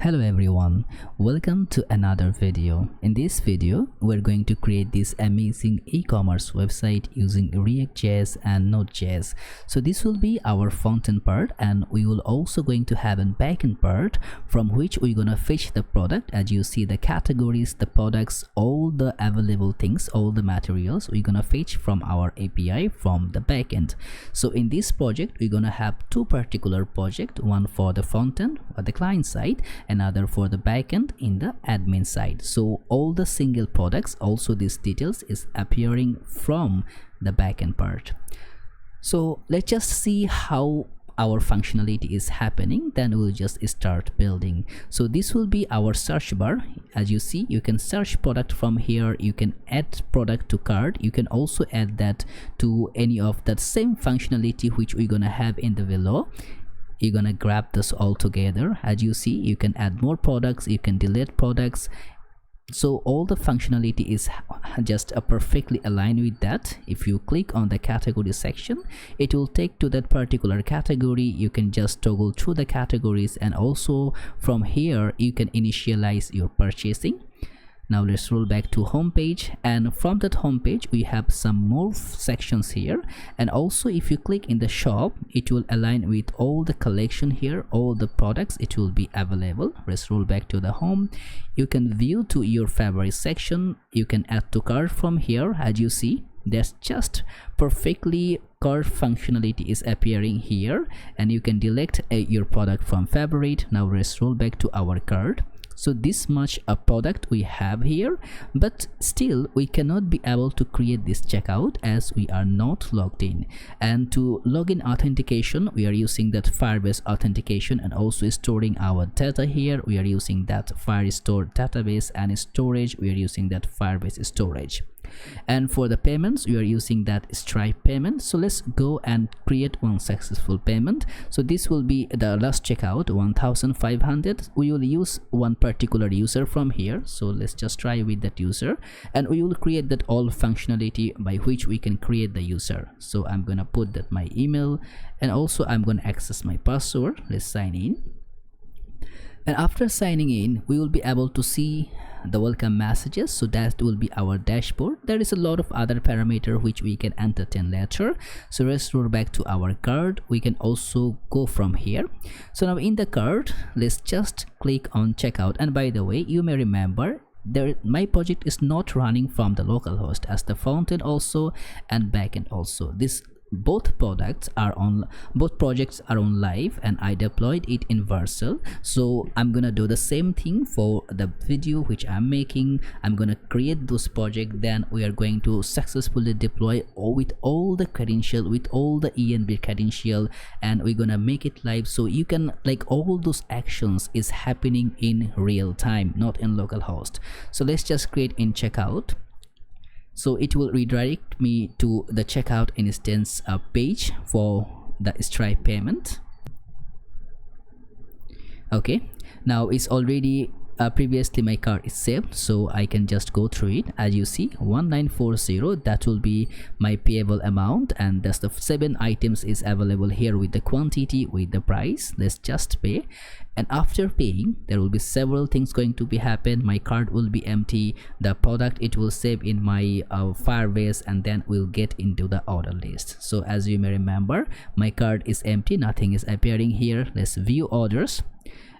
Hello everyone, welcome to another video. In this video, we're going to create this amazing e-commerce website using Reactjs and Node.js. So this will be our front-end part, and we will also going to have a backend part from which we're gonna fetch the product. As you see, the categories, the products, all the available things, all the materials we're gonna fetch from our API from the backend. So in this project, we're gonna have two particular projects, one for the front-end or the client side, another for the backend in the admin side. So all the single products, also these details is appearing from the backend part. So let's just see how our functionality is happening, then we'll just start building. So this will be our search bar. As you see, you can search product from here, you can add product to cart, you can also add that to any of that same functionality which we're gonna have in the below. You're gonna grab this all together. As you see, you can add more products, you can delete products. So all the functionality is just perfectly aligned with that. If you click on the category section, it will take to that particular category. You can just toggle through the categories, and also from here you can initialize your purchasing. Now let's roll back to home page, and from that home page we have some more sections here. And also if you click in the shop, it will align with all the collection here, all the products, it will be available. Let's roll back to the home. You can view to your favorite section, you can add to cart from here. As you see, there's just perfectly cart functionality is appearing here, and you can delete your product from favorite. Now let's roll back to our cart. So this much a product we have here, but still we cannot be able to create this checkout as we are not logged in. And to login authentication, we are using that Firebase authentication, and also storing our data here, we are using that Firestore database, and storage, we are using that Firebase storage. And for the payments, we are using that Stripe payment. So let's go and create one successful payment. So this will be the last checkout, 1500. We will use one particular user from here. So let's just try with that user, and we will create that all functionality by which we can create the user. So I'm gonna put that my email, and also I'm gonna access my password. Let's sign in. And after signing in, we will be able to see the welcome messages. So that will be our dashboard. There is a lot of other parameter which we can entertain later. So let's roll back to our cart. We can also go from here. So now in the cart, let's just click on checkout. And by the way, you may remember my project is not running from the local host, as the frontend also and backend also. Both projects are on live, and I deployed it in Vercel. So I'm gonna do the same thing for the video which I'm making. I'm gonna create those projects, then we are going to successfully deploy with all the credential, with all the ENB credential, and we're gonna make it live. So you can, like, all those actions is happening in real time, not in localhost. So let's just create in checkout. So it will redirect me to the checkout instance page for the Stripe payment. Okay, now it's already previously my cart is saved, so I can just go through it. As you see, 1940, that will be my payable amount, and that's the 7 items is available here with the quantity, with the price. Let's just pay, and after paying, there will be several things going to be happen. My cart will be empty, the product it will save in my Firebase, and then we'll get into the order list. So as you may remember, my cart is empty, nothing is appearing here. Let's view orders,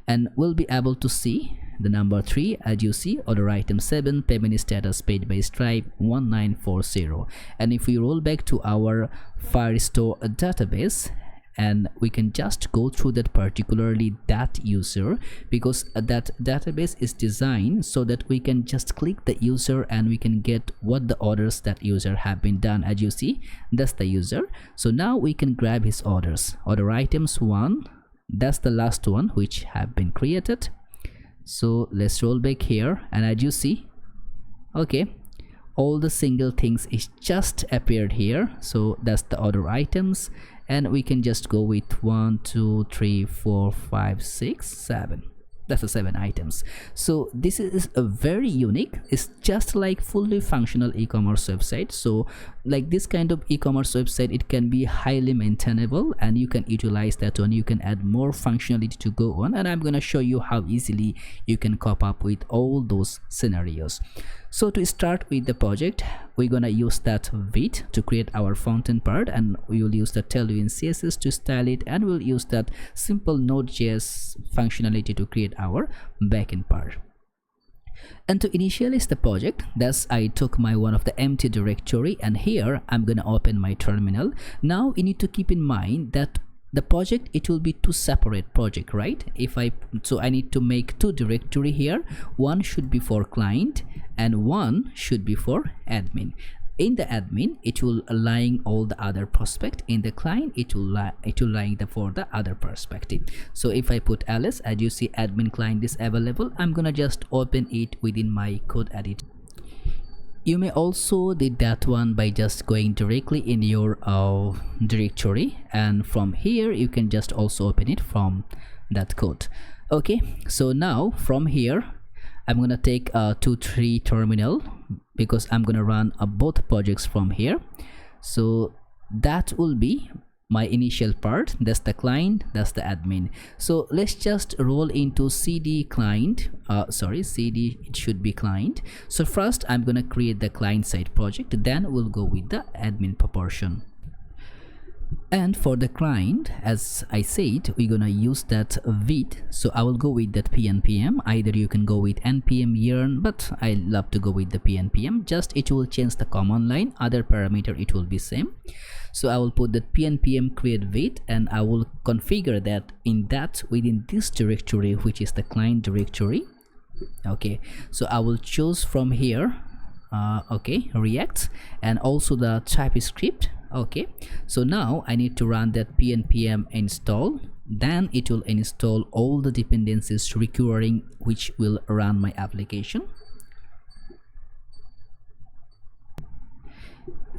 and we'll be able to see the number 3. As you see, order item 7, payment status paid by Stripe 1940. And if we roll back to our Firestore database, and we can just go through that particularly that user, because that database is designed so that we can just click the user and we can get what the orders that user have been done. As you see, that's the user. So now we can grab his orders. Order items 1, that's the last one which have been created. So let's roll back here, and as you see, okay, all the single things is just appeared here. So that's the order items, and we can just go with 1 2 3 4 5 6 7. That's the 7 items. So this is a very unique. It's just like fully functional e-commerce website. So like this kind of e-commerce website, it can be highly maintainable and you can utilize that one. You can add more functionality to go on, and I'm going to show you how easily you can cope up with all those scenarios. So to start with the project, we're gonna use that vid to create our front-end part, and we will use the Tailwind CSS to style it, and we'll use that simple Node.js functionality to create our backend part. And to initialize the project, thus I took my one of the empty directory, and here I'm gonna open my terminal. Now you need to keep in mind that the project, it will be two separate project, right? So I need to make two directory here. One should be for client and one should be for admin. In the admin, it will align all the other prospect. In the client, it will align for the other perspective. So if I put ls, as you see, admin client is available. I'm gonna just open it within my code editor. You may also do that one by just going directly in your directory, and from here you can just also open it from that code. Okay, so now from here I'm gonna take 2-3 terminal because I'm gonna run both projects from here. So that will be my initial part. That's the client, that's the admin. So let's just roll into cd client, cd, it should be client. So first I'm gonna create the client side project, then we'll go with the admin proportion. And for the client, as I said, we're gonna use that vid. So I will go with that pnpm. Either you can go with npm yarn, but I love to go with the pnpm. Just it will change the command line, other parameter it will be same. So I will put that pnpm create vid, and I will configure that within this directory, which is the client directory. Okay, so I will choose from here React and also the TypeScript. Okay, so now I need to run that pnpm install, then it will install all the dependencies requiring which will run my application.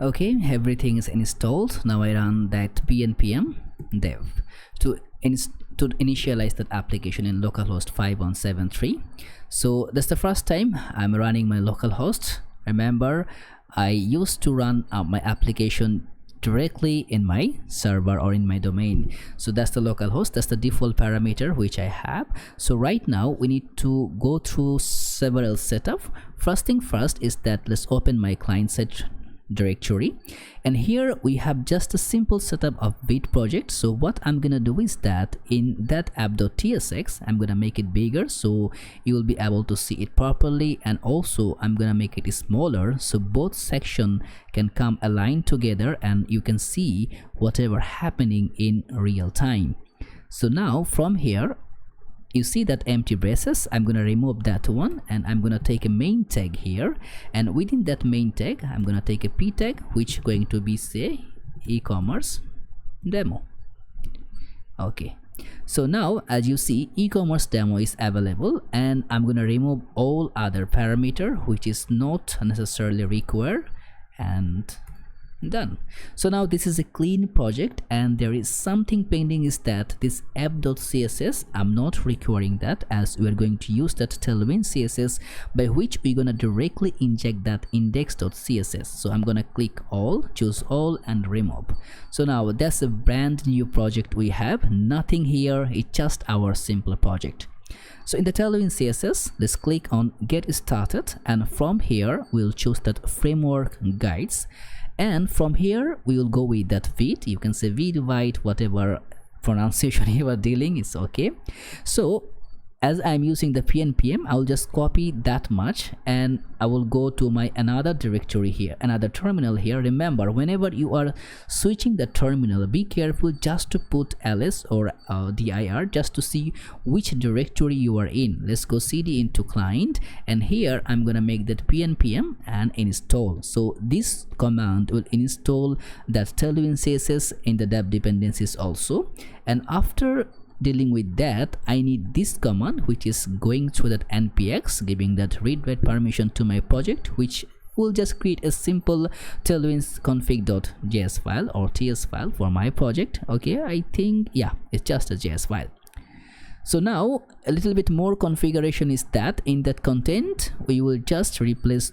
Okay, everything is installed. Now I run that pnpm dev to initialize that application in localhost 5173. So that's the first time I'm running my localhost. Remember, I used to run my application directly in my server or in my domain. So that's the localhost, that's the default parameter which I have. So right now we need to go through several setup. First thing first is that let's open my client side directory, and here we have just a simple setup of vid project. So what I'm gonna do is that in that app.tsx, I'm gonna make it bigger so you will be able to see it properly, and also I'm gonna make it smaller so both section can come aligned together and you can see whatever happening in real time. So now from here you see that empty braces, I'm gonna remove that one, and I'm gonna take a main tag here, and within that main tag I'm gonna take a p tag which going to be say e-commerce demo. Okay, so now as you see e-commerce demo is available, and I'm gonna remove all other parameter which is not necessarily required, and done. So now this is a clean project, and there is something pending, is that this app.css, I'm not requiring that, as we are going to use that Tailwind CSS by which we're gonna directly inject that index.css. So I'm gonna click all, choose all, and remove. So now that's a brand new project we have, nothing here, it's just our simple project. So in the Tailwind CSS, let's click on get started, and from here we'll choose that framework guides, and from here we will go with that vid. You can say vid white, whatever pronunciation you are dealing is okay. So as I'm using the pnpm, I'll just copy that much, and I will go to my another directory here, another terminal here. Remember, whenever you are switching the terminal, be careful just to put ls or dir just to see which directory you are in. Let's go cd into client, and here I'm gonna make that pnpm and install. So this command will install that Tailwind CSS in the dev dependencies also, and after dealing with that, I need this command which is going through that npx, giving that read write permission to my project, which will just create a simple tailwinds config.js file or ts file for my project. Okay, I think yeah, it's just a js file. So now a little bit more configuration is that in that content we will just replace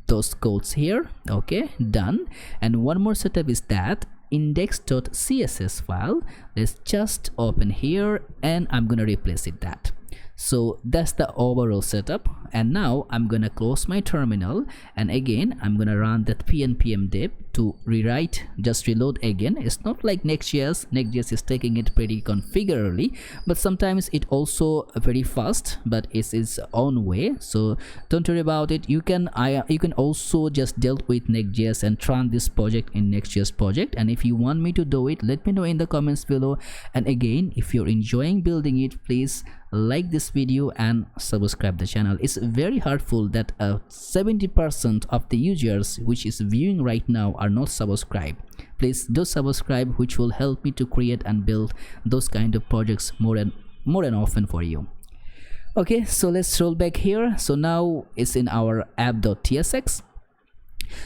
those codes here. Okay, done. And one more setup is that index.css file, let's just open here and I'm gonna replace it that. So that's the overall setup. And now I'm gonna close my terminal, and again I'm gonna run that pnpm dev to rewrite, just reload again. It's not like Next.js is taking it pretty configurably, but sometimes it also very fast, but it's its own way, so don't worry about it. You can also just deal with Next.js and run this project in Next.js project. And if you want me to do it, let me know in the comments below. And again, if you're enjoying building it, please like this video and subscribe the channel. It's very hurtful that 70% of the users which is viewing right now are not subscribed. Please do subscribe, which will help me to create and build those kind of projects more and often for you. Okay, so let's roll back here. So now it's in our app.tsx.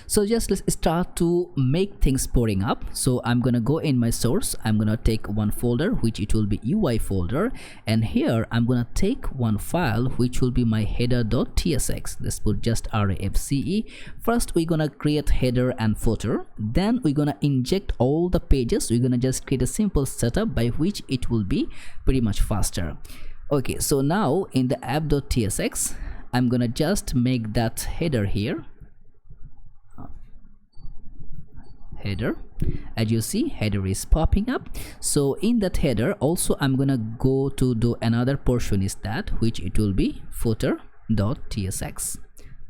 So just let's start to make things pouring up. So I'm gonna go in my source, I'm gonna take one folder which it will be UI folder, and here I'm gonna take one file which will be my header.tsx. let's put just rafce. First we're gonna create header and footer, then we're gonna inject all the pages. We're gonna just create a simple setup by which it will be pretty much faster. Okay, so now in the app.tsx I'm gonna just make that header here. Header, as you see, header is popping up. So in that header also I'm gonna go to do another portion is that which it will be footer.tsx,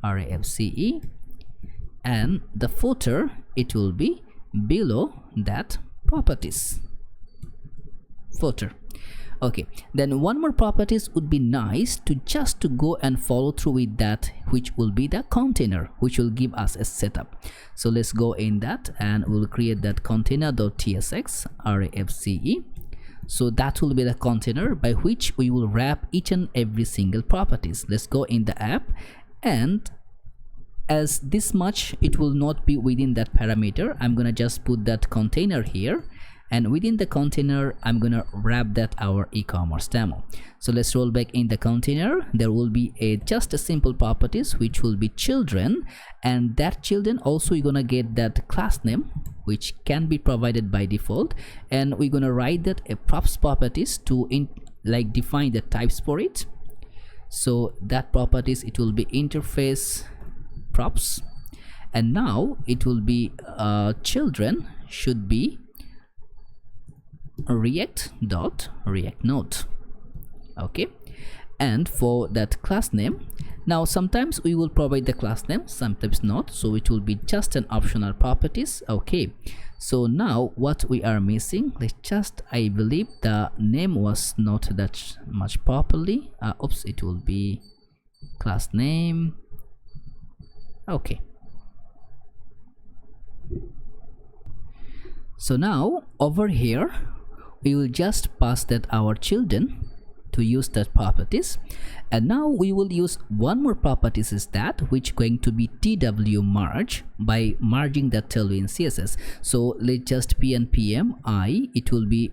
rafce, and the footer it will be below that properties footer. Okay, then one more properties would be nice to just to go and follow through with that, which will be the container, which will give us a setup. So let's go in that and we'll create that container.tsx, rafce. So that will be the container by which we will wrap each and every single properties. Let's go in the app, and as this much it will not be within that parameter, I'm gonna just put that container here, and within the container I'm gonna wrap that our e-commerce demo. So let's roll back in the container. There will be just a simple properties which will be children, and that children also you're gonna get that class name which can be provided by default, and we're gonna write that a props properties to define the types for it. So that properties it will be interface props, and now it will be children should be react node. Okay, and for that class name, now sometimes we will provide the class name, sometimes not, so it will be just an optional properties. Okay, so now what we are missing, let's just, I believe the name was not that much properly. Oops, it will be class name. Okay, so now over here we will just pass that our children to use that properties, and now we will use one more properties is that which going to be tw merge by merging the Tailwind CSS. So let's just pnpm I, it will be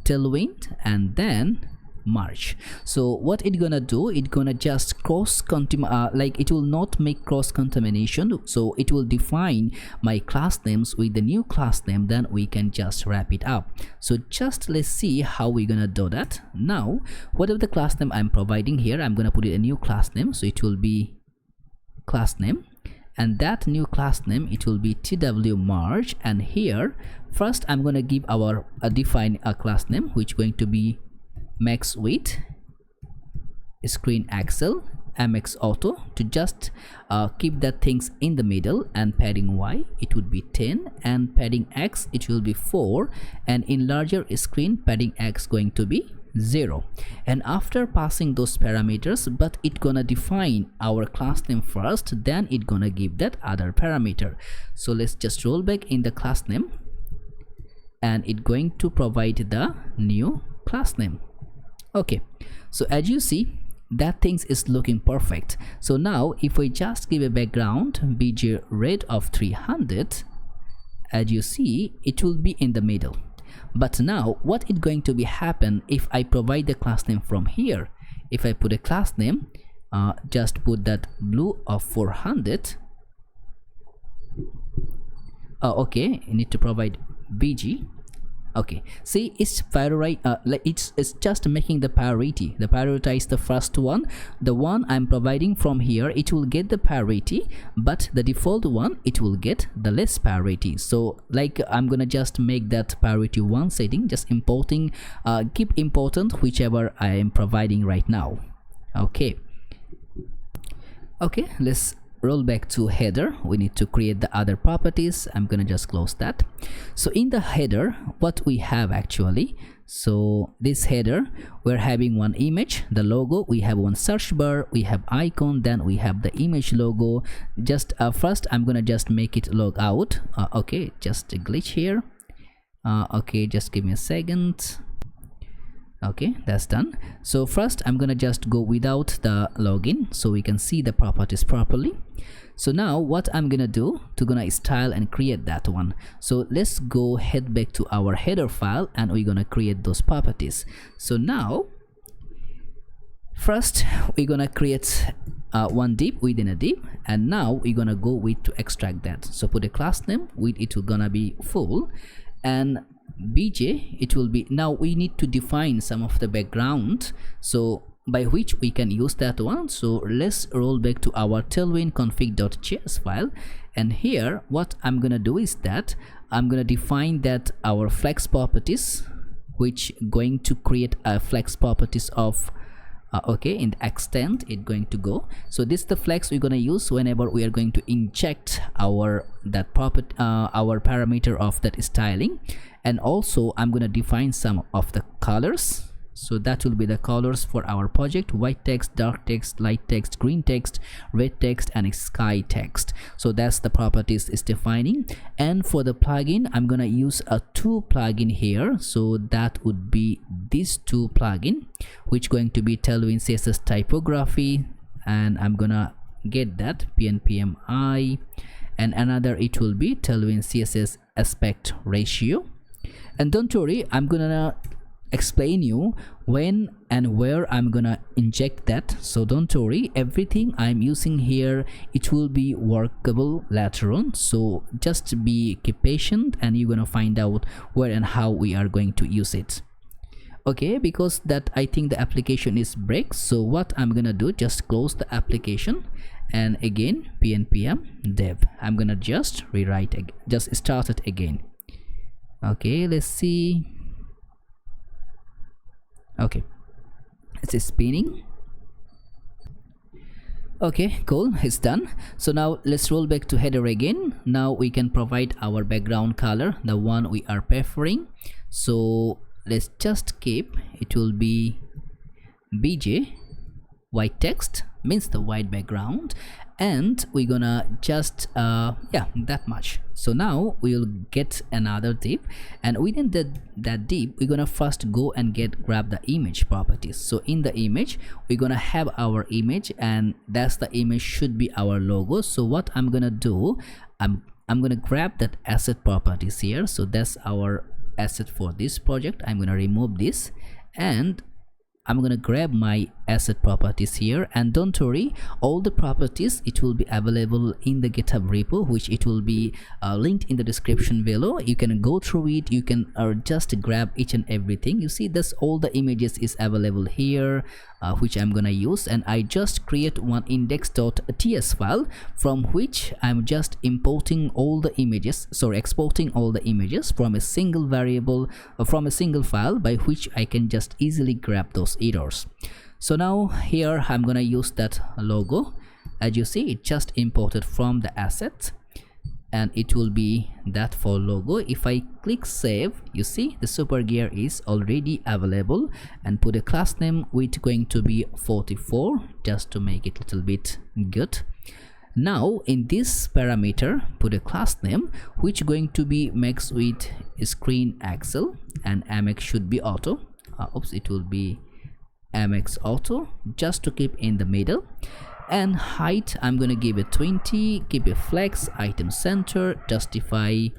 Tailwind and then merge. So what it gonna do, it gonna just it will not make cross contamination, so it will define my class names with the new class name, then we can just wrap it up. So just let's see how we're gonna do that. Now whatever the class name I'm providing here, I'm gonna put it a new class name, so it will be class name, and that new class name it will be tw merge, and here first I'm gonna give our define a class name which going to be max width, screen axle, mx auto, to just keep that things in the middle, and padding y it would be 10, and padding x it will be 4, and in larger screen padding x going to be 0. And after passing those parameters, but it gonna define our class name first, then it gonna give that other parameter. So let's just roll back in the class name, and it going to provide the new class name. Okay, so as you see that things is looking perfect. So now if we just give a background bg red of 300, as you see it will be in the middle. But now what is going to be happen if I provide the class name from here? If I put a class name, just put that blue of 400. Okay, you need to provide bg. Okay, see, it's it's just making the priority. The prioritize the first one. The one I'm providing from here, it will get the priority, but the default one, it will get the less priority. So like I'm gonna just make that priority 1 setting, just importing, keep important whichever I am providing right now. Okay, let's roll back to header. We need to create the other properties. I'm gonna just close that. So in the header, what we have actually, so this header, we're having one image, the logo, we have one search bar, we have icon, then we have the image logo. Just first I'm gonna just make it log out. Okay, just a glitch here. Okay, just give me a second. Okay, that's done. So first I'm gonna just go without the login so we can see the properties properly. So now what I'm gonna do to gonna style and create that one. So let's go head back to our header file and we're gonna create those properties. So now first we're gonna create one div within a div, and now we're gonna go with to extract that. So put a class name with it will gonna be full, and bj it will be, now we need to define some of the background so by which we can use that one. So let's roll back to our tailwind config.js file, and here what I'm gonna do is that I'm gonna define that our flex properties, which going to create a flex properties of okay, in the extent it going to go. So this is the flex we're gonna use whenever we are going to inject our that property, our parameter of that styling. And also I'm gonna define some of the colors. So that will be the colors for our project: white text, dark text, light text, green text, red text, and sky text. So that's the properties is defining. And for the plugin, I'm gonna use a 2 plugin here. So that would be these 2 plugin, which going to be Tailwind CSS typography, and I'm gonna get that PNPMI, and another it will be Tailwind CSS aspect ratio. And don't worry, I'm gonna explain you when and where I'm gonna inject that. So don't worry, everything I'm using here, it will be workable later on. So just keep patient and you're gonna find out where and how we are going to use it. Okay, because that I think the application is break. So what I'm gonna do, just close the application, and again pnpm dev, I'm gonna just rewrite, just start it again. Okay, let's see. Okay, it's spinning. Okay, cool, it's done. So now let's roll back to header again. Now we can provide our background color, the one we are preferring. So let's just keep, it will be bj white text, means the white background, and we're gonna just yeah, that much. So now we'll get another div, and within that div we're gonna first go and grab the image properties. So in the image we're gonna have our image, and that's the image should be our logo. So what I'm gonna do, I'm gonna grab that asset properties here. So that's our asset for this project. I'm gonna remove this, and I'm gonna grab my asset properties here. And don't worry, all the properties, it will be available in the GitHub repo, which it will be linked in the description below. You can go through it, you can just grab each and everything. You see this, all the images is available here, which I'm gonna use. And I just create one index.ts file from which I'm just importing all the images, sorry, exporting all the images from a single variable, from a single file, by which I can just easily grab those errors. So now here I'm gonna use that logo. As you see, it just imported from the asset, and it will be that for logo. If I click save, you see the super gear is already available, and put a class name with going to be 44, just to make it a little bit good. Now in this parameter, put a class name which going to be max with screen axle, and mx should be auto. Oops, it will be mx auto, just to keep in the middle. And height, I'm gonna give it 20, keep a flex, item center, justify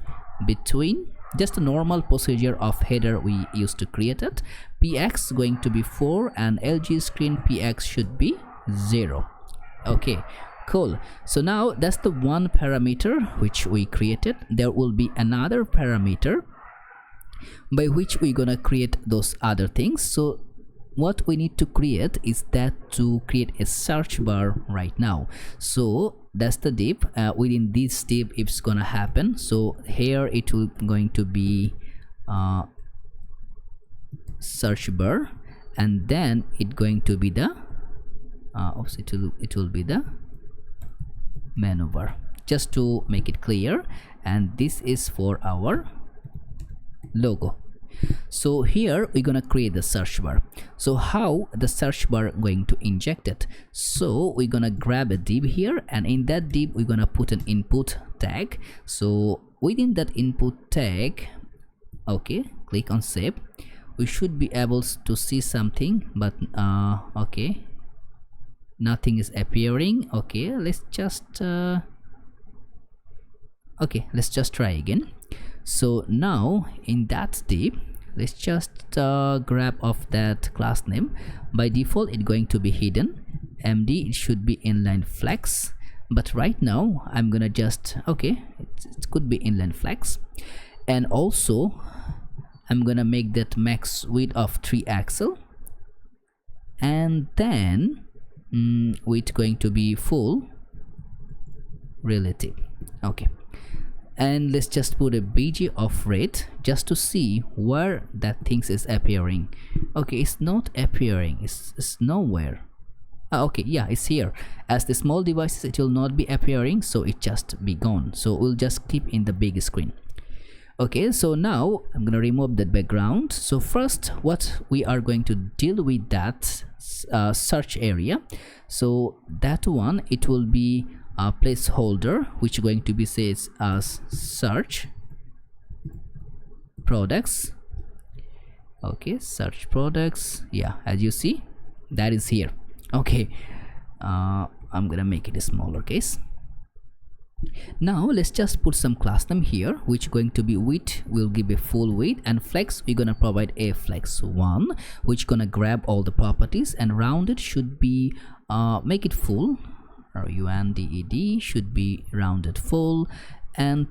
between, just a normal procedure of header we used to create it. Px going to be 4 and LG screen px should be 0. Okay, cool. So now that's the one parameter which we created. There will be another parameter by which we're gonna create those other things. So what we need to create is that to create a search bar right now. So that's the div. Within this div it's gonna happen. So here it will going to be search bar, and then it going to be the it will be the menu bar, just to make it clear. And this is for our logo. So here we're gonna create the search bar. So how the search bar going to inject it? So we're gonna grab a div here, and in that div we're gonna put an input tag. So within that input tag, okay, click on save. We should be able to see something, but okay, nothing is appearing. Okay, let's just let's just try again. So now in that div, let's just grab off that class name. By default it's going to be hidden. MD, it should be inline flex, but right now I'm gonna just it could be inline flex. And also I'm gonna make that max width of 3 axle, and then width going to be full relative. Okay, and let's just put a bg of rate just to see where that things is appearing. Okay, it's not appearing, it's nowhere. Okay, yeah, it's here. As the small devices it will not be appearing, so it just be gone. So we'll just keep in the big screen. Okay, so now I'm gonna remove the background. So first what we are going to deal with that search area. So that one, it will be a placeholder which going to be says as search products. Okay, search products, yeah, as you see that is here. Okay, I'm gonna make it a smaller case. Now let's just put some class name here, which going to be width will give a full width, and flex we're gonna provide a flex 1, which gonna grab all the properties, and rounded should be make it full. RUNDED should be rounded full, and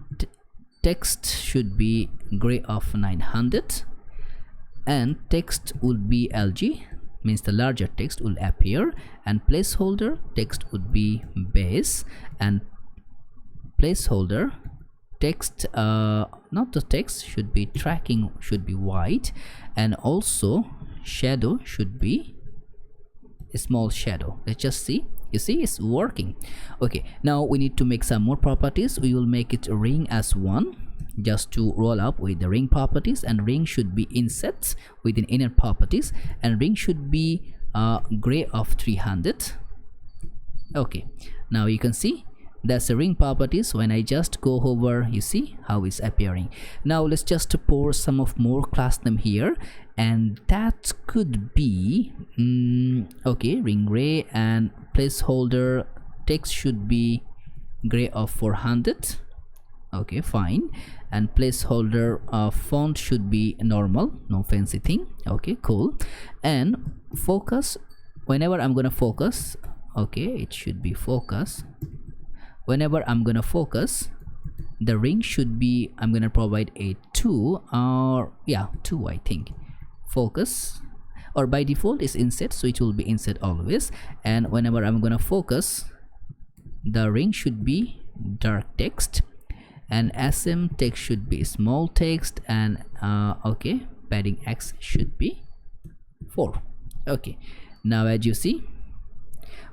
text should be gray of 900, and text would be LG, means the larger text will appear, and placeholder text would be base, and placeholder text not the text should be tracking should be white, and also shadow should be a small shadow. Let's just see. You see, it's working. Okay, now we need to make some more properties. We will make it ring as 1, just to roll up with the ring properties, and ring should be inset within inner properties, and ring should be gray of 300. Okay, now you can see that's the ring properties. When I just go over, you see how it's appearing. Now let's just pour some of more class name here, and that could be okay, ring gray, and placeholder text should be gray of 400. Okay, fine, and placeholder font should be normal, no fancy thing. Okay, cool. And focus, whenever I'm gonna focus, okay, it should be focus. Whenever I'm gonna focus, the ring should be, I'm gonna provide a 2, or yeah, 2 I think. Focus, or by default is inset, so it will be inset always. And whenever I'm gonna focus, the ring should be dark text, and SM text should be small text, and okay, padding X should be 4. Okay, now as you see.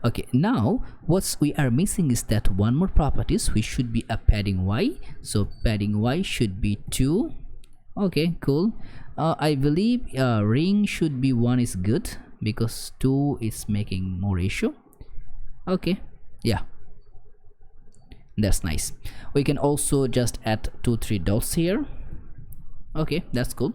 Okay, now what we are missing is that one more properties, which should be a padding Y. So padding Y should be 2. Okay, cool. I believe ring should be 1 is good, because 2 is making more ratio. Okay, yeah, that's nice. We can also just add 2-3 dots here. Okay, that's cool.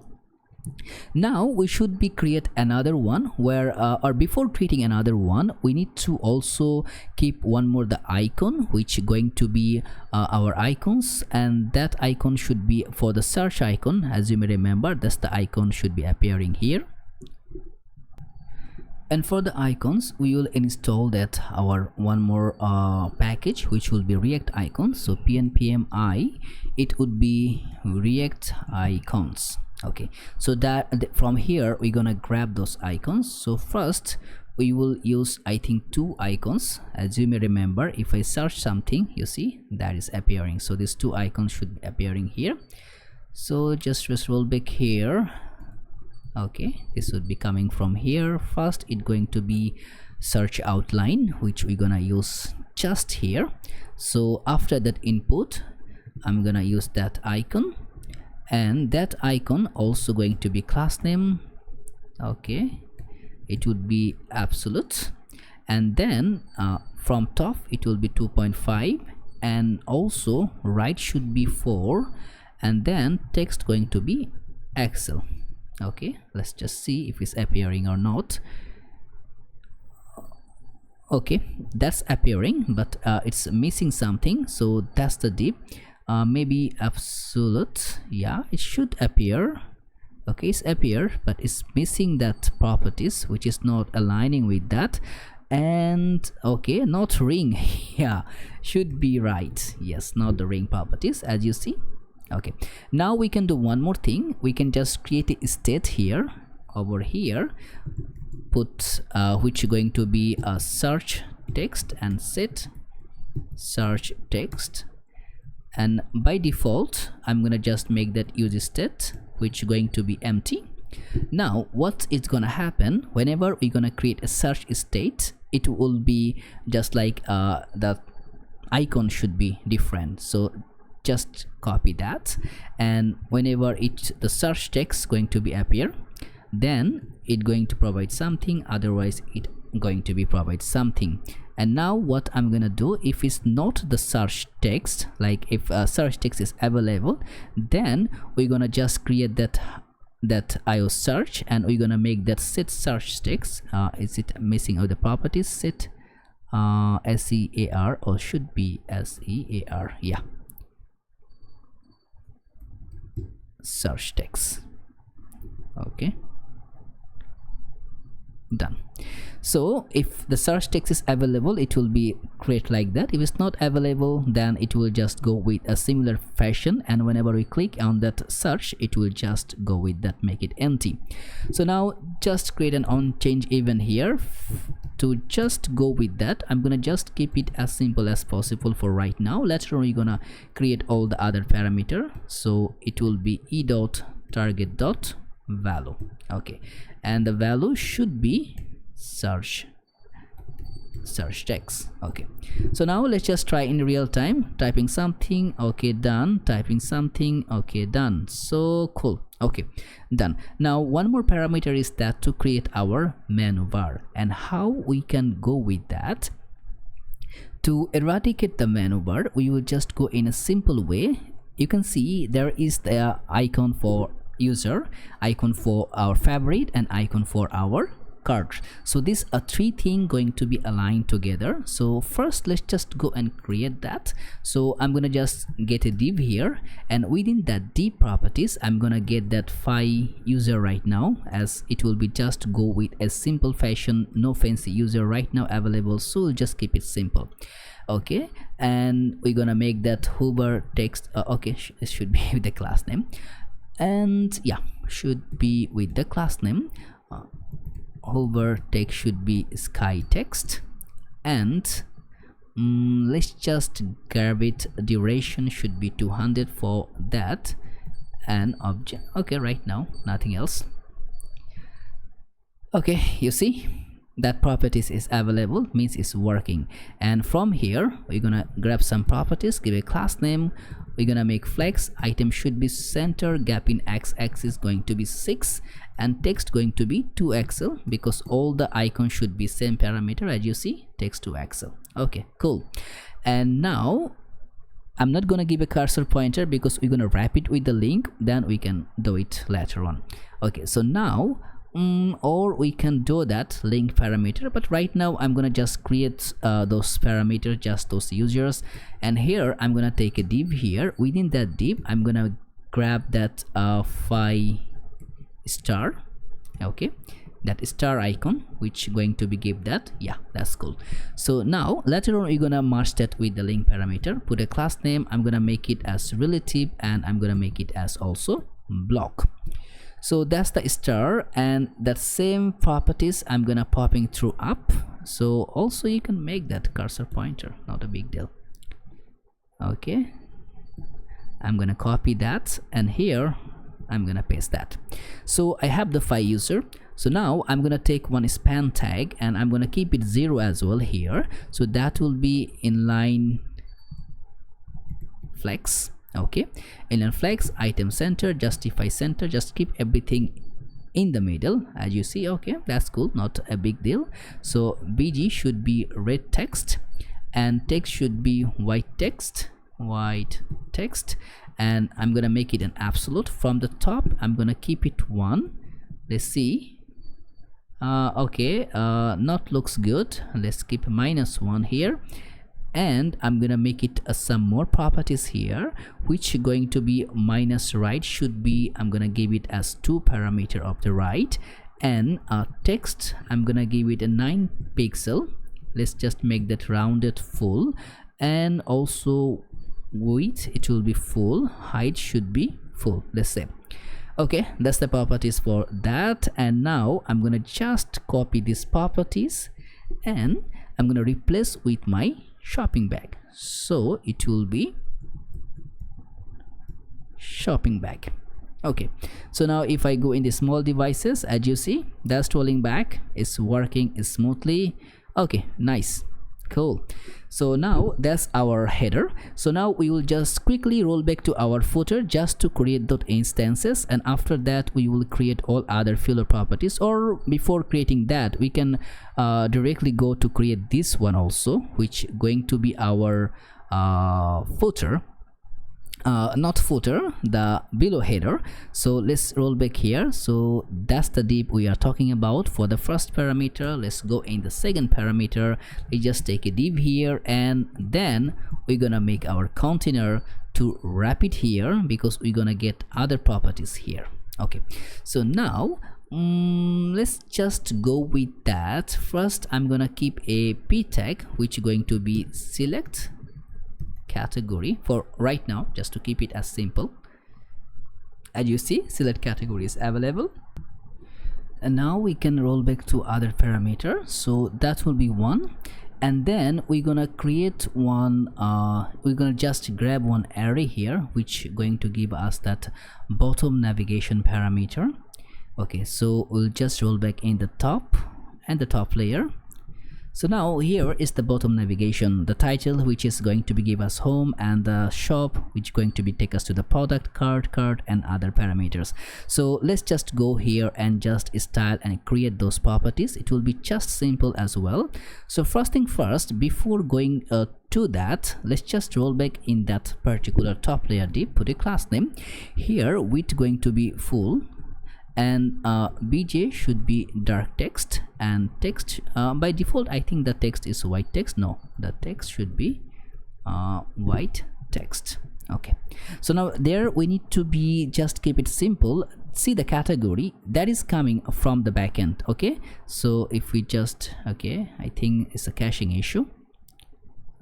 Now we should be create another one where or before creating another one, we need to also keep one more the icon, which going to be our icons, and that icon should be for the search icon. As you may remember, that's the icon should be appearing here. And for the icons, we will install that our one more package, which will be React icons. So pnpmi, it would be React icons. Okay, so that from here we're gonna grab those icons. So first we will use, I think, 2 icons. As you may remember, if I search something, you see that is appearing. So these 2 icons should be appearing here. So just roll back here. Okay, this would be coming from here. First it's going to be search outline, which we're gonna use just here. So after that input, I'm gonna use that icon, and that icon also going to be class name. Okay, it would be absolute, and then from top it will be 2.5, and also right should be 4, and then text going to be Excel. Okay, let's just see if it's appearing or not. Okay, that's appearing, but it's missing something, so that's the div. Maybe absolute, yeah, it should appear. Okay, it's appear, but it's missing that properties, which is not aligning with that. And okay, not ring. Yeah, should be right. Yes, not the ring properties, as you see. Okay, now we can do one more thing. We can just create a state here, over here, put which is going to be a search text, and set search text, and by default I'm gonna just make that use state, which is going to be empty. Now what is gonna happen whenever we're gonna create a search state, it will be just like the icon should be different. So just copy that, and whenever the search text going to be appear, then it going to provide something, otherwise it going to be provide something. And now what I'm gonna do, if it's not the search text, like if search text is available, then we're gonna just create that IO search, and we're gonna make that set search text. Is it missing all the properties? Set SEAR, or should be SEAR, yeah, search text. Okay, done. So if the search text is available, it will be create like that. If it's not available, then it will just go with a similar fashion, and whenever we click on that search, it will just go with that, make it empty. So now just create an on change event here to just go with that. I'm gonna just keep it as simple as possible for right now. Later on we're gonna create all the other parameter, so it will be e.target.value. okay, and the value should be search text. Okay, so now let's just try in real time, typing something. Okay, done. Typing something. Okay, done. So cool. Okay, done. Now one more parameter is that to create our menu bar, and how we can go with that. To eradicate the menu bar, we will just go in a simple way. You can see there is the icon for user, icon for our favorite, and icon for our cart. So these are 3 things going to be aligned together. So first let's just go and create that. So I'm gonna just get a div here, and within that div properties I'm gonna get that user right now, as it will be just go with a simple fashion, no fancy user right now available, so we'll just keep it simple. Okay, and we're gonna make that hover text. Okay, it should be with the class name, and yeah, should be with the class name. Hover text should be sky text, and let's just grab it. Duration should be 200 for that, and object. Okay, right now nothing else. Okay, you see that properties is available, means it's working. And from here we're gonna grab some properties, give a class name. We're gonna make flex. Item should be center, gap in x-axis going to be 6, and text going to be 2 pixel, because all the icons should be same parameter, as you see, text 2 pixel. Okay, cool. And now I'm not gonna give a cursor pointer because we're gonna wrap it with the link, then we can do it later on. Okay, so now or we can do that link parameter, but right now I'm gonna just create those parameters, just those users, and here I'm gonna take a div here. Within that div I'm gonna grab that star, okay, that star icon, which going to be give that, yeah, that's cool. So now later on we're gonna merge that with the link parameter, put a class name, I'm gonna make it as relative, and I'm gonna make it as also block. So that's the star, and that same properties I'm gonna popping through up. So also you can make that cursor pointer, not a big deal. Okay, I'm gonna copy that, and here I'm gonna paste that. So I have the 5 user. So now I'm gonna take one span tag, and I'm gonna keep it 0 as well here. So that will be inline flex. Okay, inline flex, item center, justify center, just keep everything in the middle as you see. Okay, that's cool, not a big deal. So bg should be red text, and text should be white text, and I'm gonna make it an absolute. From the top I'm gonna keep it 1. Let's see. Okay, not looks good. Let's keep -1 here, and I'm gonna make it some more properties here, which going to be -right should be, I'm gonna give it as 2 parameter of the right, and text I'm gonna give it a 9 pixel. Let's just make that rounded full, and also width it will be full, height should be full, let's say. Okay, that's the properties for that. And now I'm gonna just copy these properties, and I'm gonna replace with my shopping bag. So it will be shopping bag. Okay, so now if I go in the small devices, as you see, the scrolling back is working smoothly. Okay, nice, cool. So now that's our header. So now we will just quickly roll back to our footer just to create dot instances, and after that we will create all other filler properties. Or before creating that, we can directly go to create this one also, which going to be our footer. Not footer, the below header. So let's roll back here. So that's the div we are talking about for the first parameter. Let's go in the second parameter. We just take a div here, and then we're gonna make our container to wrap it here, because we're gonna get other properties here. Okay, so now let's just go with that. First I'm gonna keep a p tag, which is going to be select category for right now, just to keep it as simple. As you see, select category is available, and now we can roll back to other parameter. So that will be 1, and then we're gonna create one, we're gonna just grab one array here, which going to give us that bottom navigation parameter. Okay, so we'll just roll back in the top and the top layer. So now here is the bottom navigation, the title, which is going to be give us home, and the shop, which is going to be take us to the product, cart, and other parameters. So let's just go here and just style and create those properties. It will be just simple as well. So first thing first, before going to that, let's just roll back in that particular top layer div, put a class name here, width going to be full, and bj should be dark text, and text by default I think the text is white text. No, the text should be white text. Okay, so now there we need to be just keep it simple. See the category that is coming from the backend. Okay, so if we just, okay, I think it's a caching issue.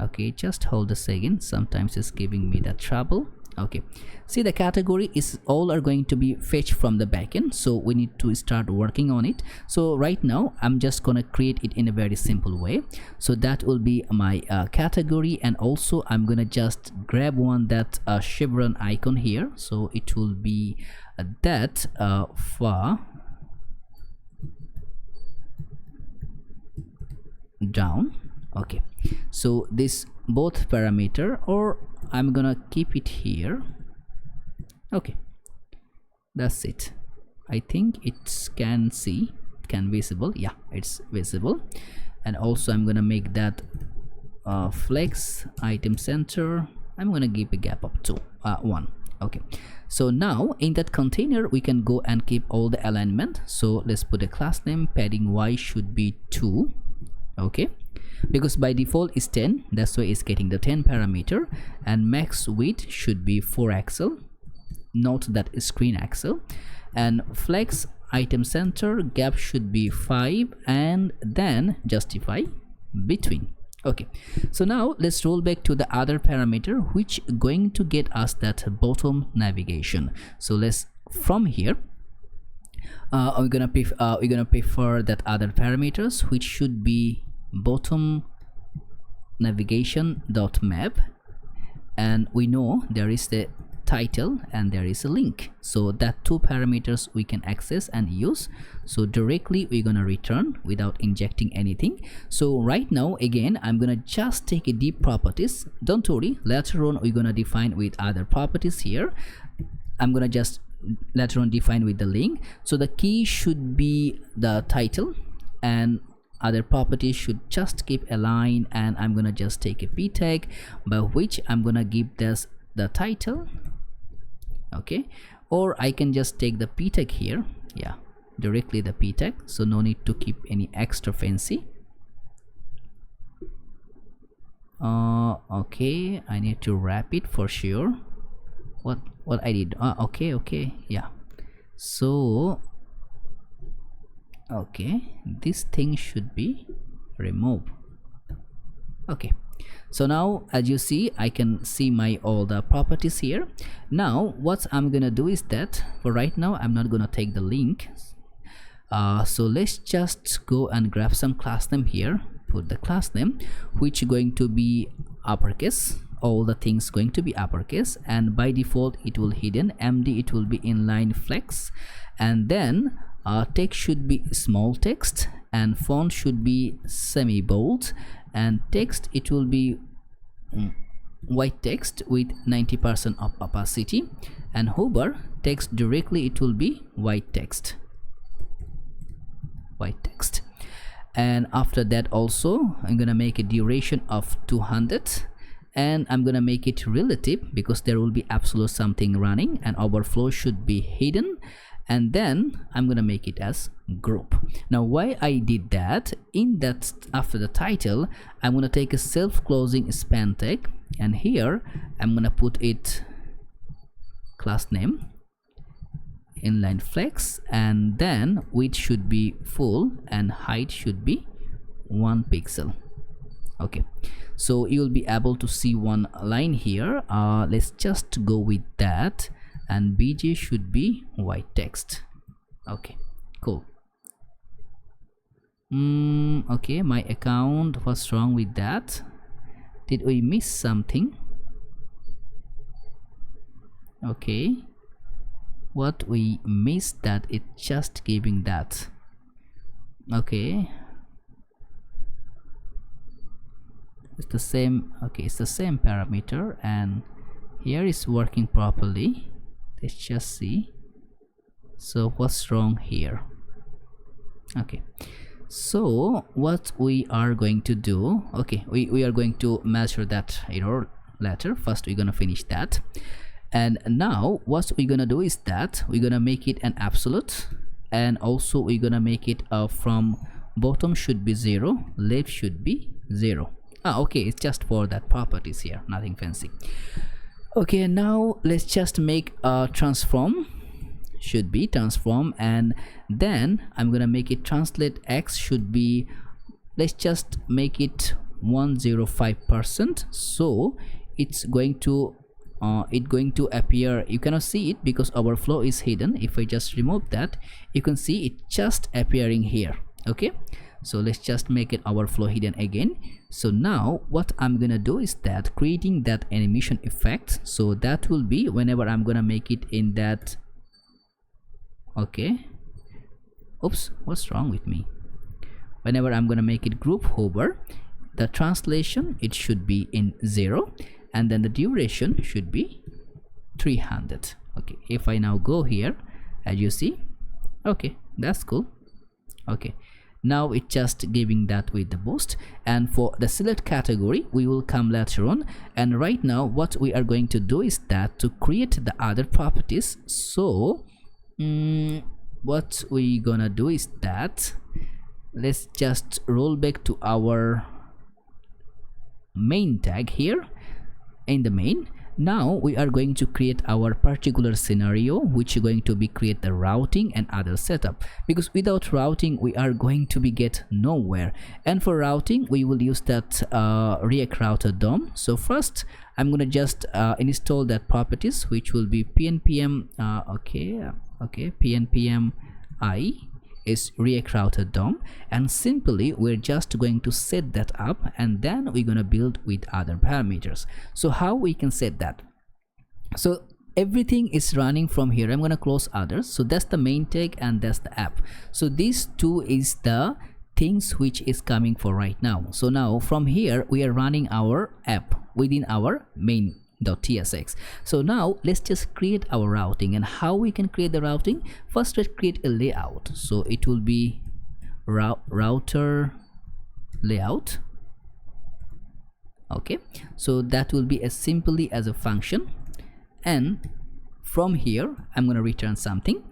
Okay, just hold a second, sometimes it's giving me that trouble. Okay, see the category is all are going to be fetched from the backend, so we need to start working on it. So right now I'm just gonna create it in a very simple way. So that will be my category, and also I'm gonna just grab one that chevron icon here. So it will be that far down. Okay, so this both parameter, or I'm gonna keep it here. Okay, that's it. I think it can see, can visible. Yeah, it's visible. And also I'm gonna make that flex item center. I'm gonna give a gap of 1. Okay, so now in that container we can go and keep all the alignment. So let's put a class name, padding y should be 2. Okay, because by default is 10, that's why it's getting the 10 parameter, and max width should be 4 axle, not that screen axle, and flex item center gap should be 5, and then justify between. Okay, so now let's roll back to the other parameter which going to get us that bottom navigation. So let's from here we're gonna prefer that other parameters which should be bottom navigation dot map, and we know there is the title and there is a link, so that 2 parameters we can access and use. So directly we're gonna return without injecting anything. So right now again I'm gonna just take a deep properties. Don't worry, later on we're gonna define with other properties here. I'm gonna just later on define with the link. So the key should be the title, and other properties should just keep align, and I'm gonna just take a p tag by which I'm gonna give this the title. Okay, or I can just take the p tag here, yeah, directly the p tag, so no need to keep any extra fancy. Okay, I need to wrap it for sure. What I did, okay, yeah. So okay, this thing should be removed. Okay, so now as you see I can see my all the properties here. Now what I'm gonna do is that for right now I'm not gonna take the link. So let's just go and grab some class name here, put the class name which going to be uppercase, all the things going to be uppercase, and by default it will hidden, md it will be inline flex, and then text should be small text, and font should be semi bold, and text it will be white text with 90% of opacity, and hover text directly it will be white text. And after that also I'm gonna make a duration of 200, and I'm gonna make it relative because there will be absolute something running, and overflow should be hidden, and then I'm gonna make it as group. Now why I did that, in that after the title I'm gonna take a self-closing span tag, and here I'm gonna put it class name inline flex, and then width should be full and height should be 1 pixel. Okay, so you'll be able to see one line here. Let's just go with that, and bj should be white text. Okay, cool. Okay, my account, what's wrong with that? Did we miss something? Okay, what we missed that it's just giving that. Okay, it's the same. Okay, it's the same parameter, and here is working properly. Let's just see. So what's wrong here? Okay, so what we are going to do, okay, we are going to measure that error later. First we're gonna finish that, and now what we're gonna do is that we're gonna make it an absolute, and also we're gonna make it from bottom should be 0, left should be 0. Okay, it's just for that properties here, nothing fancy. Okay, now let's just make a transform, should be transform, and then I'm gonna make it translate x should be, let's just make it 105%, so it's going to appear. You cannot see it because overflow is hidden. If I just remove that, you can see it just appearing here. Okay, so let's just make it overflow hidden again. So now what I'm gonna do is that creating that animation effect, so that will be whenever I'm gonna make it in that. Okay, oops, what's wrong with me? Whenever I'm gonna make it group hover, the translation it should be in 0, and then the duration should be 300. Okay, if I now go here, as you see, okay, that's cool. Okay, Now it's just giving that with the boost. And for the select category, we will come later on. And right now what we are going to do is that to create the other properties. So what we gonna do is that let's just roll back to our main tag here in the main. Now we are going to create our particular scenario, which is going to be create the routing and other setup, because without routing we are going to be get nowhere. And for routing we will use that React router DOM. So first I'm gonna just install that properties, which will be pnpm pnpm I is React router DOM, and simply we're just going to set that up, and then we're gonna build with other parameters. So how we can set that? So everything is running from here. I'm gonna close others. So that's the main tag and that's the app. So these two is the things which is coming for right now. So now from here we are running our app within our main.tsx. So now let's just create our routing. And how we can create the routing? First let's create a layout. So it will be router layout. Okay, so that will be as simply as a function, and from here I'm going to return something.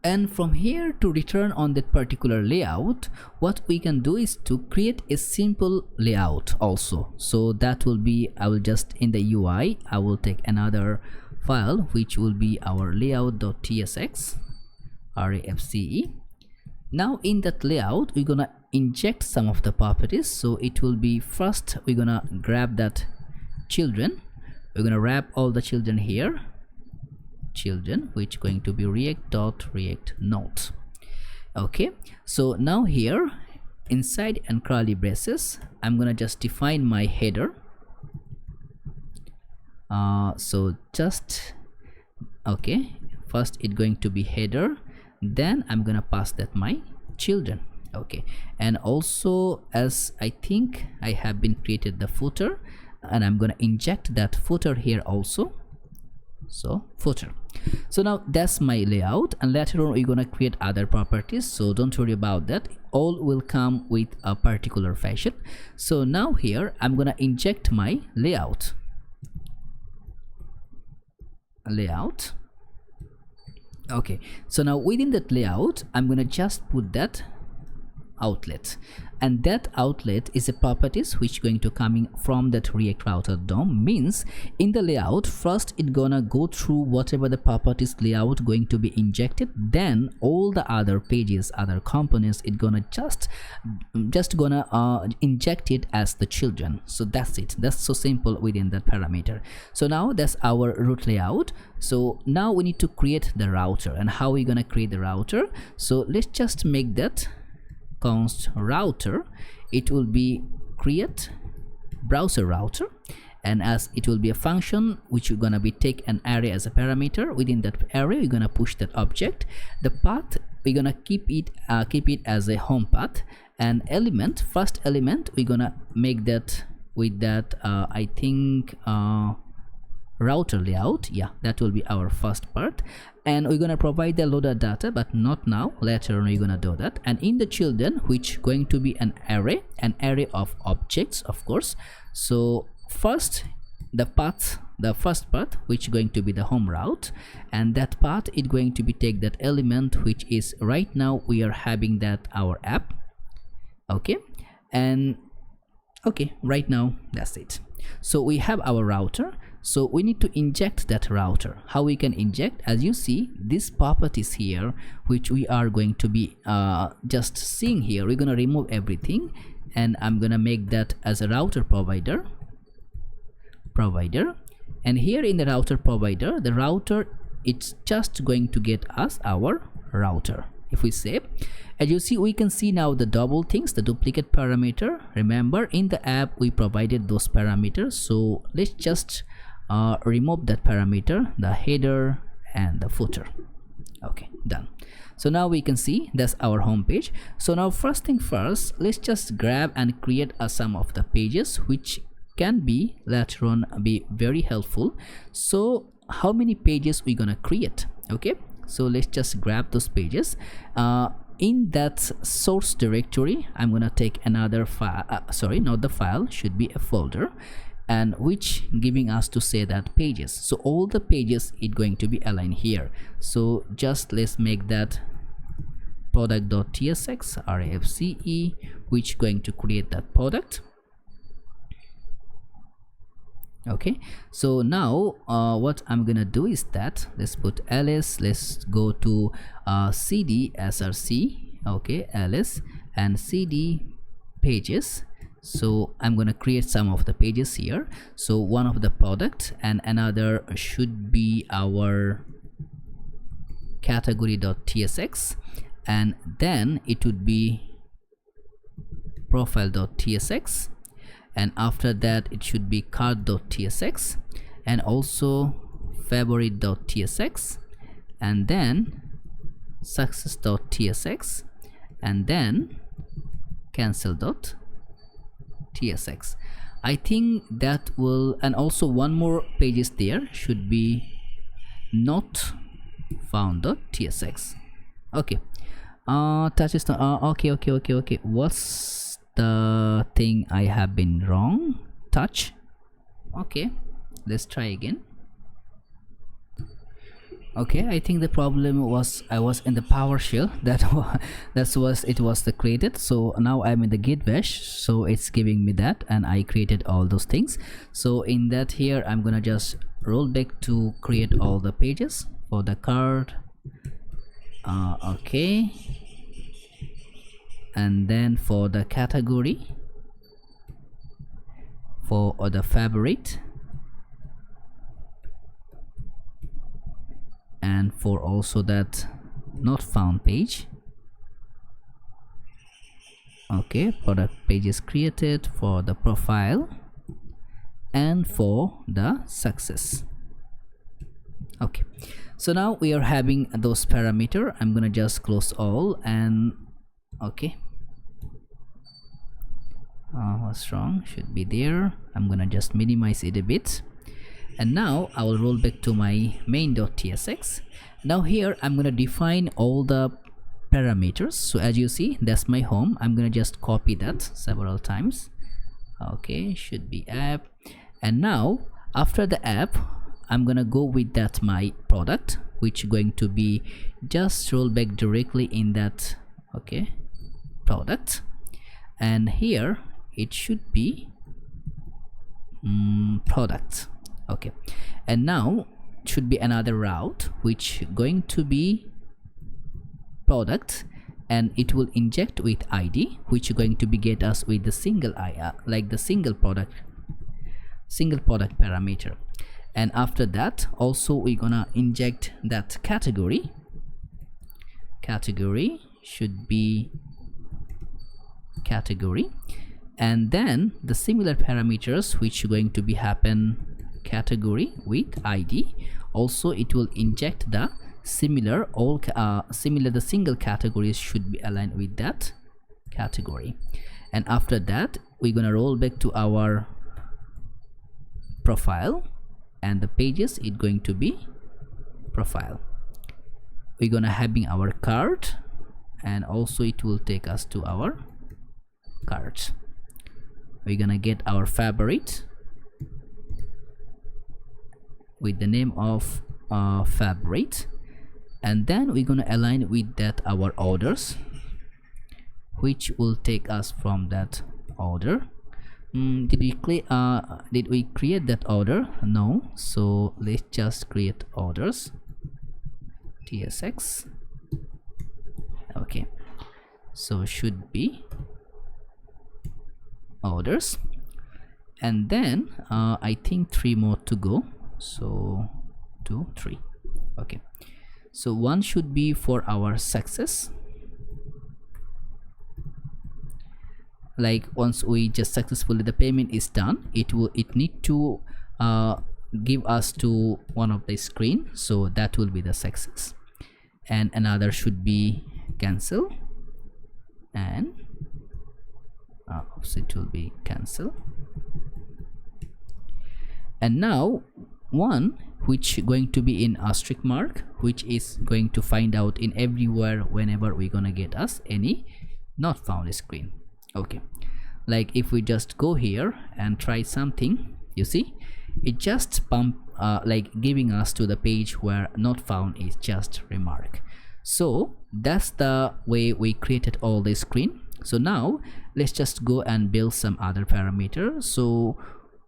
And from here to return on that particular layout, what we can do is to create a simple layout also. So that will be, I will just in the UI I will take another file which will be our layout.tsx rafce. Now in that layout we're gonna inject some of the properties. So it will be, first we're gonna grab that children, we're gonna wrap all the children here, children, which going to be react.react node. Okay, so now here inside and curly braces I'm gonna just define my header. So just okay, first it's going to be header, then I'm gonna pass that my children. Okay, and also as I think I have been created the footer, and I'm gonna inject that footer here also. So footer. So now that's my layout, and later on we're gonna create other properties, so don't worry about that, all will come with a particular fashion. So now here I'm gonna inject my layout. Okay, so now within that layout I'm gonna just put that outlet, and that outlet is a properties which going to coming from that React router DOM. Means in the layout first it gonna go through whatever the properties layout going to be injected, then all the other pages, other components, it gonna just gonna inject it as the children. So that's it, that's so simple within that parameter. So now that's our root layout. So now we need to create the router, and how we gonna create the router? So let's just make that const router. It will be create browser router, and as it will be a function which you're gonna be take an array as a parameter. Within that array you're gonna push that object. The path we're gonna keep it as a home path, and element, first element we're gonna make that with that I think router layout. Yeah, that will be our first part, and we're gonna provide the loader data, but not now, later on we're gonna do that. And in the children, which going to be an array of objects, of course. So first the path, the first path which going to be the home route, and that path is going to be take that element which is right now we are having that our app. Okay, and okay, right now that's it. So we have our router, so we need to inject that router. How we can inject? As you see, this properties here which we are going to be just seeing here, we're gonna remove everything, and I'm gonna make that as a router provider. And here in the router provider, the router, it's just going to get us our router. If we save, as you see, we can see now the double things, the duplicate parameter. Remember in the app we provided those parameters, so let's just remove that parameter, the header and the footer. Okay, done. So now we can see that's our home page. So now first thing first, let's just grab and create a sum of the pages which can be later on be very helpful. So how many pages we gonna create? Okay, So let's just grab those pages. In that source directory, I'm gonna take another file, sorry, not the file, should be a folder, and which giving us to say that pages. So all the pages is going to be aligned here. So just let's make that product.tsx rafce, which going to create that product. Okay, so now what I'm gonna do is that let's put ls, let's go to cd src, okay, ls and cd pages. So I'm gonna create some of the pages here. So one of the product and another should be our category.tsx, and then it would be profile.tsx, and after that it should be card.tsx, and also favorite.tsx, and then success.tsx, and then cancel.tsx. I think that will, and also one more page is there, should be not found.tsx. okay, touch is not okay. What's the thing I have been wrong? Touch. Okay, let's try again. Okay, I think the problem was I was in the PowerShell. It was the created. So now I'm in the git bash, so it's giving me that, and I created all those things. So in that here I'm gonna just roll back to create all the pages for the card. Okay, and then for the category, for the favorite, and for also that not found page. Okay, product page is created for the profile and for the success. Okay, so now we are having those parameter. I'm gonna just close all, and okay, what's wrong, should be there. I'm gonna just minimize it a bit, and now I will roll back to my main.tsx. Now here I'm gonna define all the parameters. So as you see, that's my home. I'm gonna just copy that several times. Okay, should be app, and now after the app I'm gonna go with that my product, which going to be just roll back directly in that, okay, product, and here it should be product. Okay, and now should be another route which going to be product, and it will inject with id, which going to be get us with the single like the single product parameter. And after that also we're gonna inject that category should be category, and then the similar parameters which are going to be happen category with id. Also it will inject the similar the single categories should be aligned with that category. And after that we're gonna roll back to our profile, and the pages is going to be profile. We're gonna having our card, and also it will take us to our cards. We're gonna get our favorite with the name of favorite, and then we're gonna align with that our orders, which will take us from that order. Did we create that order? No, so let's just create orders tsx. Okay, so should be orders, and then I think 3 more to go, so 2 3. Okay, so one should be for our success. Like once we just successfully the payment is done, it need to give us to one of the screen, so that will be the success. And another should be cancel, and it will be cancel. And now one which going to be in a strict mark, which is going to find out in everywhere whenever we're gonna get us any not found screen. Okay, like if we just go here and try something, you see it just like giving us to the page where not found is just remark. So that's the way we created all this screen. So now let's just go and build some other parameters. So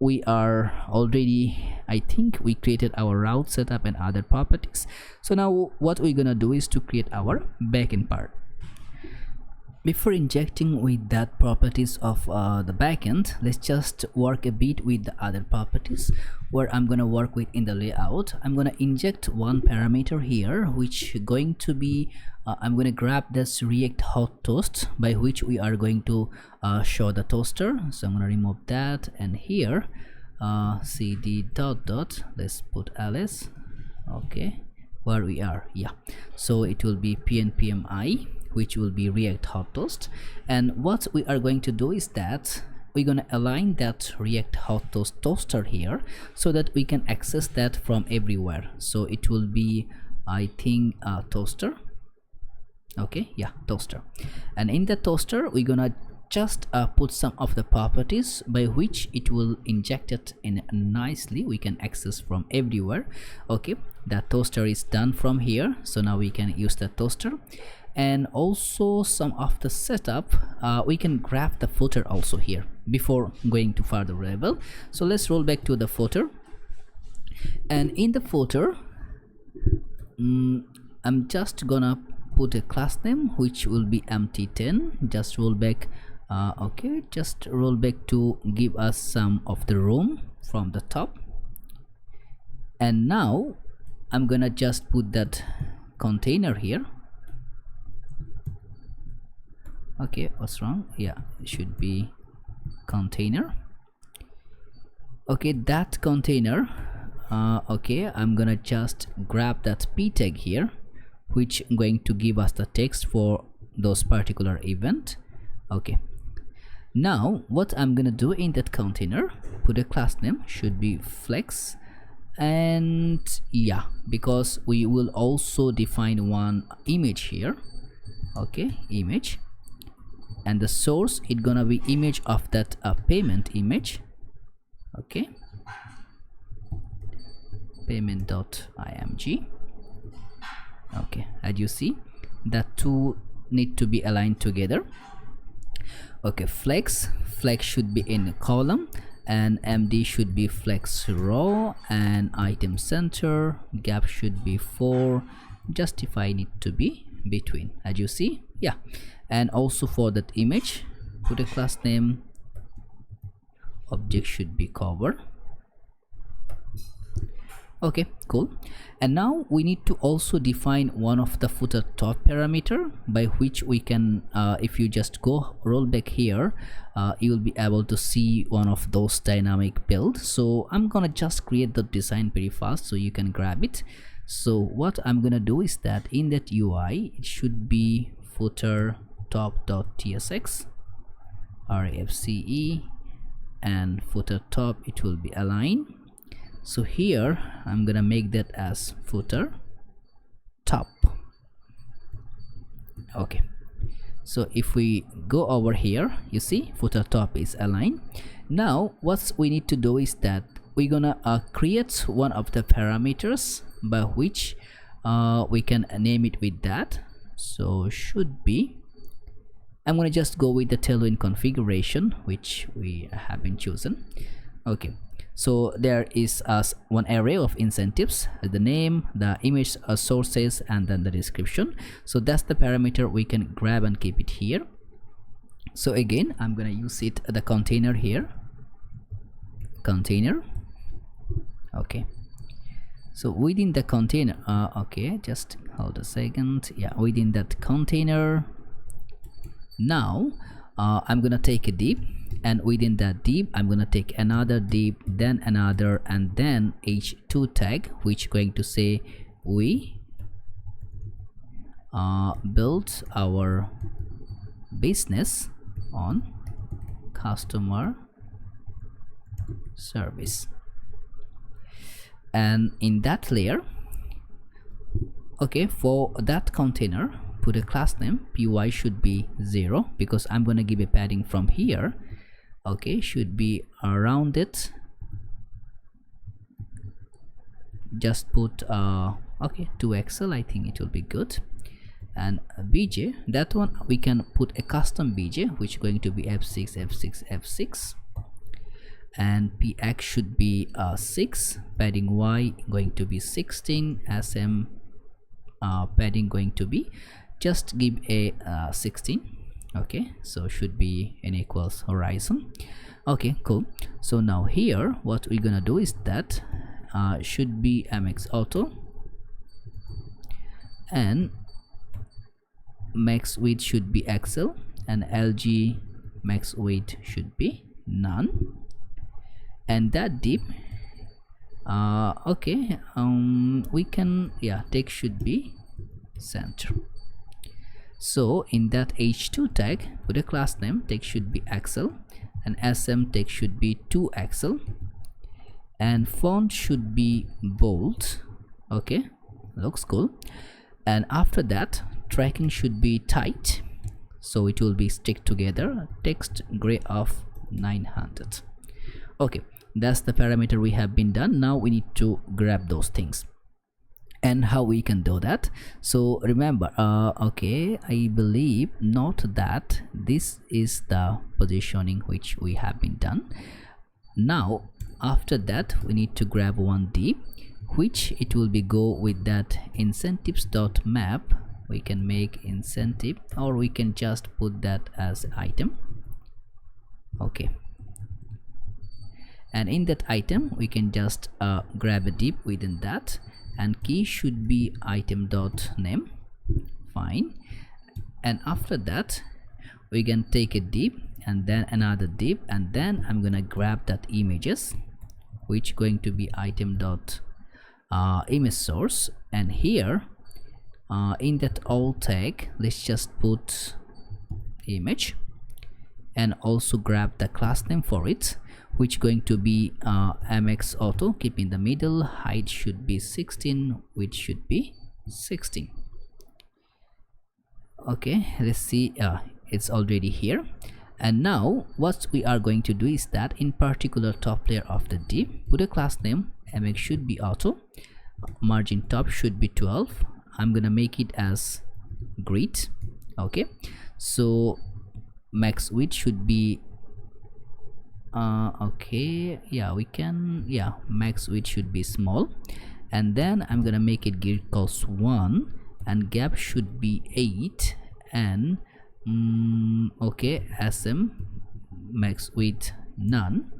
we are already, I think we created our route setup and other properties. So now what we're gonna do is to create our backend part. Before injecting with that properties of the backend, let's just work a bit with the other properties where I'm gonna work with in the layout. I'm gonna inject one parameter here, which going to be I'm gonna grab this React hot toast, by which we are going to show the toaster. So I'm gonna remove that, and here cd dot let's put ls. Okay, where we are, yeah, so it will be pnpmi, which will be React hot toast. And what we are going to do is that we're gonna align that React hot toast toaster here so that we can access that from everywhere. So it will be, I think, toaster. Okay, yeah, toaster. And in the toaster we're gonna just put some of the properties by which it will inject it in nicely, we can access from everywhere. Okay, that toaster is done from here, so now we can use the toaster. And also some of the setup, we can grab the footer also here before going to further level. So let's roll back to the footer, and in the footer I'm just gonna put a class name which will be empty10. Just roll back, okay, just roll back to give us some of the room from the top. And now I'm gonna just put that container here. Okay, what's wrong? Yeah, it should be container. Okay, that container, okay, I'm gonna just grab that p tag here, which going to give us the text for those particular event. Okay, now what I'm gonna do in that container, put a class name, should be flex. And yeah, because we will also define one image here. Okay, image, and the source it gonna be image of that payment image. Okay, payment.img. okay, as you see, that two need to be aligned together. Okay, flex should be in a column, and md should be flex row, and item center gap should be 4, justify need to be between, as you see. Yeah, and also for that image, put a class name, object should be cover. Okay, cool. And now we need to also define one of the footer top parameter by which we can, if you just go roll back here, you will be able to see one of those dynamic builds. So I'm gonna just create the design very fast so you can grab it. So what I'm gonna do is that in that UI it should be footer top.tsx rfce, and footer top it will be aligned. So here I'm gonna make that as footer top. Okay, so if we go over here, you see footer top is aligned. Now what we need to do is that we're gonna create one of the parameters by which we can name it with that. So should be, I'm gonna just go with the Tailwind configuration which we have been chosen. Okay, so there is one array of incentives, the name, the image sources, and then the description. So that's the parameter we can grab and keep it here. So again I'm gonna use it, the container here, container. Okay, so within the container, okay, just hold a second. Yeah, within that container, now I'm gonna take a div, and within that div I'm gonna take another div, then another, and then h2 tag, which going to say we built our business on customer service. And in that layer, okay, for that container, put a class name. Py should be 0 because I'm gonna give a padding from here. Okay, should be around it. Just put okay, 2xl, I think it will be good. And bj, that one we can put a custom bj which is going to be f6 f6 f6, and px should be 6, padding y going to be 16, sm padding going to be, just give a 16. Okay, so should be n equals horizon. Okay, cool. So now here what we're gonna do is that should be mx auto, and max width should be xl, and lg max width should be none, and that div okay, we can, yeah, text should be center. So in that h2 tag, put a class name, text should be xl, and sm text should be 2xl, and font should be bold. Okay, looks cool. And after that, tracking should be tight, so it will be stick together, text gray of 900. Okay, that's the parameter we have been done. Now we need to grab those things, and how we can do that. So remember, okay, I believe not that this is the positioning which we have been done. Now after that, we need to grab one div which it will be go with that incentives.map. We can make incentive, or we can just put that as item. Okay, and in that item we can just grab a div within that, and key should be item.name. Fine. And after that we can take a div and then another div, and then I'm gonna grab that images which going to be item.image source, and here in that all tag let's just put image, and also grab the class name for it which going to be mx auto, keep in the middle, height should be 16, width should be 16. Okay, let's see, it's already here. And now what we are going to do is that in particular top layer of the div, put a class name, mx should be auto, margin top should be 12. I'm gonna make it as grid. Okay, so max width should be okay, yeah, we can, yeah, max width should be small, and then I'm gonna make it grid cost 1, and gap should be 8, and okay, sm max width none,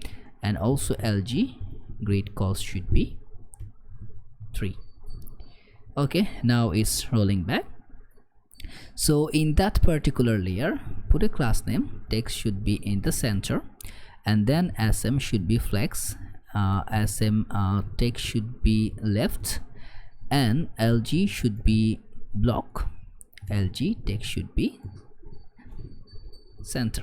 and also lg grid cost should be 3. Okay, now it's rolling back. So in that particular layer, put a class name, text should be in the center, and then sm should be flex, sm text should be left, and lg should be block, lg text should be center.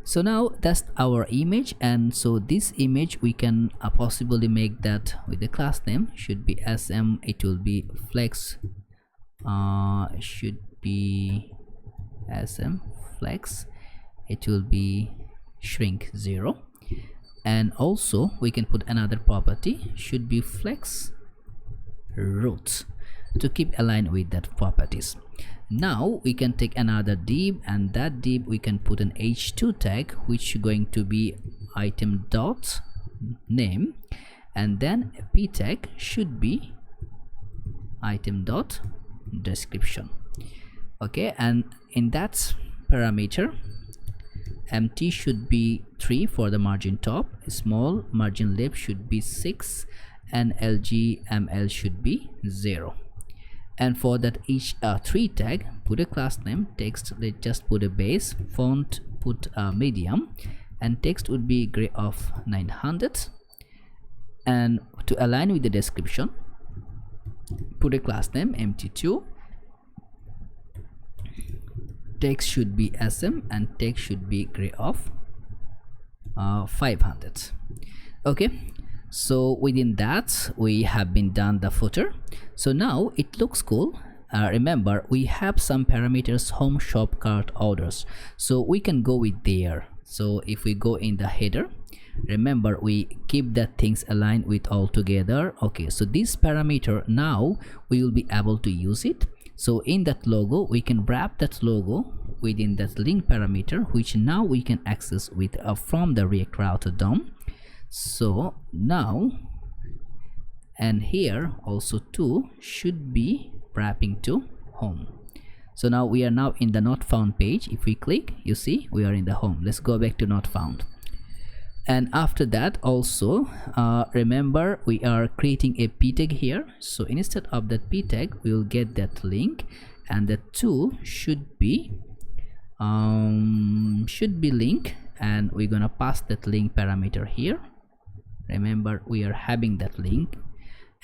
So now that's our image, and so this image we can possibly make that with the class name should be sm, it will be flex, should be sm flex, it will be shrink 0, and also we can put another property should be flex root to keep aligned with that properties. Now we can take another div, and that div we can put an h2 tag which is going to be item dot name, and then a p tag should be item dot description. Okay, and in that parameter mt should be 3 for the margin top, small margin left should be 6, and lgml should be 0. And for that each 3 tag, put a class name, text, let's just put a base, font put medium, and text would be gray of 900. And to align with the description, put a class name mt2, text should be sm, and text should be gray of 500. Okay, So within that we have been done the footer. So now it looks cool. Remember, we have some parameters: home, shop, cart, orders, so we can go with there. So if we go in the header, remember we keep that things aligned with all together. Okay, so this parameter, now we will be able to use it. So in that logo, we can wrap that logo within that link parameter, which now we can access with from the React Router DOM. So now, and here also too should be wrapping to home. So now we are now in the not found page. If we click, you see we are in the home. Let's go back to not found. And after that also, remember we are creating a p tag here. So instead of that p tag, we will get that link, and the two should be link, and we're gonna pass that link parameter here. Remember we are having that link.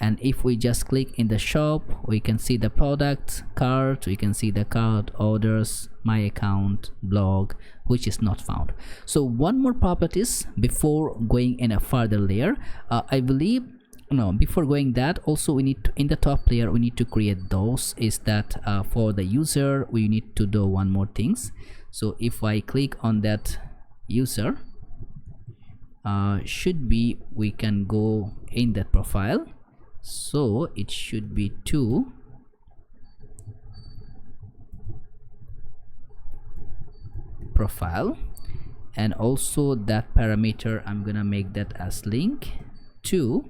And if we just click in the shop, we can see the product, cart, we can see the cart, orders, my account, blog, which is not found. So one more properties before going in a further layer. I believe, no, before going that, also we need to, in the top layer, we need to create those. Is that for the user, we need to do one more things. So if I click on that user, should be, we can go in that profile. So it should be to profile, and also that parameter I'm gonna make that as link to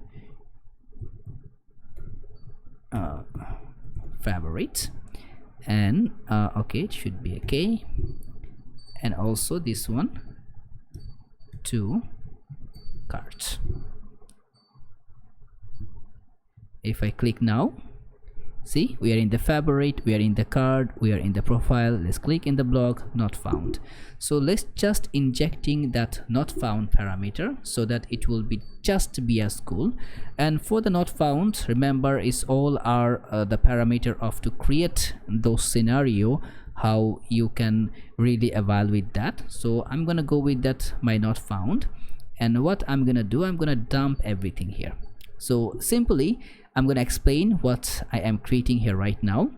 favorite, and okay, it should be okay, and also this one to cart. If I click now, see we are in the favorite, we are in the card, we are in the profile. Let's click in the blog, not found. So let's just injecting that not found parameter so that it will be just be as cool. And for the not found, remember is all are the parameter of to create those scenario, how you can really evaluate that. So I'm gonna go with that my not found, and what I'm gonna do, I'm gonna dump everything here. So simply I'm gonna explain what I am creating here right now.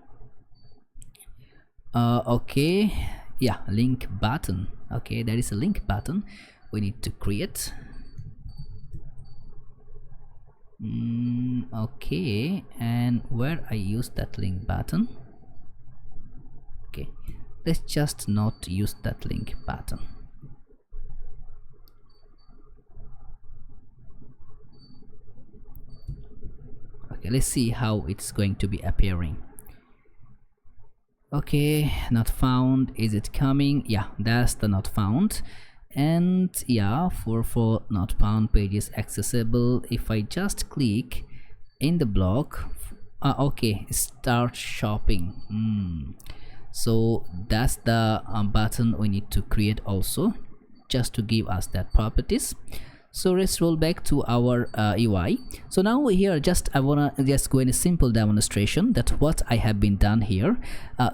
Okay, yeah, link button. Okay, there is a link button we need to create. Okay, and where I use that link button. Okay, let's just not use that link button. Okay, let's see how it's going to be appearing. Okay, not found. Is it coming? Yeah, that's the not found. And yeah, for not found page is accessible. If I just click in the block, okay, start shopping. So that's the button we need to create also, just to give us that properties. So let's roll back to our UI. So now here, I wanna just go in a simple demonstration that what I have been done here.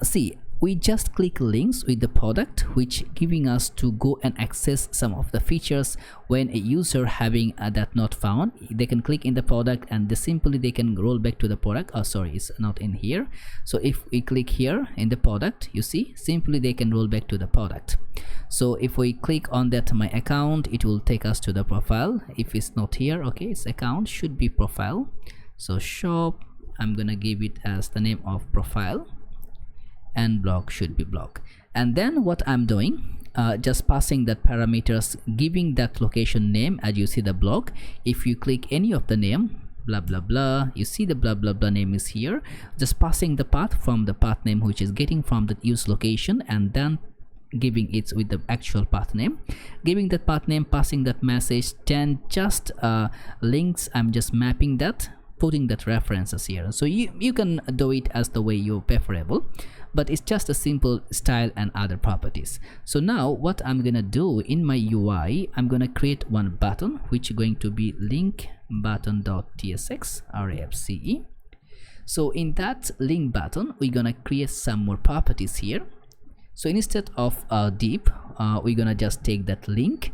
See, we just click links with the product, which giving us to go and access some of the features. When a user having that not found, they can click in the product and they can roll back to the product. Oh, sorry, it's not in here. So if we click here in the product, you see, simply they can roll back to the product. So if we click on that my account, it will take us to the profile. If it's not here, okay, it's account, should be profile. So shop, I'm gonna give it as the name of profile, and blog should be blog. And then what I'm doing, just passing that parameters, giving that location name. As you see the blog, if you click any of the name, blah blah blah, you see the blah blah blah name is here. Just passing the path from the path name, which is getting from the use location, and then giving it with the actual path name, giving that path name, passing that message, then just links, I'm just mapping that, putting that references here. So you can do it as the way you preferable, but it's just a simple style and other properties. So now what I'm gonna do in my UI, I'm gonna create one button which is going to be link button.tsx rafce. So in that link button, we're gonna create some more properties here. So instead of div, we're gonna just take that link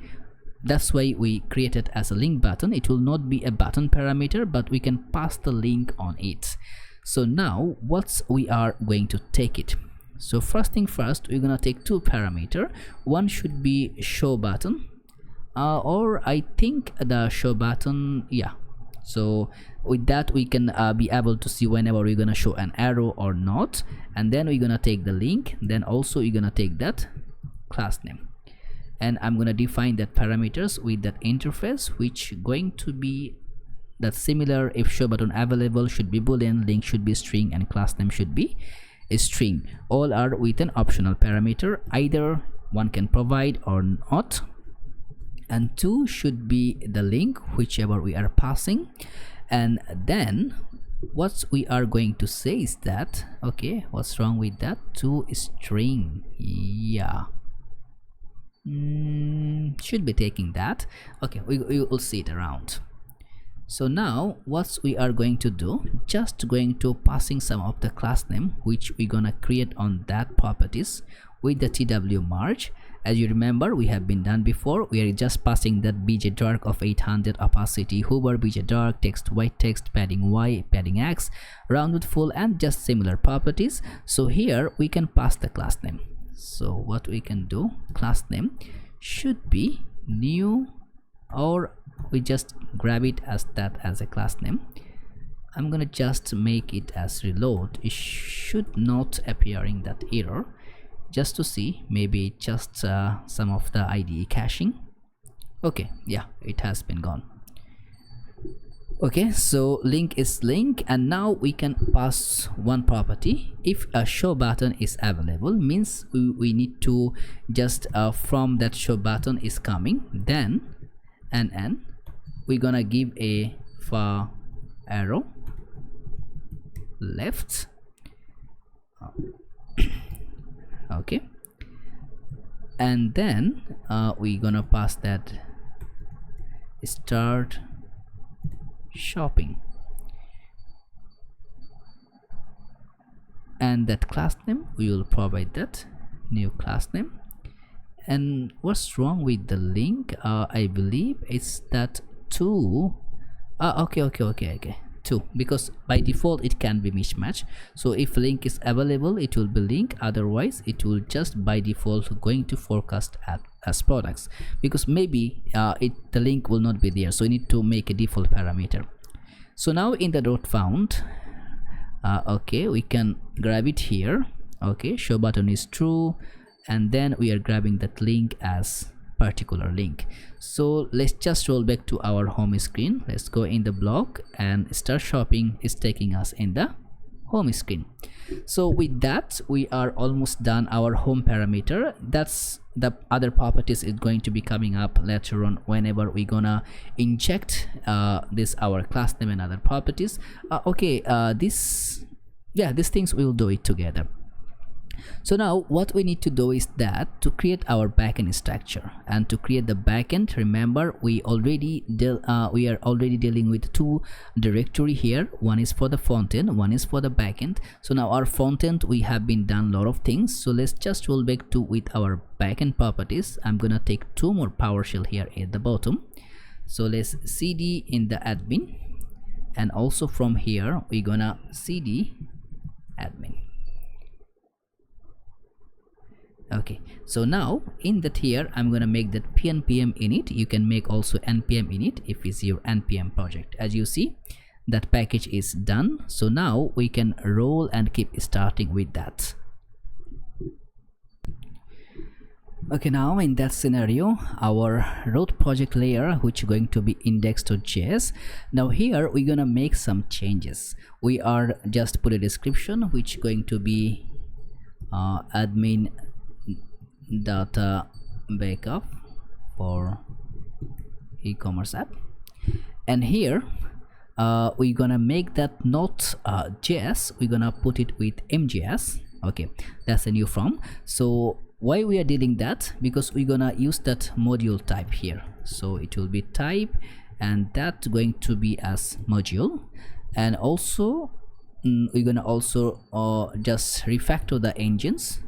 that's why we created as a link button. It will not be a button parameter, but we can pass the link on it. So now what we are going to take it. So first thing first, we're gonna take two parameter. One should be show button, or I think the show button, yeah. So with that we can be able to see whenever we're gonna show an arrow or not. And then we're gonna take the link, then also you're gonna take that class name, and I'm gonna define that parameters with that interface, which going to be that similar. If show button available should be boolean, link should be string, and class name should be a string. All are with an optional parameter, either one can provide or not. And two should be the link, whichever we are passing. And then what we are going to say is that, okay, what's wrong with that? To string, yeah, should be taking that. Okay, we will see it around. So now what we are going to do, just going to passing some of the class name which we're gonna create on that properties with the TW merge. As you remember, we have been done before. We are just passing that BJ dark of 800, opacity hover, BJ dark, text white text, padding y, padding x, rounded full, and just similar properties. So here we can pass the class name. So what we can do, class name should be new, or we just grab it as that as a class name. I'm gonna just make it as reload. It should not appearing that error, just to see, maybe just some of the IDE caching. Okay, yeah, it has been gone. Okay, so link is link, and now we can pass one property. If a show button is available, means we need to just from that show button is coming, then and we're gonna give a far arrow left. Okay, and then we're gonna pass that start shopping, and that class name we will provide that new class name. And what's wrong with the link? I believe it's that two. Okay, 2, because by default it can be mismatch. So if link is available, it will be link, otherwise it will just by default going to forecast as products, because maybe the link will not be there, so we need to make a default parameter. So now in the dot found, okay, we can grab it here. Okay, show button is true, and then we are grabbing that link as particular link. So let's just roll back to our home screen. Let's go in the block, and start shopping is taking us in the home screen. So with that we are almost done our home parameter. That's the other properties is going to be coming up later on whenever we're gonna inject this our class name and other properties. These things we'll do it together. So now what we need to do is that to create our backend structure, and to create the backend, remember we are already dealing with two directory here. One is for the frontend, one is for the backend. So now our frontend we have been done a lot of things, so let's just roll back to with our backend properties. I'm gonna take two more PowerShell here at the bottom. So let's cd in the admin, and also from here we're gonna cd admin. Okay, so now in that here I'm gonna make that pnpm init. You can make also npm init if it's your npm project. As you see, that package is done. So now we can roll and keep starting with that. Okay, now in that scenario, our root project layer, which is going to be index.js. Now here we're gonna make some changes. We are just put a description which is going to be admin data backup for e-commerce app, and here we're gonna make that not JS, we're gonna put it with MJS. Okay, that's a new form. So why we are dealing that? Because we're gonna use that module type here. So it will be type, and that's going to be as module. And also we're gonna also just refactor the engines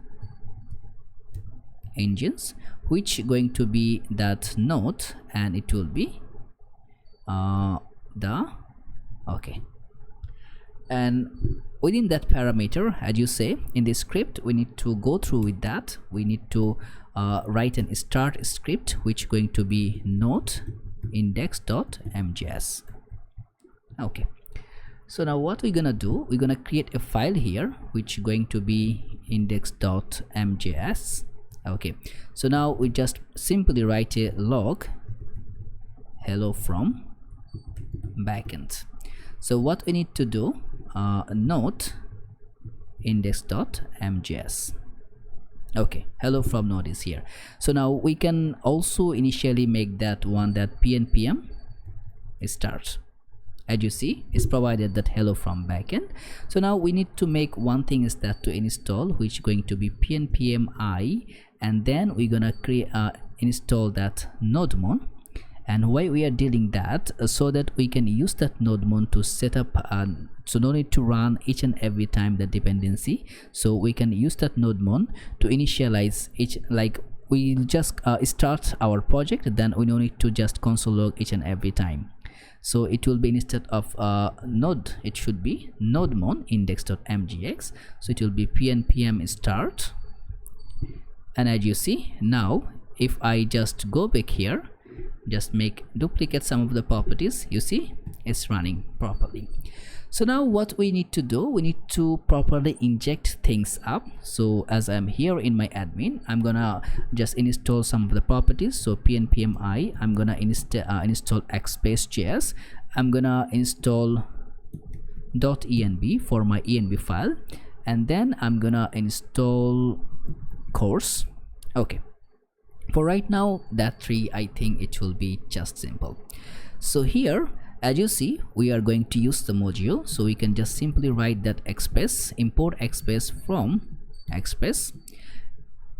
which going to be that node, and it will be okay. And within that parameter, as you say in this script, we need to go through with that. We need to write an start script which going to be node index.mjs. okay, so now what we're gonna do, we're gonna create a file here which going to be index.mjs. okay, so now we just simply write a log hello from backend. So what we need to do, node index.mjs. okay, hello from node is here. So now we can also initially make that one that pnpm start. As you see, it's provided that hello from backend. So now we need to make one thing, is that to install, which going to be pnpm I, and then we're gonna create install that nodemon. And why we are dealing that, so that we can use that nodemon to set up so no need to run each and every time the dependency. So we can use that nodemon to initialize each, like we just start our project, then we don't need to just console log each and every time. So it will be, instead of node, it should be nodemon index.mjx. so it will be pnpm start. And as you see now, if I just go back here, just make duplicate some of the properties, you see it's running properly. So now what we need to do, we need to properly inject things up. So as I'm here in my admin, I'm gonna just install some of the properties. So pnpm I, I'm gonna install Ecommerce.js. I'm gonna install .env for my env file, and then I'm gonna install course. okay, for right now, that three, I think it will be just simple. So here, as you see, we are going to use the module. So we can just simply write that express, import express from express,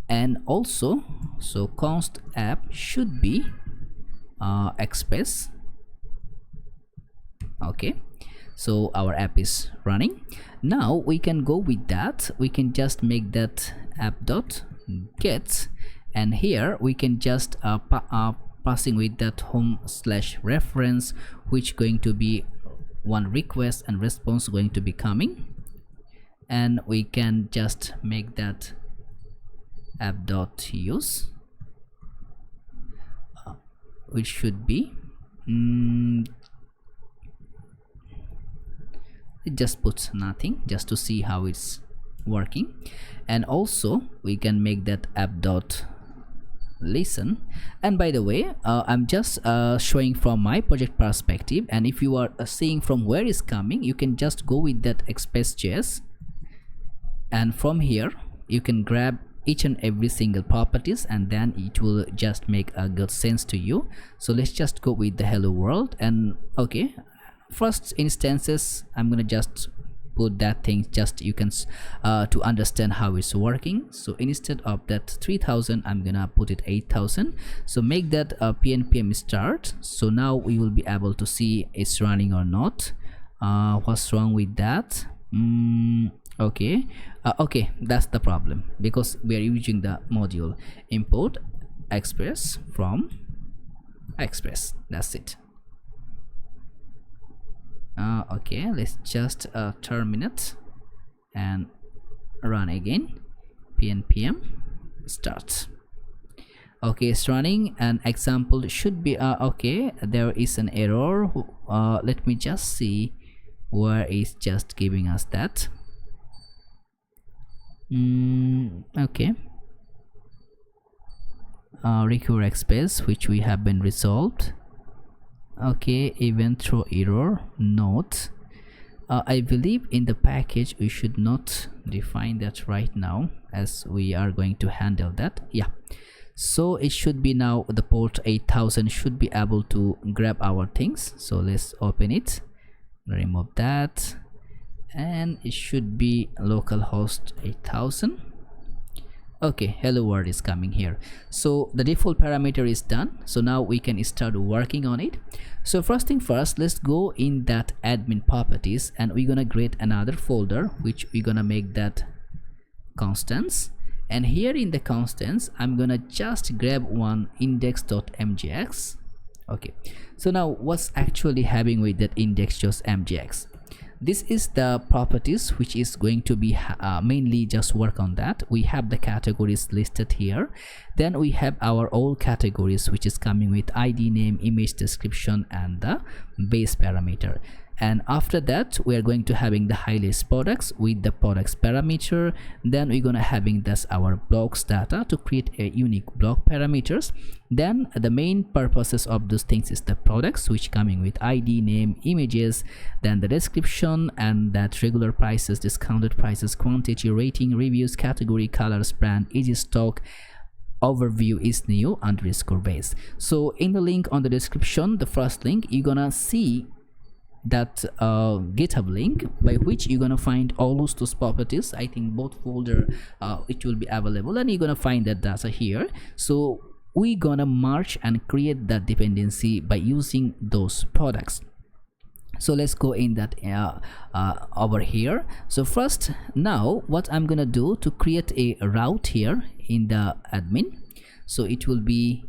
and also so const app should be express. okay, so our app is running. Now we can go with that, we can just make that app.get, and here we can just passing with that home/reference, which going to be one request and response going to be coming. And we can just make that app.use, which should be it just puts nothing, just to see how it's working. And also we can make that app.listen. And by the way, I'm just showing from my project perspective, and if you are seeing from where it's coming, you can just go with that Express.js, and from here you can grab each and every single properties, and then it will just make a good sense to you. So let's just go with the hello world. And okay, first instances, I'm gonna just put that thing, just you can to understand how it's working. So instead of that 3000, I'm gonna put it 8000. So make that pnpm start. So now we will be able to see it's running or not. What's wrong with that? Okay, okay, that's the problem, because we are using the module import express from express. That's it. Okay, let's just terminate and run again. pnpm start. Okay, it's running. An example should be okay, there is an error. Let me just see where it's just giving us that. Okay, recur express, which we have been resolved. Okay, event throw error note. I believe in the package we should not define that right now, as we are going to handle that. Yeah, so it should be now the port 8000 should be able to grab our things. So let's open it, remove that, and it should be localhost 8000. Okay, hello world is coming here. So the default parameter is done. So now we can start working on it. So first thing first, let's go in that admin properties, and we're gonna create another folder, which we're gonna make that constants. and here in the constants I'm gonna just grab one index.mjx. okay, so now what's actually having with that index.mjx? This is the properties which is going to be mainly just work on that. We have the categories listed here, then we have our all categories which is coming with id, name, image description and the base parameter. And after that we are going to having the highlights products with the products parameter. Then we're gonna having this our blocks data to create a unique block parameters. Then the main purposes of those things is the products which coming with id, name, images, then the description and that regular prices, discounted prices, quantity, rating, reviews, category, colors, brand, easy stock, overview is new underscore base. So in the link on the description, the first link, you're gonna see that GitHub link by which you're gonna find all those properties. I think both folder it will be available, and you're gonna find that data here. So we're gonna merge and create that dependency by using those products. So let's go in that over here. So first, now what I'm gonna do to create a route here in the admin, so it will be,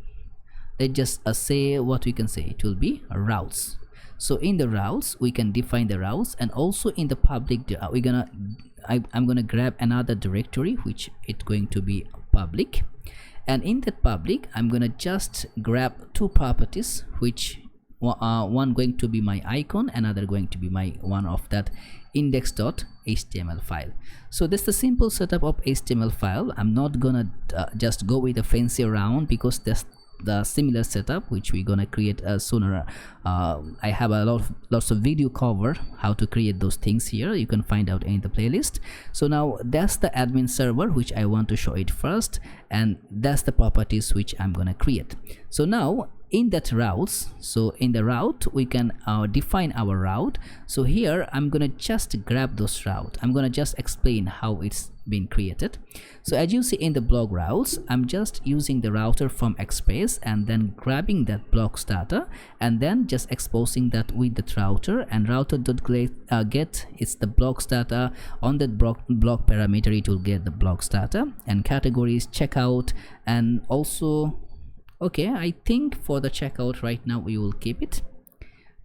let's just say what we can say, it will be routes. So in the routes we can define the routes, and also in the public I'm gonna grab another directory which it's going to be public, and in that public I'm gonna just grab two properties which one going to be my icon, another going to be my one of that index.html file. So that's the simple setup of HTML file. I'm not gonna just go with a fancy round because that's the similar setup which we're gonna create sooner. I have a lots of video cover how to create those things here. You can find out in the playlist. So now that's the admin server which I want to show it first, and that's the properties which I'm gonna create. So now in that routes, so in the route we can define our route. So here I'm gonna just grab those route. I'm gonna just explain how it's been created. So as you see in the blog routes, I'm just using the router from Express and then grabbing that blocks data and then just exposing that with the router, and router.get it's the blocks data. On that block parameter it will get the blocks data and categories, checkout, and also okay, I think for the checkout right now we will keep it.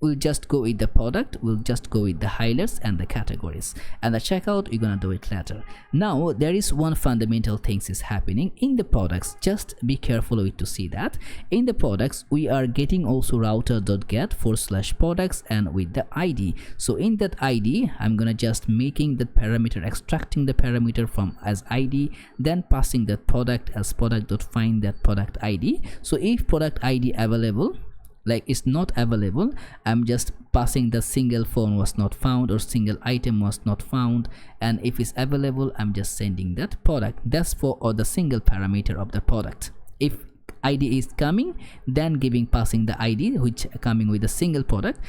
We'll just go with the product, we'll just go with the highlights and the categories, and the checkout we're gonna do it later. Now there is one fundamental things is happening in the products. Just be careful with to see that in the products we are getting also router.get /products and with the id. So in that id I'm gonna just making the parameter, extracting the parameter from as id, then passing that product as product.find that product id. So if product id available, like it's not available, I'm just passing the single phone was not found or single item was not found, and if it's available I'm just sending that product. That's for or the single parameter of the product. If id is coming, then passing the id which coming with a single product.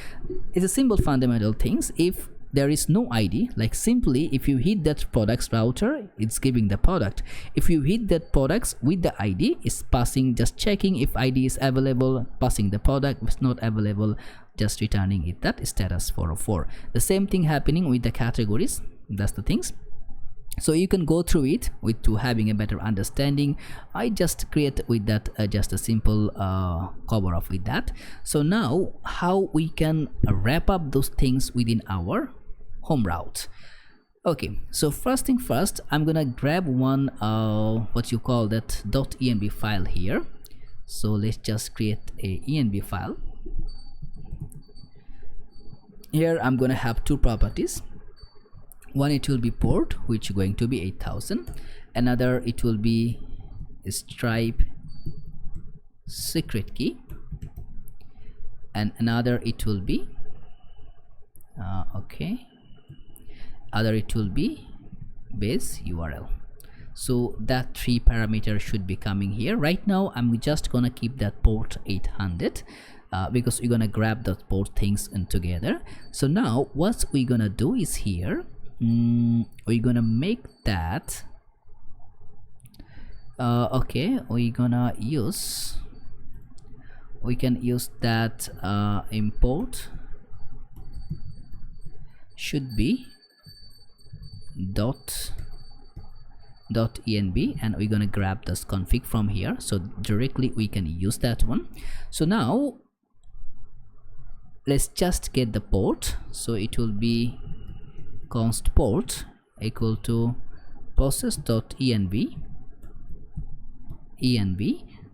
It's a simple fundamental things. If there is no id, like simply if you hit that products router, it's giving the product. If you hit that products with the id, it's passing, just checking if id is available, passing the product. If it's not available, just returning it that status 404. The same thing happening with the categories. That's the things. So you can go through it with to having a better understanding. I just create with that just a simple cover up with that. So now how we can wrap up those things within our home route. Okay, so first thing first, I'm gonna grab one what you call that .env file here. So let's just create a env file. Here I'm gonna have two properties. One, it will be port, which is going to be 8000. Another, it will be Stripe secret key, and another it will be other it will be base URL. So that three parameters should be coming here. Right now I'm just gonna keep that port 800 because we're gonna grab the port things in together. So now what we're gonna do is here we're gonna make that okay, we can use that import should be .env, and we're gonna grab this config from here, so directly we can use that one. So now let's just get the port, so it will be const port equal to process.env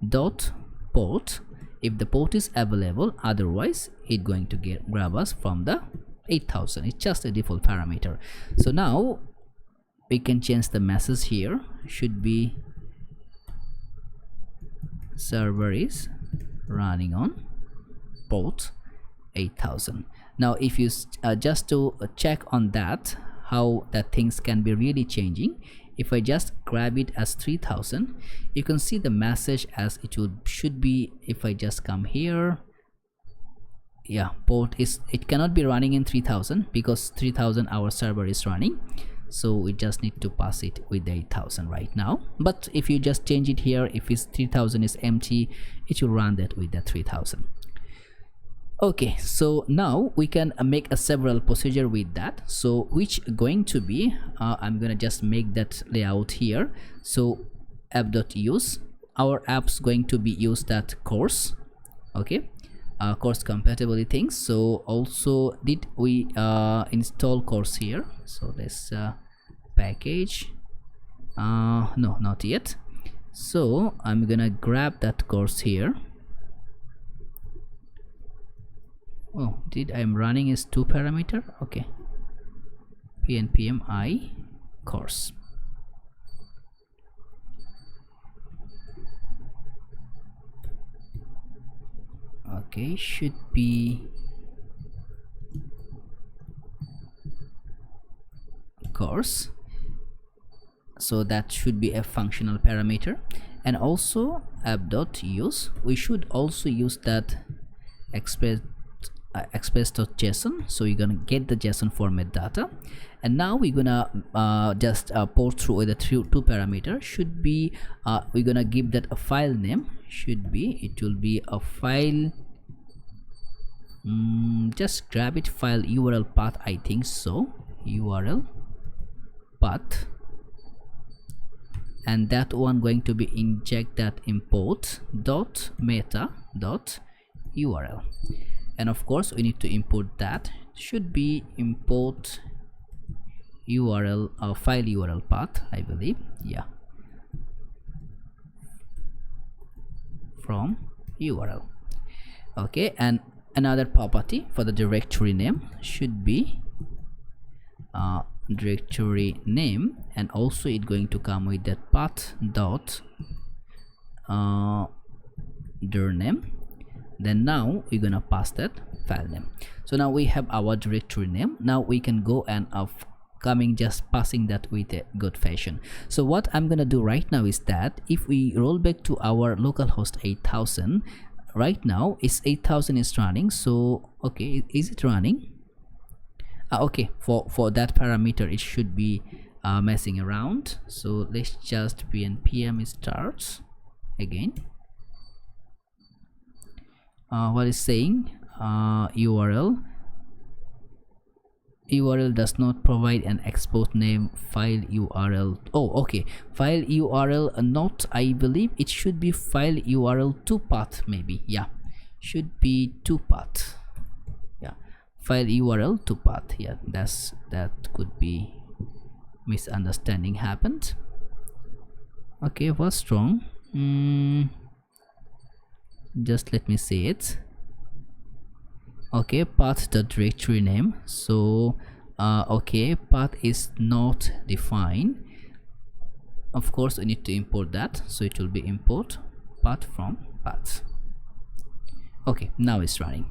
dot port if the port is available, otherwise it's going to grab us from the 8000. It's just a default parameter. So now we can change the message here, should be server is running on port 8000. Now if you just to check on that, how that things can be really changing, if I just grab it as 3000, you can see the message as it should be. If I just come here, yeah, port is, it cannot be running in 3000 because 3000 our server is running, so we just need to pass it with the 8000 right now. But if you just change it here, if it's 3000 is empty, it will run that with the 3000. Okay, so now we can make a several procedure with that, so which going to be I'm gonna just make that layout here. So app.use, our app's going to be used that course, okay, course compatibility things. So also did we install course here? So let's package, no, not yet. So I'm gonna grab that course here. Oh, did I'm running is 2 parameter, okay, pnpmi course. Okay, should be course, so that should be a functional parameter. And also app.use, we should also use that express.json, so you're gonna get the JSON format data. And now we're gonna just port through with the 2 parameter, should be we're gonna give that a file name, should be, it will be a file, just grab it, file URL path, I think so, URL path, and that one going to be inject that import dot meta dot URL. And of course we need to import that, should be import URL file URL path, I believe, yeah, from URL. Okay, and another property for the directory name should be directory name, and also it's going to come with that path dot dir name. Then now we're gonna pass that file name. So now we have our directory name. Now we can go and coming just passing that with a good fashion. So what I'm gonna do right now is that if we roll back to our localhost 8000, right now is 8000 is running. So okay, is it running? Okay, for that parameter it should be messing around. So let's just npm starts again. What is saying? URL does not provide an export name, file URL. Oh, okay, file URL not, I believe it should be file URL to path, maybe, yeah, should be to path, yeah, file URL to path, yeah, that could be misunderstanding happened. Okay, what's wrong? Just let me see it. Okay, path the directory name. So okay, path is not defined. Of course we need to import that, so it will be import path from path. Okay, now it's running.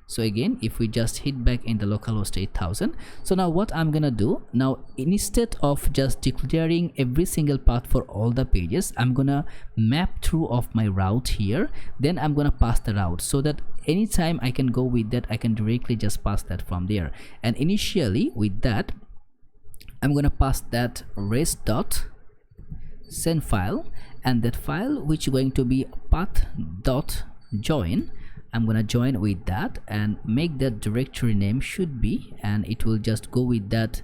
So again, if we just hit back in the localhost 8000, so now what I'm gonna do now, instead of just declaring every single path for all the pages, I'm gonna map through of my route here, then I'm gonna pass the route, so that anytime I can go with that, I can directly just pass that from there. And initially with that, I'm gonna pass that res dot send file, and that file which is going to be path dot join, I'm gonna join with that and make that directory name should be, and it will just go with that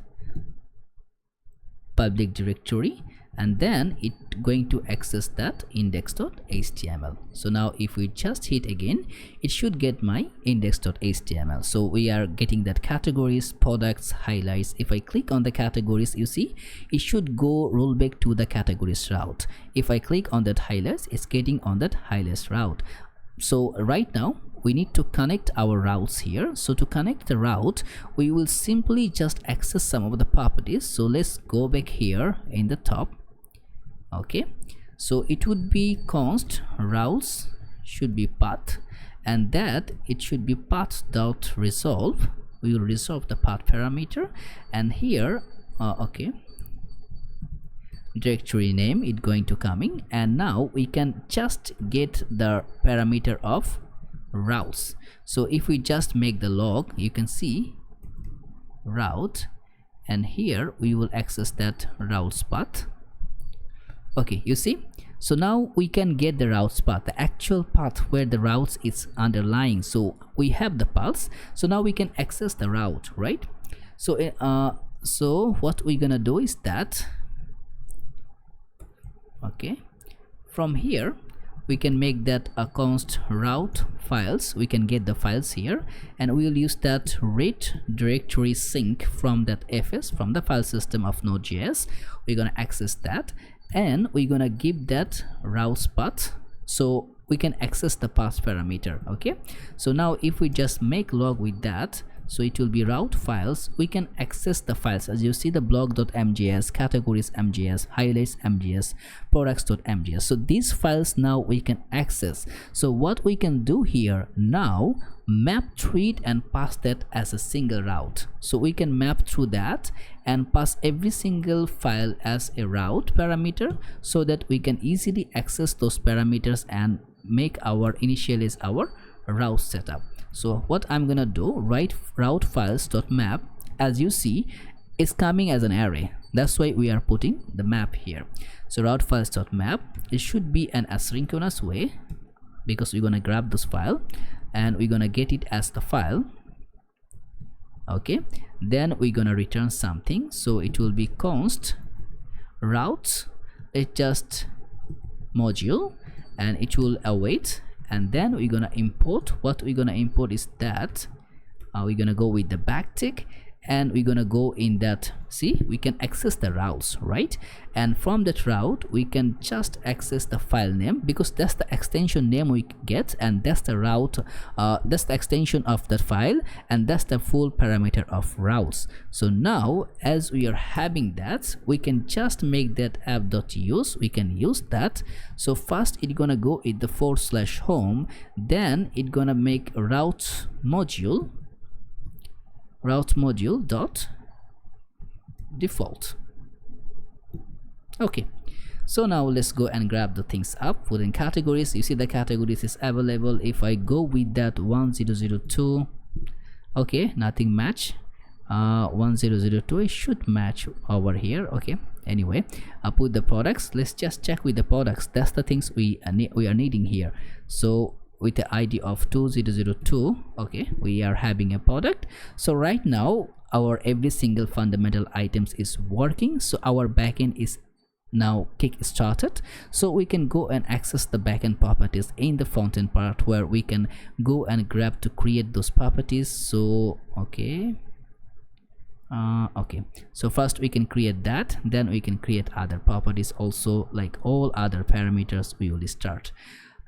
public directory, and then it going to access that index.html. So now if we just hit again, it should get my index.html. So we are getting that categories, products, highlights. If I click on the categories, you see it should go roll back to the categories route. If I click on that highlights, it's getting on that highlights route. So right now we need to connect our routes here. So to connect the route, we will simply just access some of the properties. So let's go back here in the top. Okay, so it would be const routes should be path, and that it should be path.resolve. We will resolve the path parameter, and here okay, directory name it going to coming, and now we can just get the parameter of routes. So if we just make the log, you can see route, and here we will access that routes path. Okay, you see, so now we can get the routes path, the actual path where the routes is underlying. So we have the paths, so now we can access the route, right? So so what we're gonna do is that, okay, from here we can make that a const route files. We can get the files here, and we will use that read directory sync from that fs, from the file system of Node.js. We're gonna access that, and we're gonna give that routes path so we can access the path parameter. Okay, so now if we just make log with that, so it will be route files. We can access the files, as you see, the blog.mjs, categories.mjs, highlights.mjs, products.mjs. so these files now we can access. So what we can do here now, map through it and pass that as a single route. So we can map through that and pass every single file as a route parameter, so that we can easily access those parameters and make our initialize our route setup. So what I'm gonna do, write route files.map, as you see it's coming as an array. That's why we are putting the map here. So route files.map, it should be an asynchronous way, because we're gonna grab this file and we're gonna get it as the file. Okay, then we're gonna return something. So it will be const routes, it just module, and it will await. And then we're gonna import. What we're gonna import is that we're gonna go with the backtick, and we're gonna go in that, see, we can access the routes, right? And from that route we can just access the file name, because that's the extension name we get, and that's the route, that's the extension of that file, and that's the full parameter of routes. So now as we are having that, we can just make that app.use. We can use that. So first it's gonna go in the /home, then it's gonna make a route module dot default. Okay, so now let's go and grab the things up within categories. You see the categories is available. If I go with that 1002, okay, nothing match. 1002, it should match over here. Okay, anyway, I put the products. Let's just check with the products. That's the things we are needing here. So with the ID of 2002, okay, we are having a product. So right now our every single fundamental items is working. So our backend is now kick started. So we can go and access the backend properties in the frontend part, where we can go and grab to create those properties. So okay, okay, so first we can create that, then we can create other properties also, like all other parameters we will start.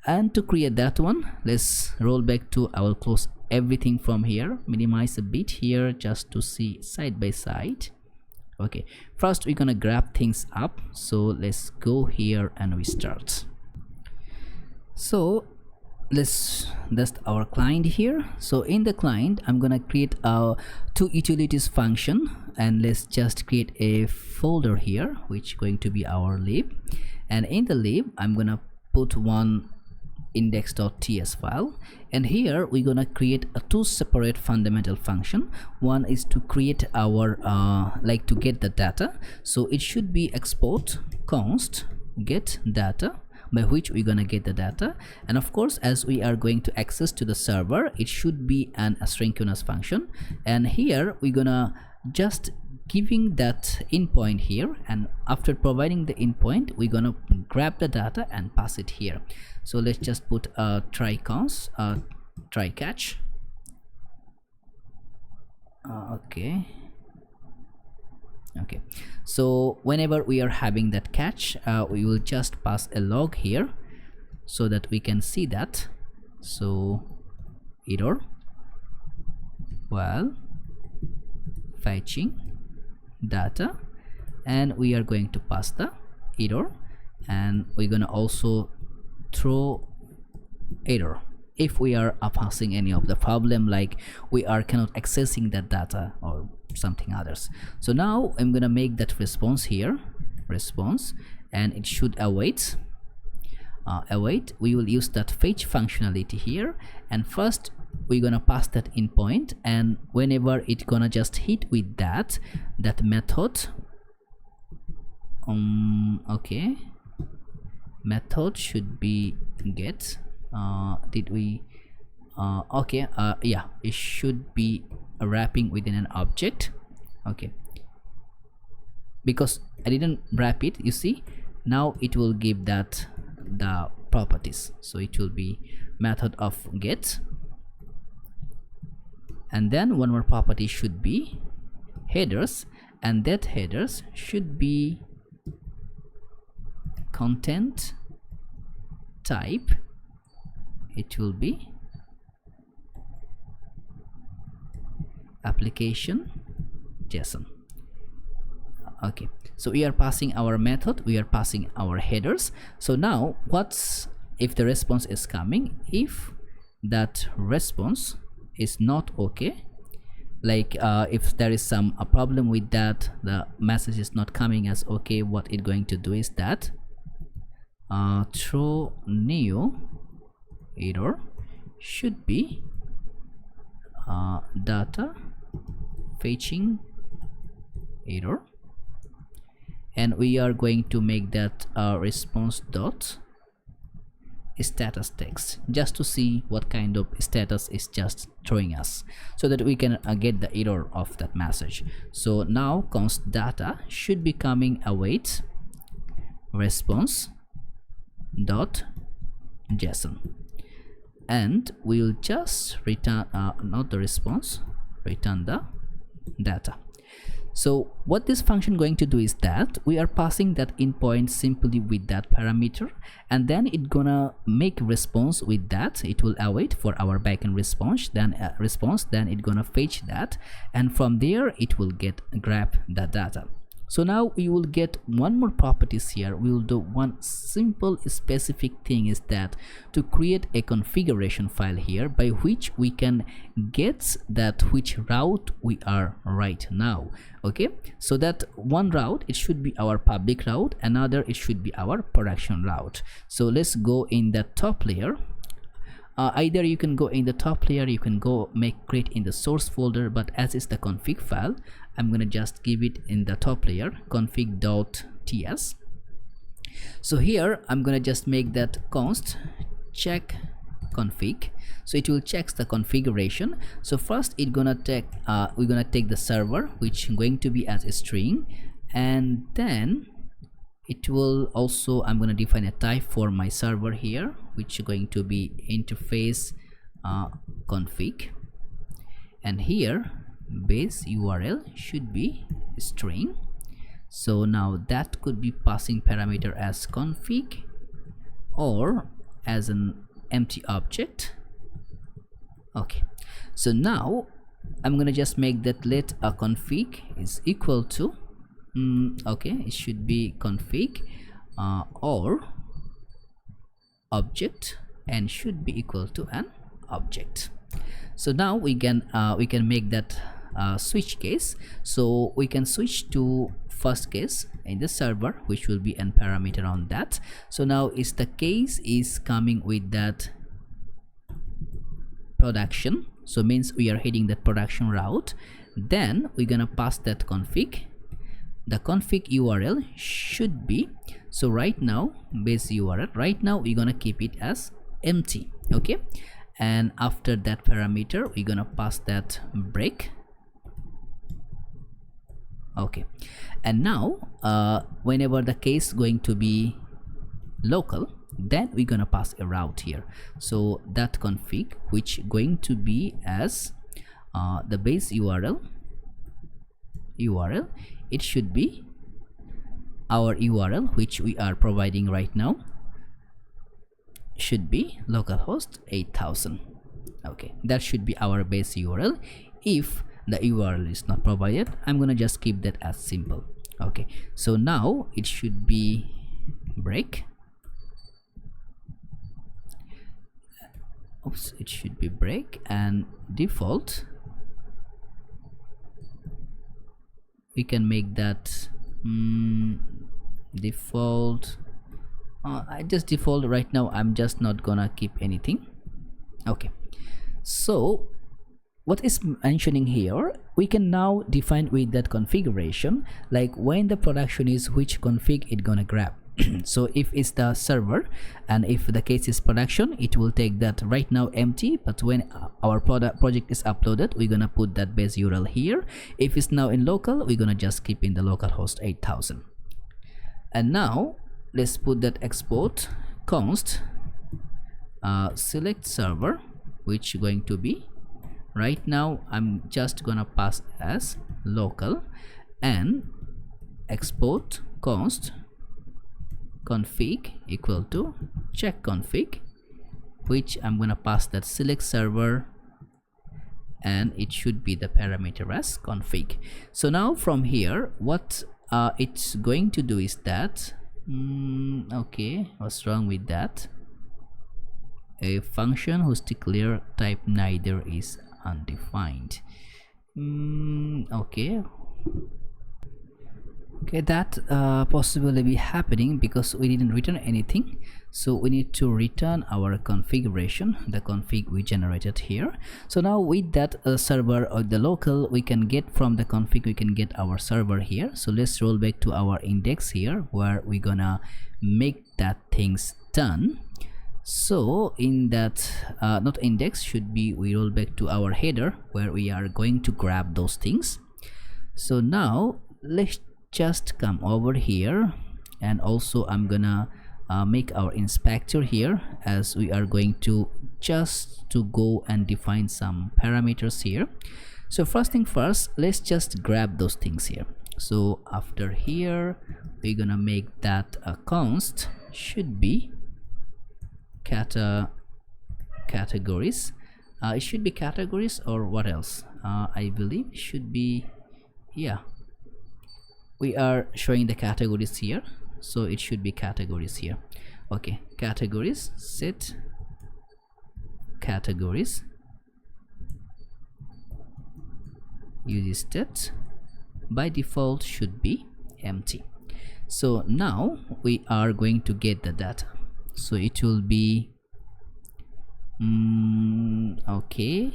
And to create that one, let's roll back to, I will close everything from here, minimize a bit here just to see side by side. Okay, first we're gonna grab things up. So let's go here and we start. So that's our client here. So in the client I'm gonna create a two utilities function, and let's just create a folder here which going to be our lib, and in the lib I'm gonna put one index.ts file, and here we're gonna create a two separate fundamental function. One is to create our like to get the data. So it should be export const get data, by which we're gonna get the data. And of course, as we are going to access to the server, it should be an asynchronous function. And here we're gonna just giving that endpoint here, and after providing the endpoint we're gonna grab the data and pass it here. So let's just put a try catch. Okay, so whenever we are having that catch, we will just pass a log here so that we can see that. So error while fetching data, and we are going to pass the error, and we're gonna also throw error if we are passing any of the problem, like we are cannot accessing that data or something others. So now I'm gonna make that response here, response, and it should await. We will use that fetch functionality here, and first we're gonna pass that endpoint, and whenever it's gonna just hit with that method, okay, method should be get. Did we okay, yeah, it should be wrapping within an object. Okay, because I didn't wrap it, you see, now it will give that the properties. So it will be method of get, and then one more property should be headers, and that headers should be content type. It will be application JSON. Okay, so we are passing our method, we are passing our headers. So now what's if the response is coming? If that response is not okay, like if there is some problem with that, the message is not coming as okay, what it's going to do is that throw new error should be data fetching error, and we are going to make that response dot status text, just to see what kind of status is just throwing us, so that we can get the error of that message. So now const data should be coming await response dot JSON, and we'll just return not the response, return the data. So what this function going to do is that we are passing that endpoint simply with that parameter, and then it gonna make response with that. It will await for our backend response, then it gonna fetch that, and from there it will get grab the data. So now we will get one more properties here. We will do one simple specific thing, is that to create a configuration file here by which we can get that which route we are right now. Okay, so that one route, it should be our public route, another it should be our production route. So let's go in the top layer. Either you can go in the top layer, you can go create in the source folder, but as is the config file, I'm gonna just give it in the top layer, config.ts. So here I'm gonna just make that const check config, so it will check the configuration. So first it gonna take we're gonna take the server, which is going to be as a string, and then it will also, I'm going to define a type for my server here, which is going to be interface config, and here base URL should be string. So now that could be passing parameter as config or as an empty object. Okay, so now I'm gonna just make that let a config is equal to okay, it should be config or object, and should be equal to an object. So now we can make that switch case. So we can switch to first case in the server, which will be an parameter on that. So now is the case is coming with that production, so means we are heading that production route. Then we're gonna pass that config. The config URL should be, so right now base URL, right now we're gonna keep it as empty. Okay, and after that parameter we're gonna pass that break. Okay, and now whenever the case going to be local, then we're gonna pass a route here. So that config which going to be as the base URL, it should be our URL which we are providing right now, should be localhost 8000. Okay, that should be our base URL. If the URL is not provided, I'm gonna just keep that as simple. Okay, so now it should be break. Oops, it should be break, and default we can make that default. I just default right now. I'm just not gonna keep anything. Okay, so what is mentioning here, we can now define with that configuration, like when the production is, which config it gonna grab. So if it's the server and if the case is production, it will take that right now empty, but when our project is uploaded, we're gonna put that base URL here. If it's now in local, we're gonna just keep in the localhost 8000. And now let's put that export const select server, which going to be right now I'm just gonna pass as local, and export const config equal to check config, which I'm gonna pass that select server, and it should be the parameter as config. So now from here what it's going to do is that okay, what's wrong with that? A function whose declare type neither is undefined. Okay, that possibly be happening because we didn't return anything. So we need to return our configuration, the config we generated here. So now with that server or the local, we can get from the config, we can get our server here. So let's roll back to our index here where we're gonna make that things done. So in that not index, should be we roll back to our header where we are going to grab those things. So now let's just come over here, and also I'm gonna make our inspector here, as we are going to just to go and define some parameters here. So first thing first, let's just grab those things here. So after here we're gonna make that a const should be categories. It should be categories, or what else? I believe it should be, yeah, we are showing the categories here, so it should be categories here. Okay, categories, set categories, use state by default should be empty. So now we are going to get the data, so it will be okay,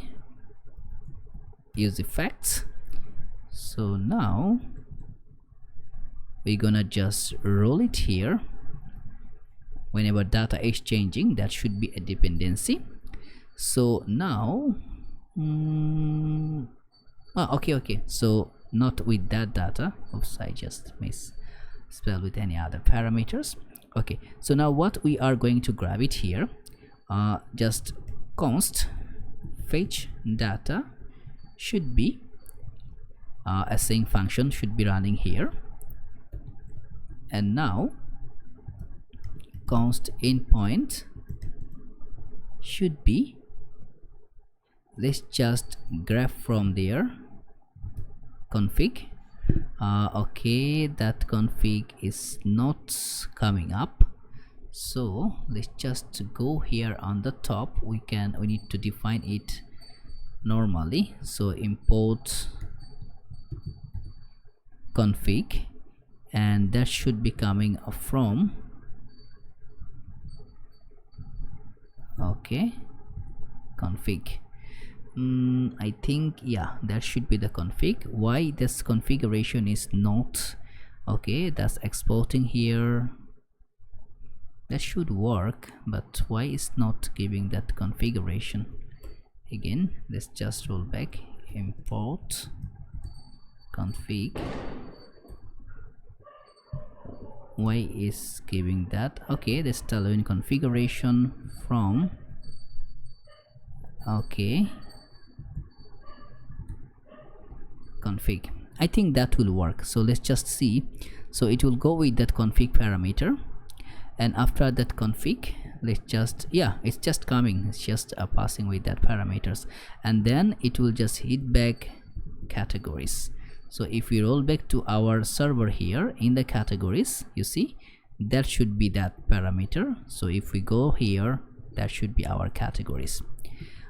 use effects. So now we're gonna just roll it here. Whenever data is changing, that should be a dependency. So now okay, so not with that data. Oops, I just misspelled with any other parameters. Okay, so now what we are going to grab it here, just const fetch data should be a sync function should be running here. And now const endpoint should be, let's just grab from there config. Okay, that config is not coming up, so let's just go here on the top. We need to define it normally. So import config, and that should be coming from, okay, config. I think, yeah, that should be the config. Why this configuration is not okay? That's exporting here, that should work, but why is not giving that configuration? Again, let's just roll back, import config. why is giving that? Okay, this Tailwind configuration from, okay, config. I think that will work. So let's just see. So it will go with that config parameter, and after that config, let's just, yeah, it's just coming, it's just passing with that parameters, and then it will just hit back categories. So if we roll back to our server here in the categories, you see that should be that parameter. So if we go here, that should be our categories.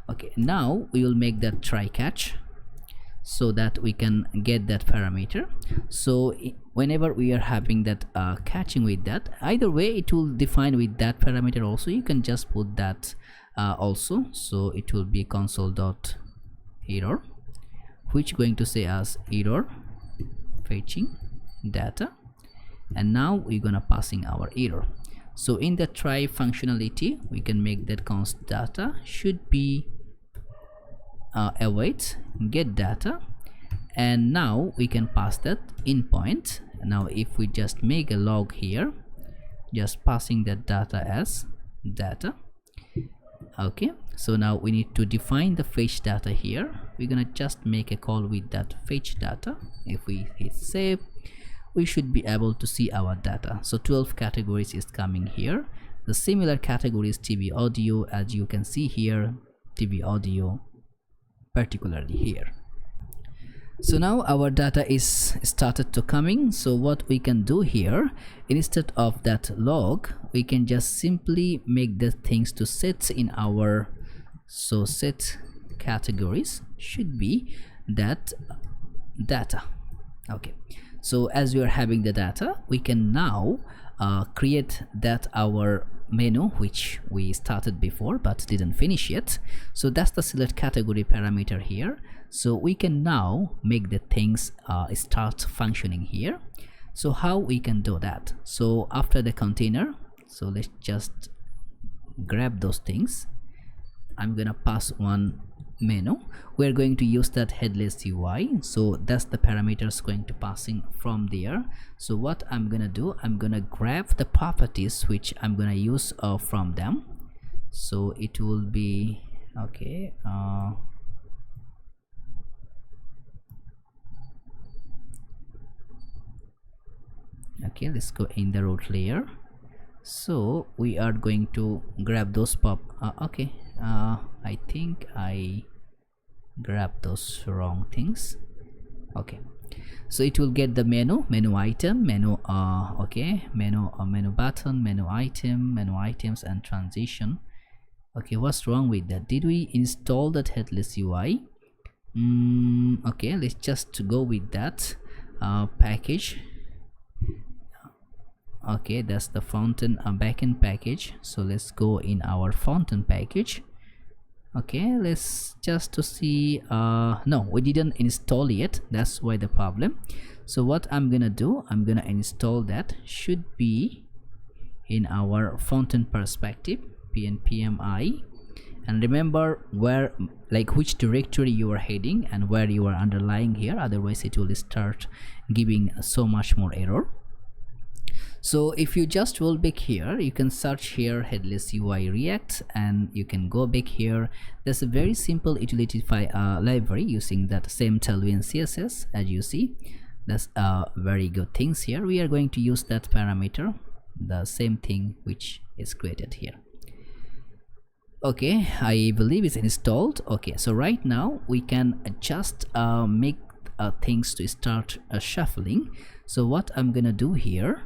Okay, now we will make that try catch so that we can get that parameter. So whenever we are having that catching with that, either way it will define with that parameter also. You can just put that also. So it will be console.error, which going to say as error fetching data, and now we're gonna passing our error. So in the try functionality, we can make that const data should be await get data, and now we can pass that in point. Now if we just make a log here, just passing that data as data. Okay, so now we need to define the fetch data here. We're gonna just make a call with that fetch data. If we hit save, we should be able to see our data. So 12 categories is coming here. The similar categories TV audio, as you can see here, TV audio particularly here. So now our data is started to coming. So what we can do here, instead of that log, we can just simply make the things to set in our, so set categories should be that data. Okay, so as we are having the data, we can now create that our menu which we started before but didn't finish yet. So that's the select category parameter here. So we can now make the things start functioning here. So how we can do that? So after the container, so let's just grab those things. I'm gonna pass one menu. We're going to use that headless UI, so that's the parameters going to passing from there. So what I'm gonna do, I'm gonna grab the properties which I'm gonna use from them. So it will be okay, okay, let's go in the root layer. So we are going to grab those okay, I think I grabbed those wrong things. Okay, so it will get the menu item, menu okay, menu button, menu item, menu items, and transition. Okay, what's wrong with that? Did we install that headless UI? Okay, let's just go with that package. Okay, that's the Frontend backend package. So let's go in our Frontend package. Okay, let's just to see, no, we didn't install yet, that's why the problem. So what I'm gonna do, I'm gonna install that, should be in our Frontend perspective, pnpmi, and remember where, like which directory you are heading and where you are underlying here, otherwise it will start giving so much more error. So if you just roll back here, you can search here headless UI React, and you can go back here. There's a very simple utility library using that same Tailwind CSS, as you see. That's very good things here. We are going to use that parameter, the same thing which is created here. Okay, I believe it's installed. Okay, so right now we can just make things to start shuffling. So what I'm gonna do here,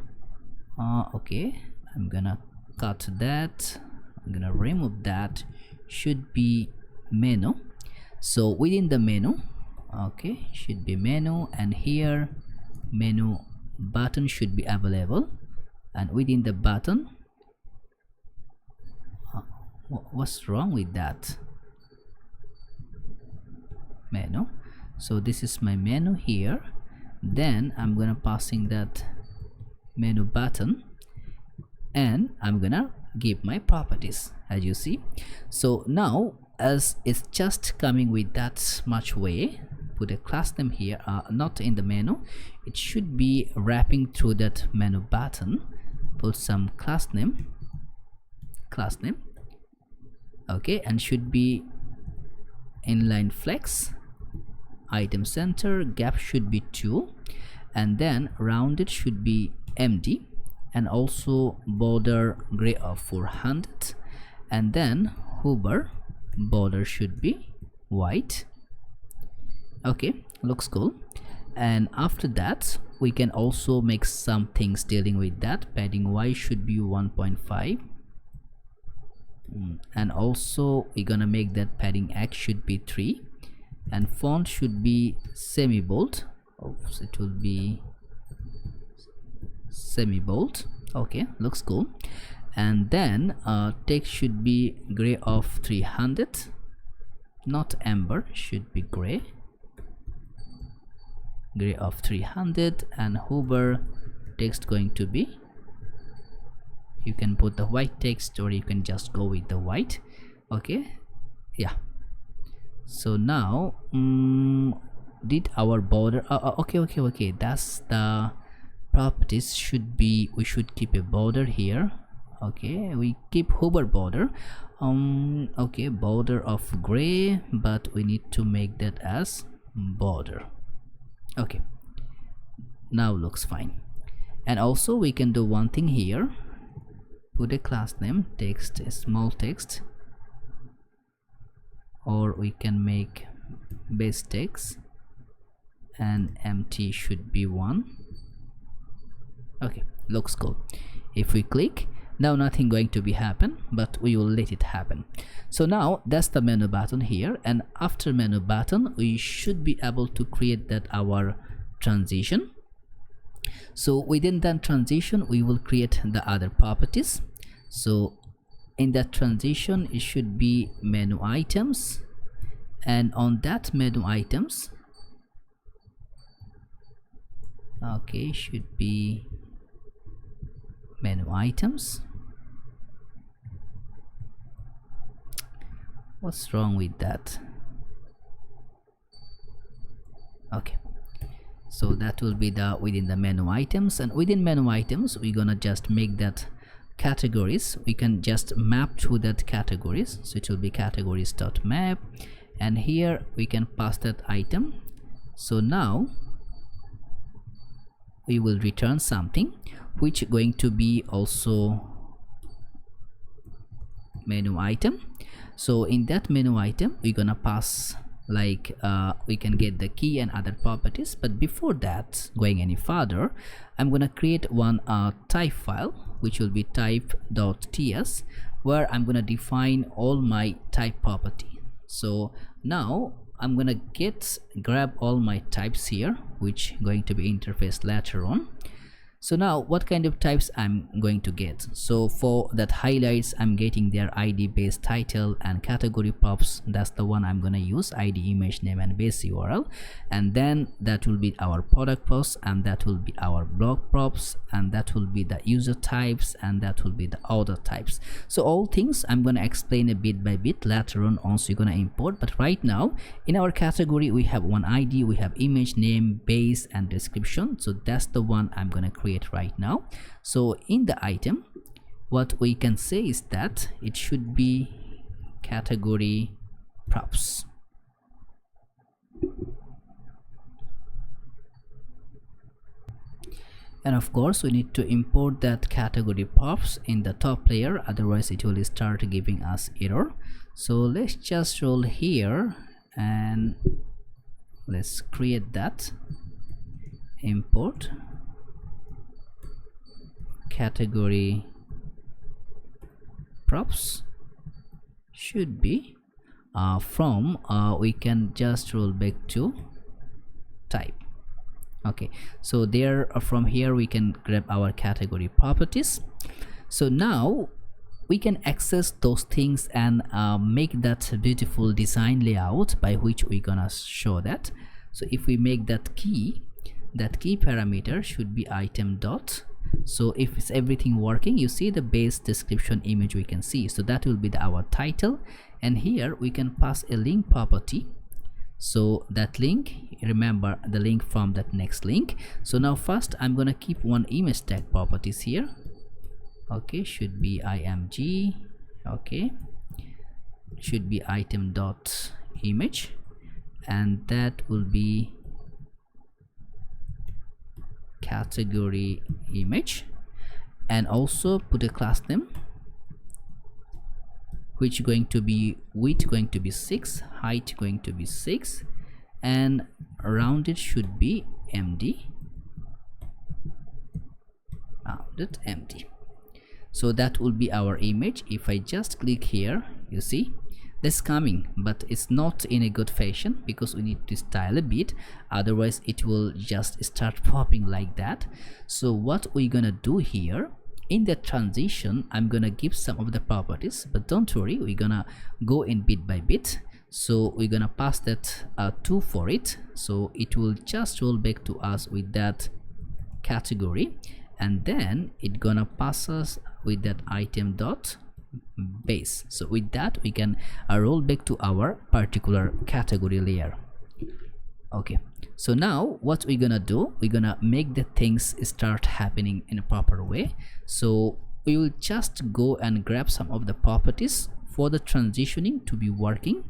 okay, I'm gonna cut that, I'm gonna remove that, should be menu. So within the menu, okay, should be menu, and here menu button should be available, and within the button, what's wrong with that menu? So this is my menu here, then I'm gonna passing that menu button, and I'm gonna give my properties, as you see. So now as it's just coming with that much way, put a class name here, not in the menu, it should be wrapping through that menu button. Put some class name, okay, and should be inline flex, item center gap should be 2, and then rounded should be MD, and also border gray of 400, and then hover border should be white. Okay, looks cool. And after that we can also make some things dealing with that. Padding Y should be 1.5, and also we're gonna make that padding X should be 3, and font should be semi bold. Oops, it will be semi bold. Okay, looks cool. And then text should be gray of 300, not amber, should be gray of 300, and hover text going to be, you can put the white text or you can just go with the white. Okay, yeah. So now did our border okay, that's the properties. Should be, we should keep a border here. Okay, we keep hover border. Okay, border of gray, but we need to make that as border. Okay, now looks fine. And also we can do one thing here, put a class name, text, a small text, or we can make base text, and empty should be 1. Okay, looks cool. If we click, now nothing going to be happen, but we will let it happen. So now that's the menu button here, and after menu button we should be able to create that our transition. So within that transition we will create the other properties. So in that transition it should be menu items, and on that menu items, okay, should be menu items. What's wrong with that? Okay, so that will be the within the menu items, and within menu items we're gonna just make that categories. We can just map to that categories, so it will be categories.map, and here we can pass that item. So now we will return something which going to be also menu item. So in that menu item we're gonna pass, like we can get the key and other properties. But before that, going any further, I'm gonna create one type file which will be type.ts, where I'm gonna define all my type property. So now I'm gonna grab all my types here, which going to be interfaced later on. So now what kind of types I'm going to get? So for that highlights, I'm getting their ID, base title, and category props. That's the one I'm gonna use, ID, image name, and base URL. And then that will be our product posts, and that will be our blog props, and that will be the user types, and that will be the order types. So all things I'm gonna explain a bit by bit later on once you're gonna import. But right now in our category we have one ID, we have image name, base, and description. So that's the one I'm gonna create right now. So in the item, what we can say is that it should be category props. And of course we need to import that category props in the top layer, otherwise it will start giving us error. So let's just roll here and let's create that. Import category props should be from we can just roll back to type. Okay, so there from here we can grab our category properties. So now we can access those things and make that beautiful design layout by which we're gonna show that. So if we make that key parameter should be item dot. So if it's everything working, you see the base, description, image we can see. So that will be our title, and here we can pass a link property. So that link, remember the link from that next link. So now first I'm gonna keep one image tag properties here. Okay, should be img. Okay, should be item dot image, and that will be category image, and also put a class name which going to be width going to be 6, height going to be 6, and rounded should be md, rounded md. So that will be our image. If I just click here, you see this coming, but it's not in a good fashion because we need to style a bit, otherwise it will just start popping like that. So what we're gonna do here, in the transition I'm gonna give some of the properties, but don't worry, we're gonna go in bit by bit. So we're gonna pass that 2 for it, so it will just roll back to us with that category, and then it gonna pass us with that item dot base. So with that we can roll back to our particular category layer. Okay, so now what we're gonna do, we're gonna make the things start happening in a proper way. So we will just go and grab some of the properties for the transitioning to be working,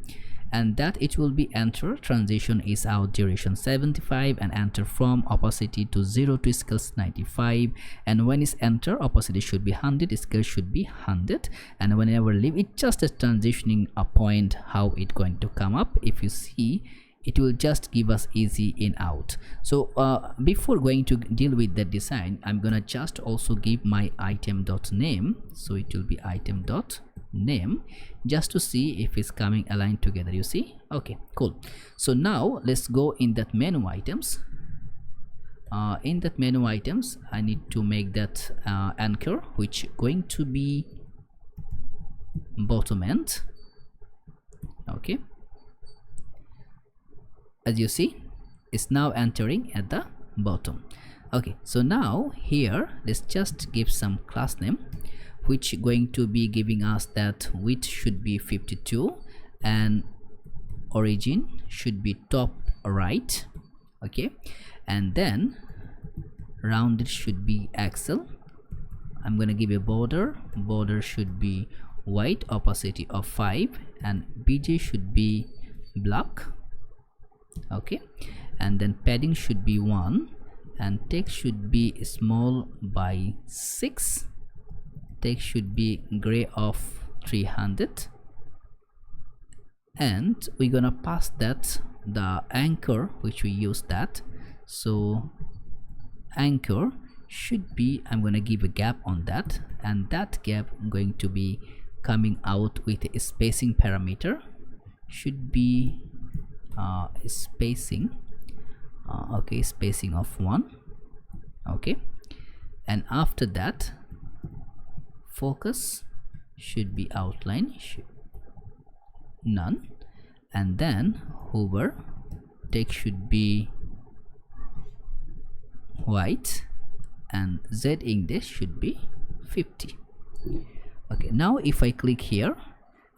and that it will be enter transition is out duration 75, and enter from opacity to 0 to scale 95, and when it's enter opacity should be 100, scale should be 100, and whenever leave it just a transitioning a point how it going to come up. If you see, it will just give us easy in out. So before going to deal with the design, I'm gonna just also give my item dot name, so it will be item dot name, just to see if it's coming aligned together. You see? Okay, cool. So now let's go in that menu items. In that menu items I need to make that anchor, which going to be bottom end. Okay, as you see, it's now entering at the bottom. Okay, so now here let's just give some class name, which going to be giving us that width should be 52 and origin should be top right. Okay, and then rounded should be axle. I'm gonna give a border should be white, opacity of 5, and bj should be black. Okay, and then padding should be 1, and text should be small by 6, text should be gray of 300, and we're gonna pass that the anchor which we use that. So anchor should be, I'm gonna give a gap on that, and that gap going to be coming out with a spacing parameter, should be spacing okay, spacing of 1. Okay, and after that focus should be outline none, and then hover text should be white, and z index should be 50. Okay, now if I click here,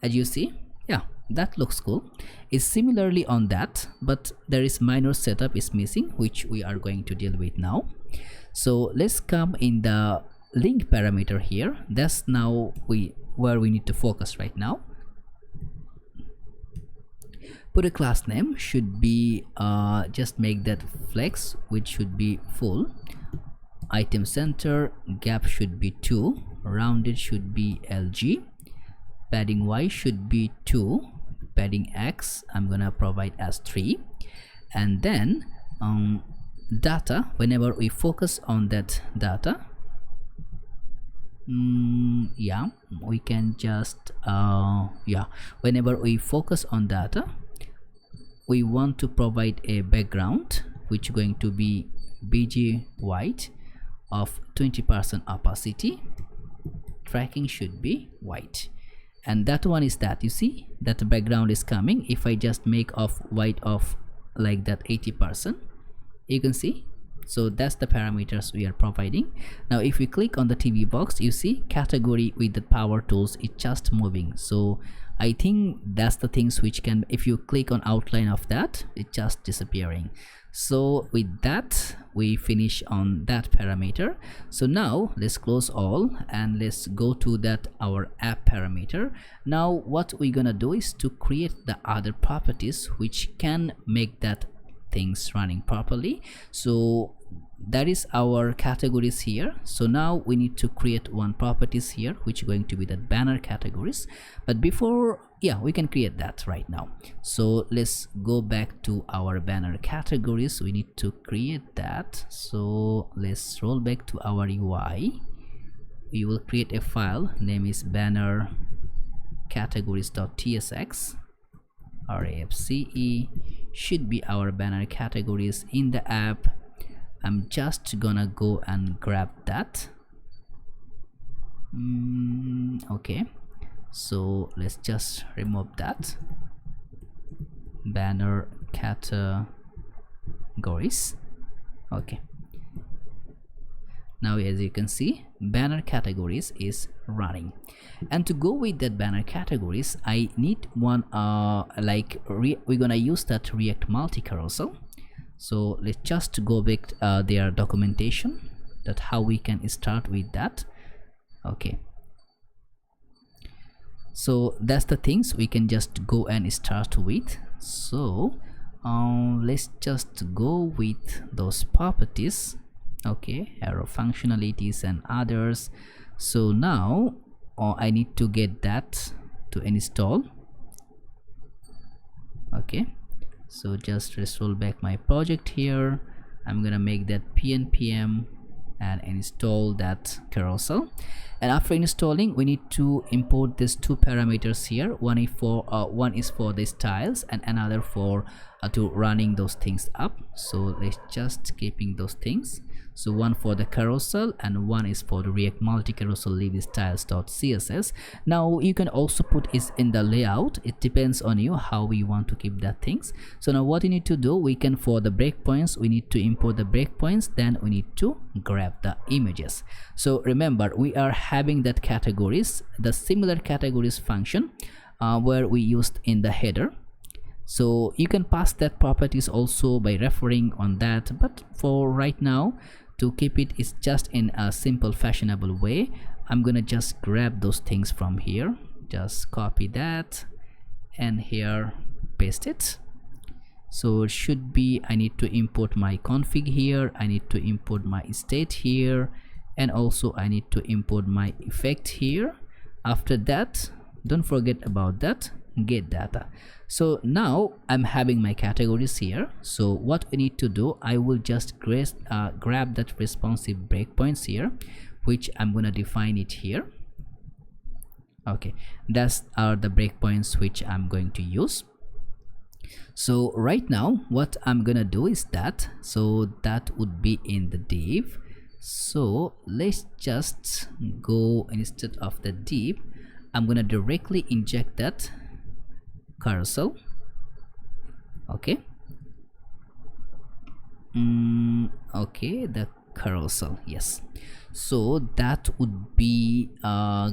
as you see, yeah, that looks cool. It's similarly on that, but there is minor setup is missing, which we are going to deal with now. So let's come in the link parameter here. That's now where we need to focus right now. Put a class name, should be just make that flex, which should be full. Item center gap should be 2, rounded should be lg, padding y should be 2, padding x I'm gonna provide as 3, and then data, whenever we focus on that data, yeah, we can just yeah, whenever we focus on data, we want to provide a background which going to be bg white of 20% opacity, tracking should be white, and that one is that, you see that background is coming. If I just make of white of like that 80%, you can see. So that's the parameters we are providing. Now if we click on the TV box, you see category with the power tools, it's just moving. So I think that's the things which can, if you click on outline of that, it's just disappearing. So with that, we finish on that parameter. So now let's close all and let's go to that our app parameter. Now what we're gonna do is to create the other properties which can make that things running properly. So that is our categories here. So now we need to create one properties here which is going to be the banner categories. But before, yeah, we can create that right now. So let's go back to our banner categories. We need to create that. So let's roll back to our UI. We will create a file, name is BannerCategories.tsx. RAFCE should be our banner categories in the app. I'm just gonna go and grab that. Okay, so let's just remove that banner categories. Okay, now as you can see, banner categories is running. And to go with that banner categories, I need one we're gonna use that React multi carousel. So let's just go back their documentation, that how we can start with that. Okay, so that's the things we can just go and start with. So let's just go with those properties. Okay, arrow functionalities and others. So now I need to get that to install. Okay, so just restore back my project here. I'm gonna make that pnpm and install that carousel. And after installing, we need to import these two parameters here. One is for the styles and another for to running those things up. So let's just keeping those things. So one for the carousel and one is for the React multi-carousel live styles.css. Now you can also put it in the layout. It depends on you how we want to keep that things. So now what you need to do, we can, for the breakpoints, we need to import the breakpoints, then we need to grab the images. So remember, we are having that categories, the similar categories function where we used in the header. So you can pass that properties also by referring on that, but for right now, to keep it is just in a simple fashionable way, I'm gonna just grab those things from here, just copy that and here paste it. So it should be, I need to import my config here, I need to import my state here, and also I need to import my effect here. After that, don't forget about that get data. So now I'm having my categories here. So what we need to do, I will just grab that responsive breakpoints here, which I'm gonna define it here. Okay, that's are the breakpoints which I'm going to use. So right now what I'm gonna do is that, so that would be in the div. So let's just go, instead of the div, I'm gonna directly inject that carousel. Okay, okay, the carousel, yes. So that would be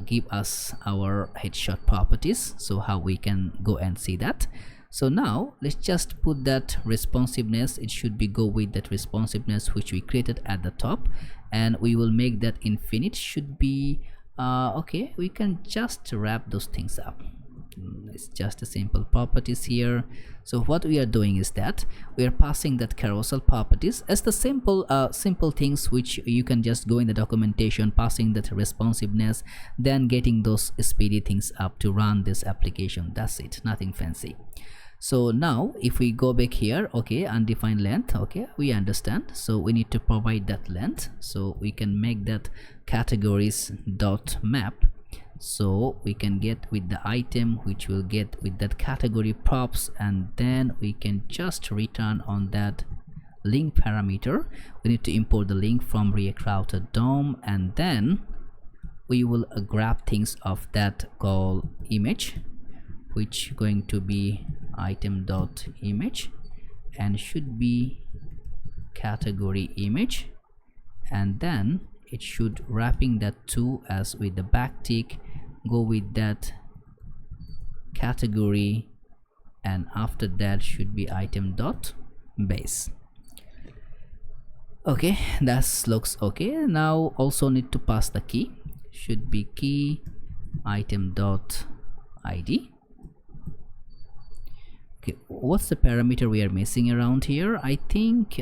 give us our headshot properties, so how we can go and see that. So now let's just put that responsiveness, it should be go with that responsiveness which we created at the top, and we will make that infinite, should be okay, we can just wrap those things up. It's just a simple properties here. So what we are doing is that we are passing that carousel properties as the simple things which you can just go in the documentation, passing that responsiveness, then getting those speedy things up to run this application. That's it, nothing fancy. So now if we go back here, okay, undefined length, okay, we understand. So we need to provide that length, so we can make that categories dot map. So we can get with the item which will get with that category props, and then we can just return on that link parameter. We need to import the link from React Router DOM, and then we will grab things of that called image, which going to be item.image and should be category image, and then it should wrapping that too as with the backtick, go with that category, and after that should be item dot base. Okay, that looks okay. Now also need to pass the key, should be key item dot id. Okay, what's the parameter we are messing around here? I think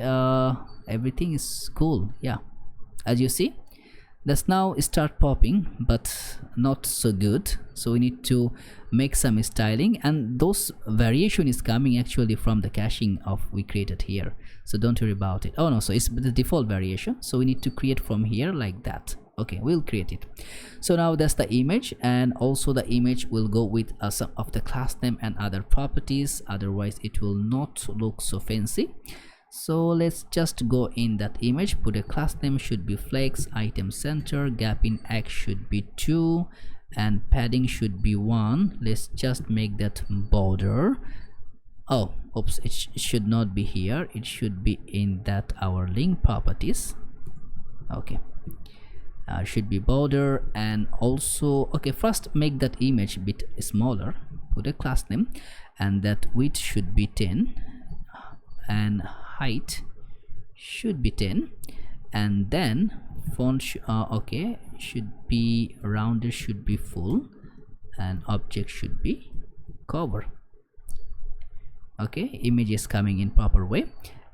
everything is cool. Yeah, as you see, that's now start popping, but not so good. So we need to make some styling, and those variation is coming actually from the caching of we created here. So don't worry about it. Oh no, so it's the default variation. So we need to create from here like that. Okay, we'll create it. So now that's the image, and also the image will go with some of the class name and other properties, otherwise it will not look so fancy. So let's just go in that image, put a class name should be flex, item center, gap in x should be 2, and padding should be 1. Let's just make that border. Oh, oops, it should not be here, it should be in that our link properties. Okay, should be border. And also, okay, first make that image a bit smaller, put a class name, and that width should be 10, and height should be 10, and then font okay, should be rounded, should be full, and object should be cover. Okay, image is coming in proper way.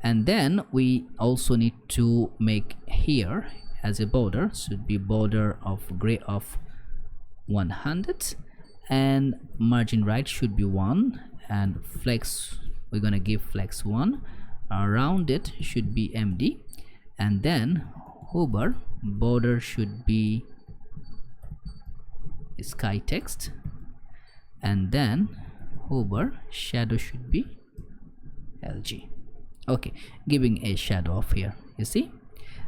And then we also need to make here as a border, should be border of gray of 100, and margin right should be 1, and flex we're gonna give flex 1, around it should be MD, and then hover border should be sky text, and then hover shadow should be LG. Okay, giving a shadow off here, you see.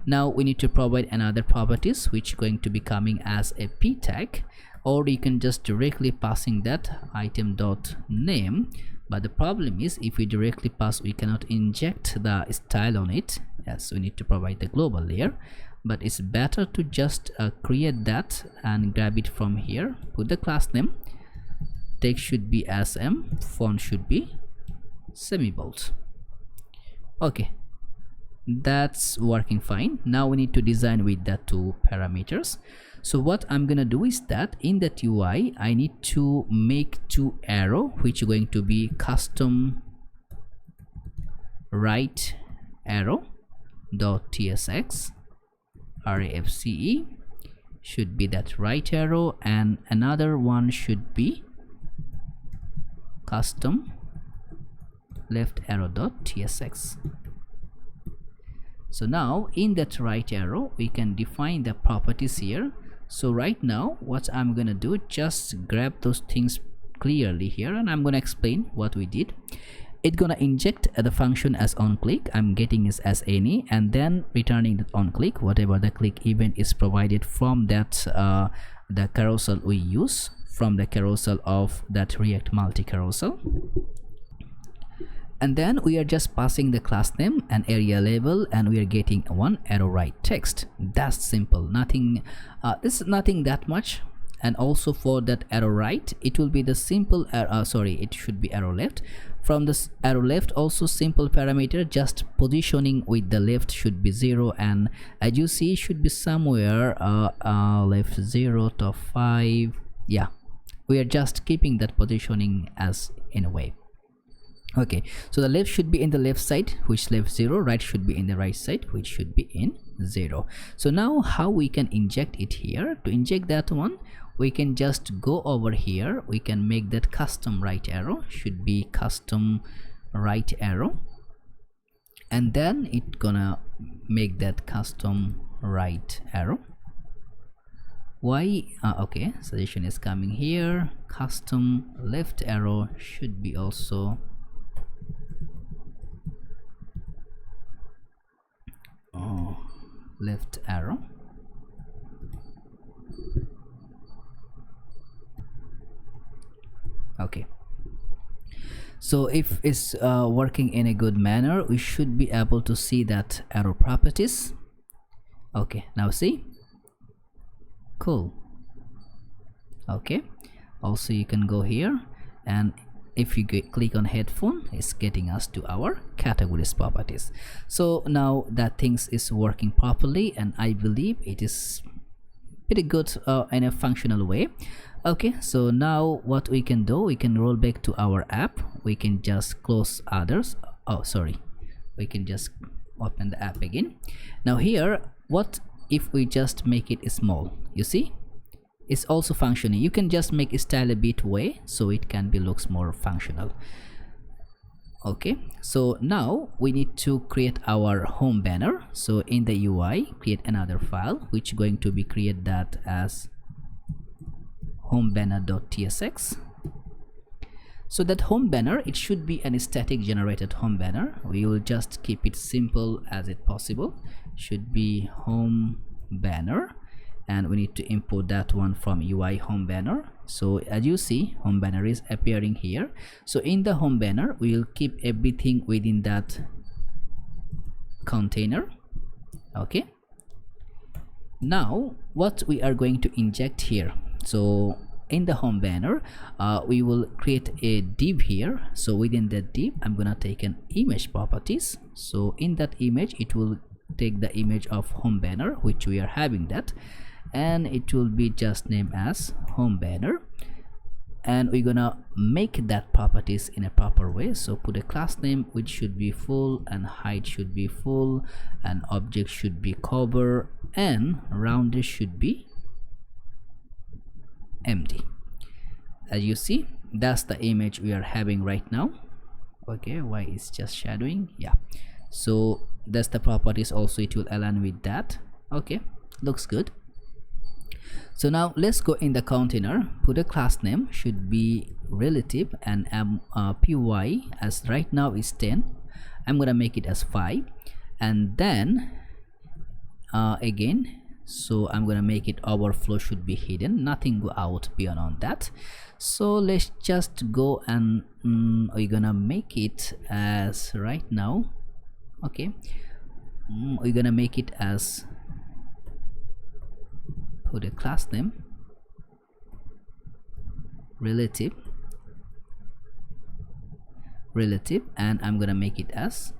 Now we need to provide another properties which going to be coming as a p tag, or you can just directly passing that item dot name. But the problem is, if we directly pass, we cannot inject the style on it. Yes, we need to provide the global layer, but it's better to just create that and grab it from here, put the class name, text should be SM, font should be semi-bold. Okay, that's working fine. Now we need to design with the two parameters. So what I'm gonna do is that in that UI I need to make two arrow which are going to be custom right arrow dot tsx rafce should be that right arrow, and another one should be custom left arrow dot tsx. So now in that right arrow we can define the properties here. So right now what I'm gonna do, just grab those things clearly here, and I'm gonna explain what we did. It's gonna inject the function as on click, I'm getting it as any, and then returning that on click whatever the click event is provided from that the carousel we use, from the carousel of that React multi carousel. And then we are just passing the class name and area label, and we are getting one arrow right text. That's simple, nothing this is nothing that much. And also for that arrow right, it will be the simple sorry, it should be arrow left. From this arrow left also simple parameter, just positioning with the left should be 0, and as you see should be somewhere left 0 to 5. Yeah, we are just keeping that positioning as in a way. Okay, so the left should be in the left side, which left 0, right should be in the right side, which should be in 0. So now how we can inject it here? To inject that one, we can just go over here, we can make that custom right arrow, should be custom right arrow, and then it gonna make that custom right arrow. Why okay, suggestion is coming here, custom left arrow should be also left arrow. Okay, so if it's working in a good manner, we should be able to see that arrow properties. Okay, now see, cool. Okay, also you can go here and if you click on headphone, it's getting us to our categories properties. So now that things is working properly, and I believe it is pretty good in a functional way. Okay, so now what we can do, we can roll back to our app. We can just close others. Oh, sorry, we can just open the app again. Now here, what if we just make it small? You see, it's also functioning. You can just make it style a bit way so it can be looks more functional. Okay, so now we need to create our home banner. So in the UI, create another file which going to be create that as homebanner.tsx. So that home banner, it should be an static generated home banner. We will just keep it simple as it possible. Should be home banner, and we need to import that one from UI home banner. So as you see, home banner is appearing here. So in the home banner, we will keep everything within that container. Okay, now what we are going to inject here, so in the home banner, we will create a div here. So within that div, I'm gonna take an image properties. So in that image, it will take the image of home banner, which we are having that, and it will be just named as home banner, and we're gonna make that properties in a proper way. So put a class name which should be full, and height should be full, and object should be cover, and rounded should be empty. As you see, that's the image we are having right now. Okay, why it's just shadowing? Yeah, so that's the properties. Also it will align with that. Okay, looks good. So now let's go in the container, put a class name should be relative, and py as right now is 10. I'm gonna make it as 5, and then again, so I'm gonna make it overflow should be hidden, nothing go out beyond on that. So let's just go and we're gonna make it as right now. Okay, we're gonna make it as, put a class name relative, and I'm gonna make it as,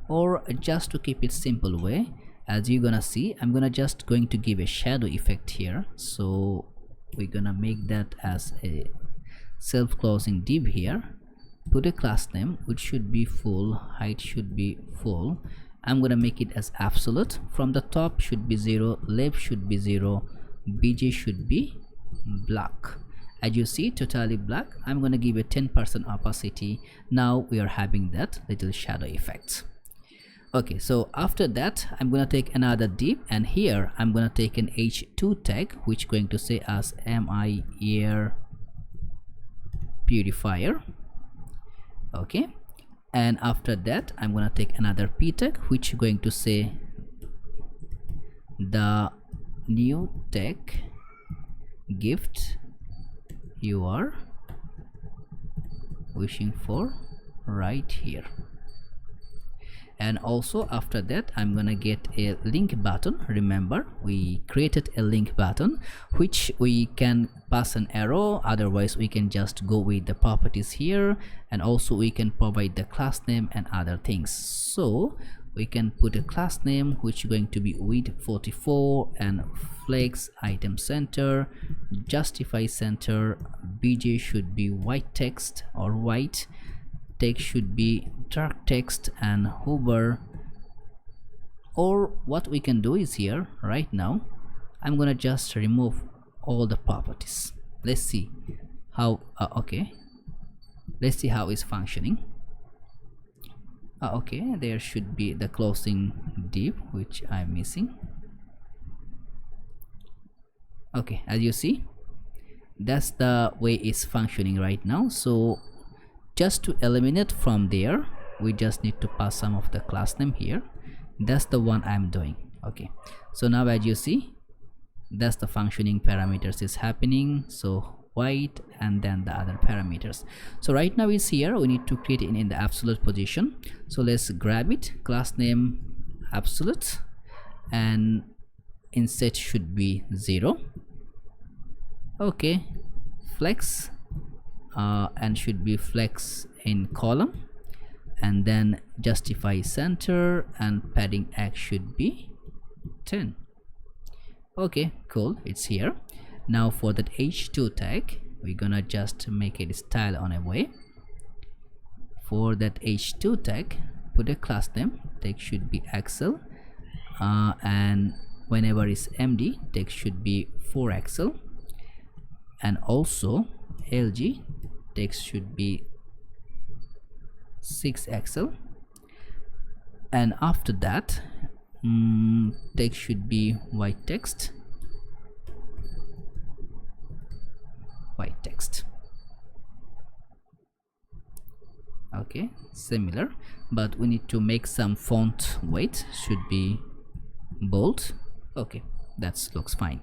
or just to keep it simple way, as you're gonna see, I'm gonna just going to give a shadow effect here. So we're gonna make that as a self-closing div here. Put a class name which should be full, height should be full. I'm gonna make it as absolute. From the top should be 0, left should be 0, bj should be black. As you see, totally black. I'm gonna give a 10% opacity. Now we are having that little shadow effect. Okay, so after that, I'm gonna take another div, and here I'm gonna take an h2 tag which going to say as mi air purifier. Okay, and after that I'm gonna take another p tag which going to say the new tech gift you are wishing for right here. And also after that, I'm gonna get a link button. Remember, we created a link button which we can pass an arrow, otherwise we can just go with the properties here, and also we can provide the class name and other things. So we can put a class name which is going to be width 44, and flex item center, justify center, bj should be white text or white, text should be dark text, and hover. Or what we can do is here right now, I'm gonna just remove all the properties. Let's see how okay, let's see how it's functioning. Okay, there should be the closing div which I'm missing. Okay, as you see, that's the way it's functioning right now. So just to eliminate from there, we just need to pass some of the class name here. That's the one I'm doing. Okay, so now as you see, that's the functioning parameters is happening. So white, and then the other parameters. So right now it's here, we need to create it in the absolute position. So let's grab it, class name absolute, and inset should be 0. Okay, flex, and should be flex in column, and then justify center, and padding X should be 10. Okay, cool, it's here. Now for that h2 tag, we're gonna just make it style on a way. For that h2 tag, put a class name. Text should be Excel, and whenever is MD, text should be 4 Excel, and also LG, text should be 6 Excel, and after that text should be white text. Okay, similar, but we need to make some font weight, should be bold. Okay, that looks fine.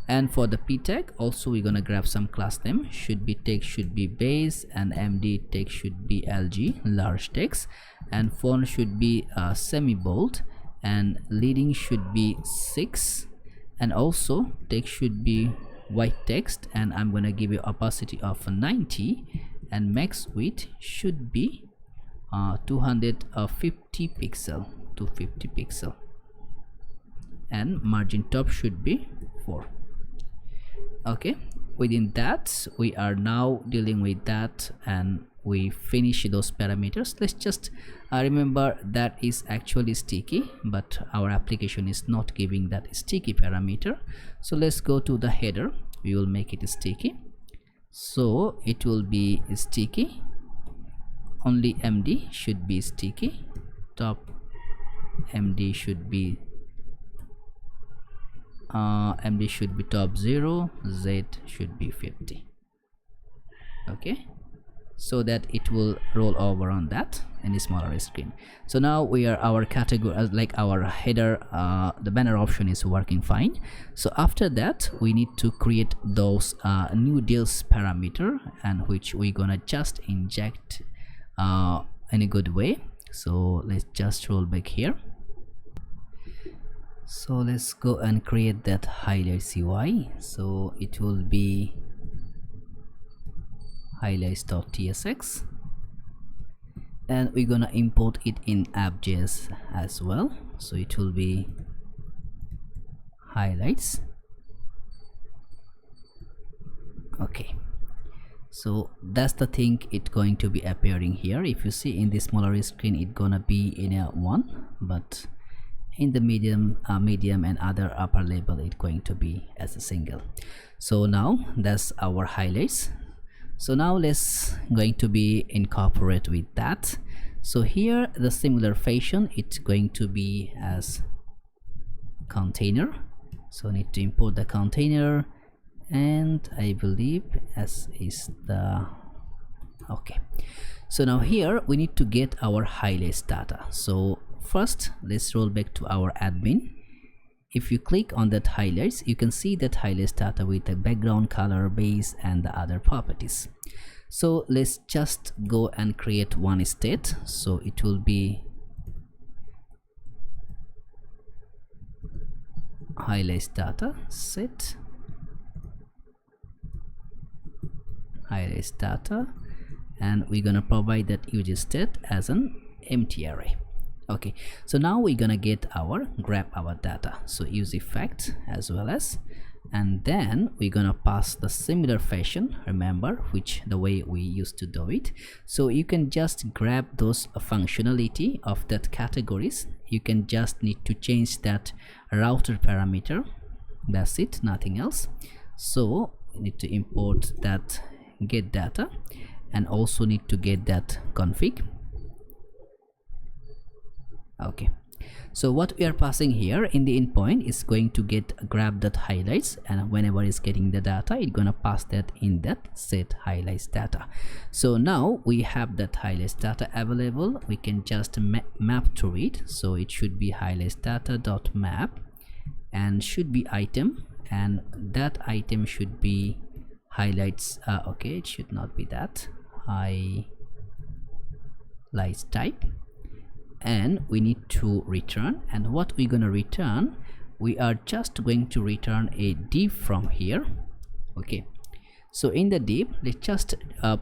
And for the p tag also, we're gonna grab some class name. Should be text should be base, and MD text should be LG, large text, and font should be semi bold, and leading should be 6, and also text should be white text, and I'm gonna give you opacity of 90, and max width should be 250 pixel, and margin top should be 4. Okay, within that we are now dealing with that, and we finish those parameters. Let's just remember that is actually sticky, but our application is not giving that sticky parameter. So let's go to the header. We will make it sticky, so it will be sticky. Only MD should be sticky. Top MD should be MD should be top 0, Z should be 50. Okay, so that it will roll over on that in a smaller screen. So now we are our category, like our header, the banner option is working fine. So after that we need to create those new deals parameter, and which we're gonna just inject in a good way. So let's just roll back here. So let's go and create that highlights UI. So it will be highlights.tsx, and we're gonna import it in app.js as well. So it will be highlights. Okay, so that's the thing, it's going to be appearing here. If you see in the smaller screen, it's gonna be in a 1, but in the medium and other upper level, it's going to be as a single. So now that's our highlights. So now let's going to be incorporate with that. So here the similar fashion, it's going to be as container. So need to import the container, and I believe as is the okay. So now here we need to get our highlights data. So first let's roll back to our admin. If you click on that highlights, you can see that highlights data with the background color, base, and the other properties. So let's just go and create one state. So it will be highlights data set highlights data, and we're gonna provide that user state as an empty array. Okay, so now we're gonna grab our data. So use effect as well as, and then we're gonna pass the similar fashion, remember, which the way we used to do it. So you can just grab those functionality of that categories. You can just need to change that router parameter. That's it, nothing else. So we need to import that get data, and also need to get that config. Okay, so what we are passing here in the endpoint is going to grab that highlights, and whenever it's getting the data, it's gonna pass that in that set highlights data. So now we have that highlights data available. We can just map to it. So it should be highlights data dot map, and should be item, and that item should be highlights. Okay, it should not be that highlights type. And we need to return, and what we're gonna return, we are just going to return a div from here. Okay, So in the div, let's just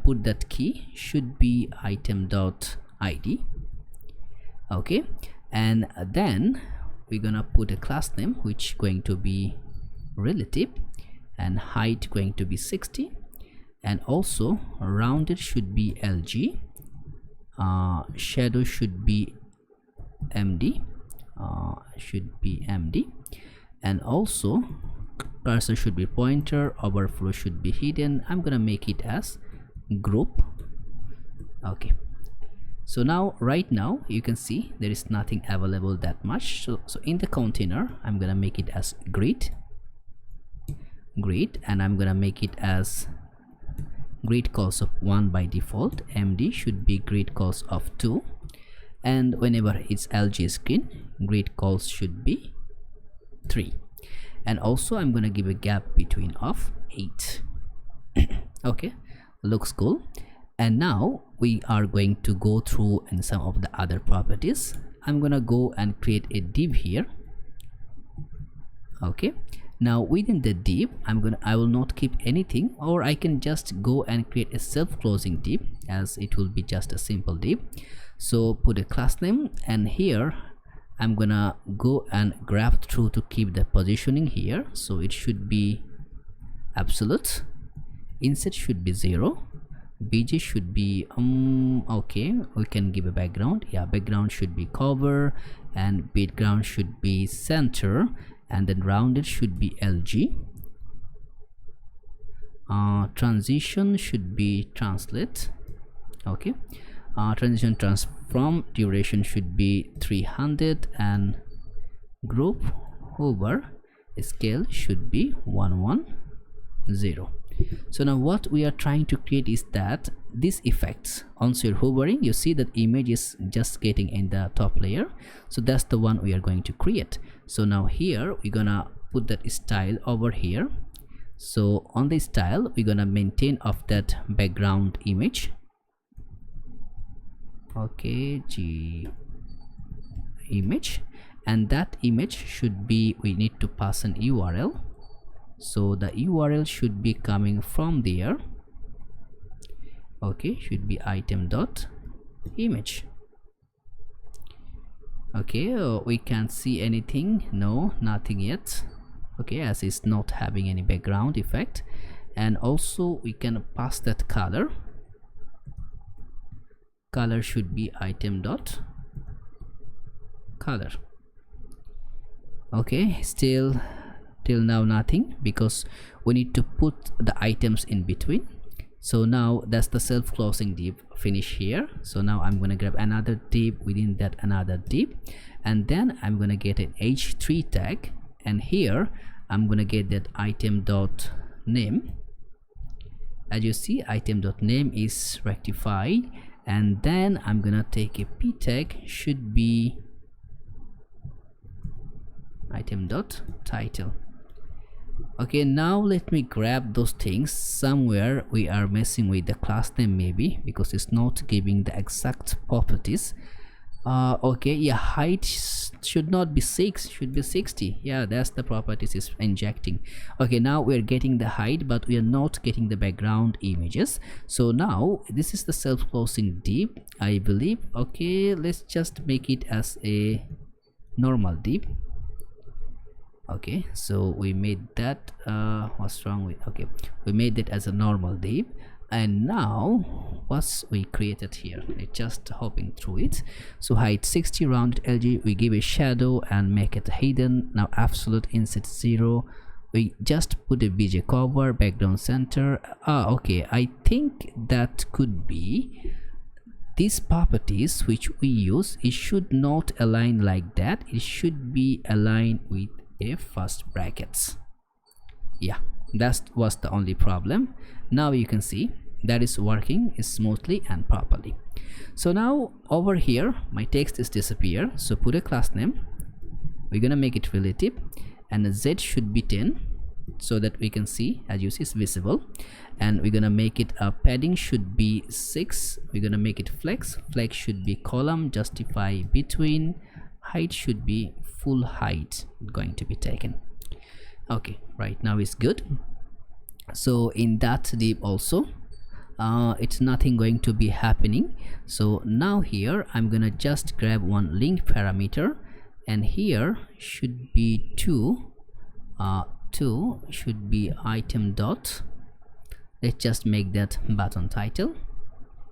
put that key should be item.id. okay, and then we're gonna put a class name which going to be relative, and height going to be 60, and also rounded should be LG, shadow should be MD, and also cursor should be pointer, overflow should be hidden. I'm gonna make it as group. Okay, so now right now you can see there is nothing available that much. So in the container I'm gonna make it as grid, and I'm gonna make it as grid calls of 1 by default. MD should be grid calls of 2, and whenever it's LG screen, grid calls should be 3. And also I'm gonna give a gap between of 8. Okay, looks cool. And now we are going to go through and some of the other properties. I'm gonna go and create a div here. Okay, now within the div I will not keep anything, or I can just go and create a self-closing div, as it will be just a simple div. So put a class name, and here I'm gonna go and grab through to keep the positioning here. So it should be absolute, inset should be 0, bj should be okay, we can give a background. Yeah, background should be cover, and background should be center, and then rounded should be LG. Transition should be translate. Okay, transition transform duration should be 300, and group hover scale should be 110. So now what we are trying to create is that these effects, once you're hovering, you see that image is just getting in the top layer. So that's the one we are going to create. So now here we're gonna put that style over here. So on the style we're gonna maintain of that background image. Okay, image, and that image should be, we need to pass an URL. So the URL should be coming from there. Okay, should be item.image. Okay, we can't see anything. No, nothing yet. Okay, as it's not having any background effect. And also we can pass that color. Color should be item.color. Okay, still till now nothing, because we need to put the items in between. So now that's the self-closing div finish here. So now I'm gonna grab another div, within that another div, and then I'm gonna get an h3 tag, and here I'm gonna get that item.name. As you see, item.name is rectified, and then I'm gonna take a p tag, should be item.title. Okay, now let me grab those things. Somewhere we are messing with the class name, maybe because it's not giving the exact properties. Okay, yeah, height should not be 6, should be 60. Yeah, that's the properties is injecting. Okay, now we're getting the height, but we are not getting the background images. So now this is the self-closing div, I believe. Okay, let's just make it as a normal div. Okay, so we made that what's wrong with, okay, we made it as a normal div. And now what's we created here, it's just hopping through it. So height 60, rounded LG, we give a shadow and make it hidden. Now absolute, inset 0, we just put a bj cover, background center. Okay, I think that could be these properties which we use. It should not align like that, it should be aligned with a first brackets. Yeah, that was the only problem. Now you can see that is working smoothly and properly. So now over here my text is disappear. So put a class name, we're gonna make it relative, and the z should be 10, so that we can see, as you see, it's visible. And we're gonna make it a padding should be 6, we're gonna make it flex should be column, justify between, height should be full height going to be taken. Okay, right now is good. So in that div also it's nothing going to be happening. So now here I'm gonna just grab one link parameter, and here should be two should be item dot. Let's just make that button title.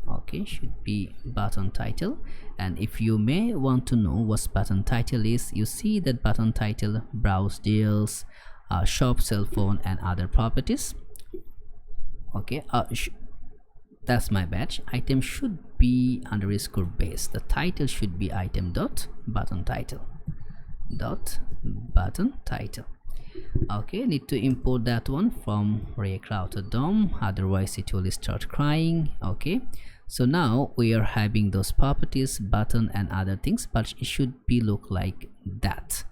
Okay, should be button title. And if you may want to know what button title is, you see that button title, browse deals, shop cell phone, and other properties. Okay, that's my batch. Item should be underscore base. The title should be item dot button title dot button title. Okay, need to import that one from React Router DOM, otherwise it will start crying. Okay, so now we are having those properties, button and other things, but it should be look like that.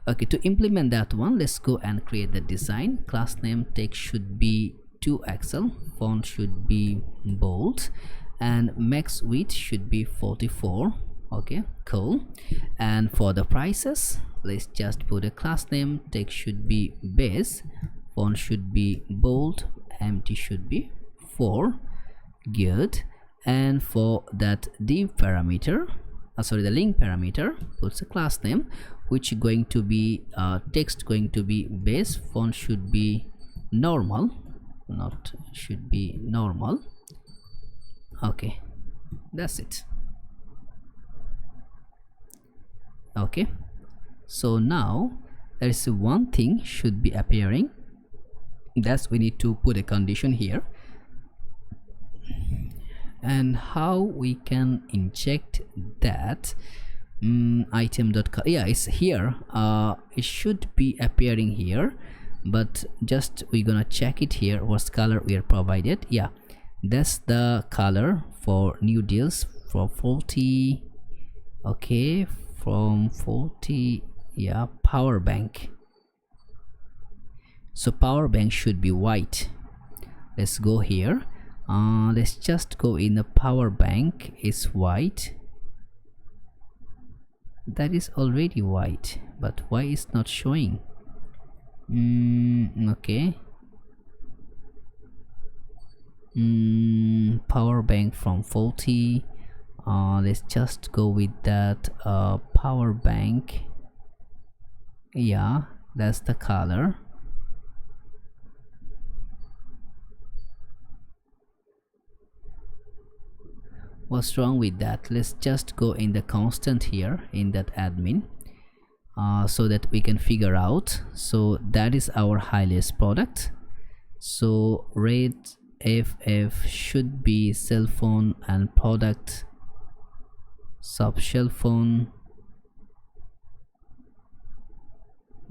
Okay, to implement that one, let's go and create the design. Class name text should be 2XL, font should be bold, and max width should be 44. Okay, cool. And for the prices, let's just put a class name, text should be base, font should be bold, empty should be 4. Good. And for that div parameter, the link parameter, puts a class name which is going to be text going to be base, font should be normal, not should be normal. Okay, that's it. Okay, so now there is one thing should be appearing. That's we need to put a condition here. And how we can inject that item dot yeah, it's here. It should be appearing here, but just we're gonna check it here. What color we are provided? Yeah, that's the color for new deals for 40. Okay, from 40. Yeah, power bank. So power bank should be white. Let's go here. Let's just go in the power bank is white. That is already white, but why is not showing? Okay. Power bank from 40. Let's just go with that power bank. Yeah, that's the color. What's wrong with that? Let's just go in the constant here in that admin so that we can figure out. So that is our highest product. So red FF should be cell phone and product sub cell phone.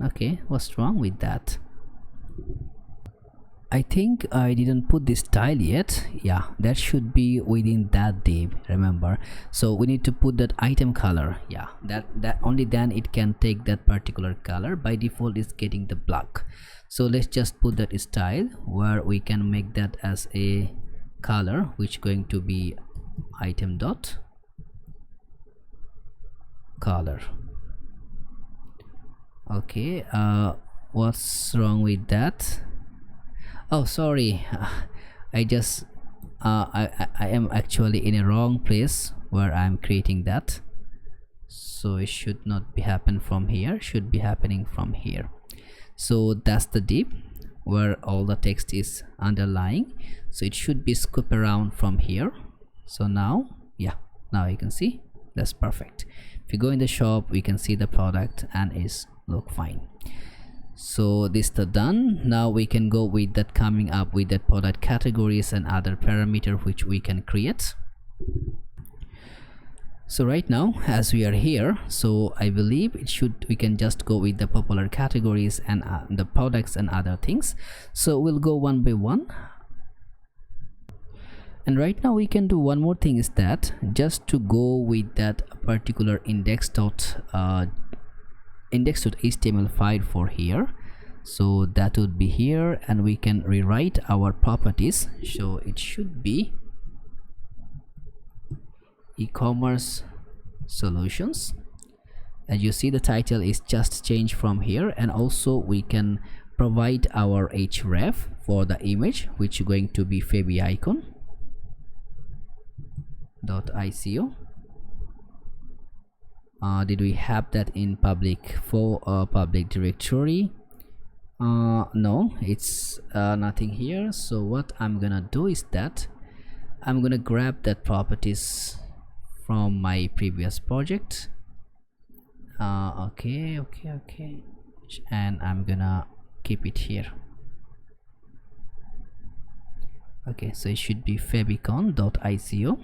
Okay, what's wrong with that? I think I didn't put this style yet. Yeah, that should be within that div, remember. So we need to put that item color. Yeah, that only then it can take that particular color. By default it's getting the black. So let's just put that style where we can make that as a color, which going to be item dot color. Okay, what's wrong with that? Oh, sorry. I just I am actually in a wrong place where I'm creating that. So it should not be happen from here, should be happening from here. So that's the div where all the text is underlying. So it should be scoop around from here. So now, yeah, now you can see that's perfect. If you go in the shop, we can see the product and is look fine. So this is done. Now we can go with that, coming up with that product categories and other parameter which we can create. So right now as we are here, so I believe it should, we can just go with the popular categories and the products and other things. So we'll go one by one. And right now we can do one more thing, is that just to go with that particular index.html file for here. So that would be here, and we can rewrite our properties. So it should be e-commerce solutions. As you see, the title is just changed from here, and also we can provide our href for the image, which is going to be fabiicon.ico. Did we have that in public for public directory? No, it's nothing here. So what I'm gonna do is that I'm gonna grab that properties from my previous project. Okay, and I'm gonna keep it here. Okay, so it should be fabicon.ico.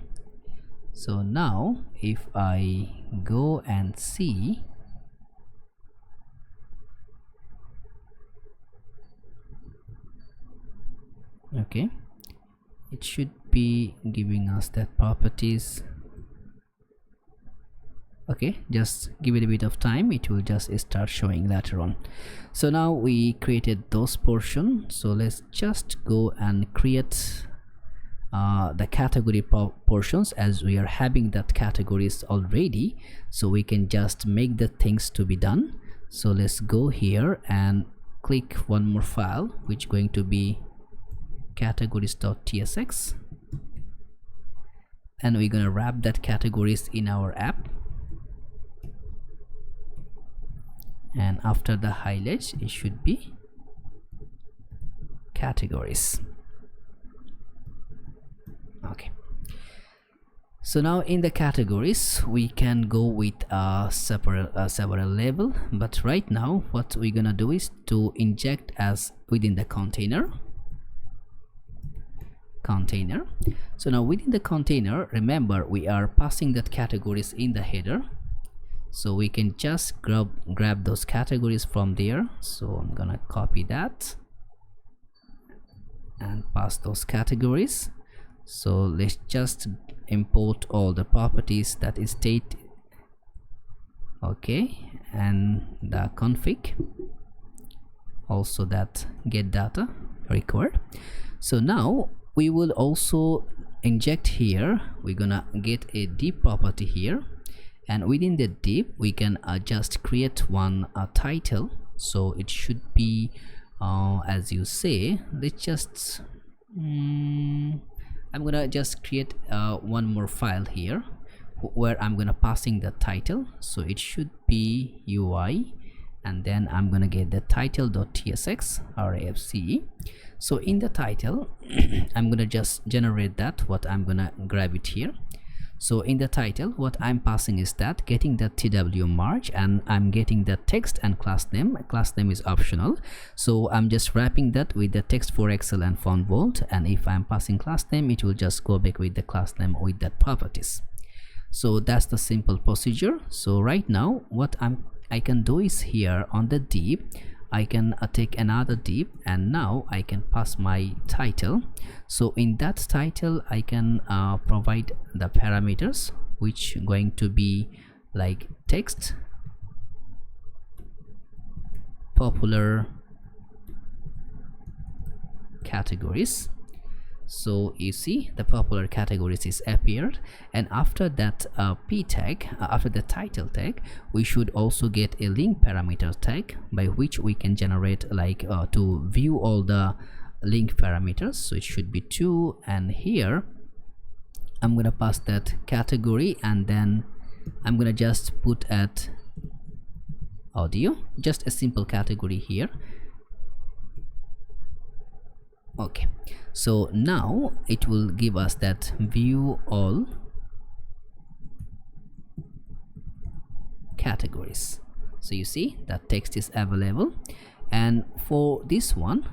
So now if I go and see, okay, it should be giving us that properties. Okay, just give it a bit of time, it will just start showing later on. So now we created those portions, so let's just go and create the category portions, as we are having that categories already, so we can just make the things to be done. So let's go here and click one more file, which is going to be categories.tsx, and we're gonna wrap that categories in our app. And after the highlights, it should be categories. Okay, so now in the categories we can go with several label, but right now what we're gonna do is to inject as within the container. So now within the container, remember we are passing that categories in the header, so we can just grab those categories from there. So I'm gonna copy that and pass those categories. So let's just import all the properties, that is state, okay, and the config, also that get data required. So now we will also inject here, we're gonna get a div property here, and within the div we can just create one title. So it should be as you say, let's just I'm gonna just create one more file here where I'm gonna passing the title. So it should be UI, and then I'm gonna get the title.tsx rafce. So in the title I'm gonna just generate that, what I'm gonna grab it here. So in the title what I'm passing is that getting the TW marge, and I'm getting the text and class name. Class name is optional, so I'm just wrapping that with the text for Excel and font bold, and if I'm passing class name it will just go back with the class name with that properties. So that's the simple procedure. So right now what I can do is here on the div I can take another div, and now I can pass my title. So in that title I can provide the parameters, which going to be like text, popular categories. So you see the popular categories is appeared, and after that p tag, after the title tag, we should also get a link parameter tag by which we can generate like to view all the link parameters. So it should be 2, and here I'm gonna pass that category, and then I'm gonna just put at audio, just a simple category here. Okay, so now it will give us that view all categories. So you see that text is available, and for this one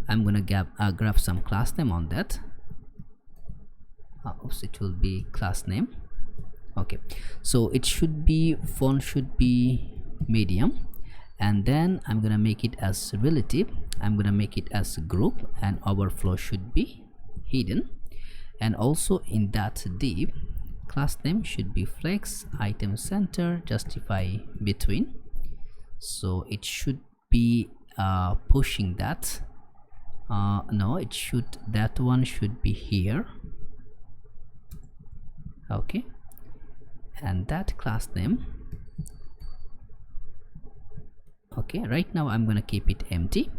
I'm gonna grab some class name on that. Oops, it will be class name. Okay, so it should be, font should be medium, and then I'm gonna make it as relative, I'm gonna make it as group, and overflow should be hidden. And also in that div class name should be flex, item center, justify between. So it should be pushing that, no, it should, that one should be here. Okay, and that class name, okay, right now I'm gonna keep it empty.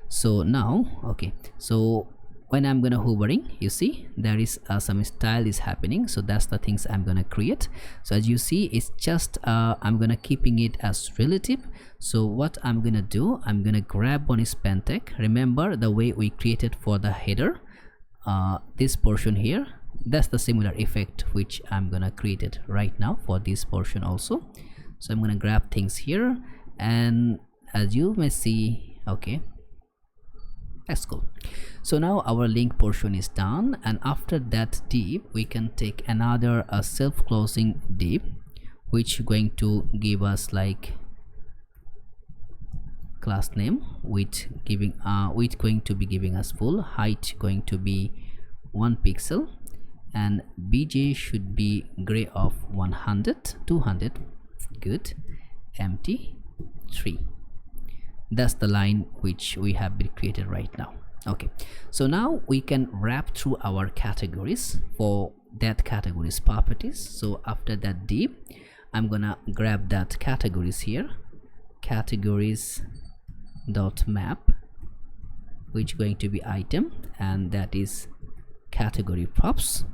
So now, okay, so when I'm gonna hovering, you see there is some style is happening. So that's the things I'm gonna create. So as you see, it's just I'm gonna keeping it as relative. So what I'm gonna do, I'm gonna grab one span tag. Remember the way we created for the header, this portion here, that's the similar effect which I'm gonna create it right now for this portion also. So I'm gonna grab things here, and as you may see, okay, that's cool. So now our link portion is done, and after that div we can take another self-closing div which going to give us like class name with giving with going to be giving us full height, going to be 1 pixel, and bj should be gray of 100, 200, good, empty 3. That's the line which we have been created right now. Okay, so now we can wrap through our categories for that categories properties. So after that div, I'm gonna grab that categories here, categories dot map, which going to be item, and that is category props.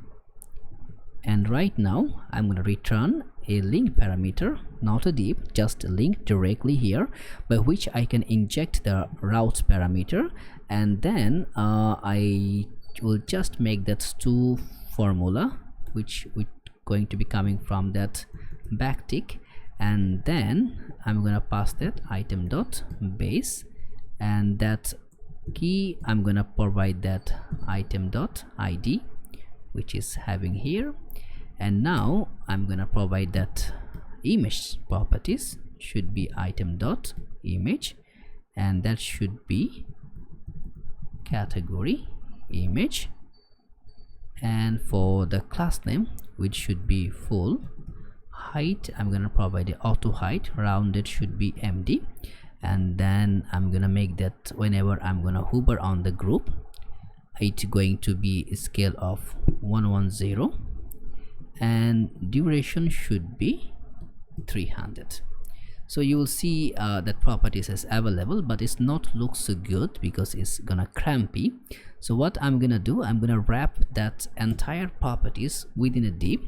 And right now I'm going to return a link parameter, not a div, just a link directly here, by which I can inject the routes parameter, and then I will just make that to formula which going to be coming from that backtick, and then I'm gonna pass that item dot base, and that key I'm gonna provide that item dot id, which is having here. And now I'm gonna provide that image properties should be item dot image, and that should be category image, and for the class name which should be full height, I'm gonna provide the auto height, rounded should be md, and then I'm gonna make that whenever I'm gonna hover on the group, it's going to be a scale of 110, and duration should be 300. So you will see that properties is available, but it's not look so good because it's gonna crampy. So what I'm gonna do, I'm gonna wrap that entire properties within a div,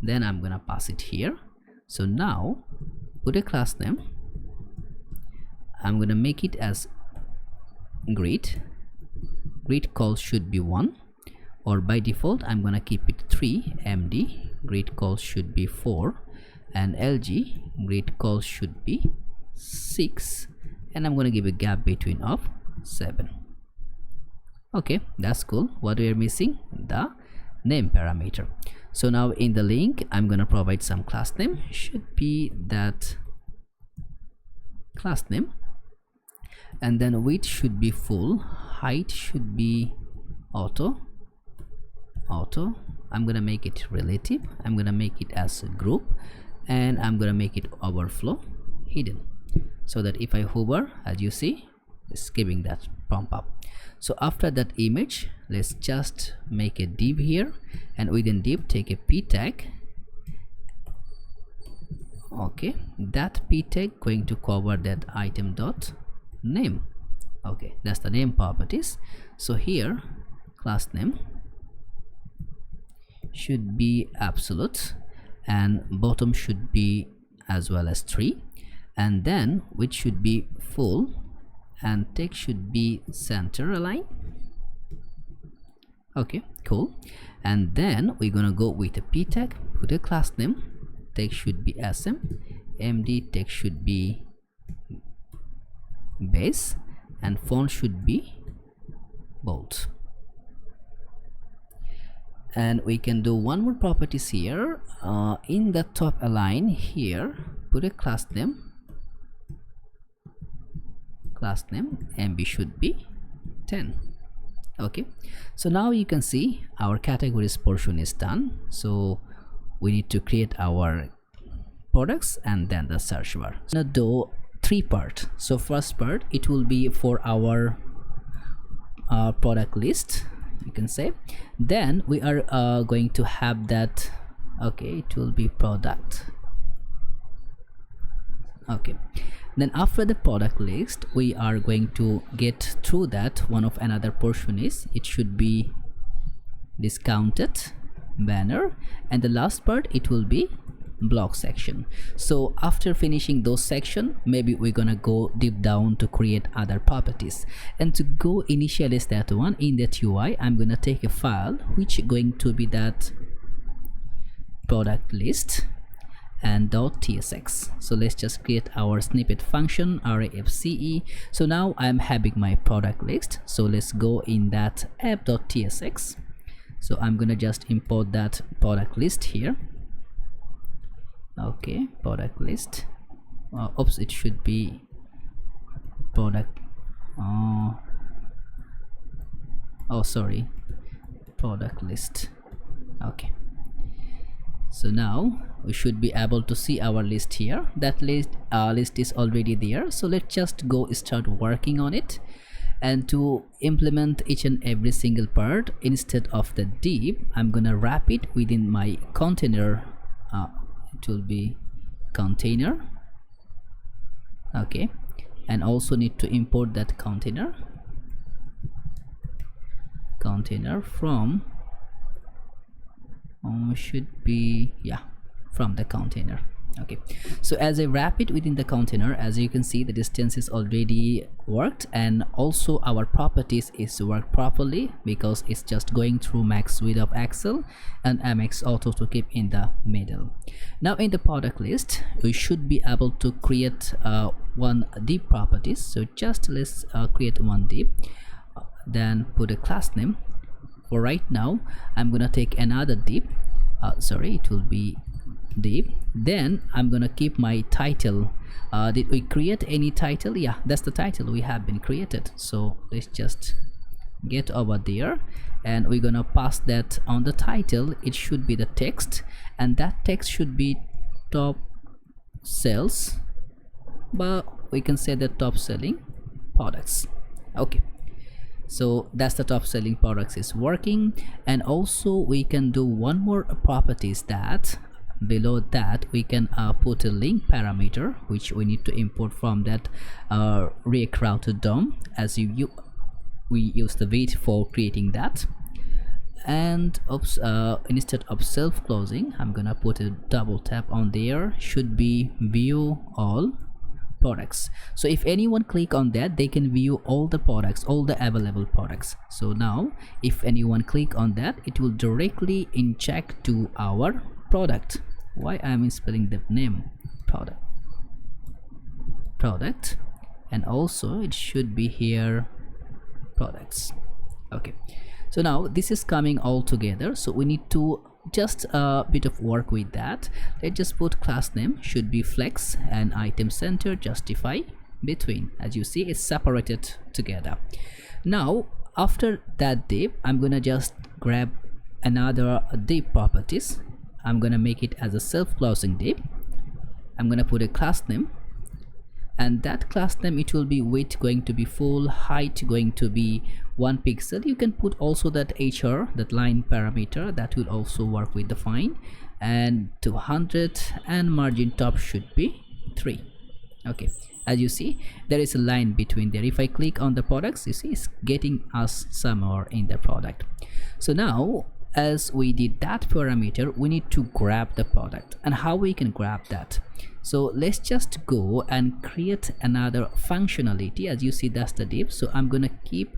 then I'm gonna pass it here. So now put a class name, I'm gonna make it as grid call should be 1, or by default I'm gonna keep it 3 md, grid call should be 4, and lg grid call should be 6, and I'm gonna give a gap between of 7. Okay, that's cool. What we are missing, the name parameter. So now in the link I'm gonna provide some class name, should be that class name, and then width should be full, height should be auto. I'm gonna make it relative, I'm gonna make it as a group, and I'm gonna make it overflow hidden, so that if I hover, as you see, it's giving that pump up. So after that image, let's just make a div here, and within div take a p tag. Okay, that p tag going to cover that item dot name. Okay, that's the name properties. So here class name should be absolute, and bottom should be as well as 3, and then which should be full, and text should be center align. Okay, cool. And then we're gonna go with a p tag, put a class name, text should be sm, md text should be base, and font should be bold. And we can do one more properties here. In the top align here, put a class name, mb should be 10. Okay, so now you can see our categories portion is done. So we need to create our products and then the search bar. So now do 3 part. So first part, it will be for our product list, you can say. Then we are going to have that, okay, it will be product. Okay, Then after the product list, we are going to get through that one of another portion is it should be discounted banner, and the last part it will be blog section. So after finishing those section, maybe we're gonna go deep down to create other properties, and to go initialize that one in that UI, I'm gonna take a file which going to be that product list and .tsx. So let's just create our snippet function arrayfce. So now I'm having my product list, so let's go in that app.tsx. so I'm gonna just import that product list here. Okay, product list. Oops, it should be product. Sorry, product list. Okay, so now we should be able to see our list here. That list is already there, so let's just go start working on it. And to implement each and every single part, instead of the div, I'm gonna wrap it within my container. It will be container. Okay, and also need to import that container from should be, yeah, from the container. Okay, so as I wrap it within the container, as you can see, the distance is already worked, and also our properties is worked properly because it's just going through max width of axle and mx auto to keep in the middle. Now in the product list, we should be able to create one div properties. So just let's create one div, then put a class name. For right now, I'm gonna take another div. Sorry, it will be div. Then I'm gonna keep my title. Did we create any title? Yeah, that's the title we have been created. So let's just get over there, and we're gonna pass that on the title. It should be the text, and that text should be top sales, but we can say the top selling products. Okay, so that's the top selling products is working. And also we can do one more properties, that below that we can put a link parameter which we need to import from that React router DOM, as we use the wait for creating that. And instead of self closing, I'm gonna put a double tap on there. Should be view all products. So if anyone click on that, they can view all the products, all the available products. So now if anyone click on that, it will directly inject to our product. Why I'm spelling the name? Product, and also it should be here products. Okay, so now this is coming all together, so we need to just a bit of work with that. Let's just put class name should be flex and item center justify between. As you see, it's separated together. Now after that div, I'm gonna just grab another div properties. I'm gonna make it as a self-closing div. I'm gonna put a class name, and that class name, it will be width going to be full, height going to be 1 pixel. You can put also that hr, that line parameter, that will also work with the fine, and 200, and margin top should be 3. Okay, as you see, there is a line between there. If I click on the products, you see it's getting us somewhere in the product. So now as we did that parameter, we need to grab the product. And how we can grab that? So let's just go and create another functionality. As you see, that's the div. So I'm gonna keep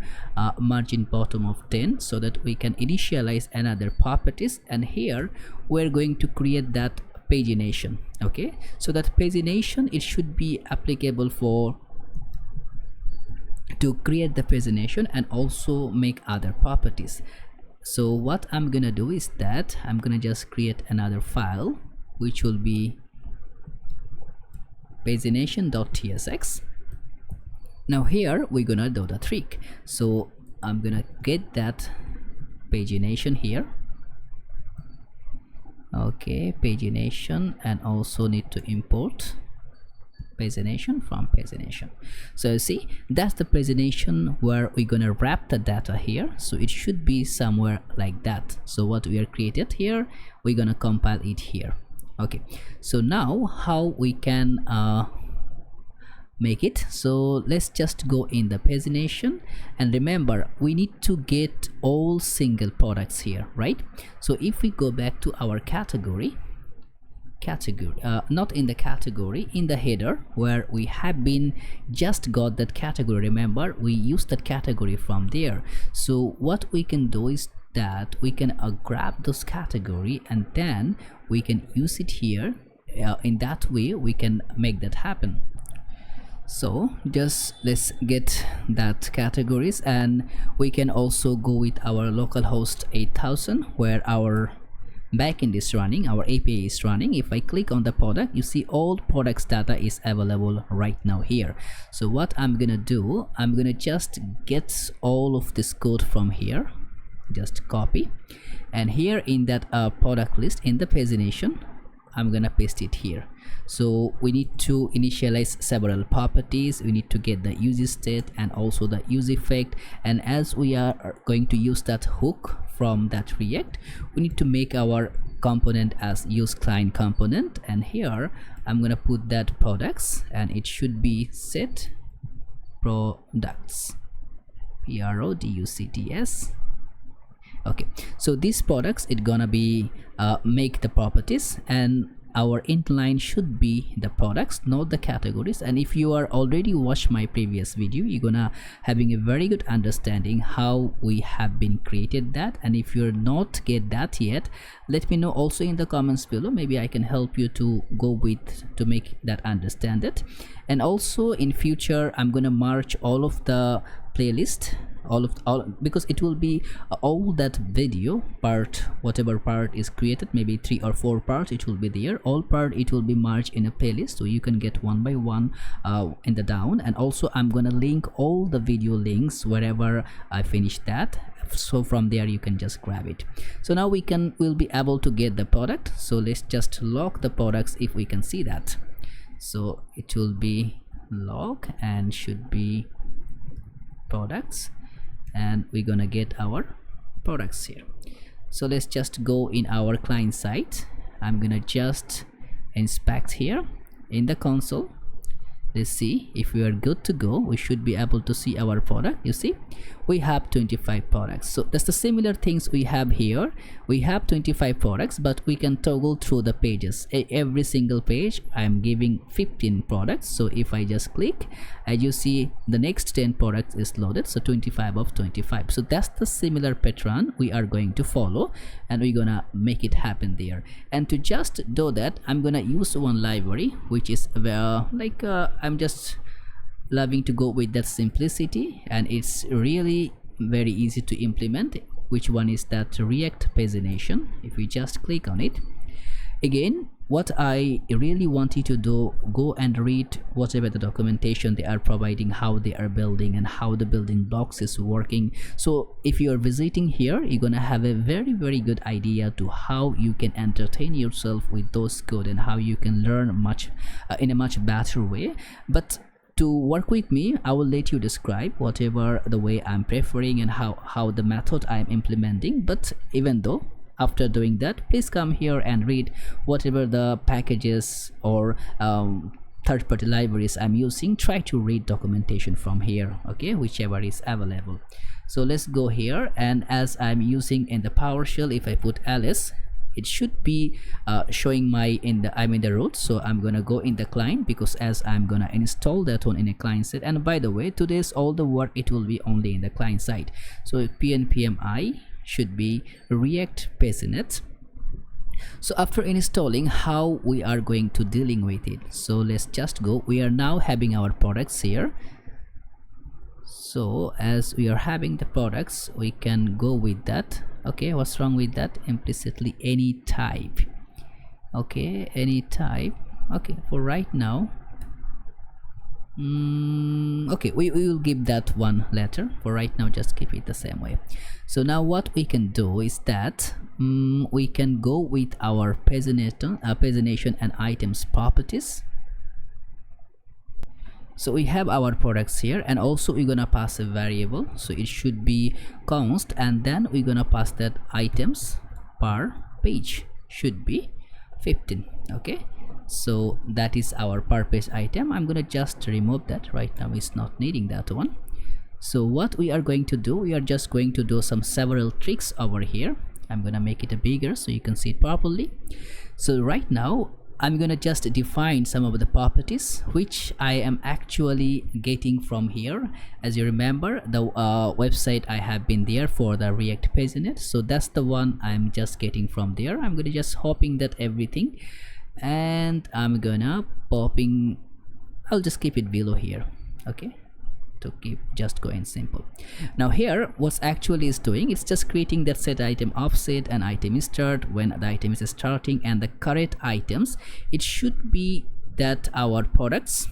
margin bottom of 10 so that we can initialize another properties, and here we're going to create that pagination. Okay, so that pagination, it should be applicable for to create the pagination and also make other properties. So what I'm gonna do is that I'm gonna just create another file which will be pagination.tsx. Now here we're gonna do the trick. So I'm gonna get that pagination here. Okay, pagination, and also need to import pagination from pagination. So you see, that's the pagination where we're gonna wrap the data here. So it should be somewhere like that. So what we are created here, we're gonna compile it here. Okay, so now how we can make it. So let's just go in the pagination, and remember we need to get all single products here, right? So if we go back to our category, not in the category, in the header where we have been just got that category, remember we used that category from there. So what we can do is that we can grab those category and then we can use it here. In that way we can make that happen. So just let's get that categories, and we can also go with our localhost 8000 where our backend is running, our API is running. If I click on the product, you see all products data is available right now here. So what I'm gonna do, I'm gonna just get all of this code from here, just copy, and here in that product list in the pagination I'm gonna paste it here. So we need to initialize several properties. We need to get the use state and also the use effect, and as we are going to use that hook from that React, we need to make our component as use client component, and here I'm gonna put that products, and it should be set products, PRODUCTS. Okay, so these products, it gonna be make the properties, and our inline should be the products, not the categories. And if you are already watched my previous video, you're gonna having a very good understanding how we have been created that. And if you're not get that yet, let me know also in the comments below. Maybe I can help you to go with to make that understand it. And also in future I'm gonna merge all of the playlist, all because it will be all that video part, whatever part is created, maybe 3 or 4 parts, it will be there, all part it will be merged in a playlist, so you can get one by one in the down. And also I'm gonna link all the video links wherever I finish that, so from there you can just grab it. So now we'll be able to get the product. So let's just log the products if we can see that. So it will be log and should be products, and we're gonna get our products here. So let's just go in our client side. I'm gonna just inspect here in the console. Let's see if we are good to go. We should be able to see our product. You see we have 25 products. So that's the similar things we have here. We have 25 products, but we can toggle through the pages. Every single page I'm giving 15 products. So if I just click, as you see the next 10 products is loaded, so 25 of 25. So that's the similar pattern we are going to follow, and we're gonna make it happen there. And to just do that, I'm gonna use one library which is I'm just loving to go with that simplicity, and it's really very easy to implement. Which one is that? React Pagination. If we just click on it again, what I really want you to do, go and read whatever the documentation they are providing, how they are building and how the building blocks is working. So if you are visiting here, you're gonna have a very good idea to how you can entertain yourself with those code and how you can learn much in a much better way. But to work with me, I will let you describe whatever the way I'm preferring and how the method I'm implementing. But even though after doing that, please come here and read whatever the packages or third-party libraries I'm using. Try to read documentation from here, okay, whichever is available. So let's go here, and as I'm using in the PowerShell, if I put ls, it should be showing I'm in the root. So I'm gonna go in the client, because as I'm gonna install that one in a client side. And by the way, today's all the work it will be only in the client side. So pnpmi should be React Paginate. So after installing, how we are going to dealing with it, so let's just go. We are now having our products here. So as we are having the products, we can go with that. Okay, what's wrong with that? Implicitly any type. Okay, any type. Okay, for right now, okay, we will give that one later. For right now, just keep it the same way. So now what we can do is that we can go with our pagination and items properties. So we have our products here, and also we're gonna pass a variable, so it should be const, and then we're gonna pass that items per page should be 15. Okay, So that is our per page item. I'm gonna just remove that. Right now it's not needing that one. So what we are going to do, we are just going to do some several tricks over here. I'm gonna make it bigger so you can see it properly. So right now I'm gonna just define some of the properties which I am actually getting from here. As you remember, the website I have been there for the React Paginate, so that's the one I'm just getting from there. I'm gonna just hopping that everything, and I'm gonna popping, I'll just keep it below here, okay, to keep just going simple. Now here what's actually is doing, it's just creating that set item offset and item start when the item is starting, and the current items, it should be that our products,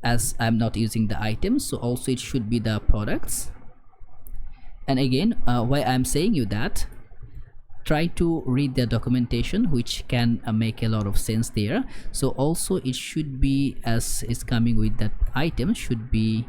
as I'm not using the items, so also it should be the products. And again, why I'm saying you that, try to read the documentation, which can make a lot of sense there. So also it should be, as is coming with that item, should be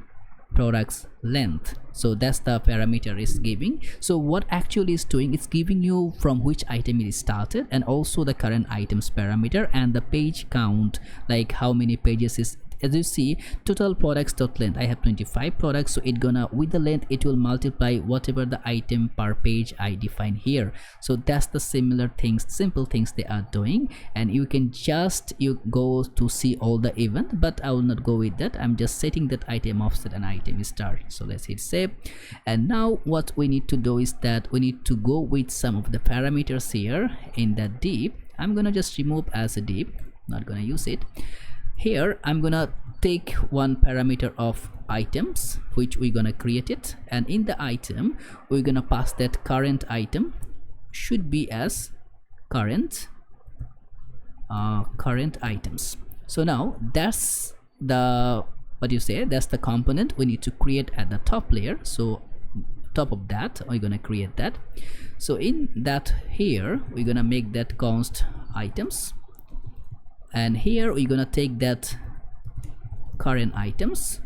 products length. So that's the parameter it's giving. So what actually is doing, it's giving you from which item it is started, and also the current items parameter, and the page count, like how many pages is. As you see, total products dot length, I have 25 products, so it gonna, with the length, it will multiply whatever the item per page I define here. So that's the similar things, simple things they are doing, and you can just, you go to see all the event, but I will not go with that. I'm just setting that item offset and item start. So let's hit save. And now what we need to do is that we need to go with some of the parameters here in that div. I'm gonna just remove as a div, not gonna use it. Here I'm gonna take one parameter of items, which we're gonna create it, and in the item we're gonna pass that current item should be as current items. So now that's the, what you say, that's the component we need to create at the top layer. So top of that we're gonna create that. So in that here we're gonna make that const items, and here we're gonna take that current items,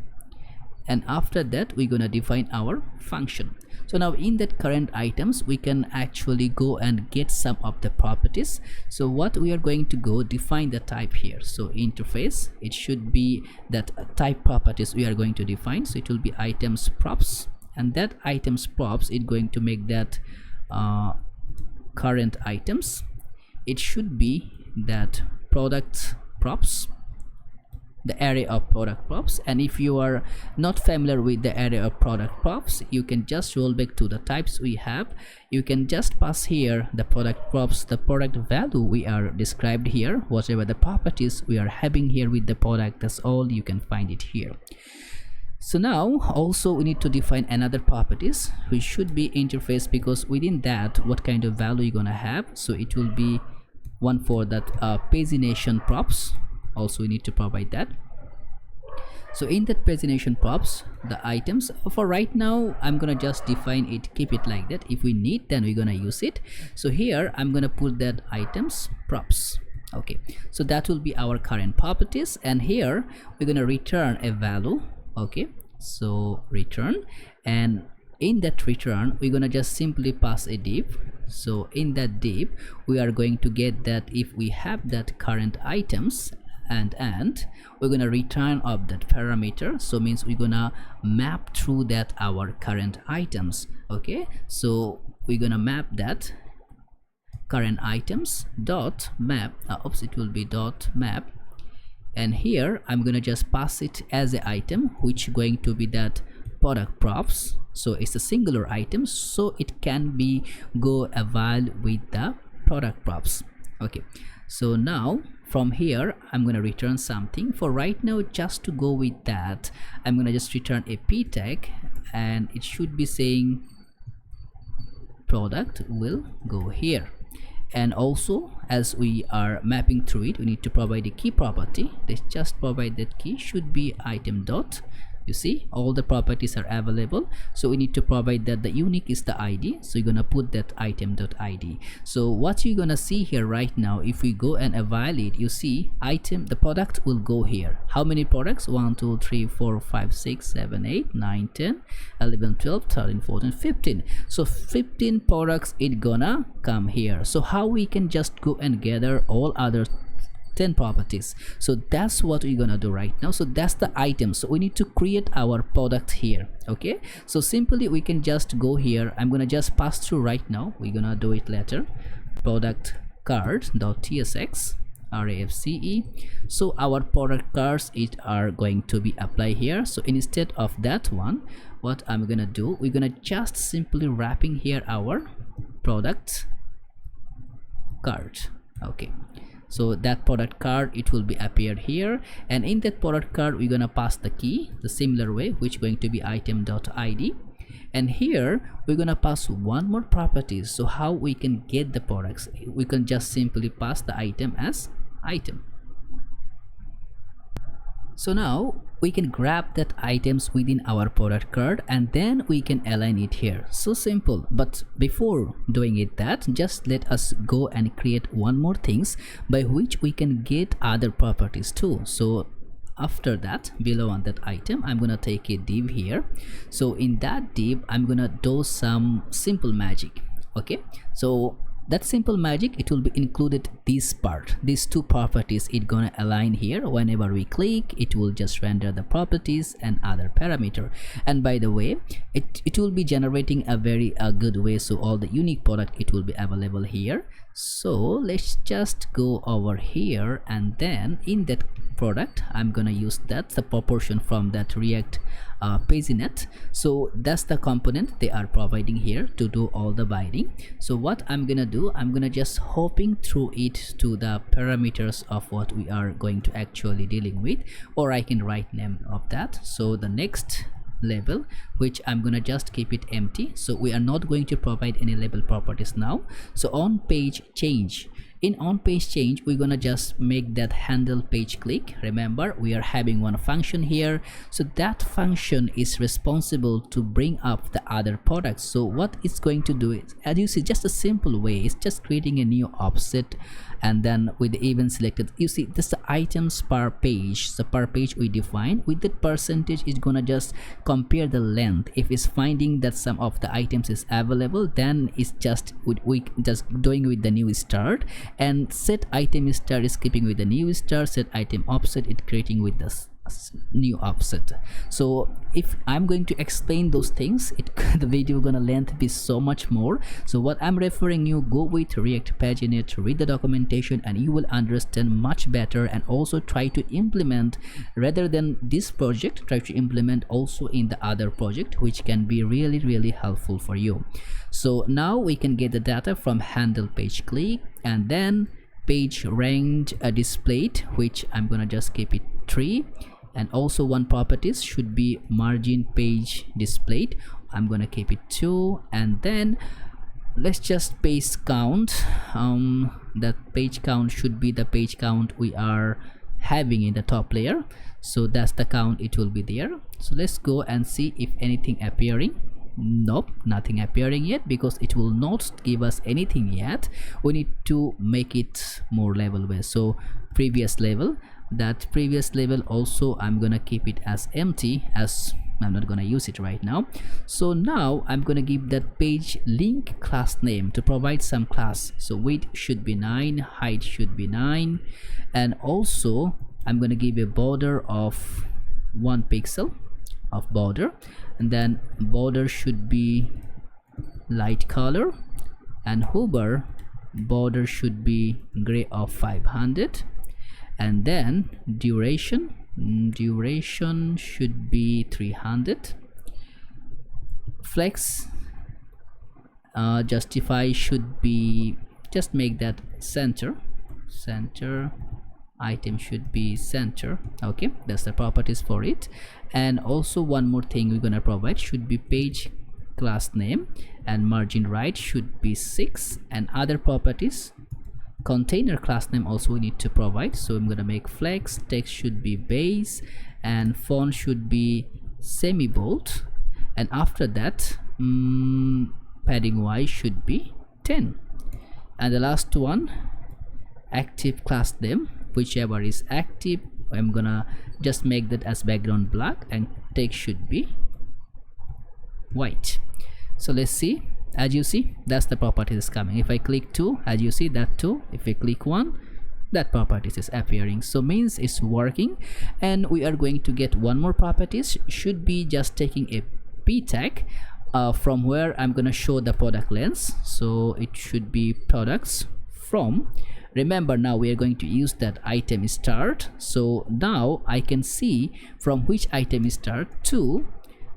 and after that we're gonna define our function. So now in that current items we can actually go and get some of the properties. So what we are going to go define the type here. So interface, it should be that type properties we are going to define. So it will be items props, and that items props is going to make that current items. It should be that product props, the array of product props. And if you are not familiar with the array of product props, you can just roll back to the types we have. You can just pass here the product props, the product value we are described here, whatever the properties we are having here with the product, that's all you can find it here. So now also we need to define another properties which should be interface, because within that what kind of value you're gonna have. So it will be one for that pagination props, also we need to provide that. So in that pagination props, the items, for right now I'm gonna just define it, keep it like that. If we need, then we're gonna use it. So here I'm gonna put that items props. Okay, so that will be our current properties, and here we're gonna return a value. Okay, so return, and in that return we're gonna just simply pass a div. So in that div we are going to get that if we have that current items, and we're gonna return of that parameter. So means we're gonna map through that our current items. Okay, so we're gonna map that current items dot map, oops, it will be dot map, and here I'm gonna just pass it as an item which going to be that product props. So it's a singular item, so it can be go eval with the product props. Okay, so now from here I'm gonna return something. For right now, just to go with that, I'm gonna just return a p tag, and it should be saying product will go here. And also, as we are mapping through it, we need to provide a key property. Let's just provide that key, should be item dot. You see all the properties are available, so we need to provide that the unique is the ID, so you're gonna put that item.id. So what you're gonna see here right now, if we go and evaluate, you see item, the product will go here. How many products? 1 2 3 4 5 6 7 8 9 10 11 12 13 14 15. So 15 products it gonna come here. So how we can just go and gather all other 10 properties. So that's what we're gonna do right now. So that's the item. So we need to create our product here. Okay, so simply we can just go here. I'm gonna just pass through right now. We're gonna do it later. Product card.tsx RAFCE. So our product cards are going to be applied here. So instead of that one, what I'm gonna do, we're gonna just simply wrapping here our product card. Okay, so that product card, it will be appeared here, and in that product card we're gonna pass the key the similar way, which going to be item.id, and here we're gonna pass one more properties. So how we can get the products, we can just simply pass the item as item. So now we can grab that items within our product card and then we can align it here. So simple. But before doing it that, just let us go and create one more things by which we can get other properties too. So after that, below on that item, I'm gonna take a div here. So in that div, I'm gonna do some simple magic. Okay, so that simple magic, it will be included this part, these two properties. It gonna align here. Whenever we click, it will just render the properties and other parameter. And by the way, it will be generating a very good way. So all the unique product, it will be available here. So let's just go over here, and then in that product, I'm gonna use that the proportion from that React Pagination. So that's the component they are providing here to do all the binding. So what I'm gonna do, I'm gonna just hopping through it to the parameters of what we are going to actually dealing with, or I can write name of that. So the next label, which I'm gonna just keep it empty. So we are not going to provide any label properties now. So on page change, in on page change, we're gonna just make that handle page click. Remember, we are having one function here, so that function is responsible to bring up the other products. So what it's going to do is, as you see, just a simple way, it's just creating a new offset, and then with the event selected, you see this the items per page. So per page we define with that percentage, is gonna just compare the length. If it's finding that some of the items is available, then it's just we just doing with the new start, and set item start is keeping with the new start, set item offset it creating with this new offset. So if I'm going to explain those things, the video gonna length be so much more. So what I'm referring you, go with React Paginate, read the documentation, and you will understand much better, and also try to implement, rather than this project, try to implement also in the other project, which can be really helpful for you. So now we can get the data from handle page click, and then page ranked displayed, which I'm gonna just keep it 3, and also one properties should be margin page displayed, I'm gonna keep it 2, and then let's just page count. That page count should be the page count we are having in the top layer. So that's the count, it will be there. So let's go and see if anything appearing. Nope, nothing appearing yet, because it will not give us anything yet. We need to make it more level way. So previous level, that previous level also I'm gonna keep it as empty, as I'm not gonna use it right now. So now I'm gonna give that page link class name to provide some class. So width should be 9, height should be 9, and also I'm gonna give a border of 1 pixel of border, and then border should be light color, and hover border should be gray of 500, and then duration should be 300, flex justify should be, just make that center, item should be center. Okay, that's the properties for it. And also one more thing we're gonna provide should be page class name, and margin right should be 6, and other properties container class name also we need to provide. So I'm gonna make flex, text should be base, and font should be semi bold, and after that padding y should be 10, and the last one active class name, whichever is active, I'm gonna just make that as background black, and text should be white. So let's see, as you see, that's the properties coming. If I click 2, as you see that 2, if I click 1, that properties is appearing, so means it's working. And we are going to get one more properties, should be just taking a p tag from where I'm gonna show the product lens. So it should be products from, remember now we are going to use that item start. So now I can see from which item start to,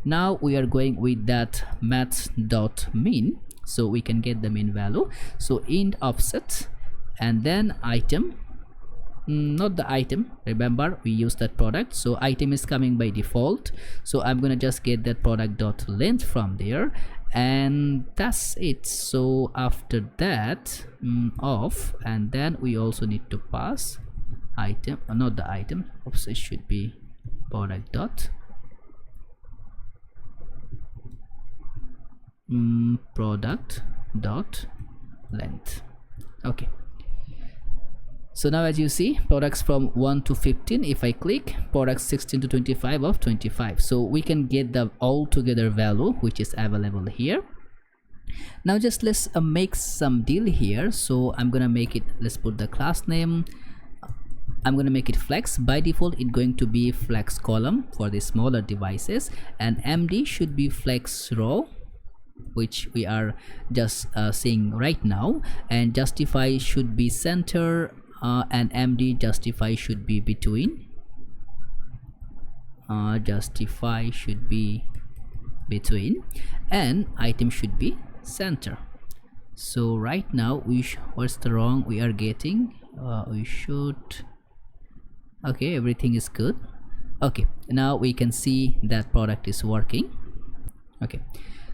now we are going with that math.min, so we can get the mean value. So int offset and then item, not the item, remember we use that product, so item is coming by default, so I'm gonna just get that product dot length from there, and that's it. So after that off, and then we also need to pass item, not the item, oops, it should be product dot product dot length. Okay, so now as you see, products from 1 to 15, if I click products 16 to 25 of 25, so we can get the altogether value which is available here. Now just let's make some deal here. So I'm gonna make it, let's put the class name, I'm gonna make it flex. By default it's going to be flex column for the smaller devices, and md should be flex row, which we are just seeing right now, and justify should be center, and md justify should be between, justify should be between, and item should be center. So right now what's the wrong we are getting, we should, okay, everything is good. Okay, now we can see that product is working. Okay,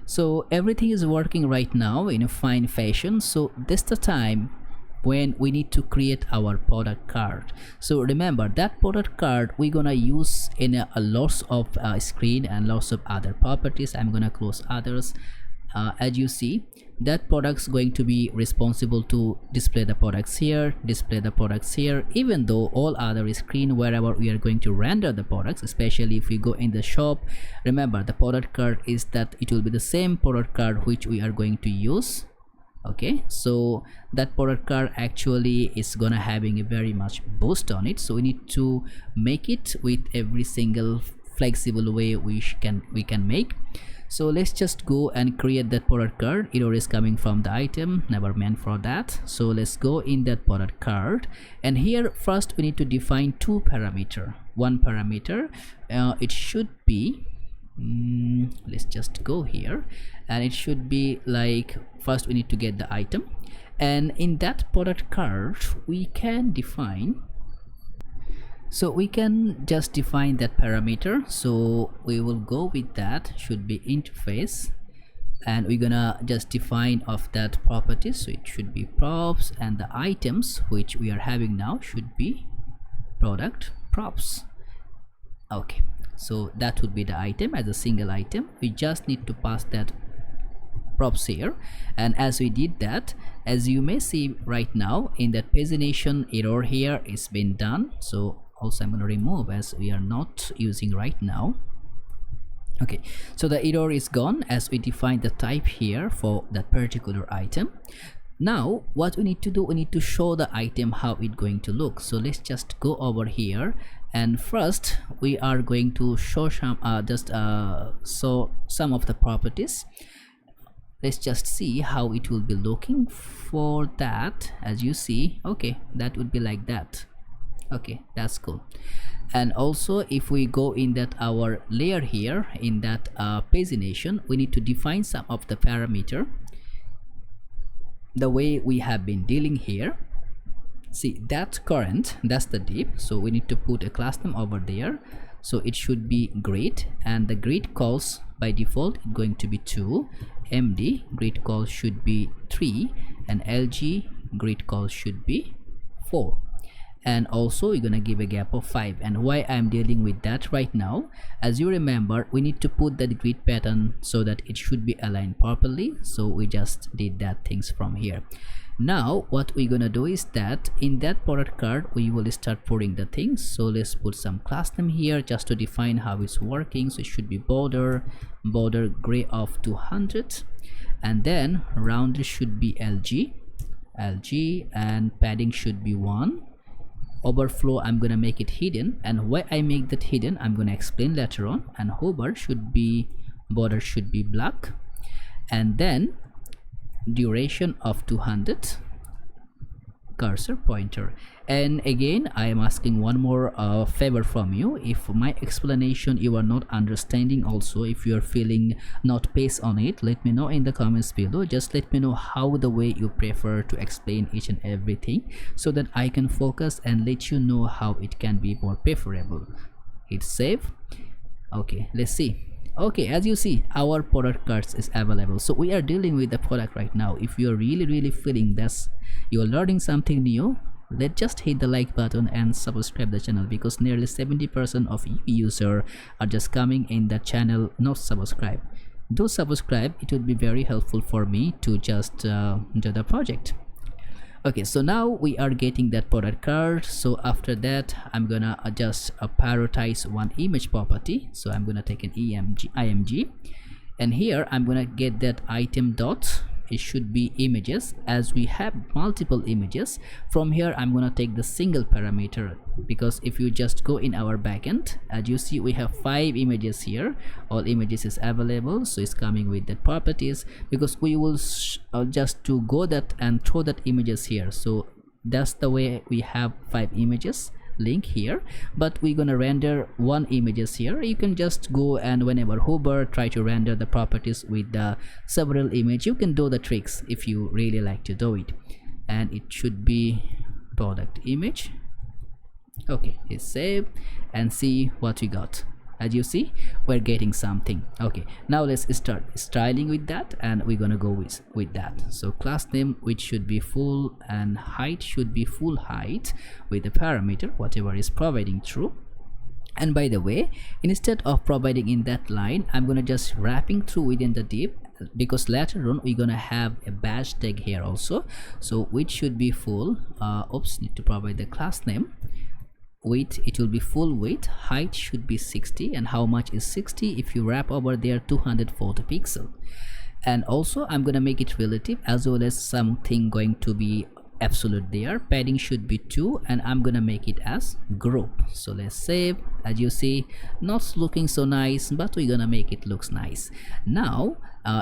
so everything is working right now in a fine fashion. So this the time when we need to create our product card. So remember that product card we're gonna use in a lots of screen and lots of other properties. I'm gonna close others. As you see, that product's going to be responsible to display the products here, display the products here, even though all other screen wherever we are going to render the products, especially if we go in the shop, remember the product card is that it will be the same product card which we are going to use. Okay, so that product card actually is gonna having a very much boost on it, so we need to make it with every single flexible way we can make. So let's just go and create that product card. Error is coming from the item, never meant for that. So let's go in that product card, and here first we need to define two parameter. One parameter, it should be let's just go here, and it should be like, first we need to get the item, and in that product card we can define, so we can just define that parameter. So we will go with that, should be interface, and we're gonna just define of that properties, so it should be props, and the items which we are having now should be product props. Okay, so that would be the item as a single item. We just need to pass that props here, and as we did that, as you may see right now in that pagination error here is been done. So also I'm going to remove as we are not using right now. Okay, so the error is gone as we define the type here for that particular item. Now what we need to do, we need to show the item how it's going to look. So let's just go over here, and first we are going to show some so some of the properties. Let's just see how it will be looking. For that, as you see, okay, that would be like that. Okay, that's cool. And also if we go in that our layer here in that pagination, we need to define some of the parameter the way we have been dealing here. See that current, that's the div, so we need to put a class name over there. So it should be grid, and the grid calls by default it's going to be 2, md grid call should be 3, and lg grid call should be 4, and also you're gonna give a gap of 5. And why I'm dealing with that right now, as you remember, we need to put that grid pattern so that it should be aligned properly, so we just did that things from here. Now what we're gonna do is that in that product card we will start putting the things. So let's put some class name here just to define how it's working. So it should be border gray of 200, and then round should be lg, and padding should be 1, overflow I'm gonna make it hidden, and why I make that hidden I'm gonna explain later on. And hover should be, border should be black, and then duration of 200, cursor pointer. And again I am asking one more favor from you. If my explanation you are not understanding, also if you are feeling not pace on it, let me know in the comments below. Just let me know how the way you prefer to explain each and everything, so that I can focus and let you know how it can be more preferable. Hit save. Okay, let's see. Okay, as you see, our product cards is available. So we are dealing with the product right now. If you're really feeling that you're learning something new, let's just hit the like button and subscribe the channel, because nearly 70% of you users are just coming in the channel not subscribe. Do subscribe, it would be very helpful for me to just do the project. Okay, so now we are getting that product card. So after that I'm gonna just prioritize one image property. So I'm gonna take an img, and here I'm gonna get that item dot, it should be images. As we have multiple images, from here I'm gonna take the single parameter, because if you just go in our backend, as you see we have 5 images here, all images is available. So it's coming with the properties, because we will just to go that and throw that images here. So that's the way we have 5 images link here, but we're gonna render 1 images here. You can just go and whenever hover try to render the properties with the several image. You can do the tricks if you really like to do it, and it should be product image. Okay, hit save and see what we got. As you see, we're getting something. Okay, now let's start styling with that, and we're gonna go with that. So class name, which should be full, and height should be full height with the parameter whatever is providing true. And by the way, instead of providing in that line, I'm gonna just wrapping through within the div, because later on we're gonna have a badge tag here also. So which should be full, need to provide the class name. Width, it will be full width. Height should be 60, and how much is 60? If you wrap over there, 240 pixel. And also I'm gonna make it relative, as well as something going to be absolute there. Padding should be 2, and I'm gonna make it as group. So let's save. As you see, not looking so nice, but we're gonna make it looks nice. Now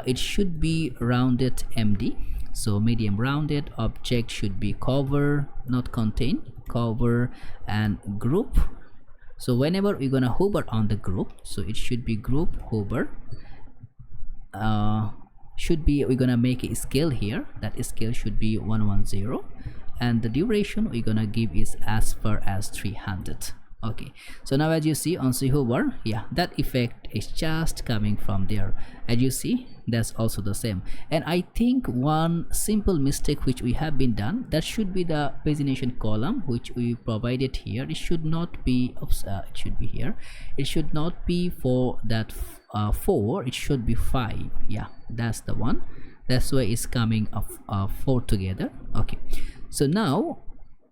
it should be rounded MD, so medium rounded. Object should be cover, not contain, cover, and group. So whenever we're gonna hover on the group, so it should be group hover, should be, we're gonna make a scale here. That scale should be 110, and the duration we're gonna give is as far as 300. Okay, so now as you see on hover, yeah, that effect is just coming from there. As you see, that's also the same. And I think one simple mistake which we have been done, that should be the pagination column which we provided here. It should not be, it should be here. It should not be for that 4, it should be 5. Yeah, that's the one. That's why it's coming of 4 together. Okay, so now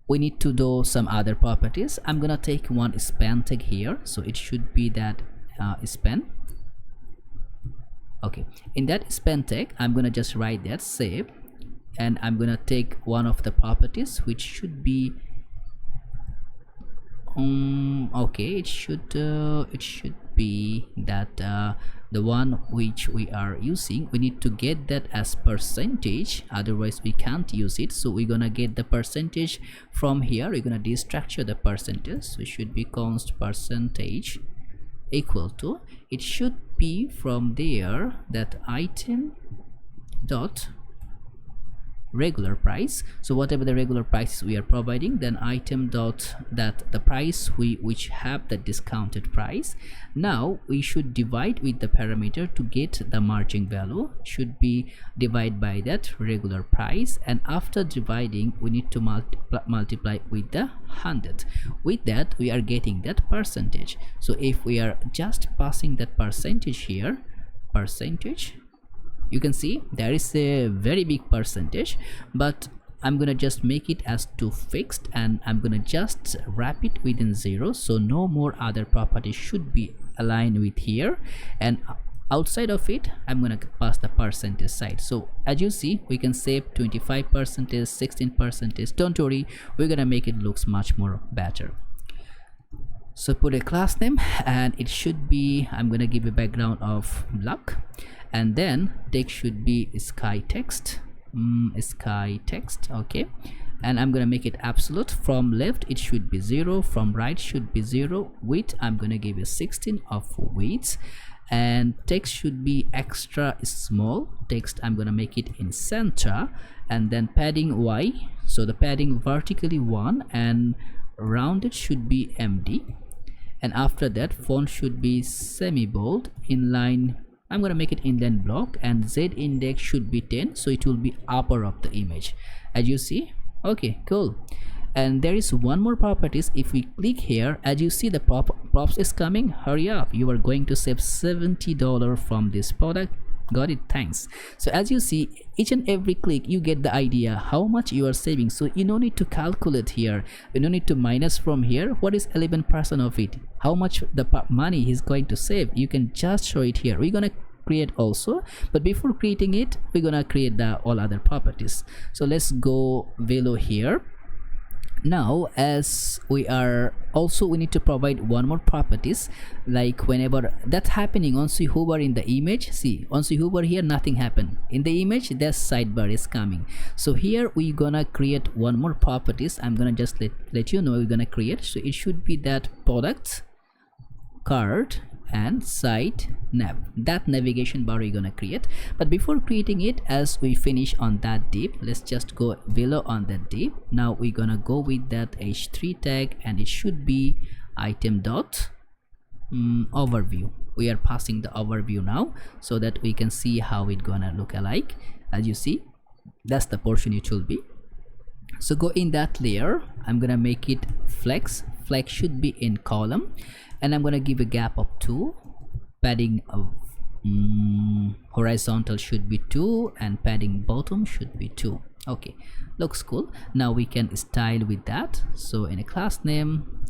we need to do some other properties. I'm gonna take one span tag here, so it should be that span. Okay, in that span tag I'm gonna just write that save, and I'm gonna take one of the properties which should be okay, it should be that the one which we are using. We need to get that as percentage, otherwise we can't use it. So we're gonna get the percentage from here. We're gonna destructure the percentage, so it should be const percentage equal to, it should be from there, that item dot regular price. So whatever the regular price we are providing, then item dot that the price which have the discounted price. Now we should divide with the parameter to get the margin value, should be divide by that regular price, and after dividing we need to multiply with the 100. With that we are getting that percentage. So if we are just passing that percentage here, percentage, you can see there is a very big percentage, but I'm gonna just make it as to fixed, and I'm gonna just wrap it within 0, so no more other properties should be aligned with here. And outside of it I'm gonna pass the percentage side. So as you see, we can save 25%, 16%. Don't worry, we're gonna make it looks much more better. So put a class name, and it should be, I'm gonna give a background of black, and then text should be sky text. Sky text, okay. And I'm gonna make it absolute. From left it should be 0, from right should be 0. Width, I'm gonna give a 16 of width, and text should be extra small. Text, I'm gonna make it in center, and then padding Y, so the padding vertically 1, and rounded should be MD. And after that, font should be semi bold. Inline, I'm gonna make it inline block, and Z index should be 10, so it will be upper of the image, as you see. Okay, cool. And there is one more properties. If we click here, as you see, the props is coming. Hurry up, you are going to save $70 from this product. Got it, thanks. So as you see, each and every click you get the idea how much you are saving. So you don't need to calculate here, you don't need to minus from here what is 11% of it, how much the money he's going to save. You can just show it here. We're gonna create also, but before creating it, we're gonna create the all other properties. So let's go below here. Now, as we are also, we need to provide one more properties, like whenever that's happening, once you hover in the image, see, once you hover here, nothing happened in the image, that sidebar is coming. So here we're gonna create one more properties. I'm gonna just let you know we're gonna create. So it should be that product card and site nav, that navigation bar we're gonna create. But before creating it, as we finish on that div, let's just go below on that div. Now we're gonna go with that h3 tag, and it should be item dot overview. We are passing the overview now, so that we can see how it gonna look alike. As you see, that's the portion it will be. So go in that layer, I'm gonna make it flex. Flex should be in column, and I'm gonna give a gap of 2. Padding of horizontal should be 2, and padding bottom should be 2. Okay, looks cool. Now we can style with that. So in a class name,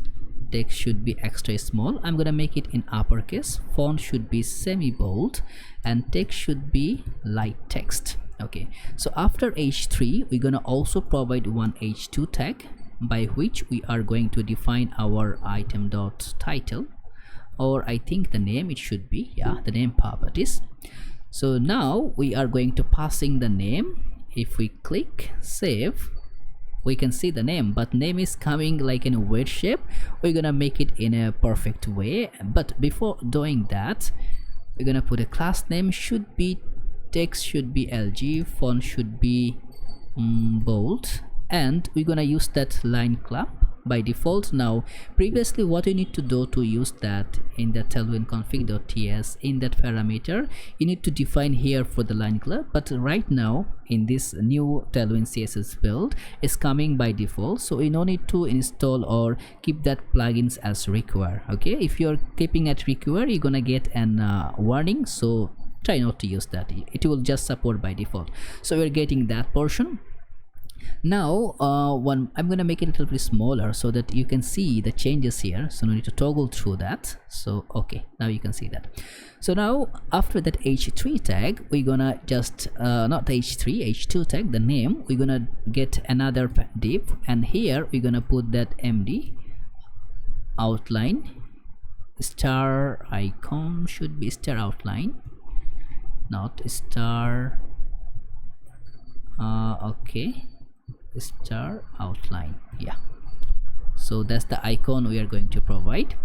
text should be extra small. I'm gonna make it in uppercase. Font should be semi bold, and text should be light text. Okay, so after h3, we're gonna also provide one h2 tag, by which we are going to define our item dot title, or I think the name it should be, yeah, the name properties. So now we are going to passing the name. If we click save, we can see the name, but name is coming like in a weird shape. We're gonna make it in a perfect way, but before doing that, we're gonna put a class name should be text should be LG, font should be bold, and we're gonna use that line club by default. Now previously what you need to do to use that in the tailwind config.ts, in that parameter you need to define here for the line club, but right now in this new tailwind css build is coming by default, so you don't need to install or keep that plugins as require. Okay, if you're keeping it require, you're gonna get an warning, so try not to use that. It will just support by default. So we're getting that portion. Now I'm gonna make it a little bit smaller so that you can see the changes here, so no need to toggle through that. So okay, now you can see that. So now after that h3 tag, we're gonna just not h3, h2 tag, the name, we're gonna get another div, and here we're gonna put that md outline. Star icon should be star outline, not star. Okay, star outline, yeah. So that's the icon we are going to provide,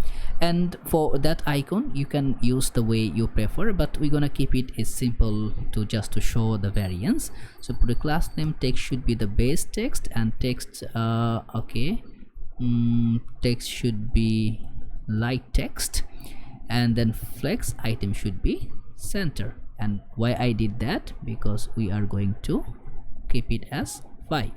and for that icon you can use the way you prefer, but we're gonna keep it as simple to just to show the variance. So put a class name, text should be the base text, and text okay, text should be light text, and then flex item should be center. And why I did that, because we are going to keep it as 5.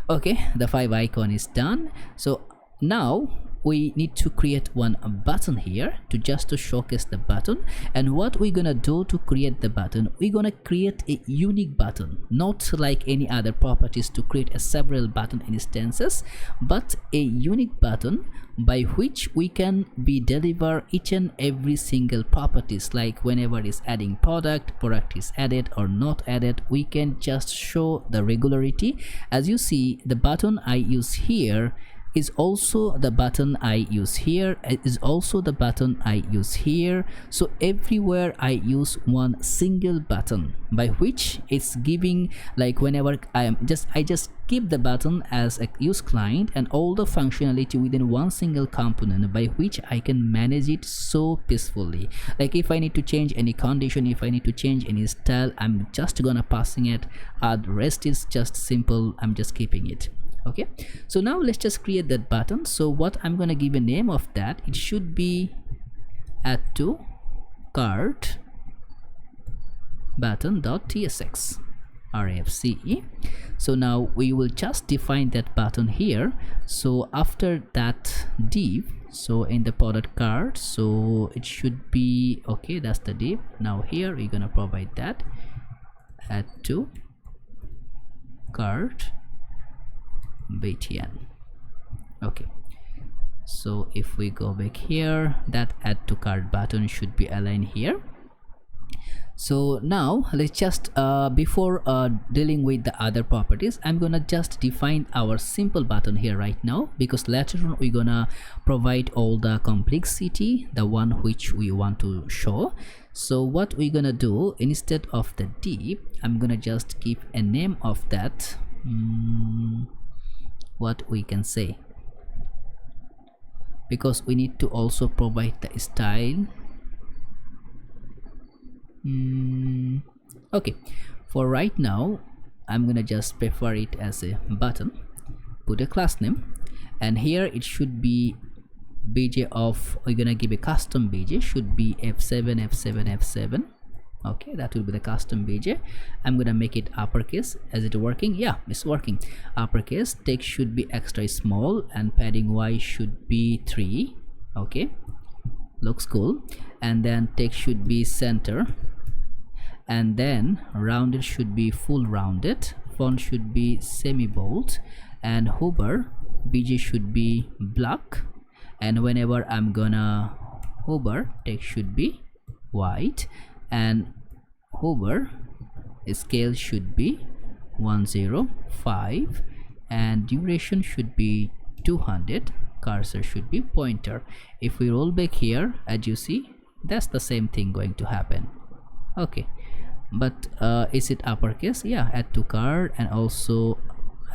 Okay, the 5 icon is done. So now we need to create one button here to showcase the button. And what we're gonna do to create the button, we're gonna create a unique button, not like any other properties to create a several button instances, but a unique button by which we can be deliver each and every single properties. Like whenever is adding product is added or not added, we can just show the regularity. As you see, the button I use here is also the button I use here, is also the button I use here. So everywhere I use one single button by which it's giving, like whenever I just keep the button as a use client and all the functionality within one single component by which I can manage it so peacefully. Like if I need to change any condition, if I need to change any style, I'm just gonna passing it. The rest is just simple, I'm just keeping it. Okay, so now let's just create that button. So what I'm gonna give a name of that, it should be add to cart button.tsx rfce. So now we will just define that button here. So after that div, so in the product cart, so it should be okay, that's the div. Now here we're gonna provide that add to cart btn. Okay, so if we go back here, that add to cart button should be aligned here. So now let's just before dealing with the other properties, I'm gonna just define our simple button here right now, because later on we're gonna provide all the complexity, the one which we want to show. So what we're gonna do, instead of the div, I'm gonna just give a name of that. What we can say, because we need to also provide the style. Okay, for right now I'm gonna just prefer it as a button, put a class name, and here it should be bj of, we're gonna give a custom bj, should be f7. Okay, that will be the custom bj. I'm gonna make it uppercase. Is it working? Yeah, it's working. Uppercase. Text should be extra small and padding y should be 3. Okay, looks cool. And then text should be center, and then rounded should be full rounded, font should be semi bold, and hover bj should be black. And whenever I'm gonna hover, text should be white, and hover scale should be 105, and duration should be 200. Cursor should be pointer. If we roll back here, as you see, that's the same thing going to happen. Okay, but is it uppercase? Yeah, add to cart, and also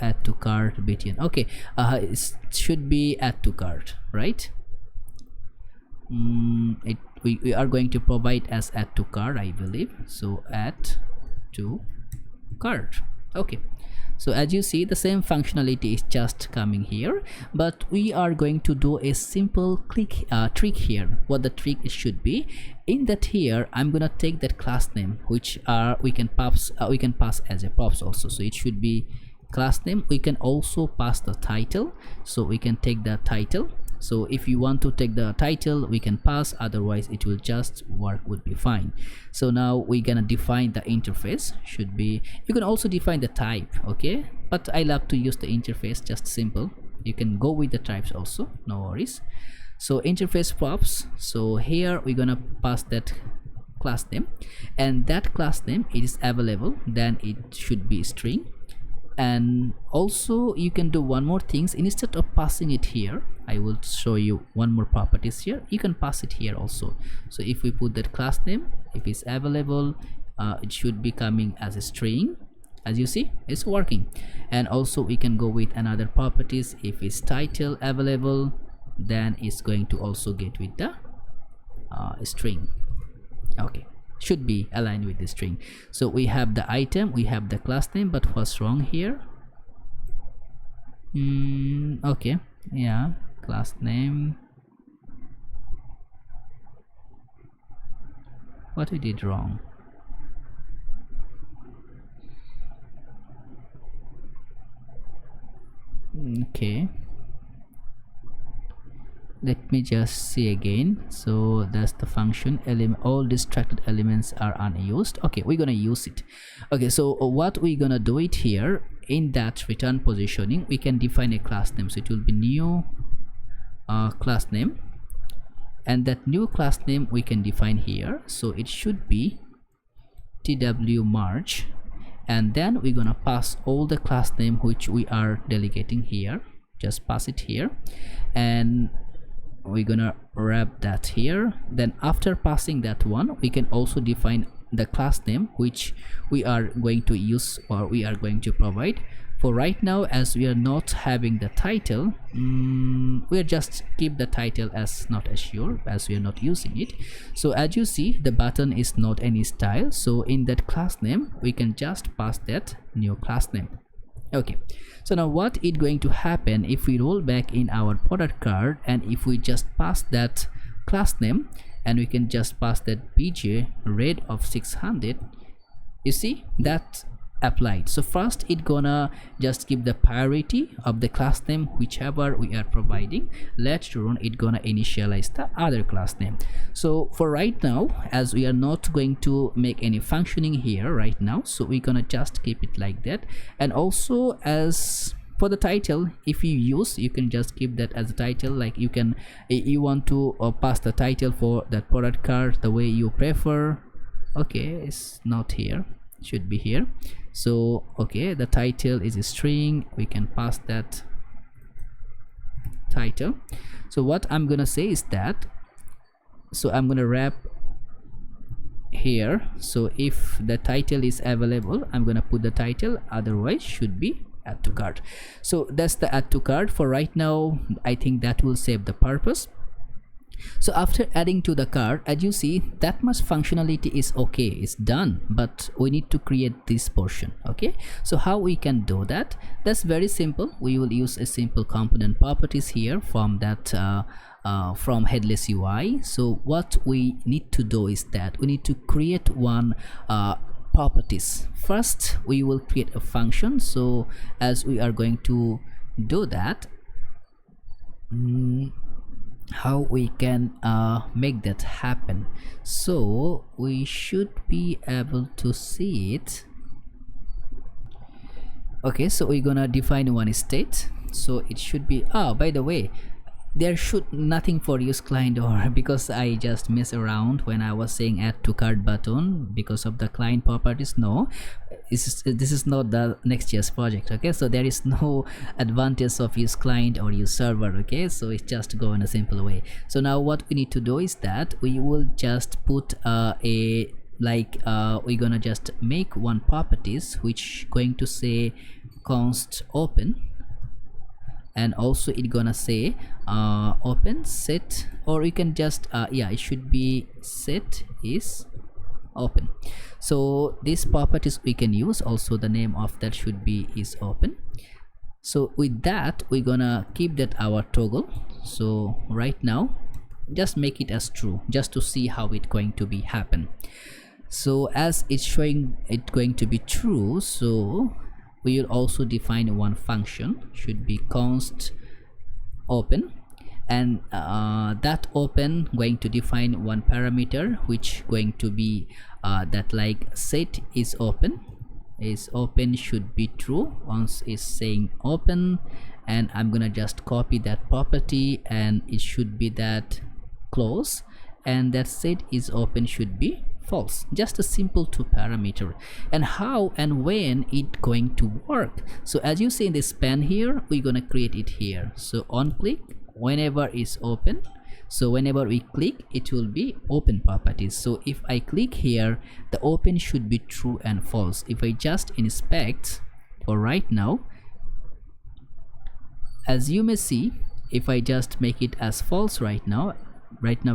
add to cart btn. Okay, it should be add to cart, right? We are going to provide as add to cart, I believe. So add to cart. Okay, so as you see, the same functionality is just coming here, but we are going to do a simple trick here. What the trick should be, in that here I'm gonna take that class name, which we can pass as a props also. So it should be class name. We can also pass the title, so we can take the title. So if you want to take the title, we can pass, otherwise it will just work, would be fine. So now we're gonna define the interface, should be, you can also define the type, okay, but I love to use the interface, just simple. You can go with the types also, no worries. So interface props, so here we're gonna pass that class name, and that class name, it is available, then it should be string. And also you can do one more things, instead of passing it here, I will show you one more properties here, you can pass it here also. So if we put that class name, if it's available, it should be coming as a string. As you see, it's working. And also we can go with another properties, if it's title available, then it's going to also get with the string. Okay, should be aligned with the string. So we have the item, we have the class name, but what's wrong here? Okay, yeah, class name, what we did wrong? Okay, let me just see again. So that's the function element, all distracted elements are unused. Okay, we're gonna use it. Okay, so what we're gonna do it here, in that return positioning we can define a class name. So it will be new class name, and that new class name we can define here. So it should be twmerge, and then we're gonna pass all the class name which we are delegating here. Just pass it here, and we're gonna wrap that here. Then after passing that one, we can also define the class name which we are going to use or we are going to provide. For right now, as we are not having the title, we'll just keep the title as not assured, as we are not using it. So as you see, the button is not any style, so in that class name we can just pass that new class name. Okay, so now what is going to happen if we roll back in our product card, and if we just pass that class name, and we can just pass that bj rate of 600, you see that applied. So first it gonna just give the priority of the class name whichever we are providing. Later on it gonna initialize the other class name. So for right now, as we are not going to make any functioning here right now, so we're gonna just keep it like that. And also, as for the title, if you use, you can just keep that as a title. Like you can, you want to pass the title for that product card the way you prefer. Okay, it's not here, should be here. So okay, the title is a string, we can pass that title. So what I'm gonna say is that, so I'm gonna wrap here. So if the title is available, I'm gonna put the title, otherwise should be add to cart. So that's the add to cart. For right now, I think that will save the purpose. So after adding to the cart, as you see, that much functionality is okay, it's done, but we need to create this portion. Okay, so how we can do that? That's very simple. We will use a simple component properties here from that from headless UI. So what we need to do is that we need to create one properties. First we will create a function. So as we are going to do that, how we can make that happen, so we should be able to see it. Okay, so we're gonna define one state. So it should be, by the way, there should nothing for use client, or because I just mess around when I was saying add to cart button because of the client properties. No, this is not the Next.js project. Okay, so there is no advantage of use client or use server. Okay, so it's just go in a simple way. So now what we need to do is that we will just put we're gonna just make one properties which going to say const open, and also it gonna say open set, or you can just it should be set is open. So these properties we can use. Also the name of that should be is open. So with that we're gonna keep that our toggle. So right now just make it as true, just to see how it going to be happen. So as it's showing it going to be true, so we will also define one function, should be const open, and that open going to define one parameter which going to be that like set is open should be true once is saying open, and I'm gonna just copy that property, and it should be that close, and that set is open should be false. Just a simple two parameter. And how and when it going to work? So as you see in this span here, we're gonna create it here. So on click, whenever is open, so whenever we click it will be open properties. So if I click here, the open should be true and false. If I just inspect for right now, as you may see, if I just make it as false right now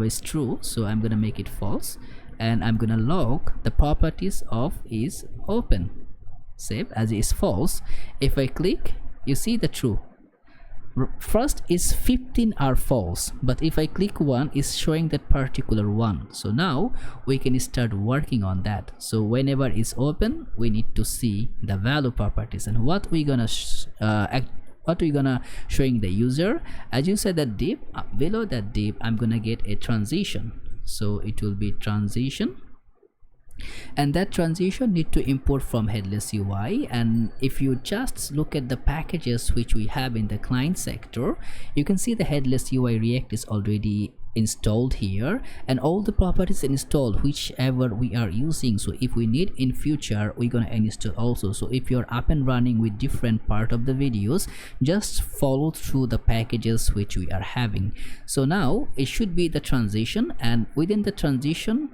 is true, so I'm gonna make it false, and I'm gonna log the properties of is open, save as is false. If I click, you see the true. First is 15 are false, but if I click one, is showing that particular one. So now we can start working on that. So whenever it's open, we need to see the value properties, and what we're gonna what we're gonna showing the user. As you said, that div, below that div I'm gonna get a transition, so it will be transition, and that transition need to import from headless UI. And if you just look at the packages which we have in the client sector, you can see the headless UI React is already installed here, and all the properties installed whichever we are using. So if we need in future, we're gonna install also. So if you're up and running with different part of the videos, just follow through the packages which we are having. So now it should be the transition, and within the transition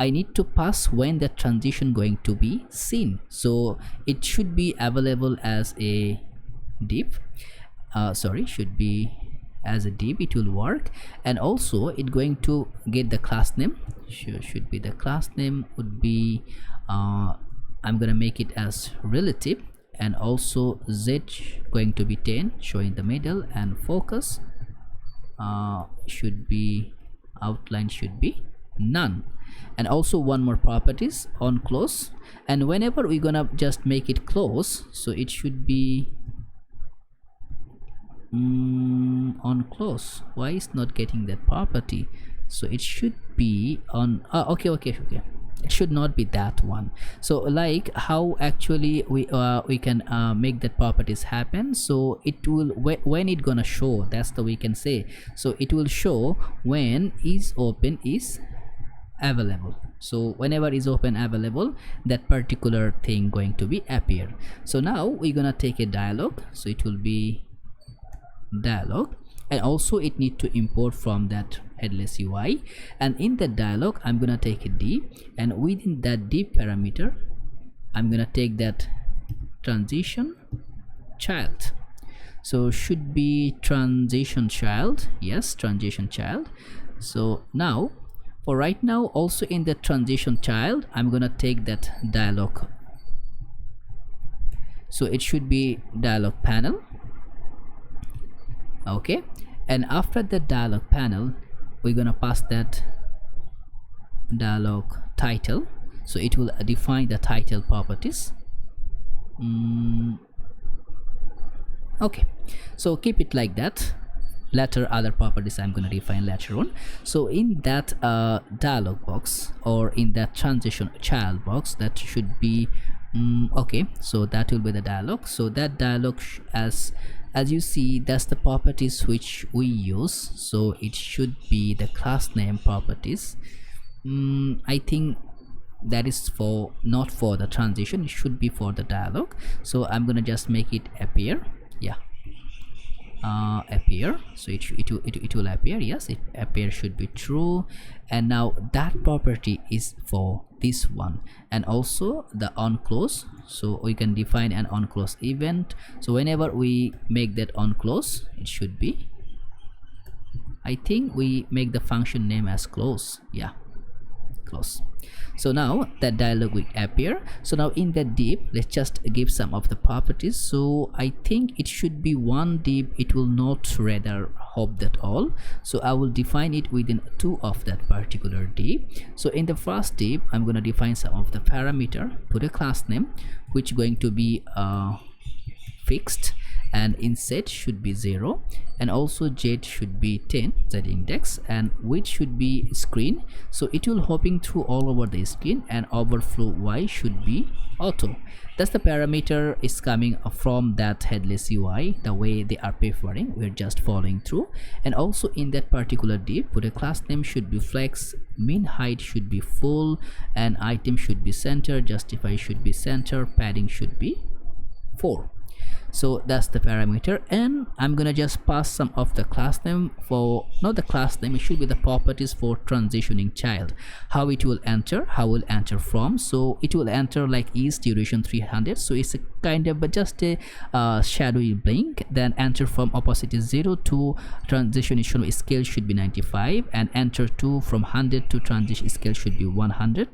I need to pass when the transition going to be seen. So it should be available as a div, should be as a div, it will work. And also it going to get the class name, should be the class name would be I'm gonna make it as relative, and also z going to be 10 showing the middle, and focus should be outline should be none. And also one more properties on close, and whenever we're gonna just make it close, so it should be on close. Why is not getting that property? So it should be on okay, it should not be that one. So like how actually we can make that properties happen. So it will when it gonna show, that's the we can say. So it will show when is open is available. So whenever is open available, that particular thing going to be appear. So now we're gonna take a dialog, so it will be dialog, and also it need to import from that headless UI. And in the dialog I'm gonna take a div, and within that div parameter I'm gonna take that transition child. So should be transition child, yes, transition child. So now for right now, also in the transition child I'm gonna take that dialog, so it should be dialog panel. Okay, and after the dialog panel we're gonna pass that dialog title, so it will define the title properties. Okay, so keep it like that. Later other properties I'm gonna define later on. So in that dialog box, or in that transition child box, that should be okay, so that will be the dialog. So that dialog as you see, that's the properties which we use. So it should be the class name properties. I think that is for not for the transition, it should be for the dialog. So I'm gonna just make it appear, yeah, appear. So it will appear, yes, it appear should be true. And now that property is for this one, and also the on close. So we can define an on close event. So whenever we make that on close, it should be, I think we make the function name as close, yeah, close. So now that dialog will appear. So now in that div, let's just give some of the properties. So I think it should be one div, it will not rather hop that all. So I will define it within two of that particular div. So in the first div I'm going to define some of the parameter, put a class name which going to be fixed, and in set should be 0, and also z should be 10, z index, and width should be screen, so it will hopping through all over the screen, and overflow y should be auto. That's the parameter is coming from that headless UI, the way they are preferring, we're just following through. And also in that particular div, put a class name should be flex, min height should be full, and item should be center, justify should be center, padding should be 4. So that's the parameter, and I'm gonna just pass some of the class name for, not the class name, it should be the properties for transitioning child, how it will enter, how will enter from. So it will enter like is duration 300, so it's a kind of just a shadowy blink. Then enter from opacity 0 to transition scale should be 95, and enter to from 100 to transition scale should be 100%.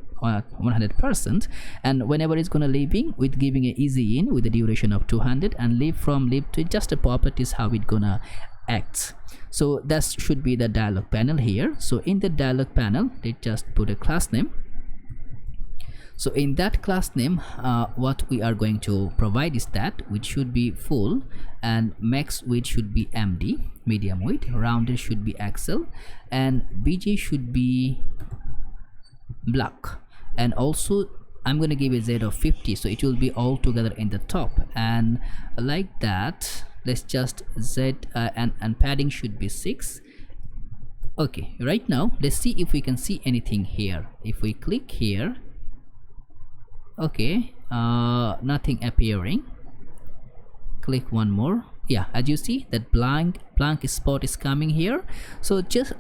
And whenever it's gonna leaving with giving a easy in with the duration of 200, and leave from leave to just the properties how it gonna act. So that should be the dialog panel here. So in the dialog panel, they just put a class name. So in that class name, what we are going to provide is that width should be full and max width should be MD, medium width, rounded should be XL, and BJ should be black. And also I'm going to give a Z of 50, so it will be all together in the top, and like that. Let's just Z and padding should be 6. Okay, right now let's see if we can see anything here. If we click here, okay, nothing appearing. Click one more. Yeah, as you see, that blank spot is coming here. So just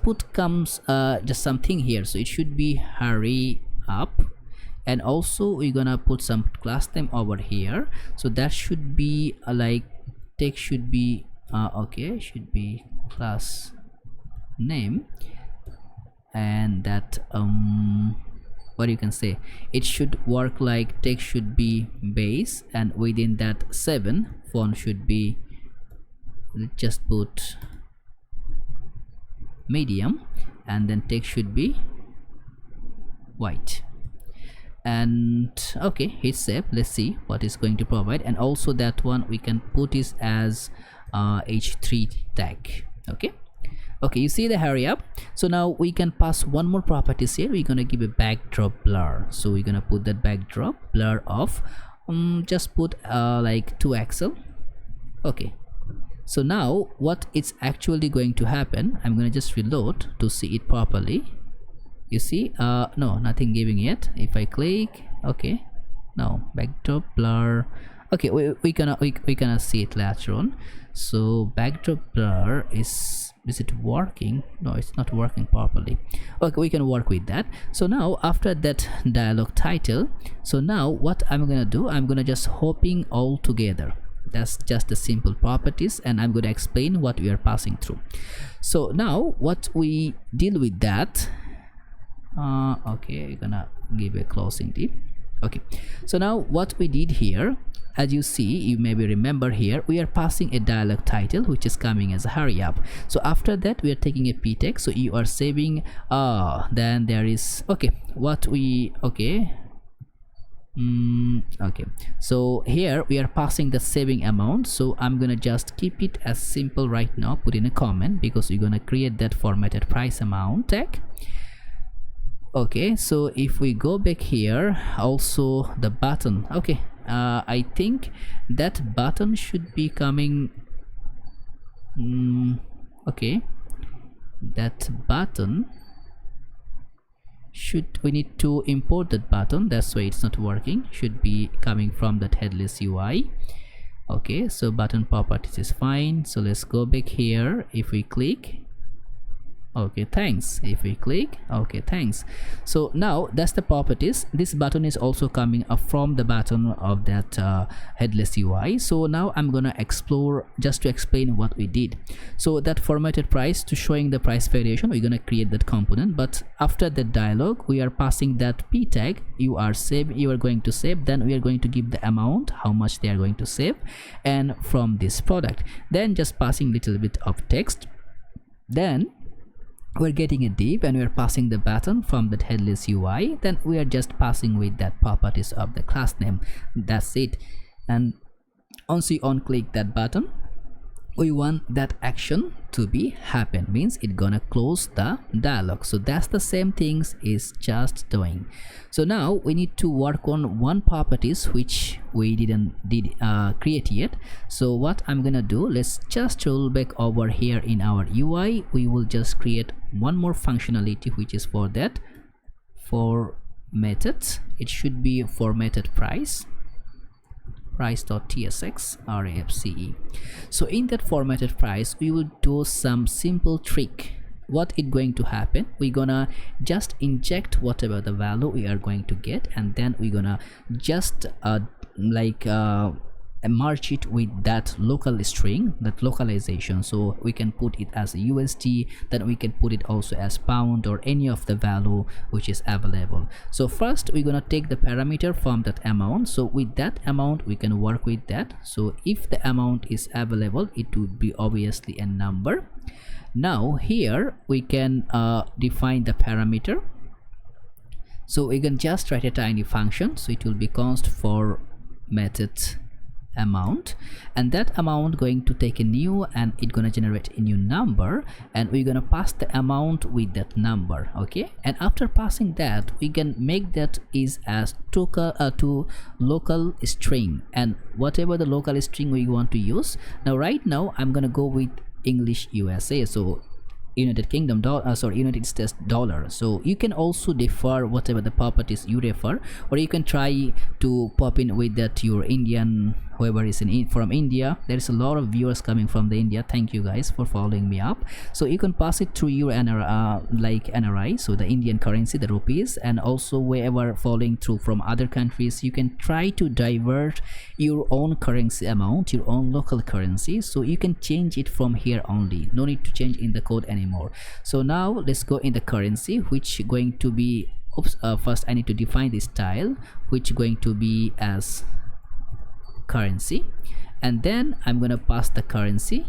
put just something here, so it should be hurry up. And also we're gonna put some class name over here, so that should be like text should be okay, should be class name, and that what you can say, it should work like text should be base, and within that 7 font should be, let's just put medium, and then text should be white. And okay, hit save. Let's see what is going to provide. And also that one we can put it as h3 tag. Okay, you see the hurry up. So now we can pass one more properties here. We're gonna give a backdrop blur, so we're gonna put that backdrop blur of just put like 2XL. Okay, so now what it's actually going to happen, I'm gonna just reload to see it properly. You see, no, nothing giving yet. If I click, okay, no, backdrop blur. Okay, we gonna see it later on. So backdrop blur is it working? No, it's not working properly. Okay, we can work with that. So now after that dialog title, so now what I'm gonna do, I'm gonna just hopping all together. That's just the simple properties, and I'm going to explain what we are passing through. So now what we deal with that, okay, we're gonna give a closing div. Okay, so now what we did here, as you see, you maybe remember here, we are passing a dialog title which is coming as a hurry up. So after that we are taking a p tag, so you are saving, then there is, okay, what we, okay, okay, so here we are passing the saving amount. So I'm gonna just keep it as simple right now, put in a comment, because we're gonna create that formatted price amount tag. Okay, so if we go back here, also the button, okay, I think that button should be coming, okay, that button should, we need to import that button, that's why it's not working, should be coming from that headless UI. Okay, so button properties is fine. So let's go back here. If we click, okay, thanks. If we click, okay, thanks. So now that's the properties. This button is also coming up from the button of that headless UI. So now I'm gonna explore just to explain what we did. So that formatted price, to showing the price variation, we're gonna create that component. But after that dialog, we are passing that p tag. You are going to save. Then we are going to give the amount, how much they are going to save, and from this product. Then just passing little bit of text. Then we're getting a div, and we're passing the button from that headless UI. Then we are just passing with that properties of the class name. That's it. And once you on click that button, we want that action to be happen, means it gonna close the dialog. So that's the same things is just doing. So now we need to work on one properties which we didn't create yet. So what I'm gonna do, let's just roll back over here in our UI. We will just create one more functionality, which is for that for methods. It should be formatted price price.tsx RAFCE. So in that formatted price, we will do some simple trick. What is going to happen, we're gonna just inject whatever the value we are going to get, and then we're gonna just merge it with that local string, that localization. So we can put it as a USD, then we can put it also as pound or any of the value which is available. So first we're gonna take the parameter from that amount. So with that amount we can work with that. So if the amount is available, it would be obviously a number. Now here we can define the parameter. So we can just write a tiny function, so it will be const for method amount, and that amount going to take a new, and it gonna generate a new number, and we're gonna pass the amount with that number. Okay, and after passing that, we can make that is as to local string, and whatever the local string we want to use. Now right now I'm gonna go with English USA, so United Kingdom United States dollar. So you can also defer whatever the properties you refer, or you can try to pop in with that your Indian, whoever is from India. There is a lot of viewers coming from the India. Thank you guys for following me up. So you can pass it through your NRI, so the Indian currency, the rupees, and also wherever following through from other countries, you can try to divert your own currency amount, your own local currency. So you can change it from here only, no need to change in the code anymore. So now let's go in the currency, which going to be first I need to define the style, which going to be as currency, and then I'm gonna pass the currency,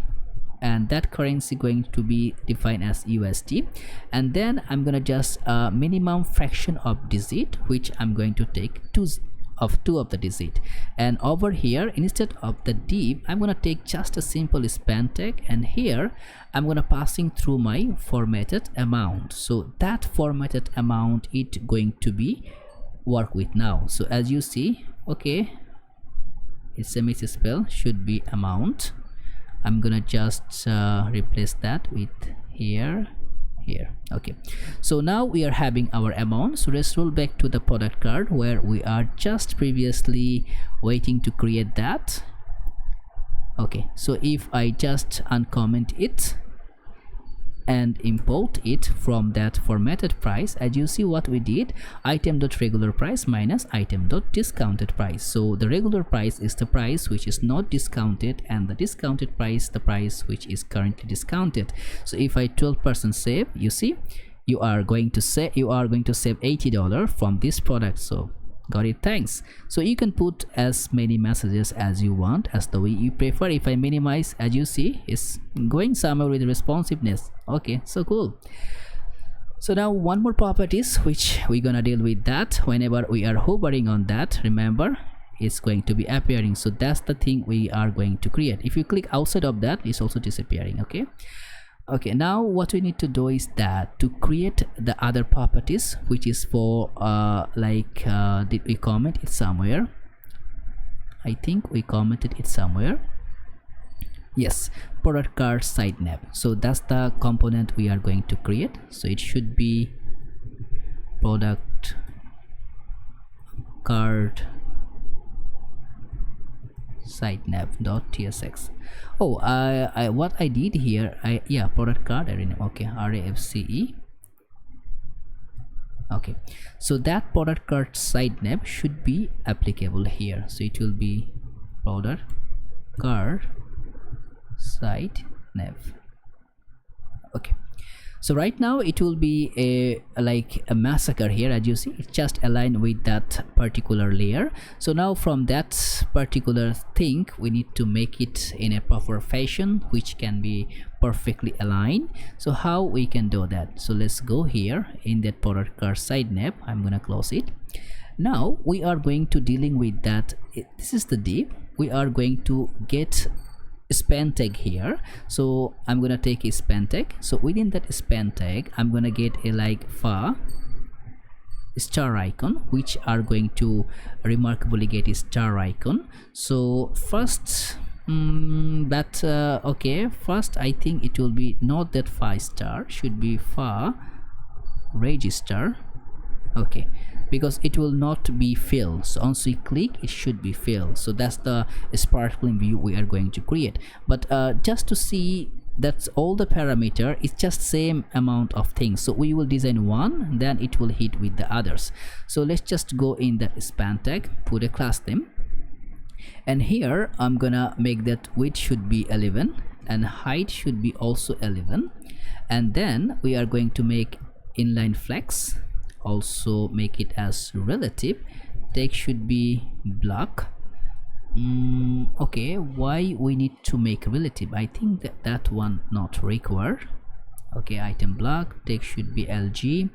and that currency going to be defined as USD, and then I'm gonna just minimum fraction of digit, which I'm going to take two of the digit, and over here instead of the div I'm gonna take just a simple span tag, and here I'm gonna passing through my formatted amount. So that formatted amount it going to be work with now. So as you see, okay, it's a misspell, should be amount. I'm gonna just replace that with here. Okay, so now we are having our amount. So let's roll back to the product card where we are just previously waiting to create that. Okay, so if I just uncomment it and import it from that formatted price, as you see what we did, item.regular price minus item.discounted price. So the regular price is the price which is not discounted, and the discounted price the price which is currently discounted. So if I 12% save, you see you are going to save $80 from this product. So got it, thanks. So you can put as many messages as you want, as the way you prefer. If I minimize, as you see, it's going somewhere with responsiveness. Okay, so cool. So now one more properties which we're gonna deal with, that whenever we are hovering on that, remember it's going to be appearing. So that's the thing we are going to create. If you click outside of that, it's also disappearing. Okay, now what we need to do is that to create the other properties, which is for did we comment it somewhere? I think we commented it somewhere. Yes, product card site nav. So that's the component we are going to create. So it should be product card sitenav.tsx. Oh, what I did here, product card arena. Okay, RAFCE. Okay, so that product card site nav should be applicable here. So it will be product card site nav. Okay, so right now it will be a massacre here. As you see, it's just aligned with that particular layer. So now from that particular thing we need to make it in a proper fashion which can be perfectly aligned. So how we can do that? So let's go here in that product card site nav. I'm gonna close it. Now we are going to dealing with that. This is the div. We are going to get span tag here. So I'm gonna take a span tag. So within that span tag I'm gonna get a far star icon, which are going to remarkably get a star icon. So first first I think it will be not that 5 star, should be far register. Okay, because it will not be filled. So once we click, it should be filled. So that's the sparkling view we are going to create. But just to see that's all the parameter, it's just same amount of things. So we will design one, then it will hit with the others. So let's just go in the span tag, put a class name, and here I'm gonna make that width should be 11 and height should be also 11, and then we are going to make inline flex, also make it as relative. Text should be block. Okay, why we need to make relative? I think that one not required. Okay, item block. Text should be LG,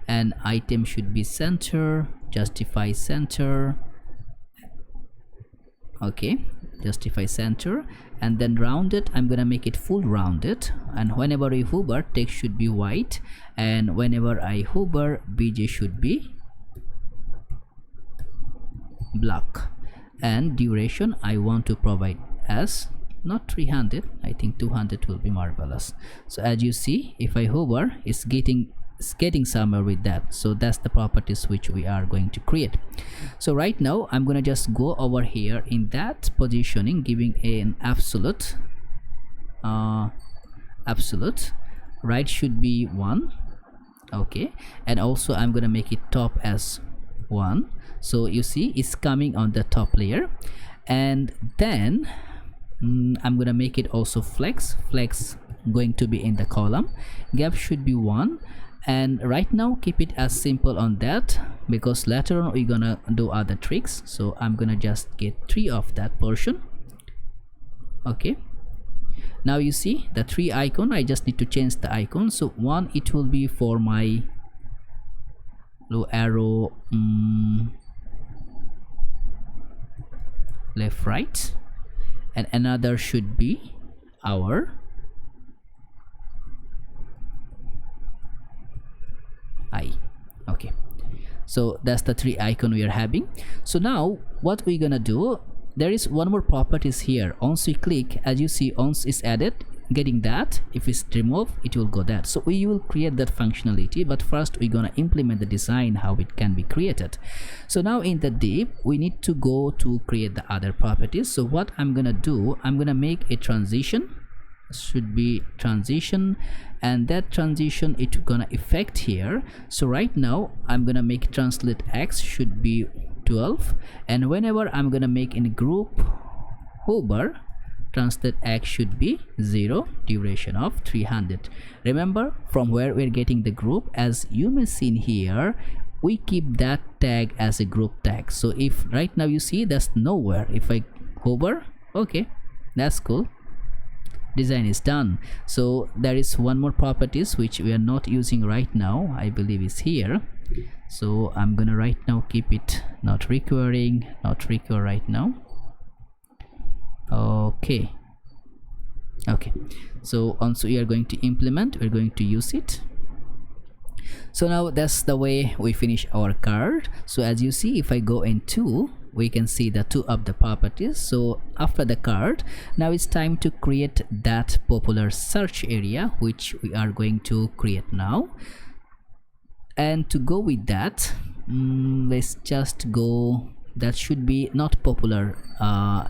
and item should be center, justify center. Okay, justify center, and then rounded, I'm gonna make it full rounded, and whenever I hover, text should be white, and whenever I hover, bj should be black, and duration I want to provide as not 300, I think 200 will be marvelous. So as you see, if I hover, it's getting somewhere with that. So that's the properties which we are going to create. So right now I'm gonna just go over here in that positioning, giving an absolute right should be 1. Okay, and also I'm gonna make it top as 1. So you see it's coming on the top layer, and then I'm gonna make it also flex going to be in the column. Gap should be 1, and right now keep it as simple on that, because later on we're gonna do other tricks. So I'm gonna just get 3 of that portion. Okay, now you see the 3 icon, I just need to change the icon. So 1, it will be for my low arrow left right, and another should be our eye. Okay, so that's the 3 icon we are having. So now what we're gonna do, there is one more properties here. Once we click, as you see, once is added, getting that, if it's removed, it will go that. So we will create that functionality, but first we're gonna implement the design how it can be created. So now in the div, we need to go to create the other properties. So what I'm gonna do, I'm gonna make a transition, should be transition, and that transition it's gonna affect here. So right now I'm gonna make translate x should be 12, and whenever I'm gonna make in group hover, translate x should be 0, duration of 300. Remember from where we're getting the group, as you may see in here, we keep that tag as a group tag. So if right now you see that's nowhere, if I hover, okay, that's cool, design is done. So there is one more properties which we are not using right now, I believe is here. So I'm gonna right now keep it not requiring, not require right now. Okay, so once we are going to implement, we're going to use it. So now that's the way we finish our card. So as you see, if I go into, we can see the 2 of the properties. So after the card, now it's time to create that popular search area which we are going to create now. And to go with that, let's just go, that should be not popular,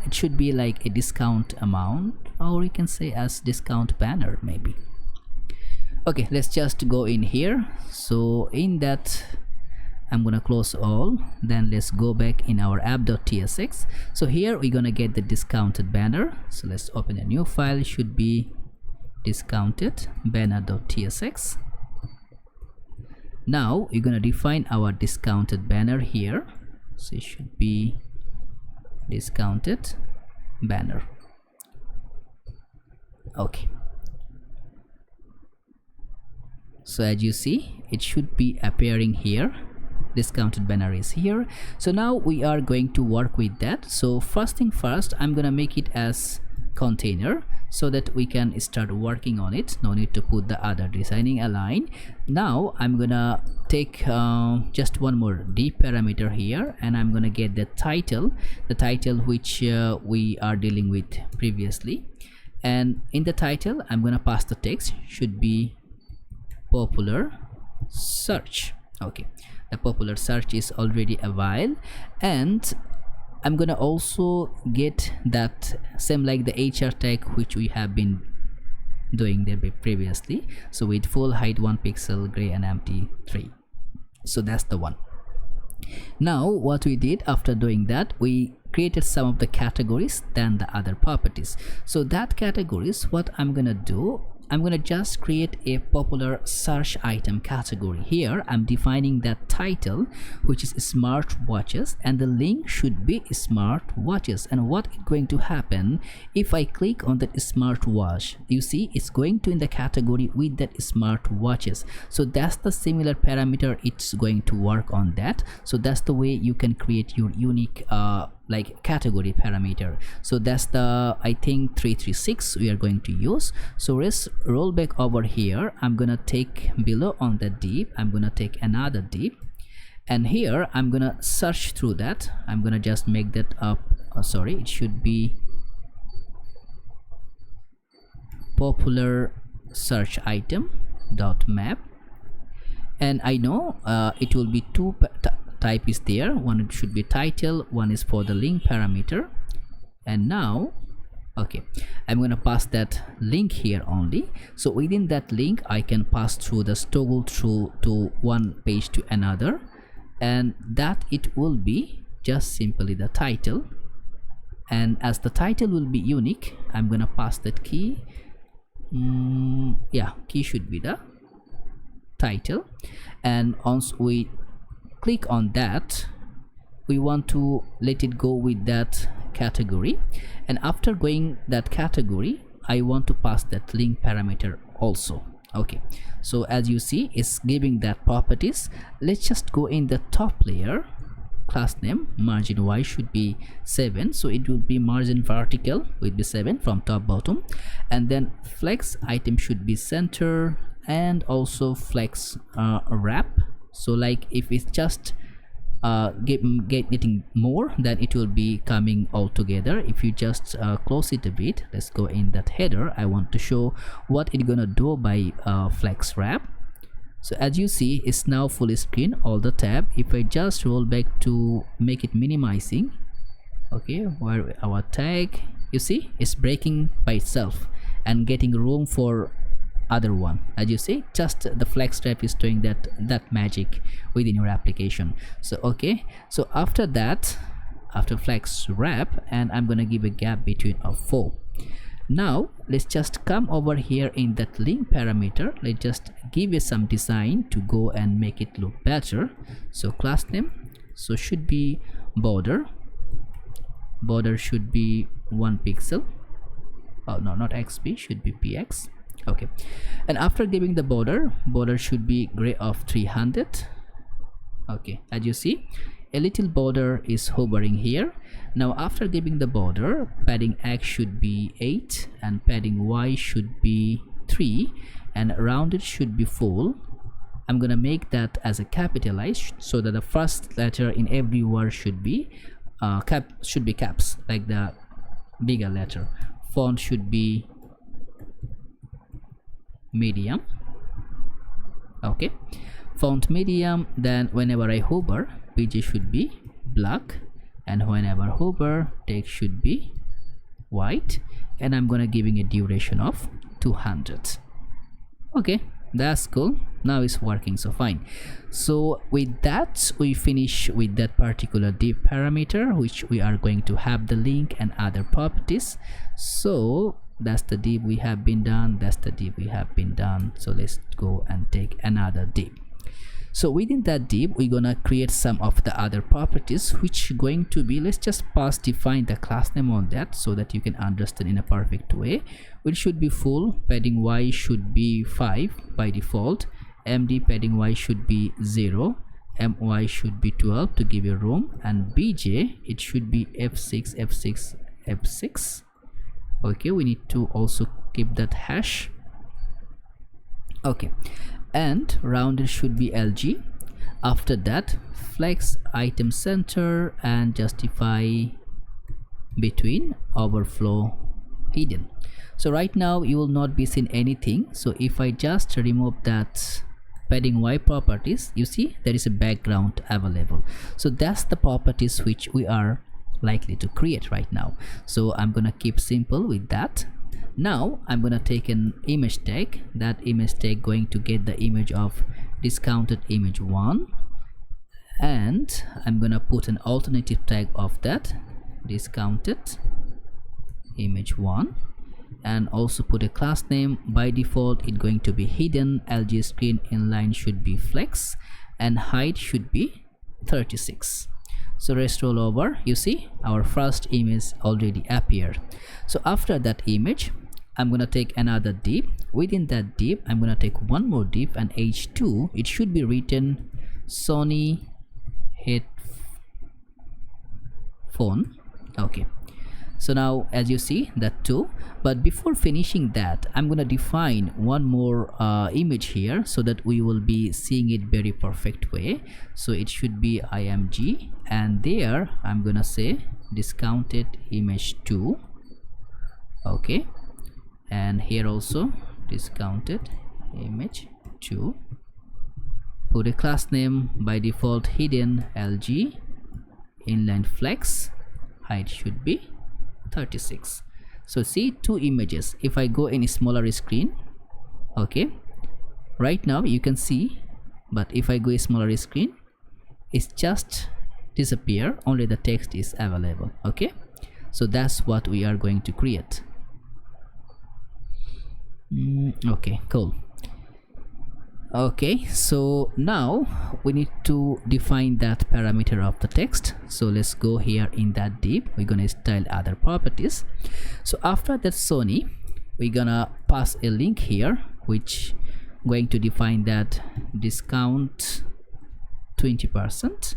it should be like a discount amount, or we can say as discount banner maybe. Okay, let's just go in here. So in that, I'm gonna close all, then let's go back in our app.tsx. So here we're gonna get the discounted banner. So let's open a new file, should be discounted banner.tsx. Now we're gonna define our discounted banner here. So it should be discounted banner. Okay, so as you see, it should be appearing here, discounted banner is here. So now we are going to work with that. So first thing first, I'm gonna make it as container so that we can start working on it. No need to put the other designing align. Now I'm gonna take just one more div parameter here, and I'm gonna get the title which we are dealing with previously, and in the title I'm gonna pass the text, should be popular search. Okay, the popular search is already a while, and I'm gonna also get that same like the HR tag which we have been doing there previously. So with full height 1 pixel, gray and empty 3. So that's the one. Now what we did after doing that, we created some of the categories, then the other properties. So that categories, what I'm gonna do, I'm gonna just create a popular search item category. Here I'm defining that title, which is smart watches, and the link should be smart watches. And what is going to happen if I click on that smart watch? You see, it's going to in the category with that smart watches. So that's the similar parameter it's going to work on that. So that's the way you can create your unique like category parameter. So that's the, I think, 336 we are going to use. So let's roll back over here. I'm gonna take below on the div, I'm gonna take another div, and here I'm gonna search through that. I'm gonna just make that up. Sorry, it should be popular search item dot map, and I know it will be two type is there. One should be title, one is for the link parameter. And now, okay, I'm gonna pass that link here only. So within that link I can pass through the toggle through to one page to another, and that it will be just simply the title. And as the title will be unique, I'm gonna pass that key. Yeah, key should be the title. And once we click on that, we want to let it go with that category, and after going that category I want to pass that link parameter also. Okay, so as you see, it's giving that properties. Let's just go in the top layer. Class name margin y should be 7, so it will be margin vertical will be 7 from top bottom, and then flex item should be center, and also flex wrap. So like if it's just getting more, then it will be coming all together. If you just close it a bit, let's go in that header. I want to show what it's gonna do by flex wrap. So as you see, it's now full screen, all the tab. If I just roll back to make it minimizing, okay, where our tag, you see, it's breaking by itself and getting room for other one. As you see, just the flex wrap is doing that magic within your application. So okay, so after that, after flex wrap, and I'm gonna give a gap between of 4. Now let's just come over here in that link parameter. Let's just give it some design to go and make it look better. So class name, so should be border should be 1 pixel. Oh no, not xp, should be px. Okay, and after giving the border should be gray of 300. Okay, as you see, a little border is hovering here. Now after giving the border, padding x should be 8 and padding y should be 3, and rounded should be full. I'm gonna make that as a capitalized, so that the first letter in every word should be caps, like the bigger letter. Font should be medium. Okay, font medium. Then whenever I hover, pg should be black, and whenever hover, text should be white, and I'm gonna giving a duration of 200. Okay, that's cool. Now it's working so fine. So with that, we finish with that particular div parameter, which we are going to have the link and other properties. So that's the div we have been done, that's the div we have been done. So let's go and take another div. So within that div, we're gonna create some of the other properties, which going to be, let's just define the class name on that so that you can understand in a perfect way. Which should be full, padding y should be 5 by default, md padding y should be 0, my should be 12 to give you room, and bj it should be f6 f6 f6. Okay, we need to also keep that hash. Okay, and rounded should be lg. After that, flex item center and justify between overflow hidden. So right now you will not be seeing anything. So if I just remove that padding y properties, you see there is a background available. So that's the properties which we are likely to create right now. So I'm gonna keep simple with that. Now I'm gonna take an image tag. That image tag going to get the image of discounted image 1, and I'm gonna put an alternative tag of that discounted image 1, and also put a class name. By default it's going to be hidden. LG screen inline should be flex, and height should be 36. So let's roll over. You see our first image already appeared. So after that image, I'm gonna take another div. Within that div, I'm gonna take one more div, and h2 it should be written Sony headphone. Okay, so now as you see that too, but before finishing that, I'm gonna define one more image here so that we will be seeing it very perfect way. So it should be img, and there I'm gonna say discounted image 2. Okay, and here also discounted image 2. Put a class name. By default hidden LG inline flex, height should be 36. So see, two images. If I go in a smaller screen, okay, right now you can see, but if I go a smaller screen, it's just disappear, only the text is available. Okay, so that's what we are going to create. Okay, cool. Okay, so now we need to define that parameter of the text. So let's go here in that div. We're gonna style other properties. So after that Sony, we're gonna pass a link here, which going to define that discount 20%.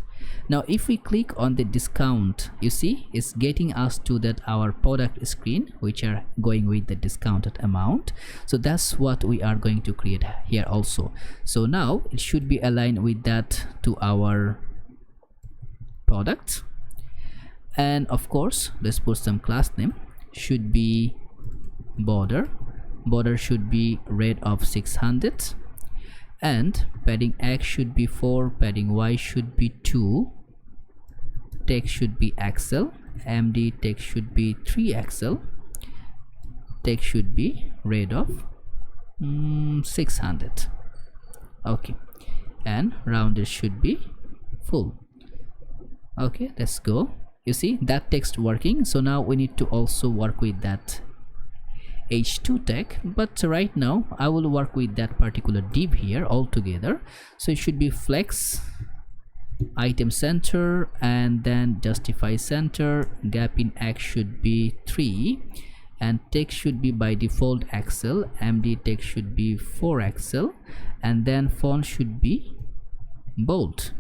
Now if we click on the discount, you see it's getting us to that our product screen, which are going with the discounted amount. So that's what we are going to create here also. So now it should be aligned with that to our product. And of course let's put some class name. Should be border should be red of 600, and padding X should be 4, padding Y should be 2, text should be Excel, MD text should be 3 Excel, text should be red of 600. Okay, and rounded should be full. Okay, let's go. You see that text working. So now we need to also work with that h2 tag, but right now I will work with that particular div here altogether. So it should be flex item center, and then justify center. Gap in X should be 3, and text should be by default Excel. MD text should be 4 Excel, and then font should be bold.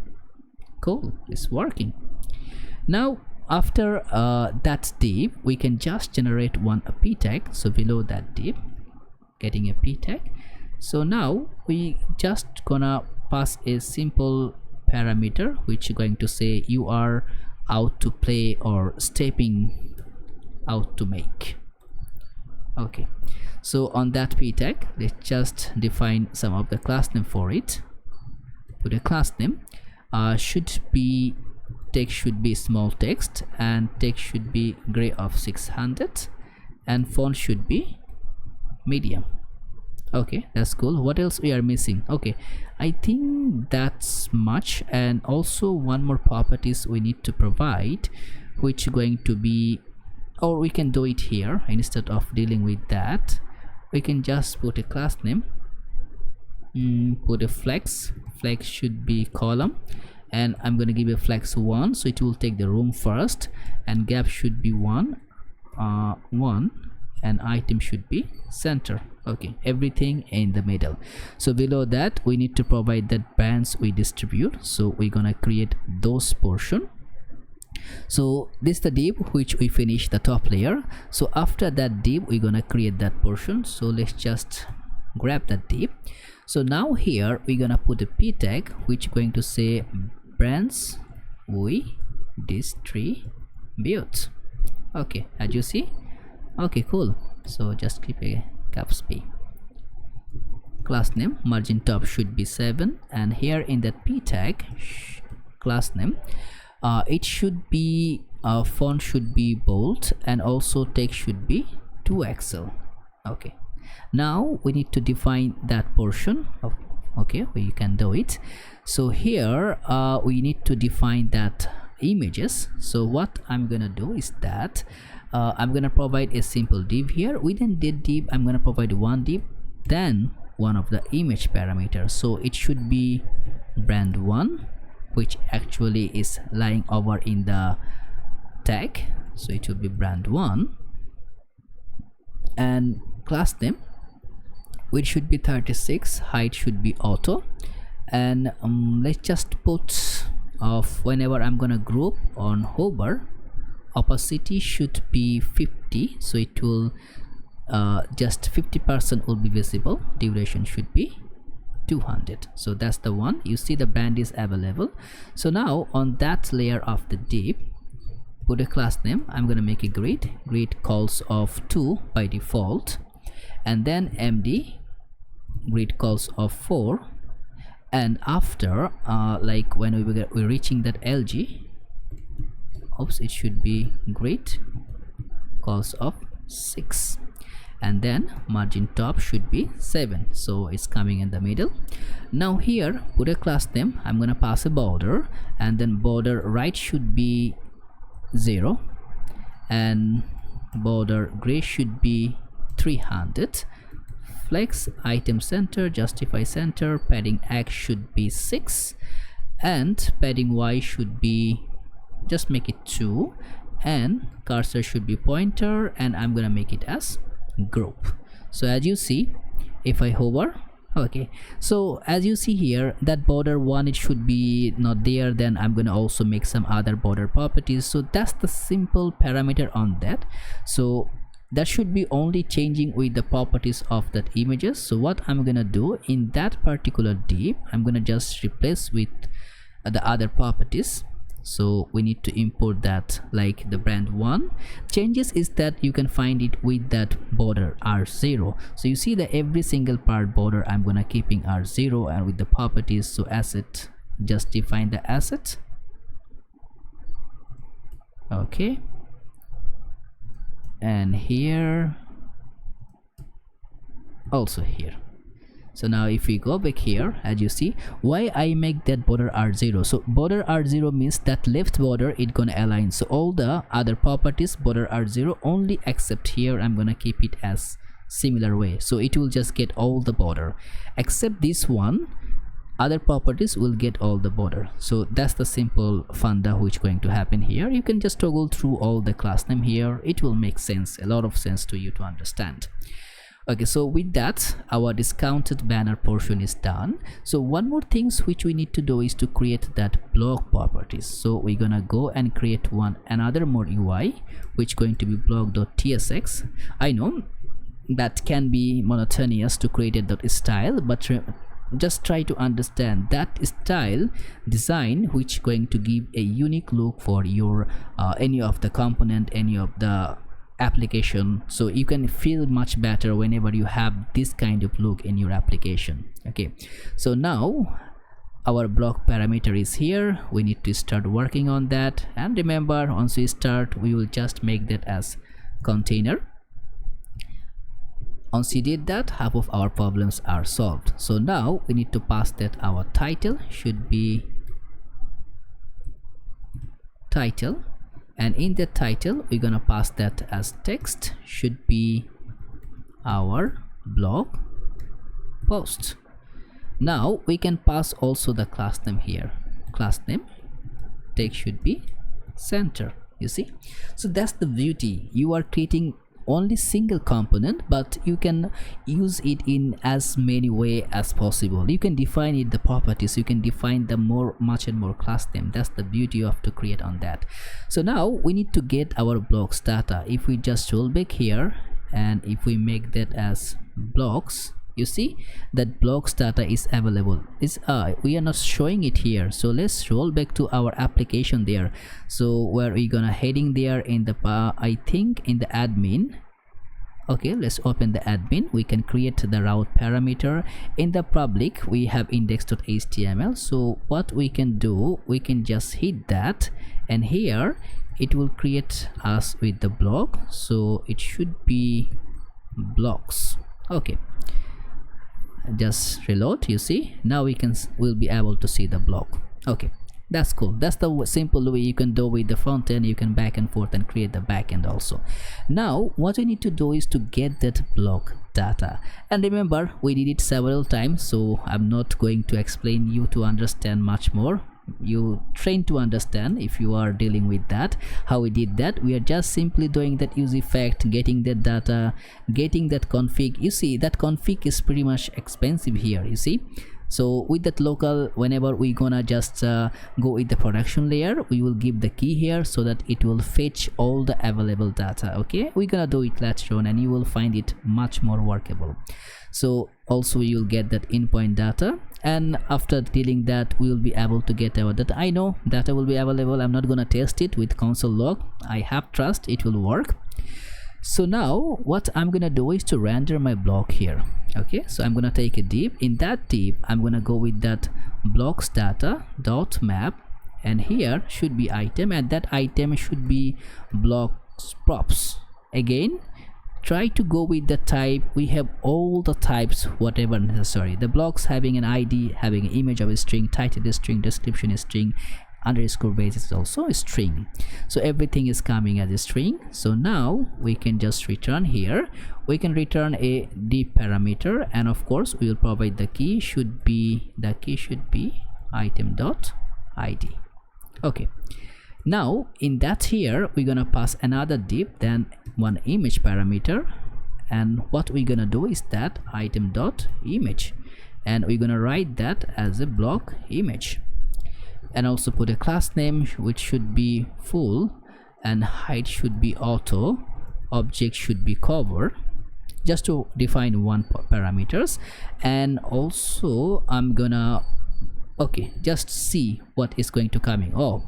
Cool, it's working. Now after that div, we can just generate one p tag. So below that div, getting a p tag. So now we just gonna pass a simple parameter, which is going to say you are out to play or stepping out to make. Okay, so on that p tag, let's just define some of the class name for it. Put a class name. Should be text should be small text, and text should be gray of 600, and font should be medium. Okay, that's cool. What else we are missing? Okay, I think that's much. And also one more properties we need to provide, which is going to be, or we can do it here instead of dealing with that. We can just put a class name. Put a flex should be column, and I'm going to give a flex 1, so it will take the room first, and gap should be 1, and item should be center. Okay, everything in the middle. So below that we need to provide that brands we distribute, so we're gonna create those portion. So this is the div which we finish the top layer. So after that div, we're gonna create that portion. So let's just grab that div. So now here we're gonna put a p tag, which is going to say brands we distribute. Okay, as you see. Okay, cool. So just keep a caps p. Class name margin top should be 7, and here in that p tag class name, it should be font should be bold, and also text should be 2 Excel. Okay, now we need to define that portion of, okay, we can do it. So here we need to define that images. So what I'm gonna do is that I'm gonna provide a simple div here. Within that div, I'm gonna provide one div, then one of the image parameters. So it should be brand1, which actually is lying over in the tag. So it will be brand1, and class name, which should be 36, height should be auto, and let's just put of whenever I'm gonna group on hover, opacity should be 50, so it will just 50% will be visible. Duration should be 200. So that's the one. You see the brand is available. So now on that layer of the div, put a class name. I'm gonna make a grid calls of 2 by default, and then md grid calls of 4, and after like when we're reaching that lg, oops, it should be grid calls of 6, and then margin top should be 7, so it's coming in the middle. Now here put a class name. I'm gonna pass a border, and then border right should be 0, and border gray should be 300. Flex item center, justify center, padding x should be 6, and padding y should be, just make it 2, and cursor should be pointer, and I'm gonna make it as group. So as you see, if I hover, okay, so as you see here, that border 1, it should be not there. Then I'm gonna also make some other border properties. So that's the simple parameter on that. So that should be only changing with the properties of that images. So what I'm gonna do in that particular div, I'm gonna just replace with the other properties. So we need to import that, like the brand1 changes is that you can find it with that border r0. So you see that every single part border I'm gonna keeping r0, and with the properties, so asset, just define the asset. Okay, and here also here. So now if we go back here, as you see, why I make that border r0. So border r0 means that left border it gonna align. So all the other properties border r0 only, except here I'm gonna keep it as similar way. So it will just get all the border, except this one, other properties will get all the border. So that's the simple funda which going to happen here. You can just toggle through all the class name here. It will make sense, a lot of sense to you to understand. Okay, so with that, our discounted banner portion is done. So one more things which we need to do is to create that blog properties. So we're gonna go and create another more UI, which going to be blog.tsx. I know that can be monotonous to create a .style, but just try to understand that style design which going to give a unique look for your any of the component, any of the application, so you can feel much better whenever you have this kind of look in your application. Okay, so now our block parameter is here. We need to start working on that, and remember, once we start, we will just make that as container. Once we did that, half of our problems are solved. So now we need to pass that our title should be title, and in the title we're gonna pass that as text should be our blog post. Now we can pass also the class name here. Class name text should be center. You see, so that's the beauty. You are creating only single component, but you can use it in as many way as possible. You can define it the properties, you can define the much and more class name. That's the beauty of to create on that. So now we need to get our blocks data. If we just roll back here, and if we make that as blocks, you see that blocks data is available. We are not showing it here, so let's roll back to our application there. So where we gonna heading there in the I think in the admin. Okay, let's open the admin. We can create the route parameter. In the public we have index.html. so what we can do, we can just hit that, and here it will create us with the block. So it should be blocks. Okay, just reload. You see, now we'll be able to see the block. Okay, That's cool. That's the simple way you can do with the front end. You can back and forth and create the back end also. Now what we need to do is to get that block data, and remember we did it several times, so I'm not going to explain you to understand much more. You train to understand if you are dealing with that, how we did that. We are just simply doing that use effect, getting that data, getting that config. You see that config is pretty much expensive here, you see. So with that local, whenever we gonna just go with the production layer, we will give the key here so that it will fetch all the available data. Okay, we're gonna do it later on and you will find it much more workable. So also you'll get that endpoint data, and after dealing that we will be able to get our data. I know data will be available. I'm not gonna test it with console log. I have trust it will work. So now what I'm gonna do is to render my block here. Okay, so I'm gonna take a div. In that div I'm gonna go with that blocks data dot map, and here should be item, and that item should be blocks props. Again, try to go with the type. We have all the types whatever necessary. The blocks having an ID, having an image of a string, title is string, description is string, underscore base is also a string. So everything is coming as a string. So now we can just return here. We can return a div parameter, and of course we will provide the key should be item dot id. Okay, now in that here we're gonna pass another div, then one image parameter, and what we're gonna do is that item dot image, and we're gonna write that as a block image, and also put a class name which should be full, and height should be auto, object should be cover, just to define one parameters. And also I'm gonna just see what is going to coming. Oh,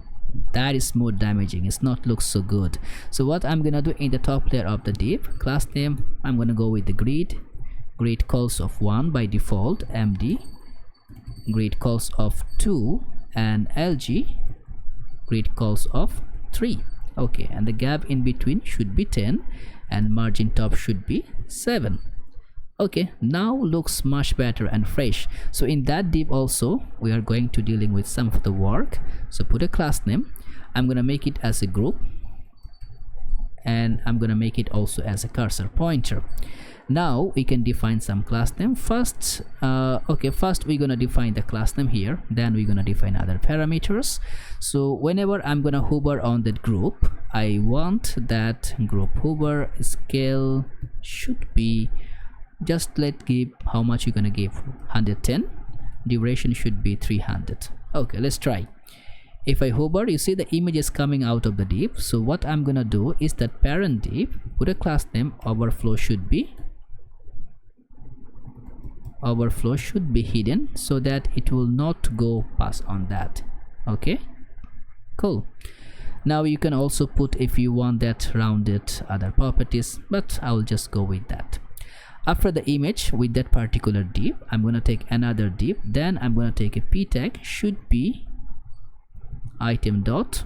that is more damaging. It's not looks so good. So what I'm gonna do in the top layer of the div class name, I'm gonna go with the grid calls of 1 by default, md grid calls of 2, and lg grid calls of 3. Okay, and the gap in between should be 10, and margin top should be 7. Okay, now looks much better and fresh. So in that div also we are going to dealing with some of the work. So put a class name. I'm gonna make it as a group, and I'm gonna make it also as a cursor pointer. Now we can define some class name first. First we're gonna define the class name here, then we're gonna define other parameters. So whenever I'm gonna hover on that group, I want that group hover scale should be, just give how much you're gonna give, 110. Duration should be 300. Okay, let's try. If I hover, you see the image is coming out of the div. So what I'm gonna do is that parent div, put a class name, overflow should be hidden so that it will not go pass on that. Okay, cool. Now you can also put if you want that rounded other properties, but I will just go with that. After the image with that particular div, I'm gonna take another div, then I'm gonna take a p tag should be item dot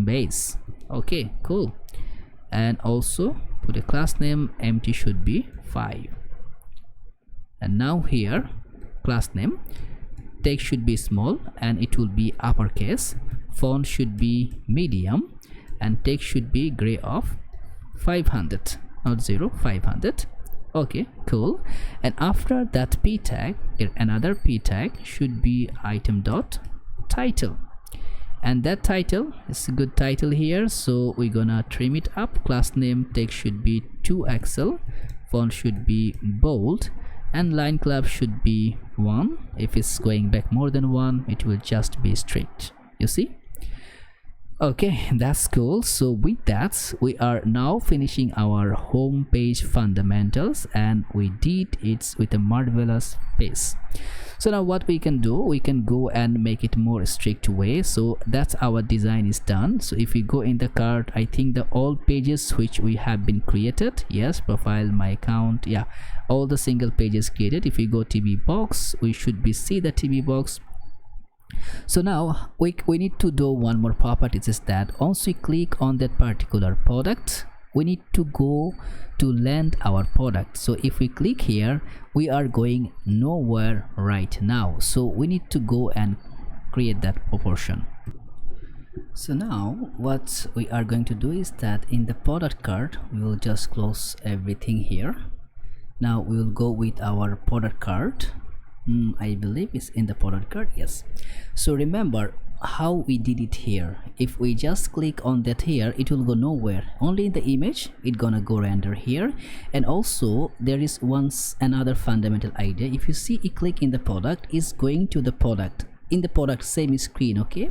base. Okay, cool. And also put a class name, empty should be 5. And now here class name, text should be small and it will be uppercase, font should be medium, and text should be gray of 500, not 0, 500. Okay, cool. And after that p tag, another p tag should be item dot title, and that title is a good title here, so we're gonna trim it up. Class name text should be 2xl, font should be bold, and line club should be 1. If it's going back more than 1, it will just be straight, you see. Okay, that's cool. So with that, we are now finishing our home page fundamentals, and we did it with a marvelous pace. So now what we can do, we can go and make it more strict way. So that's our design is done. So if we go in the cart, I think the all pages which we have been created, yes, profile, my account, yeah, all the single pages created. If we go TV box, we should be see the TV box. So now we need to do one more property, is that once we click on that particular product, we need to go to land our product. So if we click here, we are going nowhere right now, so we need to go and create that proportion. So now what we are going to do is that in the product card we will just close everything here. Now we will go with our product card. I believe it's in the product card. Yes. So remember how we did it here. If we just click on that here, it will go nowhere. Only in the image it gonna go render here. And also there is another fundamental idea. If you see a click in the product, is going to the product in the product same screen, okay?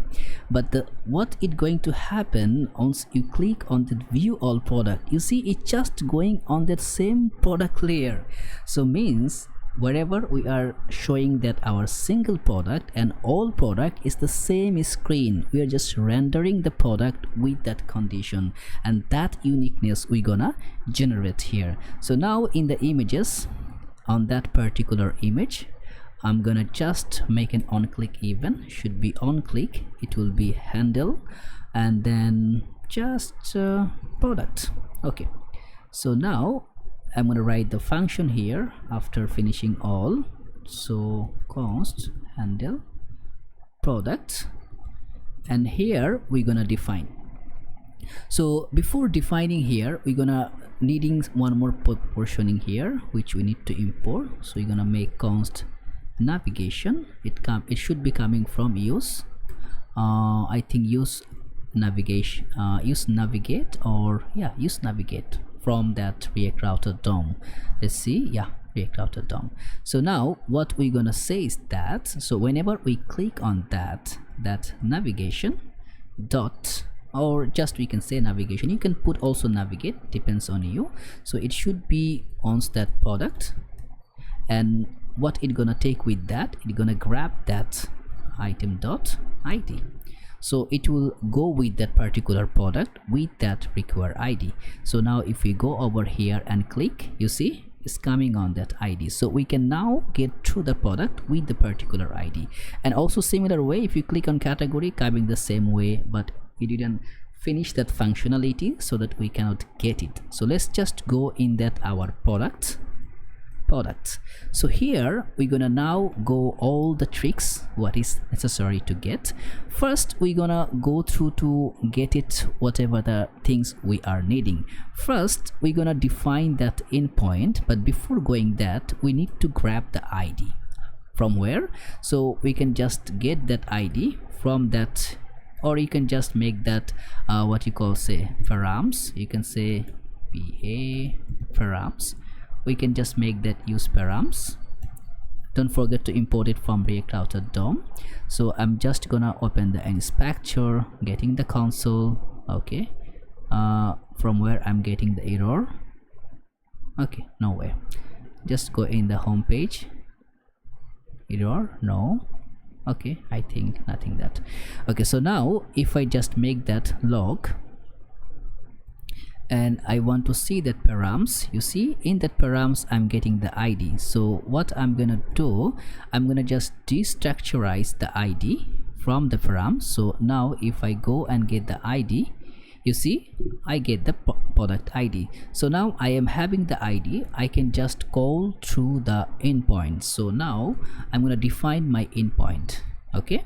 But what it going to happen once you click on the view all product, you see it just going on that same product layer. So means wherever we are showing that our single product and all product is the same screen, we are just rendering the product with that condition, and that uniqueness we gonna generate here. So now in the images, on that particular image, I'm gonna just make an on click event. Should be on click, it will be handle, and then just product. Okay, so now I'm gonna write the function here after finishing all. So const handle product, and here we're gonna define. So before defining here, we're gonna needing one more portioning here which we need to import. So we're gonna make const navigation. It should be coming from use I think use navigation, use navigate, or yeah, use navigate from that React router DOM. Let's see, yeah, React router DOM. So now what we're gonna say is that, so whenever we click on that navigation dot, or just we can say navigation, you can put also navigate, depends on you. So it should be on that product, and what it gonna take with that, it gonna grab that item dot id. So it will go with that particular product with that require id. So now if we go over here and click, you see it's coming on that id. So we can now get through the product with the particular id. And also similar way, if you click on category, coming the same way, but we didn't finish that functionality so that we cannot get it. So let's just go in that our product. So here we're gonna now go all the tricks what is necessary to get. First we're gonna go through to get it whatever the things we are needing. First we're gonna define that endpoint, but before going that we need to grab the id. From where? So we can just get that id from that, or you can just make that what you call say params. You can say pa params. We can just make that use params. Don't forget to import it from React router DOM. So I'm just gonna open the inspector, getting the console. Okay, from where I'm getting the error. Okay, nowhere. Just go in the home page. Error, no. Okay, I think nothing that. Okay, so now if I just make that log, and I want to see that params, you see in that params I'm getting the id. So what I'm gonna do, I'm gonna just destructurize the id from the params. So now if I go and get the id, you see I get the product id. So now I am having the id, I can just call through the endpoint. So now I'm gonna define my endpoint. Okay,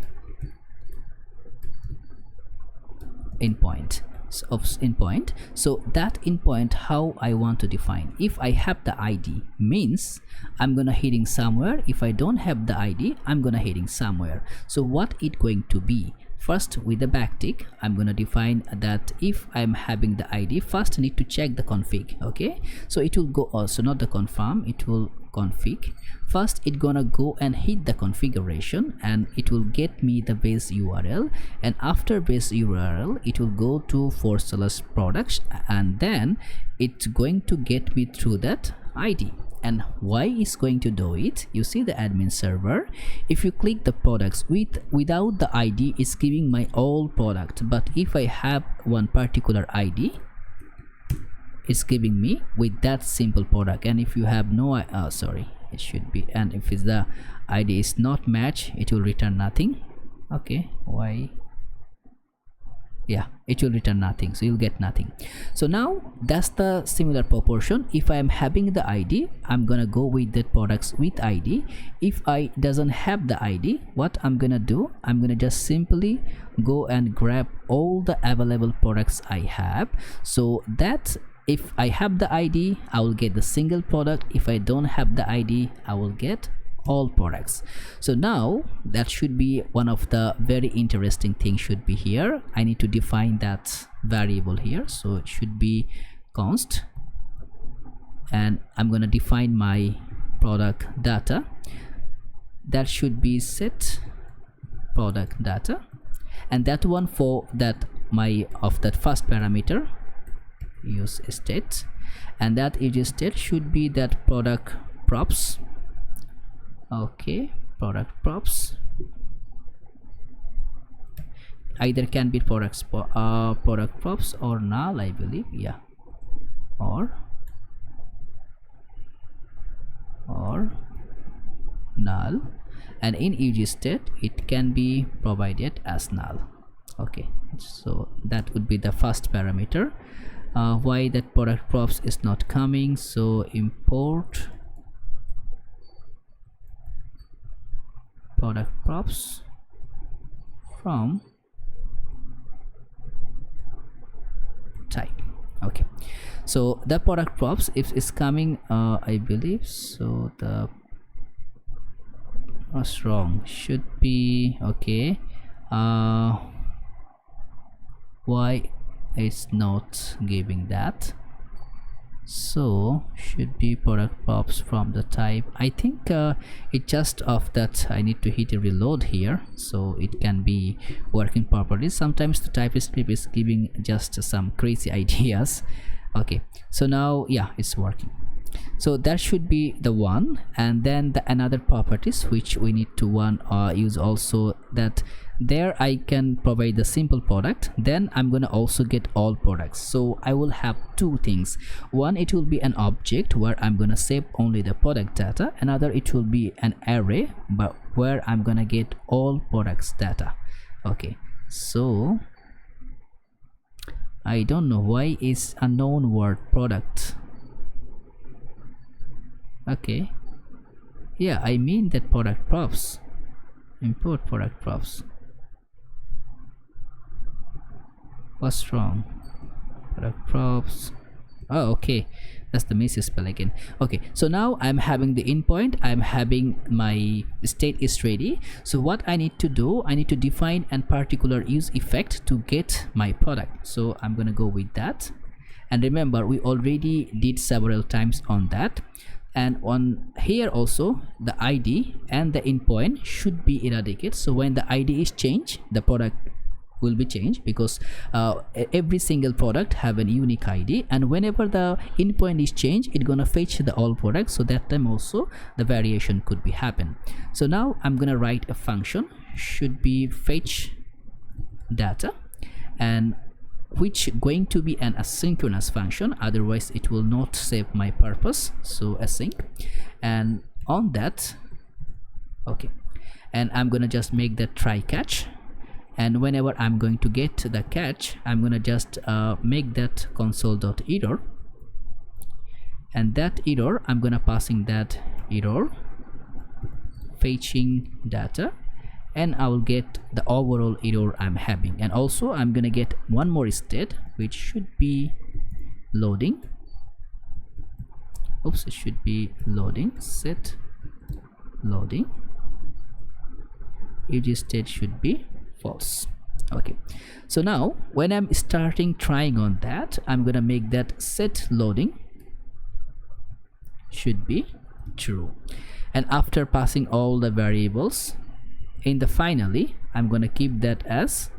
endpoint of endpoint. So that endpoint, how I want to define, if I have the id means I'm gonna heading somewhere, if I don't have the id I'm gonna heading somewhere. So what it going to be, first with the backtick I'm gonna define that if I'm having the id, first I need to check the config. Okay, so it will go also not the confirm, it will config. First it gonna go and hit the configuration, and it will get me the base URL, and after base URL it will go to /products, and then it's going to get me through that id. And why is going to do it, you see the admin server, if you click the products without the id, it's giving my all product, but if I have one particular id, it's giving me with that simple product. And if you have no sorry, it should be, and if it's the id is not match, it will return nothing. Okay, why yeah, it will return nothing, so you'll get nothing. So now that's the similar proportion. If I am having the ID, I'm gonna go with the products with ID. If I doesn't have the ID, what I'm gonna do, I'm gonna just simply go and grab all the available products I have, so that if I have the ID, I will get the single product. If I don't have the ID, I will get all products. So now that should be one of the very interesting things should be here. I need to define that variable here, so it should be const, and I'm going to define my product data. That should be set product data, and that one for that my of that first parameter use state, and that age state should be that product props. Okay, product props either can be product props or null, I believe. Yeah, or null, and in use state it can be provided as null. Okay, so that would be the first parameter. Why that product props is not coming, so import product props from type. Okay, so the product props if is coming, I believe so. The what's wrong should be okay. Why it's not giving that? So should be product props from the type. I think it just of that I need to hit a reload here, so it can be working properly. Sometimes the TypeScript is giving just some crazy ideas. Okay, so now yeah, it's working. So that should be the one, and then the another properties which we need to use also, that there I can provide the simple product, then I'm gonna also get all products. So I will have two things. One, it will be an object where I'm gonna save only the product data. Another, it will be an array but where I'm gonna get all products data. Okay, so I don't know why is a known word product. Okay, yeah, I mean that product props, import product props. What's wrong? Product props. Oh, okay, that's the misspell again. Okay, so now I'm having the endpoint, I'm having my state is ready. So what I need to do, I need to define a particular use effect to get my product. So I'm gonna go with that, and remember we already did several times on that. And on here also the ID and the endpoint should be eradicated. So when the ID is changed, the product will be changed, because every single product have a unique ID, and whenever the endpoint is changed, it's gonna fetch the all products. So that time also the variation could be happen. So now I'm gonna write a function should be fetch data, and which going to be an asynchronous function, otherwise it will not save my purpose. So async, and on that, okay, and I'm gonna just make that try catch, and whenever I'm going to get the catch, I'm gonna just make that console.error, and that error I'm gonna passing that error fetching data, and I will get the overall error I'm having. And also I'm gonna get one more state which should be loading. Oops, it should be loading, set loading. Age state should be false. Okay, so now when I'm starting trying on that, I'm gonna make that set loading should be true, and after passing all the variables, in the finally I'm gonna keep that as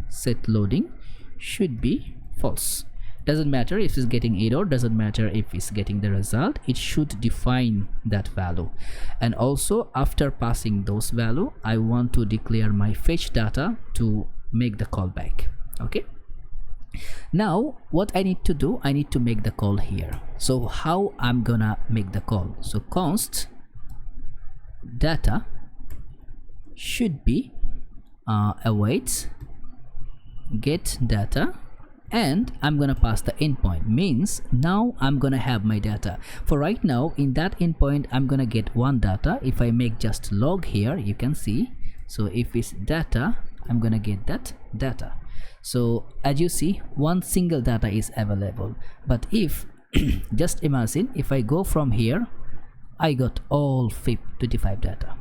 set loading should be false. Doesn't matter if it's getting error, doesn't matter if it's getting the result, it should define that value. And also after passing those value, I want to declare my fetch data to make the callback. Okay, now what I need to do, I need to make the call here. So how I'm gonna make the call? So const data should be await get data, and I'm gonna pass the endpoint. Means now I'm gonna have my data. For right now, in that endpoint I'm gonna get one data. If I make just log here, you can see, so if it's data, I'm gonna get that data. So as you see, one single data is available. But if just imagine if I go from here, I got all 25 data.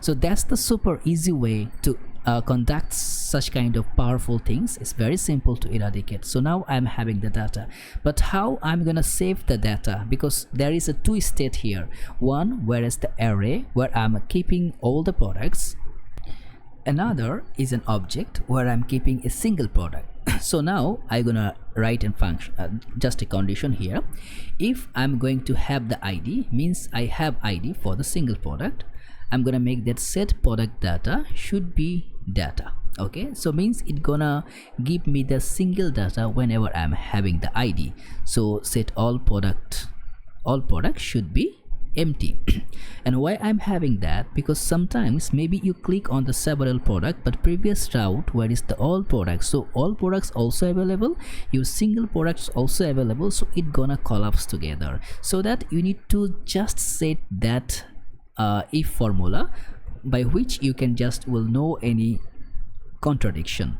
So that's the super easy way to conduct such kind of powerful things. It's very simple to eradicate. So now I'm having the data, but how I'm gonna save the data? Because there is a two state here. One, where is the array where I'm keeping all the products. Another is an object where I'm keeping a single product. So now I'm gonna write a function, just a condition here. If I'm going to have the ID, means I have ID for the single product, I'm gonna make that set product data should be data. Okay, so means it gonna give me the single data whenever I'm having the ID. So set all product should be empty. And why I'm having that? Because sometimes maybe you click on the several product, but previous route where is the all products, so all products also available, your single products also available, so it gonna collapse together. So that you need to just set that if formula by which you can just will know any contradiction.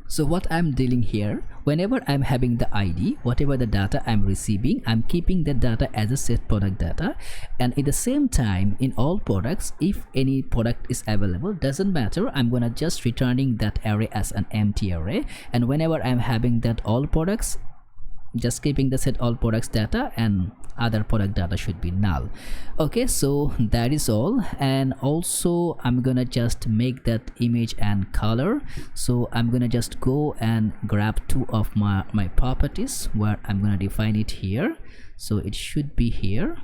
So what I'm dealing here, whenever I'm having the ID, whatever the data I'm receiving, I'm keeping that data as a set product data. And at the same time, in all products, if any product is available, doesn't matter, I'm gonna just returning that array as an empty array. And whenever I'm having that all products, just keeping the set all products data, and other product data should be null. Okay, so that is all. And also I'm gonna just make that image and color. So I'm gonna just go and grab two of my properties where I'm gonna define it here. So it should be here.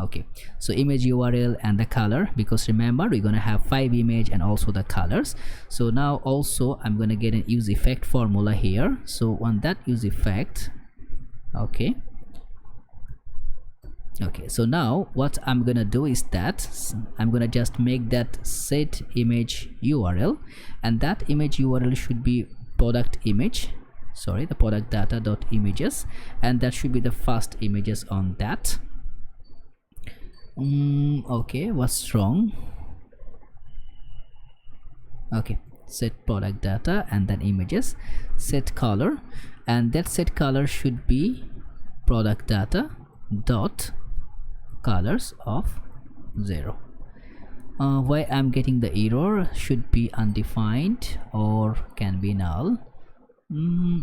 Okay, so image URL and the color, because remember we're gonna have 5 image and also the colors. So now also I'm gonna get an use effect formula here. So on that use effect, okay, so now what I'm gonna do is that I'm gonna just make that set image URL, and that image URL should be product image, sorry, the product data dot images, and that should be the first images on that. Okay, what's wrong? Okay, set product data and then images, set color, and that set color should be product data dot colors of 0. Why I'm getting the error? Should be undefined or can be null.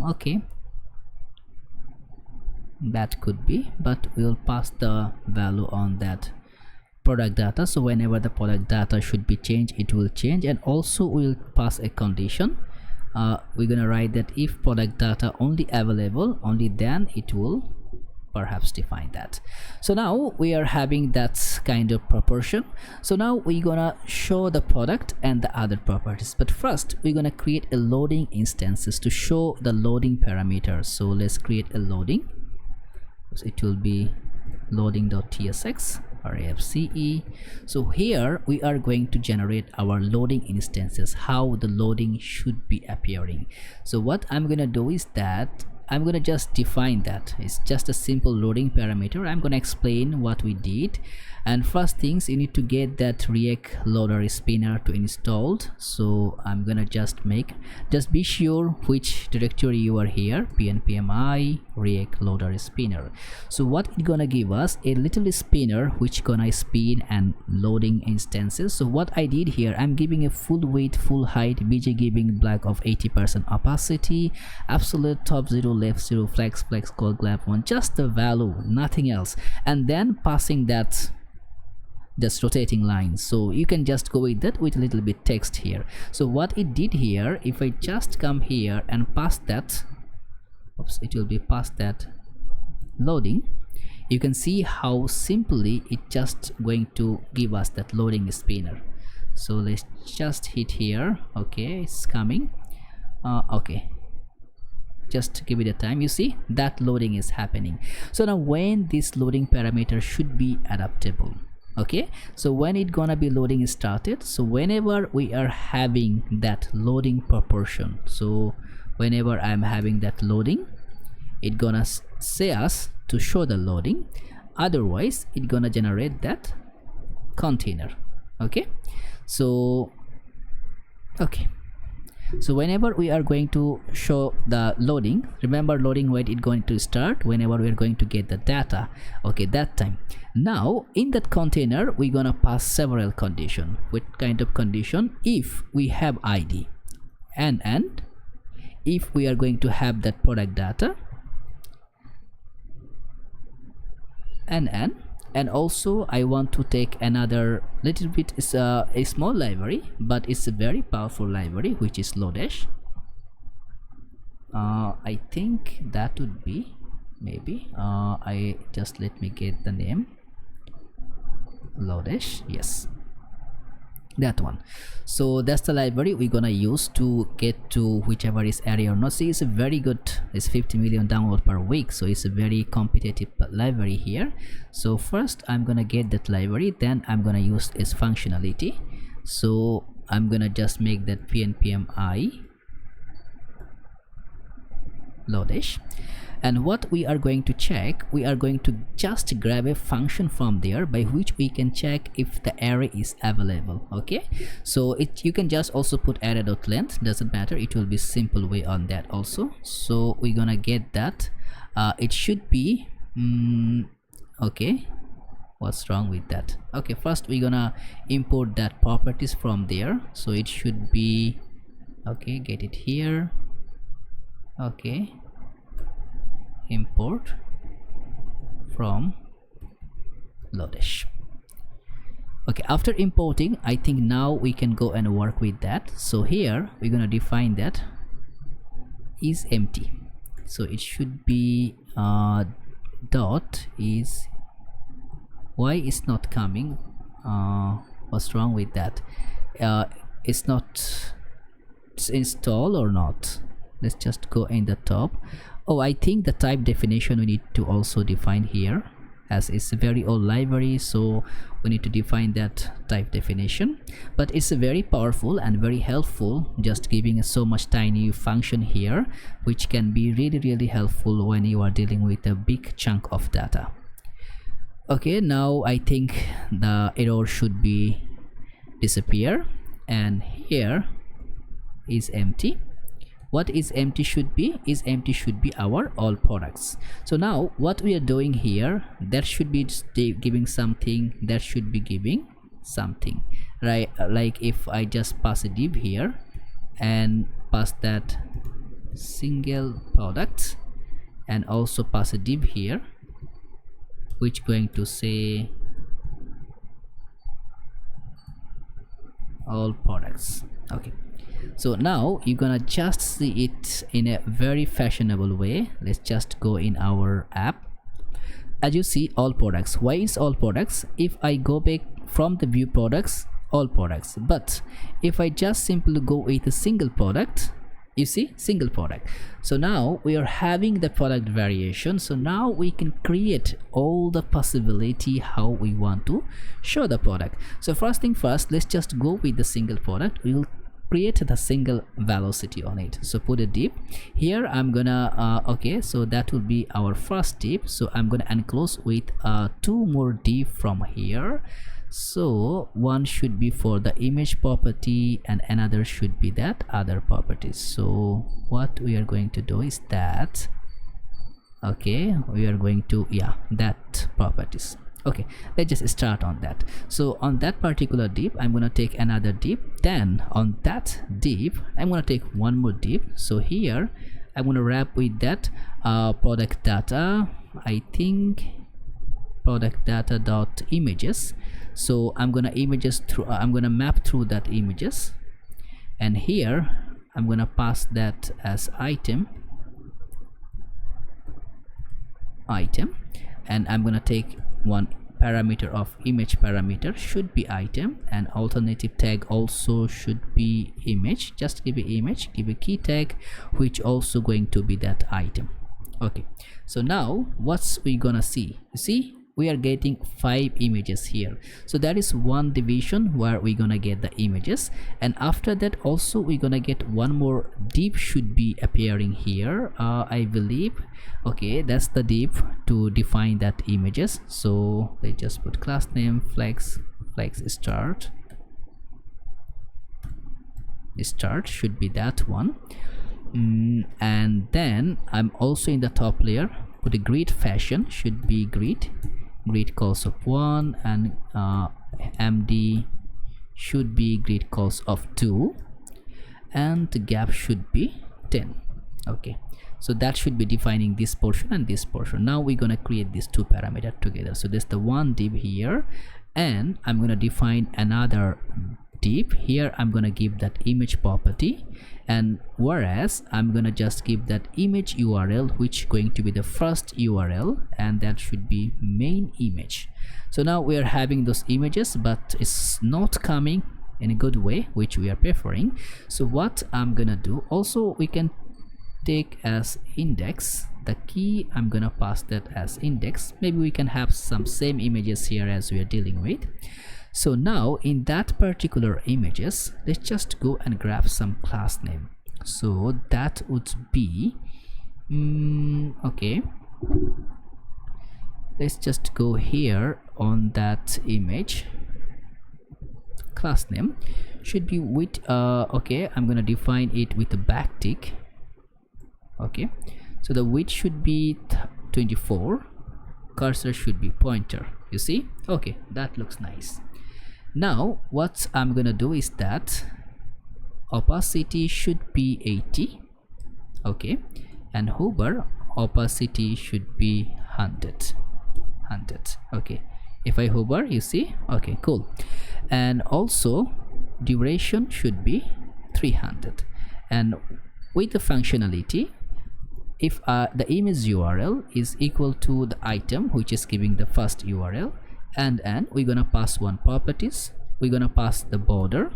Okay, that could be, but we'll pass the value on that product data. So whenever the product data should be changed, it will change. And also we'll pass a condition. We're gonna write that if product data only available, only then it will perhaps define that. So now we are having that kind of proportion. So now we're gonna show the product and the other properties, but first we're gonna create a loading instances to show the loading parameters. So let's create a loading. So it will be loading.tsx rafce. So here we are going to generate our loading instances, how the loading should be appearing. So what I'm gonna do is that I'm gonna just define that. It's just a simple loading parameter. I'm gonna explain what we did. And first things, you need to get that React loader spinner to installed. So I'm gonna just be sure which directory you are here, pnpmi React loader spinner. So what it's gonna give us, a little spinner which gonna spin and loading instances. So what I did here, I'm giving a full width, full height, bg giving black of 80% opacity, absolute top 0, left 0, flex cold gap 1, just the value, nothing else. And then passing that just rotating lines. So you can just go with that with a little bit text here. So what it did here, if I just come here and pass that, oops, it will be past that loading, you can see how simply it just going to give us that loading spinner. So let's just hit here. Okay, it's coming. Okay, just give it a time. You see that loading is happening. So now when this loading parameter should be adaptable, Okay, so when it gonna be loading started, so whenever we are having that loading proportion, so whenever I'm having that loading, it gonna say us to show the loading, otherwise it gonna generate that container. Okay, so whenever we are going to show the loading, remember loading when it going to start, whenever we are going to get the data. Okay, that time. Now in that container we're gonna pass several condition. What kind of condition? If we have ID, and if we are going to have that product data, and also I want to take another little bit, it's a small library, but it's a very powerful library, which is Lodash. I think that would be maybe I just let me get the name. Lodash, yes, that one. So that's the library we're gonna use to get to whichever is area or not. See, it's a very good, it's 50 million download per week, so it's a very competitive library here. So first I'm gonna get that library, then I'm gonna use its functionality. So I'm gonna just make that pnpmi Lodash. And what we are going to check, we are going to just grab a function from there by which we can check if the array is available. Okay, so you can just also put array.length, doesn't matter, it will be simple way on that also. So we're gonna get that it should be okay, what's wrong with that? Okay, first we're gonna import that properties from there, so it should be okay, get it here. Okay, import from Lodash. Okay, after importing, I think now we can go and work with that. So here we're gonna define that is empty, so it should be dot is, why is not coming, what's wrong with that? It's not, it's install or not. Let's just go in the top. Oh, I think the type definition we need to also define here, as it's a very old library, so we need to define that type definition. But it's a very powerful and very helpful, just giving us so much tiny function here, which can be really helpful when you are dealing with a big chunk of data. Okay, now I think the error should be disappear, and here is empty. What is empty should be, is empty should be our all products. So now what we are doing here, that should be giving something, that should be giving something, right? Like if I just pass a div here and pass that single product, and also pass a div here which going to say all products. Okay, so now you're gonna just see it in a very fashionable way. Let's just go in our app. As you see, all products. Why is all products? If I go back from the view products, all products, but if I just simply go with a single product, you see, single product. So now we are having the product variation, so now we can create all the possibility how we want to show the product. So first thing first, let's just go with the single product. We will create the single velocity on it. So put a div here. I'm gonna okay, so that will be our first div. So I'm gonna enclose with two more div from here. So one should be for the image property and another should be that other properties. So what we are going to do is that, okay, we are going to, yeah, that properties. Okay, let's just start on that. So on that particular div, I'm gonna take another div. Then on that div, I'm gonna take one more div. So here I'm gonna wrap with that product data, I think product data dot images. So I'm gonna images through, I'm gonna map through that images, and here I'm gonna pass that as item, and I'm gonna take one parameter of image parameter should be item, and alternative tag also should be image. Just give an image, give a key tag which also going to be that item. Okay, so now what's we gonna see? You see, we are getting 5 images here. So that is one division where we're gonna get the images, and after that also we're gonna get one more div should be appearing here, I believe. Okay, that's the div to define that images. So let's just put class name flex start should be that one. And then I'm also in the top layer put a grid fashion should be grid calls of 1, and md should be grid calls of 2, and the gap should be 10. Okay, so that should be defining this portion and this portion. Now we're gonna create these two parameters together. So there's the one div here, and I'm gonna define another div here. I'm gonna give that image property, and whereas I'm gonna just give that image URL, which going to be the first URL, and that should be main image. So now we are having those images, but it's not coming in a good way, which we are preferring. So what I'm gonna do, also we can take as index the key. I'm gonna pass that as index. Maybe we can have some same images here as we are dealing with. So now in that particular images, let's just go and grab some class name. So that would be okay, let's just go here on that image. Class name should be with okay, I'm gonna define it with a backtick. Okay, so the width should be 24, cursor should be pointer, you see. Okay, that looks nice. Now what I'm gonna do is that opacity should be 80. Okay, and hover opacity should be 100. Okay, if I hover, you see. Okay, cool. And also duration should be 300. And with the functionality, if the image URL is equal to the item which is giving the first URL, and we're gonna pass one properties. We're gonna pass the border,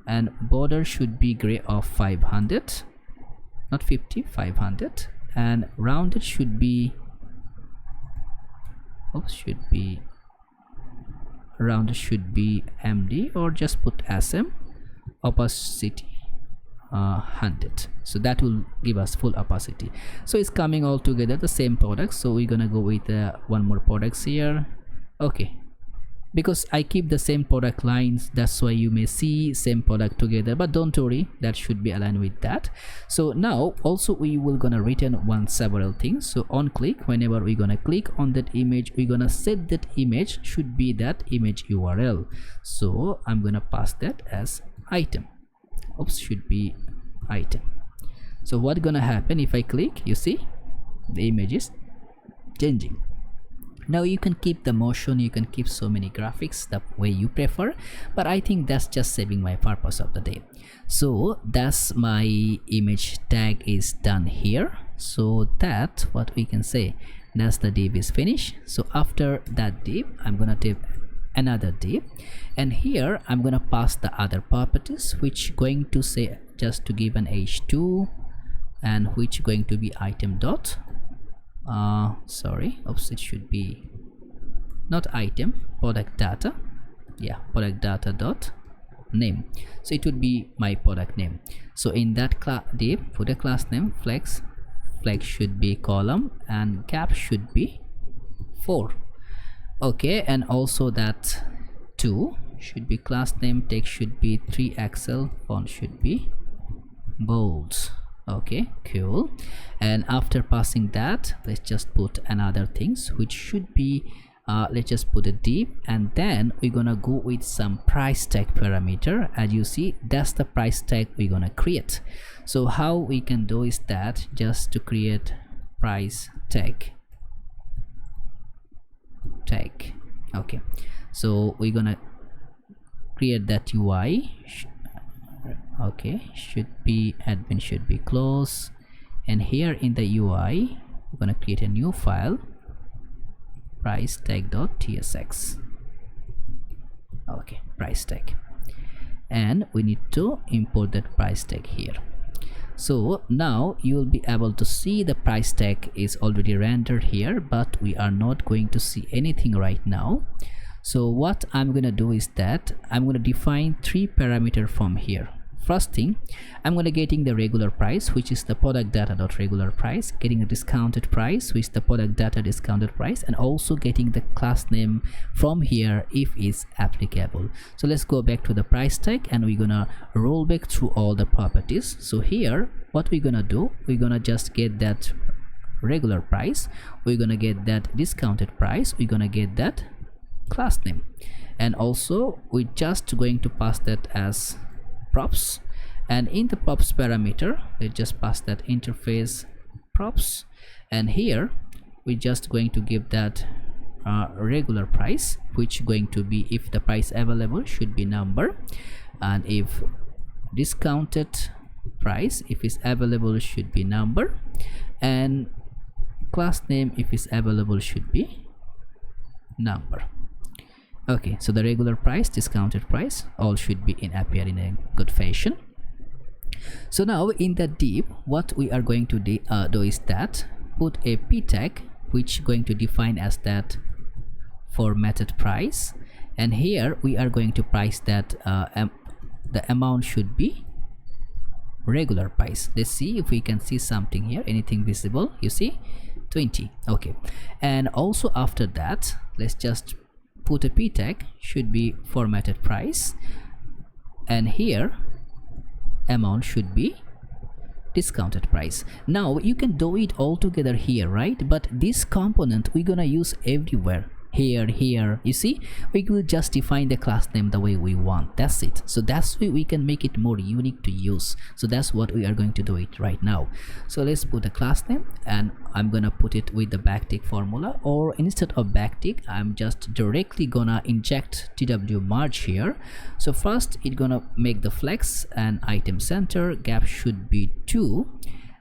and border should be gray of 500, not 50, 500, and rounded should be rounded should be MD, or just put SM, opacity 100. So that will give us full opacity. So it's coming all together the same product. So we're gonna go with one more products here. Okay, because I keep the same product lines, that's why you may see same product together, but don't worry, that should be aligned with that. So now also we will gonna return several things. So on click, whenever we're gonna click on that image, we're gonna set that image should be that image URL. So I'm gonna pass that as item. Should be item. So what's gonna happen if I click, you see the image is changing. Now you can keep the motion, you can keep so many graphics the way you prefer, but I think that's just saving my purpose of the day. So that's my image tag is done here. So that what we can say, that's the div is finished. So after that div, I'm gonna take another div, and here I'm gonna pass the other properties, which going to say just to give an h2, and which going to be item dot sorry, oops, it should be not item, product data. Yeah, product data dot name. So it would be my product name. So in that div, put a class name flex should be column, and gap should be 4. Okay, and also that 2 should be class name, text should be 3XL, font should be bold. Okay, cool. And after passing that, let's just put another things, which should be let's just put a div, and then we're gonna go with some price tag parameter. As you see, that's the price tag we're gonna create. So how we can do is that just to create price tag. Okay, so we're gonna create that UI. Okay, should be admin should be close, and here in the UI we're gonna create a new file, price tag.tsx. Okay, price tag, and we need to import that price tag here. So now you will be able to see the price tag is already rendered here, but we are not going to see anything right now. So what I'm gonna do is that I'm gonna define 3 parameters from here. First thing, I'm gonna getting the regular price, which is the product data dot regular price, getting a discounted price, which is the product data discounted price, and also getting the class name from here if is applicable. So let's go back to the price tag and we're gonna roll back through all the properties. So here what we're gonna do, we're gonna just get that regular price, we're gonna get that discounted price, we're gonna get that class name, and also we're just going to pass that as props, and in the props parameter we just pass that interface props, and here we're just going to give that regular price, which going to be if the price available should be number, and if discounted price if is available should be number, and class name if is available should be number. Okay, so the regular price, discounted price, all should be appear in a good fashion. So now in the div, what we are going to do is that put a p tag, which going to define as that formatted price, and here we are going to price that the amount should be regular price. Let's see if we can see something here, anything visible. You see 20. Okay, and also after that let's just put a p tag, should be formatted price, and here amount should be discounted price. Now you can do it all together here, right? But this component we're gonna use everywhere, here, you see, we will just define the class name the way we want. That's it. So that's why we can make it more unique to use. So that's what we are going to do it right now. So let's put a class name, and I'm gonna put it with the backtick formula, or instead of backtick I'm just directly gonna inject tw merge here. So first it's gonna make the flex and item center gap should be 2,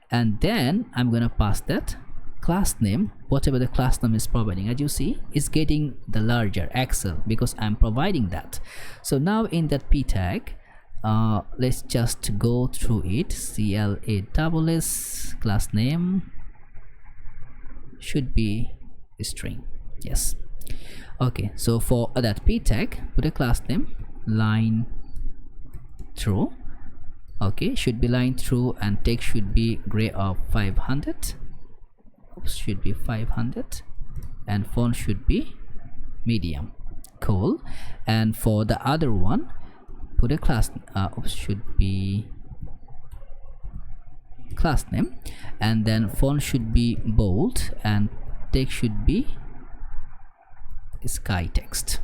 and then I'm gonna pass that class name, whatever the class name is providing. As you see, is getting the larger Excel because I'm providing that. So now in that p tag, let's just go through it. CLASS class name should be a string. Yes. Okay, so for that p tag, put a class name line through. Okay, should be line through, and text should be gray of 500. Should be 500, and font should be medium. Cool. And for the other one, put a class should be class name, and then font should be bold, and text should be sky text.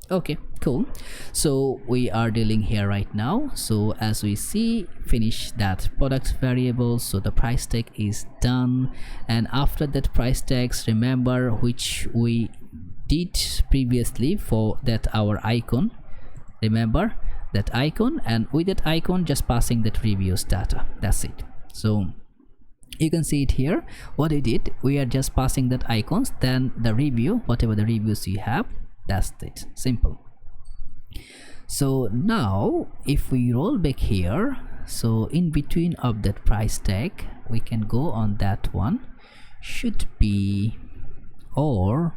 Okay, cool. So we are dealing here right now. So as we see, finish that product variable, so the price tag is done. And after that price tags, remember which we did previously for that our icon, remember that icon, and with that icon just passing that reviews data. That's it. So you can see it here. What we did, we are just passing that icons, then the review, whatever the reviews you have. That's it, simple. So now if we roll back here, so in between of that price tag we can go on that one, should be, or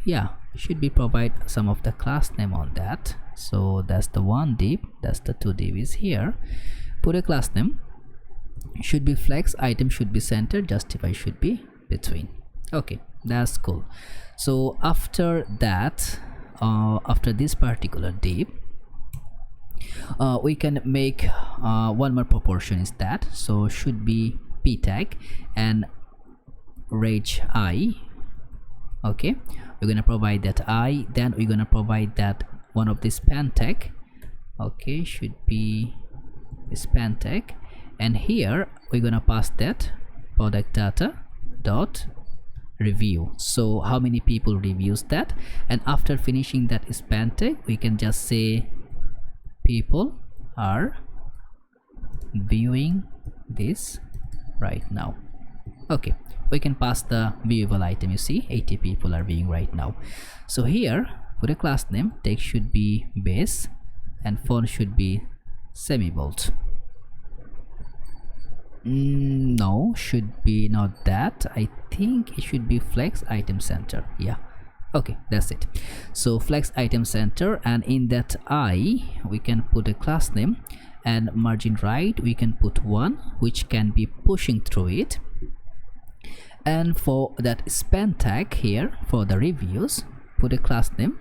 yeah, should be provide some of the class name on that. So that's the one div, that's the 2 div is here. Put a class name, should be flex, item should be center, justify should be between. Okay, that's cool. So after that, after this particular div, we can make one more proportion is that. So should be p tag and range I. Okay, we're gonna provide that I, then we're gonna provide that one of this span tag. Okay, should be span tag, and here we're gonna pass that product data dot review. So how many people reviews that, and after finishing that span tag we can just say people are viewing this right now. Okay, we can pass the viewable item. You see 80 people are viewing right now. So here put a class name, text should be base, and font should be semi-bold. No, should be not that. I think it should be flex item center. Yeah, okay, that's it. So flex item center, and in that I we can put a class name, and margin right we can put 1, which can be pushing through it. And for that span tag here, for the reviews, put a class name.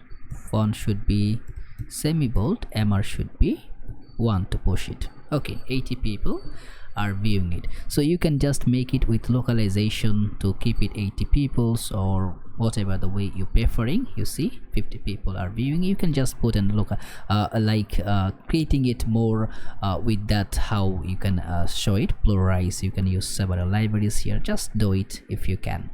Font should be semi-bold, mr should be 1 to push it. Okay, 80 people are viewing it. So you can just make it with localization to keep it 80 peoples, or whatever the way you preferring. You see 50 people are viewing. You can just put in local creating it more with that, how you can show it pluralize. You can use several libraries here. Just do it if you can.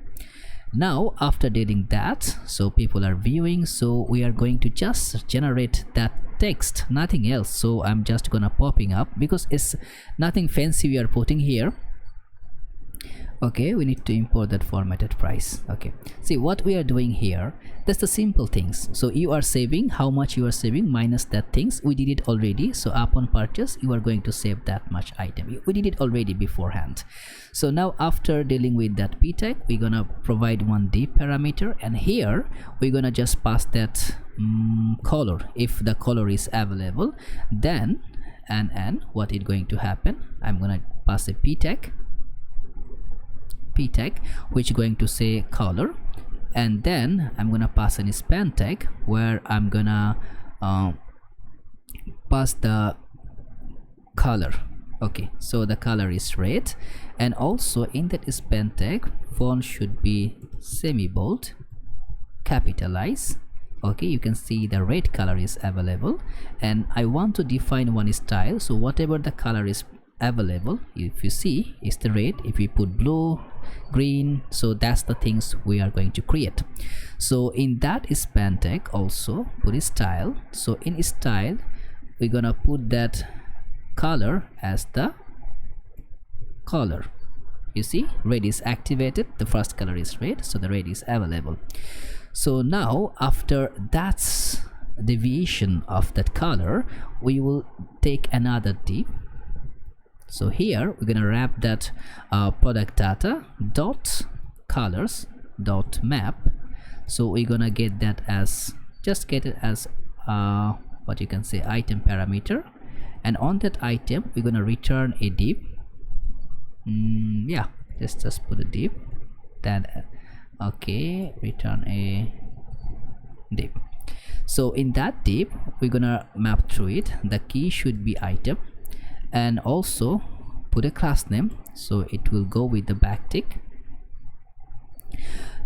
Now after doing that, so people are viewing, so we are going to just generate that text, nothing else. So I'm just gonna popping up because it's nothing fancy we are putting here. Okay, we need to import that formatted price. Okay, see what we are doing here, that's the simple things. So you are saving how much you are saving minus that things we did it already. So upon purchase you are going to save that much item. We did it already beforehand. So now after dealing with that p tag, we're gonna provide one div parameter, and here we're gonna just pass that color. If the color is available, then and what is going to happen, I'm gonna pass a p tag which is going to say color, and then I'm gonna pass an span tag where I'm gonna pass the color. Okay, so the color is red, and also in that span tag font should be semi-bold, capitalize. Okay, you can see the red color is available, and I want to define one style. So whatever the color is available, if you see, is the red. If we put blue, green, so that's the things we are going to create. So in that span tag also put a style. So in style we're gonna put that color as the color. You see, red is activated, the first color is red, so the red is available. So now after that's deviation of that color, we will take another div. So here we're gonna wrap that product data dot colors dot map. So we're gonna get that as, just get it as what you can say item parameter, and on that item we're gonna return a div. Yeah, let's just put a div, then okay, return a div. So in that div we're gonna map through it, the key should be item, and also put a class name, so it will go with the backtick.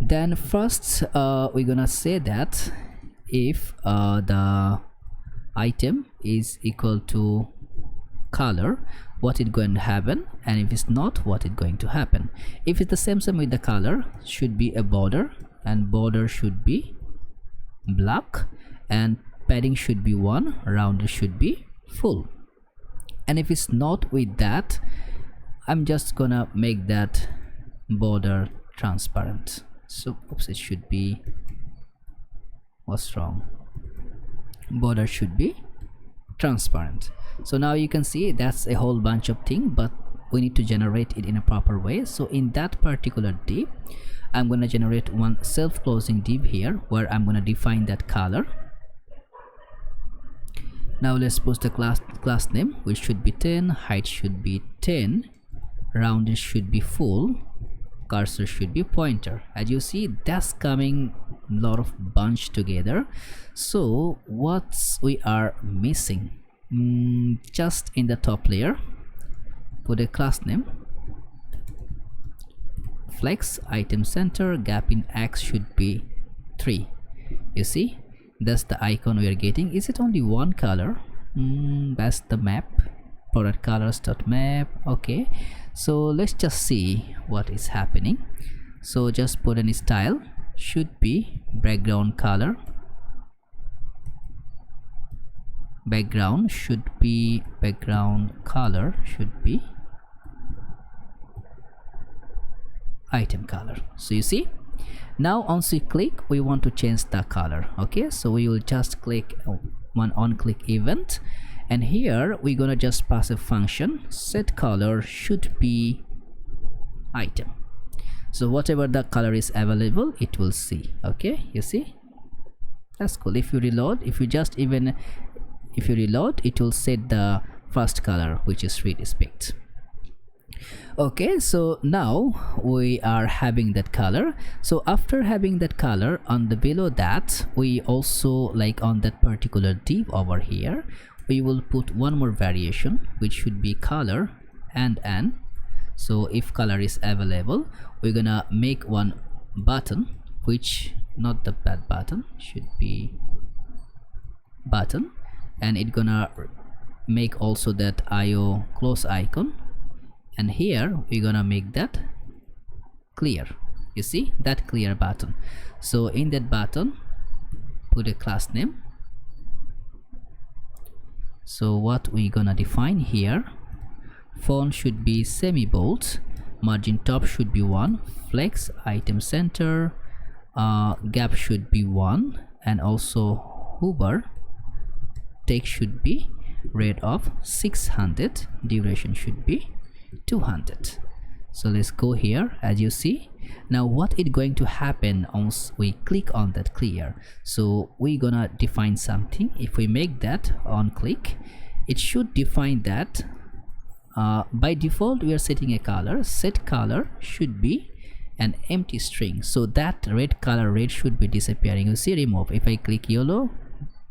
Then first we're gonna say that if the item is equal to color, what is going to happen, and if it's not, what is going to happen. If it's the same with the color, should be a border, and border should be black, and padding should be 1, rounded should be full. And if it's not with that, I'm just gonna make that border transparent. So oops, it should be, what's wrong, border should be transparent. So now you can see that's a whole bunch of things, but we need to generate it in a proper way. So in that particular div, I'm going to generate one self-closing div here where I'm going to define that color. Now let's post the class name, which should be 10, height should be 10, rounded should be full, cursor should be pointer. As you see, that's coming a lot of bunch together. So what we are missing, just in the top layer, put a class name, flex item center, gap in x should be 3. You see, that's the icon we are getting. Is it only one color? That's the map, product colors.map. Okay, so let's just see what is happening. So just put in style, should be background color, background should be, background color should be item color. So you see, now once we click, we want to change the color. Okay, so we will just click one on click event, and here we're gonna just pass a function set color should be item. So whatever the color is available, it will see. Okay, you see, that's cool. If you reload, if you reload, it will set the first color, which is red is picked. Okay, so now we are having that color. So after having that color, on the below that, we also, like on that particular div over here, we will put one more variation, which should be color and n. So if color is available, we're gonna make one button, which not the bad button, should be button, and it's gonna make also that IO close icon, and here we're gonna make that clear. You see that clear button. So in that button, put a class name. So what we're gonna define here, font should be semi bold, margin top should be 1, flex item center, gap should be 1, and also hover text should be rate of 600, duration should be 200. So let's go here. As you see, now what is going to happen once we click on that clear, so we're gonna define something. If we make that on click, it should define that by default we are setting a color. Set color should be an empty string, so that red color red should be disappearing. You see remove. If I click yellow,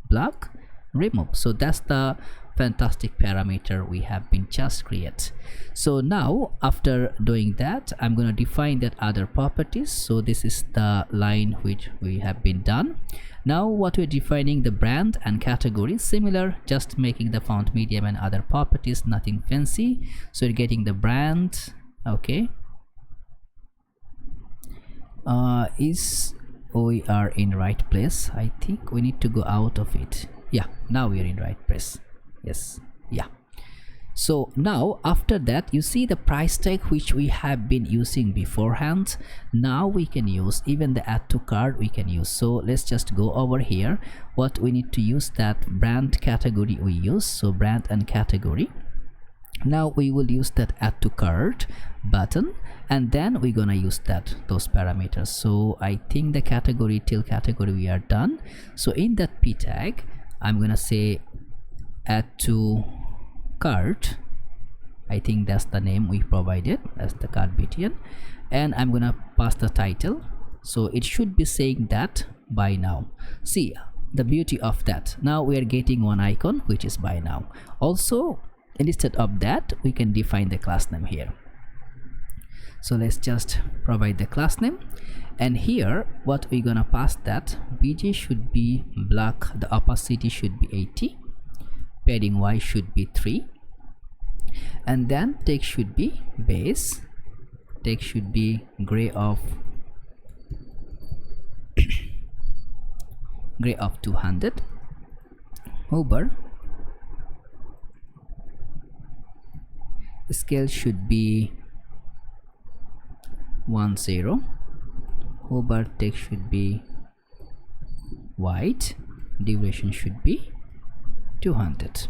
black, remove. So that's the fantastic parameter we have been just create. So now after doing that, I'm going to define that other properties. So this is the line which we have been done. Now what we're defining, the brand and category, similar, just making the font medium and other properties, nothing fancy. So you're getting the brand. Okay, we are in right place. I think we need to go out of it. Yeah, now we are in right place. Yes, yeah. So now after that, you see the price tag which we have been using beforehand. Now we can use even the add to cart we can use. So let's just go over here. What we need to use, that brand category we use. So brand and category. Now we will use that add to cart button, and then we're gonna use those parameters. So I think the category till category we are done. So in that p tag, I'm gonna say add to cart. I think that's the name we provided as the cart btn, and I'm gonna pass the title. So it should be saying that buy now. See the beauty of that. Now we are getting one icon which is buy now. Also, instead of that, we can define the class name here. So let's just provide the class name, and here what we're gonna pass, that bj should be black, the opacity should be 80, padding y should be 3, and then text should be base, text should be gray of 200, hover scale should be 10, hover text should be white, duration should be 200.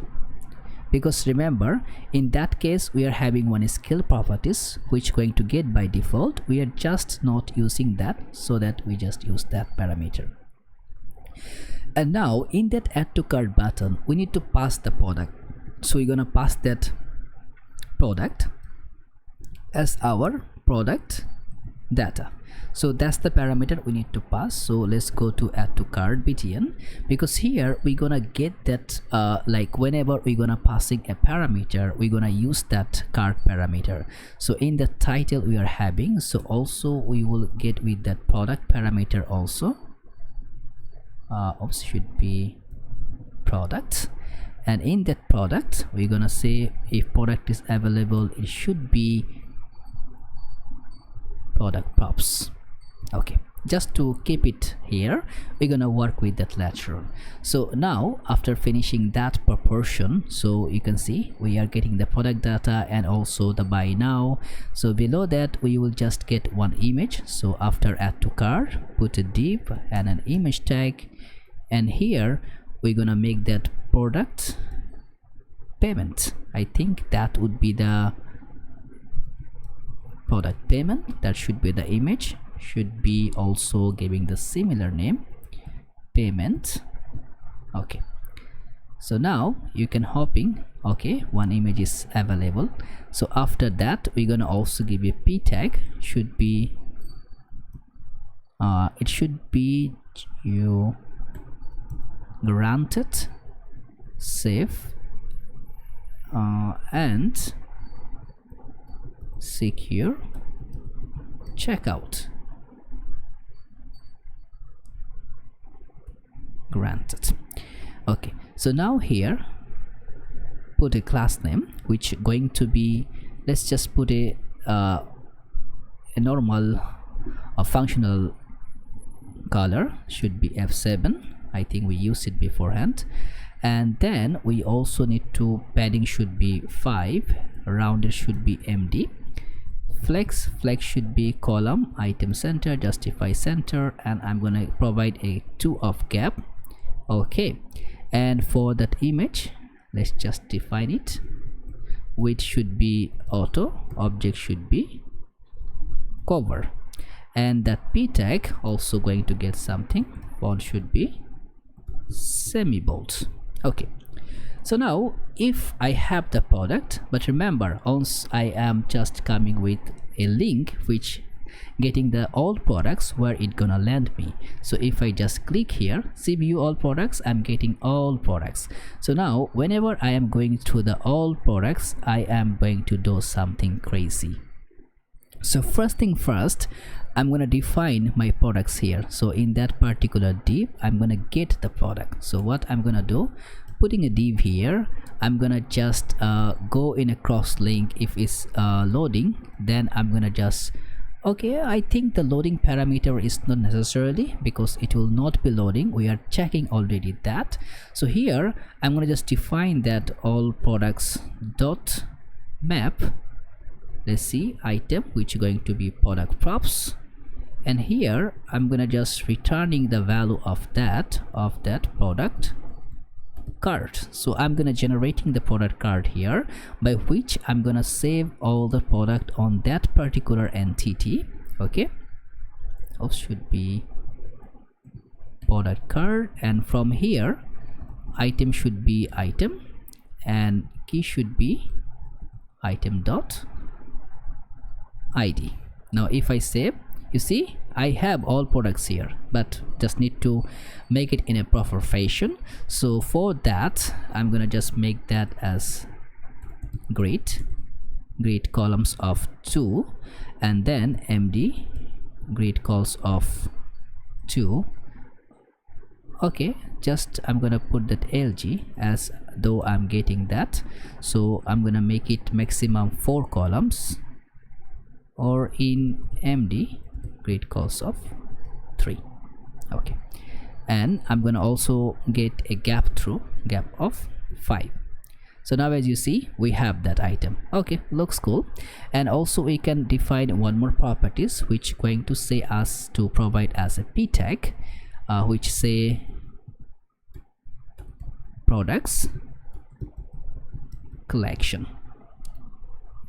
Because remember, in that case we are having one scale properties which going to get by default. We are just not using that, so that we just use that parameter. And now in that add to cart button, we need to pass the product. So we're gonna pass that product as our product data. So that's the parameter we need to pass. So let's go to add to cart btn, because here we're gonna get that like whenever we're gonna passing a parameter, we're gonna use that cart parameter. So in the title we are having, so also we will get with that product parameter also. Should be product, and in that product we're gonna say if product is available, it should be product props. Okay, just to keep it here, we're gonna work with that lateral. So now after finishing that proportion, so you can see we are getting the product data and also the buy now. So below that we will just get one image. So after add to cart, put a div and an image tag, and here we're gonna make that product payment. I think that would be the product payment. That should be the image, should be also giving the similar name, payment. Okay, so now you can hopping. Okay, one image is available. So after that we're gonna also give a p tag, should be it should be you granted, safe, and secure checkout, granted. Okay, so now here put a class name which going to be, let's just put a normal functional color, should be F7. I think we used it beforehand. And then we also need to, padding should be 5, rounded should be MD, flex should be column, item center, justify center, and I'm gonna provide a 2 of gap. Okay, and for that image let's just define it, width should be auto, object should be cover, and that p tag also going to get something, font should be semi-bold. Okay, so now if I have the product, but remember once I am just coming with a link which getting the all products where it gonna land me. So if I just click here, see view all products, I'm getting all products. So now whenever I am going to the all products, I am going to do something crazy. So first thing first, I'm gonna define my products here. So in that particular div, I'm gonna get the product. So what I'm gonna do, putting a div here, I'm gonna just go in a cross link. If it's loading, then I'm gonna just, okay, I think the loading parameter is not necessarily, because it will not be loading, we are checking already that. So here I'm gonna just define that all products dot map, let's see, item, which is going to be product props, and here I'm gonna just returning the value of that product card. So I'm gonna generating the product card here, by which I'm gonna save all the product on that particular entity. Okay, also should be product card, and from here item should be item, and key should be item dot id. Now if I save, you see I have all products here, but just need to make it in a proper fashion. So for that I'm gonna just make that as grid columns of 2, and then MD grid calls of 2. Okay, just I'm gonna put that LG as though I'm getting that. So I'm gonna make it maximum 4 columns, or in MD grid calls of 3. Okay, and I'm gonna also get a gap of 5. So now as you see we have that item. Okay, looks cool. And also we can define one more properties which going to say us to provide as a p tag, which say products collection.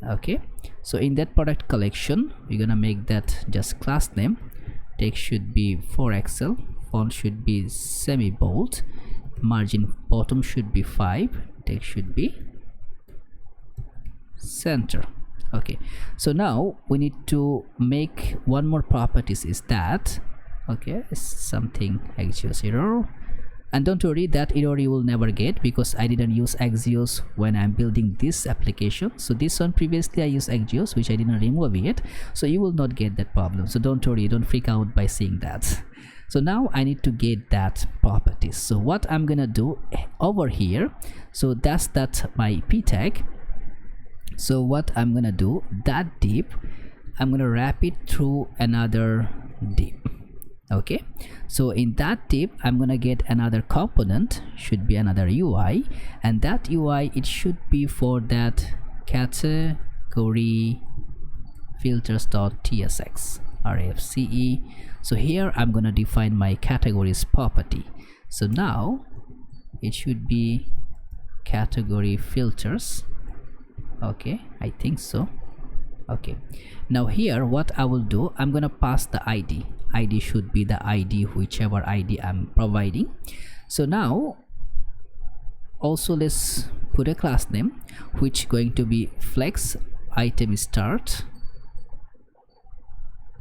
Okay, so in that product collection we're gonna make that just class name, text should be 4XL, font should be semi bold, margin bottom should be 5, text should be center. Okay, so now we need to make one more properties, is that, okay, something Axios error. And don't worry, that error you will never get, because I didn't use Axios when I'm building this application. So this one previously I used Axios, which I didn't remove it, so you will not get that problem. So don't worry, don't freak out by seeing that. So now I need to get that properties. So what I'm gonna do over here, so that's that my p tag. So what I'm gonna do, that div I'm gonna wrap it through another div. Okay, so in that div I'm gonna get another component, should be another UI, and that UI it should be for that category filters.tsx rfce. So here I'm gonna define my categories property. So now it should be category filters. Okay, I think so. Okay, now here what I will do, I'm gonna pass the ID. ID should be the ID, whichever ID I'm providing. So now also let's put a class name which going to be flex item start,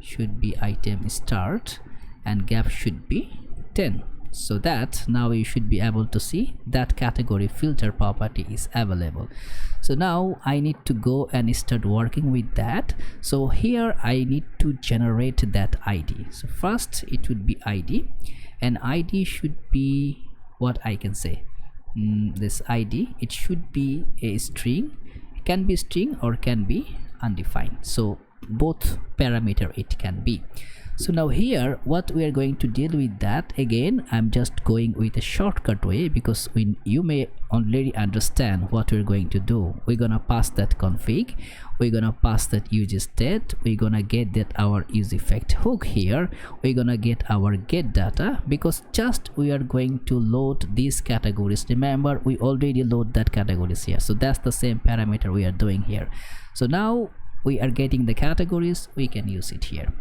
should be item start, and gap should be 10, so that now you should be able to see that category filter property is available. So now I need to go and start working with that. So here I need to generate that ID. So first it would be ID, and ID should be what I can say, this ID, it should be a string. It can be string or can be undefined, so both parameter it can be. So now here what we are going to deal with that, again I'm just going with a shortcut way, because you may already understand what we're going to do. We're gonna pass that config, we're gonna pass that use state, we're gonna get that our use effect hook here, we're gonna get our get data, because just we are going to load these categories. Remember, we already load that categories here, so that's the same parameter we are doing here. So now we are getting the categories, we can use it here.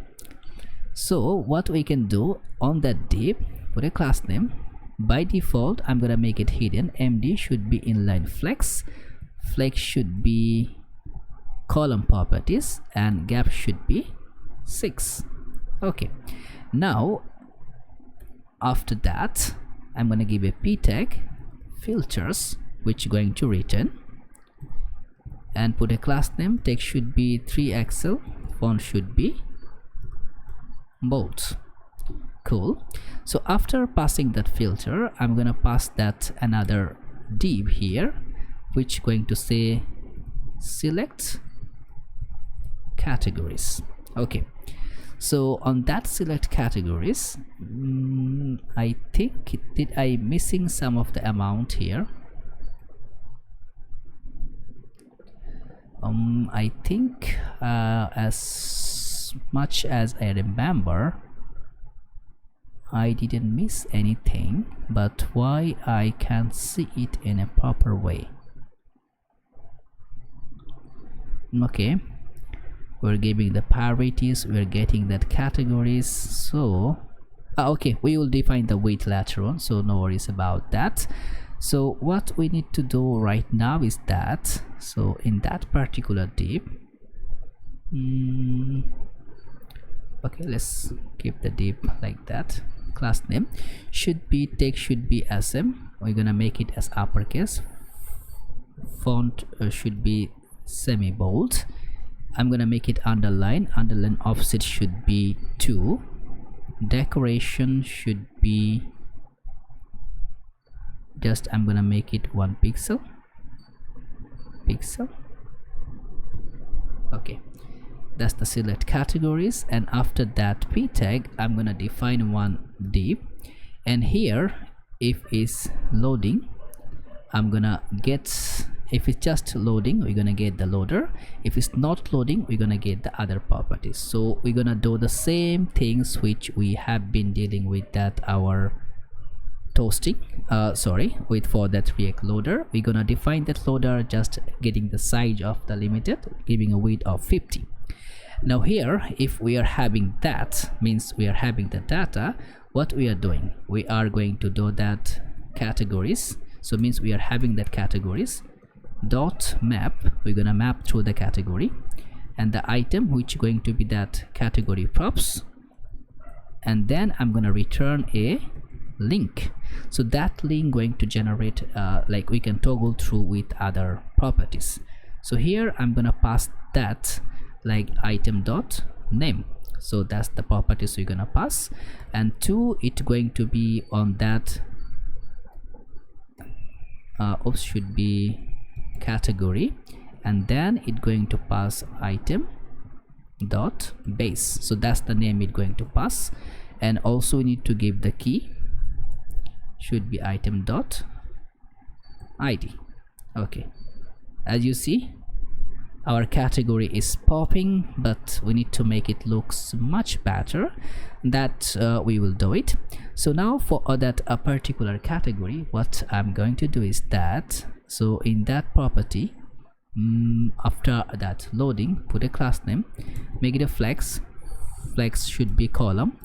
So what we can do on that div, put a class name. By default I'm gonna make it hidden. MD should be inline flex, flex should be column properties, and gap should be 6. Okay, now after that I'm gonna give a p tag filters, which going to return, and put a class name. Text should be 3XL, font should be bold. Cool. So after passing that filter, I'm gonna pass that another div here, which going to say select categories. Okay, so on that select categories, I think did I missing some of the amount here? I think as much as I remember, I didn't miss anything, but why I can't see it in a proper way? Okay, we're giving the priorities, we're getting that categories. So okay, we will define the weight later on, so no worries about that. So what we need to do right now is that, so in that particular div, okay, let's keep the div like that. Class name should be text should be sm, we're gonna make it as uppercase, font should be semi bold, I'm gonna make it underline, underline offset should be 2, decoration should be just, I'm gonna make it 1 pixel. Okay, that's the select categories. And after that p tag, I'm gonna define one div, and here if it's loading, I'm gonna get, if it's just loading, we're gonna get the loader. If it's not loading, we're gonna get the other properties. So we're gonna do the same things which we have been dealing with that our toasting, with for that React loader. We're gonna define that loader, just getting the size of the limited, giving a width of 50. Now here, if we are having that, means we are having the data, what we are doing, we are going to do that categories, so means we are having that categories dot map, we're gonna map through the category, and the item which going to be that category props, and then I'm gonna return a link. So that link going to generate like we can toggle through with other properties. So here I'm gonna pass that like item dot name, so that's the properties we're gonna pass, and 2 it going to be on that should be category, and then it going to pass item dot base, so that's the name it going to pass, and also we need to give the key, should be item dot id. Okay, as you see our category is popping, but we need to make it looks much better. That we will do it. So now for that particular category, what I'm going to do is that So in that property, after that loading, put a class name, make it a flex should be column,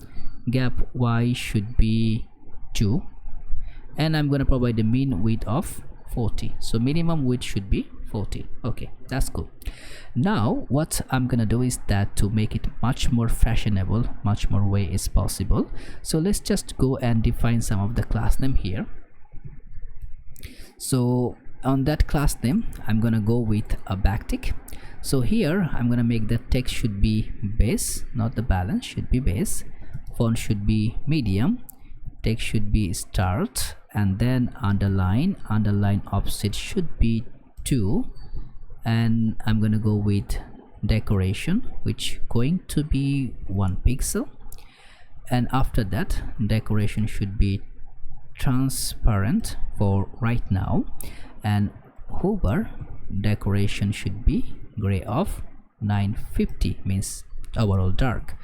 gap y should be 2, and I'm going to provide the mean width of 40. So minimum width should be 40. Okay, that's cool. Now what I'm gonna do is that to make it much more fashionable, much more way is possible. So let's just go and define some of the class name here. So on that class name, I'm gonna go with a backtick. So here I'm gonna make the text should be base, not the balance, should be base. Font should be medium, text should be start, and then underline offset should be 2, and I'm gonna go with decoration, which going to be 1 pixel, and after that decoration should be transparent for right now, and hover decoration should be gray of 950, means overall dark.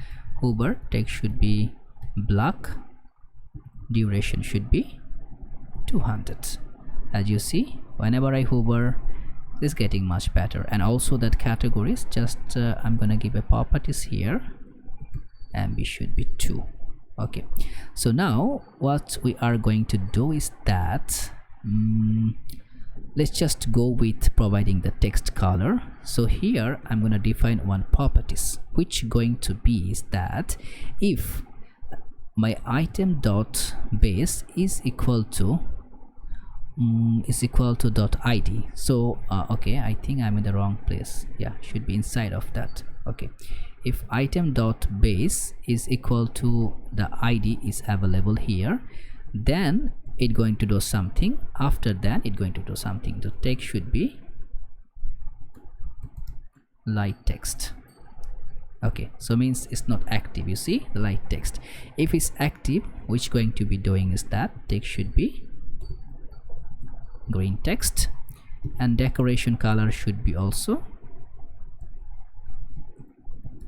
Hover text should be black, duration should be 200. As you see, whenever I hover, it's getting much better. And also that categories, just I'm gonna give a properties here, MB should be 2. Okay, so now what we are going to do is that let's just go with providing the text color. So here I'm gonna define one properties, which going to be is that if my item dot base is equal to dot id. So okay, I think I'm in the wrong place. Yeah, should be inside of that. Okay, if item dot base is equal to the id is available here, then it going to do something. After that it going to do something. The text should be light text. Okay, so means it's not active. You see the light text. If it's active, which going to be doing is that text should be green text, and decoration color should be also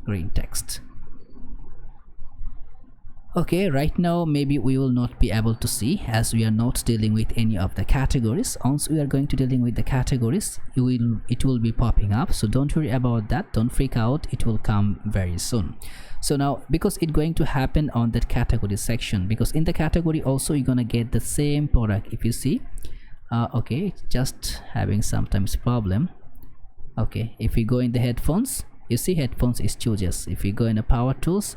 green text. Okay, right now maybe we will not be able to see, as we are not dealing with any of the categories. Once we are going to dealing with the categories, it will be popping up, so don't worry about that, don't freak out, it will come very soon. So now, because it's going to happen on that category section, because in the category also you're gonna get the same product. If you see, okay, it's just having sometimes problem. Okay, if we go in the headphones, you see headphones is chooses. If we go in the power tools,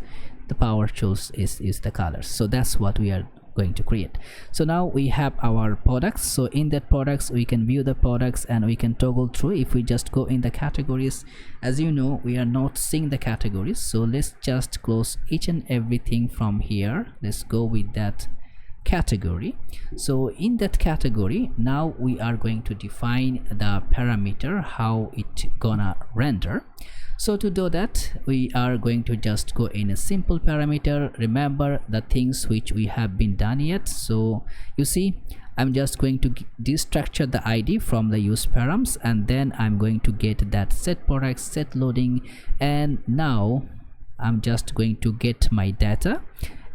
the power tools is the colors. So that's what we are going to create. So now we have our products. So in that products we can view the products and we can toggle through. If we just go in the categories, as you know, we are not seeing the categories, so let's just close each and everything from here. Let's go with that category. So in that category, now we are going to define the parameter, how it gonna render. So to do that, we are going to just go in a simple parameter. Remember the things which we have been done yet. So you see, I'm just going to destructure the ID from the use params, and then I'm going to get that set products, set loading, and now I'm just going to get my data.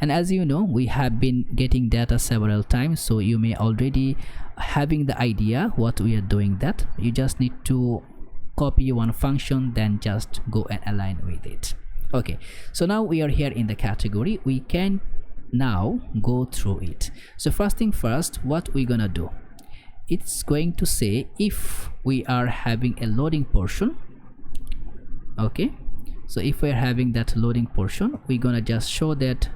And as you know, we have been getting data several times, so you may already having the idea what we are doing. That you just need to copy one function, then just go and align with it. Okay, so now we are here in the category. We can now go through it. So first thing first, what we're gonna do, it's going to say if we are having a loading portion. Okay, so if we're having that loading portion, we're gonna just show that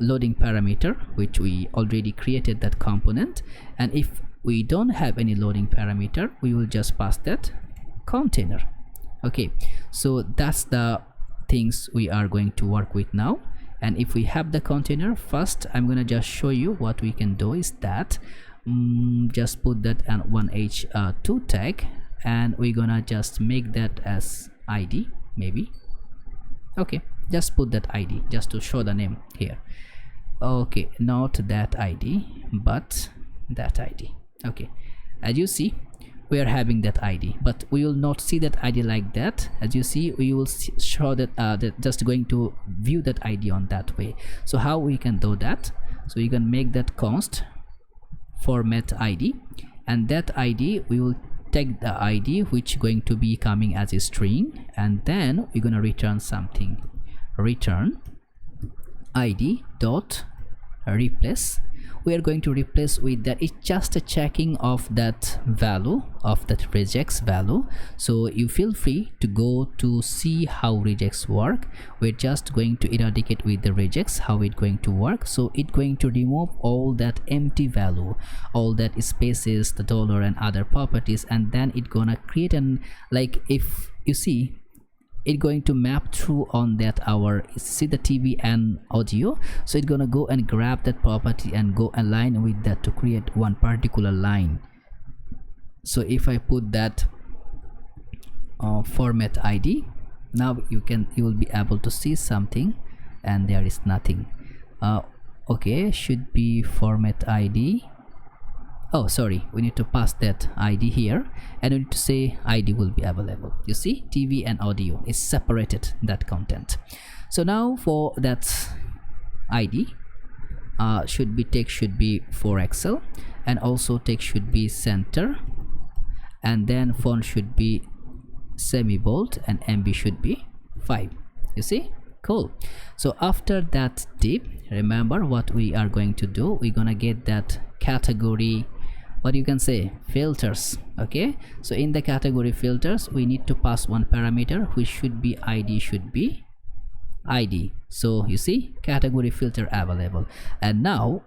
loading parameter, which we already created that component. And if we don't have any loading parameter, we will just pass that container. Okay, so that's the things we are going to work with now. And if we have the container, first I'm gonna just show you what we can do is that just put that on 1h2 tag, and we're gonna just make that as ID maybe. Okay, just put that ID just to show the name here. Okay, not that ID but that ID. Okay, as you see, we are having that ID, but we will not see that ID like that. As you see, we will show that just going to view that ID on that way. So how we can do that? So you can make that const format ID, and that ID we will take the ID which going to be coming as a string, and then we're gonna return something. Return ID dot replace. We are going to replace with that. It's just a checking of that value, of that regex value. So you feel free to go to see how regex work. We're just going to eradicate with the regex how it going to work. So it's going to remove all that empty value, all that spaces, the dollar and other properties, and then it's gonna create an, like, if you see, it's going to map through on that our, see the TV and audio, so it's gonna go and grab that property and go align with that to create one particular line. So if I put that format ID, now you will be able to see something, and there is nothing. Okay, should be format ID. Oh, sorry, we need to pass that ID here, and we need to say ID will be available. You see, TV and audio is separated, that content. So now for that ID, should be text should be for Excel, and also text should be center, and then font should be semi-bold, and MB should be 5. You see, cool. So after that div, remember what we are going to do. We're gonna get that category, what you can say, filters. Okay, so in the category filters we need to pass one parameter which should be ID, should be ID. So you see, category filter available. And now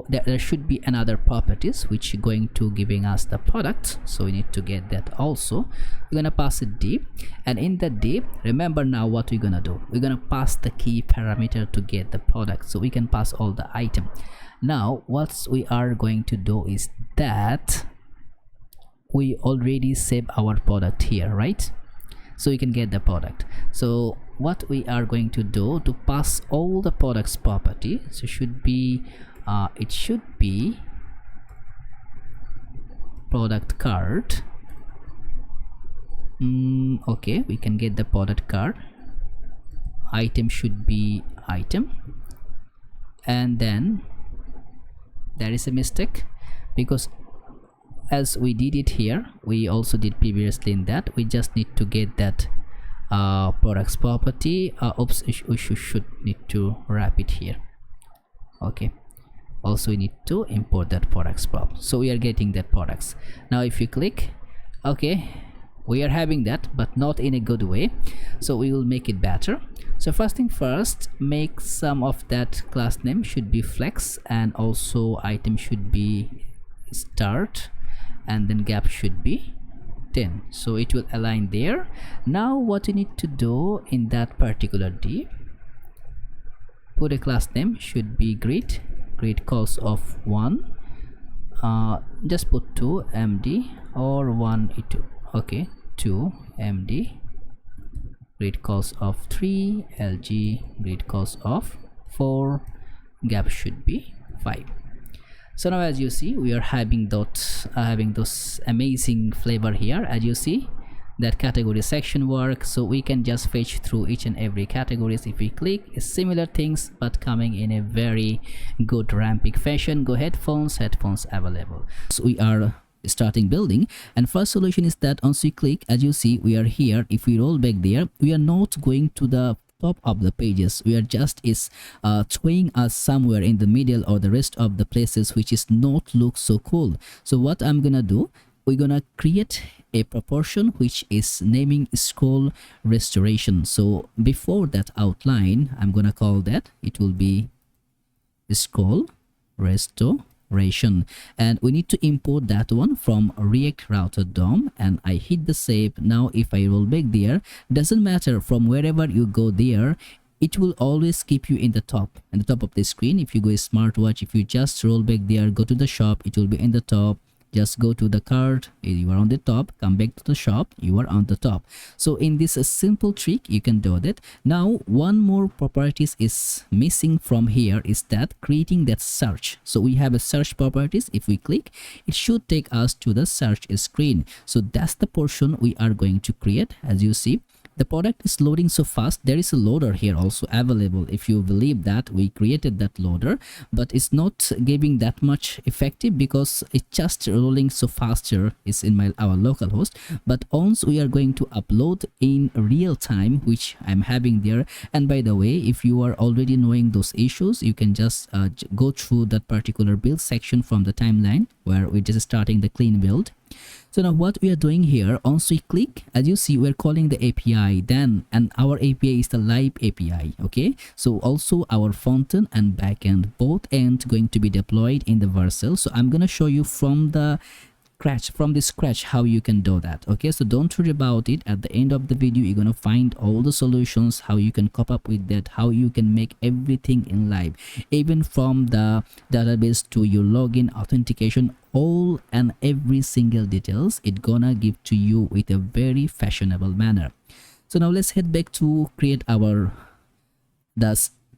there should be another properties which going to giving us the product, so we need to get that also. We're gonna pass a div, and in the div, remember now what we're gonna do, we're gonna pass the key parameter to get the product, so we can pass all the item. Now what we are going to do is that we already save our product here, right? So you can get the product. So what we are going to do to pass all the products property, so should be it should be product card. Okay, we can get the product card. Item should be item, and then there is a mistake, because as we did it here, we also did previously in that, we just need to get that products property. Oops, we should need to wrap it here. Okay, also we need to import that products prop, so we are getting that products. Now if you click, okay, we are having that, but not in a good way, so we will make it better. So first thing first, make some of that class name should be flex, and also item should be start, and then gap should be 10, so it will align there. Now what you need to do in that particular div, put a class name should be grid calls of 1, just put 2 MD or 1 E2. Okay, 2 MD, grid calls of 3, LG, grid calls of 4, gap should be 5. So now as you see, we are having those amazing flavor here. As you see, that category section work, so we can just fetch through each and every categories. If we click, similar things but coming in a very good ramping fashion. Go headphones available. So we are starting building, and first solution is that once we click, as you see, we are here. If we roll back there, we are not going to the top of the pages, we are just throwing us somewhere in the middle or the rest of the places, which is not look so cool. So what I'm gonna do, we're gonna create a proportion which is naming scroll restoration. So before that outline, I'm gonna call that, it will be scroll restoration, and we need to import that one from React Router DOM, and I hit the save. Now if I roll back there, doesn't matter from wherever you go there, it will always keep you in the top of the screen. If you go smartwatch, if you just roll back there, go to the shop, it will be in the top. Just go to the cart, you are on the top, come back to the shop, you are on the top. So in this simple trick, you can do that. Now one more properties is missing from here, is that creating that search. So we have a search properties. If we click, it should take us to the search screen. So that's the portion we are going to create. As you see, the product is loading so fast. There is a loader here also available. If you believe that we created that loader, but it's not giving that much effective because it's just rolling so faster. It's in our local host. But once we are going to upload in real time, which I'm having there, and by the way, if you are already knowing those issues, you can just go through that particular build section from the timeline where we're just starting the clean build. So now what we are doing here, once we click, as you see, we're calling the API then, and our API is the live API. Okay, so also our frontend and backend both end going to be deployed in the Vercel. So I'm gonna show you from the scratch how you can do that. Okay, so don't worry about it. At the end of the video, you're gonna find all the solutions, how you can cope up with that, how you can make everything in live, even from the database to your login authentication, all and every single details it gonna give to you with a very fashionable manner. So now let's head back to create our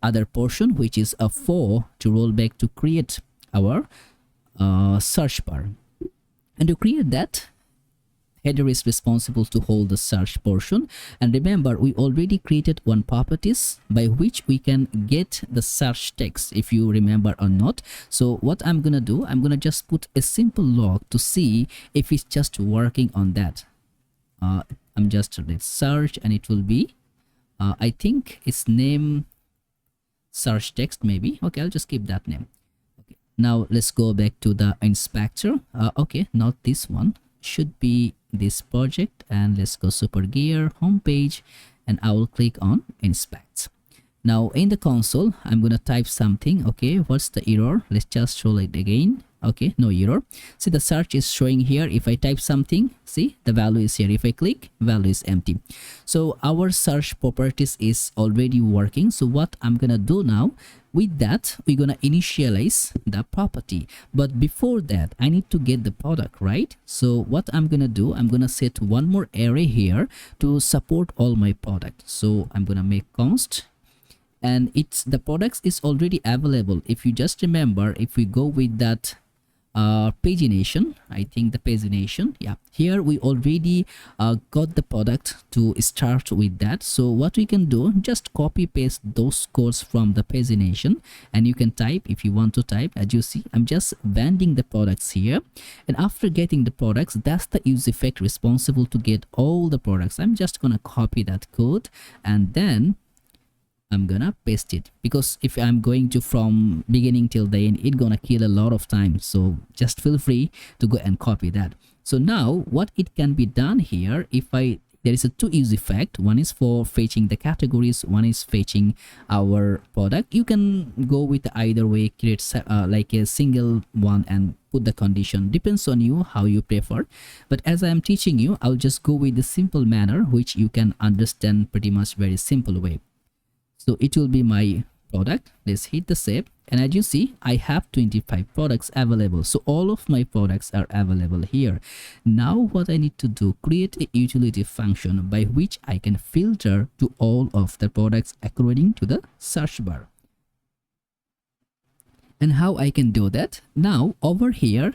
other portion, which is a for to roll back to create our search bar. And to create that, header is responsible to hold the search portion. And remember, we already created one properties by which we can get the search text, if you remember or not. So what I'm gonna do, I'm gonna just put a simple log to see if it's just working on that. I'm just let's search, and it will be I think it's name search text maybe. Okay, I'll just keep that name. Now let's go back to the inspector. Okay, not this one, should be this project, and let's go super gear homepage, and I will click on inspect. Now in the console, I'm gonna type something. Okay, what's the error? Let's just show it again. Okay, no error. See, the search is showing here. If I type something, see, the value is here. If I click, value is empty. So our search properties is already working. So what I'm gonna do now, with that, we're gonna initialize the property. But before that, I need to get the product, right? So what I'm gonna do, I'm gonna set one more array here to support all my products. So I'm gonna make const, and it's the products is already available. If you just remember, if we go with that pagination, I think the pagination, yeah, here we already got the product to start with that. So what we can do, just copy paste those codes from the pagination, and you can type if you want to type. As you see, I'm just banding the products here, and after getting the products, that's the use effect responsible to get all the products. I'm just gonna copy that code, and then I'm gonna paste it, because if I'm going to from beginning till the end, it's gonna kill a lot of time. So just feel free to go and copy that. So now what it can be done here, if there is a two use effect. One is for fetching the categories, one is fetching our product. You can go with either way, create like a single one and put the condition, depends on you how you prefer. But as I am teaching you, I'll just go with the simple manner which you can understand pretty much very simple way. So it will be my product. Let's hit the save, and as you see, I have 25 products available. So all of my products are available here. Now what I need to do, create a utility function by which I can filter to all of the products according to the search bar. And how I can do that? Now over here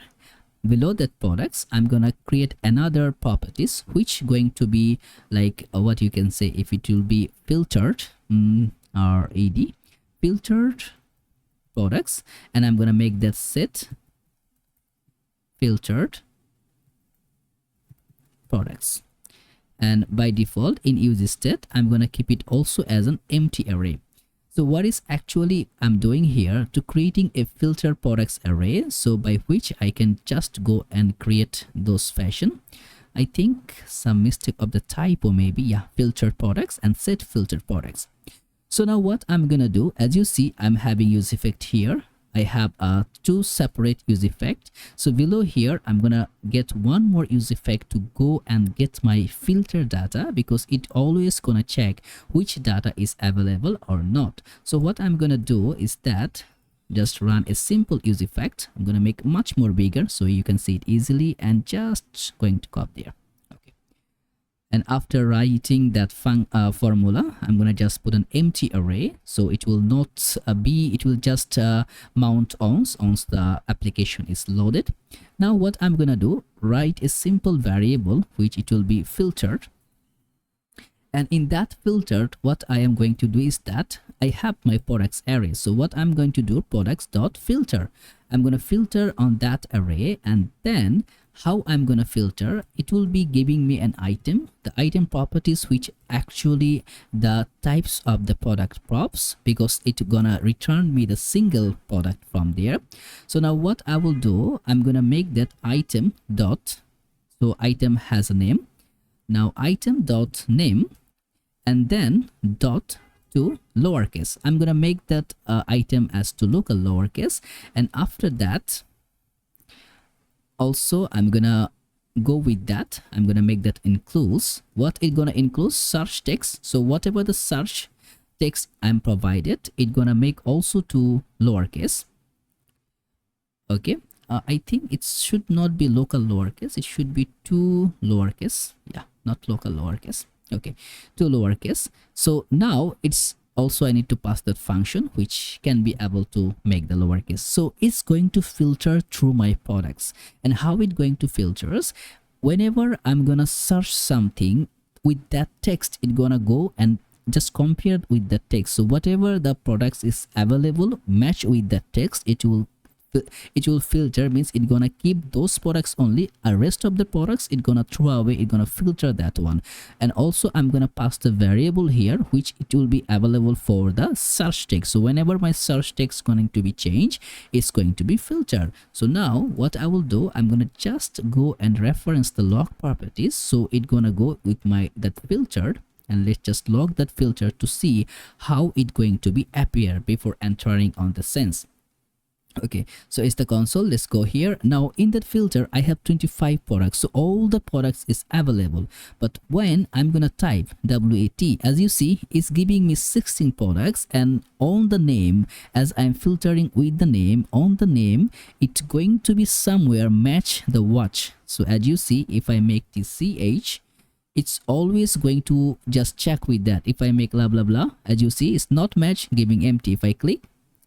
below that products, I'm gonna create another properties which going to be like what you can say, if it will be filtered, RED, filtered products, and I'm gonna make that set filtered products. And by default in use state, I'm gonna keep it also as an empty array. So what is actually I'm doing here, to creating a filter products array, so by which I can just go and create those fashion. I think some mistake of the typo maybe, yeah, filtered products and set filtered products. So now what I'm gonna do, as you see, I'm having use effect here. I have two separate use effect. So below here, I'm gonna get one more use effect to go and get my filter data, because it always gonna check which data is available or not. So what I'm gonna do is that just run a simple use effect. I'm gonna make much more bigger so you can see it easily, and just going to copy there. And after writing that formula, I'm gonna just put an empty array, so it will not it will just mount once the application is loaded. Now what I'm gonna do, write a simple variable which it will be filtered, And in that filtered, what I am going to do is that I have my products array. So what I'm going to do, products.filter. I'm going to filter on that array, and then how I'm going to filter, it will be giving me an item, the item properties, which actually the types of the product props, because it's gonna return me the single product from there. So now what I will do, I'm gonna make that item dot, so item has a name. Now item dot name, and then dot to lowercase. I'm gonna make that item as to local lowercase, and after that also I'm gonna go with that. I'm gonna make that includes, what it gonna include, search text. So whatever the search text I'm provided, it gonna make also to lowercase. Okay, I think it should not be local lowercase, it should be to lowercase. Yeah, not local lowercase. Okay, to lowercase. So now it's also I need to pass that function which can be able to make the lowercase. So it's going to filter through my products. And how it going to filters, whenever I'm gonna search something with that text, it gonna go and just compare with the text. So whatever the products is available match with the text, it will filter, means it gonna keep those products only, a rest of the products it gonna throw away, it gonna filter that one. And also I'm gonna pass the variable here which it will be available for the search text. So whenever my search text going to be changed, it's going to be filtered. So now what I will do, I'm gonna just go and reference the log properties. So it gonna go with my that filtered, and let's just log that filter to see how it going to be appear before entering on the sense. Okay, so it's the console. Let's go here. Now in that filter I have 25 products, so all the products is available. But when I'm gonna type WAT, as you see, it's giving me 16 products, and on the name, as I'm filtering with the name, on the name it's going to be somewhere match the watch. So as you see, if I make this CH, it's always going to just check with that. If I make blah blah blah, as you see, it's not match, giving empty. If I click,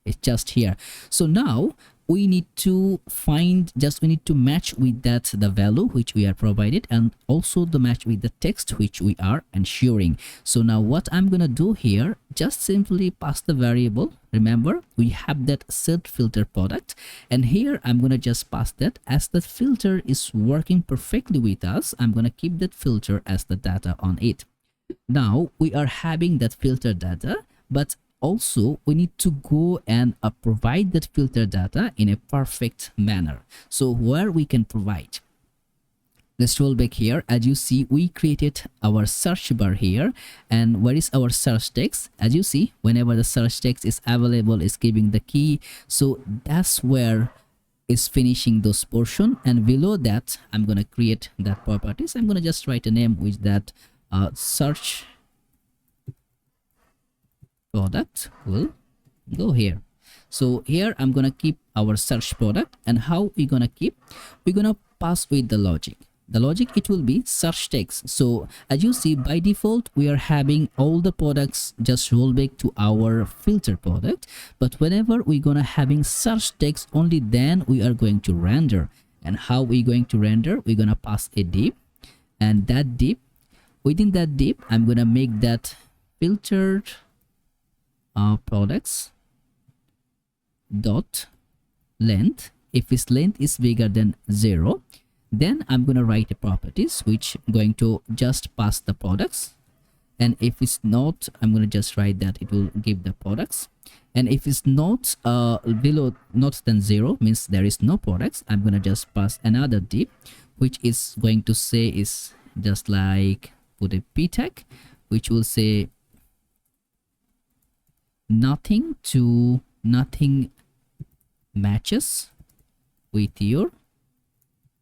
it's just here. So now we need to find, just we need to match with that the value which we are provided, and also the match with the text which we are ensuring. So now what I'm gonna do here, just simply pass the variable. Remember we have that set filter product, and here I'm gonna just pass that. As the filter is working perfectly with us, I'm gonna keep that filter as the data on it. Now we are having that filter data, but also we need to go and provide that filter data in a perfect manner. So where we can provide, let's roll back here. As you see, we created our search bar here, and where is our search text? As you see, whenever the search text is available, is giving the key. So that's where is finishing those portion, and below that I'm gonna create that properties. I'm gonna just write a name with that search product will go here. So here I'm gonna keep our search product, and how we gonna keep, we're gonna pass with the logic. The logic, it will be search text. So as you see, by default we are having all the products just roll back to our filter product, but whenever we're gonna having search text, only then we are going to render. And how we going to render, we're gonna pass a div, and that div, within that div I'm gonna make that filtered products dot length. If its length is bigger than 0, then I'm gonna write a properties which going to just pass the products, and if it's not, I'm gonna just write that it will give the products. And if it's not below not than 0, means there is no products, I'm gonna just pass another div which is going to say is just like put a p tag which will say nothing to nothing matches with your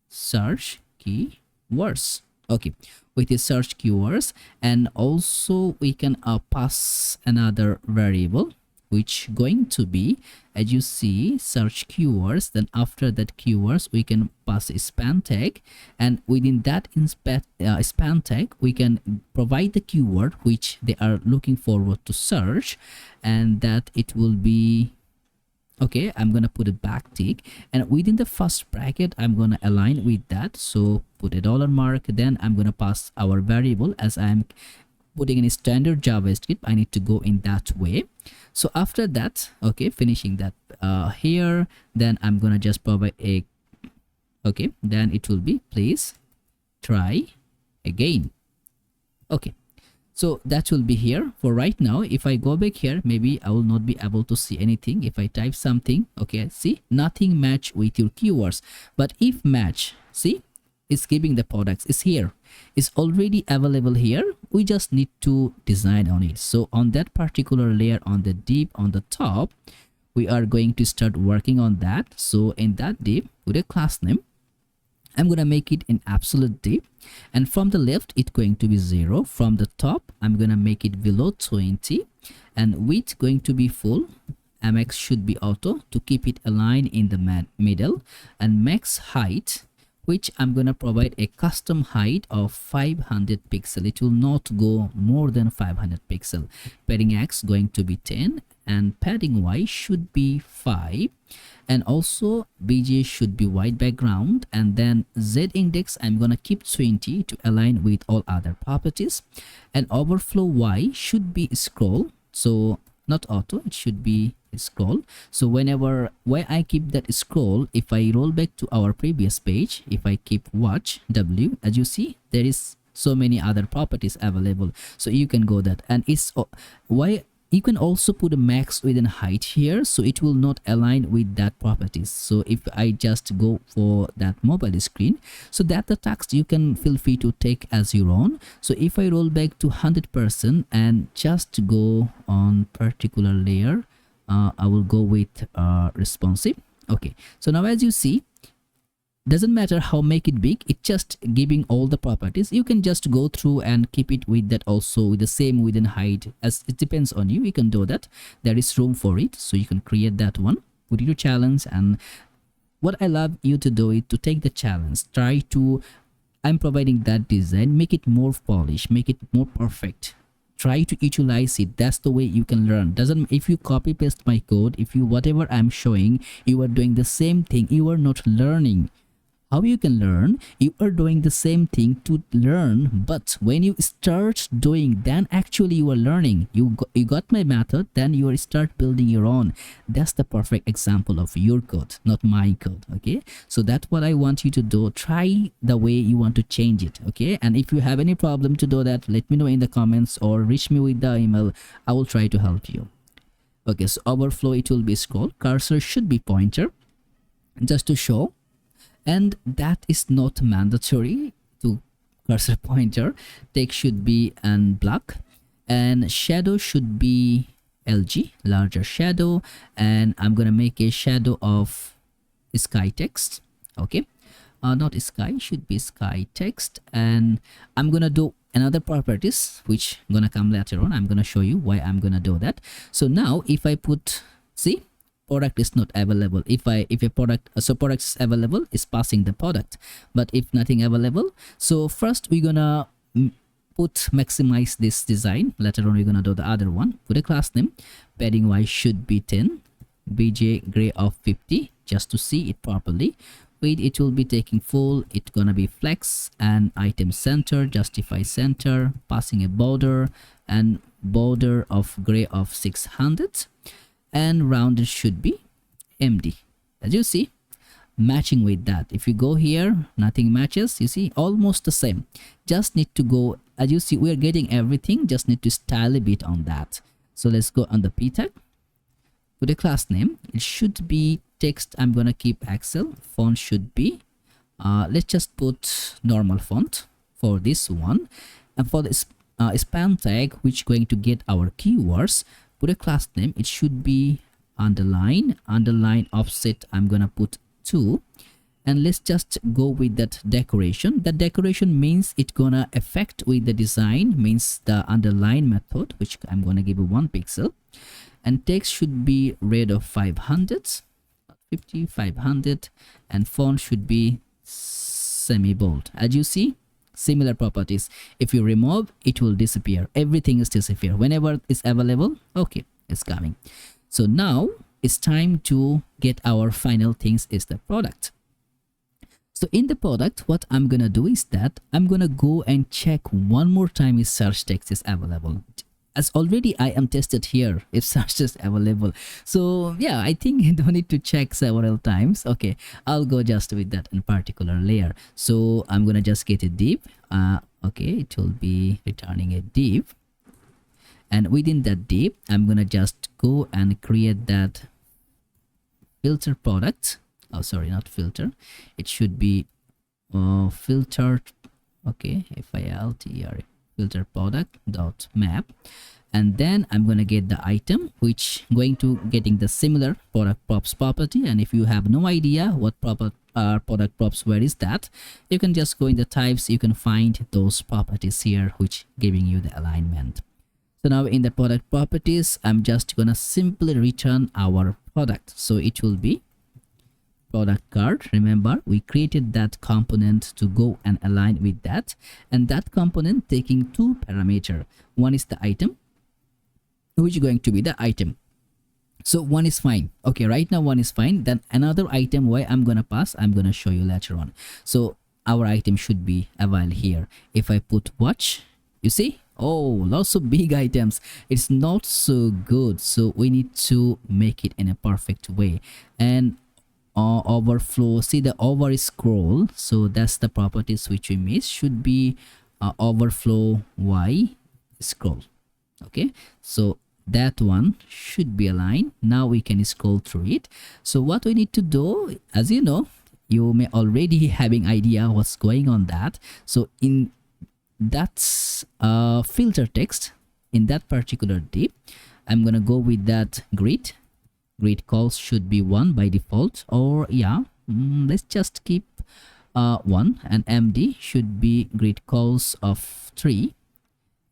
search keywords. Okay, with the search keywords. And also we can pass another variable which going to be, as you see, search keywords. Then after that keywords we can pass a span tag, and within that span tag we can provide the keyword which they are looking forward to search, and that it will be, okay, I'm gonna put a backtick, and within the first bracket I'm gonna align with that. So put a $mark, then I'm gonna pass our variable as I'm putting in a standard JavaScript, I need to go in that way. So after that, okay, finishing that here, then I'm gonna just provide a, okay, then it will be please try again. Okay, so that will be here for right now. If I go back here, maybe I will not be able to see anything. If I type something, okay, see, nothing match with your keywords. But if match, see, it's giving the products, is here, it's already available here. We just need to design on it. So on that particular layer, on the div on the top, we are going to start working on that. So in that div, with a class name, I'm gonna make it an absolute div, and from the left it's going to be 0. From the top, I'm gonna make it below 20, and width going to be full. MX should be auto to keep it aligned in the middle, and max height, which I'm gonna provide a custom height of 500 pixel. It will not go more than 500 pixel. Padding X going to be 10, and padding Y should be 5, and also BJ should be white background, and then Z index I'm gonna keep 20 to align with all other properties, and overflow Y should be scroll, so not auto, it should be scroll. So whenever I keep that scroll, if I roll back to our previous page, if I keep watch W, as you see, there is so many other properties available, so you can go that. And it's why you can also put a max within height here, so it will not align with that properties. So if I just go for that mobile screen, so that the text you can feel free to take as your own. So if I roll back to 100% and just go on particular layer, I will go with responsive. Okay, so now as you see, doesn't matter how make it big, it's just giving all the properties. You can just go through and keep it with that also with the same within height, as it depends on you. You can do that, there is room for it, so you can create that one with your challenge. And what I love you to do is to take the challenge, try to, I'm providing that design, make it more polished, make it more perfect, try to utilize it. That's the way you can learn. Doesn't, if you copy paste my code, if you whatever I'm showing, you are doing the same thing, you are not learning. How you can learn? You are doing the same thing to learn, but when you start doing, then actually you are learning. You got my method, then you start building your own. That's the perfect example of your code, not my code. Okay, so that's what I want you to do. Try the way you want to change it. Okay, and if you have any problem to do that, let me know in the comments or reach me with the email. I will try to help you. Okay, so overflow, it will be scroll. Cursor should be pointer, just to show. And that is not mandatory to cursor pointer. Text should be an block, and shadow should be LG, larger shadow, and I'm gonna make a shadow of sky text. Okay, not sky, should be sky text. And I'm gonna do another properties which gonna come later on. I'm gonna show you why I'm gonna do that. So now if I put, see, product is not available. If a product, so product is available, is passing the product. But if nothing available, so first we're gonna maximize this design. Later on we're gonna do the other one. Put a class name, padding Y should be 10, BJ gray of 50, just to see it properly. Weight, it will be taking full, it's gonna be flex, and item center, justify center, passing a border, and border of gray of 600. And rounded should be MD, as you see, matching with that. If you go here, nothing matches, you see, almost the same. Just need to go, as you see, we are getting everything, just need to style a bit on that. So let's go on the p tag, put a class name, it should be text. I'm gonna keep Excel. Font should be let's just put normal font for this one. And for this span tag, which going to get our keywords, put a class name, it should be underline offset, I'm gonna put 2. And let's just go with that decoration. That decoration means it gonna affect with the design, means the underline method, which I'm gonna give 1 pixel. And text should be red of 500, 50, 500, and font should be semi bold. As you see, similar properties. If you remove, it will disappear. Everything is disappear whenever it's available. Okay, it's coming. So now it's time to get our final things, is the product. So in the product, what I'm gonna do is that I'm gonna go and check one more time if search text is available. As already I am tested here if search is available. So yeah, I think you don't need to check several times. Okay, I'll go just with that in particular layer. So I'm gonna just get a div. Okay, it will be returning a div. And within that div, I'm gonna just go and create that filter product. Oh, sorry, not filter. It should be filtered. Okay, filter filter product dot map, and then I'm gonna get the item which going to getting the similar product props property. And if you have no idea what product props, where is that, you can just go in the types. You can find those properties here which giving you the alignment. So now in the product properties, I'm just gonna simply return our product. So it will be product card. Remember, we created that component to go and align with that, and that component taking two parameters. One is the item, which is going to be the item. So one is fine. Okay, right now one is fine. Then another item why I'm gonna pass, I'm gonna show you later on. So our item should be available here. If I put watch, you see, oh, lots of big items. It's not so good. So we need to make it in a perfect way. And overflow, see the over scroll. So that's the properties which we miss. Should be overflow y scroll. Okay, so that one should be aligned. Now we can scroll through it. So what we need to do, as you know, you may already having idea what's going on that. So in that's filter text, in that particular div, I'm gonna go with that grid calls should be 1 by default, or yeah, let's just keep 1, and md should be grid calls of 3,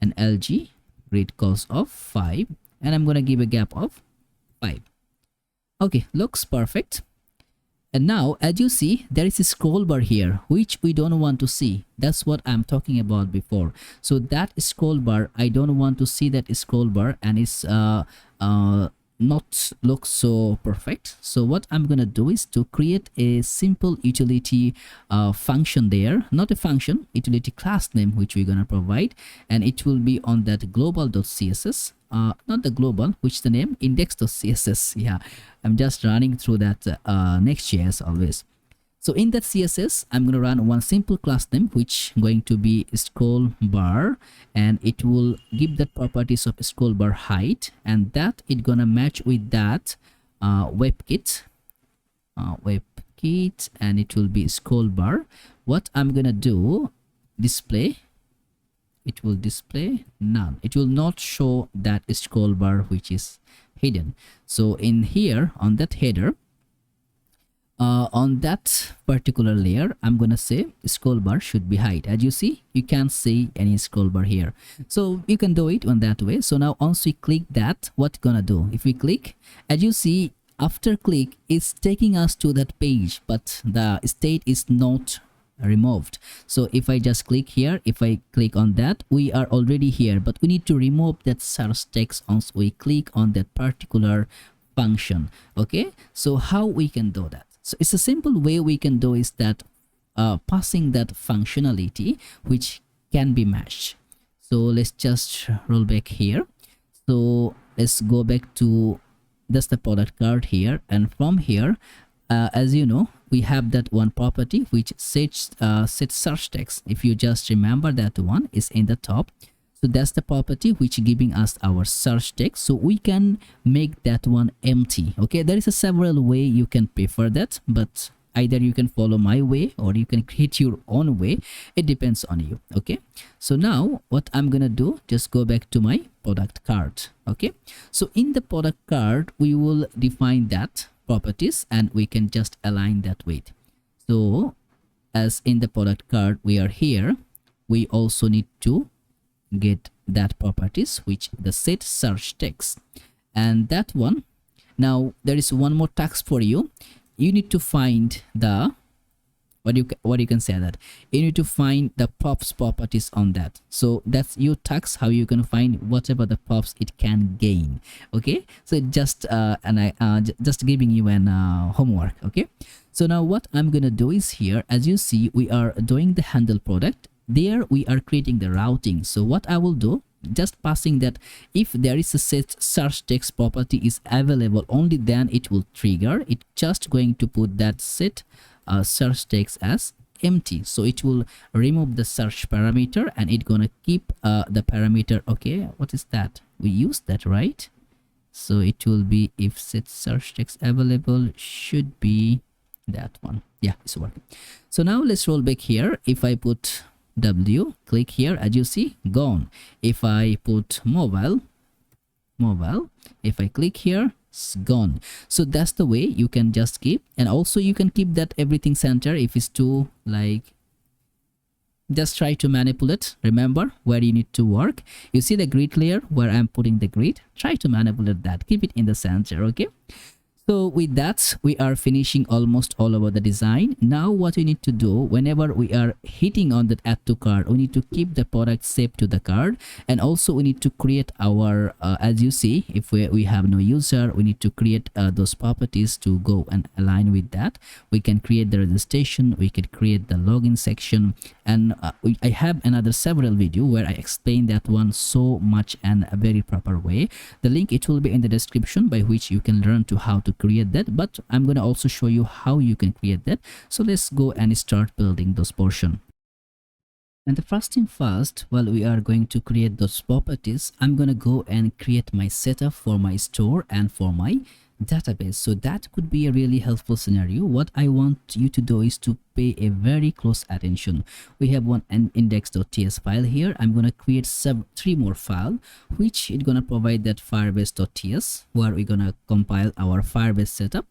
and lg grid calls of 5, and I'm gonna give a gap of 5. Okay, looks perfect. And now as you see, there is a scroll bar here which we don't want to see. That's what I'm talking about before. So that scroll bar, I don't want to see that scroll bar, and it's not look so perfect. So what I'm gonna do is to create a simple utility function there, not a function, utility class name which we're gonna provide, and it will be on that global.css, not the global, which the name index.css. Yeah, I'm just running through that Next.js always. So in that CSS, I'm going to run one simple class name which going to be scroll bar, and it will give the properties of scroll bar height, and that it gonna match with that WebKit, and it will be scroll bar. What I'm gonna do, display, it will display none. It will not show that scroll bar which is hidden. So in here on that header, on that particular layer, I'm gonna say scroll bar should be hide. As you see, you can't see any scroll bar here, so you can do it on that way. So now once we click that, what gonna do, if we click, as you see, after click it's taking us to that page, but the state is not removed. So if I just click here, if I click on that, we are already here, but we need to remove that source text once we click on that particular function. Okay, so how we can do that? So it's a simple way we can do is that passing that functionality which can be matched. So let's just roll back here. So let's go back to that's the product card here, and from here, as you know, we have that one property which sets search text. If you just remember, that one is in the top. So that's the property which giving us our search text. So we can make that one empty. Okay, there is a several way you can prefer that, but either you can follow my way or you can create your own way. It depends on you. Okay, so now what I'm gonna do, just go back to my product card. Okay, so in the product card we will define that properties, and we can just align that with. So as in the product card we are here, we also need to get that properties which the set search text, and that one. Now there is one more task for you. You need to find the what you can say that you need to find the props properties on that. So that's your task, how you can find whatever the props it can gain. Okay, so just and I just giving you an homework. Okay, So now what I'm gonna do is here, as you see, we are doing the handle product. There we are creating the routing. So what I will do, just passing that if there is a set search text property is available, only then it will trigger. It just going to put that set search text as empty, so it will remove the search parameter and it gonna keep the parameter. Okay, what is that? We use that, right? So it will be if set search text available, should be that one. Yeah, it's working. So now let's roll back here. If I put W, click here, as you see, gone. If I put mobile, if I click here, it's gone. So that's the way you can just keep. And also you can keep that everything center. If it's too like, just try to manipulate. Remember where you need to work. You see the grid layer where I'm putting the grid, try to manipulate that, keep it in the center. Okay, so with that, we are finishing almost all over the design. Now what we need to do, whenever we are hitting on that add to cart, we need to keep the product saved to the cart. And also we need to create our, as you see, if we have no user, we need to create those properties to go and align with that. We can create the registration, we can create the login section. And I have another several video where I explain that one so much and a very proper way. The link, it will be in the description, by which you can learn to how to create that, but I'm going to also show you how you can create that. So let's go and start building those portion. And the first thing first, while we are going to create those properties, I'm going to go and create my setup for my store and for my database. So that could be a really helpful scenario. What I want you to do is to pay a very close attention. We have one index.ts file here. I'm going to create three more files, which is going to provide that Firebase.ts, where we're going to compile our Firebase setup.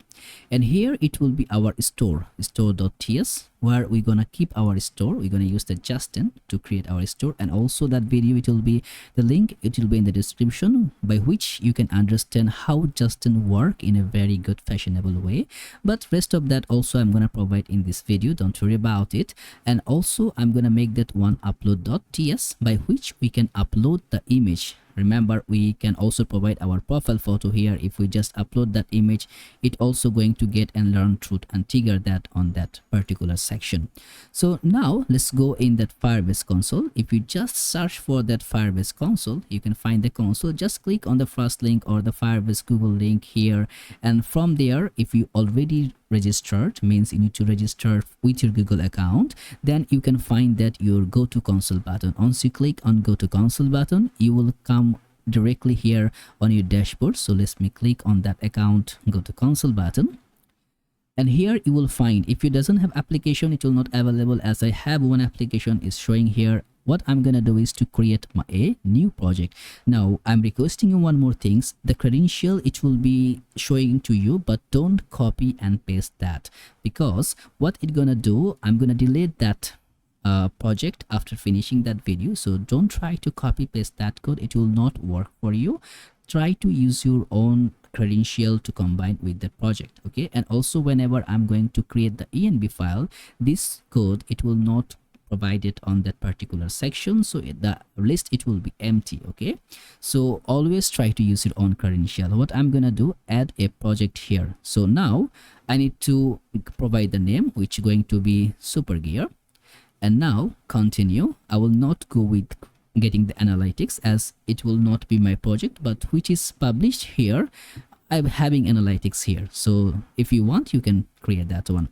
And here it will be our store.ts, where we're going to keep our store. We're going to use the Justin to create our store. And also that video, it will be the link, it will be in the description, by which you can understand how Justin work in a very good fashionable way. But rest of that also I'm going to provide in this video, don't worry about it. And also I'm going to make that one upload.ts, by which we can upload the image. Remember, we can also provide our profile photo here. If we just upload that image, it also going to get and learn truth and trigger that on that particular section. So now let's go in that Firebase console. If you just search for that Firebase console, you can find the console. Just click on the first link or the Firebase Google link here, and from there, if you already registered, means you need to register with your Google account, then you can find that your go to console button. Once you click on go to console button, you will come directly here on your dashboard. So let me click on that account go to console button, and here you will find, if you doesn't have application, it will not available. As I have one application is showing here. What I'm gonna do is to create a new project. Now I'm requesting you one more things. The credential, it will be showing to you, but don't copy and paste that, because what it's gonna do, I'm gonna delete that project after finishing that video. So don't try to copy paste that code, it will not work for you. Try to use your own credential to combine with the project. Okay, and also whenever I'm going to create the env file, this code, it will not provided on that particular section, so the list, it will be empty. Okay, so always try to use your own credential. What I'm gonna do, add a project here. So now I need to provide the name, which is going to be super gear, and now continue. I will not go with getting the analytics, as it will not be my project, but which is published here. I'm having analytics here, so if you want, you can create that one.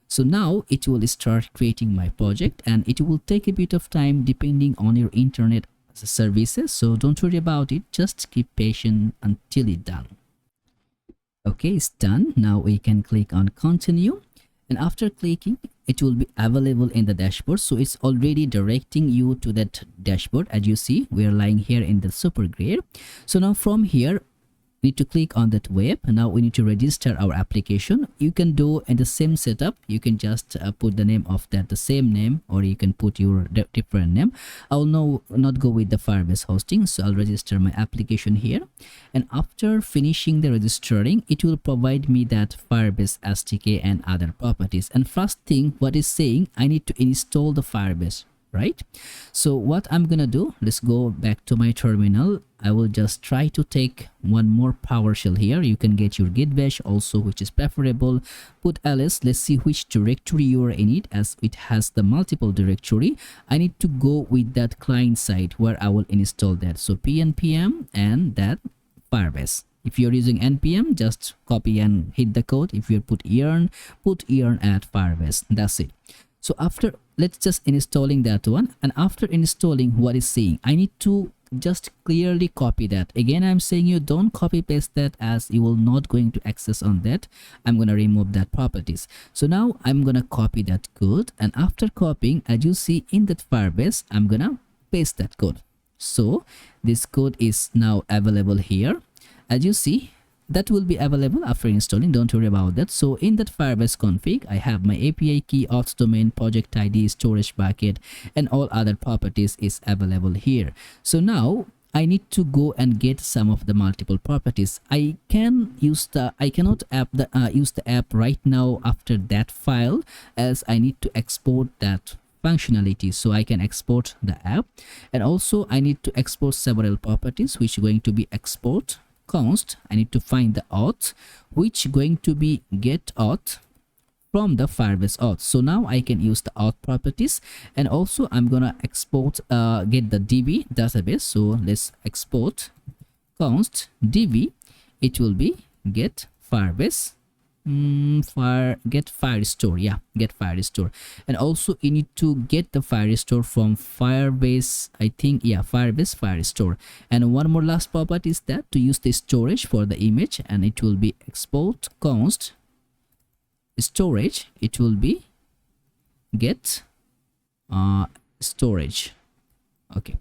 So now it will start creating my project, and it will take a bit of time depending on your internet services. So don't worry about it, just keep patient until it's done. Okay, it's done. Now we can click on continue, and after clicking, it will be available in the dashboard. So it's already directing you to that dashboard. As you see, we are lying here in the super grid. So now from here, need to click on that web. Now we need to register our application. You can do in the same setup. You can just put the name of that, the same name, or you can put your different name. I will not go with the Firebase hosting, so I'll register my application here. And after finishing the registering, it will provide me that Firebase SDK and other properties. And first thing, what is saying, I need to install the Firebase. right? So what I'm gonna do, let's go back to my terminal. I will just try to take one more PowerShell here. You can get your git bash also, which is preferable. Put ls. Let's see which directory you are in it, as it has the multiple directory. I need to go with that client side where I will install that. So pnpm and that Firebase. If you're using npm, just copy and hit the code. If you put yarn at Firebase. That's it. So after, let's just installing that one, and after installing, what is saying, I need to just clearly copy that. Again, I'm saying you don't copy paste that, as you will not going to access on that. I'm gonna remove that properties. So now I'm gonna copy that code, and after copying, as you see in that Firebase, I'm gonna paste that code. So this code is now available here. As you see, that will be available after installing. Don't worry about that. So in that Firebase config, I have my API key, auth domain, project ID, storage bucket, and all other properties is available here. So now I need to go and get some of the multiple properties. I cannot use the app right now after that file, as I need to export that functionality. So I can export the app, and also I need to export several properties, which are going to be export const. I need to find the auth, which going to be get auth from the Firebase auth. So now I can use the auth properties, and also I'm gonna export get the db database. So let's export const db. It will be get Firebase get Firestore. Yeah, get Firestore. And also you need to get the Firestore from Firebase, I think. Yeah, Firebase Firestore. And one more last property is that to use the storage for the image, and it will be export const storage. It will be get storage. Okay,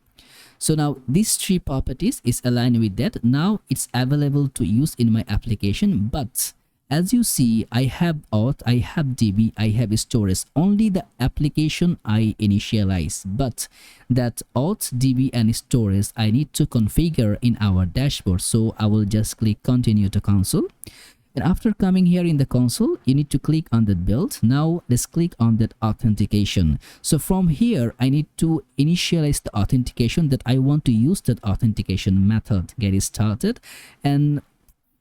so now these three properties is aligned with that. Now it's available to use in my application, but as you see, I have auth, I have db, I have storage. Only the application I initialize, but that auth, db, and storage I need to configure in our dashboard. So I will just click continue to console, and after coming here in the console, you need to click on that build. Now let's click on that authentication. So from here, I need to initialize the authentication that I want to use that authentication method. Get it started. And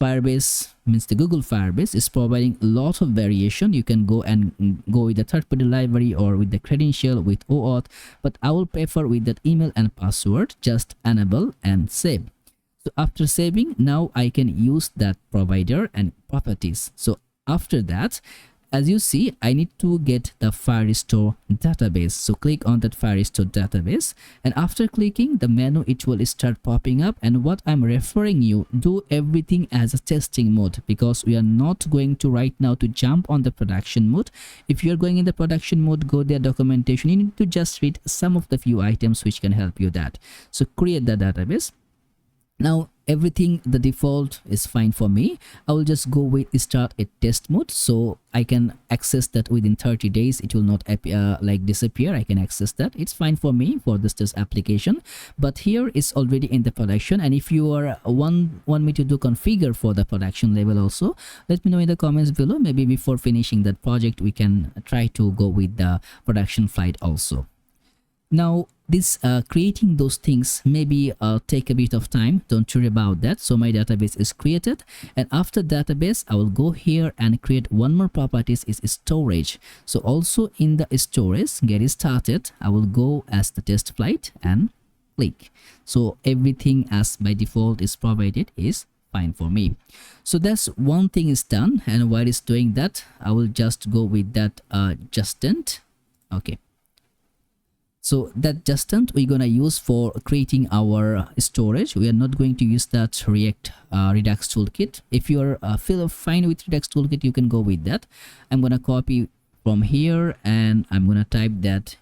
Firebase, means the Google Firebase, is providing a lot of variation. You can go with the third-party library or with the credential with OAuth, but I will prefer with that email and password. Just enable and save. So after saving, now I can use that provider and properties. So after that, as you see, I need to get the Firestore database. So click on that Firestore database, and after clicking the menu, it will start popping up. And what I'm referring you, do everything as a testing mode, because we are not going to right now to jump on the production mode. If you're going in the production mode, go there documentation. You need to just read some of the few items which can help you that. So create the database. Now everything, the default is fine for me. I will just go with start a test mode, so I can access that within 30 days. It will not like disappear. I can access that. It's fine for me for this test application, but here it's already in the production. And if you are want me to do configure for the production level also, let me know in the comments below. Maybe before finishing that project, we can try to go with the production flight also. Now this creating those things maybe take a bit of time. Don't worry about that. So my database is created, and after database I will go here and create one more properties, is storage. So also in the storage, get it started, I will go as the test flight and click. So everything as by default is provided is fine for me. So that's one thing is done, and while it's doing that, I will just go with that justent. Okay, so that justent we're gonna use for creating our storage. We are not going to use that Redux toolkit. If you're feel fine with Redux toolkit, you can go with that. I'm gonna copy from here, and I'm gonna type that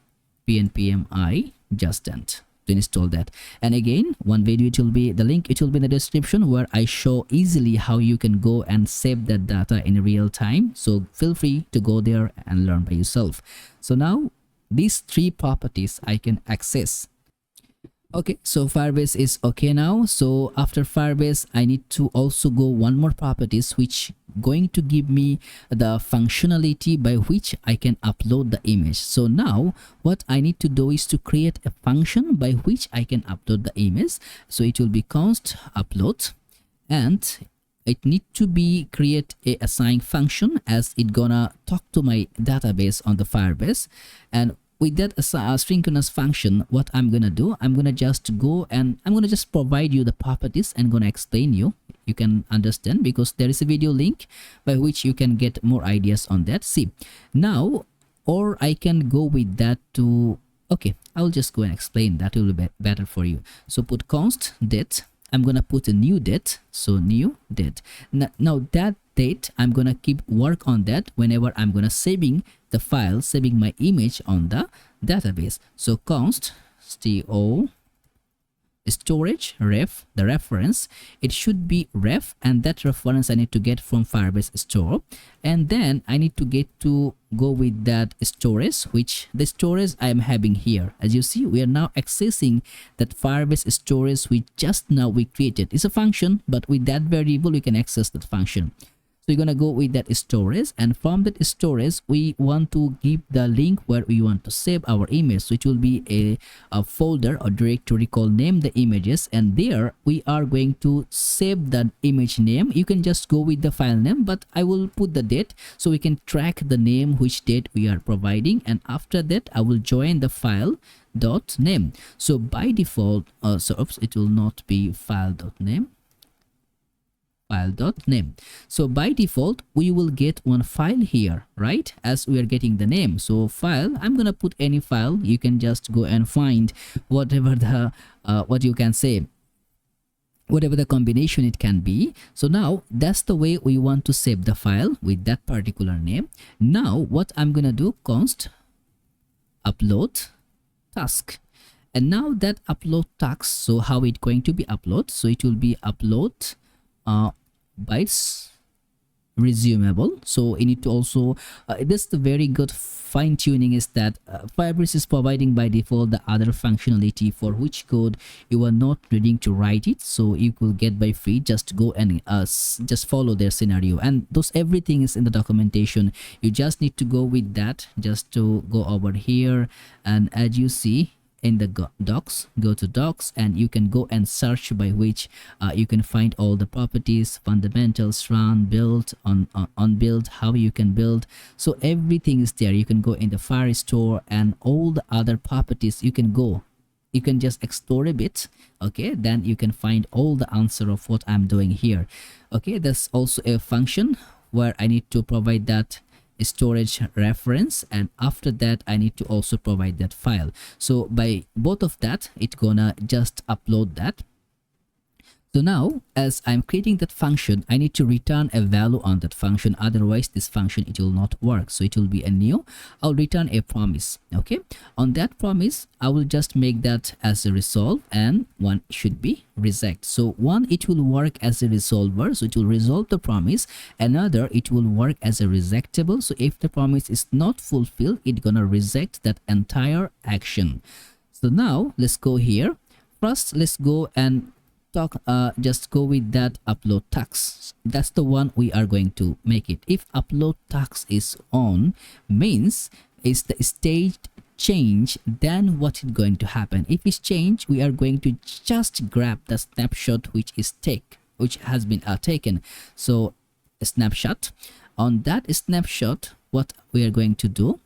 pnpmi justent to install that. And again, one video, it will be the link, it will be in the description, where I show easily how you can go and save that data in real time. So feel free to go there and learn by yourself. So now these three properties I can access. Okay, so Firebase is okay now. So after Firebase, I need to also go one more properties which going to give me the functionality by which I can upload the image. So now what I need to do is to create a function by which I can upload the image. So it will be const upload, and it need to be create a assign function as it gonna talk to my database on the Firebase. And with that synchronous function, what I'm gonna do, I'm gonna just go and I'm gonna just provide you the properties and gonna explain you can understand, because there is a video link by which you can get more ideas on that. See now, or I can go with that to, okay, I'll just go and explain. That will be better for you. So put const date, I'm gonna put a new date, so new date. Now that date, I'm gonna keep work on that whenever I'm gonna saving the file, saving my image on the database. So const sto storage ref, the reference, it should be ref, and that reference I need to get from Firebase store, and then I need to get to go with that storage, which the storage I am having here. As you see, we are now accessing that Firebase storage we just now we created. It's a function, but with that variable we can access that function. So you're gonna go with that storage, and from that storage we want to give the link where we want to save our image. So it will be a folder or directory called name the images, and there we are going to save that image name. You can just go with the file name, but I will put the date so we can track the name which date we are providing, and after that I will join the file dot name. So by default, it will not be file dot name, file.name. So by default we will get one file here, right, as we are getting the name. So file, I'm gonna put any file. You can just go and find whatever the what you can say, whatever the combination it can be. So now that's the way we want to save the file with that particular name. Now what I'm gonna do, const upload task, and now that upload task, so how it going to be upload, so it will be upload bytes resumable. So you need to also this the very good fine-tuning is that Firebase is providing by default the other functionality for which code you are not needing to write it, so you could get by free. Just go and just follow their scenario, and those everything is in the documentation. You just need to go with that, just to go over here, and as you see in the docs, go to docs, and you can go and search by which you can find all the properties, fundamentals, run, build, on build, how you can build. So everything is there. You can go in the Firestore and all the other properties. You can go, you can just explore a bit, okay, then you can find all the answer of what I'm doing here. Okay, there's also a function where I need to provide that storage reference, and after that I need to also provide that file. So by both of that, it's gonna just upload that. So now as I'm creating that function, I need to return a value on that function, otherwise this function it will not work. So it will be a new, I'll return a promise. Okay, on that promise I will just make that as a resolve, and one should be reject. So one, it will work as a resolver, so it will resolve the promise. Another, it will work as a rejectable, so if the promise is not fulfilled, it's gonna reject that entire action. So now let's go here. First let's go and talk, just go with that upload tax. That's the one we are going to make it. If upload tax is on, means is the stage change, then what is going to happen? If it's change, we are going to just grab the snapshot which is which has been taken. So a snapshot. On that snapshot, what we are going to do,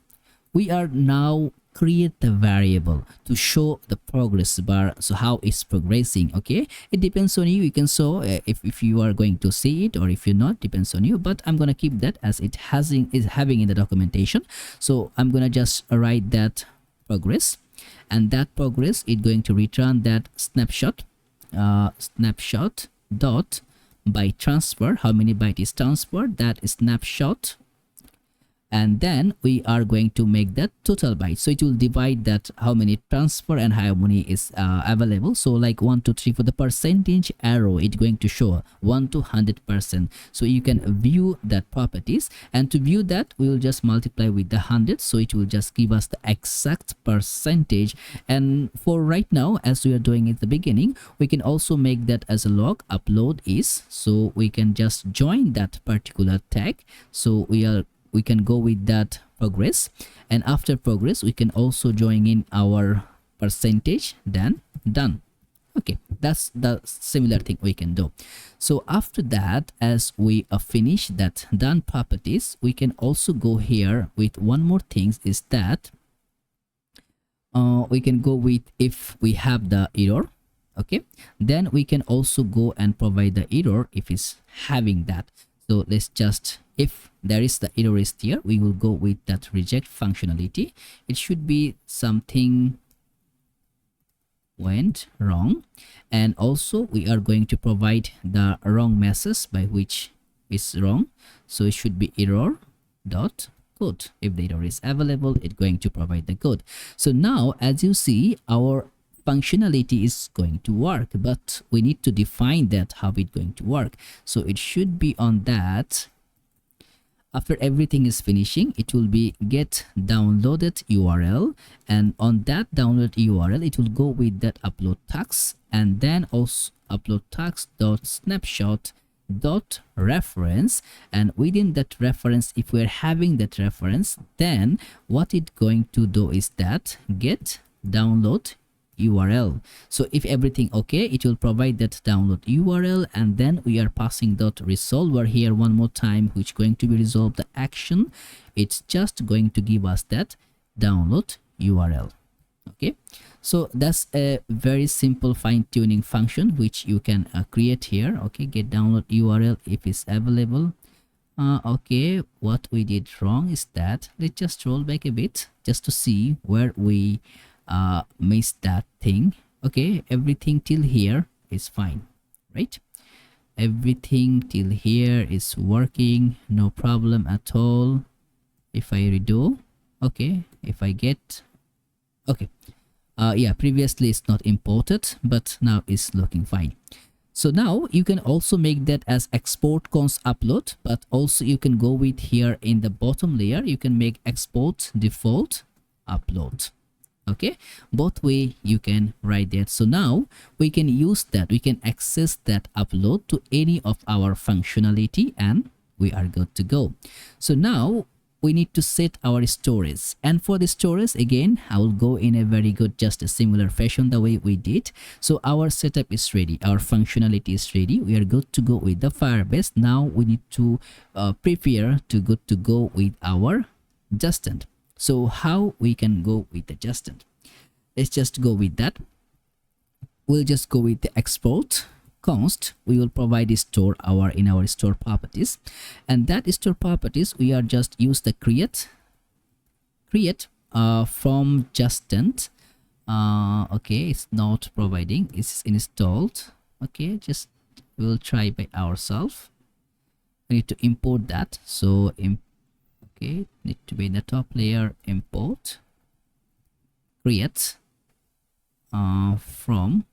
we are now create the variable to show the progress bar, so how it's progressing. Okay, it depends on you. You can show if you are going to see it, or if you're not, depends on you, but I'm gonna keep that as it is having in the documentation. So I'm gonna just write that progress, and that progress is going to return that snapshot, snapshot dot byte transfer, how many byte is transferred, that is snapshot. and then we are going to make that total byte. So it will divide that how many transfer and how many is available. So like 1 2 3 for the percentage arrow, it's going to show 1 to 100%. So you can view that properties, and to view that we will just multiply with the 100, so it will just give us the exact percentage. And for right now, as we are doing at the beginning, we can also make that as a log upload is, so we can just join that particular tag. So we can go with that progress, and after progress we can also join in our percentage, then done. Okay, that's the similar thing we can do. So after that, as we finish that done properties, we can also go here with one more thing, is that we can go with if we have the error. Okay, then we can also go and provide the error if it's having that. So let's just, if there is the error is here, we will go with that reject functionality. It should be something went wrong, and also we are going to provide the wrong message by which is wrong. So it should be error dot code. If the error is available, it's going to provide the code. So now as you see, our functionality is going to work, but we need to define that how it's going to work. So it should be on that. After everything is finishing, it will be get downloaded URL, and on that download URL it will go with that upload tags, and then also upload tags dot snapshot dot reference, and within that reference, if we're having that reference, then what it's going to do is that get download URL. So if everything okay, it will provide that download URL, and then we are passing dot resolver here one more time, which going to be resolve the action. It's just going to give us that download URL. Okay, so that's a very simple fine-tuning function which you can create here. Okay, get download URL if it's available. Okay, what we did wrong is that, let's just roll back a bit just to see where we missed that thing. Okay, everything till here is fine, right? Everything till here is working, no problem at all. If I redo, okay, if I get, okay, yeah, previously it's not imported, but now it's looking fine. So now you can also make that as export const upload, but also you can go with here in the bottom layer, you can make export default upload. Okay, both way you can write that. So now we can use that, we can access that upload to any of our functionality, and we are good to go. So now we need to set our storage, and for the storage again I will go in a very good, just a similar fashion the way we did. So our setup is ready, our functionality is ready, we are good to go with the Firebase. Now we need to prepare to good to go with our Justin. So how we can go with the Justin? Let's just go with that. We'll just go with the export const. We will provide a store in our store properties, and that store properties we are just use the create from Justin. Okay, it's not providing, it's installed. Okay, just we'll try by ourselves. We need to import that. So okay, need to be in the top layer, import create from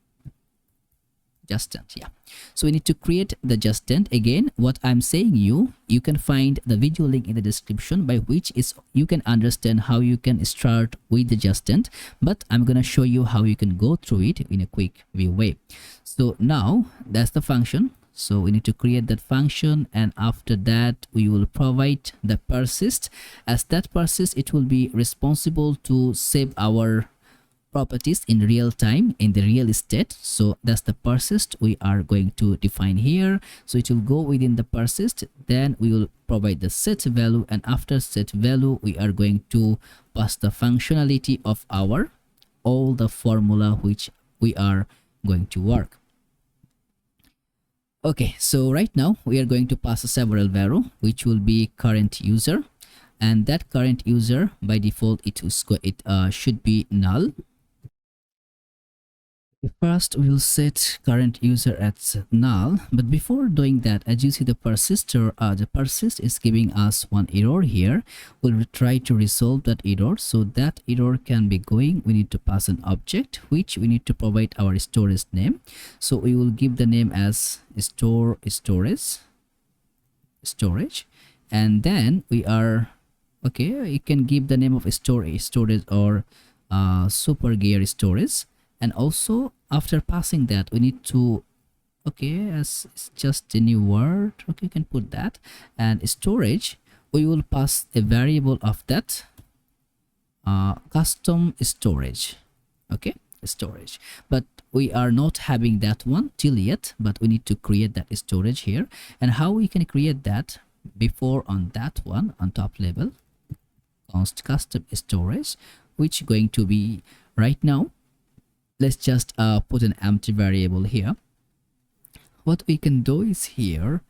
Justin. Yeah, so we need to create the Justin. Again, what I'm saying you can find the video link in the description, by which is you can understand how you can start with the Justin, but I'm gonna show you how you can go through it in a quick view way. So now that's the function. So we need to create that function, and after that we will provide the persist. As that persist, it will be responsible to save our properties in real time, in the real state. So that's the persist we are going to define here. So it will go within the persist, then we will provide the set value, and after set value we are going to pass the functionality of our all the formula which we are going to work. Okay, so right now we are going to pass several value, which will be current user, and that current user by default it should be null. First, we'll set current user as null, but before doing that, as you see the persist is giving us one error here. We'll try to resolve that error. So that error can be going, we need to pass an object which we need to provide our storage name. So we will give the name as storage, and then we are okay, you can give the name of storage or super gear storage. And also after passing that, we need to okay, as it's just a new word, okay, you can put that. And storage, we will pass a variable of that custom storage, okay, storage. But we are not having that one till yet, but we need to create that storage here. And how we can create that? Before on that one, on top level, const custom storage, which going to be right now, let's just put an empty variable here. What we can do is here,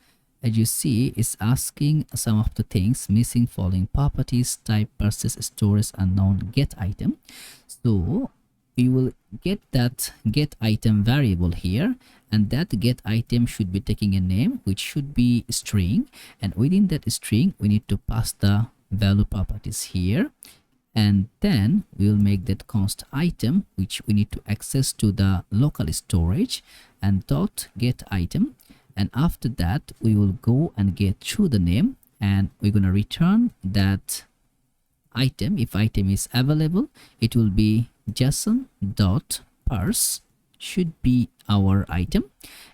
as you see, is asking some of the things: missing following properties, type, persist, storage, unknown, get item. So we will get that get item variable here, and that get item should be taking a name which should be string, and within that string we need to pass the value properties here. And then we will make that const item which we need to access to the local storage, and dot get item. And after that we will go and get through the name, and we're going to return that item. If item is available, it will be json dot parse should be our item,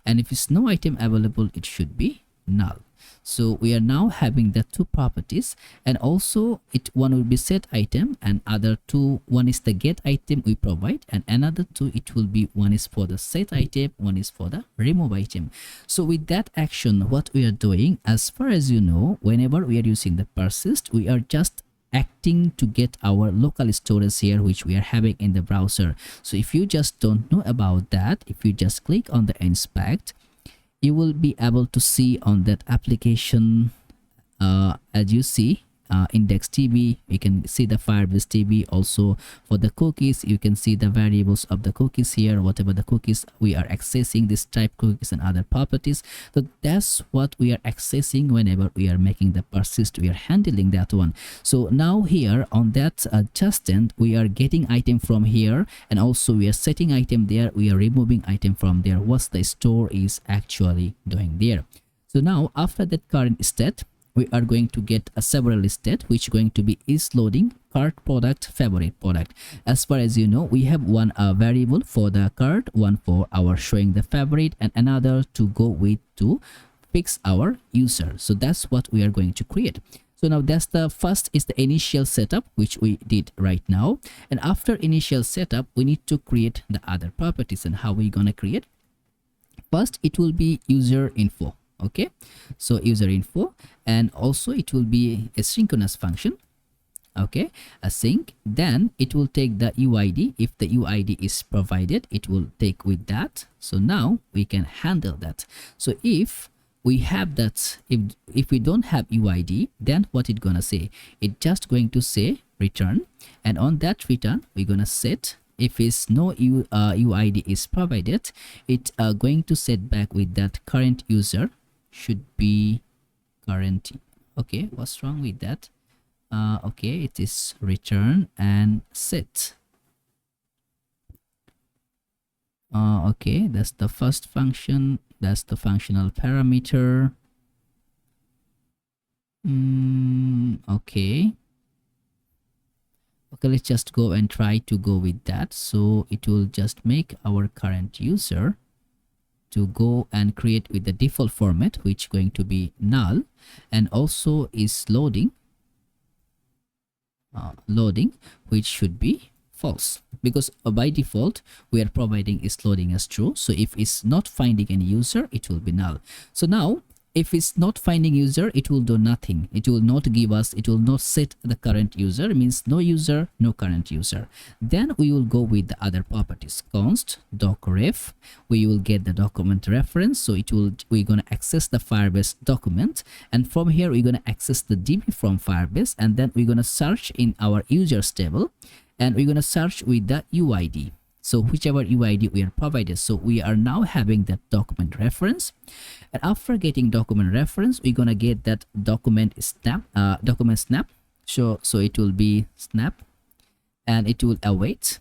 and if it's no item available, it should be null. So we are now having the two properties, and also one will be set item, and other two, one is the get item we provide, and another two, it will be one is for the set item, one is for the remove item. So with that action, what we are doing, as far as you know, whenever we are using the persist, we are just acting to get our local storage here which we are having in the browser. So if you just don't know about that, if you just click on the inspect, you will be able to see on that application, as you see, index.tb, you can see the Firebase TB. Also for the cookies, you can see the variables of the cookies here, whatever the cookies we are accessing, this type cookies and other properties. So that's what we are accessing whenever we are making the persist, we are handling that one. So now here on that just end, we are getting item from here, and also we are setting item there, we are removing item from there. What the store is actually doing there. So now after that current state, we are going to get a several state which going to be is loading cart, product, favorite product. As far as you know, we have one variable for the cart, one for our showing the favorite, and another to go with to fix our user. So that's what we are going to create. So now that's the first is the initial setup which we did right now, and after initial setup we need to create the other properties. And how we gonna create? First it will be user info. Okay, so user info, and also it will be a synchronous function, okay, async. Then it will take the UID. If the UID is provided, it will take with that. So now we can handle that. So if we have that, if we don't have UID, then what it gonna say? It just going to say return, and on that return we're gonna set, if is no UID is provided, it going to set back with that current user should be current. Okay, what's wrong with that? Okay, it is return and set. Okay, that's the first function, that's the functional parameter. Okay, let's just go and try to go with that. So it will just make our current user to go and create with the default format, which going to be null, and also is loading which should be false, because by default we are providing is loading as true. So if it's not finding any user, it will be null. So now if it's not finding user, it will do nothing. It will not give us, it will not set the current user. It means no user, no current user. Then we will go with the other properties. Const docref, we will get the document reference. So it will, we're going to access the Firebase document, and from here we're going to access the DB from Firebase, and then we're going to search in our users table, and we're going to search with the UID. so whichever UID we are provided. So we are now having that document reference, and after getting document reference, we're gonna get that document snap. So it will be snap, and it will await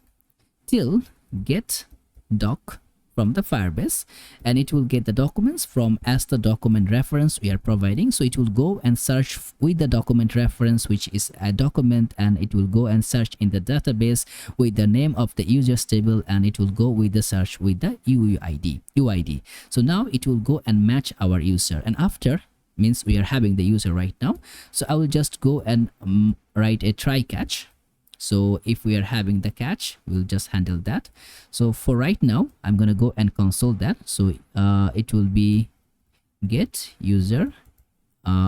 till get doc from the Firebase, and it will get the documents from as the document reference we are providing. So it will go and search with the document reference, which is a document, and it will go and search in the database with the name of the users table, and it will go with the search with the UID. So now it will go and match our user, and after means we are having the user right now. So I will just go and write a try catch. So if we are having the catch, we'll just handle that. So for right now, I'm gonna go and console that. So it will be get user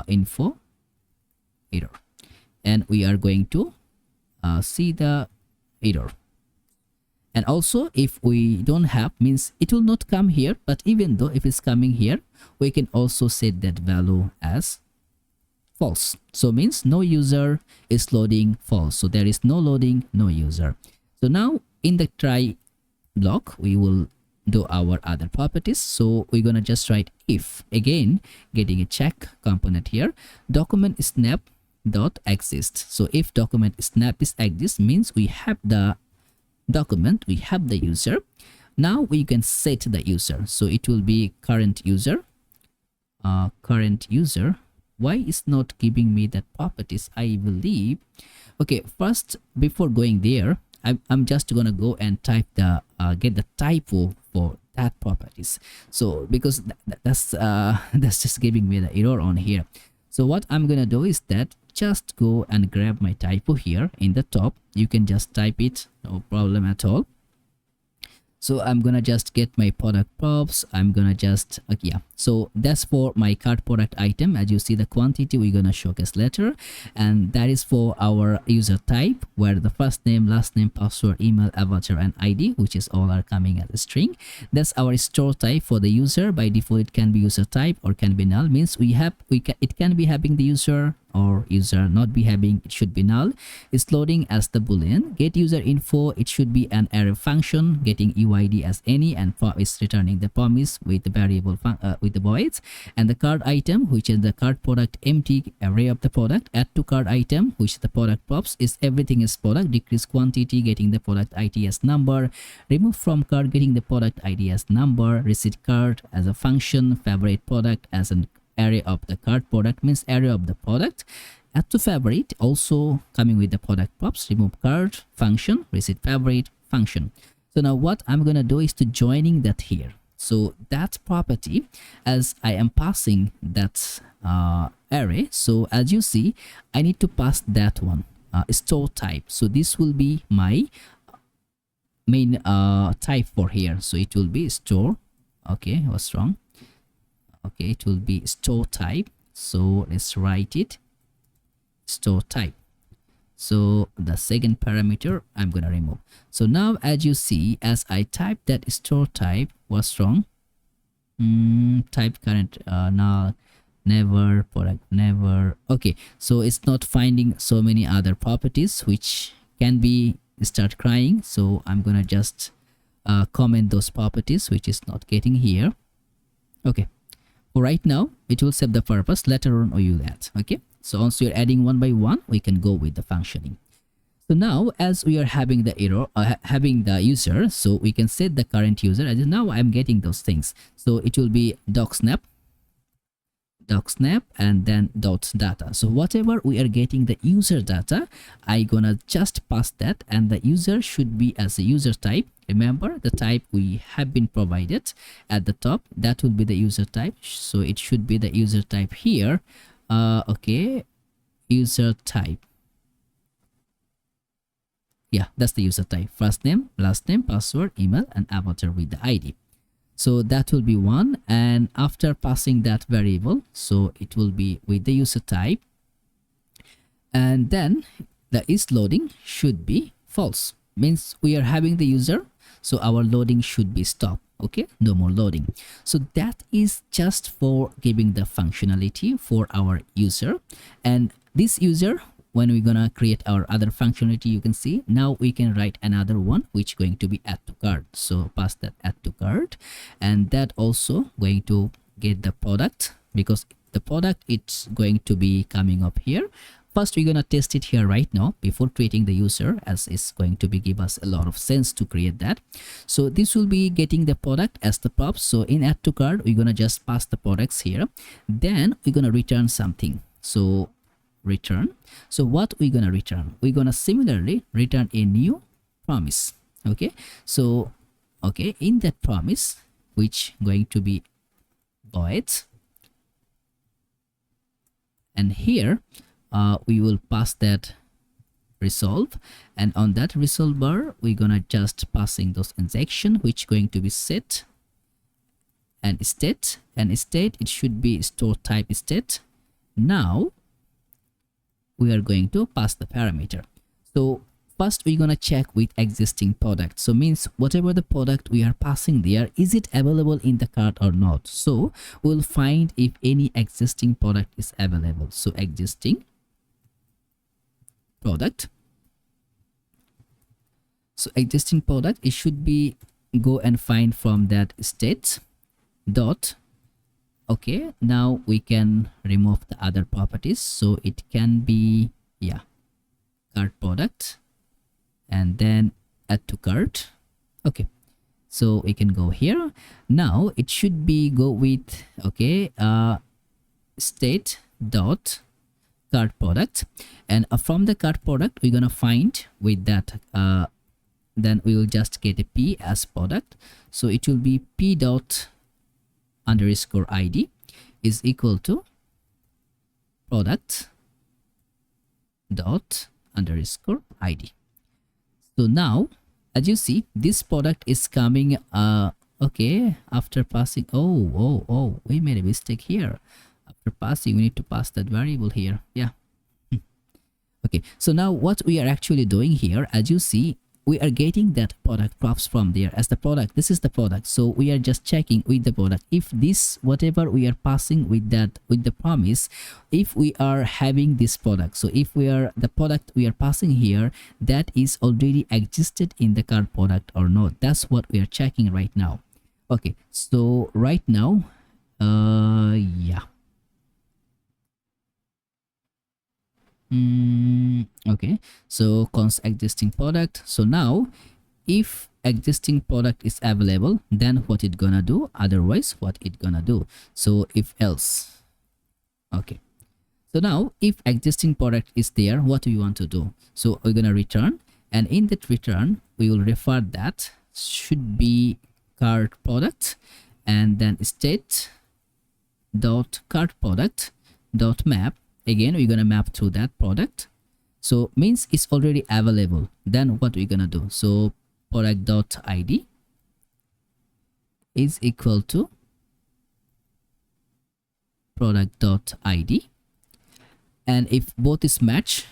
info error, and we are going to see the error. And also if we don't have, means it will not come here, but even though if it's coming here, we can also set that value as false. So means no user is loading, false. So there is no loading, no user. So now in the try block, we will do our other properties. So we're gonna just write if, again getting a check component here, document snap dot exist. So if document snap is exist, means we have the document, we have the user. Now we can set the user. So it will be current user. Why is not giving me that properties? I believe, okay, first before going there, I'm just gonna go and type the get the typo for that properties. So because that's just giving me the error on here. So what I'm gonna do is that just go and grab my typo here in the top. You can just type it, no problem at all. So I'm gonna just get my product props. I'm gonna just yeah, so that's for my cart product item. As you see, the quantity we're gonna showcase later, and that is for our user type, where the first name, last name, password, email, avatar, and ID, which is all are coming as a string. That's our store type for the user. By default it can be user type or can be null, means it can be having the user or user not be having, it should be null. It's loading as the boolean. Get user info, it should be an array function, getting UID as any, and is returning the promise with the variable with the voids. And the card item, which is the card product empty array of the product. Add to card item, which is the product props, is everything is product. Decrease quantity, getting the product ID as number. Remove from card, getting the product ID as number. Receipt card as a function. Favorite product as an array of the card product, means array of the product. Add to favorite, also coming with the product props. Remove card function, receipt favorite function. So now what I'm gonna do is to joining that here. So that property, as I am passing that array, so as you see, I need to pass that one store type. So this will be my main type for here. So it will be store. Okay, I was wrong. Okay, it will be store type. So let's write it store type. So the second parameter I'm gonna remove. So now as you see, as I type that store type was wrong. Type current null, never, product never. Okay, so it's not finding so many other properties which can be start crying. So I'm gonna just comment those properties which is not getting here. Okay, for right now it will serve the purpose. Later on we will add. Okay, so once you're adding one by one, we can go with the functioning. So now as we are having the error, having the user, so we can set the current user. As now I'm getting those things. So it will be docsnap, and then dot data. So whatever we are getting the user data, I gonna just pass that, and the user should be as a user type. Remember the type we have been provided at the top, that will be the user type. So it should be the user type here. Okay, user type. Yeah, that's the user type. First name, last name, password, email, and avatar with the ID. So that will be one, and after passing that variable, so it will be with the user type, and then the is loading should be false, means we are having the user, so our loading should be stopped. Okay, no more loading. So that is just for giving the functionality for our user, and this user when we're gonna create our other functionality, you can see now we can write another one which going to be add to cart. So pass that add to cart, and that also going to get the product, because the product it's going to be coming up here. First we're gonna test it here right now before creating the user, as it's going to be give us a lot of sense to create that. So this will be getting the product as the prop. So in add to cart we're gonna just pass the products here, then we're gonna return something. So return. So what we're gonna return, we're gonna similarly return a new promise. Okay, so okay, in that promise which going to be void, and here we will pass that resolve, and on that resolve bar we're gonna just passing those injection which going to be set and state, and state it should be store type state. Now we are going to pass the parameter. So first we're gonna check with existing product. So means whatever the product we are passing there, is it available in the cart or not. So we'll find if any existing product is available. So existing product, so existing product, it should be go and find from that state dot. Okay, now we can remove the other properties, so it can be cart product and then add to cart. Okay, so we can go here. Now it should be go with state dot cart product, and from the cart product we're gonna find with that then we will just get a p as product. So it will be p dot underscore id is equal to product dot underscore id. So now as you see this product is coming okay after passing. Oh, we made a mistake here. After passing we need to pass that variable here. Okay, so now what we are actually doing here, as you see we are getting that product props from there as the product. This is the product, so we are just checking with the product if this whatever we are passing with that with the promise, if we are having this product. So if we are the product we are passing here, that is already existed in the cart product or not. That's what we are checking right now. Okay, so right now okay, so const existing product. So now if existing product is available, then what it gonna do, otherwise what it gonna do. So if else. Okay, so now if existing product is there, what do you want to do? So we're gonna return, and in that return we will refer that should be cart product, and then state dot cart product dot map. Again we're gonna map through that product, so means it's already available. Then what we're gonna do, so product dot id is equal to product dot id, and if both is match,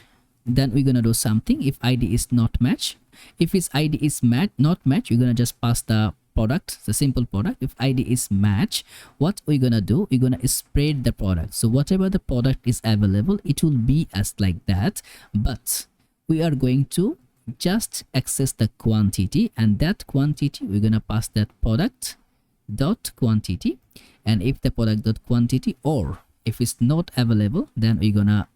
then we're gonna do something. If id is not match, if its id is not match, we're gonna just pass the product, the simple product. If id is match, what we're gonna do, we're gonna spread the product. So whatever the product is available, it will be as like that, but we are going to just access the quantity, and that quantity we're gonna pass that product dot quantity. And if the product dot quantity, or if it's not available, then we're gonna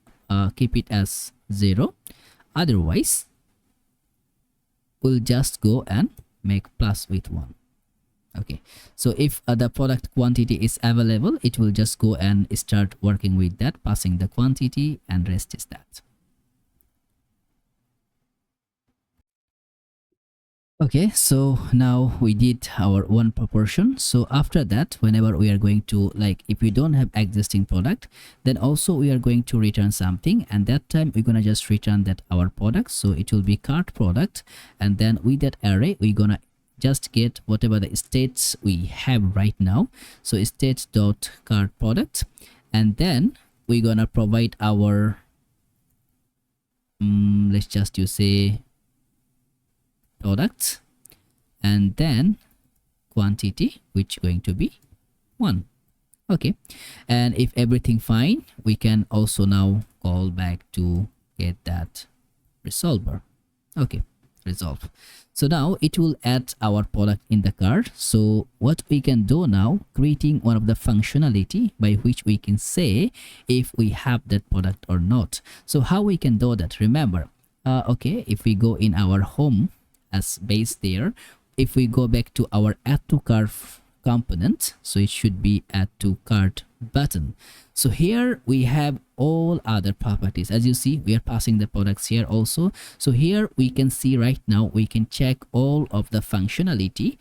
keep it as 0. Otherwise we'll just go and make plus with 1. Okay, so if the product quantity is available, it will just go and start working with that, passing the quantity, and rest is that. Okay, so now we did our one proportion. So after that, whenever we are going to, like, if we don't have existing product, then also we are going to return something, and that time we're gonna just return that our product. So it will be cart product, and then with that array we're gonna just get whatever the states we have right now. So state dot cart product, and then we're gonna provide our let's just use say product, and then quantity, which going to be 1. Okay, and if everything fine, we can also now call back to get that resolver. Okay, resolve. So now it will add our product in the cart. So what we can do now, creating one of the functionality by which we can say if we have that product or not. So how we can do that? Remember, okay, if we go in our home as base there, if we go back to our add to cart component, so it should be add to cart button. So here we have all other properties. As you see, we are passing the products here also. So here we can see right now, we can check all of the functionality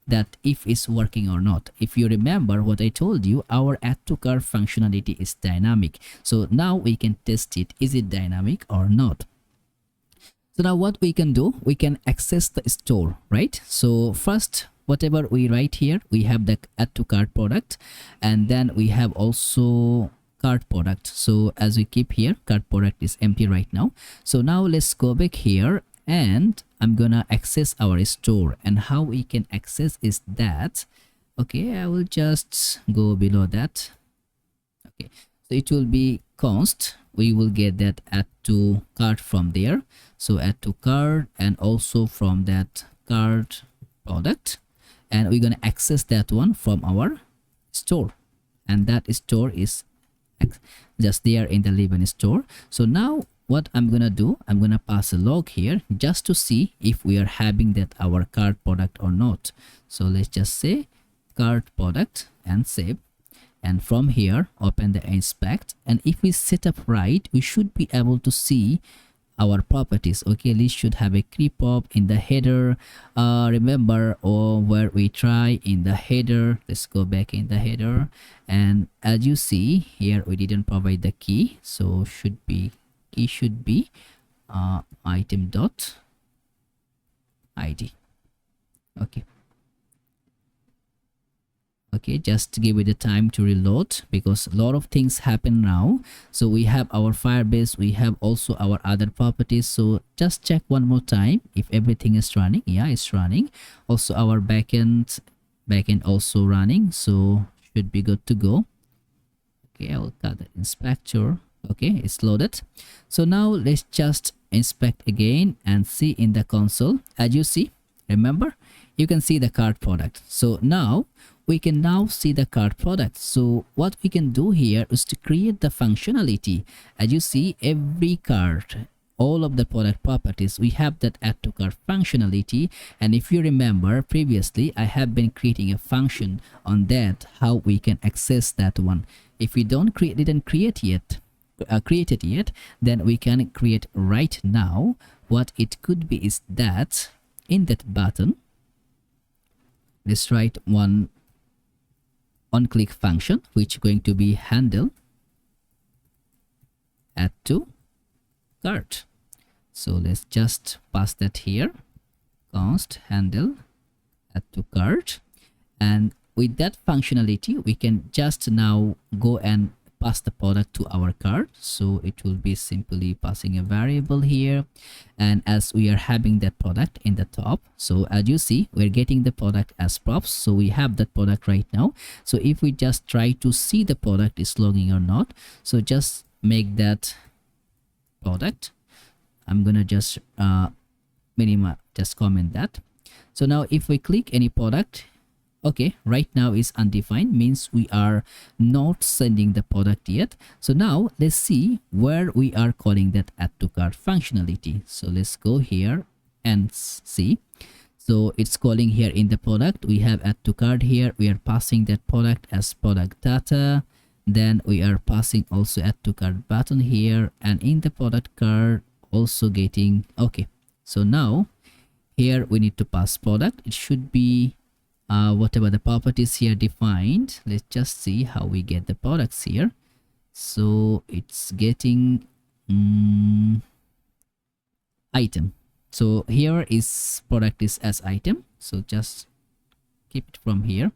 that if it's working or not. If you remember what I told you, our add to cart functionality is dynamic. So now we can test it. Is it dynamic or not? So now what we can do, we can access the store, right? So first, whatever we write here, we have the add to cart product, and then we have also cart product. So as we keep here, cart product is empty right now. So now let's go back here and I'm gonna access our store. And how we can access is that, okay, I will just go below that. Okay, so it will be const, we will get that add to cart from there. So add to cart, and also from that cart product, and we're going to access that one from our store, and that store is just there in the Lebanon store. So now what I'm gonna do, I'm gonna pass a log here just to see if we are having that our cart product or not. So let's just say cart product and save, and from here open the inspect, and if we set up right, we should be able to see our properties. Okay, this should have a creep up in the header. Remember, or where we try in the header, let's go back in the header, and as you see here, we didn't provide the key, so key should be item dot id. Okay, just give it the time to reload because a lot of things happen now. So we have our Firebase, we have also our other properties. So just check one more time if everything is running. Yeah, it's running. Also our backend also running, so should be good to go. Okay, I will cut the inspector. Okay, it's loaded. So now let's just inspect again and see in the console. As you see, remember, you can see the cart product. So now we can now see the cart product. So what we can do here is to create the functionality. As you see, every cart, all of the product properties, we have that add to cart functionality. And if you remember previously, I have been creating a function on that, how we can access that one. If we didn't create it yet, then we can create right now. What it could be is that in that button, let's write one on-click function, which is going to be handle add to cart. So let's just pass that here, const handle add to cart, and with that functionality we can just now go and pass the product to our cart. So it will be simply passing a variable here, and as we are having that product in the top, so as you see, we're getting the product as props. So we have that product right now. So if we just try to see the product is logging or not, so just make that product, I'm gonna just just comment that. So now if we click any product, okay, right now is undefined, means we are not sending the product yet. So now let's see where we are calling that add to cart functionality. So let's go here and see. So it's calling here in the product, we have add to cart here, we are passing that product as product data, then we are passing also add to cart button here, and in the product cart also getting, okay, so now here we need to pass product. It should be whatever the properties here defined. Let's just see how we get the products here. So it's getting item. So here is product is as item, so just keep it from here.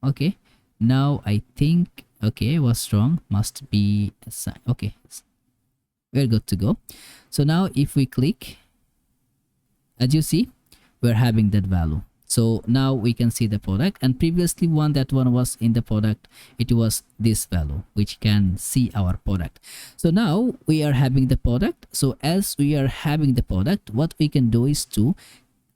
Okay, now I think, okay, was wrong, must be assigned. Okay, we're good to go. So now if we click, as you see, we're having that value. So now we can see the product, and previously that one was in the product, it was this value which can see our product. So now we are having the product. So as we are having the product, what we can do is to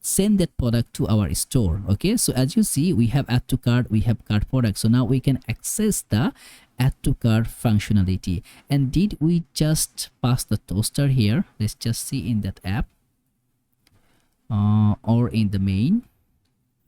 send that product to our store. Okay, so as you see, we have add to cart, we have cart product. So now we can access the add to cart functionality. And did we just pass the toaster here? Let's just see in that app or in the main.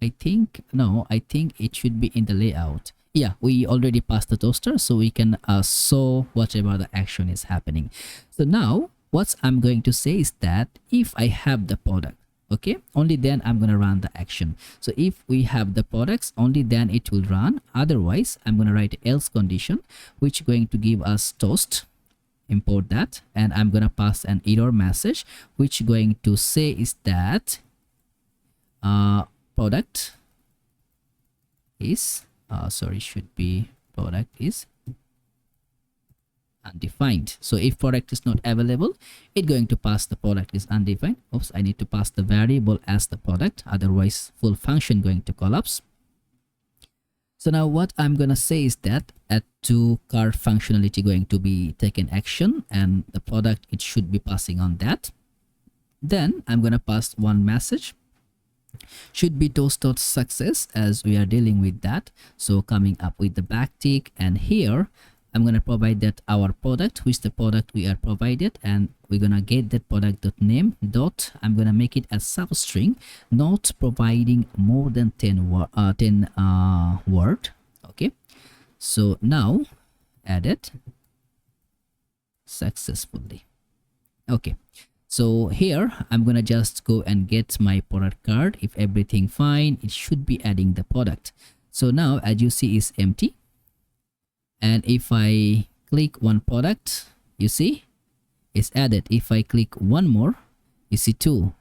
I think no, I think it should be in the layout. Yeah, we already passed the toaster, so we can show whatever the action is happening. So now what I'm going to say is that if I have the product, okay, only then I'm gonna run the action. So if we have the products, only then it will run. Otherwise, I'm gonna write else condition, which is going to give us toast. Import that, and I'm gonna pass an error message, which going to say is that product is should be product is undefined. So if product is not available, it's going to pass the product is undefined. Oops, I need to pass the variable as the product, otherwise full function going to collapse. So now what I'm gonna say is that add to cart functionality going to be taken action, and the product, it should be passing on that. Then I'm gonna pass one message, should be toast.success, as we are dealing with that. So coming up with the backtick, and here I'm gonna provide that our product, which the product we are provided, and we're gonna get that product.name dot, I'm gonna make it as substring, not providing more than 10 word. Okay, so now added successfully. Okay, so here I'm gonna just go and get my product card. If everything fine, it should be adding the product. So now as you see is empty, and if I click one product, you see it's added. If I click one more, you see 2,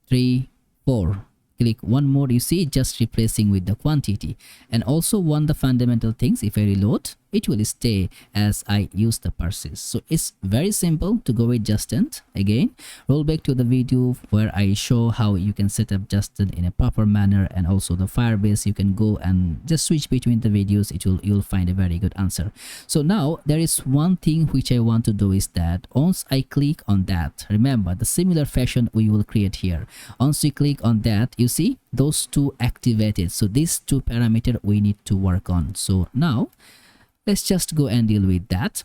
3, 4. Click one more, you see just replacing with the quantity. And also one the fundamental things, if I reload, it will stay as I use the persist. So it's very simple to go with Justin. Again, roll back to the video where I show how you can set up Justin in a proper manner, and also the Firebase. You can go and just switch between the videos. You'll find a very good answer. So now there is one thing which I want to do is that once I click on that, remember the similar fashion we will create here. Once you click on that, you see those two activated. So these two parameters we need to work on. So now let's just go and deal with that.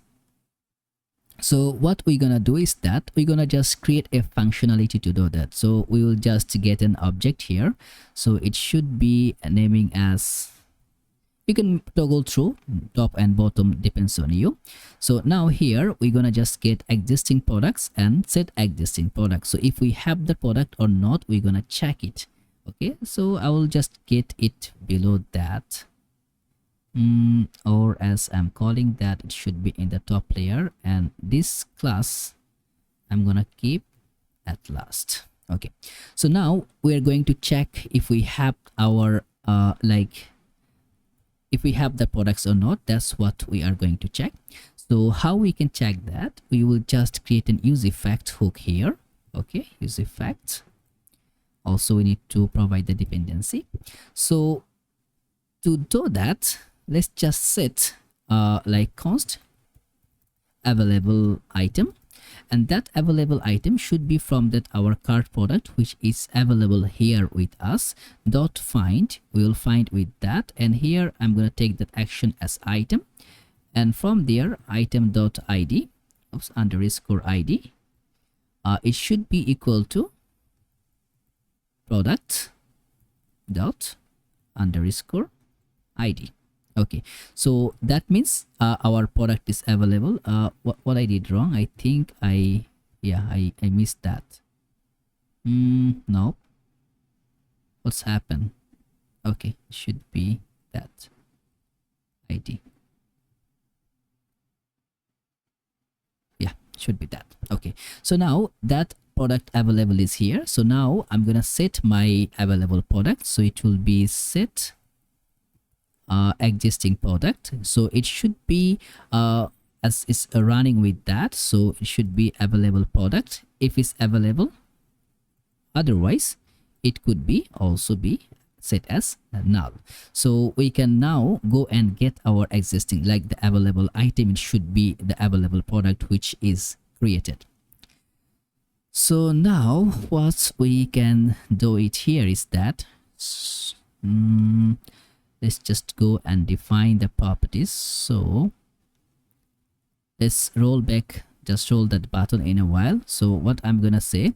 So what we're gonna do is that we're gonna just create a functionality to do that. So we will just get an object here. So it should be naming as, you can toggle through top and bottom, depends on you. So now here we're gonna just get existing products and set existing products. So if we have the product or not, we're gonna check it. Okay, so I will just get it below that. Or as I'm calling that, it should be in the top layer, and this class I'm gonna keep at last. Okay, so now we're going to check if we have our if we have the products or not. That's what we are going to check. So how we can check that? We will just create an use effect hook here. Okay, use effect. Also we need to provide the dependency. So to do that, let's just set const available item, and that available item should be from that our cart product, which is available here with us. Dot find, we will find with that, and here I'm going to take that action as item, and from there item dot id, underscore id, it should be equal to product dot underscore id. Okay, so that means our product is available. What I did wrong, I think I missed that. No, what's happened? Okay, should be that id. Yeah, should be that. Okay, so now that product available is here. So now I'm gonna set my available product. So it will be set existing product. So it should be as it's running with that. So it should be available product if it's available. Otherwise, it could be also be set as null. So we can now go and get our existing, like the available item, it should be the available product which is created. So now what we can do it here is that let's just go and define the properties. So let's roll back, just roll that button in a while. So what I'm gonna say,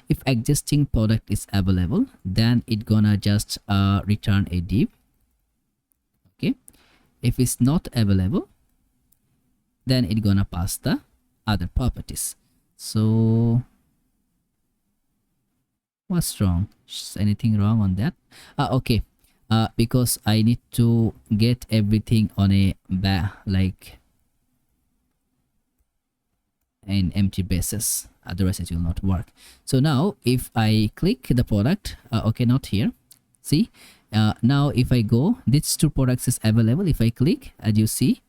if existing product is available, then it gonna just return a div. Okay, if it's not available, then it gonna pass the other properties. So what's wrong? Is anything wrong on that? Okay, because I need to get everything on a like an empty basis, otherwise it will not work. So now if I click the product, okay, not here, see, now if I go, these two products is available. If I click, as you see,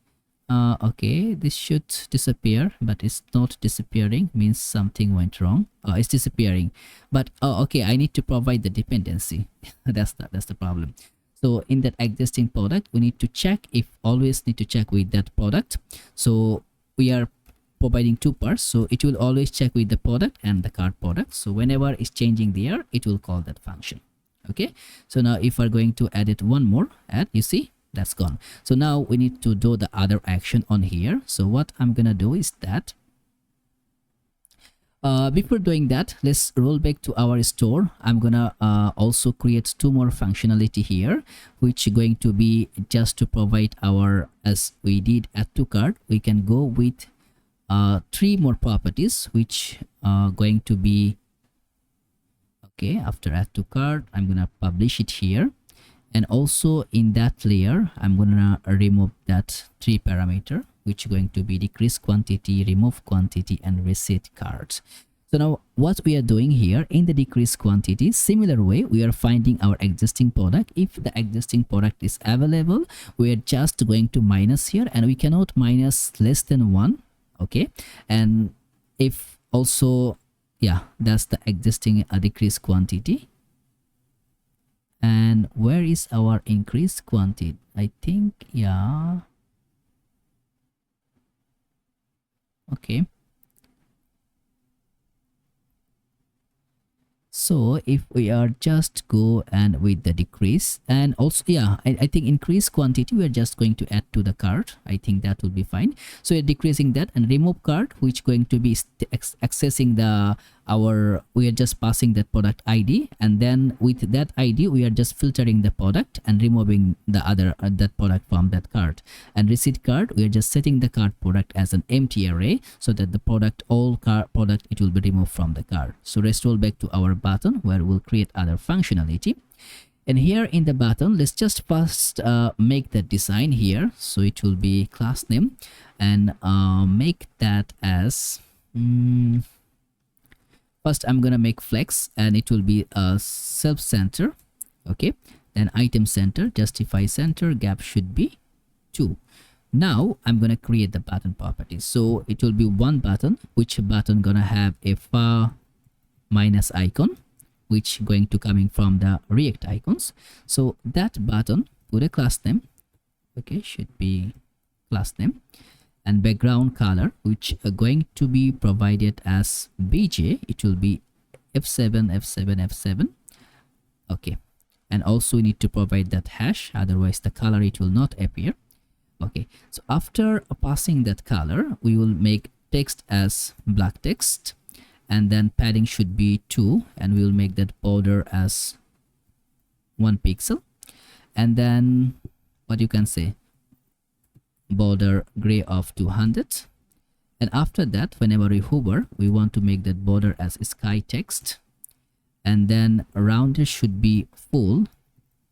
okay, this should disappear, but it's not disappearing, means something went wrong. It's disappearing, but okay, I need to provide the dependency. that's the problem. So in that existing product, we need to check, if always need to check with that product. So we are providing two parts, so it will always check with the product and the cart product. So whenever it's changing there, it will call that function. Okay, so now if we're going to add it one more, add, you see, that's gone. So now we need to do the other action on here. So what I'm gonna do is that before doing that, let's roll back to our store. I'm gonna also create two more functionality here, which going to be just to provide our, as we did add to cart, we can go with three more properties, which are going to be, okay, after add to cart, I'm gonna publish it here. And also in that layer, I'm gonna remove that three parameter, which is going to be decrease quantity, remove quantity, and reset cart. So now what we are doing here in the decrease quantity, similar way, we are finding our existing product. If the existing product is available, we are just going to minus here, and we cannot minus less than 1. Okay, and if also, yeah, that's the existing decrease quantity. And where is our increased quantity? I think, yeah, okay. So if we are just go and with the decrease, and also, yeah, I think increase quantity, we are just going to add to the cart. I think that will be fine. So we're decreasing that, and remove cart, which going to be accessing the we are just passing that product ID, and then with that ID we are just filtering the product and removing the other that product from that cart. And receipt cart, we are just setting the cart product as an empty array, so that the product, all cart product, it will be removed from the cart. So let's roll back to our button where we'll create other functionality. And here in the button, let's just first make the design here. So it will be class name, and make that as first I'm gonna make flex, and it will be a self center. Okay, then item center, justify center, gap should be 2. Now I'm gonna create the button properties. So it will be one button, which button gonna have a far minus icon, which going to coming from the React icons. So that button, put a class name. Okay, should be class name, and background color, which are going to be provided as BJ. It will be F7 F7 F7. Okay, and also we need to provide that hash, otherwise the color it will not appear. Okay, so after passing that color, we will make text as black text, and then padding should be 2, and we will make that border as 1 pixel, and then what you can say, border gray of 200. And after that, whenever we hover, we want to make that border as sky text, and then rounded should be full,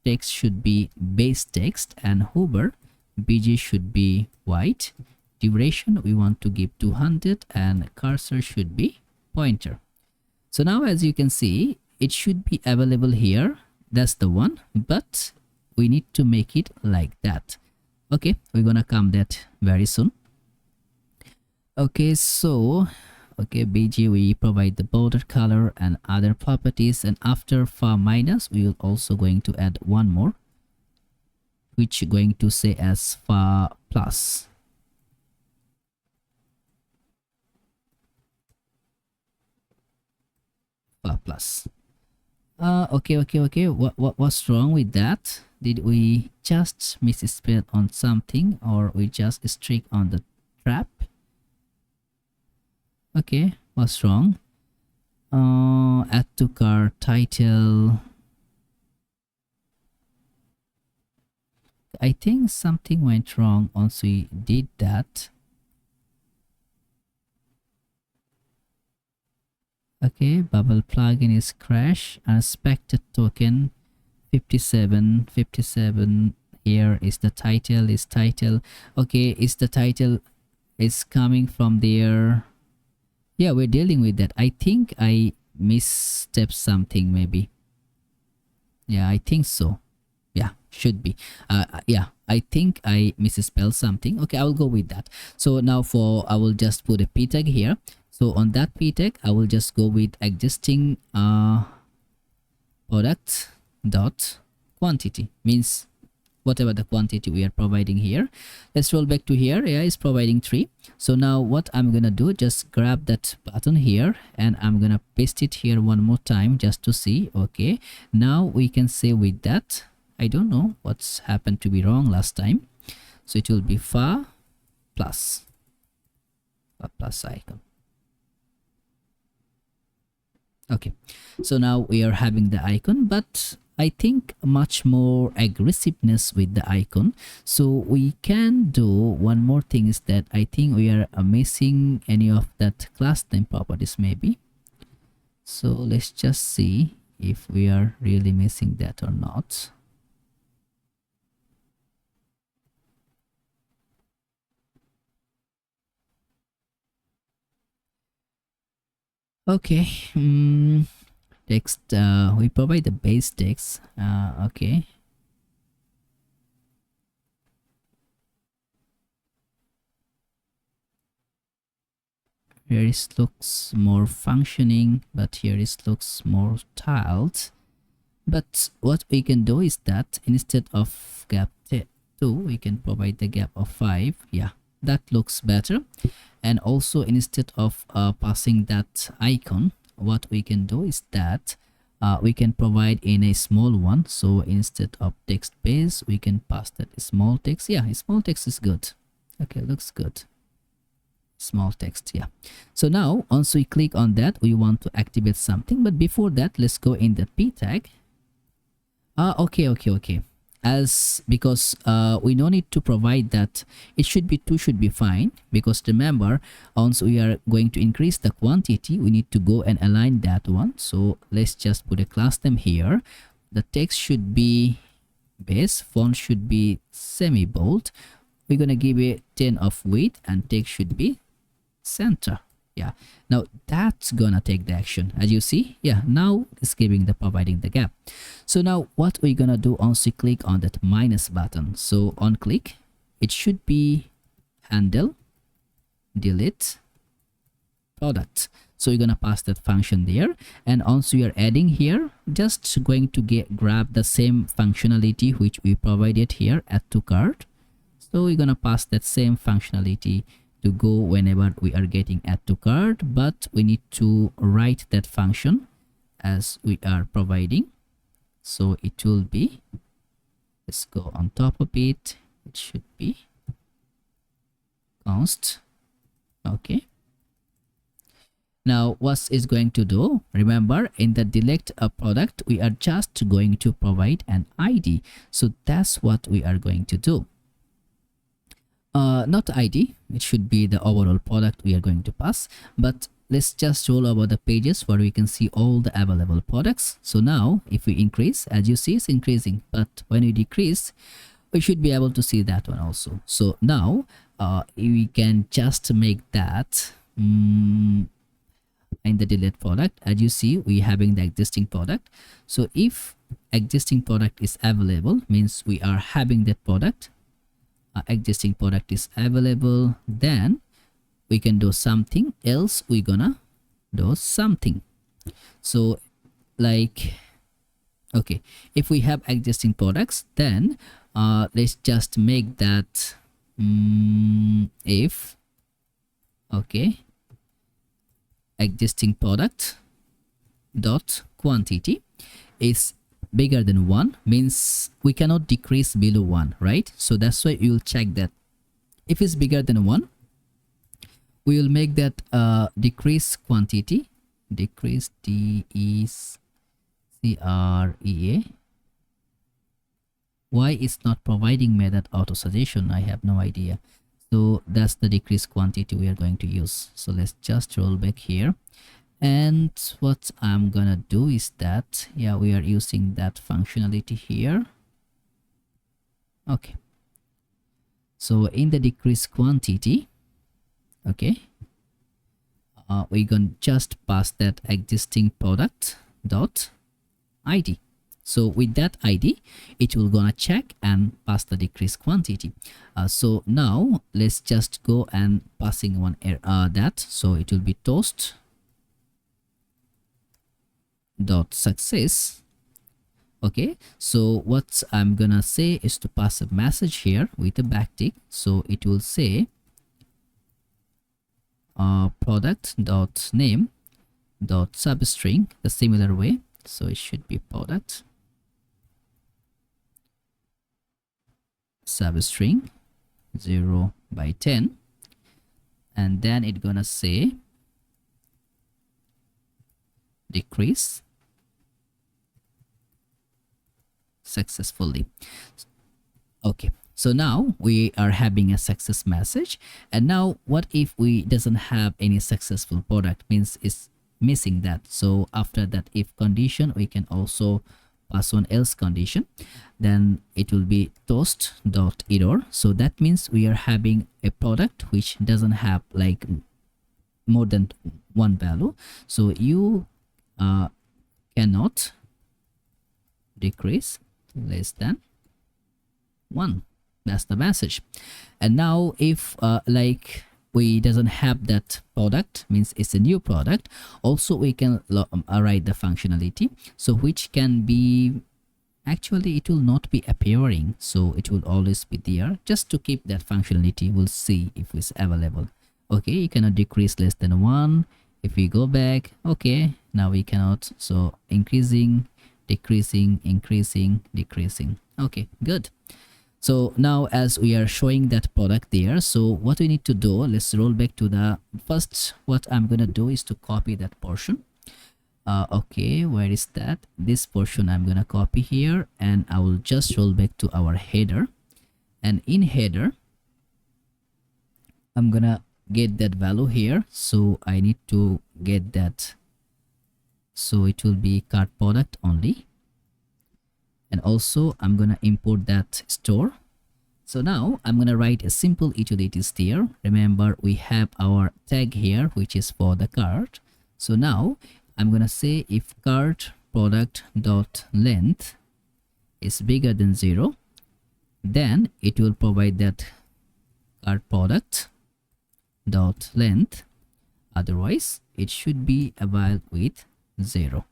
text should be base text, and hover BG should be white. Duration we want to give 200, and cursor should be pointer. So now as you can see, it should be available here, that's the one, but we need to make it like that. Okay, we're gonna come that very soon. Okay, so okay, bg we provide the border color and other properties, and after far minus we will also going to add one more, which going to say as far plus. Far plus. Okay. What's wrong with that? Did we just misspell on something, or we just strict on the trap? Okay, what's wrong? Add to cart title. I think something went wrong once we did that. Okay, bubble plugin is crash. Unexpected token 57. Here is the title. Is title okay? Is the title is coming from there? Yeah, we're dealing with that. I think I misstepped something maybe. Yeah, I think so. Yeah, should be. Yeah, I think I misspelled something. Okay, I will go with that. So now I will just put a p tag here. So on that p tag, I will just go with existing product dot quantity, means whatever the quantity we are providing here. Let's roll back to here. AI is providing 3. So now what I'm gonna do, just grab that button here and I'm gonna paste it here one more time just to see. Okay, now we can say with that, I don't know what's happened to be wrong last time, so it will be far plus icon. Okay, so now we are having the icon, but I think much more aggressiveness with the icon. So we can do one more thing, is that I think we are missing any of that class name properties maybe. So let's just see if we are really missing that or not. Okay, text, we provide the base text. Okay, here it looks more functioning, but here it looks more tiled. But what we can do is that instead of gap 2, we can provide the gap of 5. Yeah, that looks better. And also instead of passing that icon, what we can do is that we can provide in a small one. So instead of text base, we can pass that small text. Yeah, small text is good. Okay, looks good. Small text. Yeah, so now once we click on that, we want to activate something, but before that, let's go in the p tag. Okay, as because we no need to provide that. It should be 2, should be fine, because remember, once we are going to increase the quantity, we need to go and align that one. So let's just put a class name here. The text should be base, font should be semi bold. We're gonna give it 10 of width, and text should be center. Yeah, now that's gonna take the action, as you see. Yeah, now it's giving the providing the gap. So now what we're gonna do, once we click on that minus button, so on click, it should be handle delete product. So you're gonna pass that function there, and once we are adding here, just going to grab the same functionality which we provided here, add to cart. So we're gonna pass that same functionality to go whenever we are getting add to cart, but we need to write that function as we are providing. So it will be, let's go on top of it, it should be const. Okay, now what is going to do, remember in the delete a product, we are just going to provide an ID. So that's what we are going to do. Not ID, it should be the overall product we are going to pass. But let's just roll over the pages where we can see all the available products. So now if we increase, as you see, it's increasing, but when we decrease, we should be able to see that one also. So now we can just make that in the delete product. As you see, we having the existing product. So if existing product is available, means we are having that product, existing product is available, then we can do something else, we gonna do something. So like, okay, if we have existing products, then let's just make that if, okay, existing product dot quantity is bigger than 1, means we cannot decrease below 1, right? So that's why you'll check that if it's bigger than 1, we will make that decrease quantity, decrease DECREA. Why it's not providing me that auto suggestion, I have no idea. So that's the decrease quantity we are going to use. So let's just roll back here, and what I'm gonna do is that, yeah, we are using that functionality here. Okay, so in the decrease quantity, okay, we're gonna just pass that existing product dot ID. So with that ID, it will gonna check and pass the decrease quantity. So now let's just go and passing one that, so it will be toast dot success. Okay, so what I'm gonna say is to pass a message here with a backtick. So it will say product dot name dot substring the similar way. So it should be product substring 0/10, and then it's gonna say decrease successfully. Okay, so now we are having a success message. And now what if we doesn't have any successful product, means it's missing that. So after that if condition, we can also pass on else condition. Then it will be toast dot error. So that means we are having a product which doesn't have like more than one value. So you cannot decrease less than 1. That's the message. And now if like we doesn't have that product, means it's a new product, also we can write the functionality, so which can be, actually it will not be appearing, so it will always be there. Just to keep that functionality, we'll see if it's available. Okay, you cannot decrease less than 1. If we go back, okay, now we cannot. So increasing, decreasing, increasing, decreasing. Okay, good. So now as we are showing that product there, so what we need to do, let's roll back to the first. What I'm gonna do is to copy that portion. Okay, where is that? This portion I'm gonna copy here, and I will just roll back to our header. And in header, I'm gonna get that value here. So I need to get that. So it will be cart product only. And also I'm gonna import that store. So now I'm gonna write a simple utilities there. Remember we have our tag here which is for the cart. So now I'm gonna say if cart product dot length is bigger than 0, then it will provide that cart product dot length, otherwise it should be available with 0.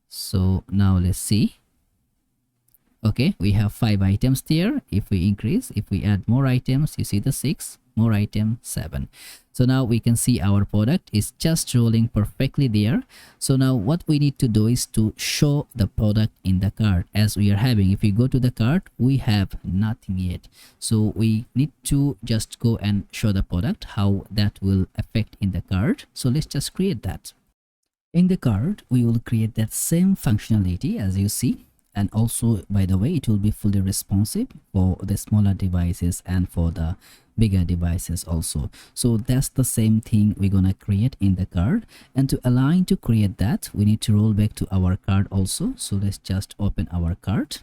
So now let's see. Okay, we have 5 items there. If we increase, if we add more items, you see the 6, more item 7. So now we can see our product is just rolling perfectly there. So now what we need to do is to show the product in the cart, as we are having. If we go to the cart, we have nothing yet. So we need to just go and show the product, how that will affect in the cart. So let's just create that. In the cart, we will create that same functionality as you see. And also, by the way, it will be fully responsive for the smaller devices and for the bigger devices also. So that's the same thing we're gonna create in the card. And to align to create that, we need to roll back to our card also. So let's just open our card.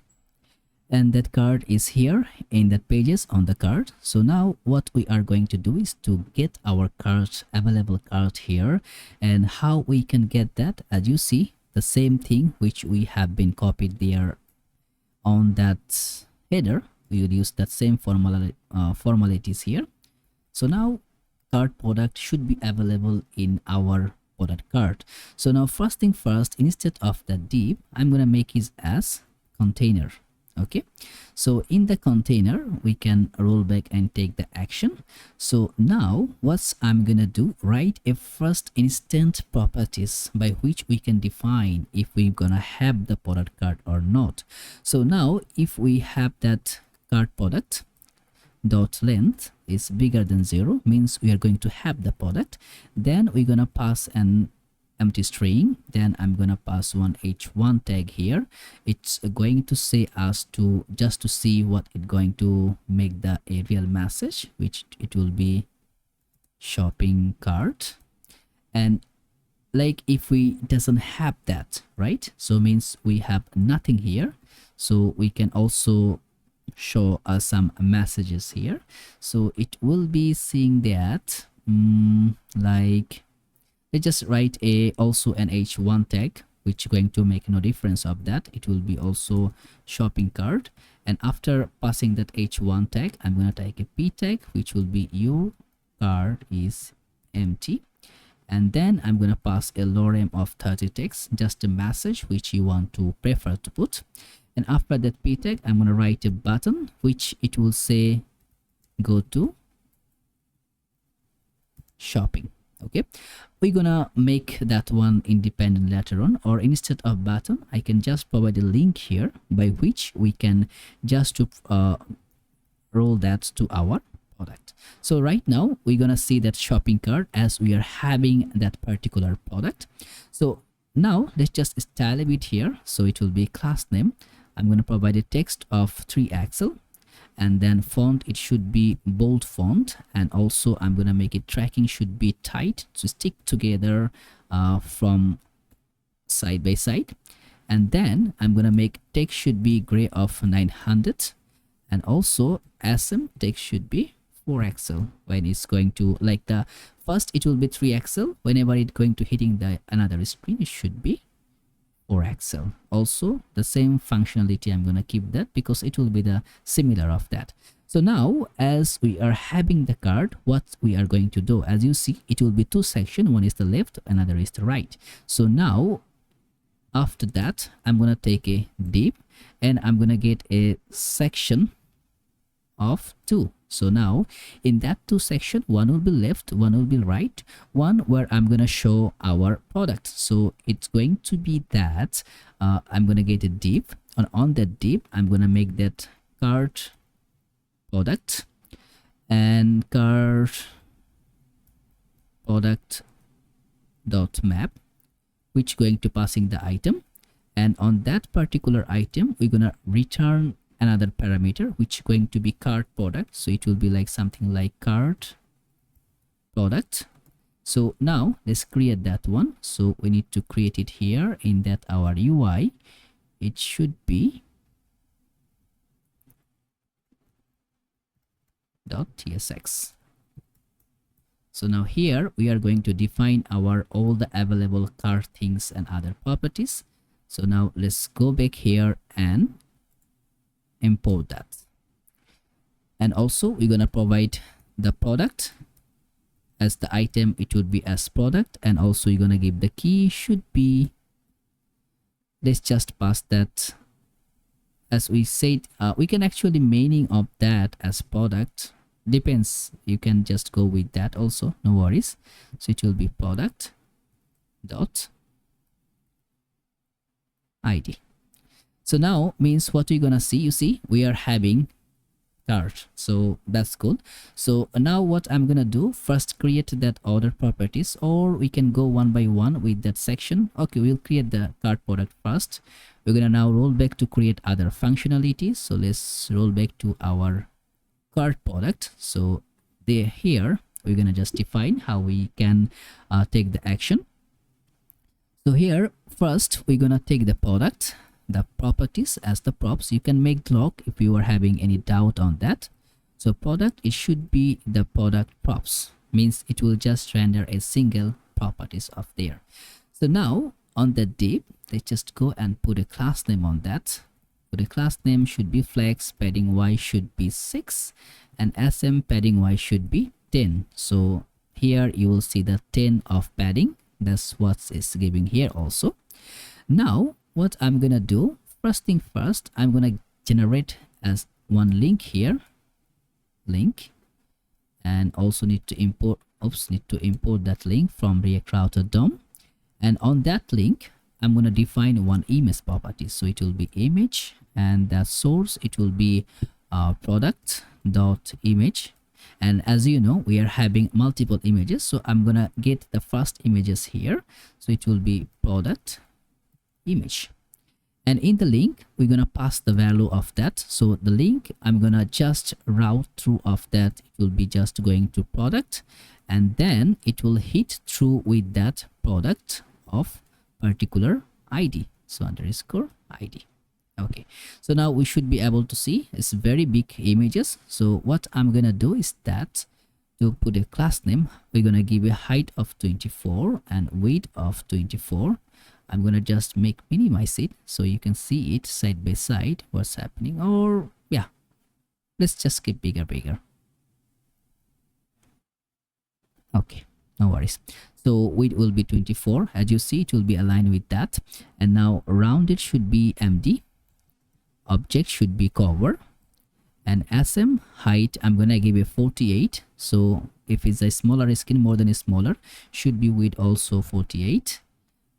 And that card is here in the pages on the card. So now what we are going to do is to get our card, available card here. And how we can get that, as you see, the same thing which we have been copied there on that header. We will use that same formalities here. So now cart product should be available in our product cart. So now first thing first, instead of the div, I'm gonna make it as container. Okay, so in the container we can roll back and take the action. So now what I'm gonna do, write a first instant properties by which we can define if we're gonna have the product cart or not. So now if we have that cart product dot length is bigger than 0, means we are going to have the product, then we're gonna pass an empty string, then I'm gonna pass one h1 tag here. It's going to say us to just to see what it's going to make the a real message, which it will be shopping cart. And like if we doesn't have that, right, so means we have nothing here. So we can also show us some messages here. So it will be seeing that like let's just write also an h1 tag, which is going to make no difference of that. It will be also shopping cart. And after passing that h1 tag, I'm going to take a p tag, which will be your cart is empty. And then I'm going to pass a lorem of 30 text, just a message which you want to prefer to put. And after that p tag, I'm going to write a button, which it will say go to shopping. Okay, we're gonna make that one independent later on, or instead of button I can just provide a link here by which we can just to roll that to our product. So right now we're gonna see that shopping cart as we are having that particular product. So now let's just style a bit here. So it will be class name. I'm going to provide a text of 3 axle, and then font, it should be bold font, and also I'm going to make it tracking should be tight to stick together from side by side. And then I'm going to make text should be gray of 900, and also SM text should be 4 axle. When it's going to like the first it will be 3 axle, whenever it's going to hitting the another screen it should be 4 axle. Also the same functionality I'm going to keep that because it will be the similar of that. So now as we are having the card, what we are going to do, as you see it will be 2 sections, one is the left, another is the right. So now after that I'm going to take a div and I'm going to get a section of 2. So now in that 2 section, one will be left, one will be right, one where I'm going to show our product. So it's going to be that I'm going to get a div, and on that div I'm going to make that cart product and cart product dot map, which going to passing the item, and on that particular item we're going to return another parameter which is going to be cart product. So it will be like something like cart product. So now let's create that one. So we need to create it here in that our UI. It should be .tsx. So now here we are going to define our all the available cart things and other properties. So now let's go back here and import that. And also we're gonna provide the product as the item, it would be as product, and also you're gonna give the key should be, let's just pass that as we said. We can actually meaning of that as product, depends, you can just go with that also, no worries. So it will be product dot id. So now means what we're gonna see, you see we are having cart, so that's good. So now what I'm gonna do, first create that order properties, or we can go one by one with that section. Okay, we'll create the cart product first. We're gonna now roll back to create other functionalities. So let's roll back to our cart product. So there here we're gonna just define how we can take the action. So here first we're gonna take the product, the properties as the props. You can make log if you are having any doubt on that. So product, it should be the product props, means it will just render a single properties of there. So now on the div, let's just go and put a class name on that. So the class name should be flex, padding y should be 6, and sm padding y should be 10. So here you will see the 10 of padding. That's what it's giving here also. Now what I'm gonna do, first thing first, I'm gonna generate as one link here, link, and also need to import that link from React Router DOM. And on that link I'm going to define one image property. So it will be image, and that source it will be product.image. And as you know, we are having multiple images, so I'm gonna get the first images here. So it will be product image, and in the link we're gonna pass the value of that. So the link I'm gonna just route through of that, it will be just going to product, and then it will hit through with that product of particular ID, so underscore ID. Okay, so now we should be able to see it's very big images. So what I'm gonna do is that to put a class name, we're gonna give a height of 24 and width of 24. I'm gonna just minimize it so you can see it side by side what's happening, or yeah, let's just keep bigger. Okay, no worries. So width will be 24, as you see it will be aligned with that. And now rounded should be MD, object should be cover, and SM height I'm gonna give a 48. So if it's a smaller skin, more than a smaller, should be width also 48.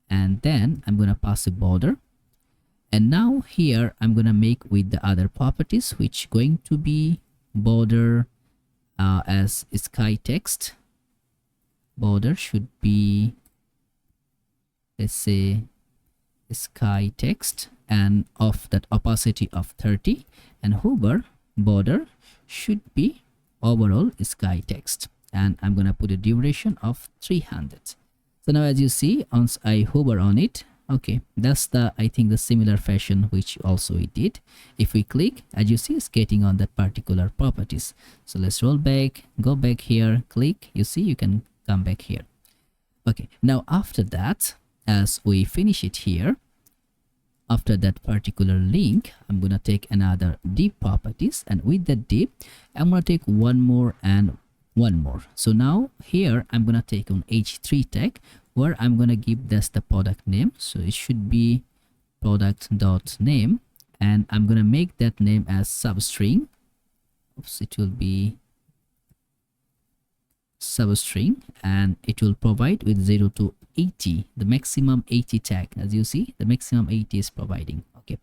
And then I'm gonna pass a border, and now here I'm gonna make with the other properties, which going to be border as sky text. Border should be, let's say, sky text, and of that opacity of 30, and hover border should be overall sky text, and I'm gonna put a duration of 300. So now as you see, once I hover on it, okay, that's the, I think the similar fashion which also it did. If we click, as you see, it's getting on that particular properties. So let's roll back, go back here, click, you see you can come back here. Okay, now after that, as we finish it here, after that particular link, I'm gonna take another div properties, and with the div I'm gonna take one more and one more. So now here I'm gonna take on h3 tag, where I'm gonna give this the product name. So it should be product.name, and I'm gonna make that name as substring. Oops, it will be substring, and it will provide with 0 to 80, the maximum 80 tag. As you see, the maximum 80 is providing. Okay,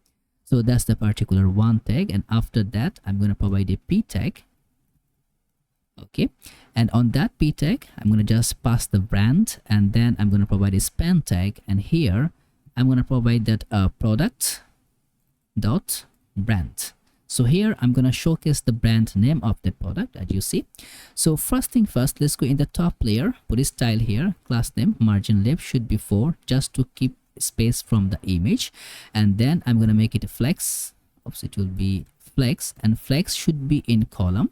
so that's the particular one tag, and after that I'm going to provide a p tag. Okay, and on that p tag I'm going to just pass the brand, and then I'm going to provide a span tag, and here I'm going to provide that product dot brand. So here I'm gonna showcase the brand name of the product, as you see. So first thing first, let's go in the top layer, put a style here, class name, margin left should be 4, just to keep space from the image. And then I'm gonna make it a flex. Oops, it will be flex, and flex should be in column.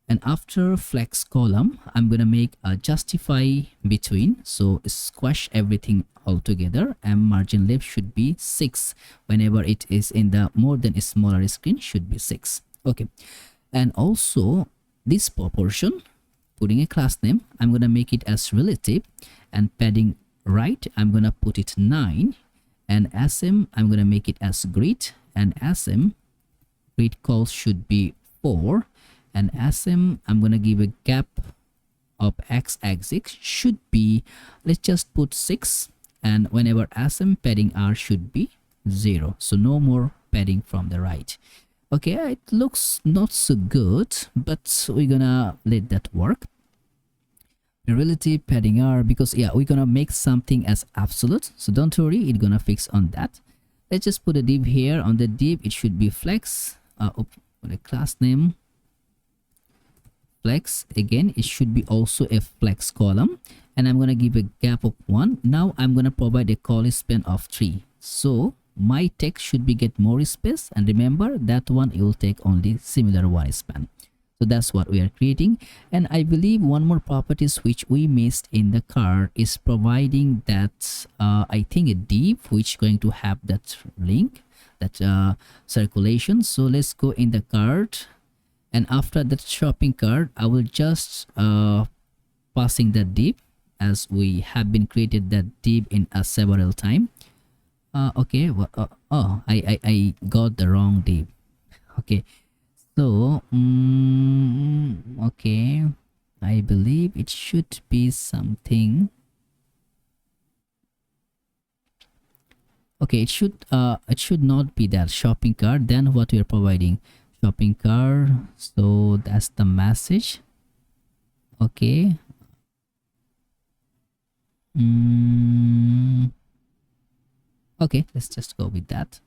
And after flex column, I'm gonna make a justify between, so squash everything all together, and margin left should be 6. Whenever it is in the more than a smaller screen, should be 6. Okay, and also this proportion, putting a class name, I'm gonna make it as relative, and padding right I'm gonna put it 9, and SM I'm gonna make it as grid, and SM grid calls should be 4, and SM I'm gonna give a gap of x-axis should be, let's just put 6, and whenever SM padding R should be 0, so no more padding from the right. Okay, it looks not so good, but we're gonna let that work. Relative padding R, because yeah, we're gonna make something as absolute, so don't worry, it's gonna fix on that. Let's just put a div here. On the div it should be flex, put a class name flex. Again, it should be also a flex column, and I'm gonna give a gap of 1. Now I'm gonna provide a call span of 3, so my text should be get more space, and remember that one it will take only similar one span. So that's what we are creating. And I believe one more properties which we missed in the card is providing that I think a div which going to have that link, that circulation. So let's go in the card, and after that shopping cart I will just passing that div, as we have been created that div in a several time. Okay, well, oh, I got the wrong div. Okay, so okay, I believe it should be something. Okay, it should not be that shopping cart. Then what we are providing, shopping cart, so that's the message. Okay, okay, let's just go with that.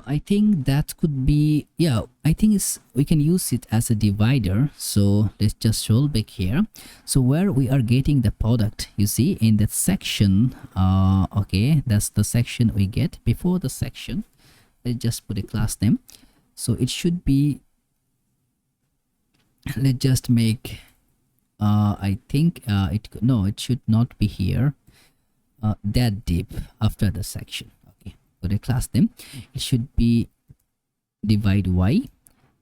I think that could be, yeah, I think we can use it as a divider. So let's just scroll back here. So where we are getting the product, you see in that section, okay, that's the section we get. Before the section, let's just put a class name. So it should be, let's just make, I think it should not be here, that div after the section. For the class name, it should be divide y,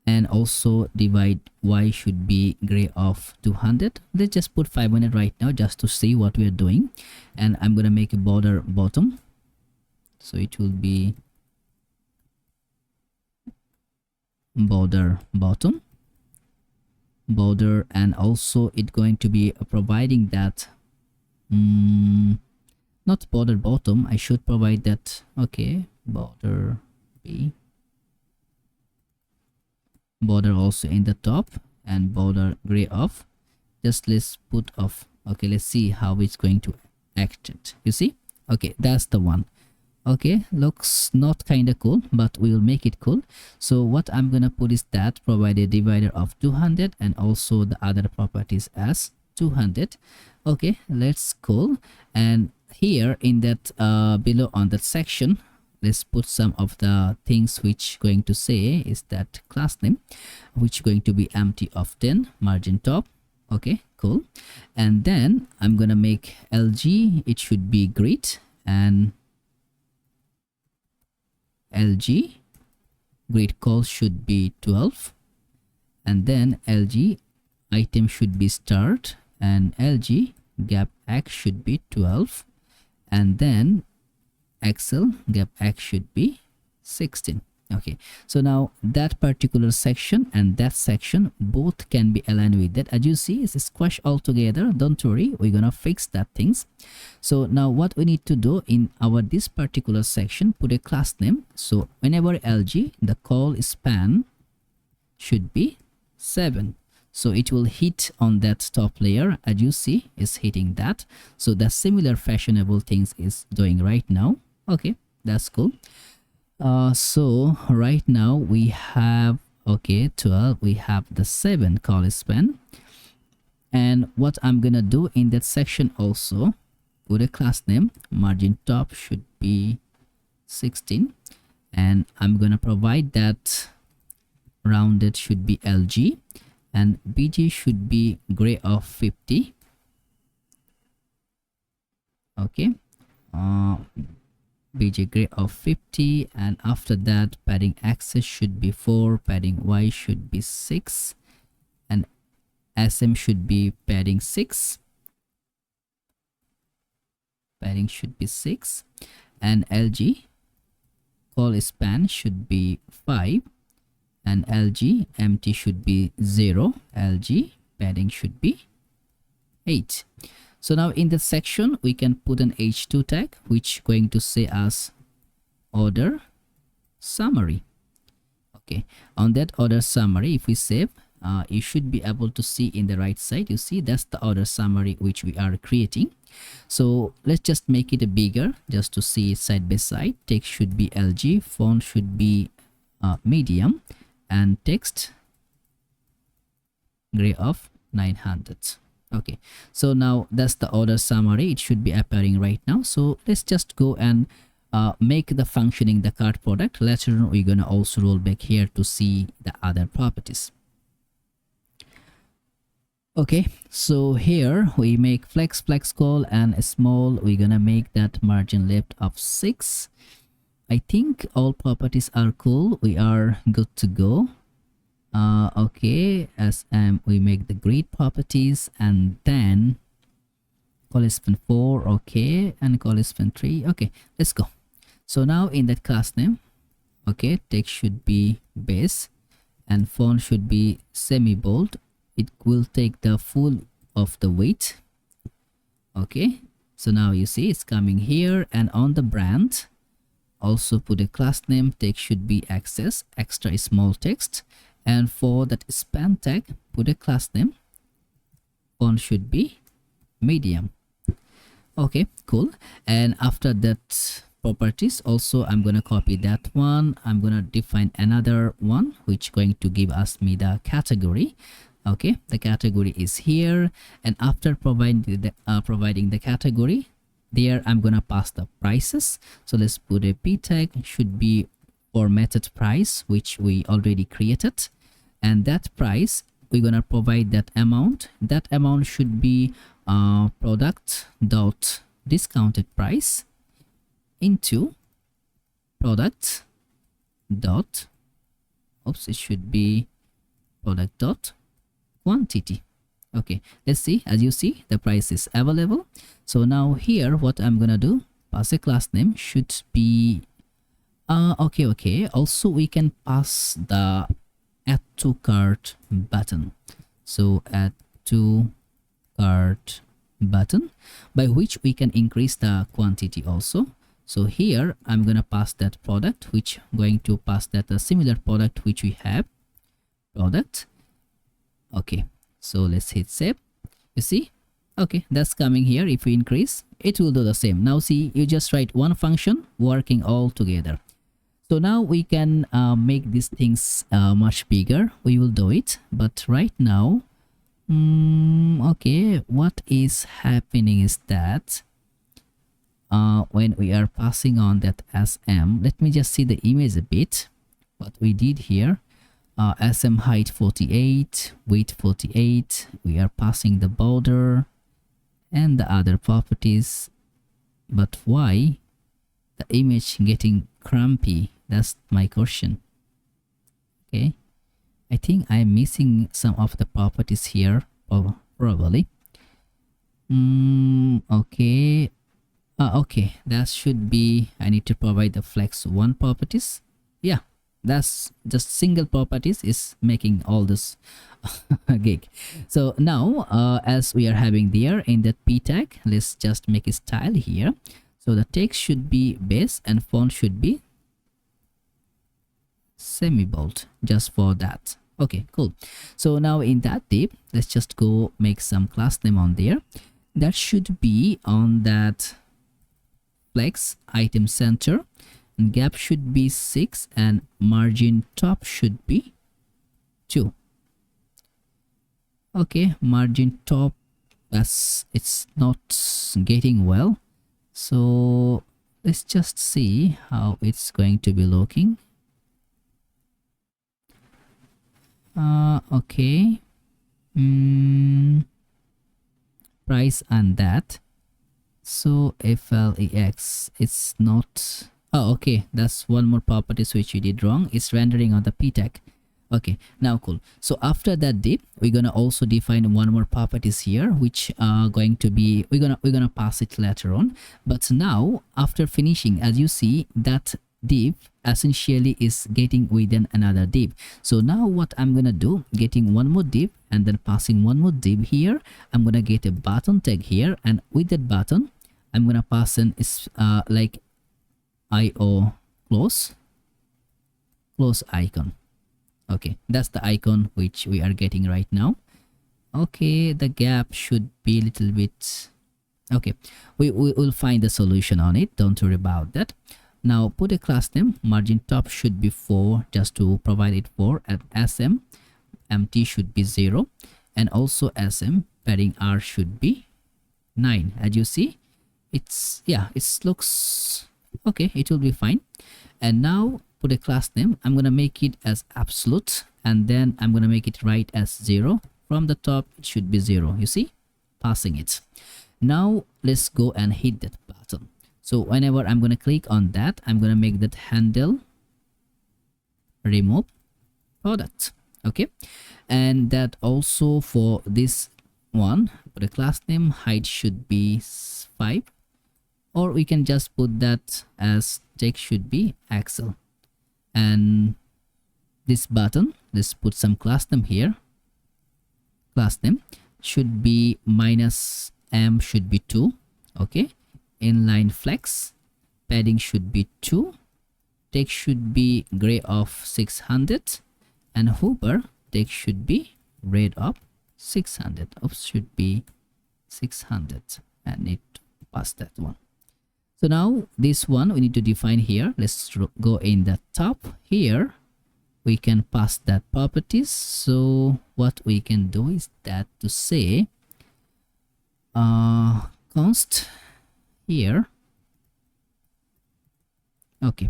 and also divide y should be gray of 200. Let's just put 500 right now just to see what we are doing. And I'm gonna make a border bottom, so it will be border bottom, border, and also it's going to be providing that not border bottom, I should provide that. Okay, border B, border also in the top, and border gray off. Just let's put off. Okay, let's see how it's going to act it. You see, okay, that's the one. Okay, looks not kind of cool, but we will make it cool. So what I'm gonna put is that provide a divider of 200, and also the other properties as 200. Okay, let's cool. And here in that below on that section, let's put some of the things which going to say is that class name, which going to be empty of 10, margin top. Okay, cool. And then I'm gonna make LG, it should be grid, and LG grid call should be 12, and then LG item should be start, and LG gap x should be 12, and then Excel gap x should be 16. Okay, so now that particular section and that section both can be aligned with that. As you see, it's squash all together. Don't worry, we're gonna fix that things. So now what we need to do in our this particular section, put a class name. So whenever LG, the call span should be 7. So it will hit on that top layer. As you see, is hitting that. So the similar fashionable things is doing right now. Okay, that's cool. So right now we have, okay, 12, we have the 7 call span. And what I'm gonna do in that section also, put a class name, margin top should be 16, and I'm gonna provide that rounded should be LG, and BG should be gray of 50. Okay, BG gray of 50, and after that padding axis should be 4, padding Y should be 6, and SM should be padding 6, padding should be 6, and LG call span should be 5, and LG empty should be 0, LG padding should be 8. So now in this section we can put an h2 tag which going to say as order summary. Okay, on that order summary, if we save, you should be able to see in the right side, you see that's the order summary which we are creating. So let's just make it a bigger just to see it side by side. Text should be LG, font should be medium, and text gray of 900. Okay, so now that's the order summary. It should be appearing right now. So let's just go and make the functioning the cart product. Later on we're gonna also roll back here to see the other properties. Okay, so here we make flex call and a small, we're gonna make that margin left of 6. I think all properties are cool, we are good to go. Okay, SM, we make the grid properties, and then collision 4, okay, and collision 3. Okay, let's go. So now in that class name, okay, text should be base and font should be semi bold. It will take the full of the weight. Okay, so now you see it's coming here, and on the brand also put a class name. Text should be access extra small text, and for that span tag put a class name. Font should be medium. Okay, cool. And after that properties also, I'm gonna copy that one. I'm gonna define another one which going to give us me the category. Okay, the category is here, and after providing the category there, I'm gonna pass the prices. So let's put a p tag, should be for method price which we already created, and that price we're gonna provide that amount. That amount should be product dot discounted price into product dot, oops, it should be product dot quantity. Okay, let's see. As you see, the price is available. So now here what I'm gonna do, pass a class name, should be okay, also we can pass the add to cart button. So add to cart button, by which we can increase the quantity also. So here I'm gonna pass that product, which going to pass that a similar product which we have, product. Okay, so let's hit save. You see, okay, that's coming here. If we increase, it will do the same. Now see, you just write one function working all together. So now we can make these things much bigger. We will do it, but right now okay, what is happening is that when we are passing on that SM, let me just see the image a bit. What we did here, SM height 48, width 48, we are passing the border and the other properties, but why the image getting crampy? That's my question. Okay, I think I'm missing some of the properties here, probably. Okay, okay, that should be, I need to provide the flex 1 properties. Yeah, that's just single properties is making all this gig. So now as we are having there in that p tag, let's just make a style here. So the text should be base and font should be semi bold, just for that. Okay, cool. So now in that div, let's just go make some class name on there. That should be on that flex item center, and gap should be 6 and margin top should be 2. Okay, margin top, as it's not getting well, so let's just see how it's going to be looking. Okay, price and that, so flex, it's not, oh okay, that's one more properties which we did wrong. It's rendering on the p tag. Okay, now cool. So after that div, we're gonna also define one more properties here, which are going to be, we're gonna pass it later on. But now after finishing, as you see, that div essentially is getting within another div. So now what I'm gonna do, getting one more div and then passing one more div here, I'm gonna get a button tag here, and with that button I'm gonna pass in is like IO close icon. Okay, that's the icon which we are getting right now. Okay, the gap should be a little bit, okay, we will find the solution on it, don't worry about that. Now put a class name, margin top should be 4, just to provide it 4, at SM empty should be 0, and also SM padding R should be 9. As you see, it's, yeah, it looks okay, it will be fine. And now put a class name, I'm gonna make it as absolute, and then I'm gonna make it right as 0. From the top it should be 0. You see, passing it. Now let's go and hit that button. So whenever I'm gonna click on that, I'm gonna make that handle remove product. Okay, and that also for this one, the class name height should be 5, or we can just put that as text should be Excel. And this button, let's put some class name here. Class name should be -m should be 2. Okay, inline flex padding should be 2, text should be gray of 600, and hover text should be red of 600. Should be 600, and need to pass that one. So now this one we need to define here. Let's go in the top here. We can pass that properties. So what we can do is that to say const here. Okay,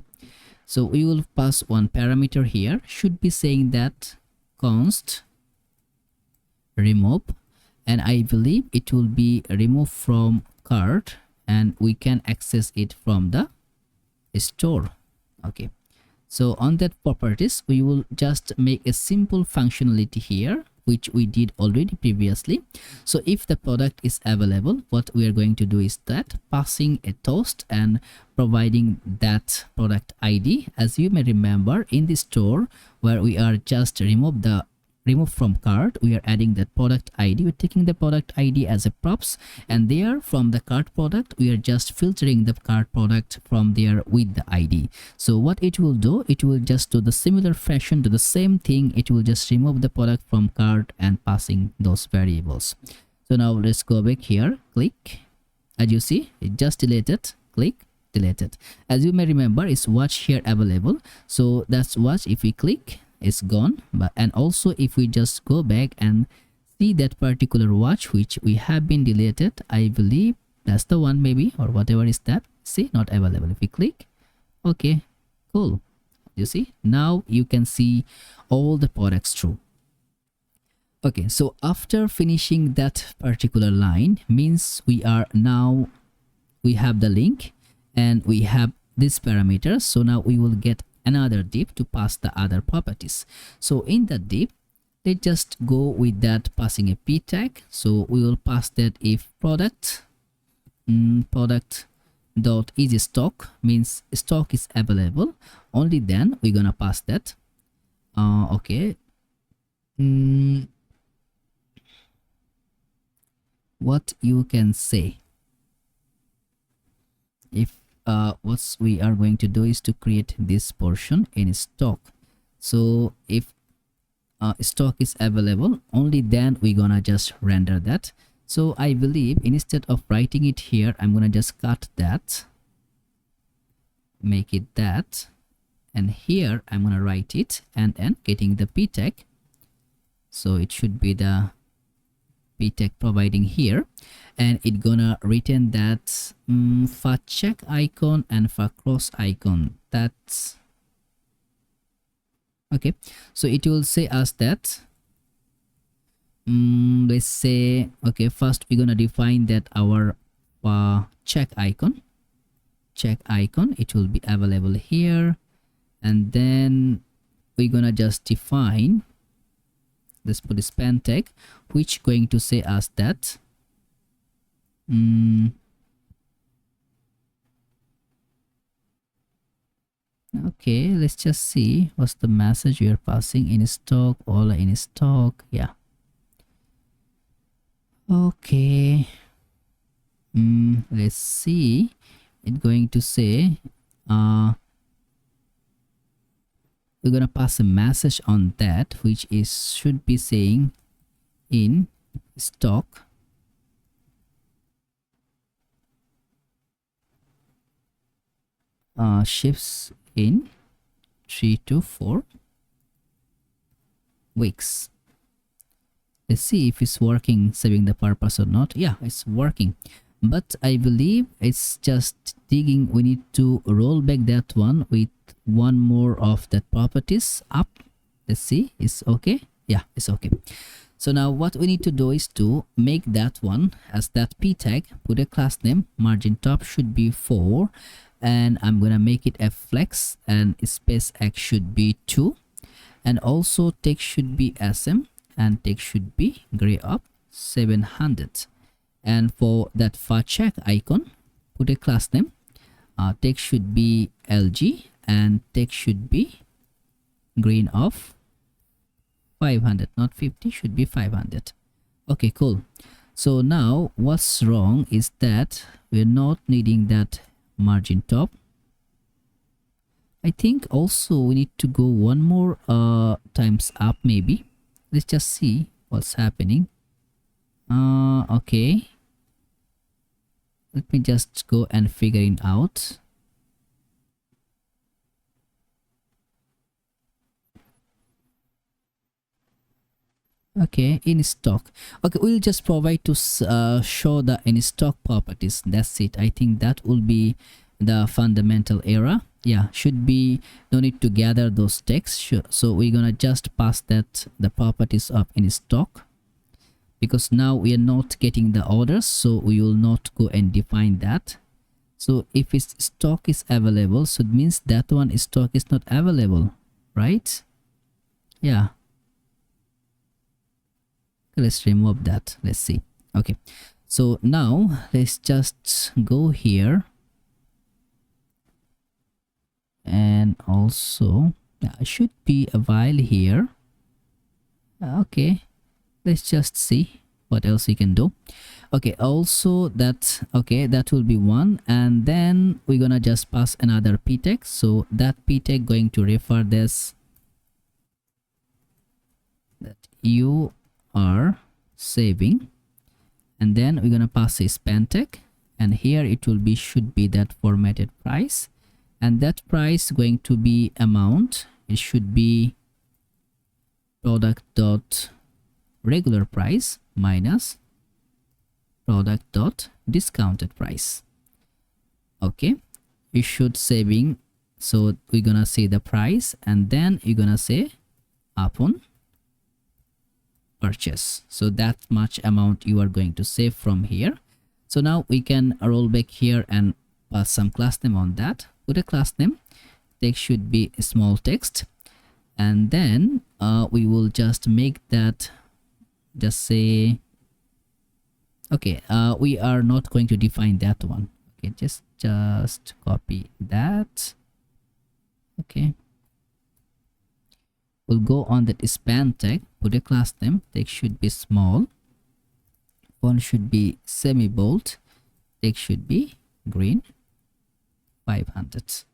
so we will pass one parameter here, should be saying that const remove, and I believe it will be removed from cart, and we can access it from the store. Okay, so on that properties we will just make a simple functionality here, which we did already previously. So if the product is available, what we are going to do is that passing a toast and providing that product ID. As you may remember, in the store where we are just remove from cart, we are adding that product ID. We're taking the product ID as a props, and there from the cart product we are just filtering the cart product from there with the ID. So what it will do, it will just do the similar fashion, do the same thing. It will just remove the product from cart and passing those variables. So now let's go back here, click. As you see, it just deleted, click, deleted. As you may remember, it's watch here available, so that's watch. If we click, it's gone. But and also if we just go back and see that particular watch which we have been deleted, I believe that's the one, maybe, or whatever is that. See, not available. If we click, okay, cool. You see, now you can see all the products true. Okay, so after finishing that particular line, means we are now, we have the link and we have this parameter. So now we will get another div to pass the other properties. So in the div, let's just go with that passing a p tag. So we will pass that if product dot is stock, means stock is available, only then we're gonna pass that. Okay, what you can say, if what we are going to do is to create this portion in stock. So if stock is available, only then we're gonna just render that. So I believe instead of writing it here, I'm gonna just cut that, make it that, and here I'm gonna write it, and then getting the p tag. So it should be the p tag providing here, and it gonna return that for check icon and for cross icon. That's okay. So it will say us that let's say, okay, first we're gonna define that our check icon, it will be available here, and then we're gonna just define, let's put a span tag, which going to say us that okay, let's just see what's the message we are passing. In stock, all in stock. Yeah, okay. Let's see, it's going to say we're gonna pass a message on that, which is should be saying in stock ships in 3 to 4 weeks. Let's see if it's working, saving the purpose or not. Yeah, it's working, but I believe it's just digging. We need to roll back that one with one more of that properties up. Let's see, it's okay. Yeah, it's okay. So now what we need to do is to make that one as that p tag, put a class name, margin top should be 4, and I'm gonna make it a flex, and space x should be 2, and also text should be SM and text should be gray of 700. And for that far check icon, put a class name. Text should be LG and text should be green of 500, not 50, should be 500. Okay, cool. So now what's wrong is that we're not needing that margin top. I think also we need to go one more times up maybe. Let's just see what's happening. Okay, let me just go and figure it out. Okay, in stock. Okay, we'll just provide to show the in stock properties. That's it. I think that will be the fundamental error. Yeah, should be no need to gather those texts. So we're gonna just pass that the properties of in stock, because now we are not getting the orders, so we will not go and define that. So if its stock is available, so it means that one stock is not available, right? Yeah. Let's remove that. Let's see. Okay, so now let's just go here, and also should be a while here. Okay, let's just see what else we can do. Okay, also that, okay, that will be one, and then we're gonna just pass another p tag. So that p tag going to refer this that you are saving, and then we're gonna pass a span tag, and here it will be should be that formatted price, and that price going to be amount. It should be product dot regular price minus product dot discounted price. Okay, we should saving, so we're gonna say the price, and then you're gonna say upon purchase. So that much amount you are going to save from here. So now we can roll back here and pass some class name on that. Put a class name. Text should be small text, and then we will just make that, just say, okay, we are not going to define that one. Okay, just copy that. Okay, we'll go on that span tag, put a class name. Text should be small, font should be semi bold, text should be green 500.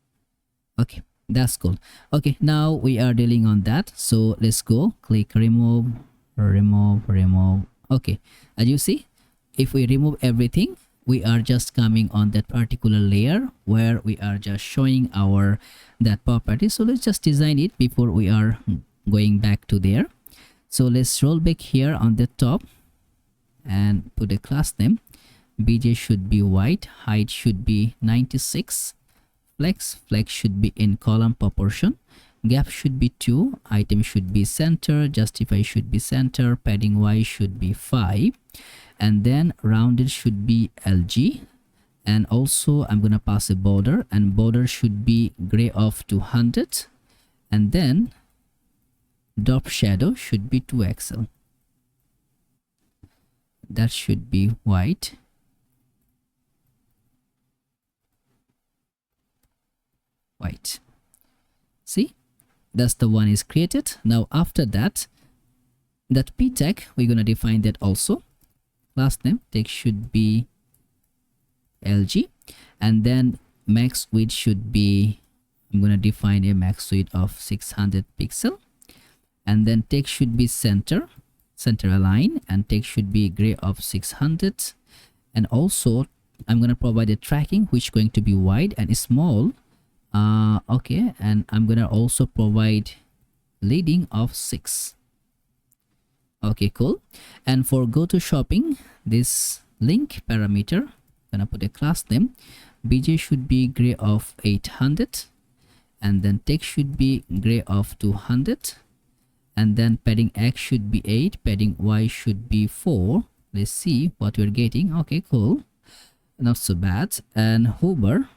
Okay, that's cool. Okay, now we are dealing on that, so let's go click remove. Okay, as you see, if we remove everything, we are just coming on that particular layer where we are just showing our that property. So let's just design it before we are going back to there. So let's roll back here on the top and put a class name. BJ should be white, height should be 96, flex should be in column proportion, gap should be 2, item should be center, justify should be center, padding y should be 5, and then rounded should be LG, and also I'm gonna pass a border, and border should be gray of 200, and then drop shadow should be 2 XL. That should be white. See, that's the one is created. Now after that, that p tag, we're gonna define that also. Last name text should be LG, and then max width should be, I'm gonna define a max width of 600 pixel, and then text should be center align, and text should be gray of 600, and also I'm gonna provide a tracking which going to be wide and small. Okay, and I'm gonna also provide leading of 6. Okay, cool. And for go to shopping, this link parameter, gonna put a class name. BJ should be gray of 800, and then text should be gray of 200, and then padding X should be 8, padding Y should be 4. Let's see what we're getting. Okay, cool, not so bad. And hover,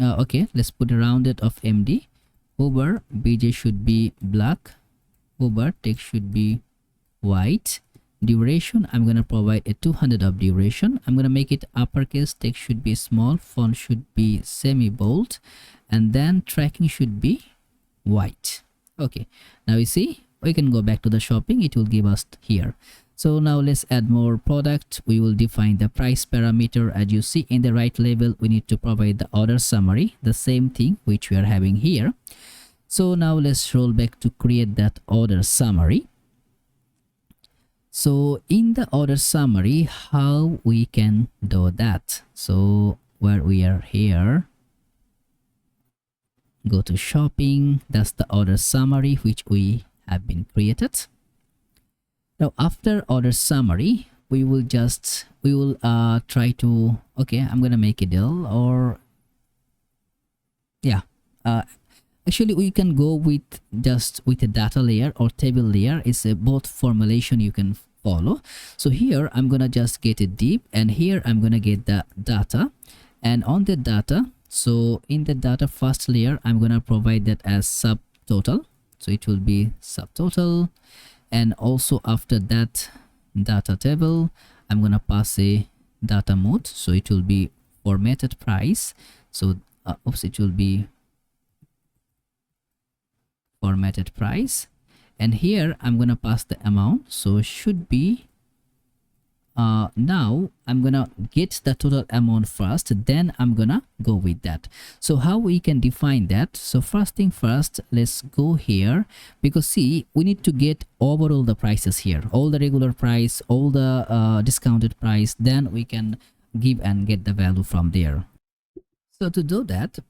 okay, let's put a rounded of MD. Uber BJ should be black, Uber text should be white. Duration, I'm gonna provide a 200 of duration. I'm gonna make it uppercase, text should be small, font should be semi bold, and then tracking should be white. Okay, now you see we can go back to the shopping, it will give us here. So now let's add more product. We will define the price parameter. As you see in the right label, we need to provide the order summary, the same thing which we are having here. So now let's roll back to create that order summary. So in the order summary, how we can do that? So where we are here, go to shopping, that's the order summary which we have been created. Now after order summary, we will try to, okay, I'm gonna make it dull, or yeah, actually we can go with just with a data layer or table layer. It's a both formulation you can follow. So here I'm gonna just get a div, and here I'm gonna get the data, and on the data, so in the data first layer I'm gonna provide that as subtotal, so it will be subtotal. And also after that data table, I'm gonna pass a data mode, so it will be formatted price. So it will be formatted price, and here I'm gonna pass the amount, so should be now I'm gonna get the total amount first, then I'm gonna go with that. So how we can define that? So first thing first, let's go here, because see, we need to get overall the prices here, all the regular price, all the discounted price, then we can give and get the value from there. So to do that,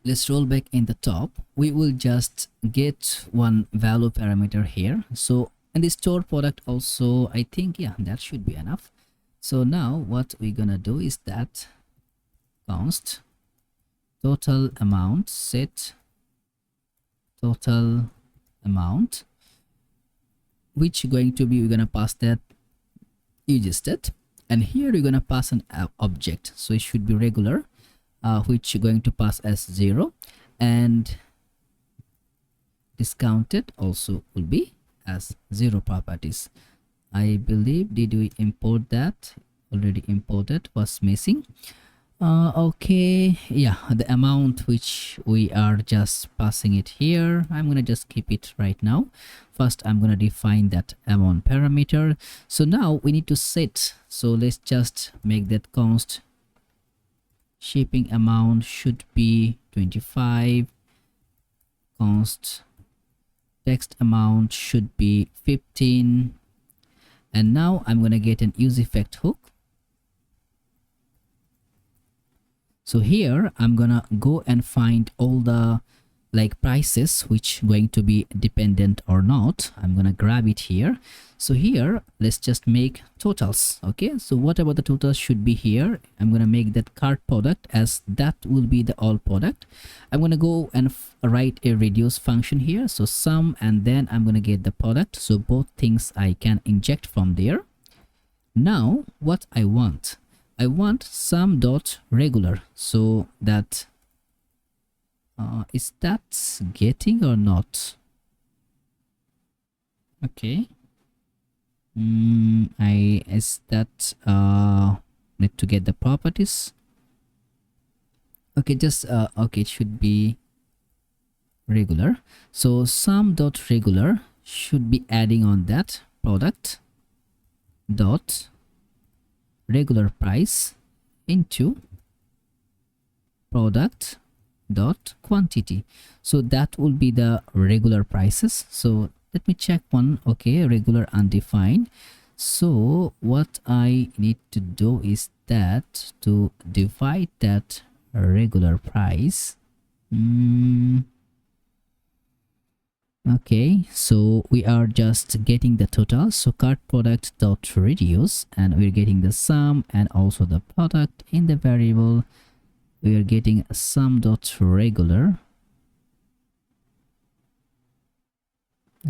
let's roll back in the top. We will just get one value parameter here. So in the store product also, I think, yeah, that should be enough. So now what we're gonna do is that const total amount set total amount, which going to be, we're gonna pass that UseState, and here we're gonna pass an object, so it should be regular, which you're going to pass as 0, and discounted also will be as 0 properties. I believe, did we import that? Already imported, was missing. Okay, yeah, the amount which we are just passing it here, I'm gonna just keep it right now. First I'm gonna define that amount parameter. So now we need to set, so let's just make that const shipping amount should be 25, const text amount should be 15, and now I'm gonna get an use effect hook. So here I'm gonna go and find all the like prices which going to be dependent or not. I'm gonna grab it here. So here let's just make totals. Okay, so whatever the totals should be here, I'm gonna make that cart product as that will be the all product. I'm gonna go and write a reduce function here, so sum, and then I'm gonna get the product. So both things I can inject from there. Now what I want sum dot regular, so that is that getting or not? Okay, is that need to get the properties. Okay, just okay, it should be regular, so sum dot regular should be adding on that product dot regular price into product dot quantity, so that will be the regular prices. So let me check one. Okay, regular undefined. So what I need to do is that to divide that regular price. Okay, so we are just getting the total, so cart product dot reduce, and we're getting the sum and also the product. In the variable we are getting sum dot regular.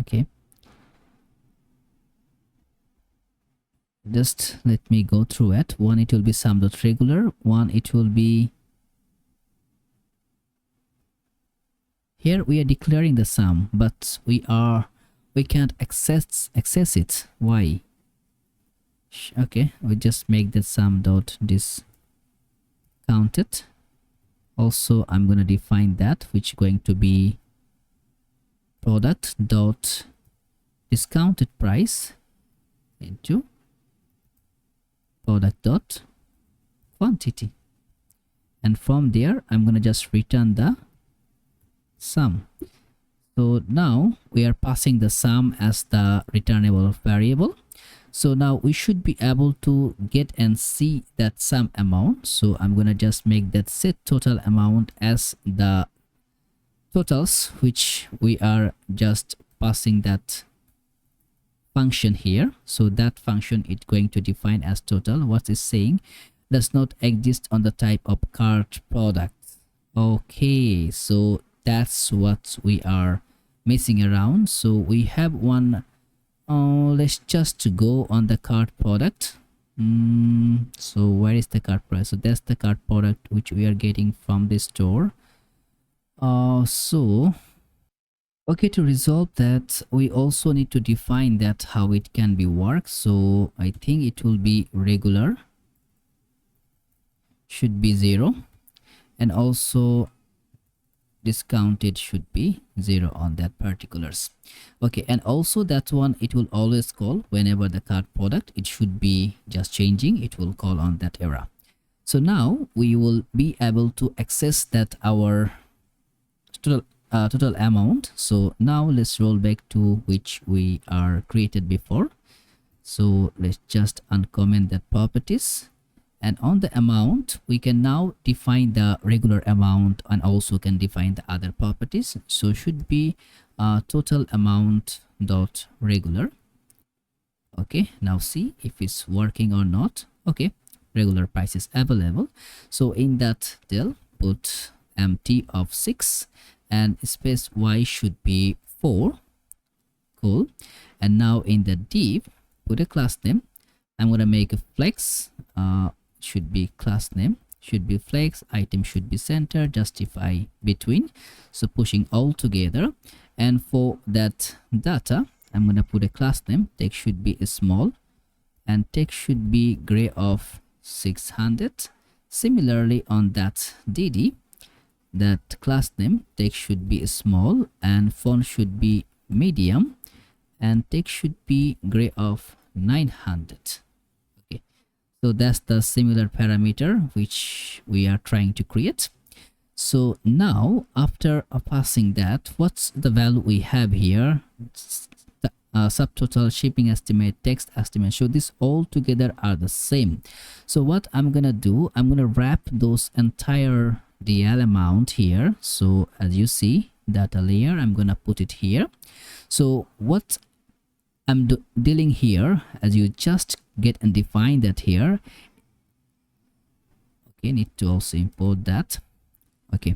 Okay, just let me go through it. One, it will be sum dot regular, one it will be Here we are declaring the sum, but we can't access it. Why? Okay, we just make the sum dot discounted. Also, I'm going to define that, which is going to be product dot discounted price into product dot quantity, and from there I'm going to just return the sum. So now we are passing the sum as the returnable variable. So now we should be able to get and see that sum amount. So I'm going to just make that set total amount as the totals, which we are just passing that function here. So that function is going to define as total. What is saying does not exist on the type of cart product. Okay, so that's what we are messing around. So we have one. Let's just go on the cart product. So where is the cart product? So that's the cart product which we are getting from the store. So okay, to resolve that, we also need to define that how it can be worked. So I think it will be regular, should be 0, and also discounted should be 0 on that particulars. Okay, and also that one, it will always call whenever the cart product, it should be just changing, it will call on that error. So now we will be able to access that our total amount. So now let's roll back to which we are created before. So let's just uncomment that properties, and on the amount we can now define the regular amount and also can define the other properties. So should be total amount dot regular. Okay, now see if it's working or not. Okay, regular price is available. So in that del put empty of 6 and space y should be 4. Cool. And now in the div put a class name. I'm gonna make a flex, should be class name, should be flex, item should be center, justify between, so pushing all together. And for that data I'm gonna put a class name, text should be small and text should be gray of 600. Similarly on that dd, that class name text should be small and font should be medium and text should be gray of 900. Okay, so that's the similar parameter which we are trying to create. So now after passing that, what's the value we have here? The subtotal, shipping estimate, text estimate. So these all together are the same. So what I'm gonna do, I'm gonna wrap those entire DL amount here. So as you see, data layer, I'm gonna put it here. So what I'm dealing here, as you just get and define that here. Okay, need to also import that. Okay,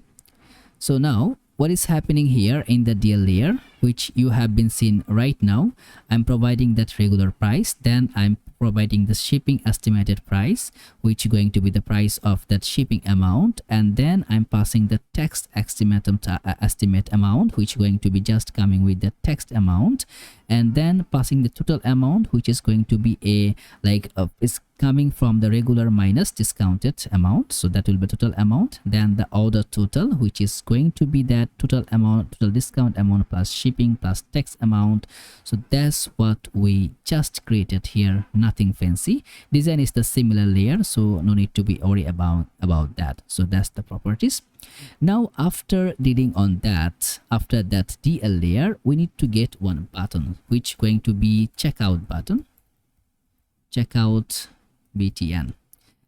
so now what is happening here in the DL layer, which you have been seen right now, I'm providing that regular price, then I'm providing the shipping estimated price, which is going to be the price of that shipping amount, and then I'm passing the text estimate amount, which is going to be just coming with the text amount, and then passing the total amount, which is going to be a is coming from the regular minus discounted amount. So that will be total amount, then the order total, which is going to be that total amount, total discount amount plus shipping plus text amount. So that's what we just created here, nothing fancy. Design is the similar layer, so no need to be worried about that. So that's the properties. Now after dealing on that, after that DL layer, we need to get one button, which is going to be checkout button, checkout btn.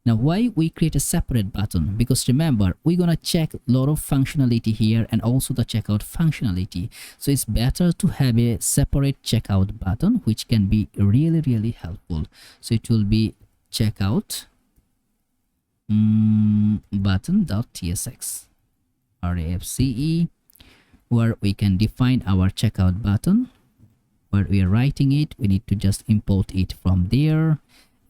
Now why we create a separate button? Because remember, we're gonna check a lot of functionality here and also the checkout functionality. So it's better to have a separate checkout button, which can be really helpful. So it will be checkout button.tsx RAFCE, where we can define our checkout button. Where we are writing it, we need to just import it from there.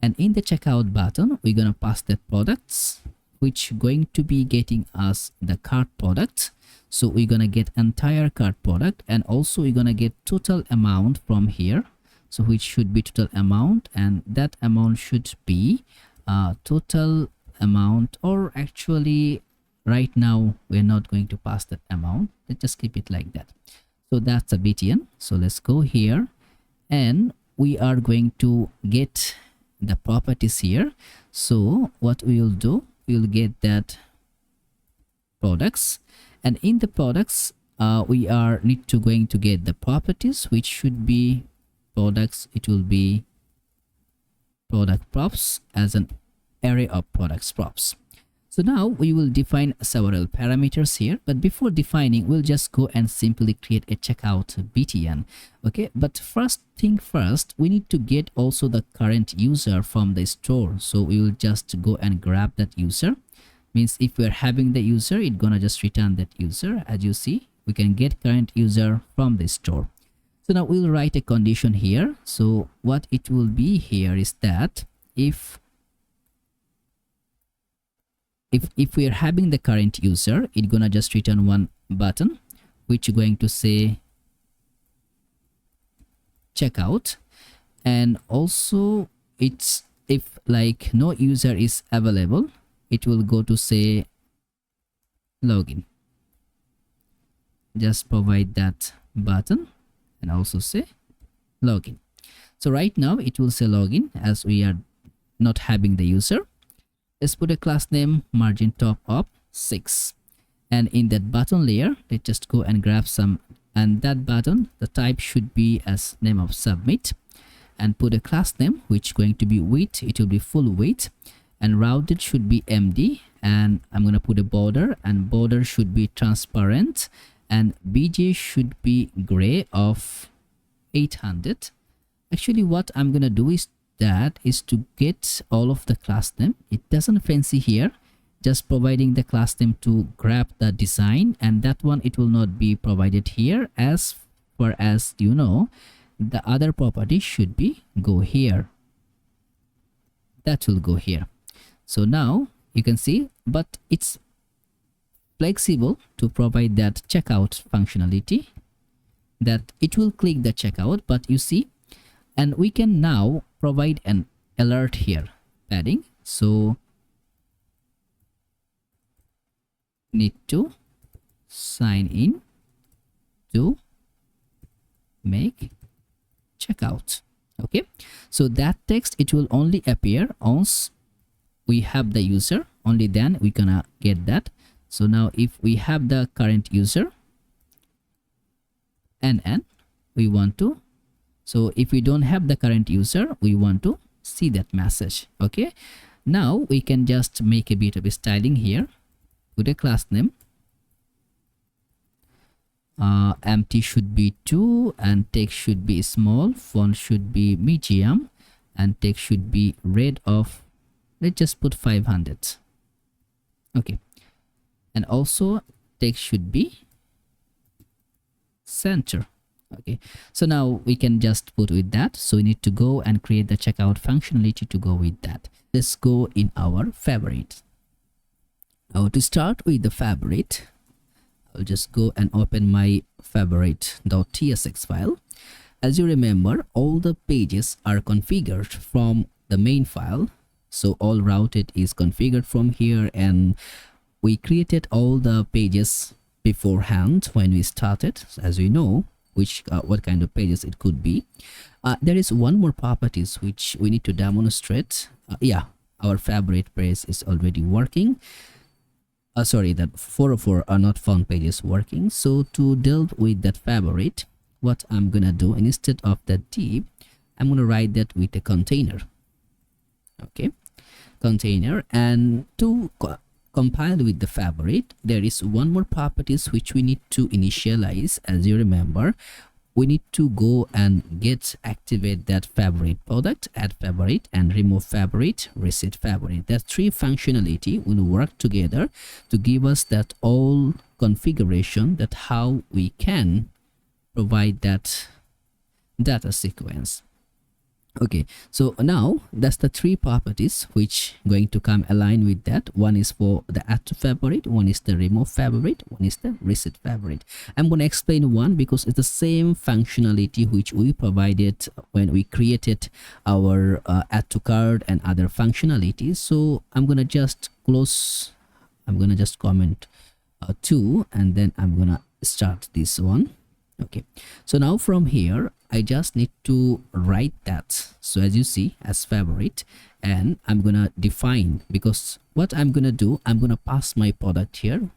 And in the checkout button, we're gonna pass the products, which going to be getting us the cart product. So we're gonna get entire cart product, and also we're gonna get total amount from here, so which should be total amount, and that amount should be total amount, or actually right now we're not going to pass that amount. Let's just keep it like that. So that's a BTN. So let's go here, and we are going to get the properties here. So what we will do, we'll get that products, and in the products we are need to going to get the properties, which should be products. It will be product props as an array of products props. So now we will define several parameters here, but before defining, we'll just go and simply create a checkout btn. Okay, but first thing first, we need to get also the current user from the store. So we will just go and grab that user. Means if we're having the user, it's gonna just return that user. As you see, we can get current user from the store. So now we'll write a condition here. So what it will be here is that if we are having the current user, it's gonna just return one button, which is going to say checkout. And also it's, if like no user is available, it will go to say login. Just provide that button and also say login. So right now it will say login as we are not having the user. Let's put a class name margin top up 6, and in that button layer, let's just go and grab some, and that button, the type should be as name of submit, and put a class name which going to be width. It will be full width, and routed should be MD, and I'm gonna put a border, and border should be transparent, and BJ should be gray of 800. Actually what I'm gonna do is to get all of the class name. It doesn't fancy here, just providing the class name to grab the design, and that one it will not be provided here. As far as you know, the other property should be go here, that will go here. So now you can see, but it's flexible to provide that checkout functionality, that it will click the checkout, but you see, and we can now provide an alert here, padding. So need to sign in to make checkout. Okay, so that text, it will only appear once we have the user, only then we gonna get that. So now if we have the current user and we want to, so if we don't have the current user, we want to see that message. Okay, now we can just make a bit of a styling here. Put a class name, empty should be 2, and text should be small, font should be medium, and text should be red of, let's just put 500. Okay, and also text should be center. Okay, so now we can just put with that. So we need to go and create the checkout functionality to go with that. Let's go in our favorite. Now to start with the favorite, I'll just go and open my favorite.tsx file. As you remember, all the pages are configured from the main file. So all routed is configured from here, and we created all the pages beforehand when we started, as we know which what kind of pages it could be. There is one more properties which we need to demonstrate. Yeah, our favorite page is already working. Sorry, that 404 are not found pages working. So to deal with that favorite, what I'm gonna do, instead of that div, I'm gonna write that with a container. Okay, container. And to compile with the favorite, there is one more properties which we need to initialize. As you remember, we need to go and activate that favorite product, add favorite, and remove favorite, reset favorite. That 3 functionality will work together to give us that all configuration, that how we can provide that data sequence. Okay, so now that's the three properties which going to come align with that. One is for the add to favorite, one is the remove favorite, one is the reset favorite. I'm going to explain one because it's the same functionality which we provided when we created our add to cart and other functionalities. So I'm going to just close, I'm going to just comment 2, and then I'm going to start this one. Okay, so now from here I just need to write that, so as you see, as favorite, and I'm gonna define, because what I'm gonna do, I'm gonna pass my product here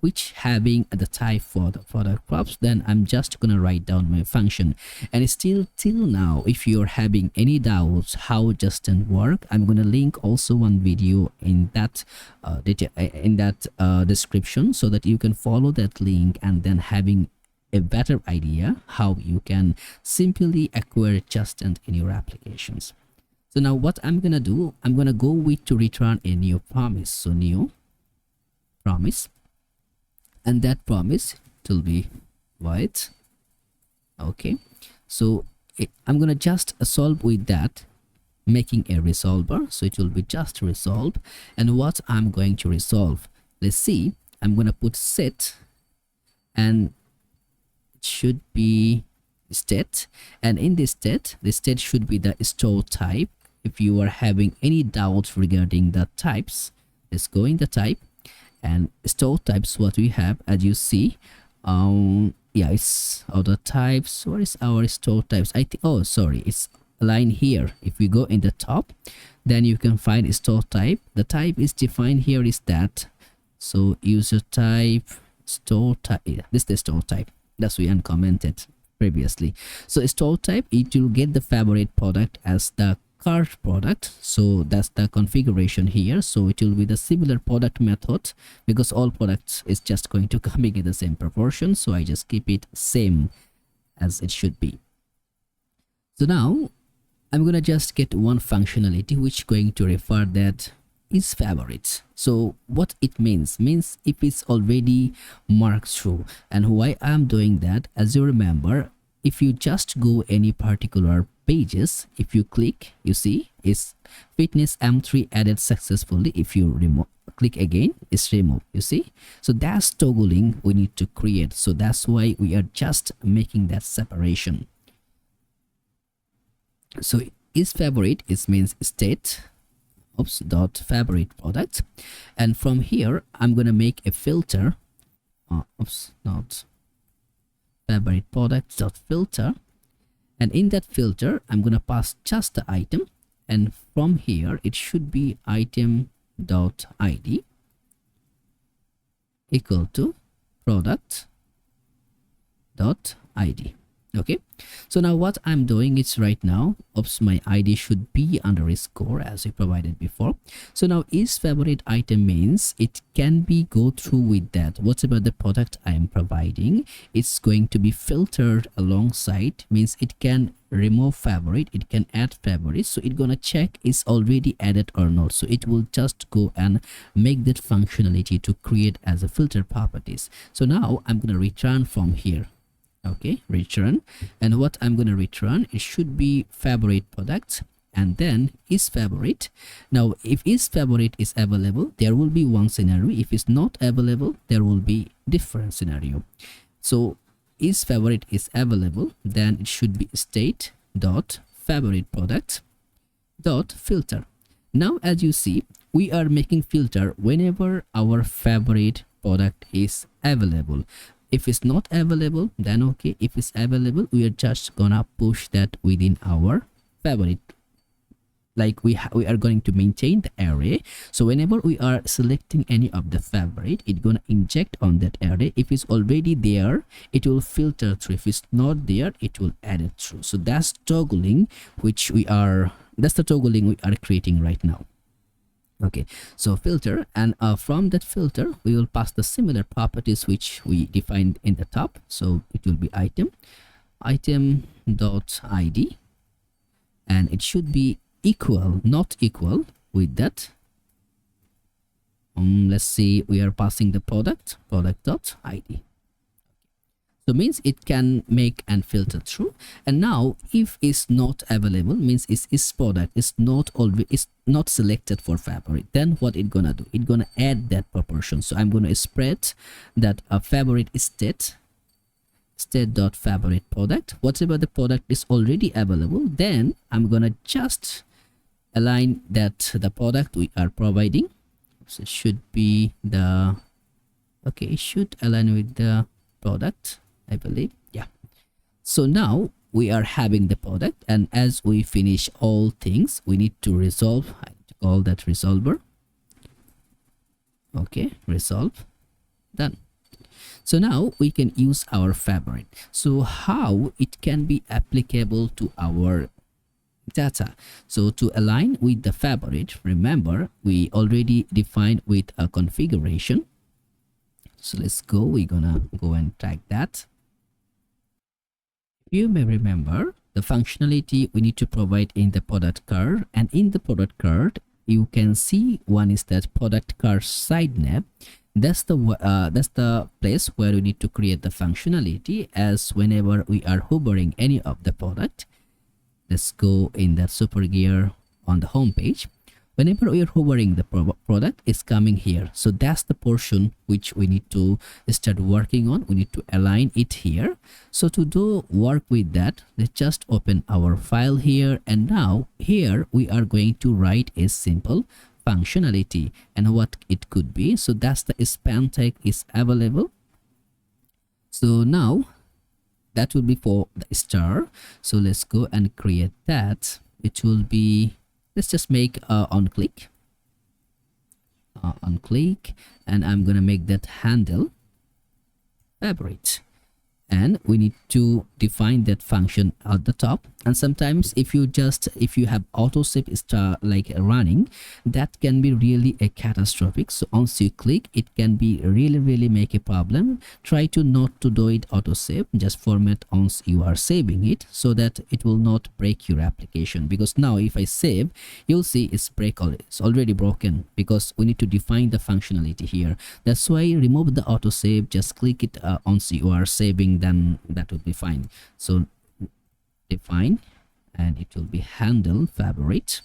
which having the type for the product props. Then I'm just gonna write down my function. And still till now, if you're having any doubts how Justin work, I'm gonna link also one video in that description, so that you can follow that link and then having a better idea how you can simply acquire Justin in your applications. So now what I'm gonna do, I'm gonna go with to return a new promise. So new promise, and that promise will be void. Okay, so I'm gonna just solve with that, making a resolver. So it will be just resolve. And what I'm going to resolve, let's see, I'm gonna put set, and it should be state, and in this state, the state should be the store type. If you are having any doubts regarding the types, let's go in the type, and store types what we have, as you see, yeah, it's other types. What is our store types? I think, oh sorry, it's a line here. If we go in the top, then you can find store type. The type is defined here is that, so user type, store type, yeah, this is the store type, that's we uncommented previously. So store type, it will get the favorite product as the cart product, so that's the configuration here. So it will be the similar product method, because all products is just going to come in the same proportion, so I just keep it same as it should be. So now I'm gonna just get one functionality which going to refer that is favorite. So what it means if it's already marked through. And why I'm doing that, as you remember, if you just go any particular pages, if you click, you see it's fitness M3 added successfully. If you remove, click again, it's removed, you see. So that's toggling we need to create, so that's why we are just making that separation. So is favorite, it means state dot favorite product, and from here I'm gonna make a filter, not favorite product dot filter, and in that filter I'm gonna pass just the item, and from here it should be item dot id equal to product dot id. Okay, so now what I'm doing is right now, my id should be underscore as we provided before. So now is favorite item means it can be go through with that whatever the product I am providing, it's going to be filtered alongside, means it can remove favorite, it can add favorite, so it's gonna check is already added or not. So it will just go and make that functionality to create as a filter properties. So now I'm gonna return from here. Okay, return, and what I'm going to return, it should be favorite product, and then is favorite. Now if is favorite is available, there will be one scenario. If it's not available, there will be different scenario. So is favorite is available, then it should be state dot favorite product dot filter. Now as you see, we are making filter whenever our favorite product is available. If it's not available, then okay. If it's available, we are just gonna push that within our favorite. Like we are going to maintain the array. So whenever we are selecting any of the favorite, it's gonna inject on that array. If it's already there, it will filter through. If it's not there, it will add it through. So that's toggling which that's the toggling we are creating right now. Okay, so filter, and from that filter we will pass the similar properties which we defined in the top. So it will be item dot id, and it should be equal, not equal with that. Let's see, we are passing the product dot id. So means it can make and filter through. And now if it's not available, means its product is not always, it's not selected for favorite, then what it gonna do, it gonna add that proportion. So I'm gonna spread that favorite state.favorite product, whatever the product is already available, then I'm gonna just align that the product we are providing. So it should be the, okay, it should align with the product, I believe. Yeah. So now we are having the product, and as we finish all things, we need to resolve. I need to call that resolver. Okay, resolve, done. So now we can use our favorite. So how it can be applicable to our data? So to align with the favorite, remember we already defined with a configuration. So let's go, we're gonna go and tag that. You may remember the functionality we need to provide in the product card, and in the product card you can see one is that product card side nav. That's the place where we need to create the functionality, as whenever we are hovering any of the product. Let's go in that super gear on the home page. Whenever we are hovering, the product is coming here. So that's the portion which we need to start working on. We need to align it here. So to do work with that, let's just open our file here, and now here we are going to write a simple functionality and what it could be. So that's the span tag is available. So now that will be for the star. So let's go and create that. It will be, let's just make on click, and I'm gonna make that handle favorite, and we need to define that function at the top. And sometimes if you have autosave star like running, that can be really a catastrophic. So once you click, it can be really make a problem. Try to not to do it autosave, just format once you are saving it, so that it will not break your application. Because now if I save, you'll see it's already broken, because we need to define the functionality here. That's why remove the autosave, just click it once you are saving, then that will be fine. So define, and it will be handle favorite.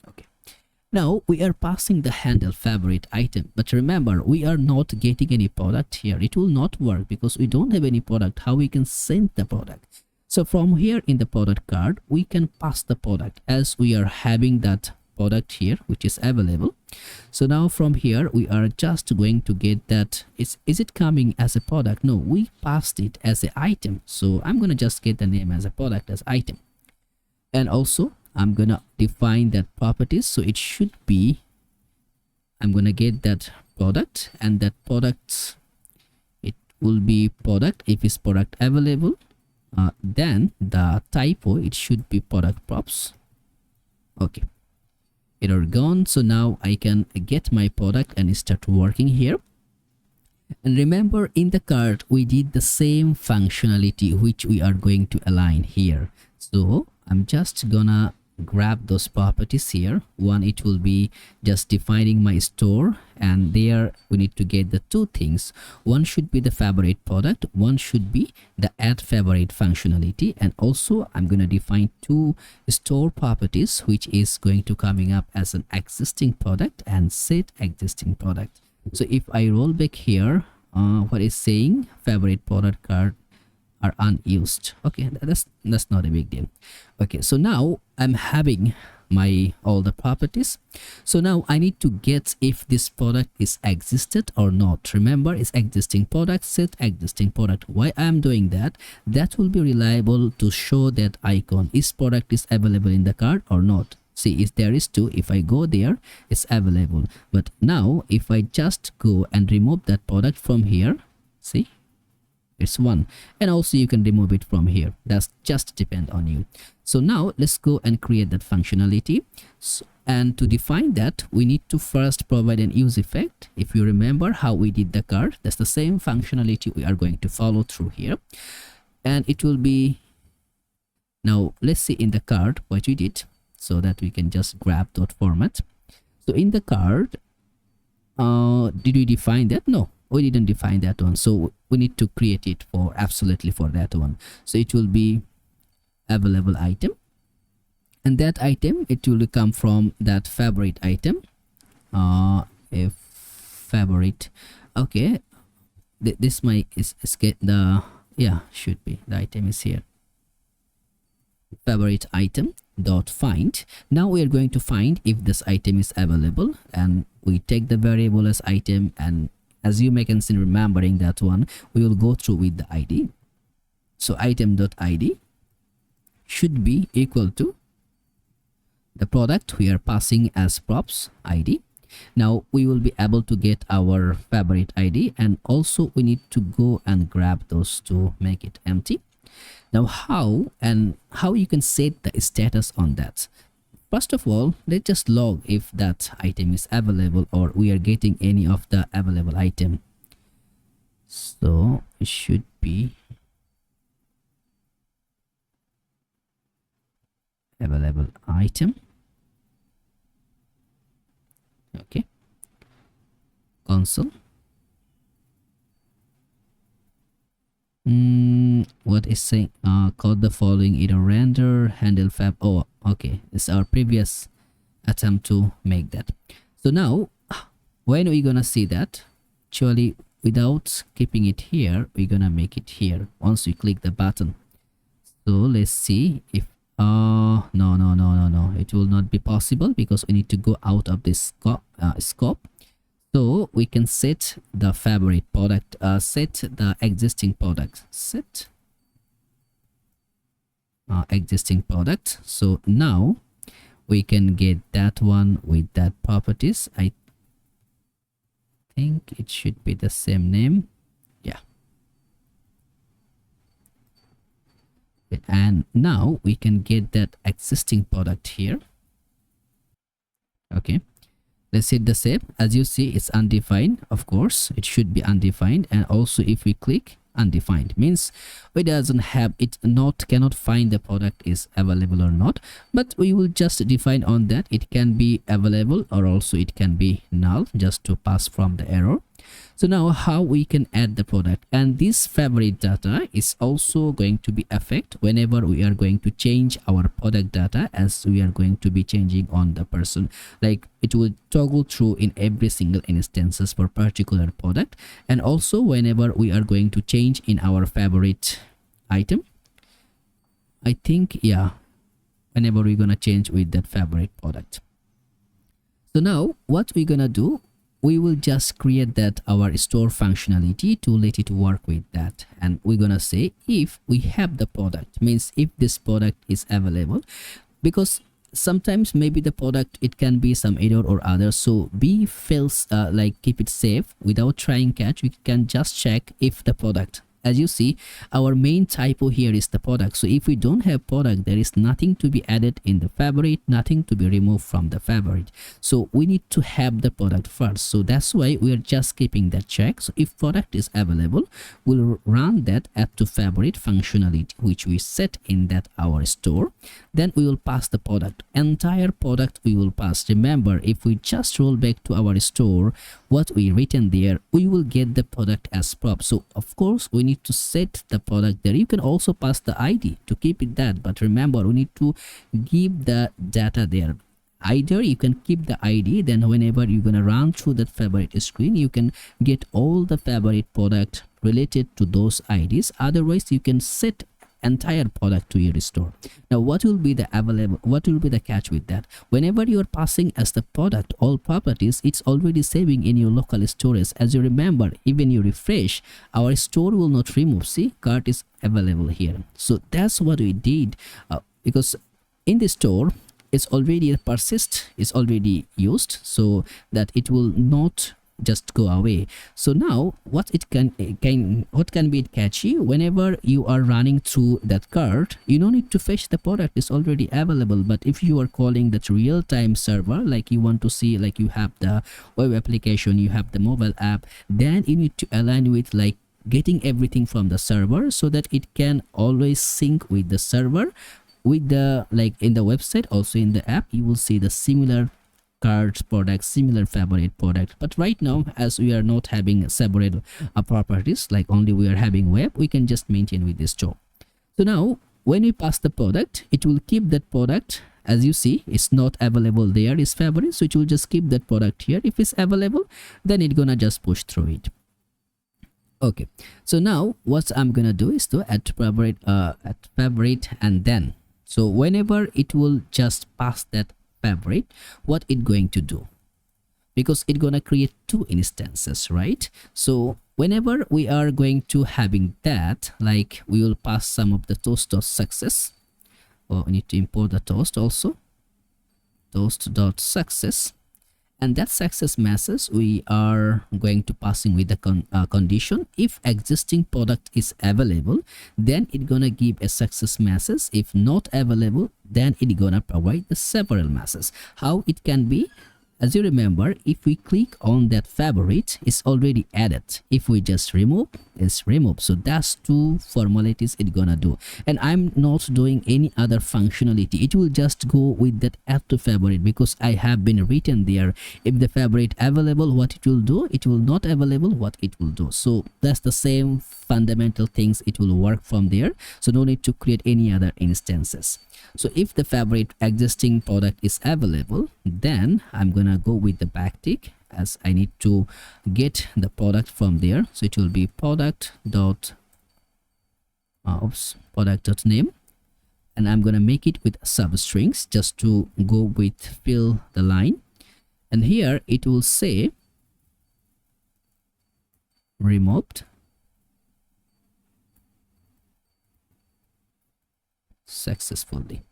Okay, now we are passing the handle favorite item, but remember we are not getting any product here. It will not work because we don't have any product. How we can send the product? So from here in the product card, we can pass the product, as we are having that product here which is available. So now from here we are just going to get that, is it coming as a product? No, we passed it as an item. So I'm gonna just get the name as a product as item, and also I'm gonna define that properties. So it should be, I'm gonna get that product, and that products, it will be product if it's product available. Then the typo, it should be product props. Okay, it are gone. So now I can get my product and start working here. And remember in the cart we did the same functionality which we are going to align here. So I'm just gonna grab those properties here. One, it will be just defining my store, and there we need to get the two things. One should be the favorite product, one should be the add favorite functionality, and also I'm going to define two store properties which is going to coming up as an existing product and set existing product. So if I roll back here, what is saying favorite product card are unused. Okay, that's not a big deal. Okay, so now I'm having my all the properties. So now I need to get if this product is existed or not. Remember, it's existing product, set existing product. Why I'm doing that? That will be reliable to show that icon is product is available in the cart or not. See, if there is two, if I go there, it's available. But now if I just go and remove that product from here, see, it's one. And also you can remove it from here. That's just depend on you. So now let's go and create that functionality. So, and to define that, we need to first provide an use effect. If you remember how we did the card, that's the same functionality we are going to follow through here. And it will be, now let's see in the card what we did, so that we can just grab that format. So in the card, did we define that? No, we didn't define that one, so we need to create it for absolutely for that one. So it will be available item, and that item, it will come from that favorite item. If favorite, okay, this might is get the, yeah, should be the item is here, favorite item dot find. Now we are going to find if this item is available, and we take the variable as item, and as you may can see, remembering that one, we will go through with the id. So item dot id should be equal to the product we are passing as props id. Now we will be able to get our favorite id, and also we need to go and grab those to make it empty. Now how you can set the status on that? First of all, let's just log if that item is available or we are getting any of the available item. So it should be available item. Okay, console. What is saying? Code the following either render handle fab. Oh, okay, it's our previous attempt to make that. So now when we gonna see that, actually without keeping it here, we're gonna make it here once we click the button. So let's see if no, it will not be possible because we need to go out of this scope. So we can set the favorite product, set the existing product, set existing product. So now we can get that one with that properties. I think it should be the same name. Yeah. And now we can get that existing product here. Okay, let's hit the save. As you see, it's undefined. Of course it should be undefined, and also if we click undefined means it doesn't have, it cannot find the product is available or not, but we will just define on that it can be available or also it can be null, just to pass from the error. So now how we can add the product, and this favorite data is also going to be affect whenever we are going to change our product data, as we are going to be changing on the person, like it will toggle through in every single instances for particular product, and also whenever we are going to change in our favorite item, I think, yeah, whenever we're gonna change with that favorite product. So now what we're gonna do, we will just create that our store functionality to let it work with that, and we're gonna say if we have the product, means if this product is available, because sometimes maybe the product, it can be some error or other, so be fails, like keep it safe without trying catch. We can just check if the product, as you see, our main typo here is the product. So if we don't have product, there is nothing to be added in the favorite, nothing to be removed from the favorite. So we need to have the product first. So that's why we are just keeping that check. So if product is available, we'll run that add to favorite functionality, which we set in that our store. Then we will pass the product, entire product we will pass. Remember, if we just roll back to our store, what we written there, we will get the product as prop. So of course we need to set the product there. You can also pass the id to keep it that, but remember we need to give the data there. Either you can keep the id, then whenever you're gonna run through that favorite screen, you can get all the favorite product related to those ids. Otherwise you can set entire product to your store. Now what will be the available, what will be the catch with that? Whenever you are passing as the product all properties, it's already saving in your local storage. As you remember, even you refresh, our store will not remove. See, cart is available here. So that's what we did, because in the store it's already persist, is already used, so that it will not just go away. So now what it can be catchy, whenever you are running through that cart, you don't need to fetch the product, is already available. But if you are calling that real-time server, like you want to see, like you have the web application, you have the mobile app, then you need to align with like getting everything from the server, so that it can always sync with the server, with the, like in the website, also in the app you will see the similar cart product, similar favorite product. But right now, as we are not having separate properties, like only we are having web, we can just maintain with this two. So now when we pass the product, it will keep that product. As you see, it's not available there is favorite, so it will just keep that product here. If it's available, then it's gonna just push through it. Okay, so now what I'm gonna do is to add favorite, and then so whenever it will just pass that favorite, what it going to do, because it's gonna create two instances, right? So whenever we are going to having that, like we will pass some of the toast.success. Oh, we need to import the toast also, toast.success, and that success message we are going to passing with the condition. If existing product is available, then it's gonna give a success message. If not available, then it's gonna provide the several message. How it can be? As you remember, if we click on that favorite, it's already added. If we just remove, it's removed. So that's two formalities it's gonna do. And I'm not doing any other functionality. It will just go with that add to favorite, because I have been written there. If the favorite available, what it will do, it will not available, what it will do. So that's the same fundamental things. It will work from there. So no need to create any other instances. So if the favorite existing product is available, then I'm gonna go with the backtick, as I need to get the product from there. So it will be product.name, and I'm gonna make it with substrings just to go with fill the line. And here it will say removed successfully.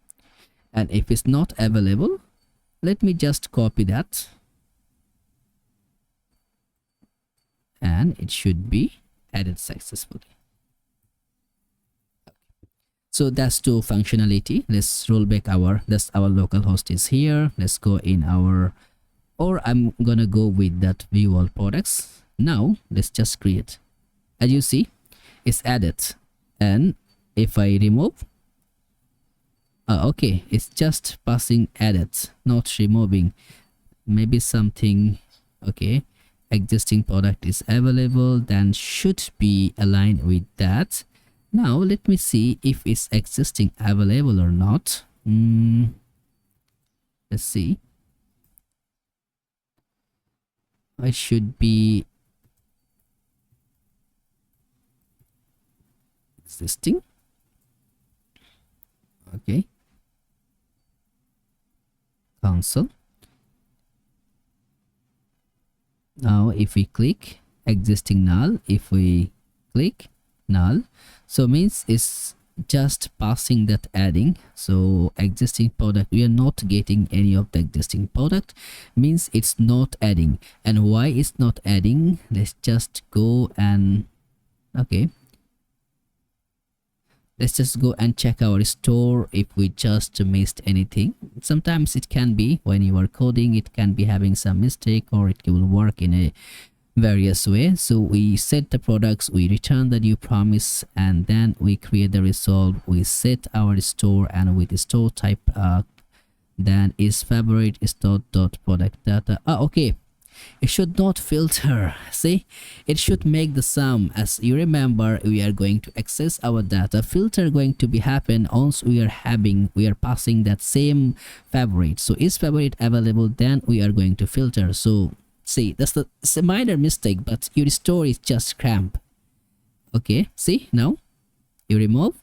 And if it's not available, let me just copy that, and it should be added successfully. So that's two functionality. Let's roll back our local host is here. Let's go in our, or I'm gonna go with that view all products. Now let's just create. As you see, it's added, and if I remove, okay, it's just passing added, not removing. Maybe something. Okay, existing product is available, then should be aligned with that. Now let me see if it's existing available or not. Let's see. It should be existing. Okay, console. Now if we click existing null, if we click null, so means it's just passing that adding. So existing product, we are not getting any of the existing product, means it's not adding. And why it's not adding, let's just go and okay, let's just go and check our store if we just missed anything. Sometimes it can be when you are coding, it can be having some mistake, or it will work in a various way. So we set the products, we return the new promise, and then we create the result. We set our store, and with the store type then is favorite is dot product data. Okay, it should not filter. See, it should make the sum. As you remember, we are going to access our data. Filter going to be happen once we are passing that same favorite. So is favorite available, then we are going to filter. So see, it's a minor mistake, but your store is just cramp. Okay, see, now you remove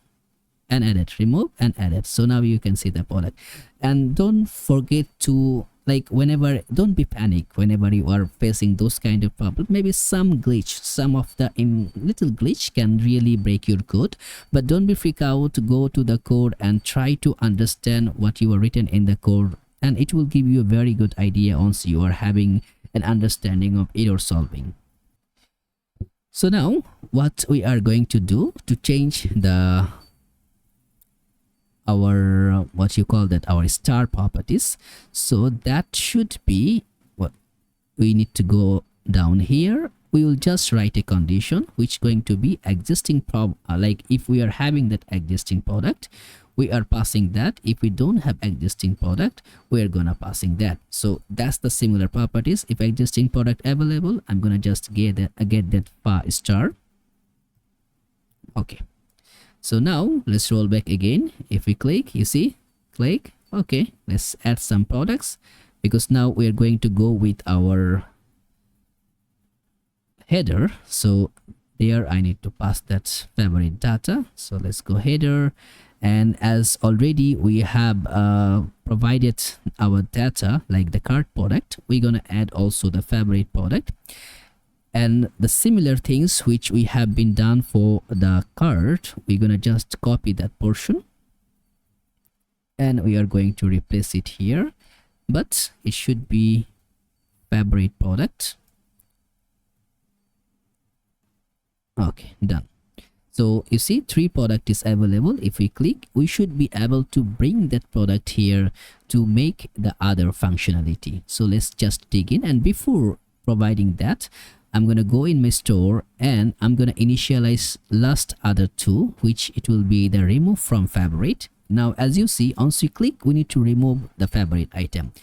and edit, remove and edit. So now you can see the product. And don't forget to, like, whenever, don't be panic whenever you are facing those kind of problems. Maybe some glitch, some of the little glitch can really break your code, but don't be freak out. Go to the code and try to understand what you are written in the code, and it will give you a very good idea once you are having an understanding of error solving. So now what we are going to do to change our what you call that, our star properties, so that should be what we need to go down here. We will just write a condition which going to be existing like if we are having that existing product, we are passing that. If we don't have existing product, we are gonna passing that. So that's the similar properties. If existing product available, I'm gonna just get that star. Okay, so now let's roll back again. If we click, you see, click. Okay, let's add some products, because now we are going to go with our header. So there I need to pass that favorite data. So let's go header, and as already we have provided our data like the cart product, we're gonna add also the favorite product, and the similar things which we have been done for the cart, we're gonna just copy that portion and we are going to replace it here, but it should be favorite product. Okay, done. So you see 3 product is available. If we click, we should be able to bring that product here to make the other functionality. So let's just dig in, and before providing that, I'm gonna go in my store and I'm gonna initialize last other 2, which it will be the remove from favorite. Now as you see, once you click, we need to remove the favorite item,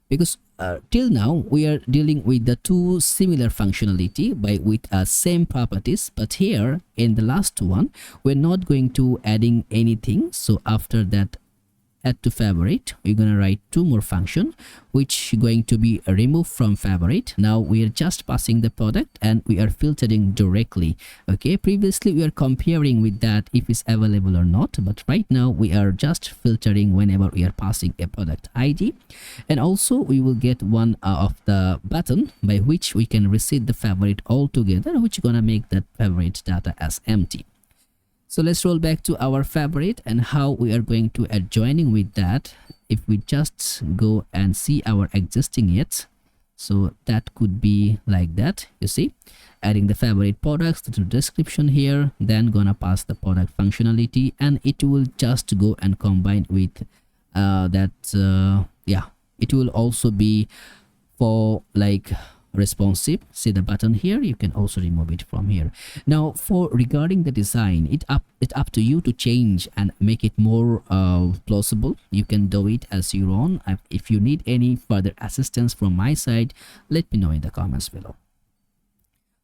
because till now we are dealing with the 2 similar functionality with same properties, but here in the last one we're not going to adding anything. So after that add to favorite, we're gonna write 2 more function which going to be a remove from favorite. Now we are just passing the product and we are filtering directly. Okay, previously we are comparing with that if it's available or not, but right now we are just filtering whenever we are passing a product ID. And also we will get one of the button by which we can reset the favorite altogether, which gonna make that favorite data as empty. So let's roll back to our favorite and how we are going to add joining with that. If we just go and see our existing yet, so that could be like that. You see, adding the favorite products to the description here, then gonna pass the product functionality, and it will just go and combine with yeah, it will also be for like responsive. See the button here, you can also remove it from here. Now for regarding the design, it's up to you to change and make it more plausible. You can do it as your own. If you need any further assistance from my side, let me know in the comments below.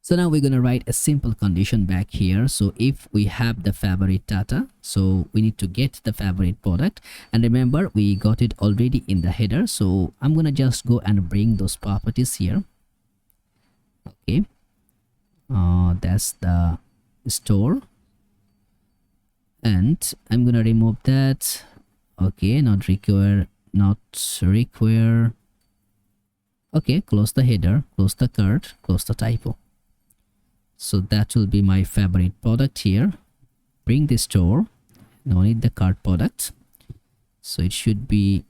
So now we're going to write a simple condition back here. So if we have the favorite data, so we need to get the favorite product, and remember we got it already in the header. So I'm going to just go and bring those properties here. Okay, that's the store, and I'm gonna remove that. Okay, not require. Okay, close the header, close the cart, close the typo. So that will be my favorite product here. Bring the store, no need the cart product, so it should be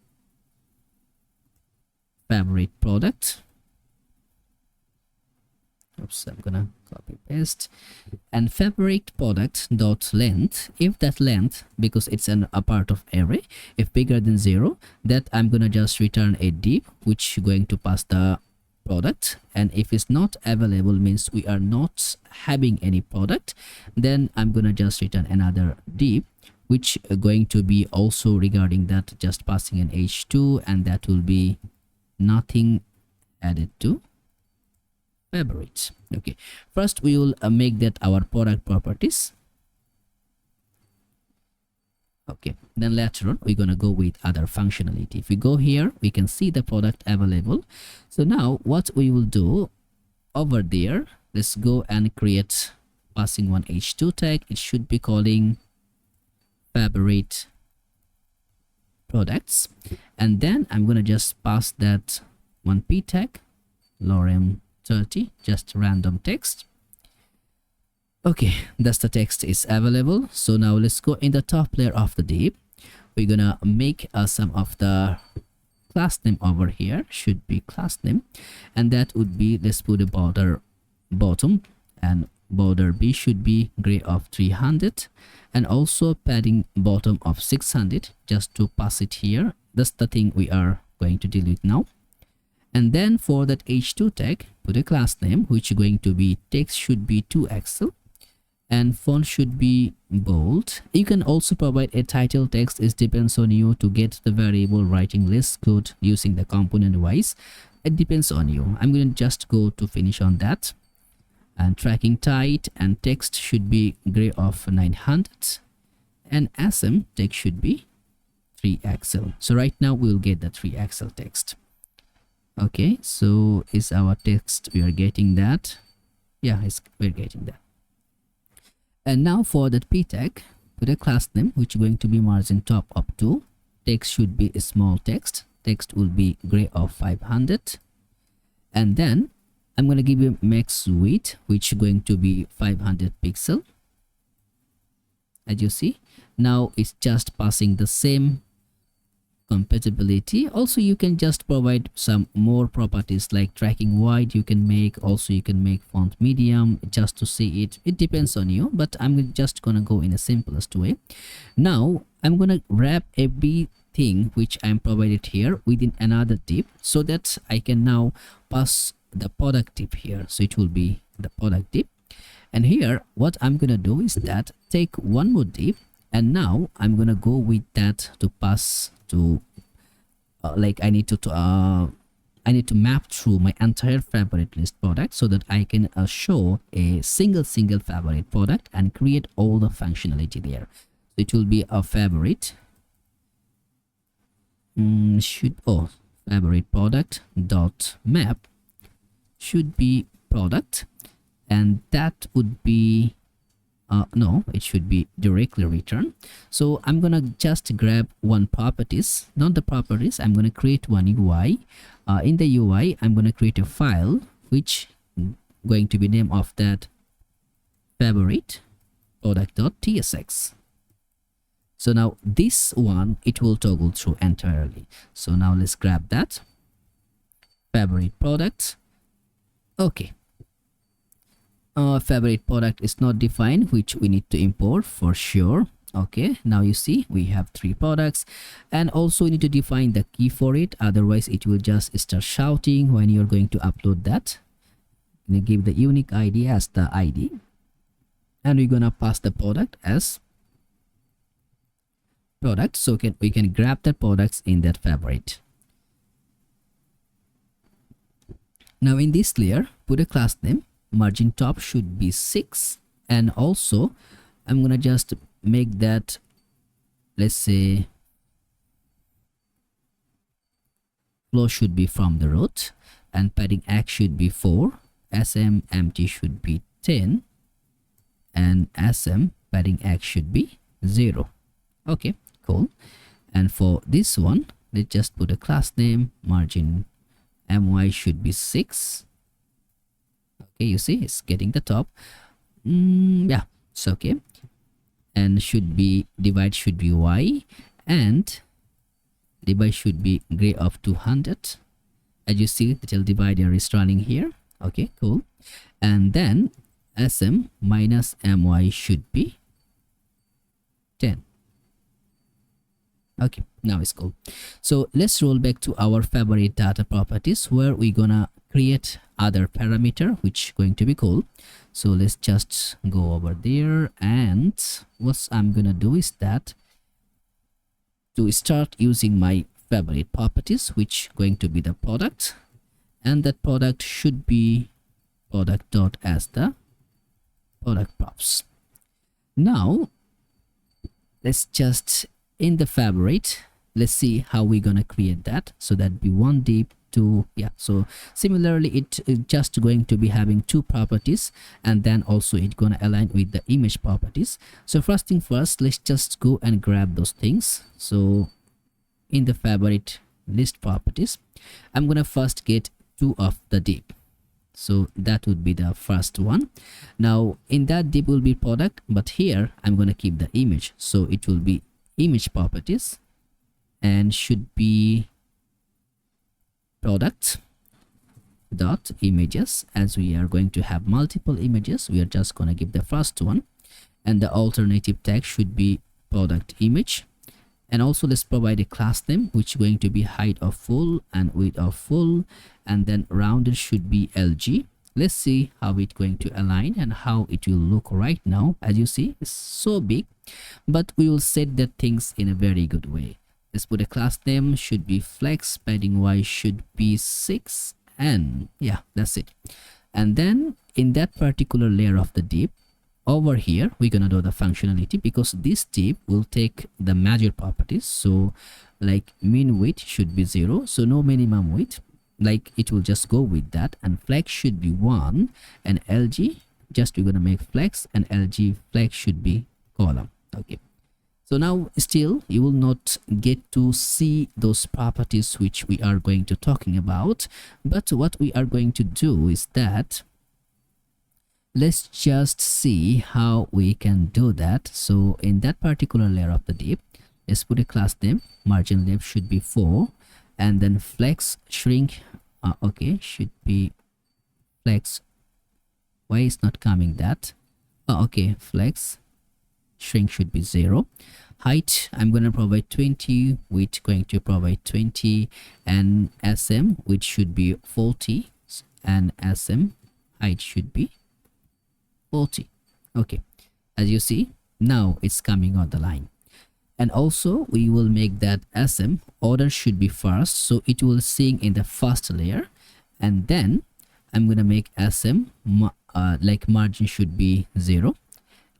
favorite product. Oops, I'm gonna copy paste, and favorite product dot length, if that length, because it's a part of array, if bigger than 0, that I'm gonna just return a div which going to pass the product. And if it's not available, means we are not having any product, then I'm gonna just return another div which going to be also regarding that, just passing an h2, and that will be nothing added to favorite. Okay, first we will make that our product properties. Okay, then later on we're gonna go with other functionality. If we go here, we can see the product available. So now what we will do over there, let's go and create passing one h2 tag. It should be calling favorite products, and then I'm gonna just pass that one p tag, lorem 30, just random text. Okay, that's the text is available. So now let's go in the top layer of the div. We're gonna make some of the class name over here, should be class name, and that would be, let's put a border bottom, and border B should be gray of 300, and also padding bottom of 600, just to pass it here. That's the thing we are going to deal with now. And then for that h2 tag, put a class name which is going to be text should be 2xl, and font should be bold. You can also provide a title text. It depends on you to get the variable writing list code using the component wise. It depends on you. I'm going to just go to finish on that. And tracking tight, and text should be gray of 900, and SM text should be 3 axle. So right now we will get the 3 axle text. Okay, so is our text, we are getting that. Yeah, we're getting that. And now for the p tag, put a class name which is going to be margin top up to. Text should be a small text. Text will be gray of 500, and then I'm going to give you max width, which is going to be 500 pixel. As you see, now it's just passing the same compatibility. Also, you can just provide some more properties like tracking wide. You can make, also you can make font medium just to see it. It depends on you, but I'm just gonna go in a simplest way. Now I'm gonna wrap everything which I'm provided here within another div, so that I can now pass the product div here. So it will be the product div, and here what I'm gonna do is that take one more div, and now I'm gonna go with that to pass to like I need to map through my entire favorite list product, so that I can show a single favorite product and create all the functionality there. So it will be a favorite favorite product dot map should be product, and that would be no, it should be directly return. So I'm gonna just grab one properties, not the properties. I'm gonna create one UI. In the UI, I'm gonna create a file which going to be name of that favorite product.tsx. So now this one, it will toggle through entirely. So now let's grab that favorite product. Okay. Favorite product is not defined, which we need to import for sure. Okay, now you see we have 3 products, and also we need to define the key for it, otherwise it will just start shouting when you're going to upload that. We give the unique ID as the ID, and we're gonna pass the product as product, so we can grab the products in that favorite. Now in this layer, put a class name. Margin top should be 6, and also I'm gonna just make that, let's say, flow should be from the root, and padding x should be 4, sm empty should be 10, and sm padding x should be 0. Okay, cool. And for this one, let's just put a class name. Margin my should be 6. Okay, you see it's getting the top. Yeah, it's okay. And should be divide should be y, and divide should be gray of 200. As you see, the divider is running here. Okay, cool. And then sm minus my should be 10. Okay, now it's cool. So let's roll back to our favorite data properties, where we're gonna create other parameter which going to be cool. So let's just go over there, and what I'm gonna do is that to start using my favorite properties, which going to be the product, and that product should be product dot as the product props. Now let's just in the favorite, let's see how we're gonna create that. So that be one div, 2, yeah. So similarly, it just going to be having 2 properties, and then also it's gonna align with the image properties. So first thing first, let's just go and grab those things. So in the favorite list properties, I'm gonna first get 2 of the div. So that would be the first one. Now in that div will be product, but here I'm gonna keep the image, so it will be image properties, and should be product dot images. As we are going to have multiple images, we are just going to give the first one, and the alternative tag should be product image. And also let's provide a class name which is going to be height of full and width of full, and then rounded should be lg, let's see how it's going to align and how it will look right now. As you see, it's so big, but we will set the things in a very good way. Let's put a class name, should be flex, padding y should be 6, and yeah, that's it. And then in that particular layer of the div, over here we're gonna do the functionality, because this div will take the major properties. So like min width should be 0, so no minimum width, like it will just go with that, and flex should be 1, and lg just we're gonna make flex, and lg flex should be column. Okay, so now still you will not get to see those properties which we are going to talking about, but what we are going to do is that let's just see how we can do that. So in that particular layer of the div, let's put a class name, margin left should be 4, and then flex shrink okay, should be flex, why is not coming that, okay, flex shrink should be 0, height I'm going to provide 20, width going to provide 20, and sm which should be 40, and sm height should be 40. Okay, as you see now it's coming on the line. And also we will make that sm order should be first, so it will sing in the first layer, and then I'm gonna make sm like margin should be 0,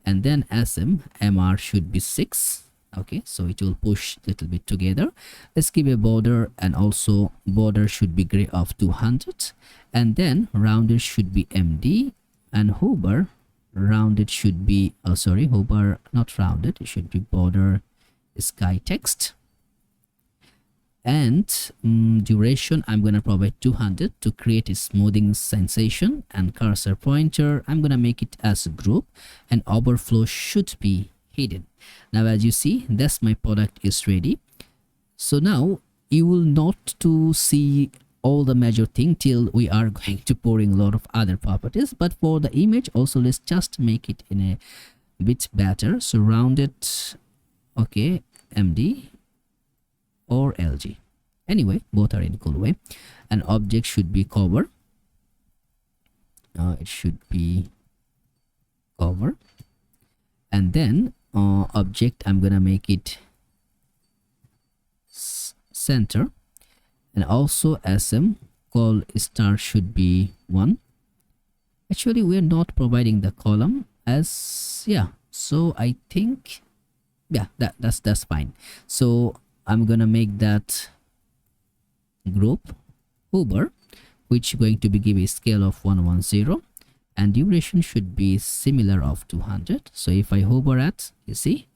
and then sm mr should be 6. Okay, so it will push a little bit together. Let's give a border, and also border should be gray of 200, and then rounded should be md, and hover rounded should be hover not rounded, it should be border sky text, and duration I'm gonna provide 200 to create a smoothing sensation, and cursor pointer I'm gonna make it as a group, and overflow should be hidden. Now as you see, that's my product is ready. So now you will not to see all the major thing till we are going to pouring a lot of other properties, but for the image also let's just make it in a bit better. So rounded, okay, md or lg, anyway both are in cool way, and object should be cover, it should be cover, and then object I'm gonna make it center, and also sm call star should be 1. Actually we're not providing the column as, yeah, so I think yeah, that's fine. So I'm gonna make that group hover, which going to be give a scale of 110, and duration should be similar of 200. So if I hover at, you see,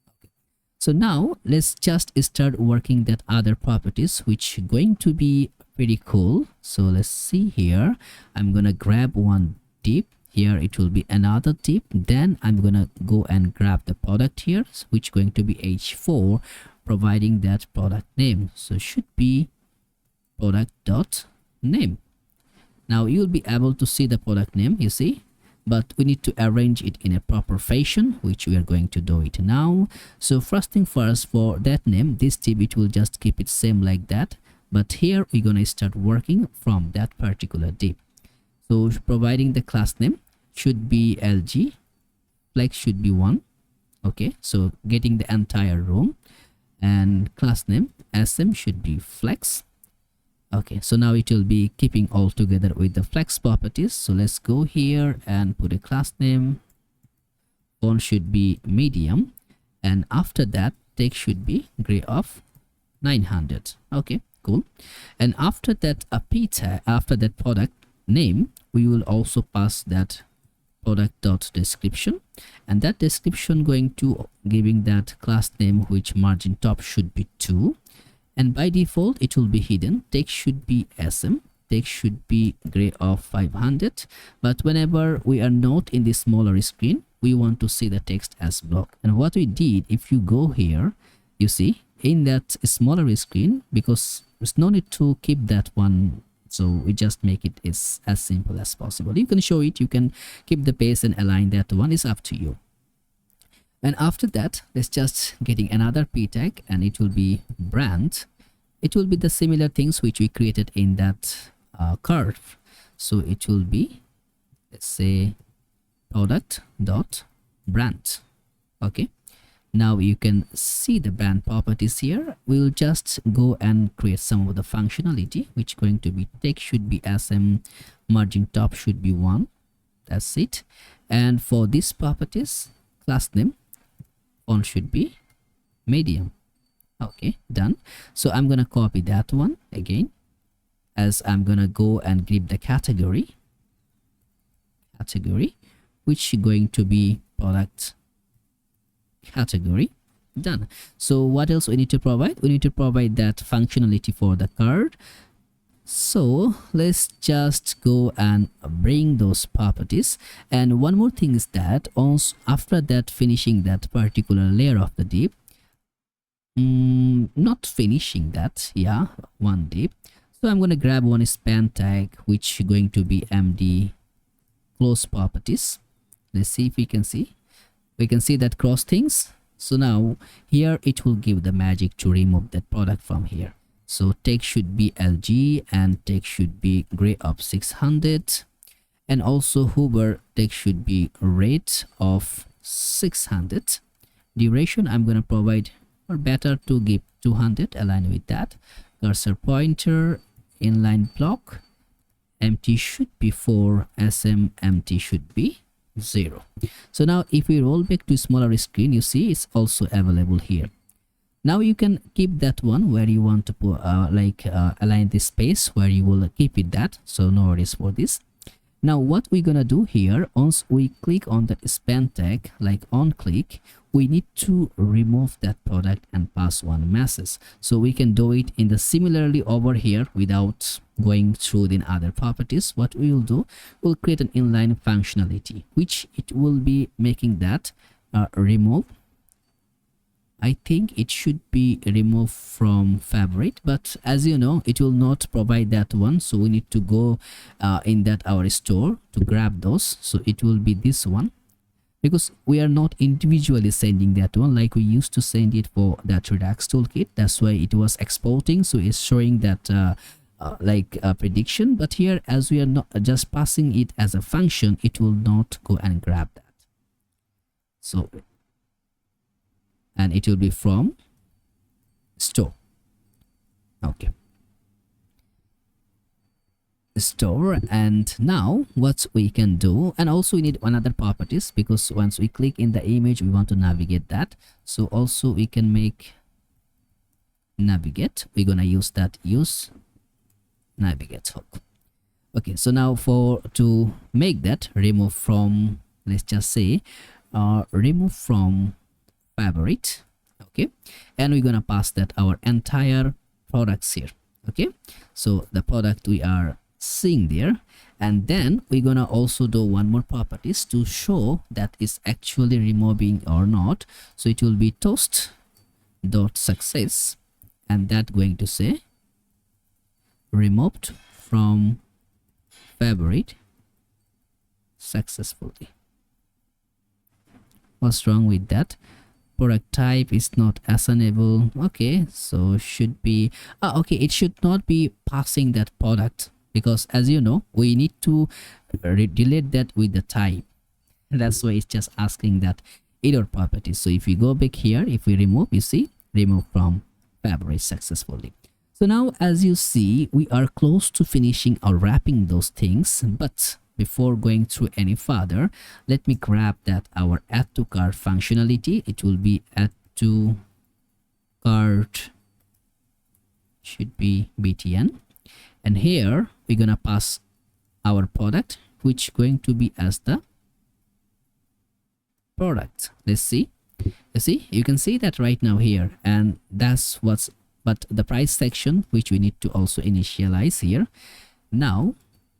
okay. So now let's just start working that other properties which going to be pretty cool. So let's see here, I'm gonna grab one div. Here it will be another div, then I'm gonna go and grab the product here, which going to be h4, providing that product name. So should be product.name. Now you will be able to see the product name, you see, but we need to arrange it in a proper fashion, which we are going to do it now. So first thing first, for that name, this div it will just keep it same like that, but here we're gonna start working from that particular div. So providing the class name should be lg, flex should be 1. Okay, so getting the entire room, and class name sm should be flex. Okay, so now it will be keeping all together with the flex properties. So let's go here and put a class name, font should be medium, and after that text should be gray of 900. Okay, cool. And after that a p tag, after that product name, we will also pass that product.description, and that description going to giving that class name which margin top should be 2, and by default it will be hidden. Text should be sm, text should be gray of 500, but whenever we are not in the smaller screen, we want to see the text as block. And what we did, if you go here, you see in that smaller screen, because there's no need to keep that one, so we just make it as simple as possible. You can show it, you can keep the pace and align that one, is up to you. And after that, let's just getting another p tag, and it will be brand. It will be the similar things which we created in that curve. so it will be, let's say, product dot brand. Okay, now you can see the brand properties here. We'll just go and create some of the functionality, which going to be text should be SM, margin top should be 1. That's it. And for these properties, class name, font should be medium. Okay, done. So I'm gonna copy that one again, as I'm gonna go and grab the category, which is going to be product category. Done. So what else we need to provide? We need to provide that functionality for the card. So let's just go and bring those properties. And one more thing is that also after that, finishing that particular layer of the div, not finishing that, yeah, one div. So I'm going to grab one span tag, which is going to be md close properties. Let's see if we can see. We can see that cross things. So now here it will give the magic to remove that product from here. So text should be LG and text should be gray of 600, and also hover text should be rate of 600. Duration I'm going to provide, or better to give 200, align with that. Cursor pointer, inline block, empty should be 4, SM empty should be 0. So now if we roll back to smaller screen, you see it's also available here. Now you can keep that one where you want to put align this space where you will keep it that, so no worries for this. Now what we're gonna do here, once we click on that span tag, like on click, we need to remove that product and pass one message. So we can do it in the similarly over here without going through the other properties. What we will do, we'll create an inline functionality, which it will be making that remove. I think it should be removed from favorite, but as you know, it will not provide that one. So we need to go in that our store to grab those. So it will be this one, because we are not individually sending that one like we used to send it for that Redux toolkit. That's why it was exporting. So it's showing that prediction, but here as we are not just passing it as a function, it will not go and grab that. So, and it will be from store. Okay, store. And now what we can do, and also we need another properties, because once we click in the image we want to navigate that. So also we can make navigate. We're gonna use that use navigate hook. Okay, so now to make that remove from, let's just say remove from favorite. Okay, and we're gonna pass that our entire products here. Okay, so the product we are seeing there, and then we're gonna also do one more properties to show that is actually removing or not. So it will be toast dot success, and that going to say removed from favorite successfully. What's wrong with that? Product type is not assignable. Okay, so should be okay, it should not be passing that product, because as you know, we need to delete that with the type. That's why it's just asking that error property. So if we go back here, if we remove, you see remove from favorite successfully. So now as you see, we are close to finishing or wrapping those things, but before going through any further, let me grab that our add to cart functionality. It will be add to cart should be btn, and here we're gonna pass our product, which going to be as the product. Let's see. You see, you can see that right now here, and that's what's, but the price section, which we need to also initialize here. Now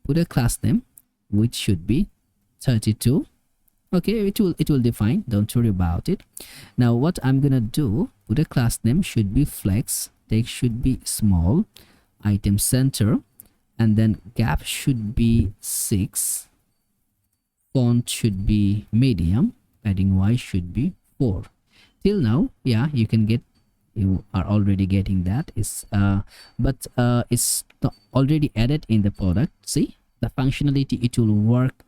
put a class name, which should be 32. Okay, it will define, don't worry about it. Now what I'm gonna do, put a class name should be flex, text should be small, item center, and then gap should be 6, font should be medium, padding y should be 4. Till now, yeah, you can get, you are already getting that is but it's not already added in the product. See, the functionality, it will work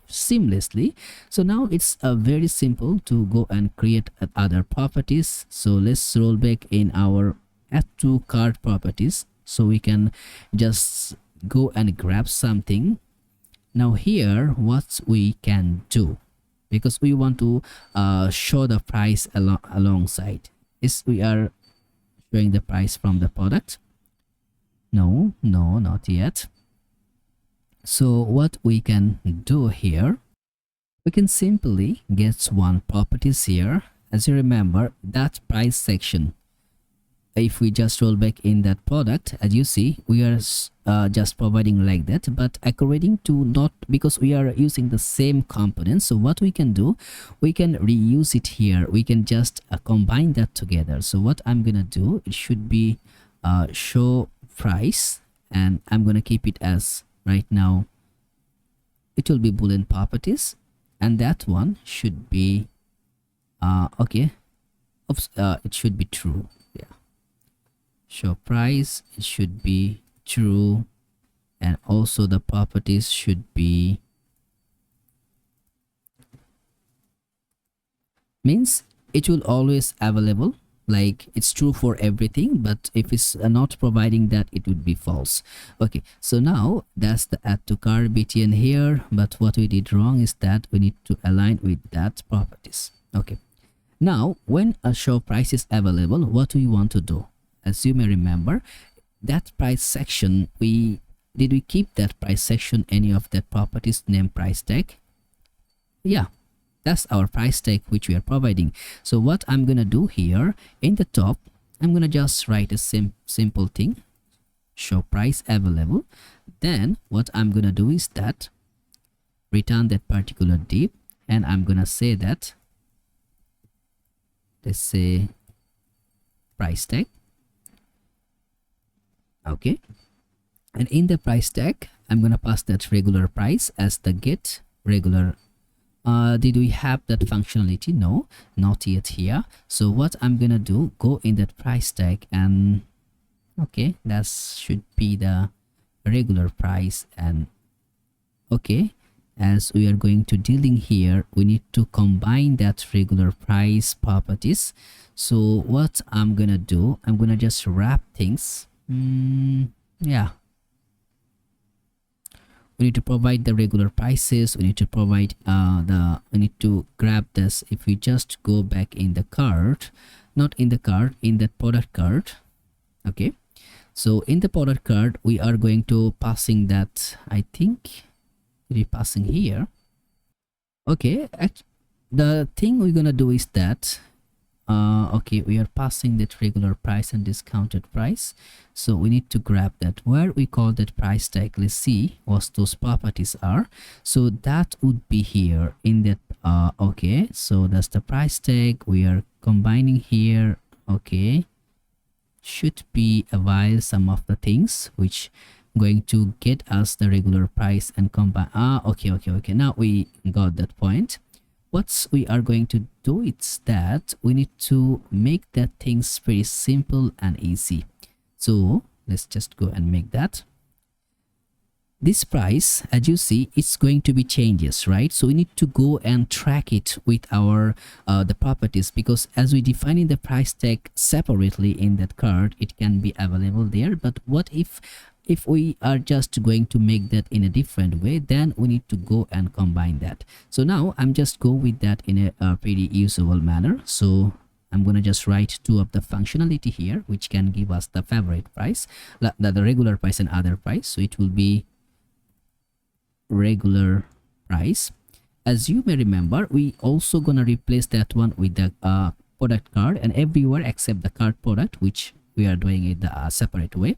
seamlessly. So now it's very simple to go and create other properties. So let's roll back in our add to cart properties, so we can just go and grab something. Now here what we can do, because we want to show the price alongside, is we are showing the price from the product. No, not yet. So what we can do here, we can simply get one properties here. As you remember, that price section, if we just roll back in that product, as you see, we are just providing like that, but according to not, because we are using the same components. So what we can do, we can reuse it here. We can just combine that together. So what I'm gonna do, it should be show price, and I'm gonna keep it as right now, it will be boolean properties, and that one should be okay. Oops, it should be true. Yeah, show price, it should be true, and also the properties should be, means it will always available, like it's true for everything, but if it's not providing that, it would be false. Okay, so now that's the add to cart btn here, but what we did wrong is that we need to align with that properties. Okay, now when a show price is available, what we want to do, as you may remember, that price section, we keep that price section any of that properties name price tag? Yeah, that's our price tag which we are providing. So what I'm gonna do here in the top, I'm gonna just write a simple thing, show price available. Then what I'm gonna do is that return that particular div, and I'm gonna say that, let's say price tag. Okay, and in the price tag, I'm gonna pass that regular price as the get regular. Did we have that functionality? No, not yet here. So what I'm gonna do, go in that price tag, and okay, that should be the regular price. And okay, as we are going to dealing here, we need to combine that regular price properties. So what I'm gonna do, I'm gonna just wrap things. Yeah, we need to provide the regular prices, we need to provide we need to grab this. If we just go back in the cart, not in the cart, in the product cart. Okay, so in the product cart, we are going to passing that, I think we're passing here. Okay, the thing we're gonna do is that okay, we are passing that regular price and discounted price. So we need to grab that where we call that price tag. Let's see what those properties are. So that would be here in that okay, so that's the price tag we are combining here. Okay, should be a while some of the things which going to get us the regular price and combine. Okay, now we got that point. What we are going to do is that we need to make that things very simple and easy. So let's just go and make that. This price, as you see, it's going to be changes, right? So we need to go and track it with our the properties, because as we defining the price tag separately in that card, it can be available there. But what if we are just going to make that in a different way, then we need to go and combine that. So now I'm just go with that in a pretty usable manner. So I'm gonna just write two of the functionality here, which can give us the favorite price, the regular price and other price. So it will be regular price. As you may remember, we also gonna replace that one with the product card, and everywhere except the card product, which we are doing it the separate way.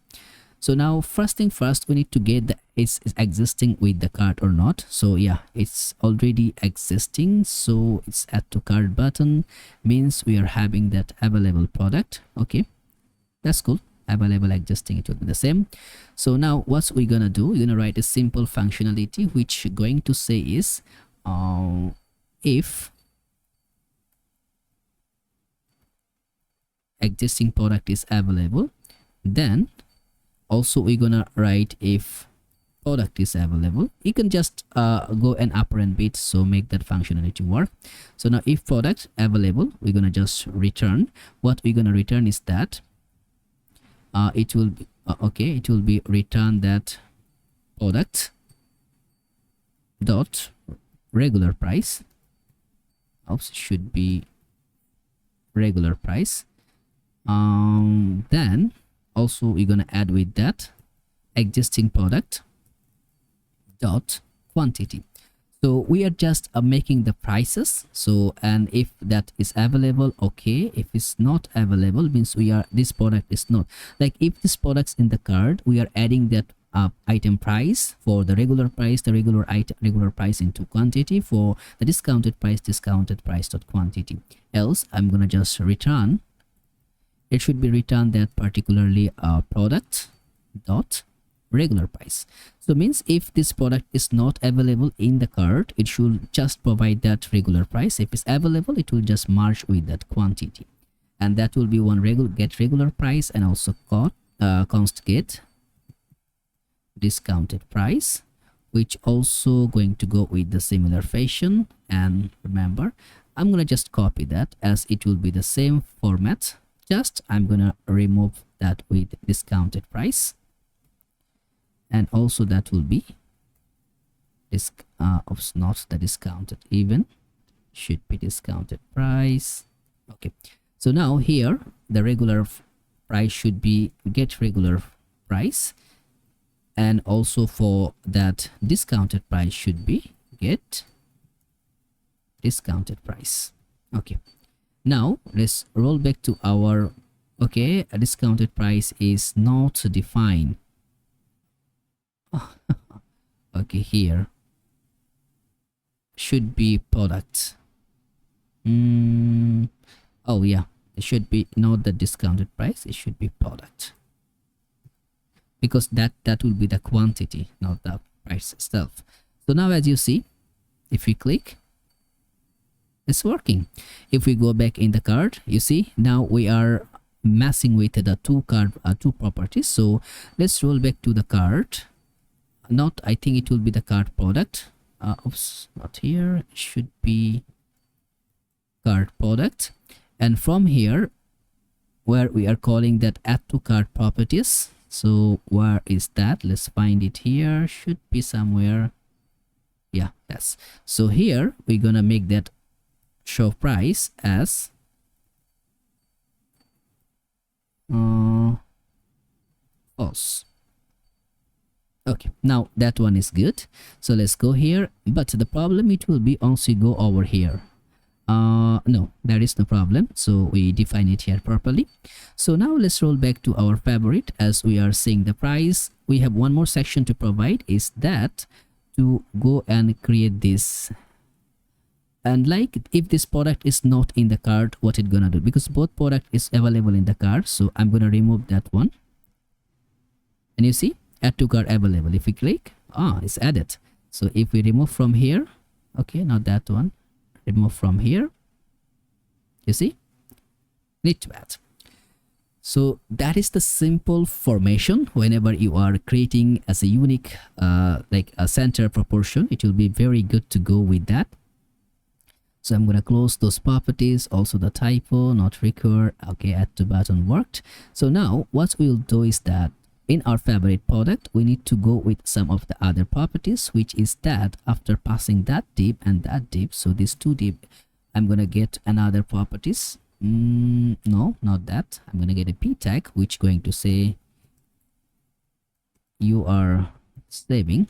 So now first thing first, we need to get the is existing with the cart or not. So yeah, it's already existing, so it's add to cart button, means we are having that available product. Okay, that's cool. Available existing, it will be the same. So now what we're gonna do, we're gonna write a simple functionality which going to say is if existing product is available, then also we're gonna write if product is available, you can just go and apparent bit, so make that functionality work. So now if product available, we're gonna just return. What we're gonna return is that it will be it will be return that product dot regular price. Oops, should be regular price. Then also we're gonna add with that existing product dot quantity. So we are just making the prices. So, and if that is available, okay. If it's not available, means we are, this product is not, like if this product's in the cart, we are adding that item price for the regular price, the regular price into quantity, for the discounted price dot quantity. Else I'm gonna just return, it should be returned that particularly product dot regular price. So means if this product is not available in the cart, it should just provide that regular price. If it's available, it will just merge with that quantity, and that will be one get regular price, and also const get discounted price, which also going to go with the similar fashion. And remember, I'm gonna just copy that as it will be the same format, just I'm gonna remove that with discounted price, and also that will be this not the discounted, even should be discounted price. Okay, so now here the regular price should be get regular price, and also for that discounted price should be get discounted price. Okay, now let's roll back to our a discounted price is not defined. Okay, here should be product. Oh yeah, it should be not the discounted price, it should be product, because that will be the quantity, not the price itself. So now as you see, if we click, it's working. If we go back in the cart, you see now we are messing with the two properties. So let's roll back to the cart. Not, I think it will be the cart product. Oops, not here, it should be cart product. And from here, where we are calling that add to cart properties, so where is that? Let's find it here, should be somewhere. Yeah, that's, so here we're gonna make that show price as false. Okay, now that one is good. So let's go here, but the problem, it will be once you go over here. No, there is no problem, so we define it here properly. So now let's roll back to our favorite. As we are seeing the price, we have one more section to provide, is that to go and create this. And like if this product is not in the cart, what it gonna do, because both product is available in the cart, so I'm gonna remove that one. And you see, add to cart available. If we click, it's added. So if we remove from here, okay, not that one, remove from here, you see, need to add. So that is the simple formation. Whenever you are creating as a unique like a center proportion, it will be very good to go with that. So I'm going to close those properties, also the typo, not required. Okay, add to button worked. So now what we'll do is that in our favorite product, we need to go with some of the other properties, which is that after passing that div and that div, so these two div, I'm going to get another properties. No, not that. I'm going to get a p tag, which going to say you are saving.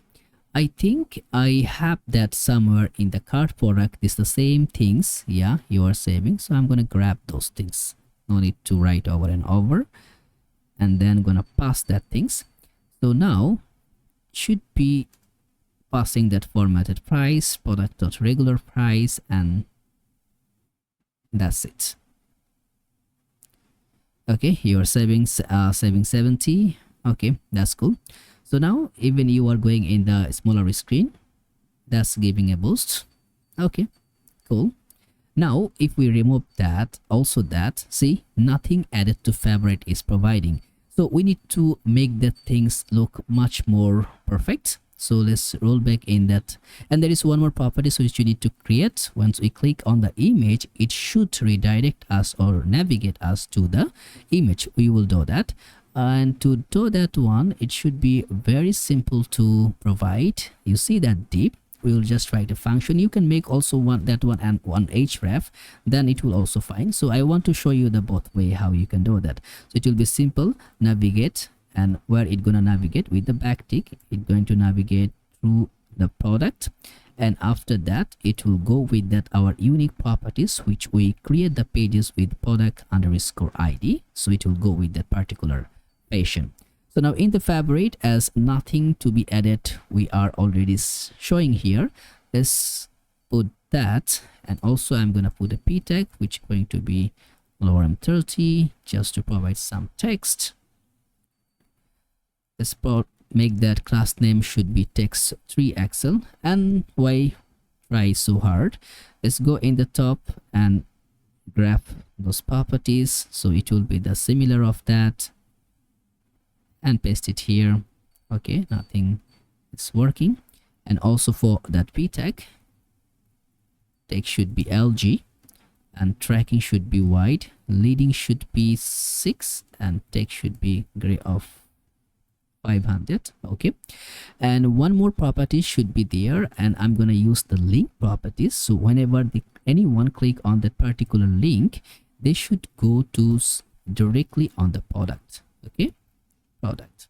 I think I have that somewhere in the cart product. It's the same things. Yeah, you are saving. So I'm going to grab those things. No need to write over and over. And then gonna pass that things. So now should be passing that formatted price, product dot regular price, and that's it. Okay, you are saving 70. Okay, that's cool. So now even you are going in the smaller screen, that's giving a boost. Okay, cool. Now if we remove that, also that, see, nothing added to favorite is providing. So we need to make the things look much more perfect. So let's roll back in that. And there is one more property which you need to create. Once we click on the image, it should redirect us or navigate us to the image. We will do that. And to do that one, it should be very simple to provide. You see that div, we will just write a function. You can make also that one and one href, then it will also fine. So I want to show you the both way how you can do that. So it will be simple, navigate, and where it gonna navigate with the backtick, it's going to navigate through the product, and after that it will go with that our unique properties which we create the pages with product_id. So it will go with that particular patient. So now in the fabric, as nothing to be added, we are already showing here. Let's put that, and also I'm gonna put a p tag which is going to be lorem 30 just to provide some text. Let's make that class name should be text3xl. And why try so hard? Let's go in the top and grab those properties, so it will be the similar of that, and paste it here. Okay, nothing is working. And also for that p tag, text should be lg, and tracking should be wide, leading should be 6, and text should be gray of 500. Okay, and one more property should be there, and I'm gonna use the link properties. So whenever anyone click on that particular link, they should go to directly on the product. Okay, product,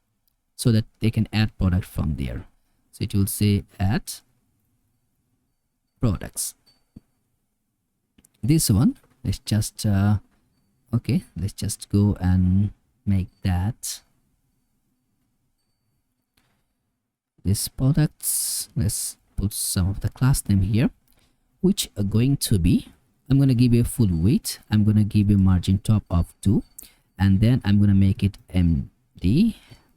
so that they can add product from there. So it will say add products. This one, let's just okay, let's just go and make that this products. Let's put some of the class name here, which are going to be, I'm going to give you a full width, I'm going to give you margin top of 2, and then I'm going to make it MD.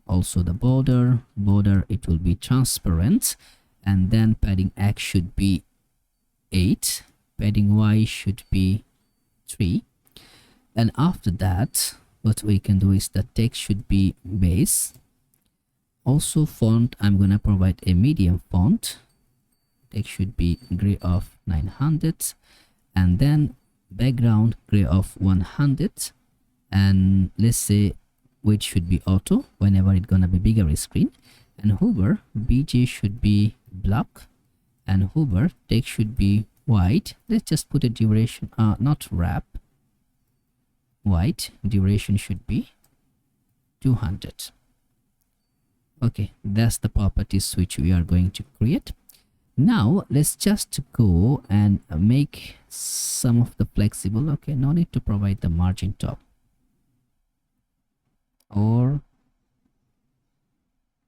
Also the border it will be transparent, and then padding X should be 8, padding Y should be 3, and after that what we can do is the text should be base. Also font, I'm gonna provide a medium font. Text should be gray of 900, and then background gray of 100, and let's say width should be auto whenever it's gonna be bigger screen, and hover bj should be block, and hover text should be white. Let's just put a duration, not wrap, white, duration should be 200. Okay, that's the properties which we are going to create. Now let's just go and make some of the flexible. Okay, no need to provide the margin top, or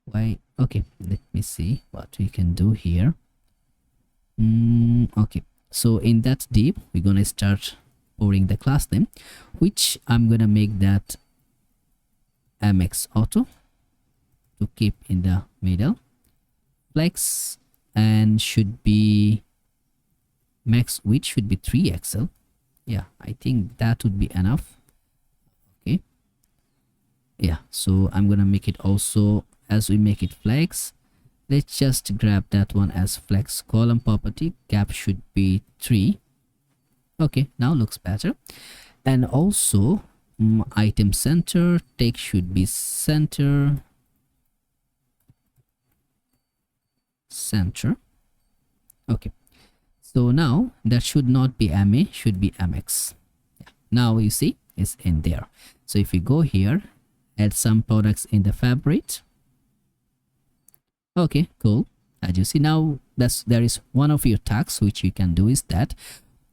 why? Okay, let me see what we can do here. Okay, so in that div we're gonna start pouring the class name, which I'm gonna make that mx auto to keep in the middle, flex, and should be max width should be 3xl. Yeah, I think that would be enough. Okay, yeah, so I'm gonna make it also, as we make it flex, let's just grab that one as flex column property, gap should be 3. Okay, now looks better. And also item center, text should be center. Okay, so now that should not be MA, should be MX. Yeah. Now you see it's in there. So if we go here, add some products in the fabric. Okay, cool. As you see now, there is one of your tags which you can do is that.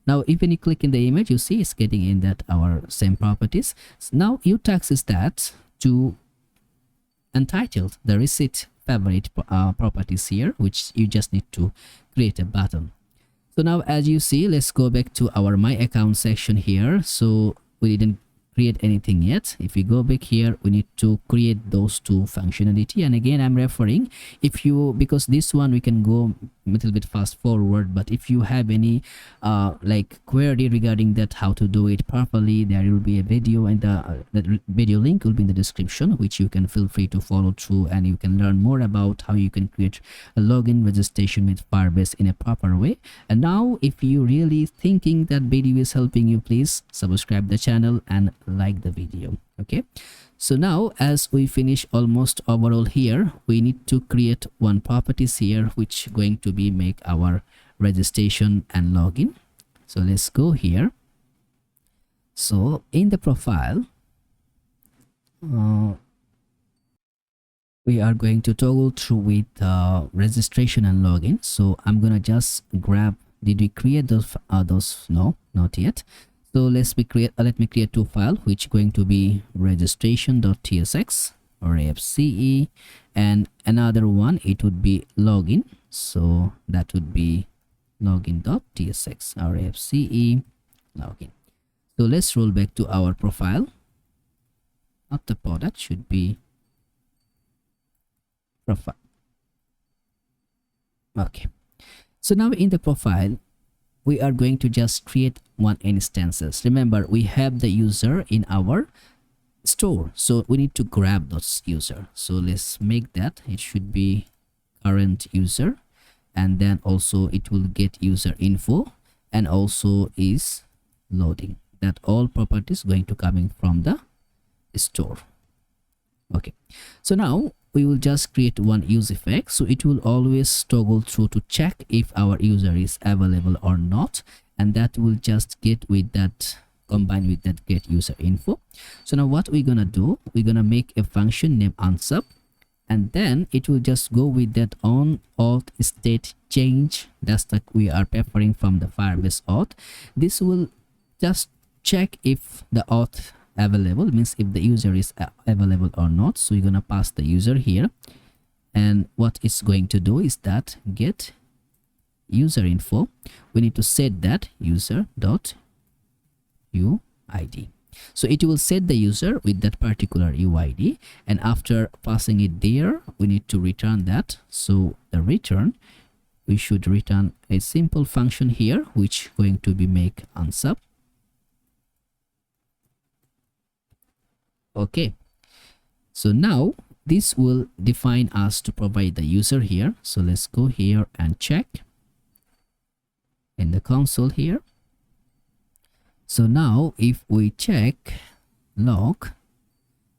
Now if when you click in the image, you see it's getting in that our same properties. So now your tags is that to entitled the receipt favorite properties here, which you just need to create a button. So now as you see, let's go back to our my account section here. So we didn't create anything yet. If we go back here, we need to create those two functionality, and again I'm referring, if you, because this one we can go little bit fast forward, but if you have any like query regarding that how to do it properly, there will be a video, and the video link will be in the description, which you can feel free to follow through, and you can learn more about how you can create a login registration with Firebase in a proper way. And now if you really thinking that video is helping you, please subscribe the channel and like the video. Okay, so now as we finish almost overall here, we need to create one properties here which going to be make our registration and login. So let's go here. So in the profile, we are going to toggle through with registration and login. So I'm gonna just grab, did we create those no, not yet. So let me create two files, which going to be registration.tsx or refce, and another one it would be login. So that would be login.tsx or refce login. So let's roll back to our profile. Not the product, should be profile. Okay. So now in the profile, we are going to just create one instances. Remember, we have the user in our store, so we need to grab those user. So let's make that, it should be current user, and then also it will get user info, and also is loading. That all properties going to coming from the store. Okay, so now we will just create one use effect, so it will always toggle through to check if our user is available or not, and that will just get with that, combined with that get user info. So now what we're gonna do, we're gonna make a function named unsub, and then it will just go with that on auth state change. That's that we are preferring from the Firebase auth. This will just check if the auth available, means if the user is available or not. So you're gonna pass the user here, and what it's going to do is that get user info, we need to set that user dot uid. So it will set the user with that particular uid, and after passing it there, we need to return that. So the return, we should return a simple function here, which going to be make unsub. Okay, so now this will define us to provide the user here. So let's go here and check in the console here. So now if we check log,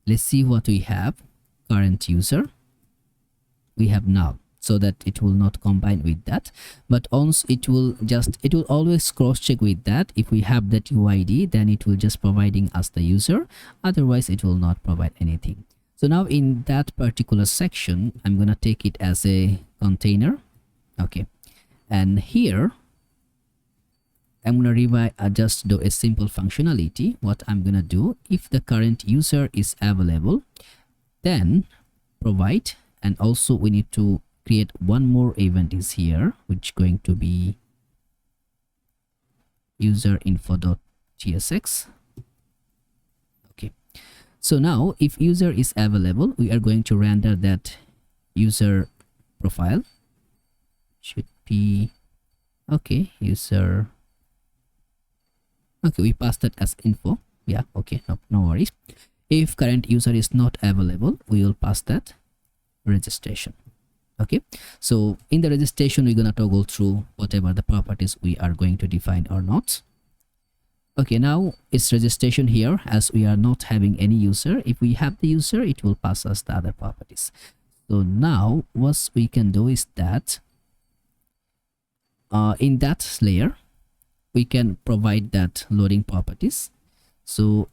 let's see what we have. Current user, we have null, so that it will not combine with that, but once it will always cross check with that. If we have that uid, then it will just providing us the user, otherwise it will not provide anything. So now in that particular section, I'm gonna take it as a container. Okay, and here I'm gonna just do a simple functionality. What I'm gonna do, if the current user is available, then provide, and also we need to create one more event is here, which going to be user info.tsx. Okay, so now if user is available, we are going to render that user profile, should be okay, user. Okay, we passed that as info. Yeah, okay, no worries. If current user is not available, we will pass that registration. Okay, so in the registration, we're gonna toggle through whatever the properties we are going to define or not. Okay, now it's registration here, as we are not having any user. If we have the user, it will pass us the other properties. So now what we can do is that in that layer, we can provide that loading properties. So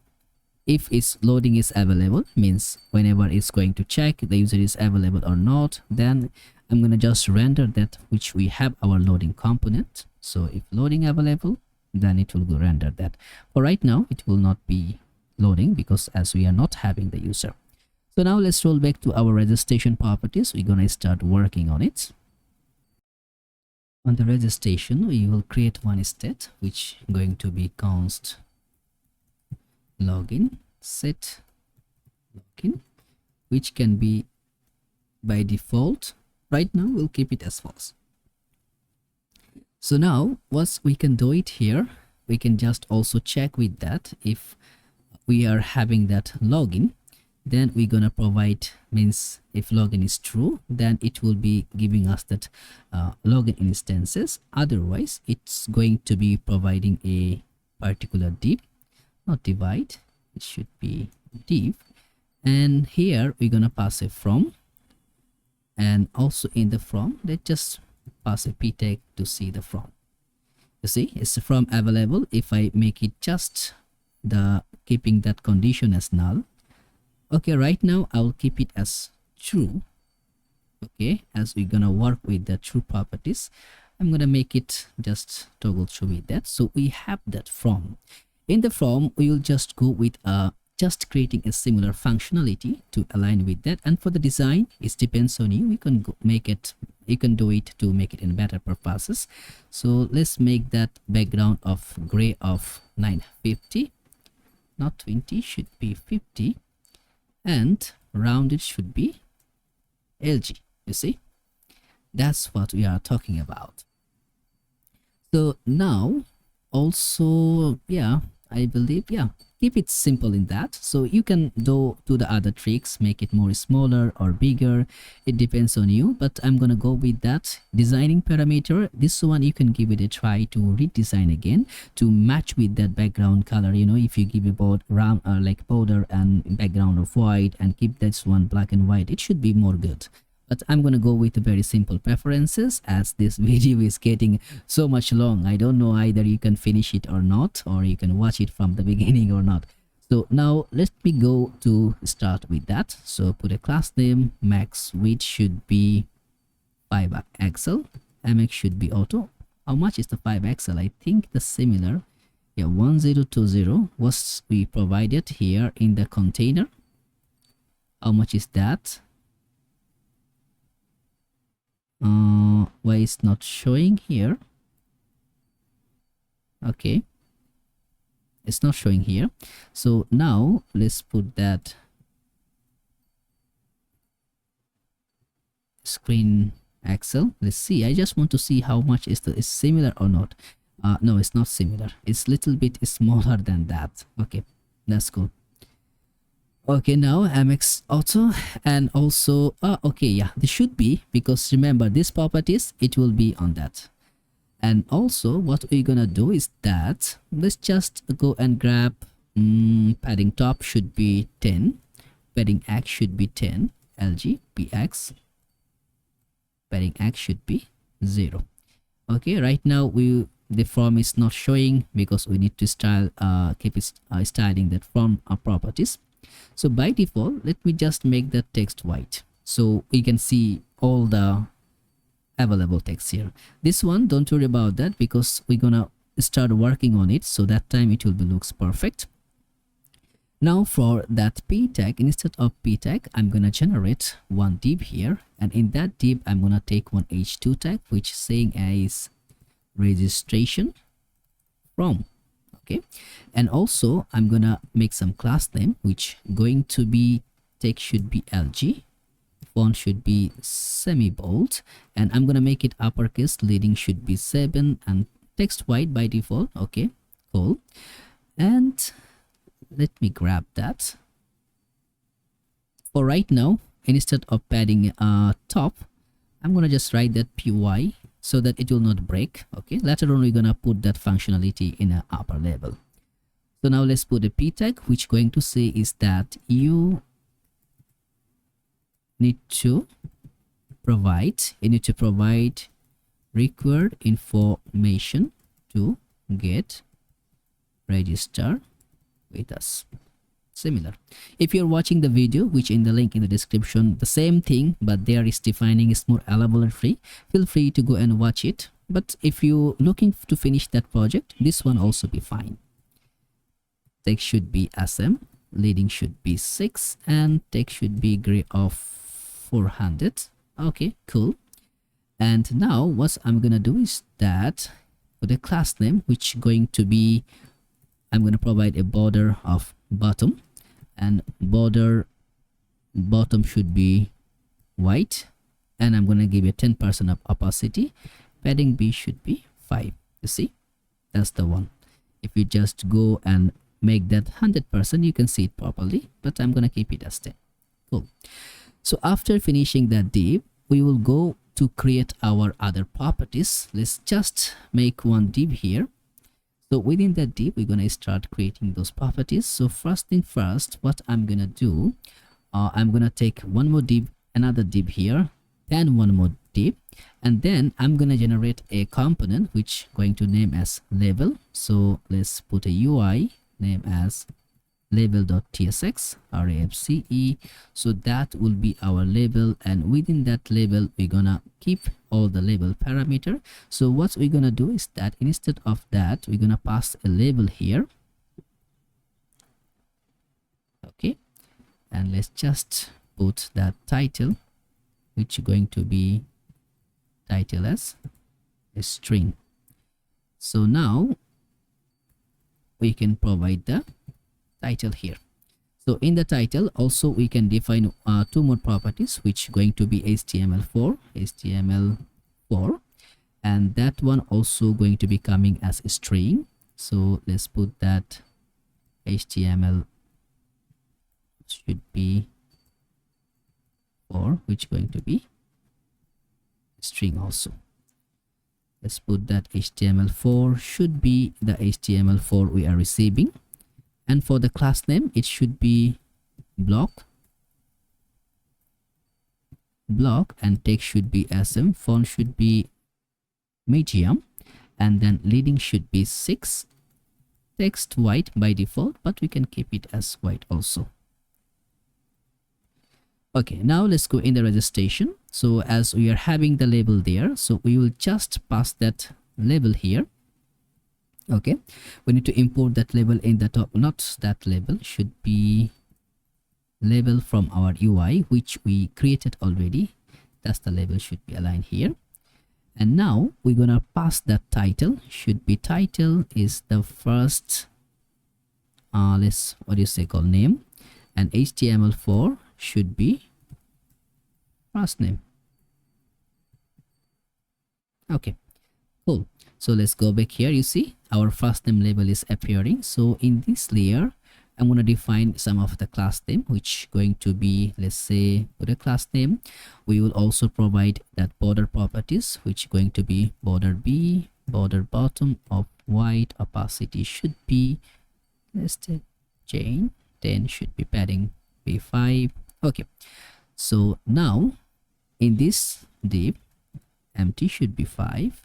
if its loading is available, means whenever it's going to check the user is available or not, then I'm gonna just render that which we have our loading component. So if loading available, then it will go render that. For right now, it will not be loading because as we are not having the user. So now let's roll back to our registration properties. We're gonna start working on it. On the registration, we will create one state which going to be const login set login, which can be by default. Right now we'll keep it as false. So now what we can do it here, we can just also check with that. If we are having that login, then we're gonna provide, means if login is true, then it will be giving us that login instances. Otherwise it's going to be providing a particular div, not divide, it should be div, and here we're gonna pass a from, and also in the from let's just pass a p tag to see the from. You see, it's from available. If I make it just the keeping that condition as null, okay, right now I'll keep it as true. Okay, as we're gonna work with the true properties, I'm gonna make it just toggle true with that. So we have that from. In the from, we will just go with just creating a similar functionality to align with that. And for the design, it depends on you. We can go make it, you can do it to make it in better purposes. So let's make that background of gray of 950, not 20, should be 50, and rounded should be LG. You see, that's what we are talking about. So now also, yeah, I believe, yeah, keep it simple in that. So you can do the other tricks, make it more smaller or bigger, it depends on you, but I'm gonna go with that designing parameter. This one you can give it a try to redesign again to match with that background color. You know, if you give a like border and background of white and keep this one black and white, it should be more good. But I'm gonna go with the very simple preferences, as this video is getting so much long. I don't know either you can finish it or not, or you can watch it from the beginning or not. So now let me go to start with that. So put a class name, max width should be 5 axle, mx should be auto. How much is the 5 axle? I think the similar, yeah, 1020 was we provided here in the container. How much is that? Why it's not showing here? Okay, it's not showing here. So now let's put that screen axle. Let's see, I just want to see how much is similar or not. No, it's not similar, it's little bit smaller than that. Okay, that's cool. Okay, now mx auto, and also okay, yeah, this should be, because remember this properties, it will be on that. And also what we're gonna do is that let's just go and grab padding top should be 10, padding x should be 10, lg px, padding x should be 0. Okay, right now the form is not showing because we need to style keep it styling that form properties. So by default, let me just make that text white so we can see all the available text here. This one, don't worry about that because we're gonna start working on it, so that time it will be looks perfect. Now for that p tag, instead of p tag, I'm gonna generate one div here, and in that div I'm gonna take one h2 tag which saying as registration from. Okay, and also I'm gonna make some class name which going to be text should be lg, font should be semi bold, and I'm gonna make it uppercase, leading should be 7, and text white by default. Okay, cool. And let me grab that. For right now, instead of padding top, I'm gonna just write that py so that it will not break. Okay, later on we're gonna put that functionality in an upper level. So now let's put a p tag which going to say is that you need to provide required information to get register with us. Similar, if you're watching the video, which in the link in the description, the same thing, but there is defining is more elaborate, feel free to go and watch it. But if you're looking to finish that project, this one also be fine. Text should be sm, leading should be 6, and text should be gray of 400. Okay, cool. And now what I'm gonna do is that for the class name, which going to be, I'm gonna provide a border of bottom, and border bottom should be white, and I'm gonna give it 10% of opacity. Padding b should be 5. You see, that's the one. If you just go and make that 100%, you can see it properly, but I'm gonna keep it as 10. Cool. So after finishing that div, we will go to create our other properties. Let's just make one div here. So within that div, we're gonna start creating those properties. So first thing first, what I'm gonna do, I'm gonna take one more div, another div here, then one more div, and then I'm gonna generate a component which going to name as label. So let's put a UI name as label.tsx rafce. So that will be our label, and within that label we're gonna keep all the label parameter. So what we're gonna do is that instead of that, we're gonna pass a label here. Okay, and let's just put that title, which is going to be title as a string. So now we can provide the title here. So in the title also we can define two more properties, which going to be HTML4, and that one also going to be coming as a string. So let's put that HTML should be 4, which going to be string also. Let's put that HTML4 should be the HTML4 we are receiving. And for the class name, it should be block, and text should be SM, font should be medium, and then leading should be 6, text white by default, but we can keep it as white also. Okay, now let's go in the registration. So as we are having the label there, so we will just pass that label here. Okay, we need to import that label in the top, not that label, should be label from our UI, which we created already. That's the label should be aligned here. And now we're gonna pass that title, should be title is the first let's called name, and HTML4 should be first name. Okay, cool. So let's go back here. You see our first name label is appearing. So in this layer, I'm going to define some of the class name, which going to be, let's say, with a class name. We will also provide that border properties, which going to be border B, border bottom of white, opacity should be, let's say, Jane, then should be padding B5. Okay, so now in this div, empty should be 5.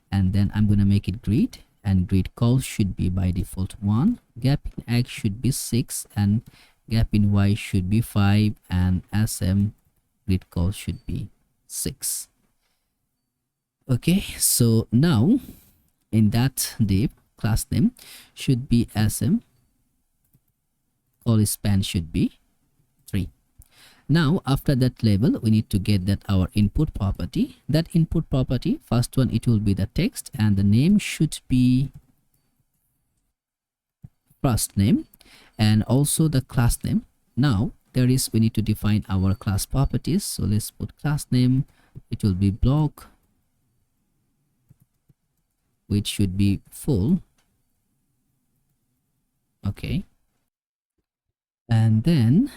And then I'm gonna make it grid, and grid call should be by default 1, gap in X should be 6, and gap in Y should be 5, and SM grid call should be 6. Okay, so now in that div, class name should be SM, call span should be 3. Now after that label, we need to get that our input property. That input property, first one, it will be the text, and the name should be first name, and also the class name. Now there is, we need to define our class properties. So let's put class name, it will be block, which should be full. Okay, and then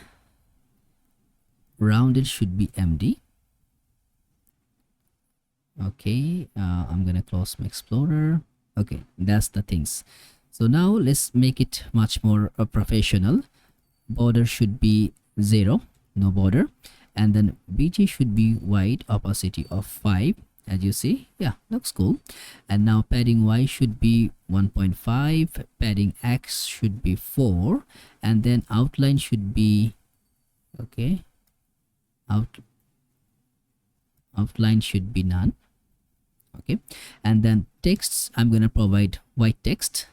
rounded should be MD. Okay, I'm gonna close my explorer. Okay, that's the things. So now let's make it much more professional. Border should be 0, no border, and then BG should be white, opacity of 5, as you see. Yeah, looks cool. And now padding Y should be 1.5, padding X should be 4, and then outline should be, okay, outline should be none. Okay, and then texts, I'm going to provide white text,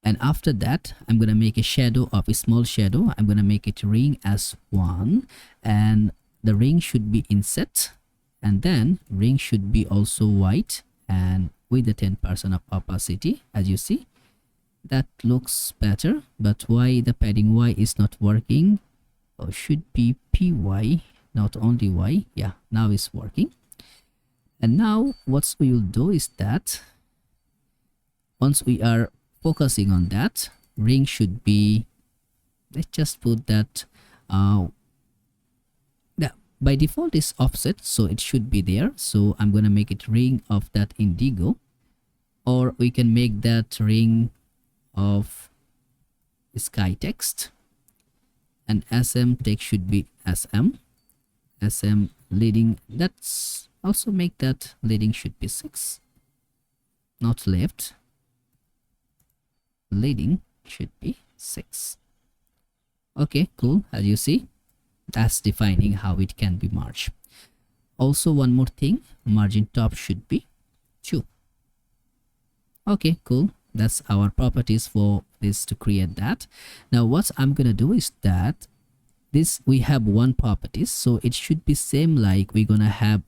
and after that I'm going to make a shadow of a small shadow. I'm going to make it ring as 1, and the ring should be inset, and then ring should be also white and with the 10% of opacity. As you see, that looks better, but why the padding Y is not working? Or should be PY, not only Y. Yeah, now it's working. And now what we will do is that once we are focusing on that, ring should be, let's just put that by default is offset, so it should be there. So I'm gonna make it ring of that indigo, or we can make that ring of sky text, and SM text should be SM leading, that's also make that leading should be 6, not left, leading should be 6. Okay, cool. As you see, that's defining how it can be merged. Also, one more thing, margin top should be 2. Okay, cool. That's our properties for this to create that. Now what I'm gonna do is that this, we have one properties, so it should be same like we're gonna have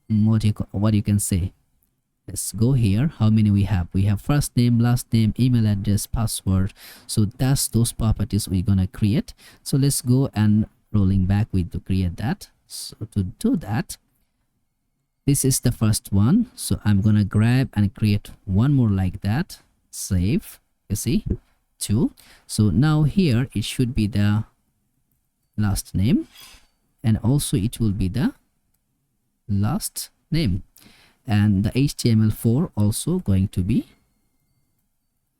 what you can say. Let's go here. How many we have? We have first name, last name, email address, password. So that's those properties we're gonna create. So let's go and rolling back with to create that. So to do that, this is the first one. So I'm gonna grab and create one more like that. Save. You see, 2. So now here it should be the last name, and also it will be the last name, and the HTML4 also going to be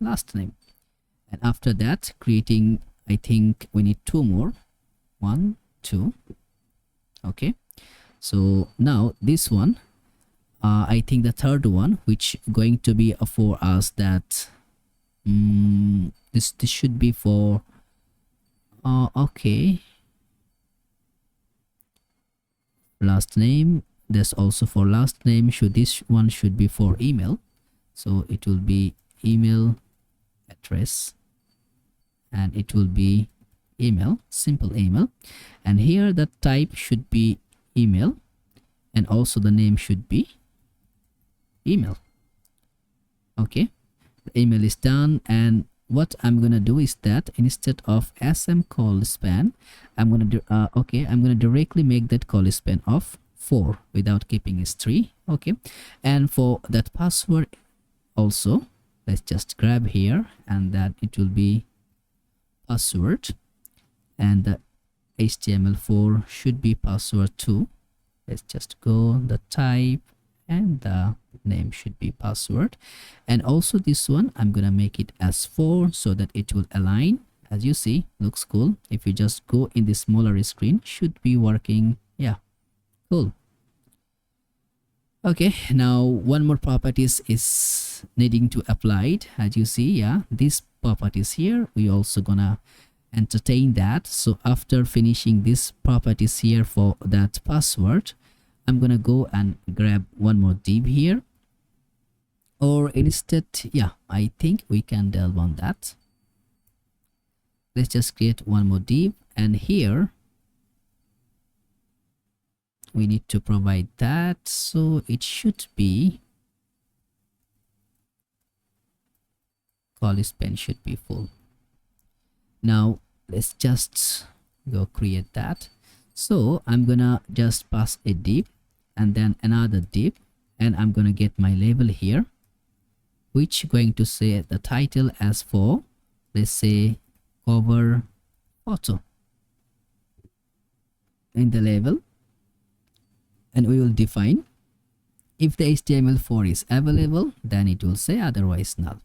last name. And after that, creating, I think we need 2 more, 1, 2. Okay, so now this one, I think the third one, which going to be for us that this should be for okay, last name. There's also for last name. This one should be for email, so it will be email address, and it will be email, simple email. And here the type should be email, and also the name should be email. Okay, the email is done. And what I'm gonna do is that instead of SM call span, I'm gonna do I'm gonna directly make that call span of 4 without keeping is 3. Okay, and for that password also, let's just grab here, and that it will be password, and the HTML4 should be password 2. Let's just go the type, and the name should be password. And also this one I'm gonna make it as 4 so that it will align. As you see, looks cool. If you just go in the smaller screen, should be working. Yeah, cool. Okay, now one more properties is needing to applied. As you see, yeah, these properties here, we also gonna entertain that. So after finishing this properties here for that password, I'm gonna go and grab one more div here, or instead, yeah, I think we can delve on that. Let's just create one more div, and here we need to provide that, so it should be call span should be full. Now let's just go create that. So I'm gonna just pass a div and then another div, and I'm gonna get my label here, which going to say the title as for, let's say, cover photo in the label. And we will define, if the HTML4 is available, then it will say, otherwise null.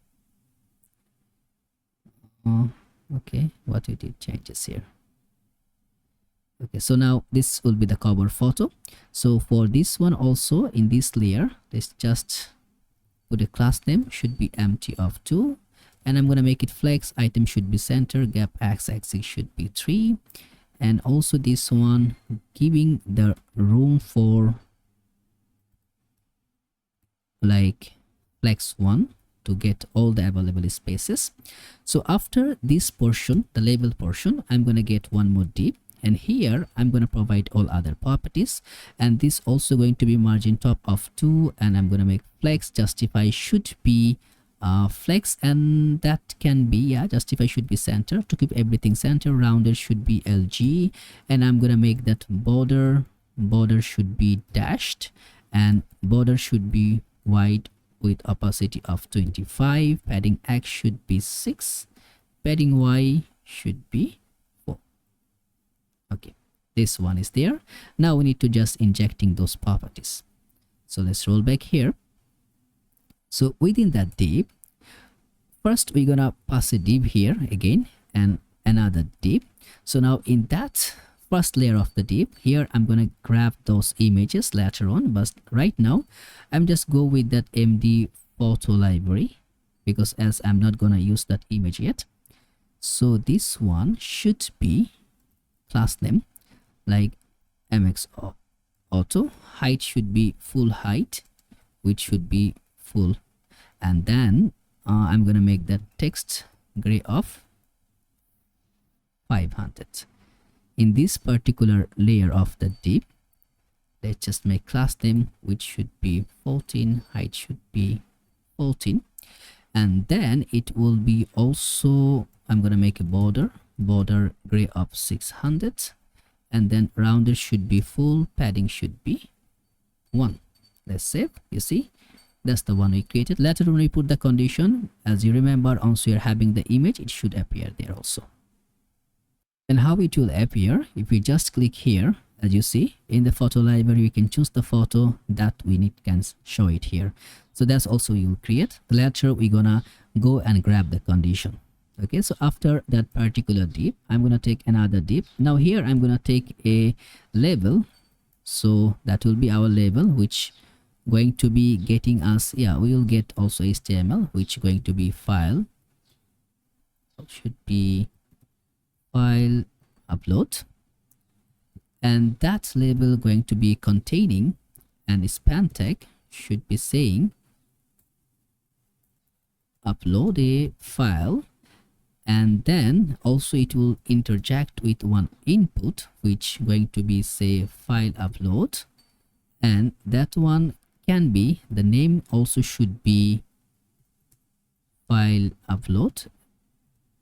Okay, what we did changes here. Okay, so now this will be the cover photo. So for this one also, in this layer, let's just put a class name should be empty of 2, and I'm gonna make it flex. Item should be center, gap x-axis should be 3, and also this one giving the room for like flex 1 to get all the available spaces. So after this portion, the label portion, I'm gonna get one more div, and here I'm gonna provide all other properties, and this also going to be margin top of 2, and I'm gonna make flex justify should be flex, and that can be, yeah, justify should be center to keep everything center, rounded should be LG, and I'm gonna make that border border should be dashed, and border should be white with opacity of 25. Padding X should be 6. Padding Y should be 4. Okay, this one is there. Now we need to just injecting those properties. So let's roll back here. So within that div, first we're gonna pass a div here again and another div. So now in that first layer of the div, here I'm gonna grab those images later on, but right now I'm just go with that MD photo library, because as I'm not gonna use that image yet. So this one should be class name like MX auto. Height should be full height, which should be full, and then I'm gonna make that text gray of 500. In this particular layer of the div, let's just make class name, which should be 14, height should be 14, and then it will be also, I'm gonna make a border gray of 600, and then rounder should be full, padding should be 1. Let's save. You see, that's the one we created. Later when we put the condition, as you remember, once you're having the image, it should appear there also. And how it will appear, if we just click here, as you see in the photo library, we can choose the photo that we need, can show it here. So that's also you will create. Later we're gonna go and grab the condition. Okay, so after that particular div, I'm gonna take another div. Now here I'm gonna take a label, so that will be our label, which going to be getting us, yeah, we will get also HTML, which going to be file, should be file upload, and that label going to be containing, and the span tag should be saying upload a file, and then also it will interject with one input, which going to be say file upload, and that one can be, the name also should be file upload.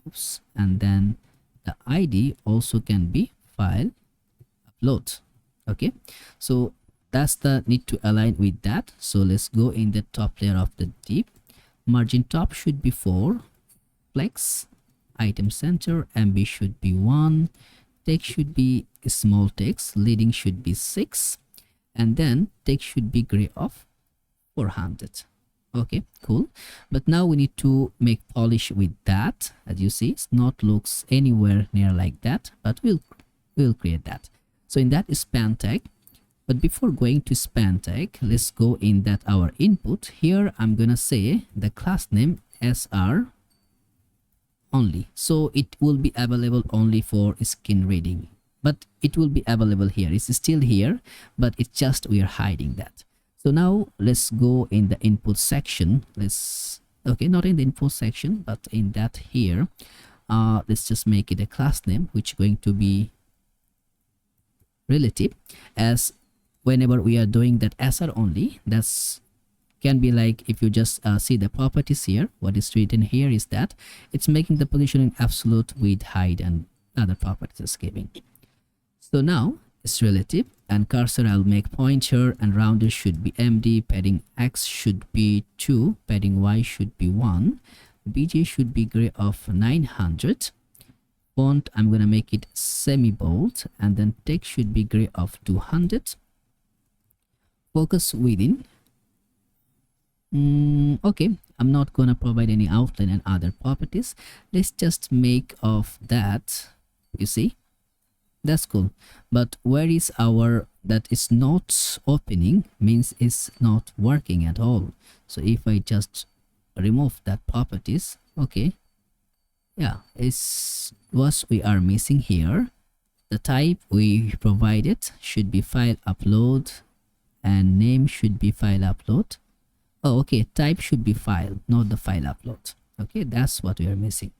Oops. And then the ID also can be file upload. Okay, so that's the need to align with that. So let's go in the top layer of the div. Margin top should be 4, flex, item center, MB should be 1, text should be small text, leading should be 6, and then text should be gray of 400. Okay, cool. But now we need to make polish with that. As you see, it's not looks anywhere near like that, but we'll create that. So in that is span tag. But before going to span tag, let's go in that our input. Here I'm gonna say the class name SR only, so it will be available only for skin reading, but it will be available here. It's still here, but it's just we are hiding that. So now let's go in the input section. Let's, okay, not in the info section, but in that here, let's just make it a class name, which is going to be relative, as whenever we are doing that SR only, that's can be like, if you just see the properties here, what is written here is that it's making the positioning absolute with hide and other properties is giving. So now it's relative, and cursor I'll make pointer, and rounder should be MD, padding X should be 2, padding Y should be 1, BJ should be gray of 900, font I'm gonna make it semi bold, and then text should be gray of 200, focus within. Okay, I'm not gonna provide any outline and other properties. Let's just make of that. You see, that's cool. But where is our, that is not opening, means it's not working at all. So if I just remove that properties, okay, yeah, it's what we are missing here. The type we provided should be file upload, and name should be file upload. Oh, okay, type should be file, not the file upload. Okay, that's what we are missing.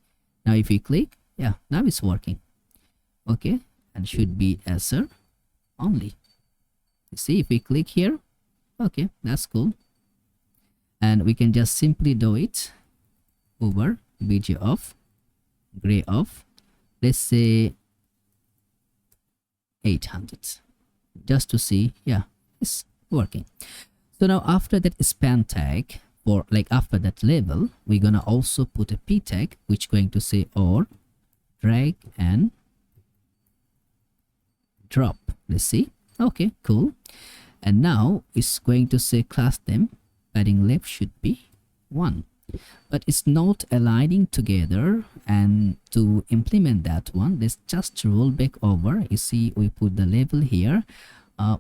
Now if we click, yeah, now it's working. Okay, and should be SR only. You see, if we click here, okay, that's cool. And we can just simply do it over BG of gray of, let's say 800. just to see, yeah, it's working. So now after that span tag, or like after that label, we're gonna also put a p tag which going to say or drag and drop. Let's see. Okay, cool. And now it's going to say class name padding left should be 1, but it's not aligning together. And to implement that one, let's just roll back over. You see, we put the label here,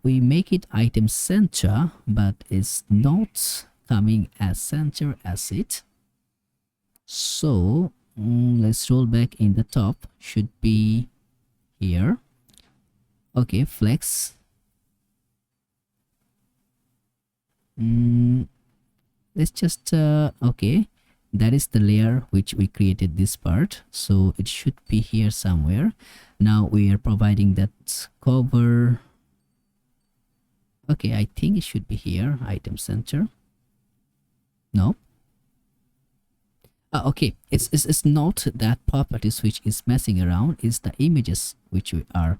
we make it item center, but it's not coming as center as it. So let's roll back. In the top should be here. Okay, flex. Let's just okay, that is the layer which we created this part, so it should be here somewhere. Now we are providing that cover. Okay, I think it should be here, item center. No. Okay, it's not that properties which is messing around, it's the images which we are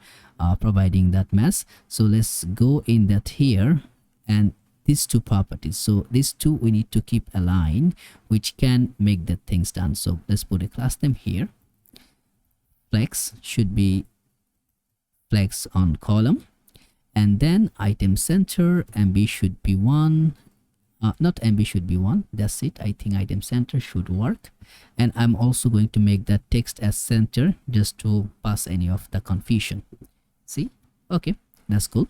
providing that mess. So let's go in that here, and these two properties, so these two we need to keep aligned, which can make the things done. So let's put a class name here. Flex should be flex on column, and then item center MB should be 1. Not MB should be 1, that's it. I think item center should work. And I'm also going to make that text as center just to pass any of the confusion. See? Okay, that's cool.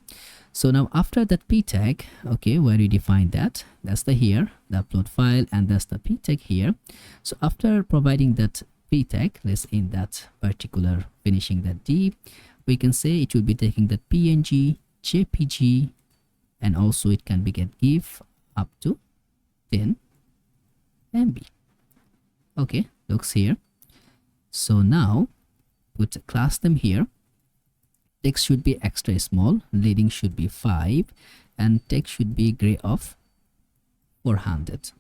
So now after that p tag, okay, where you define that, that's the here, the upload file, and that's the p tag here. So after providing that p tag, let's in that particular finishing that d, we can say it will be taking that png, jpg, and also it can be get GIF up to 10 MB. Okay, looks here. So now put a class name here. Text should be extra small, leading should be 5, and text should be gray of 400.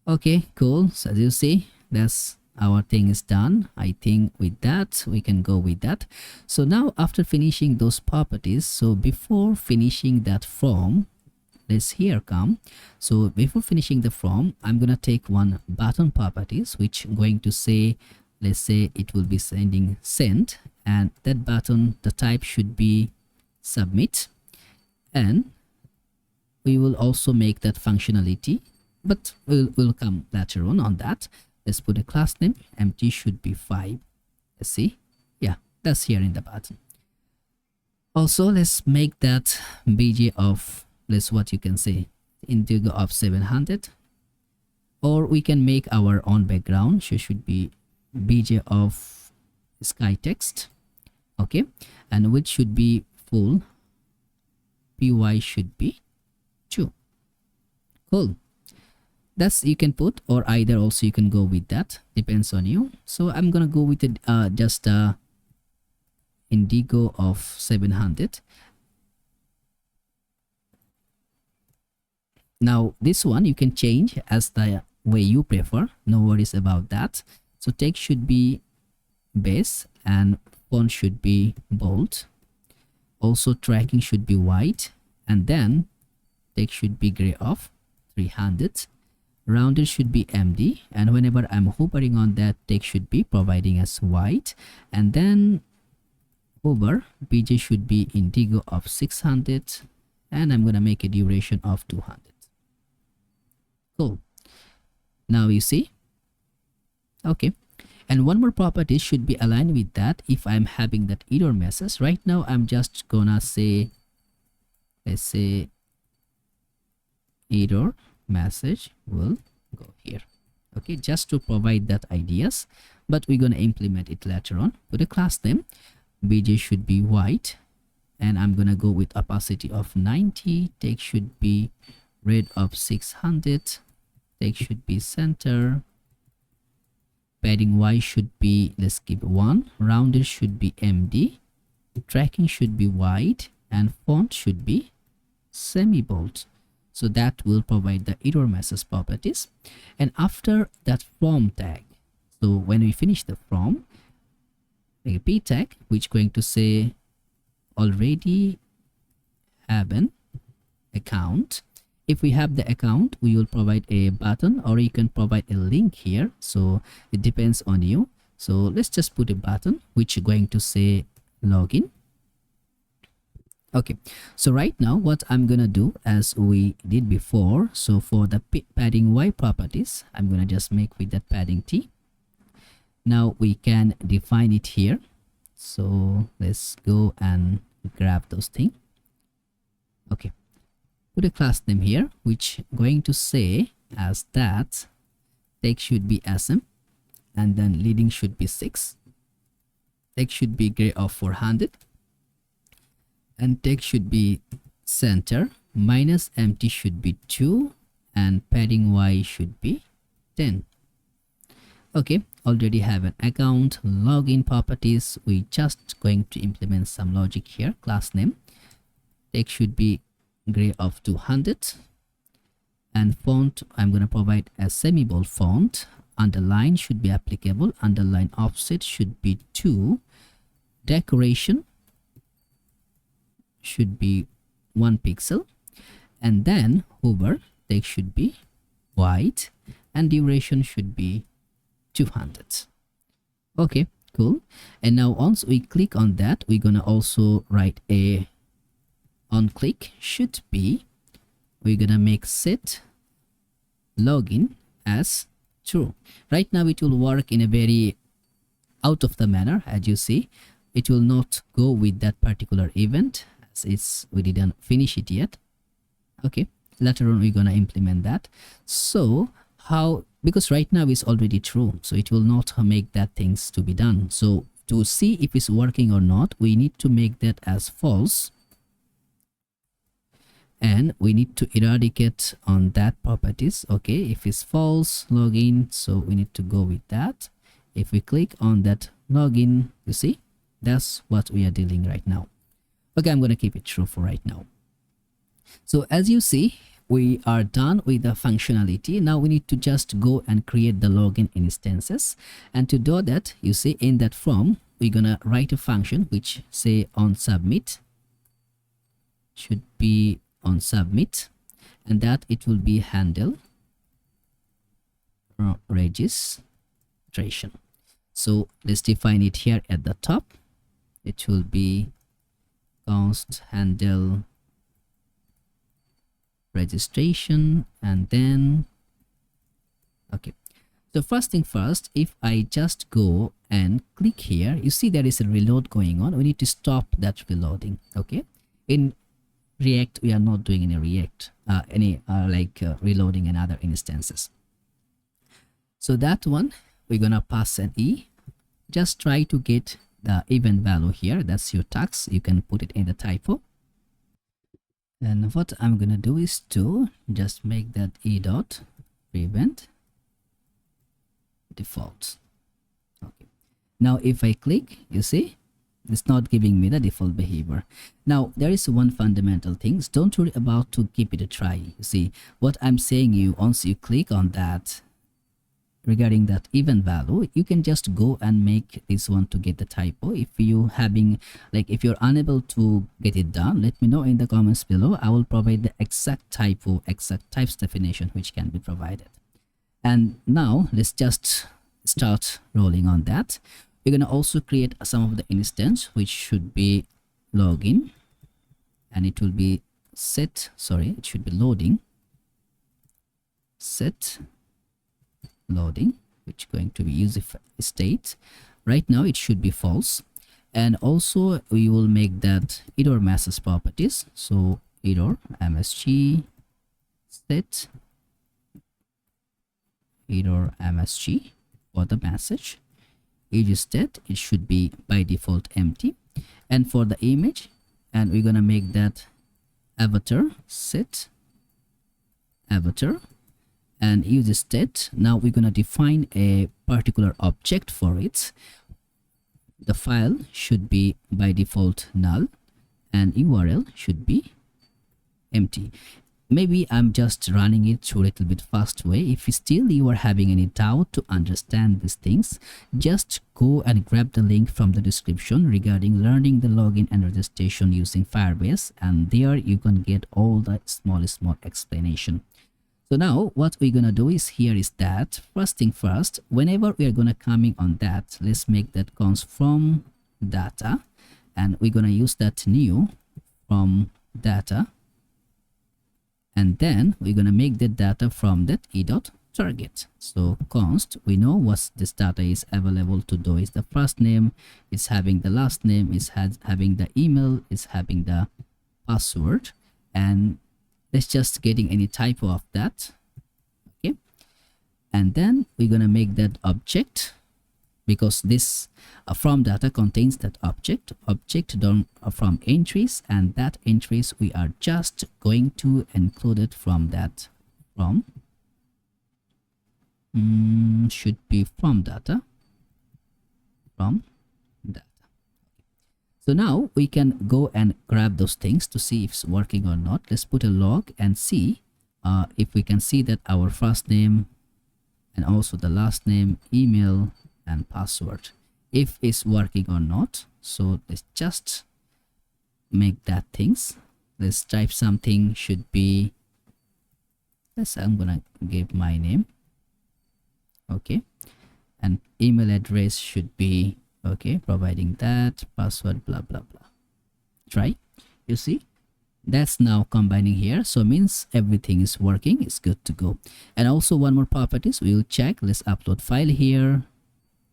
Okay, cool. So as you see, that's our thing is done. I think with that we can go with that. So now after finishing those properties, so before finishing that form, let's here come. So before finishing the form, I'm gonna take one button properties which I'm going to say, let's say it will be sending send, and that button, the type should be submit, and we will also make that functionality, but we'll come later on that. Let's put a class name, empty should be 5. Let's see, yeah, that's here in the button. Also let's make that bj of, let's what you can say, indigo of 700, or we can make our own background. So should be bj of sky text. Okay, and which should be full, py should be 2. Cool. That's you can put, or either also you can go with that, depends on you. So I'm gonna go with it, just indigo of 700. Now this one you can change as the way you prefer, no worries about that. So text should be base, and font should be bold. Also tracking should be white, and then text should be gray of 300. Rounded should be MD, and whenever I'm hovering on that, text should be providing as white, and then hover bj should be indigo of 600, and I'm gonna make a duration of 200. Cool. Now you see. Okay, and one more property should be aligned with that. If I'm having that error message right now, I'm just gonna say, let's say error message will go here. Okay, just to provide that ideas, but we're gonna implement it later on. Put a class name, bj should be white, and I'm gonna go with opacity of 90. Text should be red of 600. Text should be center. Padding y should be, let's give 1. Rounded should be MD. Tracking should be white, and font should be semi-bold. So that will provide the error message properties. And after that from tag, so when we finish the from, like a p tag which going to say already have an account. If we have the account, we will provide a button, or you can provide a link here, so it depends on you. So let's just put a button which is going to say login. Okay, so right now what I'm gonna do, as we did before, so for the padding y properties, I'm gonna just make with that padding t. Now we can define it here, so let's go and grab those things. Okay, put a class name here which going to say as that text should be sm, and then leading should be 6, text should be gray of 400, and text should be center, minus empty should be 2, and padding y should be 10. Okay, already have an account. Login properties, we just going to implement some logic here. Class name, text should be gray of 200, and font, I'm going to provide a semi-bold font. Underline should be applicable, underline offset should be 2, decoration should be 1 pixel, and then hover text should be white, and duration should be 200. Okay, cool. And now once we click on that, we're gonna also write a on click should be, we're gonna make set login as true. Right now it will work in a very out of the manner. As you see, it will not go with that particular event, we didn't finish it yet. Okay, later on we're gonna implement that. So how, because right now it's already true, so it will not make that things to be done. So to see if it's working or not, we need to make that as false, and we need to eradicate on that properties. Okay, if it's false login, so we need to go with that. If we click on that login, you see, that's what we are dealing right now. Okay, I'm going to keep it true for right now. So as you see, we are done with the functionality. Now we need to just go and create the login instances, and to do that, you see in that form, we're gonna write a function which say on submit, should be on submit, and that it will be handle registration. So let's define it here at the top. It will be const handle registration, and then okay. So first thing first, if I just go and click here, you see there is a reload going on. We need to stop that reloading. Okay, in React we are not doing any reloading in other instances. So that one we're gonna pass an e. Just try to get the event value here. That's your tax. You can put it in the typo. And what I'm gonna do is to just make that e dot prevent default. Okay, now if I click, you see it's not giving me the default behavior. Now there is one fundamental thing. Don't worry about to keep it a try. You see what I'm saying, you once you click on that regarding that event value, you can just go and make this one to get the typo. If you having if you're unable to get it done, let me know in the comments below. I will provide the exact typo, exact types definition which can be provided. And now let's just start rolling on that. We're gonna also create some of the instance which should be login, and it will be set, sorry, it should be loading, set loading, which going to be user state. Right now it should be false, and also we will make that error message properties. So error msg set error msg for the message. Age state, it should be by default empty, and for the image, and we're gonna make that avatar set avatar, and use state. Now we're gonna define a particular object for it. The file should be by default null, and URL should be empty. maybe I'm just running it through a little bit fast way. If still you are having any doubt to understand these things, just go and grab the link from the description regarding learning the login and registration using Firebase, and there you can get all the small explanation. So now what we're gonna do is here is that first thing first, whenever we are gonna coming on that, let's make that const from data, and we're gonna use that new from data, and then we're gonna make the data from that e.target. So const, we know what this data is available to do is the first name, is having the last name, is having the email, is having the password, and let's just getting any typo of that. Okay, and then we're gonna make that object, because this from data contains that object done from entries, and that entries we are just going to include it from that from should be from data. So now we can go and grab those things to see if it's working or not. Let's put a log and see if we can see that our first name and also the last name, email and password, if it's working or not. So let's just make that things. Let's type something, should be, I'm gonna give my name, okay, and email address should be okay, providing that, password, blah blah blah. Try, you see that's now combining here, so means everything is working, it's good to go. And also one more properties we will check. Let's upload file here,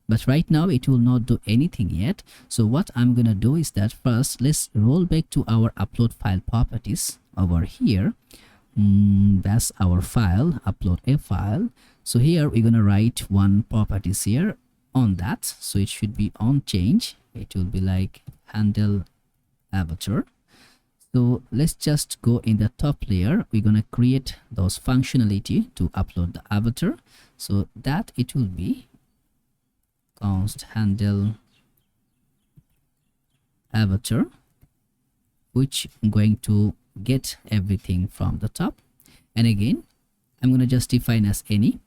but right now it will not do anything yet. So what I'm gonna do is that first let's roll back to our upload file properties over here. That's our file, upload a file. So here we're gonna write one properties here on that, so it should be on change, it will be like handle avatar. So let's just go in the top layer, we're gonna create those functionality to upload the avatar, so that it will be const handle avatar, which I'm going to get everything from the top. And again I'm gonna just define as any,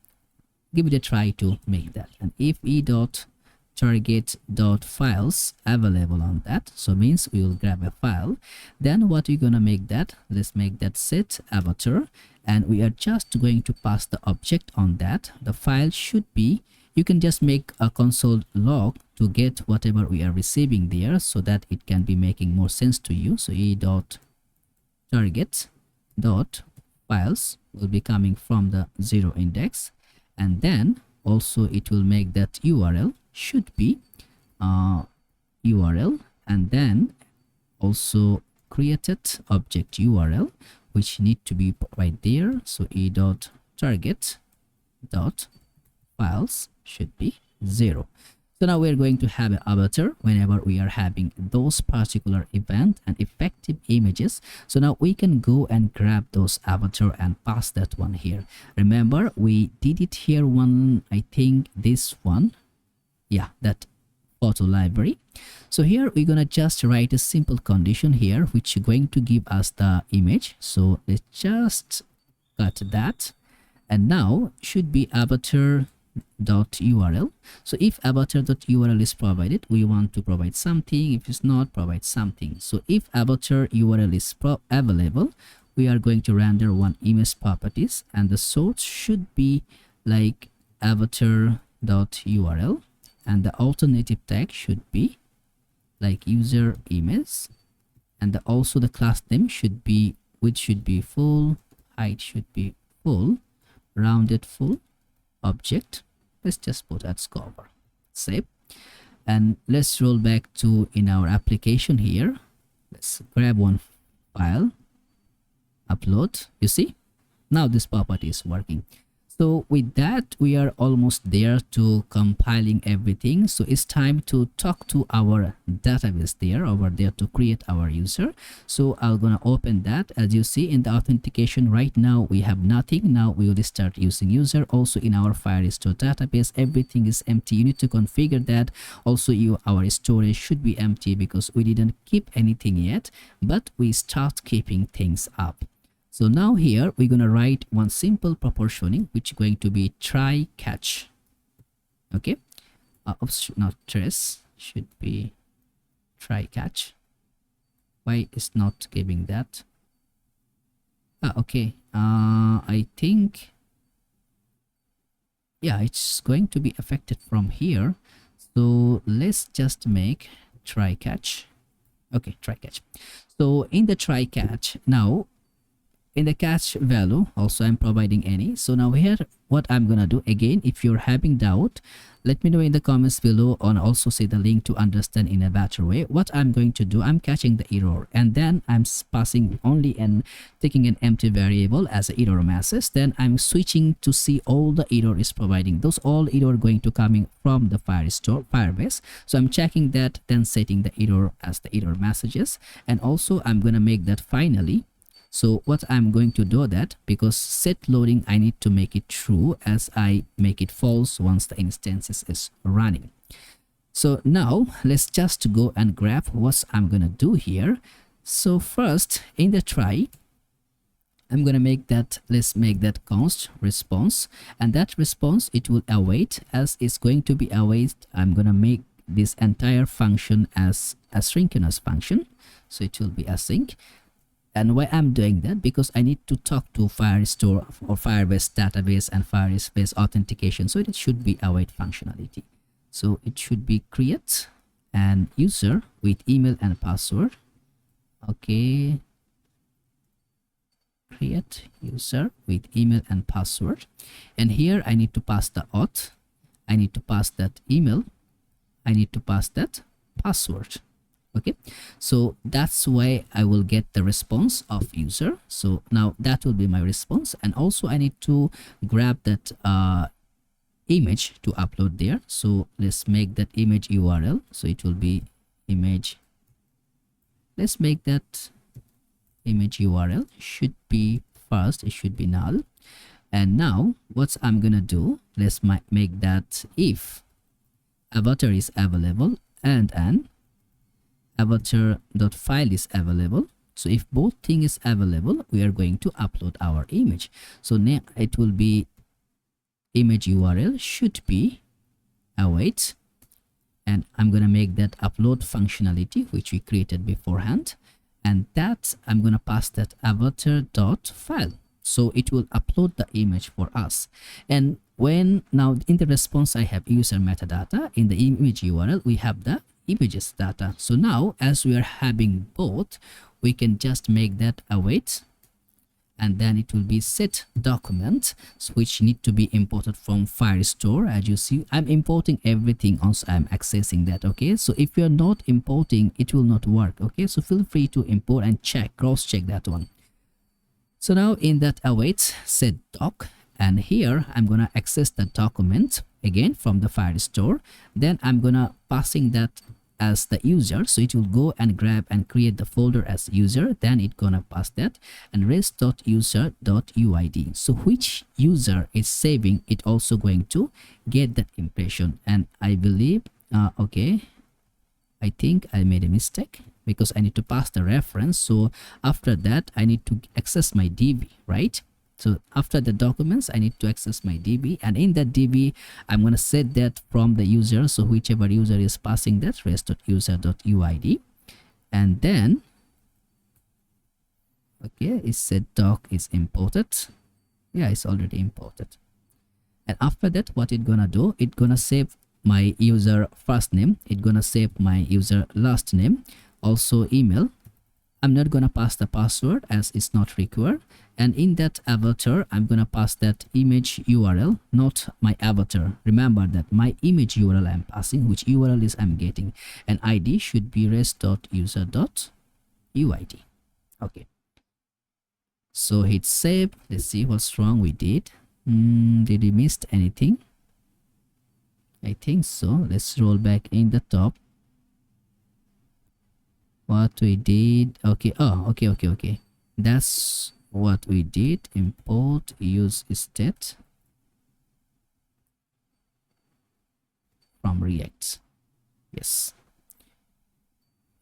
give it a try to make that, and if e.target.files available on that, so means we will grab a file. Then what we're gonna make that, let's make that set avatar, and we are just going to pass the object on that. The file should be, you can just make a console log to get whatever we are receiving there, so that it can be making more sense to you. So e.target.files will be coming from the 0 index, and then also it will make that URL should be URL, and then also created object URL which need to be right there. So e.target.files should be 0. So now we're going to have an avatar whenever we are having those particular event and effective images. So now we can go and grab those avatar and pass that one here. Remember we did it here one, I think this one, yeah, that photo library. So here we're gonna just write a simple condition here which is going to give us the image. So let's just cut that, and now should be avatar.url. So if avatar.url is provided, we want to provide something. If it's not, provide something. So if avatar URL is available, we are going to render one image properties, and the source should be like avatar.url, and the alternative tag should be like user image, and also the class name should be, which should be full, height should be full, rounded full, object. Let's just put as cover, save, and let's roll back to in our application here. Let's grab one file, upload. You see now this property is working. So with that we are almost there to compiling everything. So it's time to talk to our database there over there to create our user. So I'm gonna open that. As you see in the authentication right now we have nothing. Now we will start using user. Also in our Firestore database everything is empty. You need to configure that. Also our storage should be empty because we didn't keep anything yet, but we start keeping things up. So now here we're going to write one simple proportioning, which is going to be try catch. Okay, oops, not trace, should be try catch. Why is not giving that? Okay, I think, yeah, it's going to be affected from here. So let's just make try catch. Okay, try catch. So in the try catch, now in the catch value also I'm providing any. So now here what I'm gonna do, again, if you're having doubt, let me know in the comments below, and also see the link to understand in a better way. What I'm going to do, I'm catching the error, and then I'm passing only and taking an empty variable as an error message. Then I'm switching to see all the error is providing. Those all error going to coming from the Firebase. So I'm checking that, then setting the error as the error messages, and also I'm gonna make that finally. So what I'm going to do that, because set loading, I need to make it true as I make it false once the instances is running. So now let's just go and grab what I'm gonna do here. So first in the try, I'm gonna make that, let's make that const response, and that response it will await. As it's going to be await, I'm gonna make this entire function as a asynchronous function, so it will be async. And why I'm doing that, because I need to talk to Firestore or Firebase database and Firebase authentication, so it should be await functionality. So it should be create and user with email and password. Okay, create user with email and password, and here I need to pass the auth, I need to pass that email, I need to pass that password. Okay, so that's why I will get the response of user. So now that will be my response, and also I need to grab that image to upload there. So let's make that image URL, so it will be image, let's make that image URL should be first, it should be null. And now what I'm gonna do, let's make that if avatar is available and an avatar.file is available. So if both thing is available, we are going to upload our image. So now it will be image URL should be await, and I'm gonna make that upload functionality which we created beforehand, and that I'm gonna pass that avatar.file, so it will upload the image for us. And when now in the response I have user metadata, in the image URL we have the images data. So now as we are having both, we can just make that await, and then it will be set document, which need to be imported from Firestore. As you see, I'm importing everything, also I'm accessing that. Okay, so if you're not importing, it will not work. Okay, so feel free to import and check, cross check that one. So now in that await set doc, and here I'm gonna access the document again from the Firestore. Then I'm gonna passing that as the user, so it will go and grab and create the folder as user, then it gonna pass that, and rest.user.uid, so which user is saving, it also going to get that impression. And I believe okay, I think I made a mistake, because I need to pass the reference. So after that I need to access my DB, right? So after the documents, I need to access my DB, and in that DB, I'm going to set that from the user. So whichever user is passing that, rest.user.uid, and then, okay, it said doc is imported. Yeah, it's already imported. And after that, what it's gonna do, it's gonna save my user first name, it's gonna save my user last name, also email. I'm not gonna pass the password as it's not required. And in that avatar, I'm gonna pass that image URL, not my avatar. Remember that my image URL I'm passing, which URL is I'm getting, and ID should be rest.user.uid. Okay, so hit save. Let's see what's wrong we did. Did we missed anything? I think so. Let's roll back in the top. What we did, okay, oh, okay, that's what we did. Import use state from React. Yes,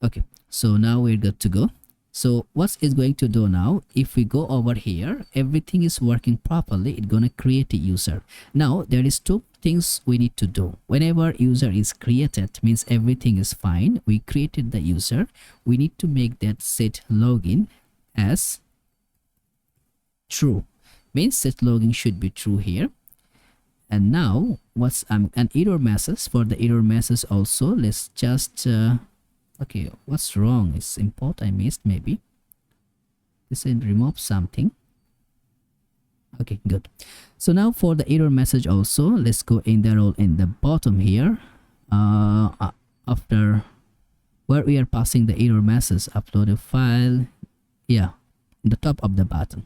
okay, so now we're good to go. So what it's going to do now, if we go over here, everything is working properly. It's gonna create a user. Now there is two things we need to do. Whenever user is created, means everything is fine. We created the user. We need to make that set login as true. Means set login should be true here. And now what's an error message. For the error message also, let's just okay, what's wrong? It's import I missed maybe. This will remove something. Okay, good. So now for the error message also, let's go in the role in the bottom here. After where we are passing the error message, upload a file. Yeah, in the top of the button.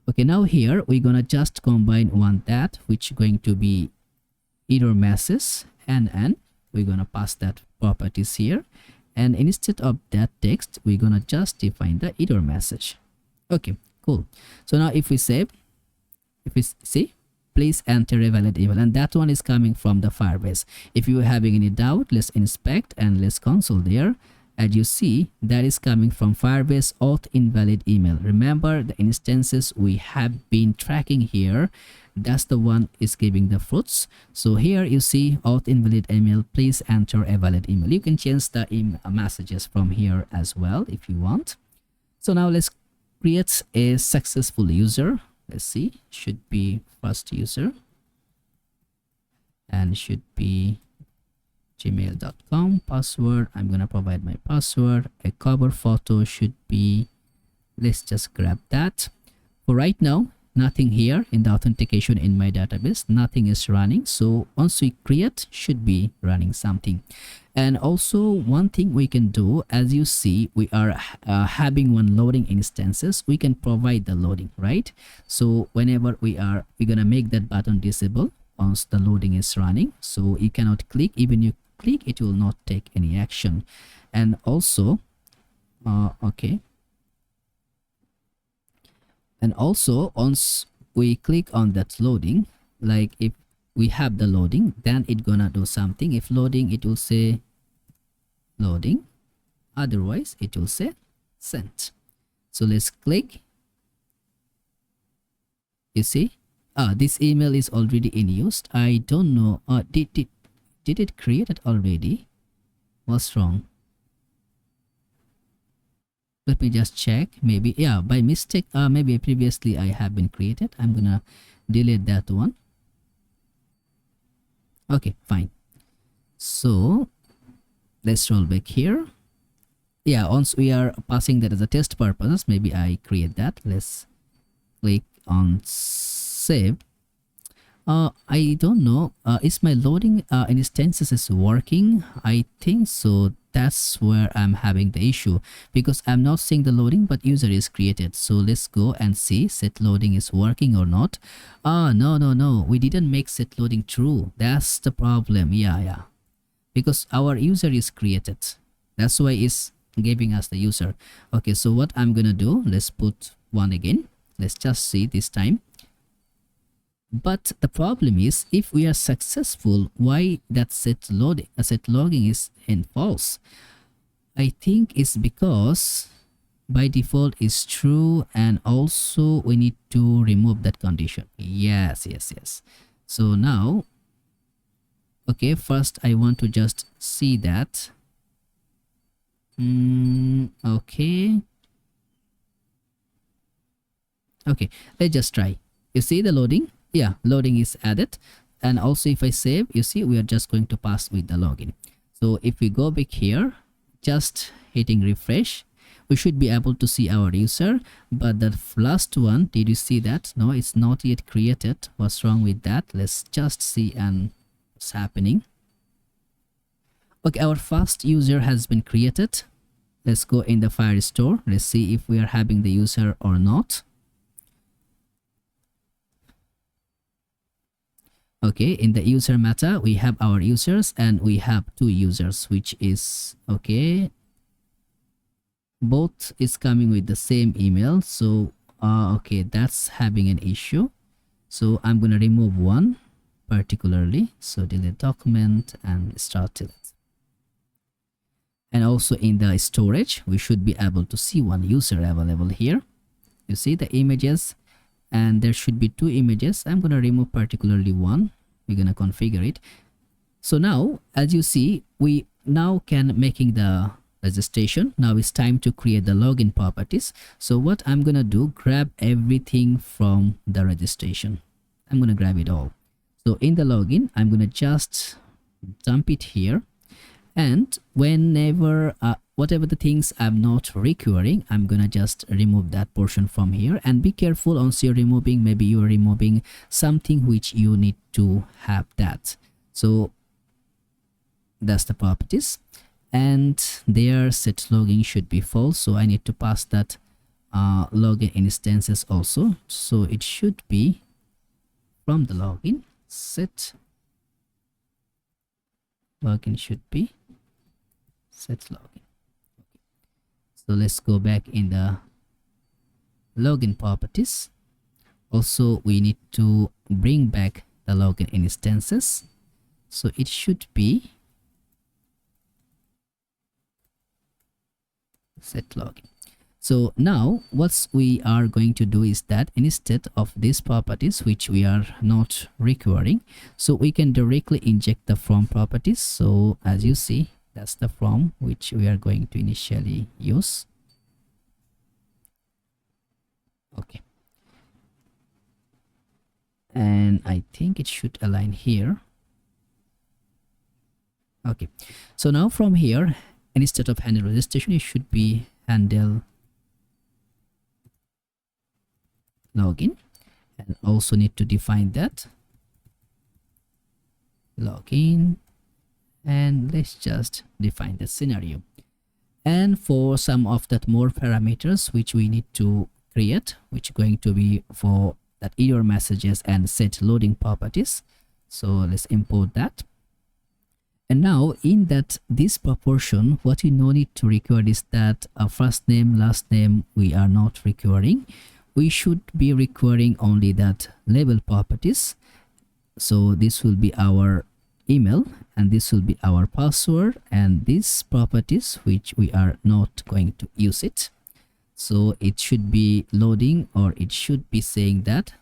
Okay, now here we're gonna just combine one that which going to be error message and we're gonna pass that properties here. And instead of that text, we're gonna just define the error message. Okay, cool. So now if we save, if we see, please enter a valid email, and that one is coming from the Firebase. If you are having any doubt, let's inspect and let's console there. As you see, that is coming from Firebase auth invalid email. Remember the instances we have been tracking here, that's the one is giving the fruits. So here you see auth invalid email, please enter a valid email. You can change the messages from here as well if you want. So now let's create a successful user. Let's see, should be first user and should be gmail.com. Password, I'm gonna provide my password. A cover photo should be, let's just grab that. For right now, nothing here in the authentication in my database, nothing is running. So once we create, should be running something. And also one thing we can do, as you see, we are having one loading instances. We can provide the loading, right? So whenever we're gonna make that button disable once the loading is running. So you cannot click, even you click, it will not take any action. And also okay, and also once we click on that loading, like if we have the loading, then it gonna do something. If loading, it will say loading, otherwise it will say sent. So let's click. You see, this email is already in use. I don't know, did it create it already? What's wrong? Let me just check. Maybe, yeah, by mistake, maybe previously I have been created. I'm gonna delete that one. Okay, fine. So let's roll back here. Yeah, once we are passing that as a test purposes, maybe I create that. Let's click on save. I don't know, is my loading instances is working? I think so. That's where I'm having the issue, because I'm not seeing the loading but user is created. So let's go and see set loading is working or not. No, we didn't make set loading true. That's the problem. Yeah, because our user is created, that's why it's giving us the user. Okay, so what I'm gonna do, let's put one again. Let's just see this time. But the problem is, if we are successful, why that set logging is in false? I think it's because by default is true, and also we need to remove that condition. Yes. So now, okay, first I want to just see that. Okay, let's just try. You see the loading? Yeah, loading is added. And also if I save, you see we are just going to pass with the login. So if we go back here, just hitting refresh, we should be able to see our user. But the last one, did you see that? No, it's not yet created. What's wrong with that? Let's just see and what's happening. Okay, our first user has been created. Let's go in the Firestore. Let's see if we are having the user or not. Okay, in the user meta, we have our users and we have two users, which is okay. Both is coming with the same email. So, okay, that's having an issue. So I'm going to remove one particularly. So delete document and start delete. And also in the storage, we should be able to see one user available here. You see the images, and there should be 2 images. I'm going to remove particularly one. We're going to configure it. So now, as you see, we now can making the registration. Now it's time to create the login properties. So what I'm going to do, grab everything from the registration. I'm going to grab it all. So in the login, I'm going to just dump it here. And whenever whatever the things I'm not requiring, I'm gonna just remove that portion from here. And be careful once you're removing, maybe you're removing something which you need to have that. So that's the properties, and their set login should be false, so I need to pass that login instances also. So it should be from the login, set login should be set login. Okay. So let's go back in the login properties. Also, we need to bring back the login instances. So it should be set login. So now what we are going to do is that instead of these properties which we are not requiring, so we can directly inject the from properties. So as you see, that's the from which we are going to initially use. Okay, and I think it should align here. Okay, so now from here, instead of handle registration, it should be handle login, and also need to define that login, and let's just define the scenario. And for some of that more parameters which we need to create, which are going to be for that error messages and set loading properties. So let's import that. And now in that this proportion, what we no need to record is that our first name, last name, we are not requiring. We should be requiring only that label properties. So this will be our email, and this will be our password, and these properties which we are not going to use it. So it should be loading, or it should be saying that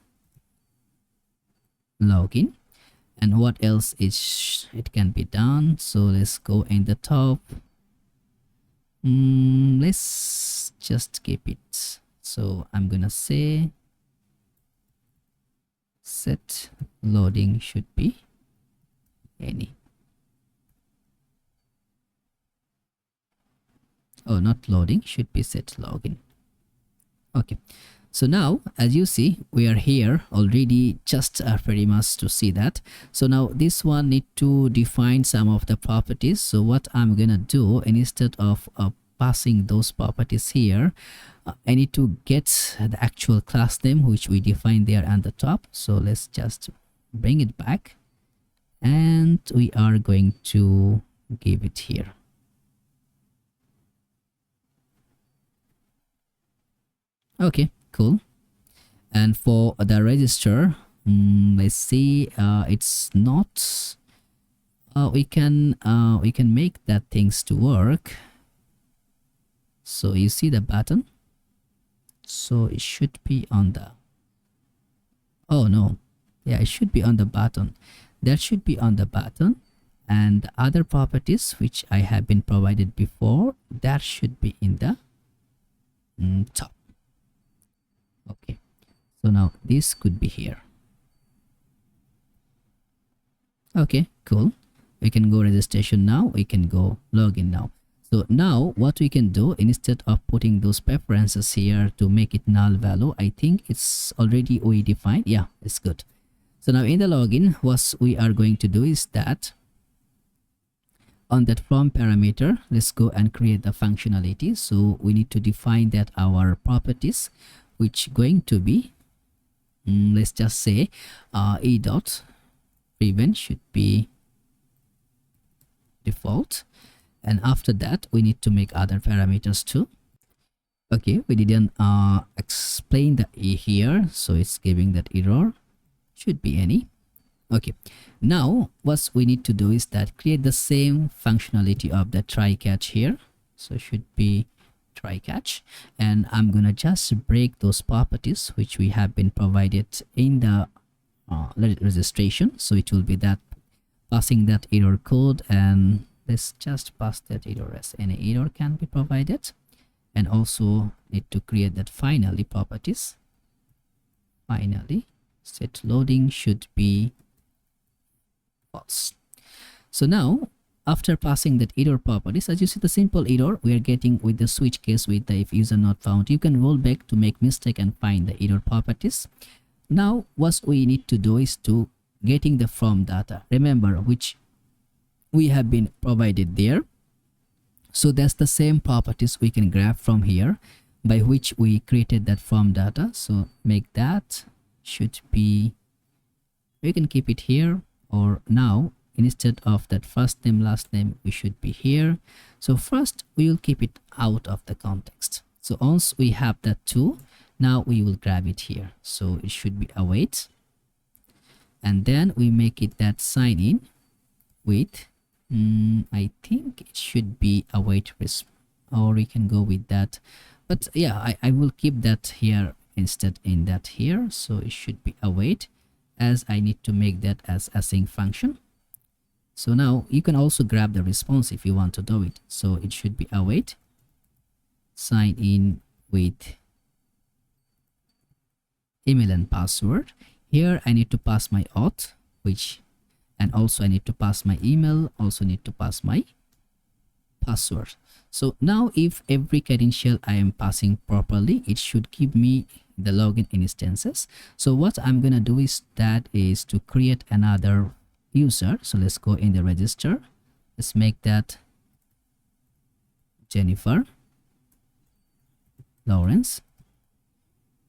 login. And what else is it can be done? So let's go in the top. Let's just keep it. So I'm gonna say set loading should be any. Oh, not loading, should be set login. Okay, so now as you see, we are here already, just pretty much to see that. So now this one need to define some of the properties. So what I'm gonna do, instead of passing those properties here, I need to get the actual class name which we defined there on the top. So let's just bring it back, and we are going to give it here. Okay, cool. And for the register, let's see, it's not we can make that things to work. So you see the button, so it should be on the, oh no, yeah, it should be on the button. That should be on the button, and the other properties which I have been provided before, that should be in the top. Okay, so now this could be here. Okay, cool. We can go registration now, we can go login now. So now what we can do, instead of putting those preferences here to make it null value, I think it's already we defined. Yeah, it's good. So now in the login, what we are going to do is that on that from parameter, let's go and create the functionality. So we need to define that our properties, which going to be, let's just say e dot prevent should be default. And after that, we need to make other parameters too. Okay, we didn't explain the e here, so it's giving that error. Should be any. Okay, now what we need to do is that create the same functionality of the try catch here. So it should be try catch, and I'm gonna just break those properties which we have been provided in the registration. So it will be that passing that error code, and let's just pass that error as any error can be provided, and also need to create that finally properties. Finally set loading should be false. So now after passing that error properties, as you see the simple error we are getting with the switch case with the if user not found, you can roll back to make mistake and find the error properties. Now what we need to do is to getting the from data, remember, which we have been provided there. So that's the same properties we can grab from here by which we created that from data. So make that should be, we can keep it here, or now instead of that first name last name we should be here. So first we will keep it out of the context. So once we have that too, now we will grab it here. So it should be await, and then we make it that sign in with I think it should be await or we can go with that, but yeah, I will keep that here instead in that here. So it should be await, as I need to make that as async function. So now you can also grab the response if you want to do it. So it should be await sign in with email and password. Here I need to pass my auth, which, and also I need to pass my email, also need to pass my password. So now if every credential I am passing properly, it should give me the login instances. So what I'm gonna do is to create another user. So let's go in the register, let's make that Jennifer Lawrence,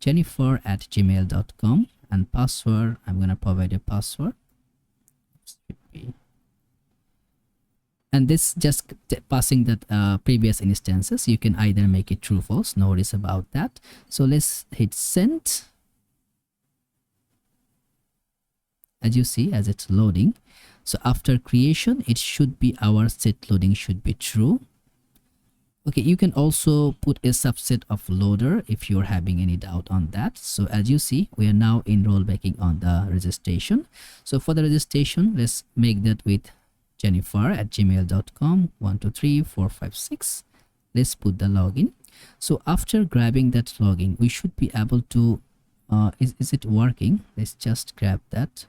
jennifer@gmail.com, and password, I'm gonna provide a password, and this just passing that previous instances. You can either make it true false, no worries about that. So let's hit send. As you see, as it's loading, so after creation it should be our set loading should be true. Okay, you can also put a subset of loader if you're having any doubt on that. So as you see, we are now in rollbacking on the registration. So for the registration, let's make that with jennifer@gmail.com 123456. Let's put the login. So after grabbing that login, we should be able to is it working? Let's just grab that.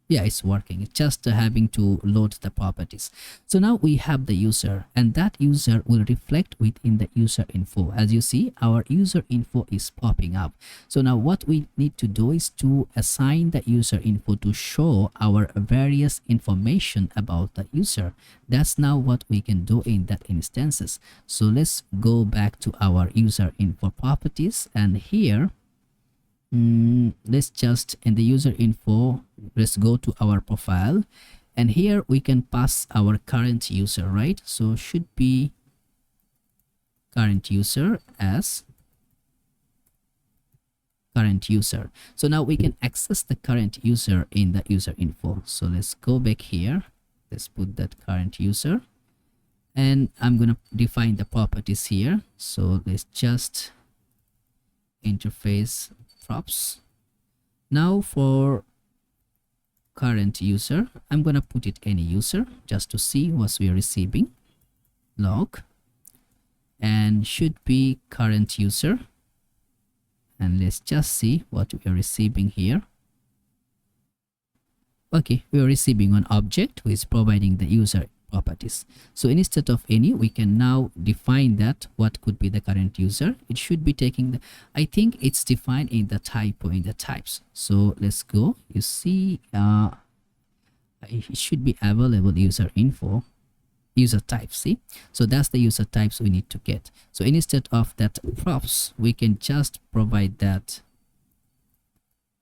Yeah, it's working. It's just having to load the properties. So now we have the user, and that user will reflect within the user info. As you see, our user info is popping up. So now what we need to do is to assign the user info to show our various information about the user. That's now what we can do in that instances. So let's go back to our user info properties, and here let's just in the user info, let's go to our profile, and here we can pass our current user, right? So should be current user as current user. So now we can access the current user in the user info. So let's go back here, let's put that current user, and I'm gonna define the properties here. So let's just interface props. Now for current user, I'm gonna put it any user just to see what we are receiving. Log, and should be current user, and let's just see what we are receiving here. Okay, we are receiving an object who is providing the user properties. So instead of any, we can now define that what could be the current user. It should be taking the, I think it's defined in the typo in the types. So let's go, you see it should be available user info, user type. See, so that's the user types we need to get. So instead of that props, we can just provide that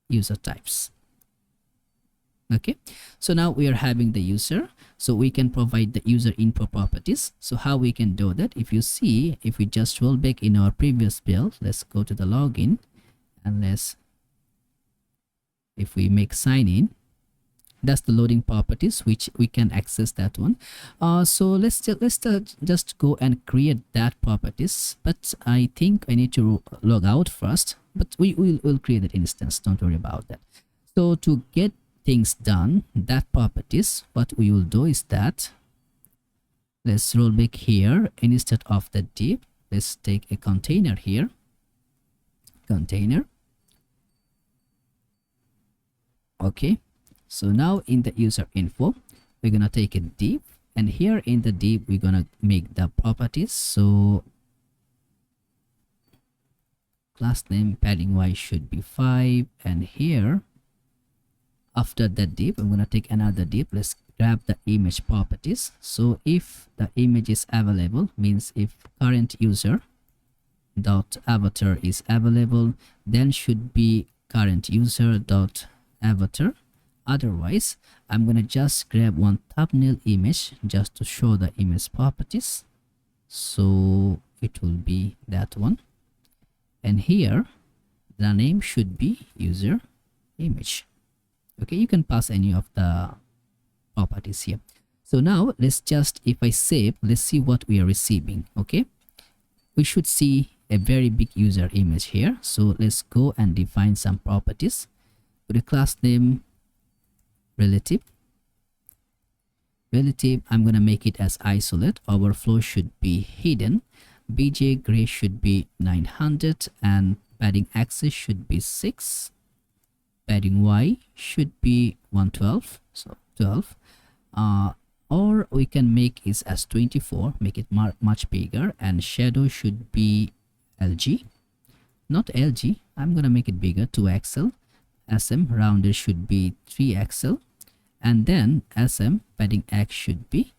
user types. Okay, so now we are having the user, so we can provide the user info properties. So how we can do that? If you see, if we just roll back in our previous build, let's go to the login, and if we make sign in, That's the loading properties, which we can access that one. So let's just go and create that properties, but I think I need to log out first, but we'll create that instance, don't worry about that. So to get things done, that properties, what we will do is that let's roll back here. Instead of the div, let's take a container here, container. Okay, so now in the user info, we're gonna take a div, and here in the div we're gonna make the properties. So class name padding y should be 5, and here after that div I'm gonna take another div. Let's grab the image properties. So if the image is available, means if current user dot avatar is available, then should be current user dot avatar. Otherwise, I'm gonna just grab one thumbnail image just to show the image properties. So it will be that one, and here the name should be user image. Okay, you can pass any of the properties here. So now let's just, if I save, let's see what we are receiving. Okay, we should see a very big user image here. So let's go and define some properties. For the class name relative, I'm gonna make it as isolate. Overflow should be hidden. BJ gray should be 900, and padding axis should be 6. Padding y should be 112, so 12. Or we can make it as 24, make it much bigger, and shadow should be LG, not LG. I'm gonna make it bigger, 2XL. SM rounded should be 3XL, and then SM padding X should be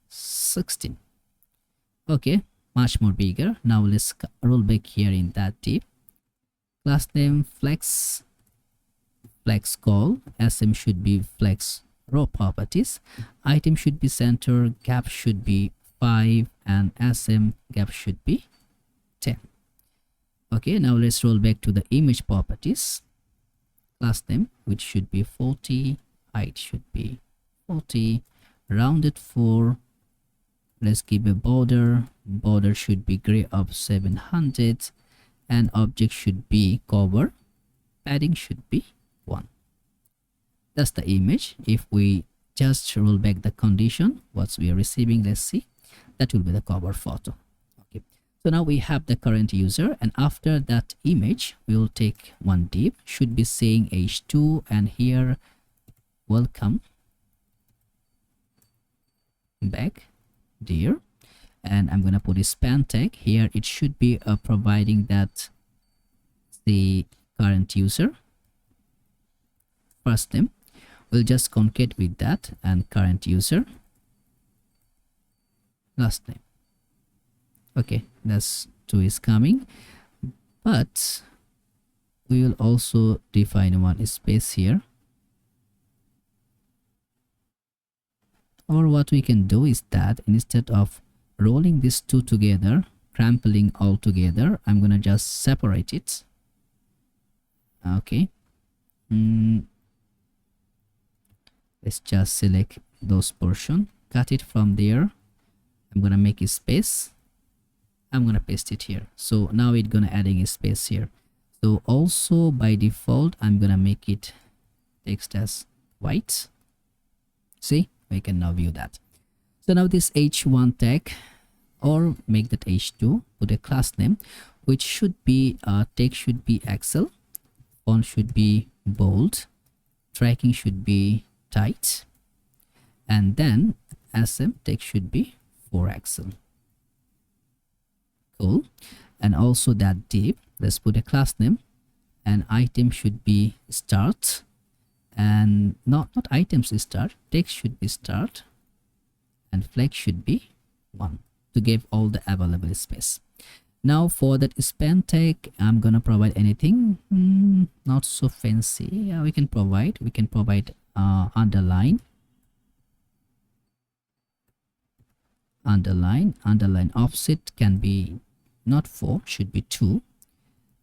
16. Okay, much more bigger. Now let's roll back here in that div. Class name flex call, SM should be flex row properties. Item should be center, gap should be 5, and SM gap should be 10. Okay, now let's roll back to the image properties. Class name, which should be 40, height should be 40, rounded 4. Let's give a border should be gray of 700, and object should be cover. Padding should be 1. That's the image. If we just roll back the condition, what we are receiving, let's see, that will be the cover photo. Okay, so now we have the current user, and after that image we will take one div, should be saying h2, and here welcome back dear, and I'm gonna put a span tag here. It should be providing that the current user first name. We'll just concat with that, and current user last name. Okay, that's 2 is coming, but we will also define one space here. Or what we can do is that instead of rolling these two together, crumpling all together, I'm gonna just separate it. Okay, let's just select those portion, cut it from there. I'm gonna make a space. I'm gonna paste it here. So now it's gonna adding a space here. So also by default, I'm gonna make it text as white. See, we can now view that. So now this h1 tag, or make that h2, put a class name, which should be text should be Excel, font should be bold, tracking should be tight, and then SM text should be 4XL. Cool. And also that div, let's put a class name, and item should be start, and not items start, text should be start, and flex should be 1 to give all the available space. Now for that span tag, I'm gonna provide anything not so fancy. Yeah, we can provide underline offset can be not 4, should be 2,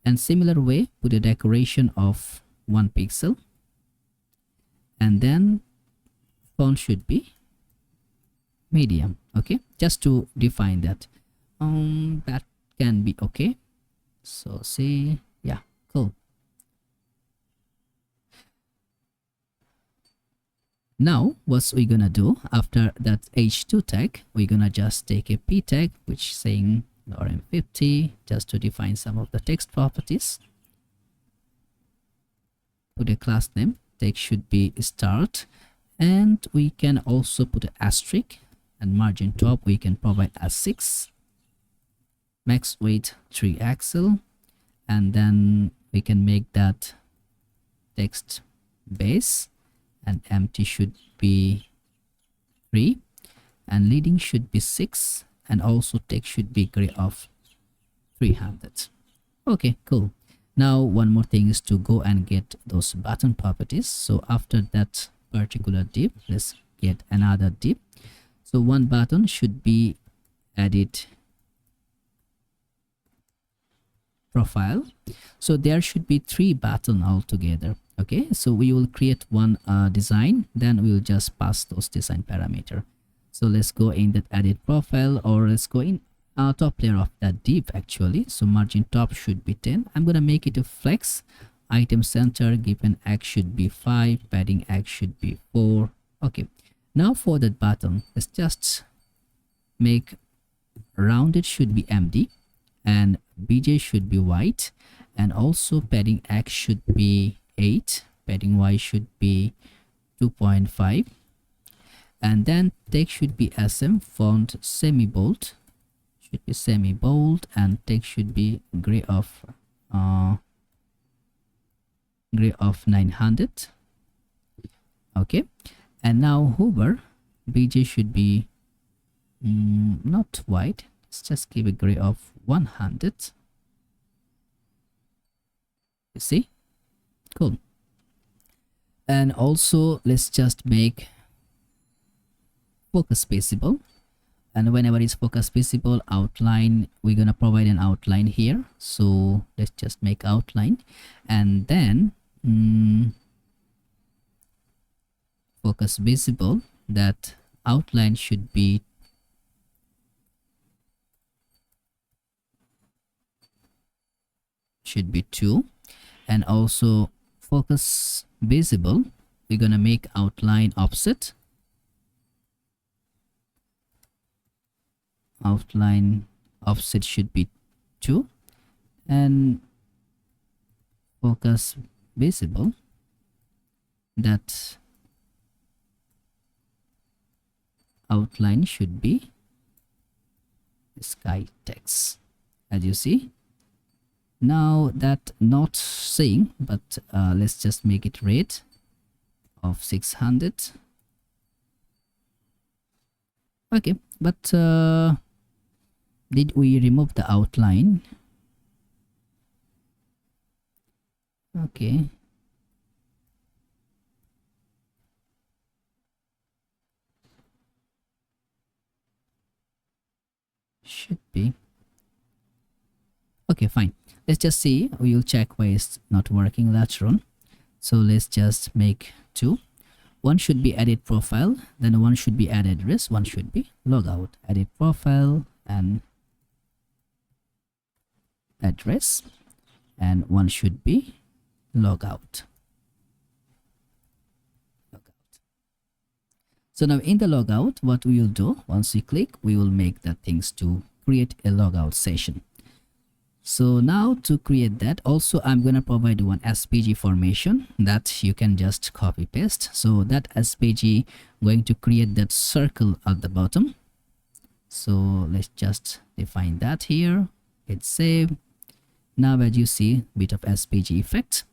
and similar way put a decoration of 1 pixel, and then font should be medium. Okay, just to define that. That can be okay. So see, yeah, cool. Now what we're gonna do after that h2 tag, we're gonna just take a p tag which saying RM50 just to define some of the text properties. Put a class name, tag should be start, and we can also put an asterisk, and margin top we can provide as 6, max weight 3 axle, and then we can make that text base, and empty should be 3, and leading should be 6, and also text should be gray of 300. Okay, cool. Now one more thing is to go and get those button properties. So after that particular div, let's get another div. So one button should be edit profile. So there should be 3 buttons altogether. Okay, so we will create one design, then we will just pass those design parameter. So let's go in that edit profile, or let's go in top layer of that div actually. So margin top should be 10. I'm gonna make it a flex. Item center given x should be 5, padding x should be 4. Okay, now for that button, let's just make rounded should be MD, and BJ should be white, and also padding x should be 8, padding y should be 2.5, and then text should be SM, font semi bold should be semi bold, and text should be gray of 900. Okay, and now hover BJ should be not white, let's just give a gray of 100. You see, cool. And also let's just make focus visible, and whenever it's focus visible, outline, we're gonna provide an outline here. So let's just make outline, and then focus visible, that outline should be should be 2, and also focus visible, we're gonna make outline offset, outline offset should be 2, and focus visible, that outline should be sky text. As you see, now that not saying, but let's just make it red of 600. Okay, but did we remove the outline? Okay, should be okay, fine. Let's just see, we will check why it's not working later on. So let's just make 2. One should be edit profile, then one should be add address, one should be logout. Edit profile and address, and one should be logout. So now in the logout, what we will do, once we click, we will make the things to create a logout session. So now to create that, also I'm gonna provide one SPG formation that you can just copy paste. So that SPG going to create that circle at the bottom. So let's just define that here, hit save. Now as you see, bit of SPG effect.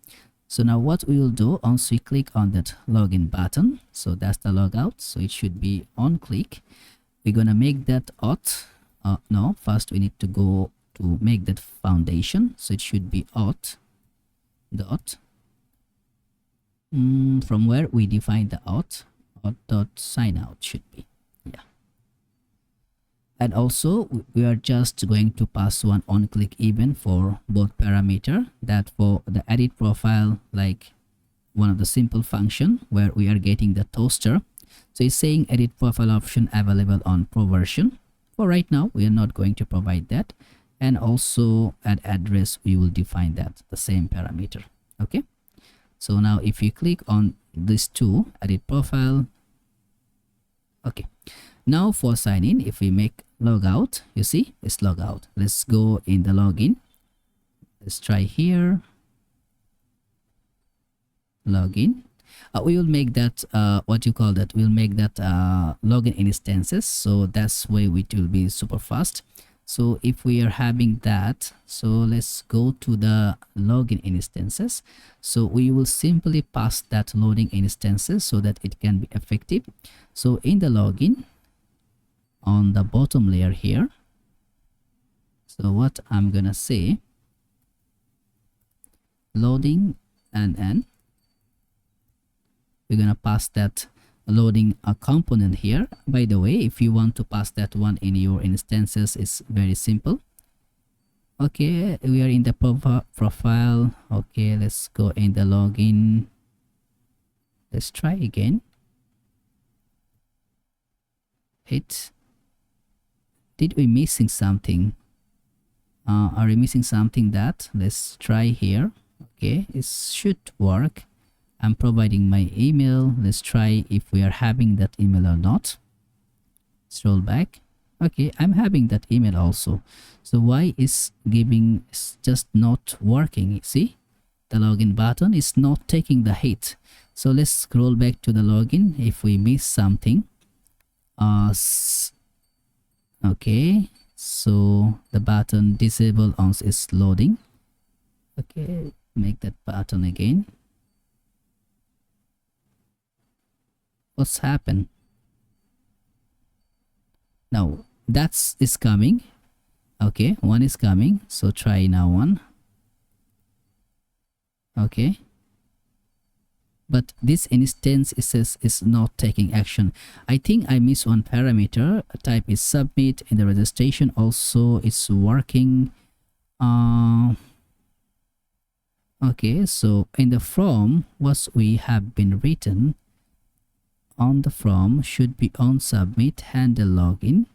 So now what we will do, once we click on that login button, so that's the logout, so it should be on click. We're gonna make that auth. No, first we need to go to make that foundation, so it should be auth dot from where we define the auth dot sign out should be, yeah. And also we are just going to pass one on click event for both parameter, that for the edit profile, like one of the simple function where we are getting the toaster. So it's saying edit profile option available on pro version. For right now, we are not going to provide that. And also at address, we will define that the same parameter. Okay. So now if you click on this two, edit profile. Okay. Now for sign in, if we make logout, you see it's logout. Let's go in the login. Let's try here. Login. We will make that what you call that, we'll make that login instances, so that's way it will be super fast. So if we are having that, so let's go to the login instances. So we will simply pass that loading instances so that it can be effective. So in the login, on the bottom layer here, so what I'm gonna say, loading and we're gonna pass that loading a component here. By the way, if you want to pass that one in your instances, it's very simple. Okay, we are in the profile. Okay, let's go in the login. Let's try again. Hit. Did we missing something? Are we missing something? That let's try here. Okay, it should work. I'm providing my email. Let's try if we are having that email or not. Scroll back. Okay, I'm having that email also. So why is giving just not working? See, the login button is not taking the hit. So let's scroll back to the login if we miss something. Okay, so the button disable once is loading. Okay, make that button again. What's happened? Now that's is coming. Okay, one is coming, so try now one. Okay, but this instance is not taking action. I think I missed one parameter. Type is submit. In the registration also it's working. Okay, so in the from, what we have been written on the from should be on submit handle login.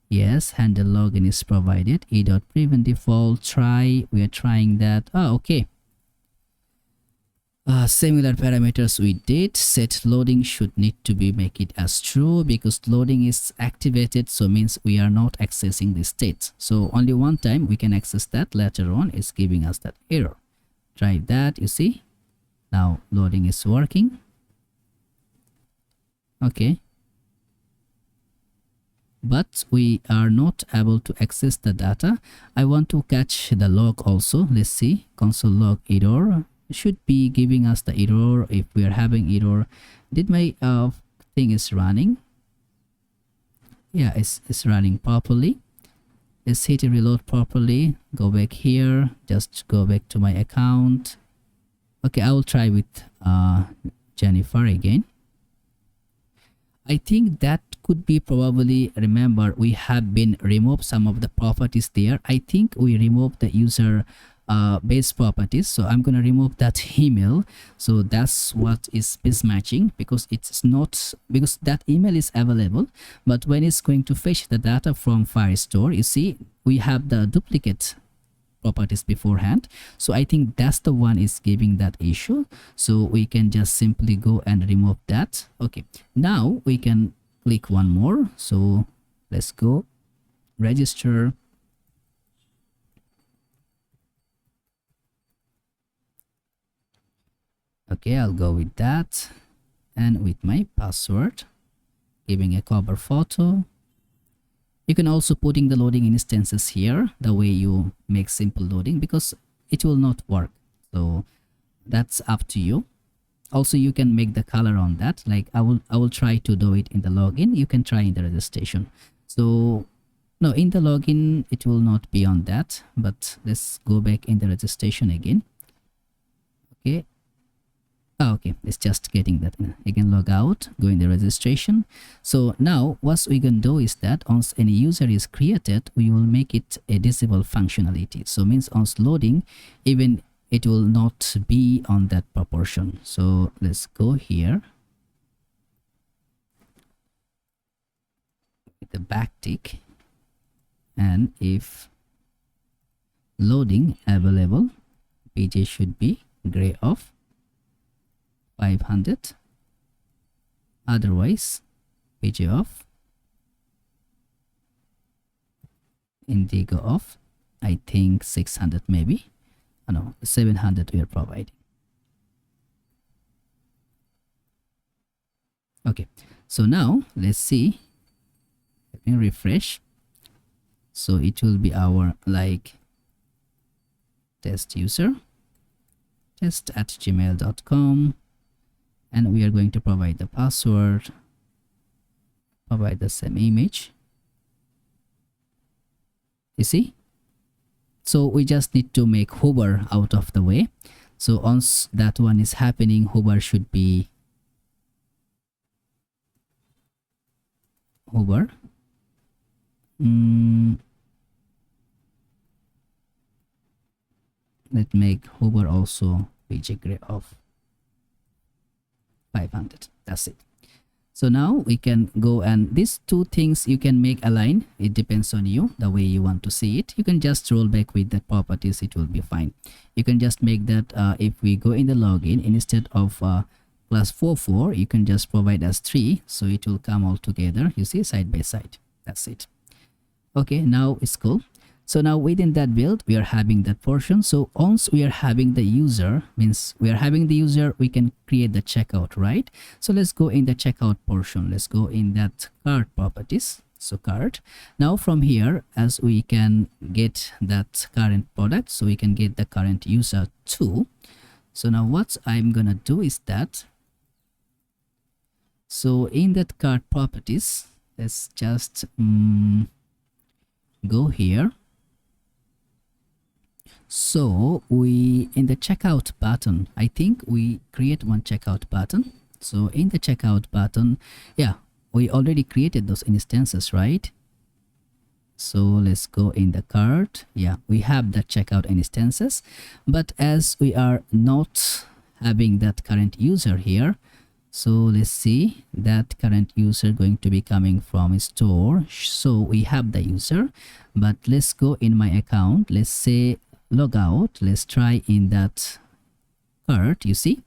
Yes, handle login is provided. e.prevent default try. We are trying that. Okay. Similar parameters we did. Set loading should need to be make it as true because loading is activated, so means we are not accessing the state. So only one time we can access that. Later on it's giving us that error. Try that. You see, now loading is working. Okay, but we are not able to access the data. I want to catch the log also. Let's see, console log error should be giving us the error. If we are having error, did my thing is running? Yeah, it's running properly. Let's hit reload properly. Go back here, just go back to my account. Okay, I will try with Jennifer again. I think that could be probably, remember we have been removed some of the properties there. I think we removed the user base properties, so I'm gonna remove that email. So that's what is mismatching, because it's not, because that email is available, but when it's going to fetch the data from Firestore, you see we have the duplicate properties beforehand. So I think that's the one is giving that issue. So we can just simply go and remove that. Okay, now we can click one more. So let's go register. Okay, I'll go with that and with my password, giving a cover photo. You can also putting the loading instances here, the way you make simple loading, because it will not work. So that's up to you. Also, you can make the color on that. Like I will try to do it in the login. You can try in the registration. So no, in the login it will not be on that, but let's go back in the registration again. Okay. Oh, okay, it's just getting that. Again, log out, go in the registration. So now what we can do is that once any user is created, we will make it a disable functionality. So means once loading, even it will not be on that proportion. So let's go here. the backtick, and if loading available, pj should be gray of 500, otherwise pj of indigo of I think 600, maybe. Oh, no, 700 we are providing. Okay, so now let's see. Let me refresh. So it will be our like test user test@gmail.com, and we are going to provide the password, provide the same image. You see, so we just need to make hover out of the way. So once that one is happening, hover should be hover. Let's make hover also pj gray of 500. That's it. So now we can go, and these two things you can make align. It depends on you, the way you want to see it. You can just roll back with the properties, it will be fine. You can just make that if we go in the login, instead of +44, you can just provide as 3, so it will come all together, you see, side by side. That's it. Okay, now it's cool. So now within that build, we are having that portion. So once we are having the user, means we are having the user, we can create the checkout, right? So let's go in the checkout portion. Let's go in that cart properties. So cart. Now from here, as we can get that current product, so we can get the current user too. So now what I'm gonna do is that, so in that cart properties, let's just go here. So we, in the checkout button, I think we create one checkout button. So in the checkout button, yeah, we already created those instances, right? So let's go in the cart. Yeah, we have the checkout instances, but as we are not having that current user here, so let's see, that current user going to be coming from a store. So we have the user, but let's go in my account. Let's say log out. Let's try in that cart. You see,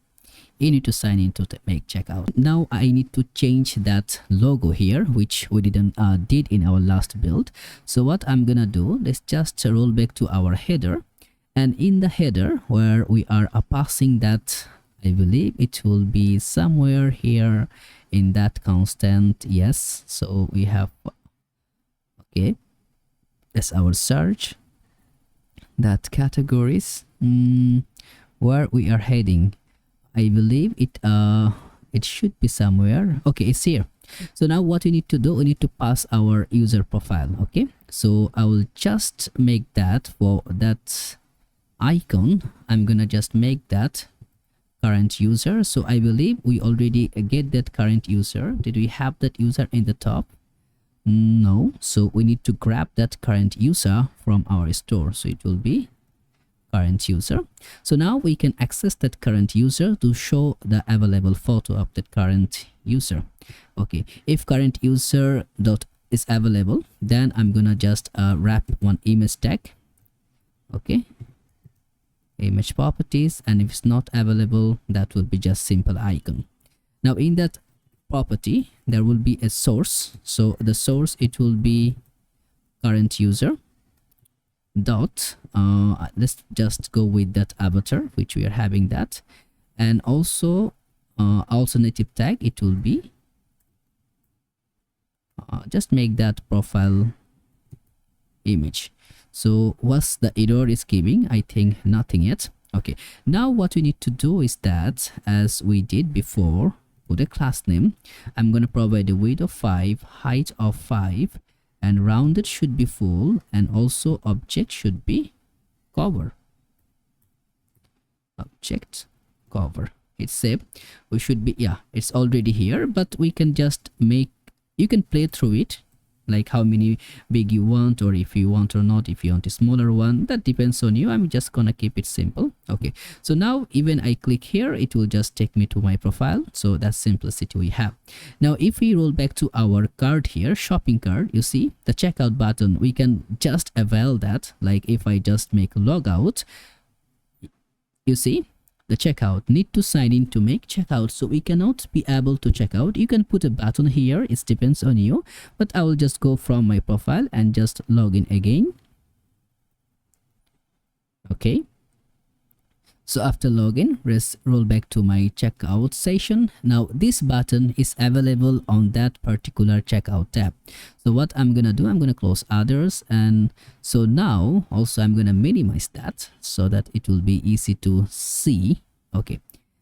you need to sign in to make checkout. Now I need to change that logo here, which we didn't did in our last build. So what I'm gonna do, let's just roll back to our header, and in the header where we are passing that, I believe it will be somewhere here in that constant. Yes, so we have, okay, that's our search, that categories, where we are heading. I believe it it should be somewhere. Okay, it's here. So now what we need to do, we need to pass our user profile. Okay, so I will just make that for that icon. I'm gonna just make that current user. So I believe we already get that current user. Did we have that user in the top? No, so we need to grab that current user from our store. So it will be current user. So now we can access that current user to show the available photo of that current user. Okay, if current user dot is available, then I'm gonna just wrap one image tag. Okay, image properties, and if it's not available, that will be just simple icon. Now in that property there will be a source. So the source, it will be current user dot let's just go with that avatar, which we are having that, and also alternative tag, it will be just make that profile image. So what's the error is giving? I think nothing yet. Okay, now what we need to do is that, as we did before, for the class name, I'm going to provide a width of 5, height of 5, and rounded should be full, and also object should be cover. Object cover. It's saved. We should be, yeah, it's already here, but we can just make, you can play through it. like how many big you want, or if you want or not, if you want a smaller one, that depends on you. I'm just gonna keep it simple. Okay, so now even I click here, it will just take me to my profile. So that's simplicity we have. Now if we roll back to our cart here, shopping cart, you see the checkout button, we can just avail that. Like if I just make logout, you see the checkout, need to sign in to make checkout, so we cannot be able to check out. You can put a button here, it depends on you, but I will just go from my profile and just log in again. Okay, so after login, let's roll back to my checkout session. Now this button is available on that particular checkout tab. So what I'm gonna do, I'm gonna close others, and so now also I'm gonna minimize that so that it will be easy to see. Okay,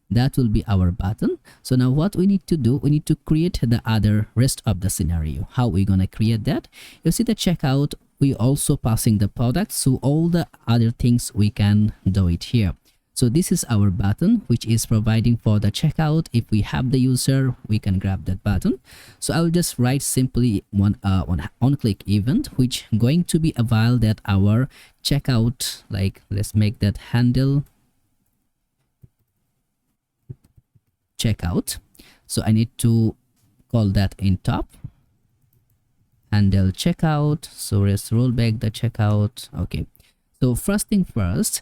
that will be our button. So now what we need to do, we need to create the other rest of the scenario. How we gonna create that? You see the checkout, we also passing the product, so all the other things we can do it here. So this is our button, which is providing for the checkout. If we have the user, we can grab that button. So I will just write simply one on-click event, which going to be avail that our checkout, like let's make that handle checkout. So I need to call that in top, handle checkout. So let's roll back the checkout. Okay, so first thing first,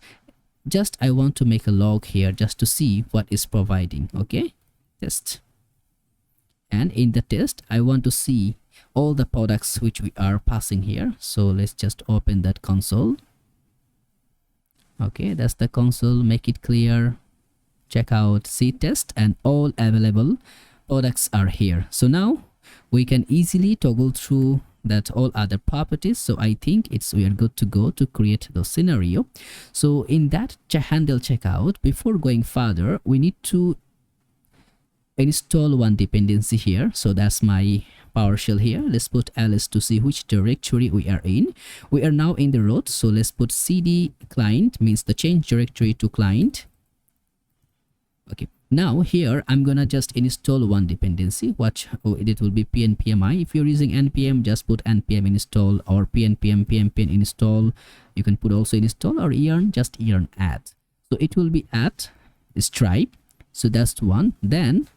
just I want to make a log here just to see what is providing. Okay, test, and in the test I want to see all the products which we are passing here. So let's just open that console. Okay, that's the console, make it clear, checkout, see test, and all available products are here. So now we can easily toggle through that all other properties. So I think we are good to go to create the scenario. So in that handle checkout, before going further, we need to install one dependency here. So that's my PowerShell here. Let's put ls to see which directory we are in. We are now in the root, so let's put cd client, means the change directory to client. Okay, now here I'm gonna just install one dependency. It will be pnpmi. If you're using npm, just put npm install, or pnpm pnpm install. You can put also install, or yarn, just yarn add. So it will be at Stripe. So that's one. Then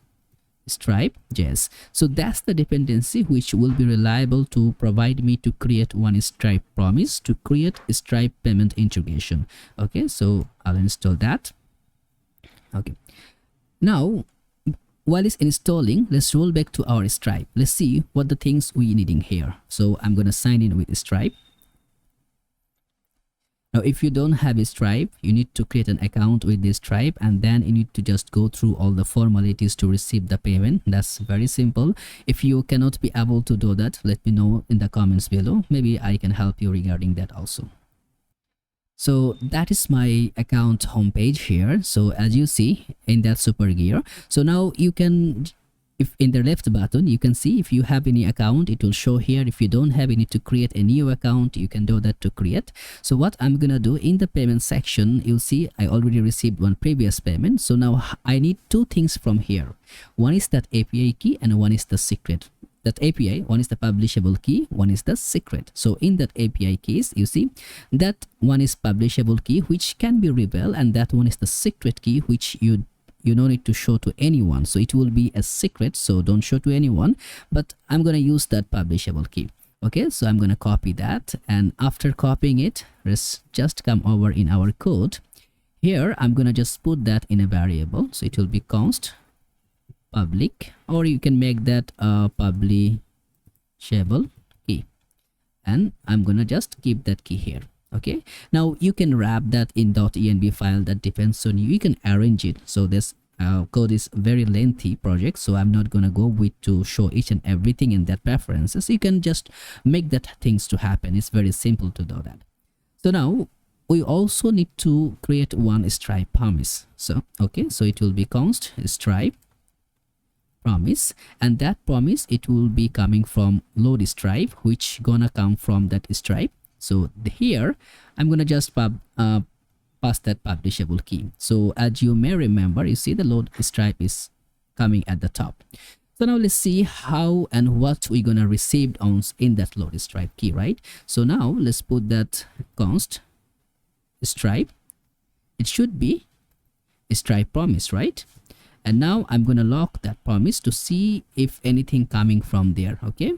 Stripe.js. So that's the dependency which will be reliable to provide me to create one Stripe promise, to create a Stripe payment integration. Okay, so I'll install that. Okay, now while it's installing, let's roll back to our Stripe. Let's see what the things we needing here. So I'm gonna sign in with Stripe. Now if you don't have a Stripe, you need to create an account with this Stripe, and then you need to just go through all the formalities to receive the payment. That's very simple. If you cannot be able to do that, let me know in the comments below. Maybe I can help you regarding that also. So that is my account homepage here. So as you see in that super gear, so now you can, if in the left button, you can see if you have any account, it will show here. If you don't have, you need to create a new account. You can do that to create. So what I'm gonna do in the payment section, you'll see I already received one previous payment. So now I need two things from here. One is that API key, and one is the secret. That API, one is the publishable key, one is the secret. So in that API keys, you see that one is publishable key, which can be revealed, and that one is the secret key, which you don't need to show to anyone. So it will be a secret, so don't show to anyone, but I'm gonna use that publishable key. Okay, so I'm gonna copy that, and after copying it, let's just come over in our code. Here I'm gonna just put that in a variable, so it will be const public, or you can make that a publishable key, and I'm gonna just keep that key here. Okay, now you can wrap that in .env file, that depends on you. You can arrange it. So this code is very lengthy project, so I'm not gonna go with to show each and everything in that preferences. You can just make that things to happen. It's very simple to do that. So now we also need to create one Stripe promise. So okay, so it will be const Stripe promise, and that promise, it will be coming from load Stripe, which gonna come from that Stripe. So here I'm gonna just pass that publishable key. So as you may remember, you see the load Stripe is coming at the top. So now let's see how and what we're gonna receive on in that load stripe key, right? So now let's put that const stripe. It should be stripe promise, right? And now I'm gonna lock that promise to see if anything coming from there, okay?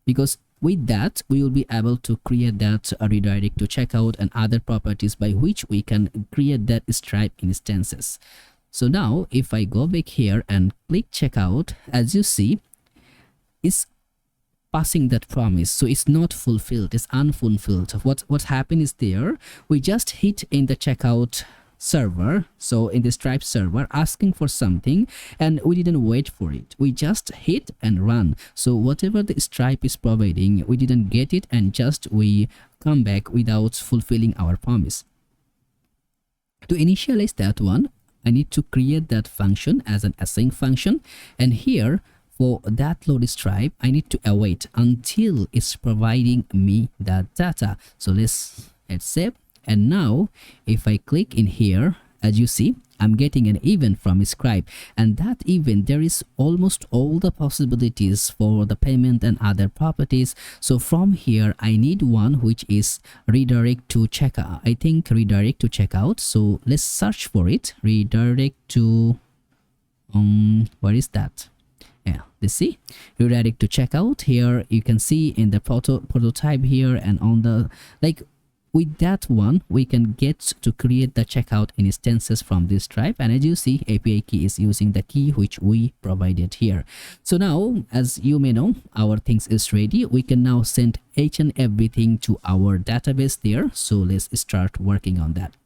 Because with that we will be able to create that redirect to checkout and other properties by which we can create that stripe instances. So now if I go back here and click checkout, as you see, it's passing that promise, so it's not fulfilled, it's unfulfilled. What happened is there we just hit in the checkout server, so in the Stripe server, asking for something, and we didn't wait for it, we just hit and run. So whatever the Stripe is providing, we didn't get it, and just we come back without fulfilling our promise. To initialize that one, I need to create that function as an async function, and here for that load stripe I need to await until it's providing me that data. So let's hit save. And now if I click in here, as you see, I'm getting an event from Stripe, and that event there is almost all the possibilities for the payment and other properties. So from here I need one which is redirect to checkout. I think redirect to checkout. So let's search for it. Redirect to where is that? Yeah, let's see, redirect to checkout. Here you can see in the prototype here, and on the with that one we can get to create the checkout instances from this Stripe, and as you see API key is using the key which we provided here. So now as you may know, our things is ready. We can now send each and everything to our database there. So let's start working on that.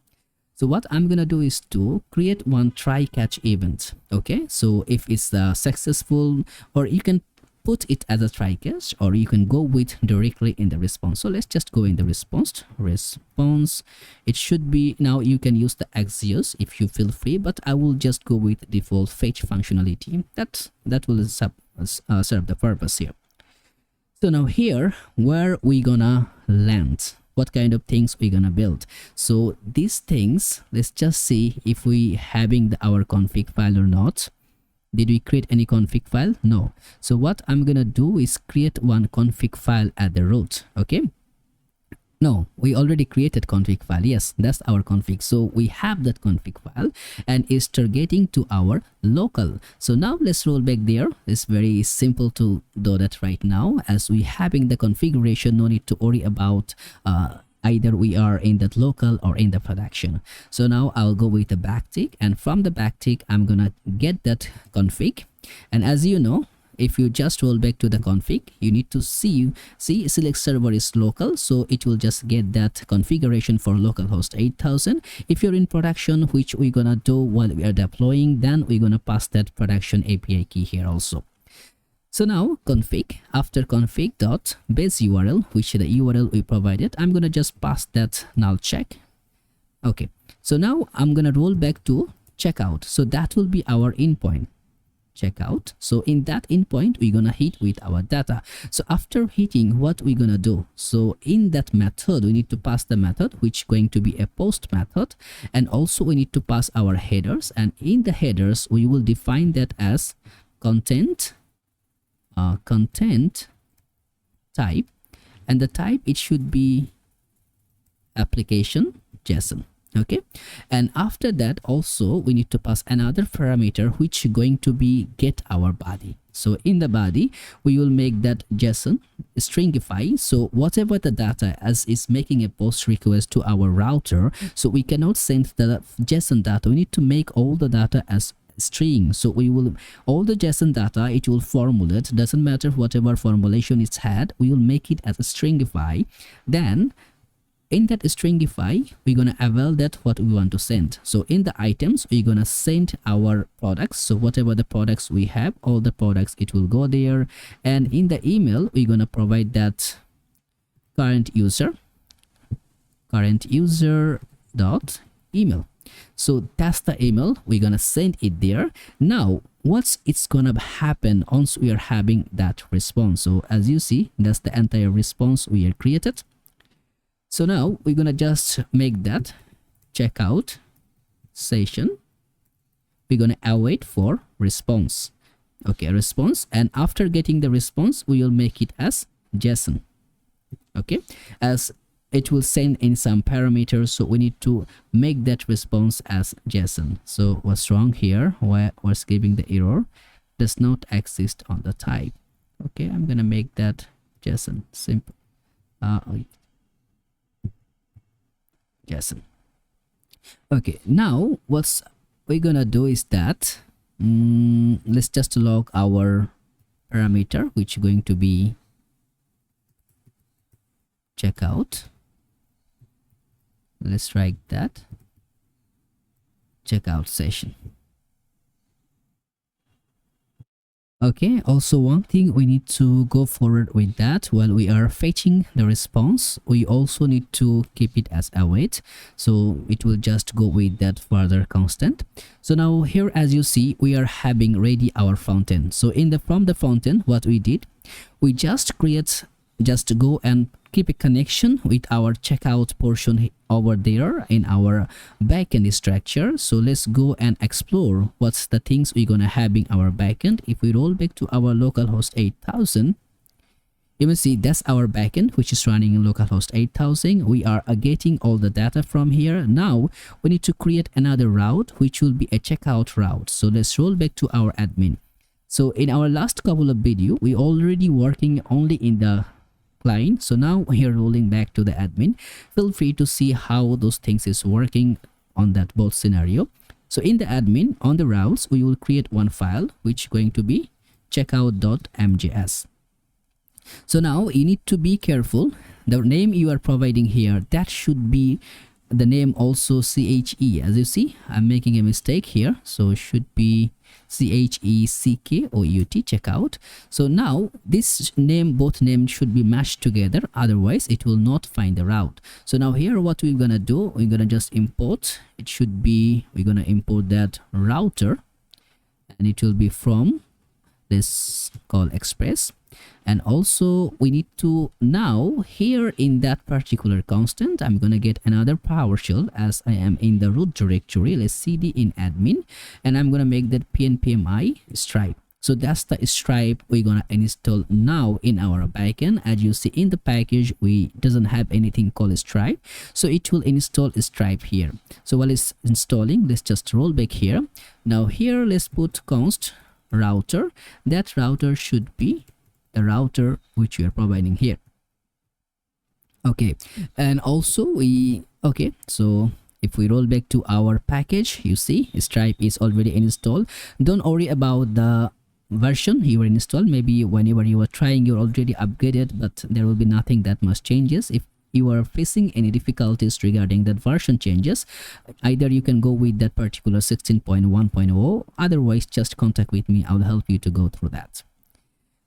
So what I'm gonna do is to create one try catch event. Okay, so if it's successful, or you can put it as a try catch, or you can go with directly in the response. So let's just go in the response. It should be, now you can use the Axios if you feel free, but I will just go with default fetch functionality. That will serve the purpose here. So now here where we gonna land, what kind of things we're gonna build. So these things, let's just see if we having our config file or not. Did we create any config file? No. So what I'm gonna do is create one config file at the root. Okay, no, we already created config file. Yes, that's our config. So we have that config file and it's targeting to our local. So now let's roll back there. It's very simple to do that right now, as we having the configuration. No need to worry about either we are in that local or in the production. So now I'll go with the backtick, and from the backtick I'm gonna get that config. And as you know, if you just roll back to the config, you need to see select server is local, so it will just get that configuration for localhost 8000. If you're in production, which we're gonna do while we are deploying, then we're gonna pass that production API key here also. So now config, after config dot base URL, which is the URL we provided, I'm gonna just pass that null check. Okay, so now I'm gonna roll back to checkout. So that will be our endpoint checkout. So in that endpoint we're gonna hit with our data. So after hitting, what we're gonna do, so in that method we need to pass the method which going to be a post method, and also we need to pass our headers, and in the headers we will define that as content type, and the type it should be application JSON. Okay, and after that also we need to pass another parameter which is going to be get our body. So in the body we will make that JSON stringify, so whatever the data as is making a post request to our router, so we cannot send the JSON data, we need to make all the data as string. So we will, all the JSON data it will formulate, doesn't matter whatever formulation it's had, we will make it as a stringify. Then in that stringify we're gonna avail that what we want to send. So in the items we're gonna send our products, so whatever the products we have, all the products it will go there. And in the email we're gonna provide that current user dot email. So that's the email, we're gonna send it there. Now what's it's gonna happen once we are having that response? So as you see, that's the entire response we are created. So now we're gonna just make that checkout session, we're gonna await for response. okay, response, and after getting the response we will make it as JSON. Okay, as it will send in some parameters, so we need to make that response as JSON. So what's wrong here? Why was giving the error? Does not exist on the type. Okay, I'm gonna make that JSON. Simple. JSON. Okay, now what's we're gonna do is that let's just log our parameter, which is going to be checkout. Let's write that checkout session. Okay, also one thing we need to go forward with that, while we are fetching the response we also need to keep it as await, so it will just go with that further constant. So now here, as you see, we are having ready our front end. So from the front end, what we did, we just go and keep a connection with our checkout portion over there in our backend structure. So let's go and explore what's the things we're gonna have in our backend. If we roll back to our localhost 8000, you will see that's our backend, which is running in localhost 8000. We are getting all the data from here. Now we need to create another route, which will be a checkout route. So let's roll back to our admin. So in our last couple of video, we already working only in the client. So now we are rolling back to the admin. Feel free to see how those things is working on that both scenario. So in the admin, on the routes, we will create one file which is going to be checkout.mjs. So now you need to be careful. The name you are providing here, that should be the name also CHE. As you see, I'm making a mistake here, so it should be CHECKOUT, checkout. So now this name, both names should be mashed together, otherwise it will not find the route. So now here what we're gonna do, we're gonna just import, it should be, we're gonna import that router, and it will be from this call express. And also we need to, now here in that particular constant, I'm gonna get another PowerShell as I am in the root directory. Let's cd in admin, and I'm gonna make that pnpmi Stripe. So that's the Stripe we're gonna install now in our backend. As you see in the package, we doesn't have anything called Stripe, so it will install Stripe here. So while it's installing, let's just roll back here. Now here let's put const router. That router should be the router which we are providing here. Okay, and also so if we roll back to our package, you see Stripe is already installed. Don't worry about the version you will install. Maybe whenever you are trying, you're already upgraded, but there will be nothing that much changes. If you are facing any difficulties regarding that version changes, either you can go with that particular 16.1.0, otherwise just contact with me, I'll help you to go through that.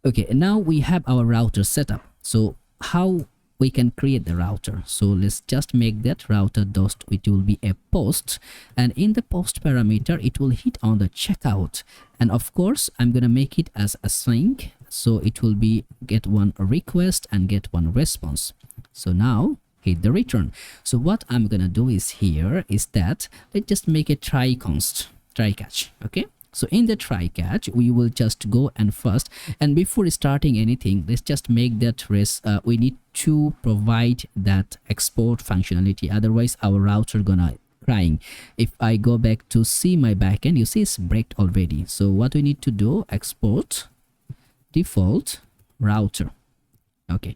Okay, and now we have our router set up. So how we can create the router? So let's just make that router dot, it will be a post, and in the post parameter it will hit on the checkout, and of course I'm gonna make it as async, so it will be get one request and get one response. So now hit the return. So what I'm gonna do is here is that let's just make a try catch. Okay, so in the try catch we will just go and first, and before starting anything, let's just make that we need to provide that export functionality, otherwise our router gonna crying. If I go back to see my backend, you see it's breaked already. So what we need to do, export default router. Okay,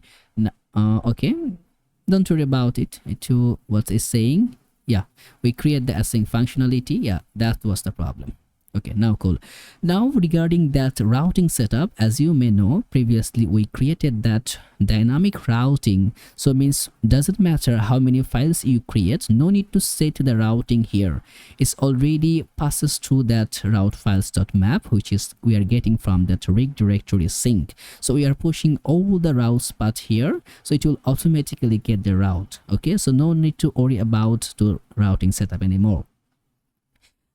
okay, don't worry about it. To what is saying, yeah, we create the async functionality. Yeah, that was the problem. Okay, now cool. Now regarding that routing setup, as you may know, previously we created that dynamic routing. So means doesn't matter how many files you create, no need to set the routing here. It's already passes through that route files.map, which is we are getting from that rig directory sync. So we are pushing all the routes path here, so it will automatically get the route. Okay, so no need to worry about the routing setup anymore.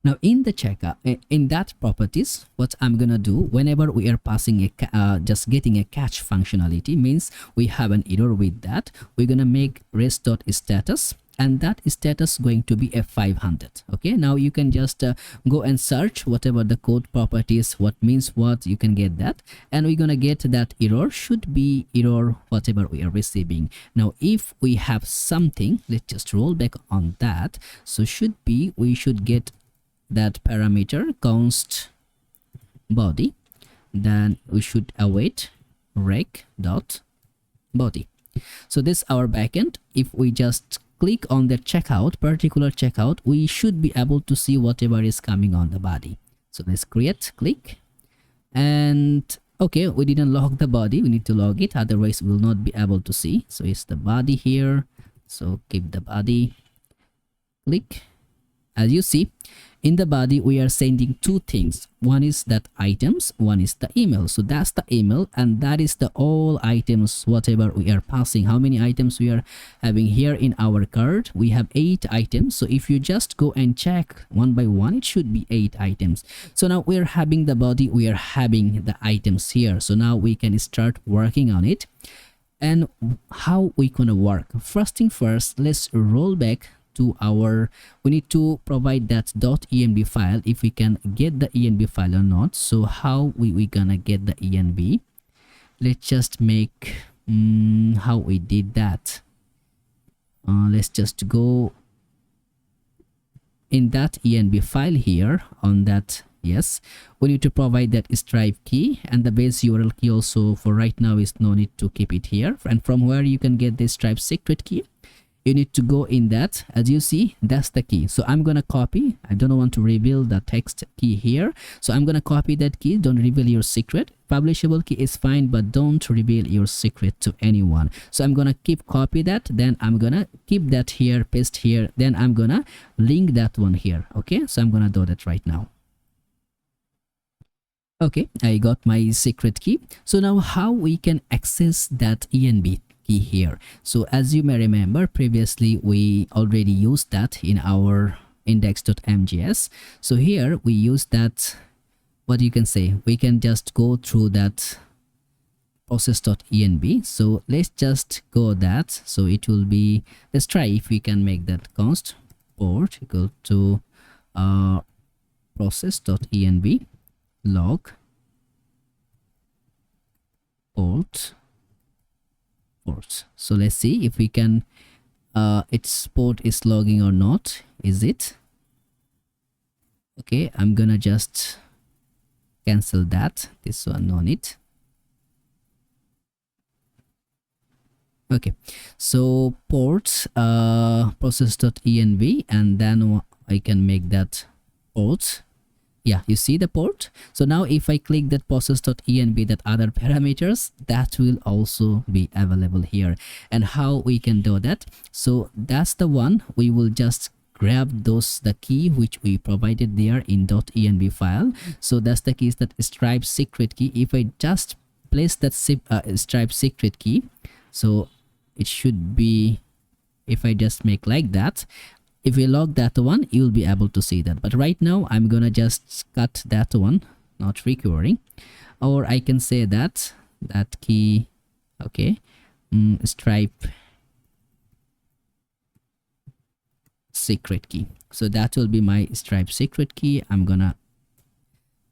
Now in the checkout, in that properties, what I'm gonna do, whenever we are passing a just getting a catch functionality, means we have an error with that, we're gonna make res.status, and that status going to be a 500. Okay, now you can just go and search whatever the code properties, what means what, you can get that, and we're gonna get that error should be error whatever we are receiving. Now if we have something, let's just roll back on that. So we should get that parameter const body, then we should await rec dot body. So this our backend. If we just click on the particular checkout, we should be able to see whatever is coming on the body. So let's click, and okay, we didn't log the body, we need to log it, otherwise we will not be able to see. So it's the body here, so keep the body, click. As you see, in the body we are sending two things. One is that items, one is the email. So that's the email, and that is the all items whatever we are passing. How many items we are having here in our cart? We have 8 items. So if you just go and check one by one, it should be 8 items. So now we are having the body, we are having the items here. So now we can start working on it. And how we gonna work? First thing first, let's roll back to our, we need to provide that .env file, if we can get the env file or not. So how we gonna get the env? Let's just make how we did that. Let's just go in that env file here on that. Yes, we need to provide that Stripe key, and the base URL key also for right now is no need to keep it here. And from where you can get the Stripe secret key, you need to go in that. As you see, that's the key. So I'm gonna copy, I don't want to reveal the text key here, so I'm gonna copy that key. Don't reveal your secret. Publishable key is fine, but don't reveal your secret to anyone. So I'm gonna copy that, then I'm gonna keep that here, paste here, then I'm gonna link that one here. Okay, so I'm gonna do that right now. Okay, I got my secret key. So now how we can access that env key here? So as you may remember, previously we already used that in our index.mjs. So here we use that, what you can say, we can just go through that process.env. So let's just go that. So it will be, let's try if we can make that const port equal to process.env log port. So let's see if we can its port is logging or not. Is it okay? I'm gonna just cancel that, this one on it. Okay, so ports process.env, and then I can make that port. Yeah, you see the port. So now if I click that process.env, that other parameters, that will also be available here. And how we can do that? So that's the one, we will just grab the key which we provided there in .env file. So that's the key, is that Stripe secret key. If I just place that Stripe secret key, so it should be, if I just make like that, if we log that one, you'll be able to see that. But right now I'm gonna just cut that one, not recurring, or I can say that key, okay, Stripe secret key. So that will be my Stripe secret key. I'm gonna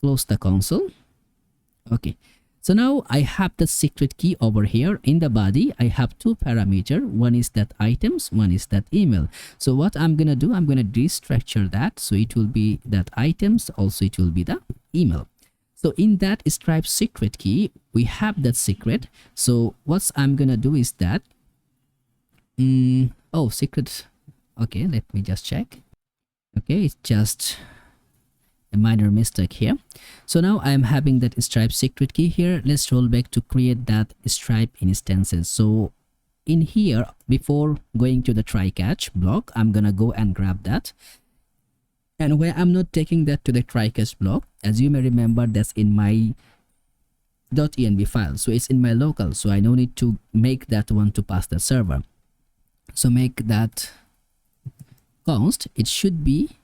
close the console. Okay, so now I have the secret key over here in the body. I have two parameters. One is that items, one is that email. So what I'm gonna do, I'm gonna destructure that. So it will be that items, also it will be the email. So in that Stripe secret key, we have that secret. So what I'm gonna do is that, oh, secret. Okay, let me just check. Okay, it's just a minor mistake here. So now I'm having that Stripe secret key here. Let's roll back to create that Stripe instances. So in here, before going to the try catch block, I'm gonna go and grab that. And where I'm not taking that to the try catch block, as you may remember, that's in my .env file. So it's in my local, so I don't need to make that one to pass the server. So make that const, it should be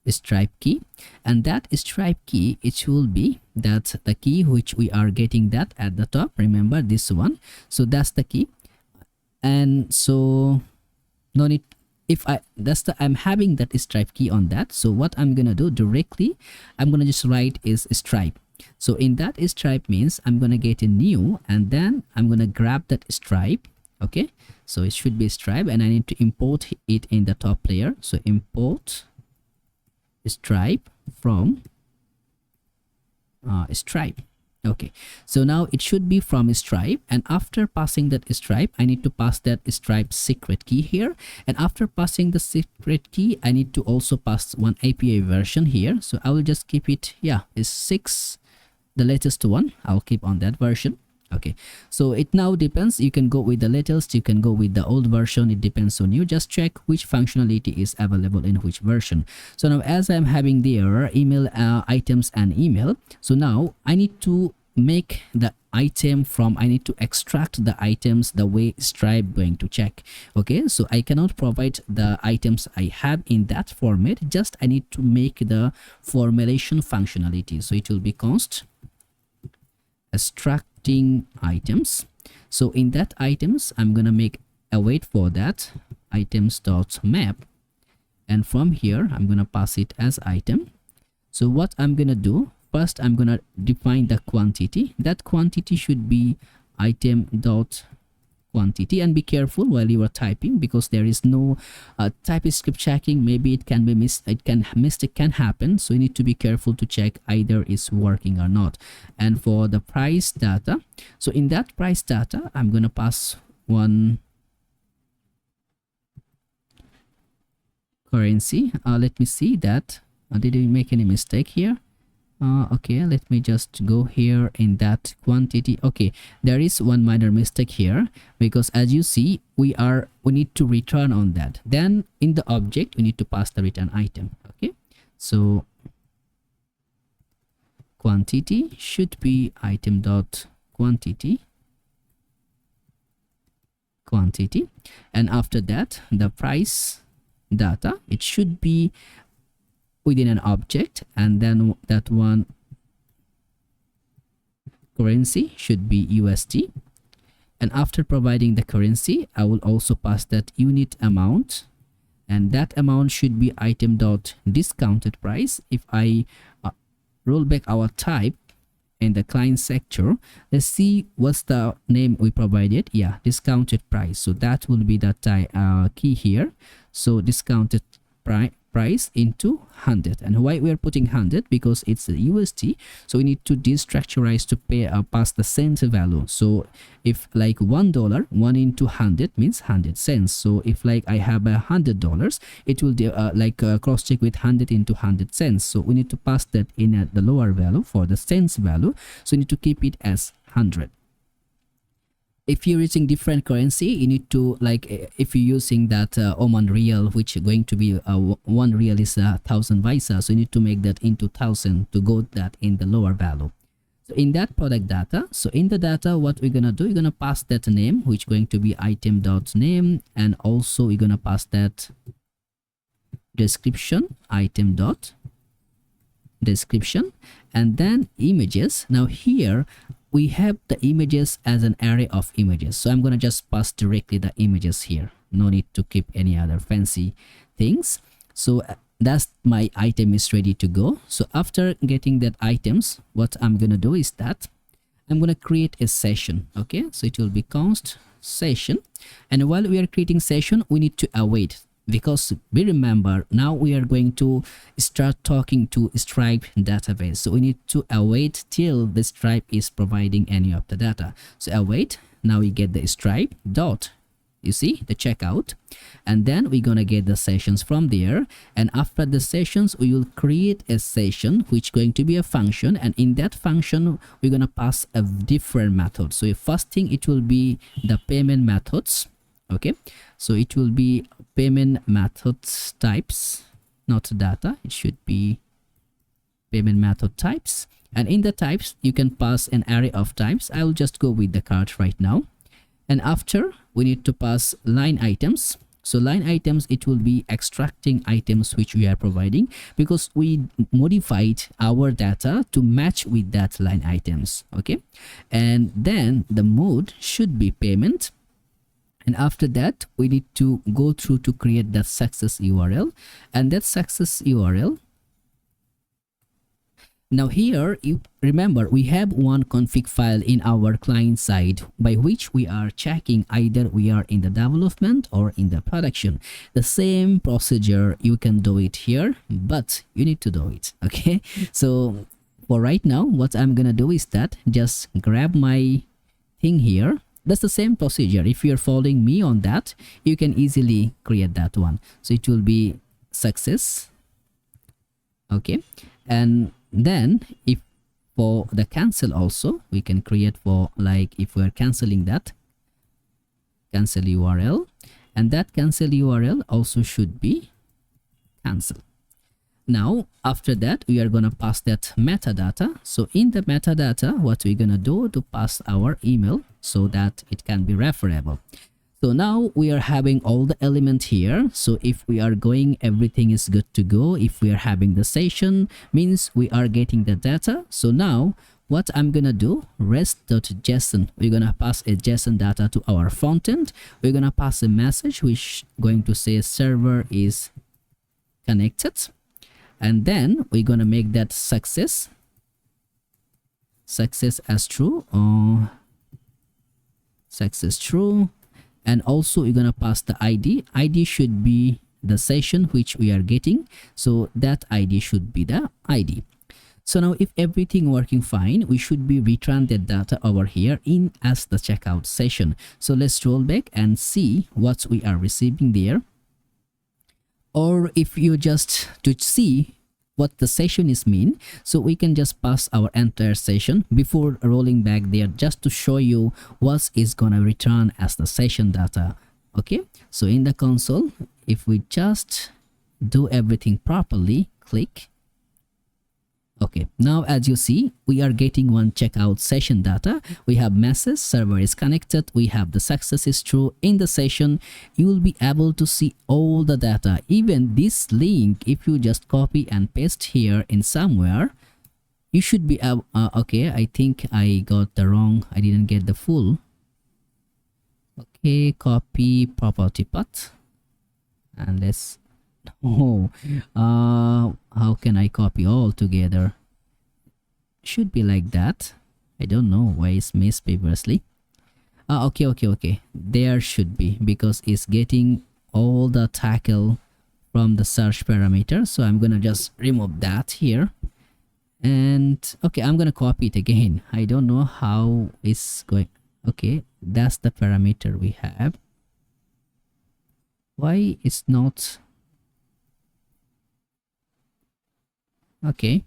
Stripe key, and that Stripe key, it will be that the key which we are getting that at the top. Remember this one, so that's the key. And so no need. If I'm having that Stripe key on that, so what I'm gonna do directly, I'm gonna just write is Stripe. So in that Stripe means I'm gonna get a new, and then I'm gonna grab that Stripe. Okay, so it should be Stripe, and I need to import it in the top layer. So import Stripe from Stripe. Okay, so now it should be from Stripe, and after passing that Stripe, I need to pass that Stripe secret key here, and after passing the secret key, I need to also pass one API version here. So I will just keep it, yeah, is 6, the latest one. I'll keep on that version. Okay, so it now depends. You can go with the latest, you can go with the old version. It depends on you. Just check which functionality is available in which version. So now as I'm having there email items and email, so now I need to make the item from, I need to extract the items the way Stripe going to check. Okay, so I cannot provide the items I have in that format, just I need to make the formulation functionality. So it will be const extracting items. So in that items, I'm gonna make a wait for that items.map, and from here I'm gonna pass it as item. So what I'm gonna do first, I'm gonna define the quantity. That quantity should be item.quantity, and be careful while you are typing because there is no TypeScript checking. Maybe it can be mistake can happen, so you need to be careful to check either is working or not. And for the price data, so in that price data, I'm gonna pass one currency. Let me see that. Did we make any mistake here? Okay, let me just go here in that quantity. Okay, there is one minor mistake here, because as you see, we need to return on that. Then in the object, we need to pass the return item. Okay, so quantity should be item.quantity, and after that the price data, it should be within an object, and then that one currency should be USD. And after providing the currency, I will also pass that unit amount, and that amount should be item.discounted price. If I roll back our type in the client sector, let's see what's the name we provided. Yeah, discounted price. So that will be the key here. So discounted price into 100. And why we are putting 100? Because it's a USD, so we need to destructurize to pay pass the cent value. So if like $1, 1 into 100 means 100 cents. So if like I have $100, it will cross check with 100 into 100 cents. So we need to pass that in at the lower value for the cents value, so we need to keep it as 100. If you're using different currency, you need to, like, if you're using that Oman Real, which is going to be 1 Real is 1,000 Vaisa, so you need to make that into 1,000 to go that in the lower value. So in that product data, so in the data, what we're gonna do, we're gonna pass that name, which is going to be item.name, and also we're gonna pass that description, item.description, and then images. Now here we have the images as an array of images, so I'm gonna just pass directly the images here. No need to keep any other fancy things. So that's my item is ready to go. So after getting that items, what I'm gonna do is that I'm gonna create a session. Okay, so it will be const session, and while we are creating session, we need to await, because we remember now we are going to start talking to Stripe database, so we need to await till the Stripe is providing any of the data. So await, now we get the Stripe dot, you see the checkout, and then we're gonna get the sessions from there. And after the sessions, we will create a session which going to be a function, and in that function we're gonna pass a different method. So first thing, it will be the payment methods. Okay, so it will be payment methods types, not data. It should be payment method types, and in the types you can pass an array of types. I will just go with the cart right now. And after, we need to pass line items. So line items, it will be extracting items which we are providing, because we modified our data to match with that line items. Okay, and then the mode should be payment, And after that, we need to go through to create that success URL, and that success URL. Now here, you remember we have one config file in our client side by which we are checking either we are in the development or in the production. The same procedure, you can do it here, but you need to do it. Okay, so for right now, what I'm gonna do is that just grab my thing here. That's the same procedure. If you're following me on that, you can easily create that one. So it will be success. Okay, and then if for the cancel also, we can create for, like, if we're canceling that, cancel URL, and that cancel URL also should be cancel. Now after that, we are gonna pass that metadata. So in the metadata, what we're gonna do to pass our email so that it can be referable. So now we are having all the element here. So if we are going, everything is good to go. If we are having the session, means we are getting the data. So now what I'm gonna do, rest.json, we're gonna pass a JSON data to our frontend. We're gonna pass a message which going to say server is connected, and then we're gonna make that success as true, or success true. And also you're gonna pass the ID should be the session which we are getting, so that ID should be the ID. So now if everything working fine, we should be return that data over here in as the checkout session. So let's roll back and see what we are receiving there. Or if you just to see what the session is mean, so we can just pass our entire session before rolling back there, just to show you what is gonna return as the session data. Okay, so in the console, if we just do everything properly, click. Okay, now as you see, we are getting one checkout session data. We have message, server is connected, we have the success is true. In the session, you will be able to see all the data. Even this link, if you just copy and paste here in somewhere, you should be okay, I think I got the wrong, I didn't get the full. Okay, copy property path, and let's how can I copy all together? Should be like that. I don't know why it's missed previously. Okay, there should be, because it's getting all the tackle from the search parameter. So I'm gonna just remove that here, and okay, I'm gonna copy it again. I don't know how it's going. Okay, that's the parameter we have. Why it's not? Okay,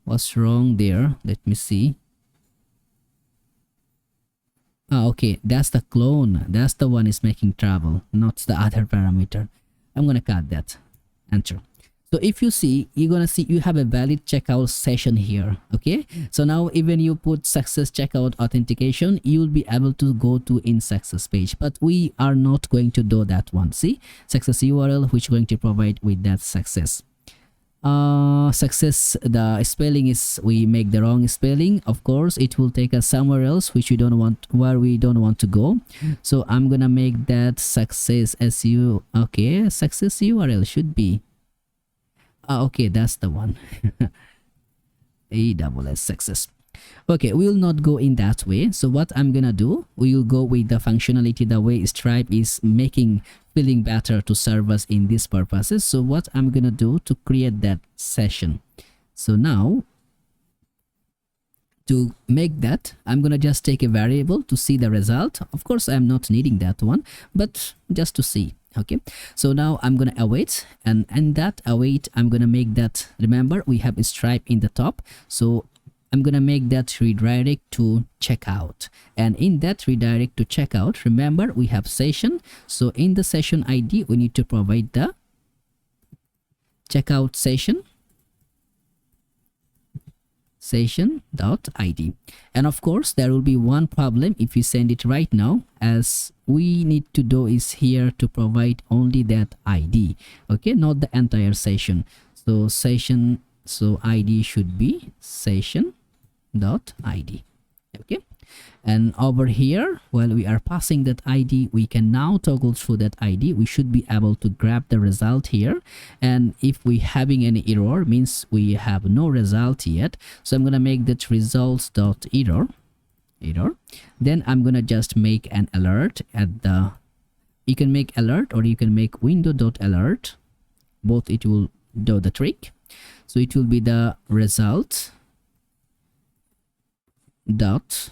what's wrong there? Let me see. Okay, that's the clone. That's the one is making trouble, not the other parameter. I'm gonna cut that. Enter. So if you see, you're gonna see you have a valid checkout session here. Okay, so now even you put success checkout authentication, you will be able to go to in success page, but we are not going to do that one. See, success URL which going to provide with that success. Success, the spelling is, we make the wrong spelling, of course it will take us somewhere else which we don't want, where we don't want to go. So I'm gonna make that success SU. Okay, success URL should be okay, that's the one. AWS success. Okay, we will not go in that way. So what I'm gonna do, we will go with the functionality the way Stripe is making feeling better to serve us in these purposes. So what I'm gonna do to create that session. So now to make that, I'm gonna just take a variable to see the result. Of course I'm not needing that one, but just to see. Okay, so now I'm gonna await, and that await, I'm gonna make that, remember we have a Stripe in the top, so I'm gonna make that redirect to checkout, and in that redirect to checkout, remember we have session. So in the session ID, we need to provide the checkout session.id. And of course there will be one problem if you send it right now, as we need to do is here to provide only that ID. Okay, not the entire session. So session, so ID should be session.id. Okay, And over here, while we are passing that ID, we can now toggle through that ID. We should be able to grab the result here. And if we having any error, means we have no result yet. So I'm gonna make that results.error. Then I'm gonna just make an alert at the, you can make alert or you can make window.alert. Both it will do the trick. So it will be the result dot,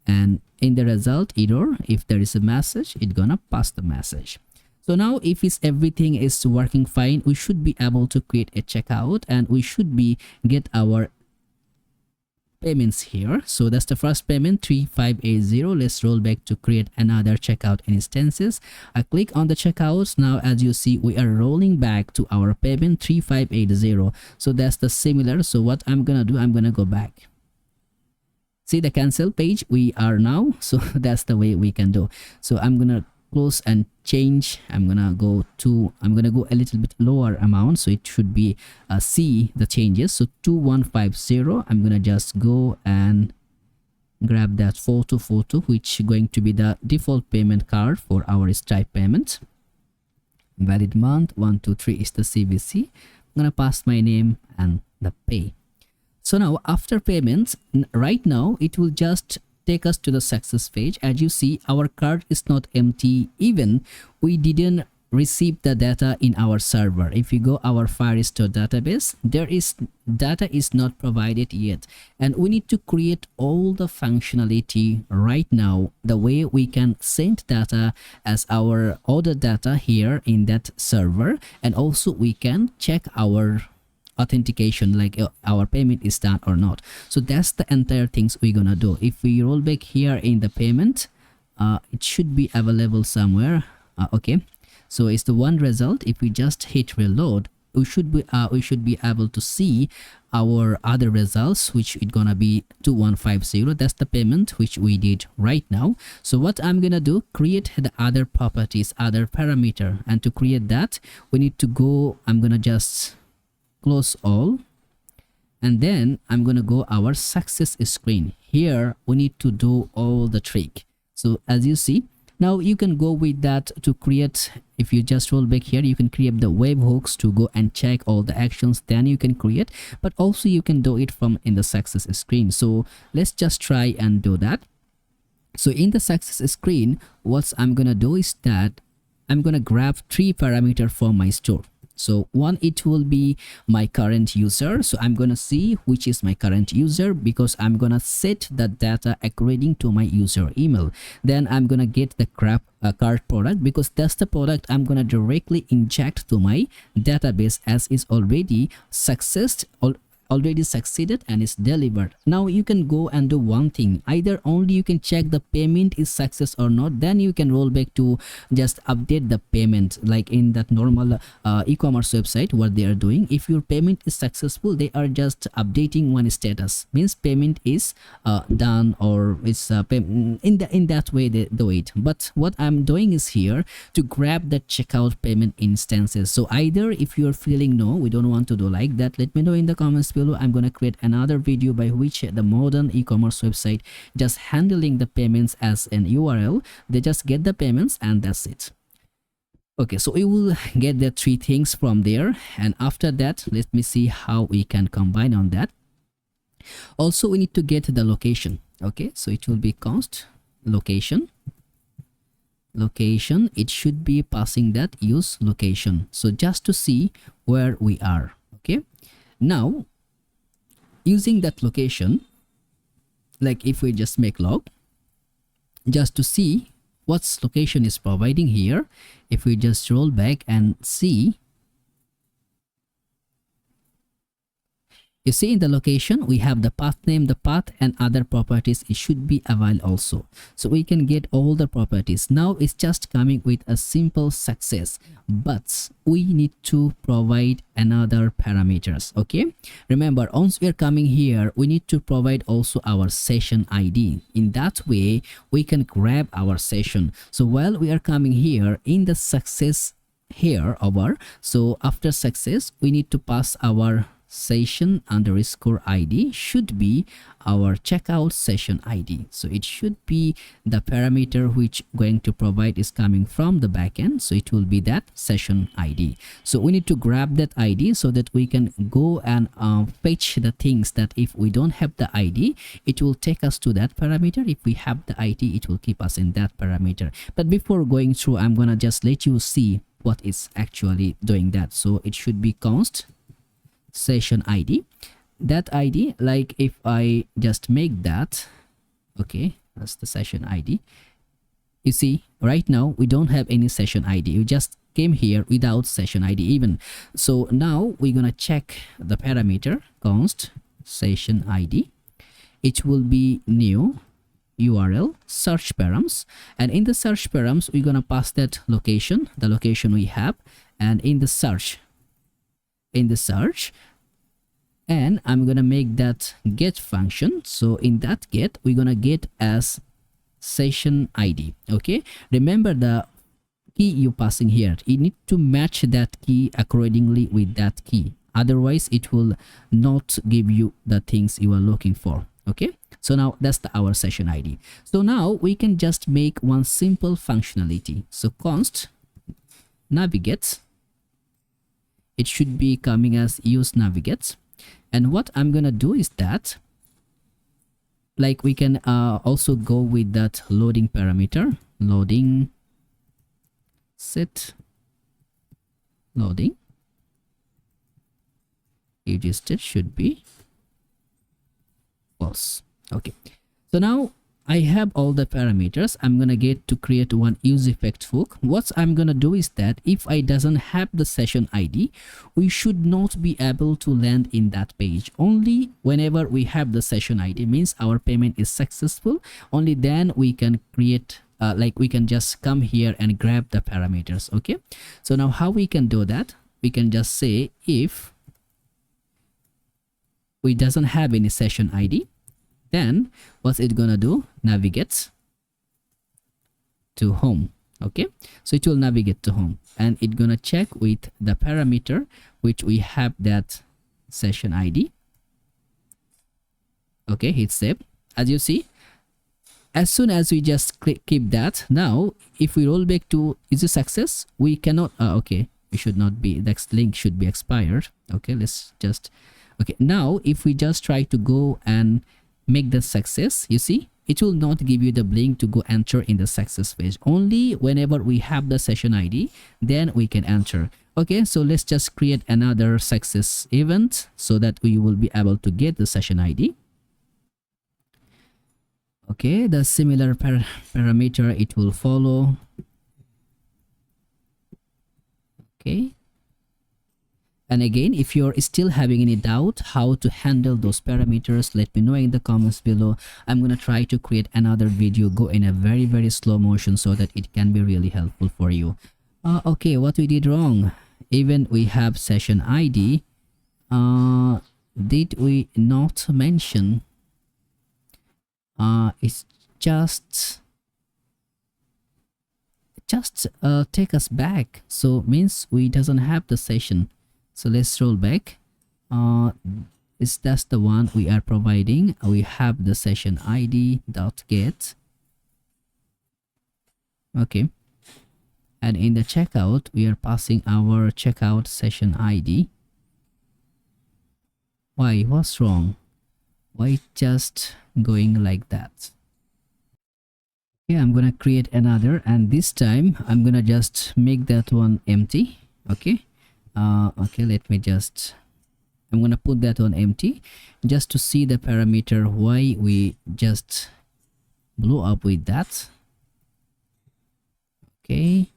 and in the result error, if there is a message, it's gonna pass the message. So now if everything is working fine, we should be able to create a checkout and we should be get our payments here. So that's the first payment, 3580. Let's roll back to create another checkout instances. I click on the checkouts. Now as you see, we are rolling back to our payment 3580. So that's the similar. So what I'm gonna do, I'm gonna go back. See the cancel page we are now. So that's the way we can do. So I'm gonna close and change. I'm gonna go a little bit lower amount, so it should be see the changes. So 2150. I'm gonna just go and grab that photo which is going to be the default payment card for our Stripe payment. Valid month 123 is the CVC. I'm gonna pass my name and the pay. So now after payments, right now it will just take us to the success page. As you see, our card is not empty, even we didn't receive the data in our server. If you go our Firestore database, there is data is not provided yet, and we need to create all the functionality right now, the way we can send data as our order data here in that server, and also we can check our authentication, like our payment is done or not. So that's the entire things we're gonna do. If we roll back here in the payment, it should be available somewhere. Okay, so it's the one result. If we just hit reload, we should be able to see our other results, which is gonna be 2150. That's the payment which we did right now. So what I'm gonna do, create the other properties, other parameter, and to create that we need to go, I'm gonna just close all, and then I'm gonna go our success screen. Here we need to do all the trick. So as you see, now you can go with that to create. If you just roll back here, you can create the webhooks to go and check all the actions, then you can create, but also you can do it from in the success screen. So let's just try and do that. So in the success screen, what I'm gonna do is that I'm gonna grab 3 parameters from my store. So one, it will be my current user. So I'm gonna see which is my current user, because I'm gonna set the data according to my user email. Then I'm gonna get the card product, because that's the product I'm gonna directly inject to my database, as is already succeeded and is delivered. Now you can go and do one thing, either only you can check the payment is success or not, then you can roll back to just update the payment, like in that normal e-commerce website what they are doing. If your payment is successful, they are just updating one status, means payment is done, or it's in that way they do it. But what I'm doing is here to grab the checkout payment instances. So either if you're feeling no, we don't want to do like that, let me know in the comments below. I'm gonna create another video by which the modern e-commerce website just handling the payments as an URL. They just get the payments and that's it. Okay, so we will get the 3 things from there, and after that let me see how we can combine on that. Also we need to get the location. Okay, so it will be const location, it should be passing that use location, so just to see where we are. Okay, now using that location, like if we just make log, just to see what location is providing here, if we just roll back and see, you see in the location we have the path name, the path, and other properties. It should be available also, so we can get all the properties. Now it's just coming with a simple success, but we need to provide another parameters. Okay, remember, once we are coming here, we need to provide also our session ID. In that way we can grab our session. So while we are coming here in the success here over, so after success we need to pass our session underscore id should be our checkout session id. So it should be the parameter which going to provide is coming from the backend, so it will be that session id. So we need to grab that id so that we can go and fetch the things that if we don't have the id, it will take us to that parameter. If we have the id, it will keep us in that parameter. But before going through, I'm gonna just let you see what is actually doing that. So it should be const session id. That id, like if I just make that, okay, that's the session id. You see right now we don't have any session id. We just came here without session id even. So now we're gonna check the parameter const session id. It will be new URL search params, and in the search params we're gonna pass that location, the location we have, and in the search, and I'm gonna make that get function. So in that get, we're gonna get as session id. Okay, remember the key you passing here, you need to match that key accordingly with that key, otherwise it will not give you the things you are looking for. Okay, so now that's our session id. So now we can just make one simple functionality. So const navigate, it should be coming as use navigate. And what I'm gonna do is that, like we can also go with that loading parameter, loading set loading registered should be false. Okay, so now I have all the parameters. I'm gonna get to create one use effect hook. What I'm gonna do is that if I doesn't have the session id, we should not be able to land in that page. Only whenever we have the session id, means our payment is successful, only then we can create like we can just come here and grab the parameters. Okay, so now how we can do that, we can just say if we doesn't have any session id, then what's it gonna do, navigate to home. Okay, so it will navigate to home and it gonna check with the parameter which we have that session id. Okay, hit save. As you see, as soon as we just keep that, now if we roll back to is a success, we cannot okay, we should not be, that link should be expired. Okay, let's just, okay, now if we just try to go and make the success, you see it will not give you the link to go enter in the success page. Only whenever we have the session id, then we can enter. Okay, so let's just create another success event so that we will be able to get the session id. Okay, the similar parameter it will follow. Okay, and again, if you're still having any doubt how to handle those parameters, let me know in the comments below. I'm gonna try to create another video, go in a very slow motion so that it can be really helpful for you. Okay, what we did wrong, even we have session id, did we not mention it's just take us back, so means we doesn't have the session. So let's roll back. That's the one we are providing. We have the session id dot get. Okay, and in the checkout we are passing our checkout session id. Why, what's wrong? Why just going like that? Okay, I'm gonna create another, and this time I'm gonna just make that one empty. Okay, okay, let me just, I'm gonna put that on empty just to see the parameter why we just blew up with that. Okay,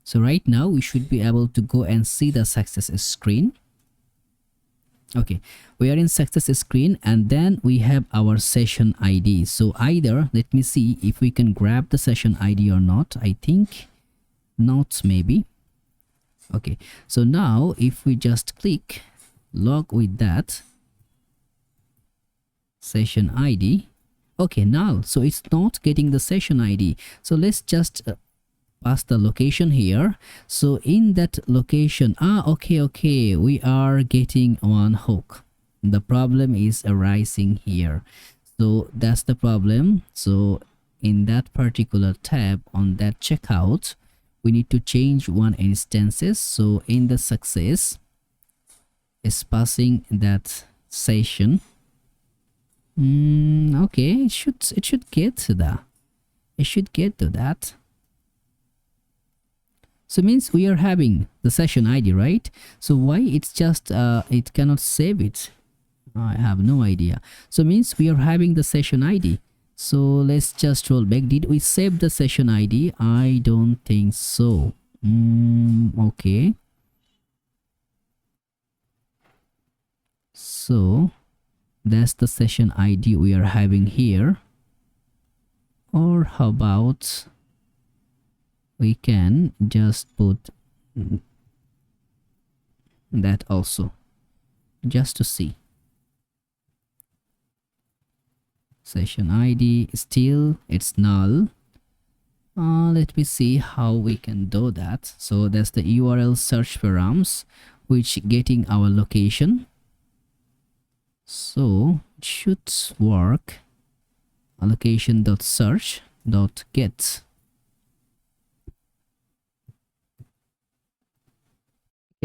so right now we should be able to go and see the success screen. Okay, we are in success screen, and then we have our session id. So either, let me see if we can grab the session id or not. I think not, maybe. Okay, so now if we just click log with that session id, okay, now so it's not getting the session id. So let's just pass the location here. So in that location, okay, we are getting one hook. The problem is arising here. So that's the problem. So in that particular tab on that checkout, we need to change one instances. So in the success is passing that session. Okay, it should get to that. It should get to that. So means we are having the session ID, right? So why it's just it cannot save it? I have no idea. So means we are having the session ID. So let's just roll back. Did we save the session ID? I don't think so. Okay. So that's the session ID we are having here. Or how about we can just put that also, just to see. Session ID still it's null. Let me see how we can do that. So that's the URL search params which getting our location. So it should work. Location.search.get.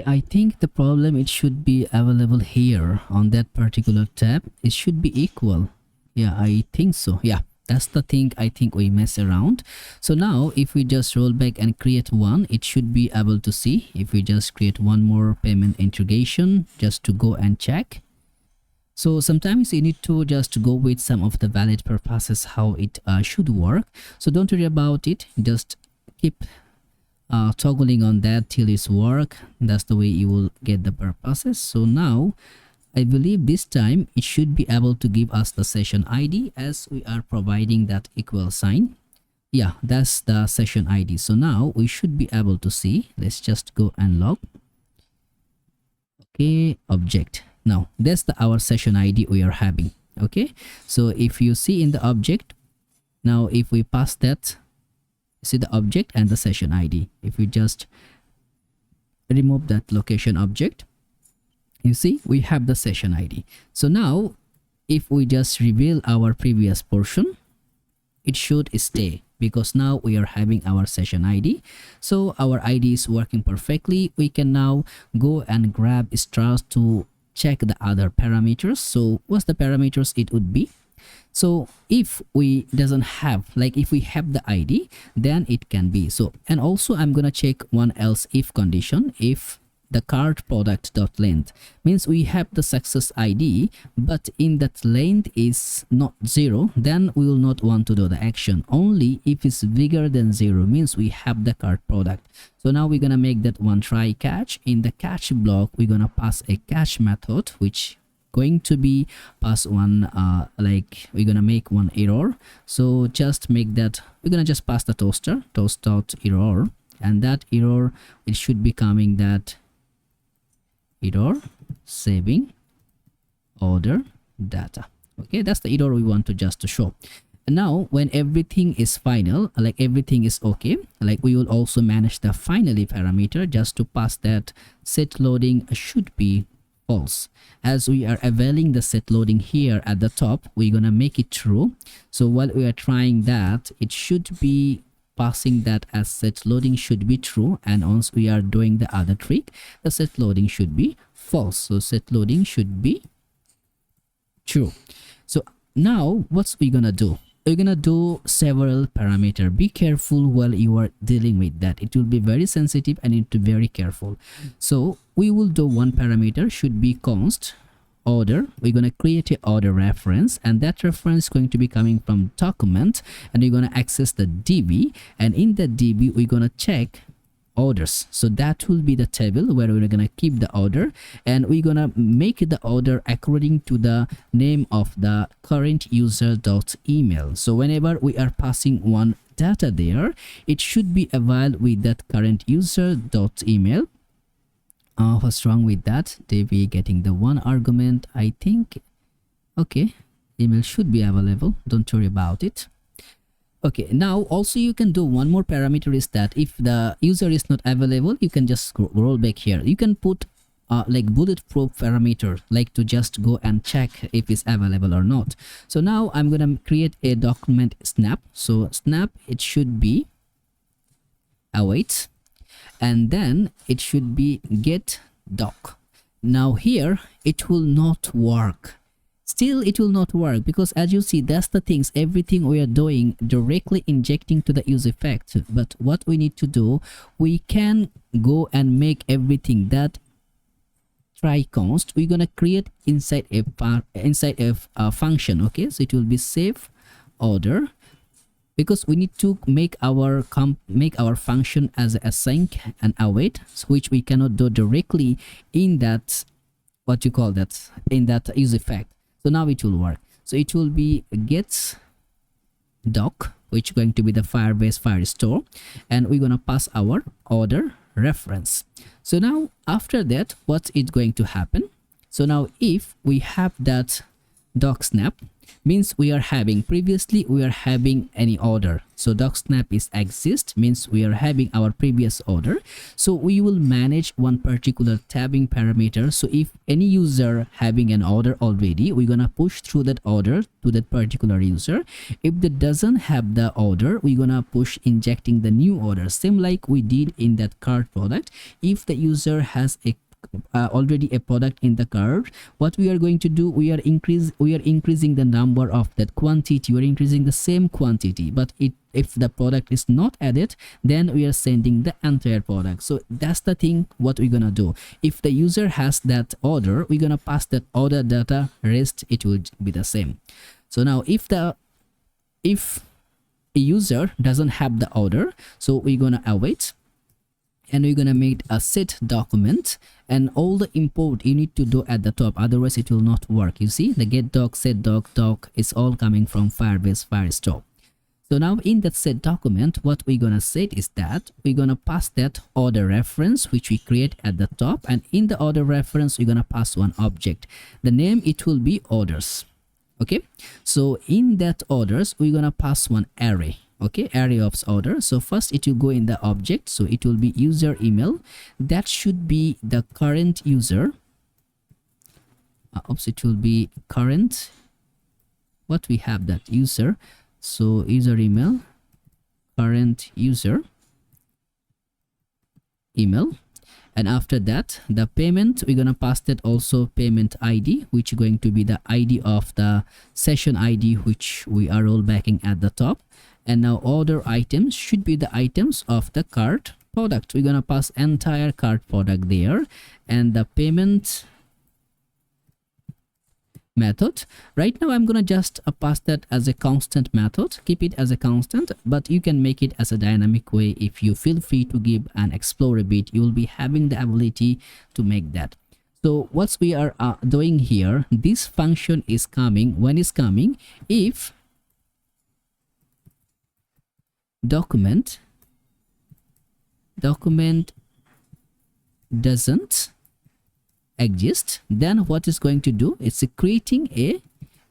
I think the problem, it should be available here on that particular tab. It should be equal. Yeah, I think so. Yeah, that's the thing. I think we mess around. So now if we just roll back and create one, it should be able to see. If we just create one more payment integration just to go and check. So sometimes you need to just go with some of the valid purposes how it should work. So don't worry about it. Just keep toggling on that till it's work. That's the way you will get the purposes. So now I believe this time it should be able to give us the session ID as we are providing that equal sign. Yeah, that's the session ID. So now we should be able to see. Let's just go and log. Okay, object. Now that's our session ID we are having. Okay, so if you see in the object, now if we pass that, see the object and the session ID. If we just remove that location object, you see we have the session ID. So now if we just reveal our previous portion, it should stay because now we are having our session ID. So our ID is working perfectly. We can now go and grab stars to check the other parameters. So what's the parameters it would be? So if we doesn't have, like if we have the ID, then it can be. So and also I'm gonna check one else if condition. If the cart product.length means we have the success ID, but in that length is not 0, then we will not want to do the action. Only if it's bigger than 0 means we have the cart product. So now we're gonna make that one try catch. In the catch block, we're gonna pass a catch method which going to be pass one like we're gonna make one error. So just make that, we're gonna just pass the toast.error, and that error, it should be coming that error saving order data. Okay, that's the error we want to just to show. And now when everything is final, like everything is okay, like we will also manage the finally parameter just to pass that set loading should be false. As we are availing the set loading here at the top, we're gonna make it true. So while we are trying that, it should be passing that as set loading should be true, and once we are doing the other trick, the set loading should be false. So set loading should be true. So now what's we gonna do? We're gonna do several parameter. Be careful while you are dealing with that. It will be very sensitive and you need to be very careful. So we will do one parameter should be const order. We're going to create a order reference, and that reference is going to be coming from document, and we're going to access the DB, and in the DB we're going to check orders. So that will be the table where we're going to keep the order, and we're going to make the order according to the name of the current user.email. So whenever we are passing one data there, it should be available with that current user.email. What's wrong with that? They be getting the one argument, I think. Okay, email should be available, don't worry about it. Okay, now also you can do one more parameter is that if the user is not available, you can just roll back here. You can put like bulletproof parameter, like to just go and check if it's available or not. So now I'm gonna create a document snap. So snap, it should be await, and then it should be get doc. Now here it will not work. Still it will not work because as you see, that's the things, everything we are doing directly injecting to the use effect. But what we need to do, we can go and make everything that try const we're gonna create inside a function. Okay, so it will be save order, because we need to make our function as a async and await, which we cannot do directly in that, what you call that, in that use effect. So now it will work. So it will be get doc, which is going to be the Firebase Firestore, and we're gonna pass our order reference. So now after that, what is going to happen? So now if we have that doc snap, means we are having, previously we are having any order. So doc snap is exist, means we are having our previous order. So we will manage one particular tabbing parameter. So if any user having an order already, we're gonna push through that order to that particular user. If that doesn't have the order, we're gonna push injecting the new order, same like we did in that cart product. If the user has a already a product in the cart, what we are going to do, we are increasing the number of that quantity, we are increasing the same quantity. But if the product is not added, then we are sending the entire product. So that's the thing what we're gonna do. If the user has that order, we're gonna pass that order data, rest it will be the same. So now if a user doesn't have the order, so we're gonna await, and we're gonna make a set document, and all the import you need to do at the top, otherwise it will not work. You see the get doc, set doc is all coming from Firebase Firestore. So now in that set document, what we're gonna set is that we're gonna pass that order reference which we create at the top, and in the order reference we're gonna pass one object. The name, it will be orders. Okay, so in that orders we're gonna pass one array. Okay, array of order. So first it will go in the object, so it will be user email, that should be the current user. It will be current, what we have that user. So user email, current user email, and after that the payment, we're gonna pass that also payment ID, which is going to be the ID of the session ID which we are rollbacking at the top. And now order items should be the items of the cart product, we're gonna pass entire cart product there. And the payment method, right now I'm gonna just pass that as a constant method, keep it as a constant, but you can make it as a dynamic way. If you feel free to give and explore a bit, you will be having the ability to make that. So what we are doing here, this function is coming, when is coming, if document doesn't exist, then what is going to do, it's creating a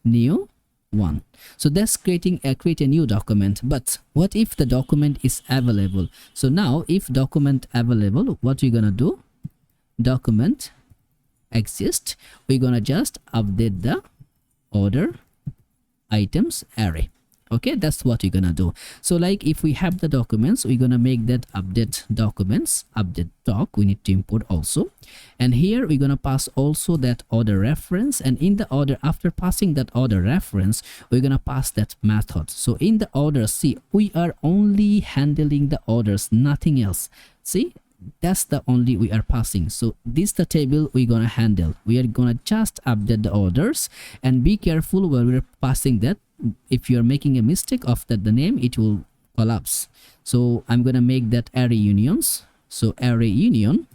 new one. So that's create a new document. But what if the document is available? So now if document available, what we're gonna do, document exist, we're gonna just update the order items array. Okay, that's what we're gonna do. So like if we have the documents, we're gonna make that update documents, update doc, we need to import also. And here we're gonna pass also that order reference, and in the order, after passing that order reference, we're gonna pass that method. So in the order, see, we are only handling the orders, nothing else. See, that's the only we are passing. So this the table we're gonna handle, we are gonna just update the orders. And be careful while we're passing that, if you're making a mistake of that the name, it will collapse. So I'm gonna make that array unions. So array union,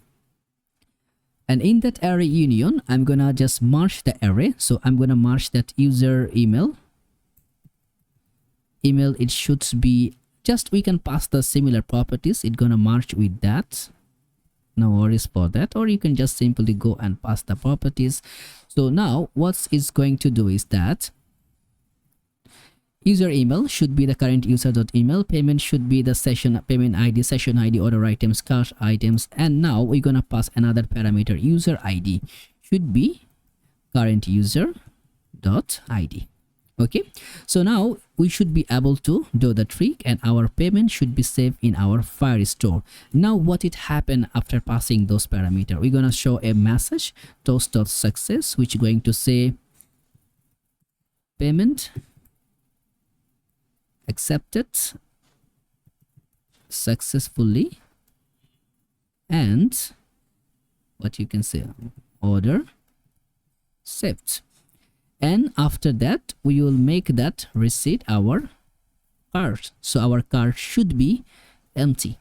and in that array union I'm gonna just merge the array. So I'm gonna merge that user email, it should be just, we can pass the similar properties, it's gonna merge with that, no worries for that. Or you can just simply go and pass the properties. So now what it's going to do is that User email should be the current user.email. Payment should be the session payment ID, session ID, order items, cart items. And now we're gonna pass another parameter, user ID should be current user dot ID. Okay, so now we should be able to do the trick, and our payment should be saved in our Firestore. Now what it happened after passing those parameters, we're gonna show a message toast.success, which is going to say payment accepted successfully, and what you can say, order saved. And after that we will make that receipt our cart, so our cart should be empty.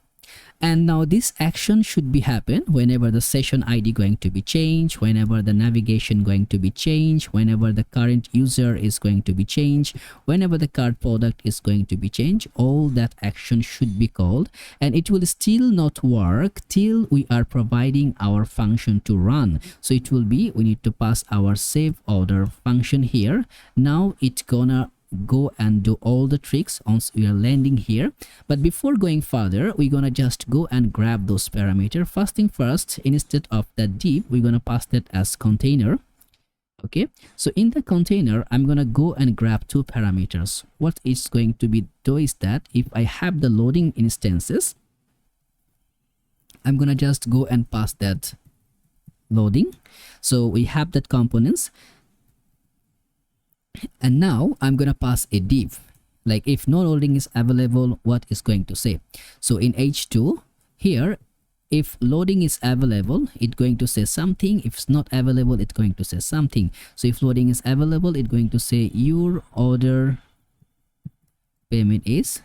And now this action should be happen whenever the session ID going to be changed, whenever the navigation going to be changed, whenever the current user is going to be changed, whenever the cart product is going to be changed. All that action should be called, and it will still not work till we are providing our function to run. So it will be, we need to pass our save order function here. Now it's gonna go and do all the tricks once we are landing here. But before going further, we're gonna just go and grab those parameters. First thing first, instead of that div, we're gonna pass that as container. Okay, so in the container I'm gonna go and grab two parameters. What it's going to be do is that if I have the loading instances, I'm gonna just go and pass that loading. So we have that components. And now I'm gonna pass a div, like if no loading is available, what is going to say. So in h2 here, if loading is available, it's going to say something. If it's not available, it's going to say something. So if loading is available, it's going to say your order payment is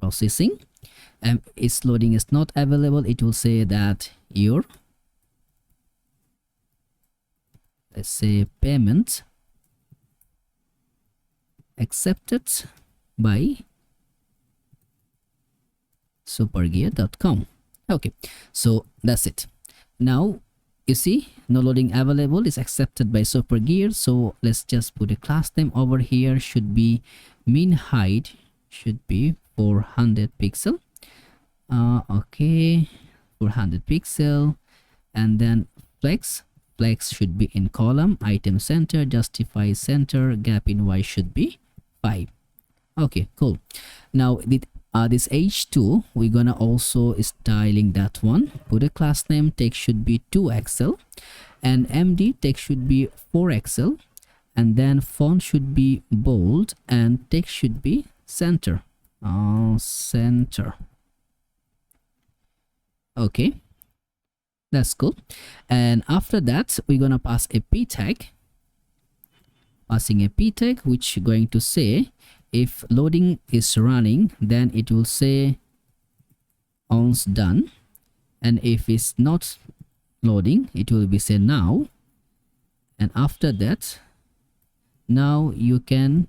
processing. And if loading is not available, it will say that your, let's say, payment accepted by supergear.com. Okay, so that's it. Now you see no loading available is accepted by Supergear. So let's just put a class name over here. Should be min height should be 400 pixel. Okay, 400 pixel, and then flex should be in column, item center, justify center, gap in y should be 5. Okay, cool. Now this h2 we're gonna also styling that one. Put a class name, text should be 2xl, and md text should be 4xl, and then font should be bold, and text should be center. Center. Okay, that's cool. And after that we're gonna pass a p tag, passing a p tag which going to say if loading is running, then it will say once done, and if it's not loading, it will be say now. And after that, now you can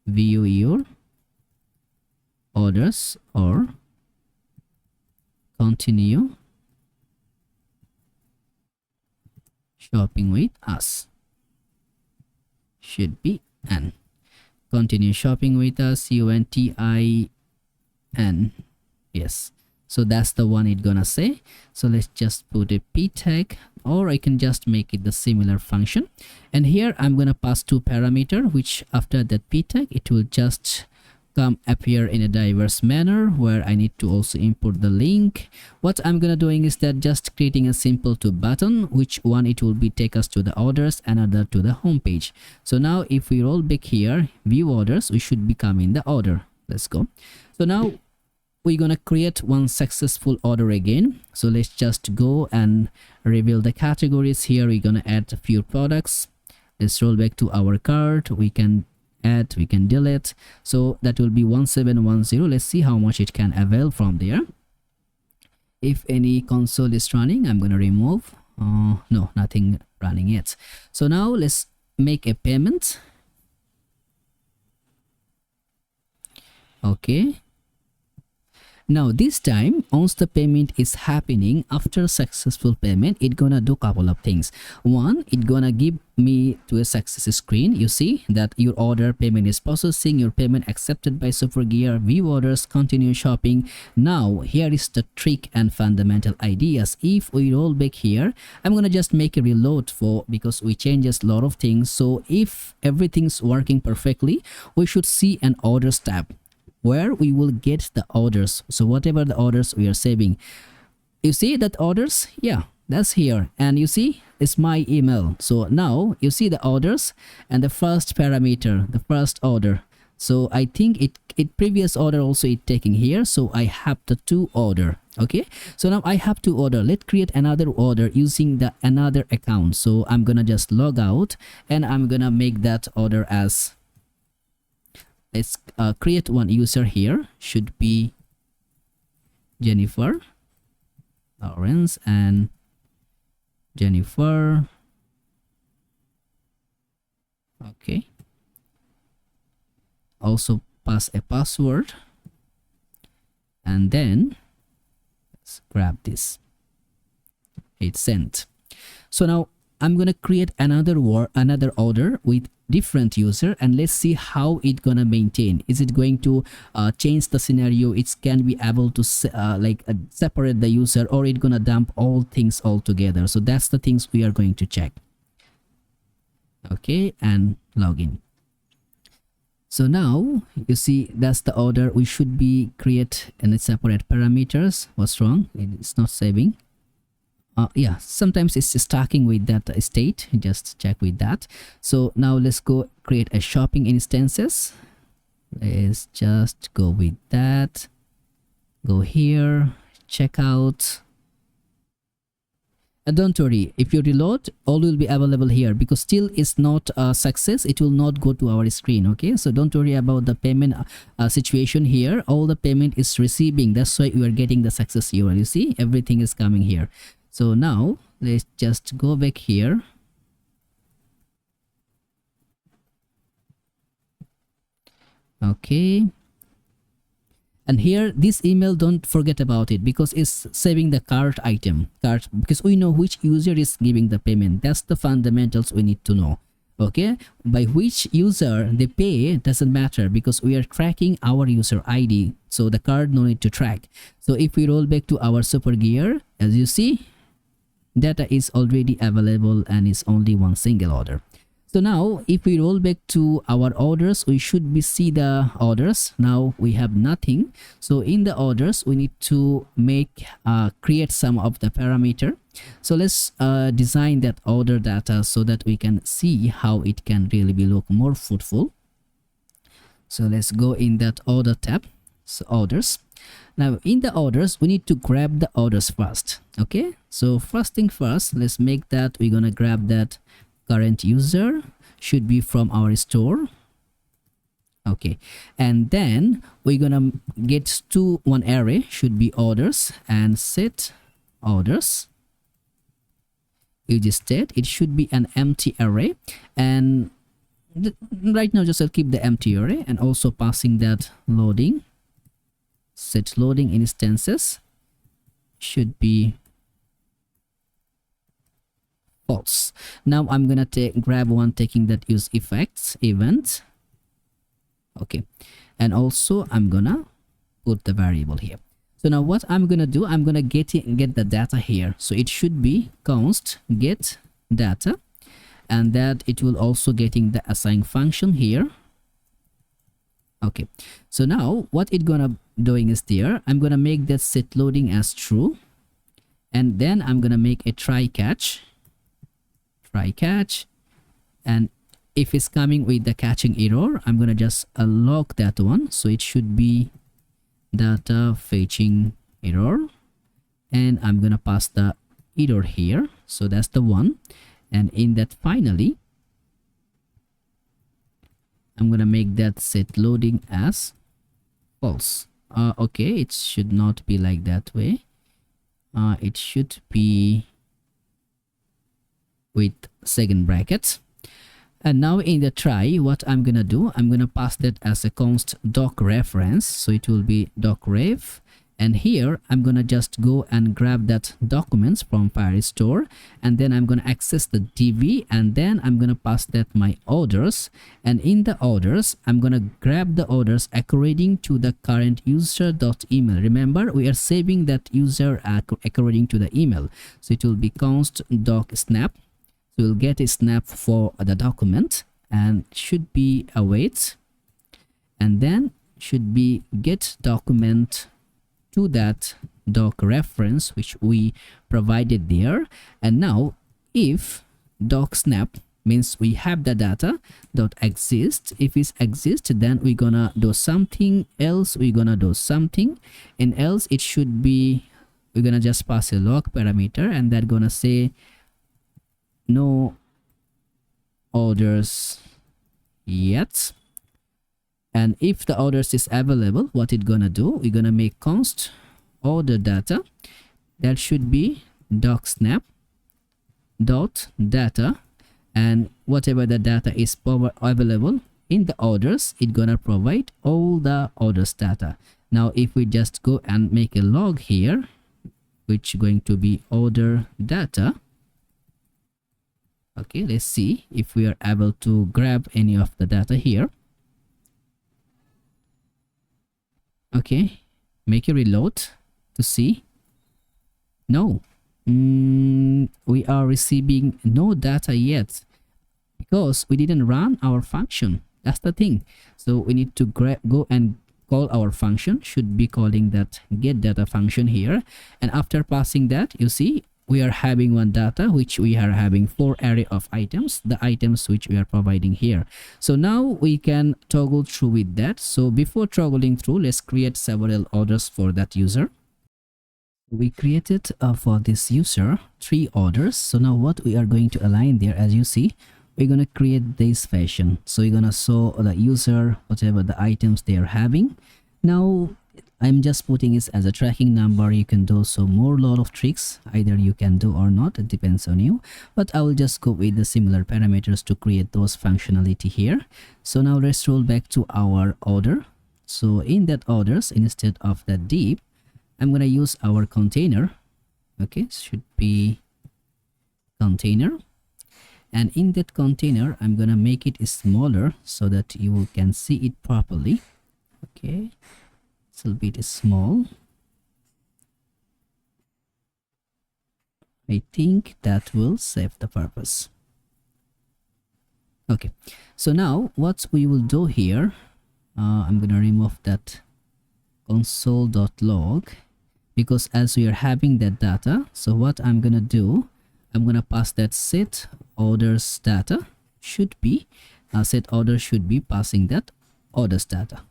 view your orders or continue shopping with us. Should be n. Continue shopping with us, UNTIN. Yes, so that's the one it's gonna say. So let's just put a p tag, or I can just make it the similar function. And here I'm gonna pass two parameter, which after that p tag it will just come appear in a diverse manner, where I need to also import the link. What I'm gonna doing is that just creating a simple two button, which one it will be take us to the orders, another to the home page. So now if we roll back here, view orders, we should become in the order. Let's go. So now we're gonna create one successful order again. So let's just go and reveal the categories. Here we're gonna add a few products. Let's roll back to our cart. We can add, we can delete. So that will be 1710. Let's see how much it can avail from there. If any console is running, I'm gonna remove. No, nothing running yet. So now let's make a payment. Okay, Now this time, once the payment is happening, after successful payment, it gonna do couple of things. One, it gonna give me to a success screen. You see that your order payment is processing, your payment accepted by Supergear, view orders, continue shopping. Now here is the trick and fundamental ideas. If we roll back here, I'm gonna just make a reload because we changes a lot of things. So if everything's working perfectly, we should see an orders tab where we will get the orders. So whatever the orders we are saving, you see that orders, yeah, that's here, and you see it's my email. So now you see the orders and the first parameter, the first order. So I think it previous order also it taking here, so I have the 2 order. Okay, so now I have 2 order. Let's create another order using the another account. So I'm gonna just log out and I'm gonna make that order as, let's create one user here, should be Jennifer, Lawrence, and Jennifer. Okay, also pass a password, and then let's grab this, it's sent. So now I'm gonna create another order with different user, and let's see how it gonna maintain. Is it going to change the scenario? It can be able to separate the user, or it gonna dump all things all together. So that's the things we are going to check. Okay, and login. So now you see that's the order. We should be create and separate parameters. What's wrong? It's not saving. Yeah, sometimes it's stacking with that state. Just check with that. So now let's go create a shopping instances. Let's just go with that. Go here, checkout. And don't worry, if you reload, all will be available here, because still it's not a success. It will not go to our screen. Okay, so don't worry about the payment situation here. All the payment is receiving. That's why we are getting the success URL. You see, everything is coming here. So now let's just go back here. Okay, and here this email, don't forget about it, because it's saving the cart item, because we know which user is giving the payment. That's the fundamentals we need to know. Okay, by which user they pay doesn't matter, because we are tracking our user ID, so the card no need to track. So if we roll back to our Supergear, as you see, data is already available and it's only one single order. So now if we roll back to our orders, we should be see the orders. Now we have nothing. So in the orders, we need to create some of the parameter. So let's design that order data so that we can see how it can really be look more fruitful. So let's go in that order tab. So orders. Now in the orders, we need to grab the orders first. Okay, so first thing first, let's make that we're gonna grab that current user, should be from our store. Okay, and then we're gonna get to one array, should be orders, and set orders. You just state it should be an empty array, and right now just I'll keep the empty array, and also passing that loading. Set loading instances should be false. Now I'm gonna grab one taking that use effects event. Okay, and also I'm gonna put the variable here. So now what I'm gonna do, I'm gonna get the data here. So it should be const get data, and that it will also getting the assign function here. Okay, so now what it gonna doing is there, I'm gonna make that set loading as true, and then I'm gonna make a try catch, and if it's coming with the catching error, I'm gonna just log that one. So it should be data fetching error, and I'm gonna pass the error here. So that's the one, and in that finally I'm gonna make that set loading as false. Okay, it should not be like that way. It should be with second brackets. And now in the try, what I'm gonna do, I'm gonna pass that as a const doc reference. So it will be doc ref, And here I'm gonna just go and grab that documents from Firestore, and then I'm gonna access the DB, and then I'm gonna pass that my orders, and in the orders I'm gonna grab the orders according to the current user.email. Remember, we are saving that user according to the email, so it will be const doc snap. So we'll get a snap for the document, and should be await, and then should be get document to that doc reference which we provided there. And now if doc snap means we have the data dot exist, if it exists, then we're gonna do something else, we're gonna do something, and else it should be, we're gonna just pass a log parameter, and that's gonna say no orders yet. And if the orders is available, what it gonna do, we're gonna make const order data, that should be doc snap dot data, and whatever the data is available in the orders, it gonna provide all the orders data. Now if we just go and make a log here, which going to be order data. Okay, let's see if we are able to grab any of the data here. Okay, make a reload to see. No, we are receiving no data yet because we didn't run our function. That's the thing. So we need to go and call our function, should be calling that get data function here, and after passing that, you see we are having one data, which we are having 4 array of items, the items which we are providing here. So now we can toggle through with that. So before toggling through, let's create several orders for that user. We created for this user 3 orders. So now what we are going to align there, as you see, we're going to create this fashion. So we're going to show the user whatever the items they are having. Now I'm just putting it as a tracking number. You can do so more lot of tricks, either you can do or not, it depends on you, but I will just go with the similar parameters to create those functionality here. So now let's roll back to our order. So in that orders, instead of that div, I'm gonna use our container. Okay, should be container, and in that container I'm gonna make it smaller so that you can see it properly. Okay, it's a bit small. I think that will save the purpose. Okay, so now what we will do here, I'm gonna remove that console.log because as we are having that data, so what I'm gonna do, I'm gonna pass that set orders data, should be set order should be passing that orders data.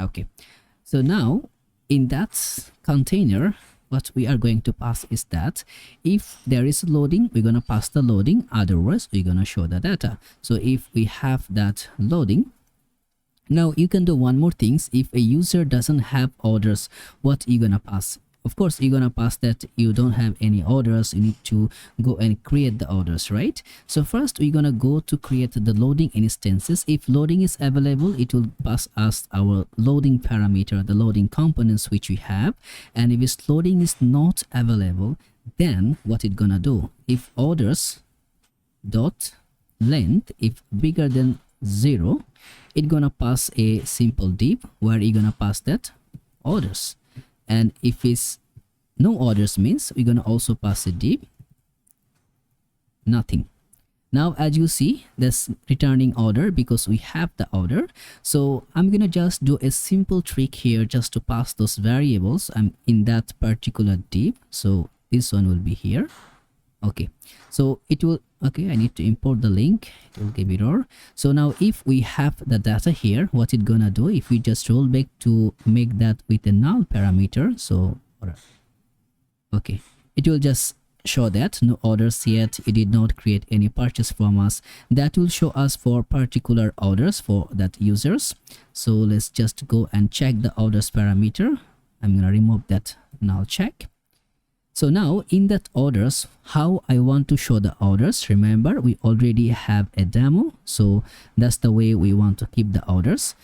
Okay, so now in that container, what we are going to pass is that if there is loading, we're going to pass the loading, otherwise we're going to show the data. So if we have that loading, now you can do one more things. If a user doesn't have orders, what are you going to pass? Of course, you're going to pass that you don't have any orders. You need to go and create the orders, right? So first we're going to go to create the loading instances. If loading is available, it will pass us our loading parameter, the loading components which we have. And if this loading is not available, then what it's going to do, if orders dot length, if bigger than 0, it's going to pass a simple div where you're going to pass that orders. And if it's no orders means we're going to also pass a div nothing. Now as you see, this returning order because we have the order. So I'm going to just do a simple trick here just to pass those variables in that particular div. So this one will be here. Okay, so it will, okay, I need to import the link, it will give error. So now if we have the data here, what it's gonna do, if we just roll back to make that with a null parameter, so okay, it will just show that no orders yet, it did not create any purchase from us. That will show us for particular orders for that users. So let's just go and check the orders parameter. I'm gonna remove that null check. So now in that orders, how I want to show the orders, remember we already have a demo, so that's the way we want to keep the orders.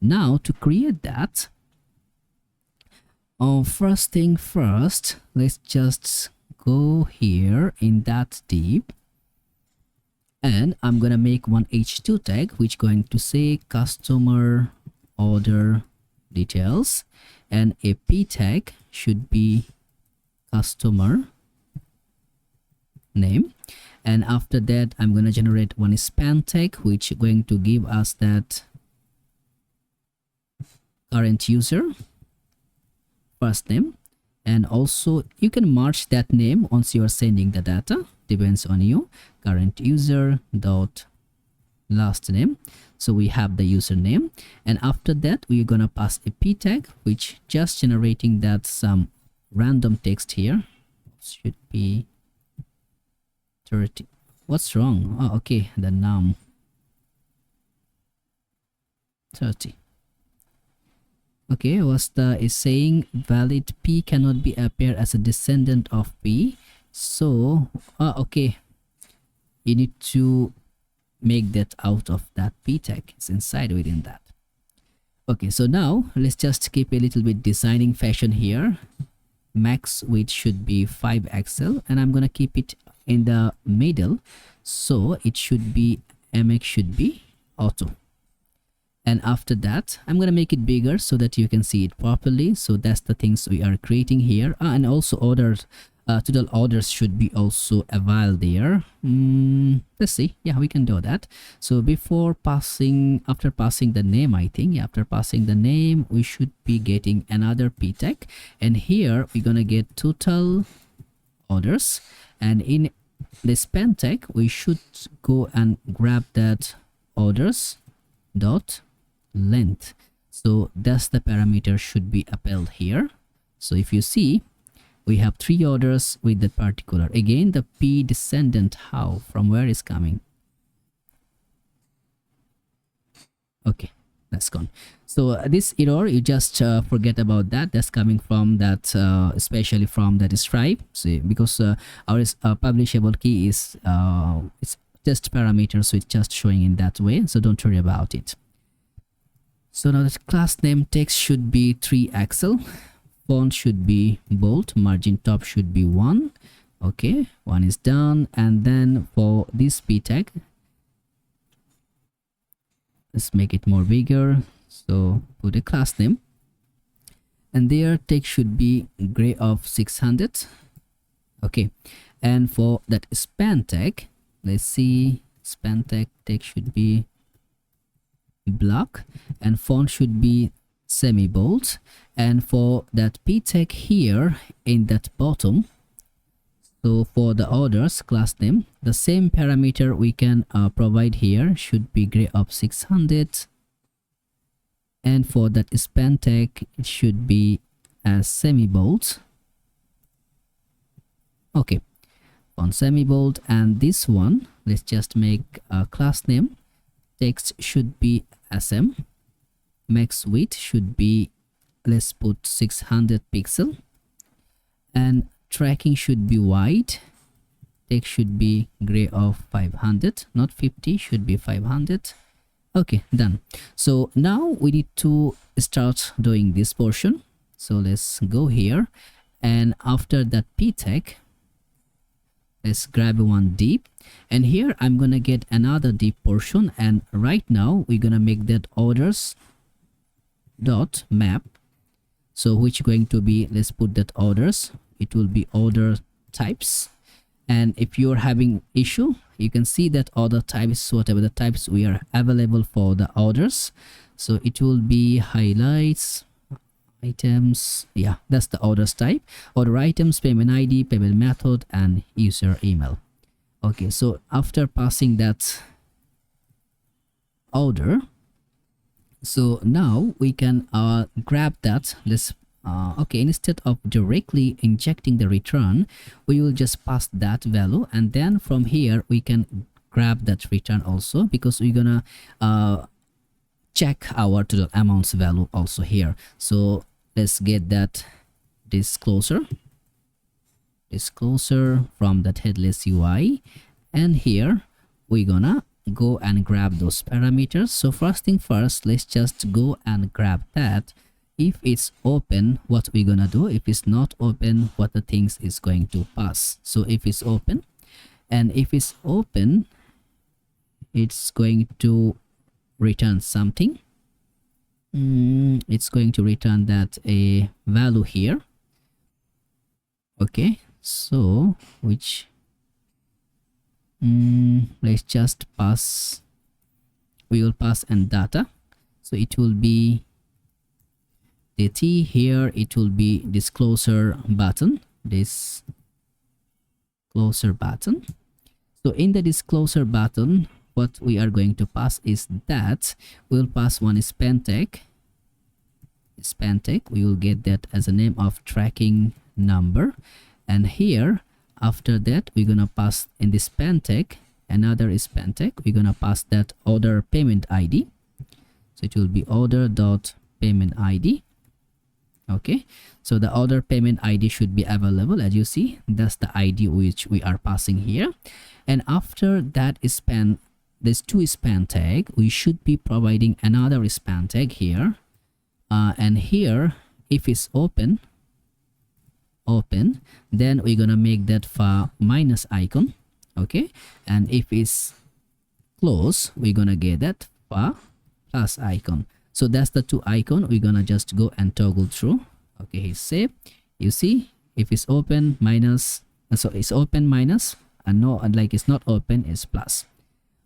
Now to create that, First thing first, let's just go here in that div, and I'm gonna make one h2 tag which going to say customer order details, and a p tag should be customer name. And after that, I'm gonna generate one span tag which going to give us that current user first name, and also you can merge that name once you are sending the data, depends on you. Current user dot last name, so we have the username, and after that we're gonna pass a p tag which just generating that some random text here. Should be 30. What's wrong? Oh, okay, the num 30. Okay, was the is saying valid p cannot be appear as a descendant of p. So okay, you need to make that out of that p tag. It's inside within that. Okay, so now let's just keep a little bit designing fashion here. Max width should be 5 pixel, and I'm gonna keep it in the middle, so it should be mx should be auto. And after that, I'm gonna make it bigger so that you can see it properly. So that's the things we are creating here. And also orders, total orders should be also available there. Let's see. Yeah, we can do that. So before passing, after passing the name, I think, yeah, after passing the name, we should be getting another p tag. And here we're gonna get total orders. And in the span tag, we should go and grab that orders dot length. So that's the parameter should be upheld here. So if you see, we have 3 orders with that particular. Again, the p descendant, how, from where is coming? Okay, that's gone. So this error, you just forget about that. That's coming from that, especially from that Stripe. So because our publishable key is it's test parameter, so it's just showing in that way. So don't worry about it. So now the class name text should be 3 pixel, font should be bold, margin top should be 1. Okay, 1 is done. And then for this p tag, let's make it more bigger. So put a class name, and their text should be gray of 600. Okay, and for that span tag, let's see, span tag text should be block, and font should be semi bold. And for that p tag here in that bottom, so for the orders class name, the same parameter we can provide here, should be gray of 600. And for that span tag, it should be as semi bold. Okay, font semi bold. And this one, let's just make a class name, text should be sm, max width should be, let's put 600 pixel, and tracking should be wide, text should be gray of 500, not 50, should be 500. Okay, done. So now we need to start doing this portion. So let's go here, and after that p tag, let's grab one div, and here I'm gonna get another div portion, and right now we're gonna make that orders dot map. So which going to be, let's put that orders, it will be order types. And if you're having issue, you can see that order types, whatever the types we are available for the orders. So it will be highlights, items, yeah, that's the orders type, order items, payment ID, payment method, and user email. Okay, so after passing that order, so now we can grab that. Let's okay, instead of directly injecting the return, we will just pass that value, and then from here we can grab that return also, because we're gonna check our total amounts value also here. So let's get that disclosure from that headless UI, and here we're gonna go and grab those parameters. So first thing first, let's just go and grab that if it's open, what we're gonna do. If it's not open, what the things is going to pass. So if it's open, and if it's open, it's going to return something. It's going to return that a value here. Okay, so which let's just pass, we will pass and data. So it will be the T here, it will be disclosure button, this closer button. So in the disclosure button, what we are going to pass is that we'll pass one span tag. We will get that as a name of tracking number, and here after that we're gonna pass in this span tag another span tag. We're gonna pass that order payment ID. So it will be order dot payment ID. Okay, so the order payment ID should be available. As you see, that's the ID which we are passing here. And after that span, this two span tag, we should be providing another span tag here. And here, if it's open, then we're gonna make that for minus icon. Okay, and if it's close, we're gonna get that for plus icon. So that's the two icon. We're gonna just go and toggle through. Okay, hit save. You see, if it's open minus, so it's open minus, and no, like it's not open, it's plus.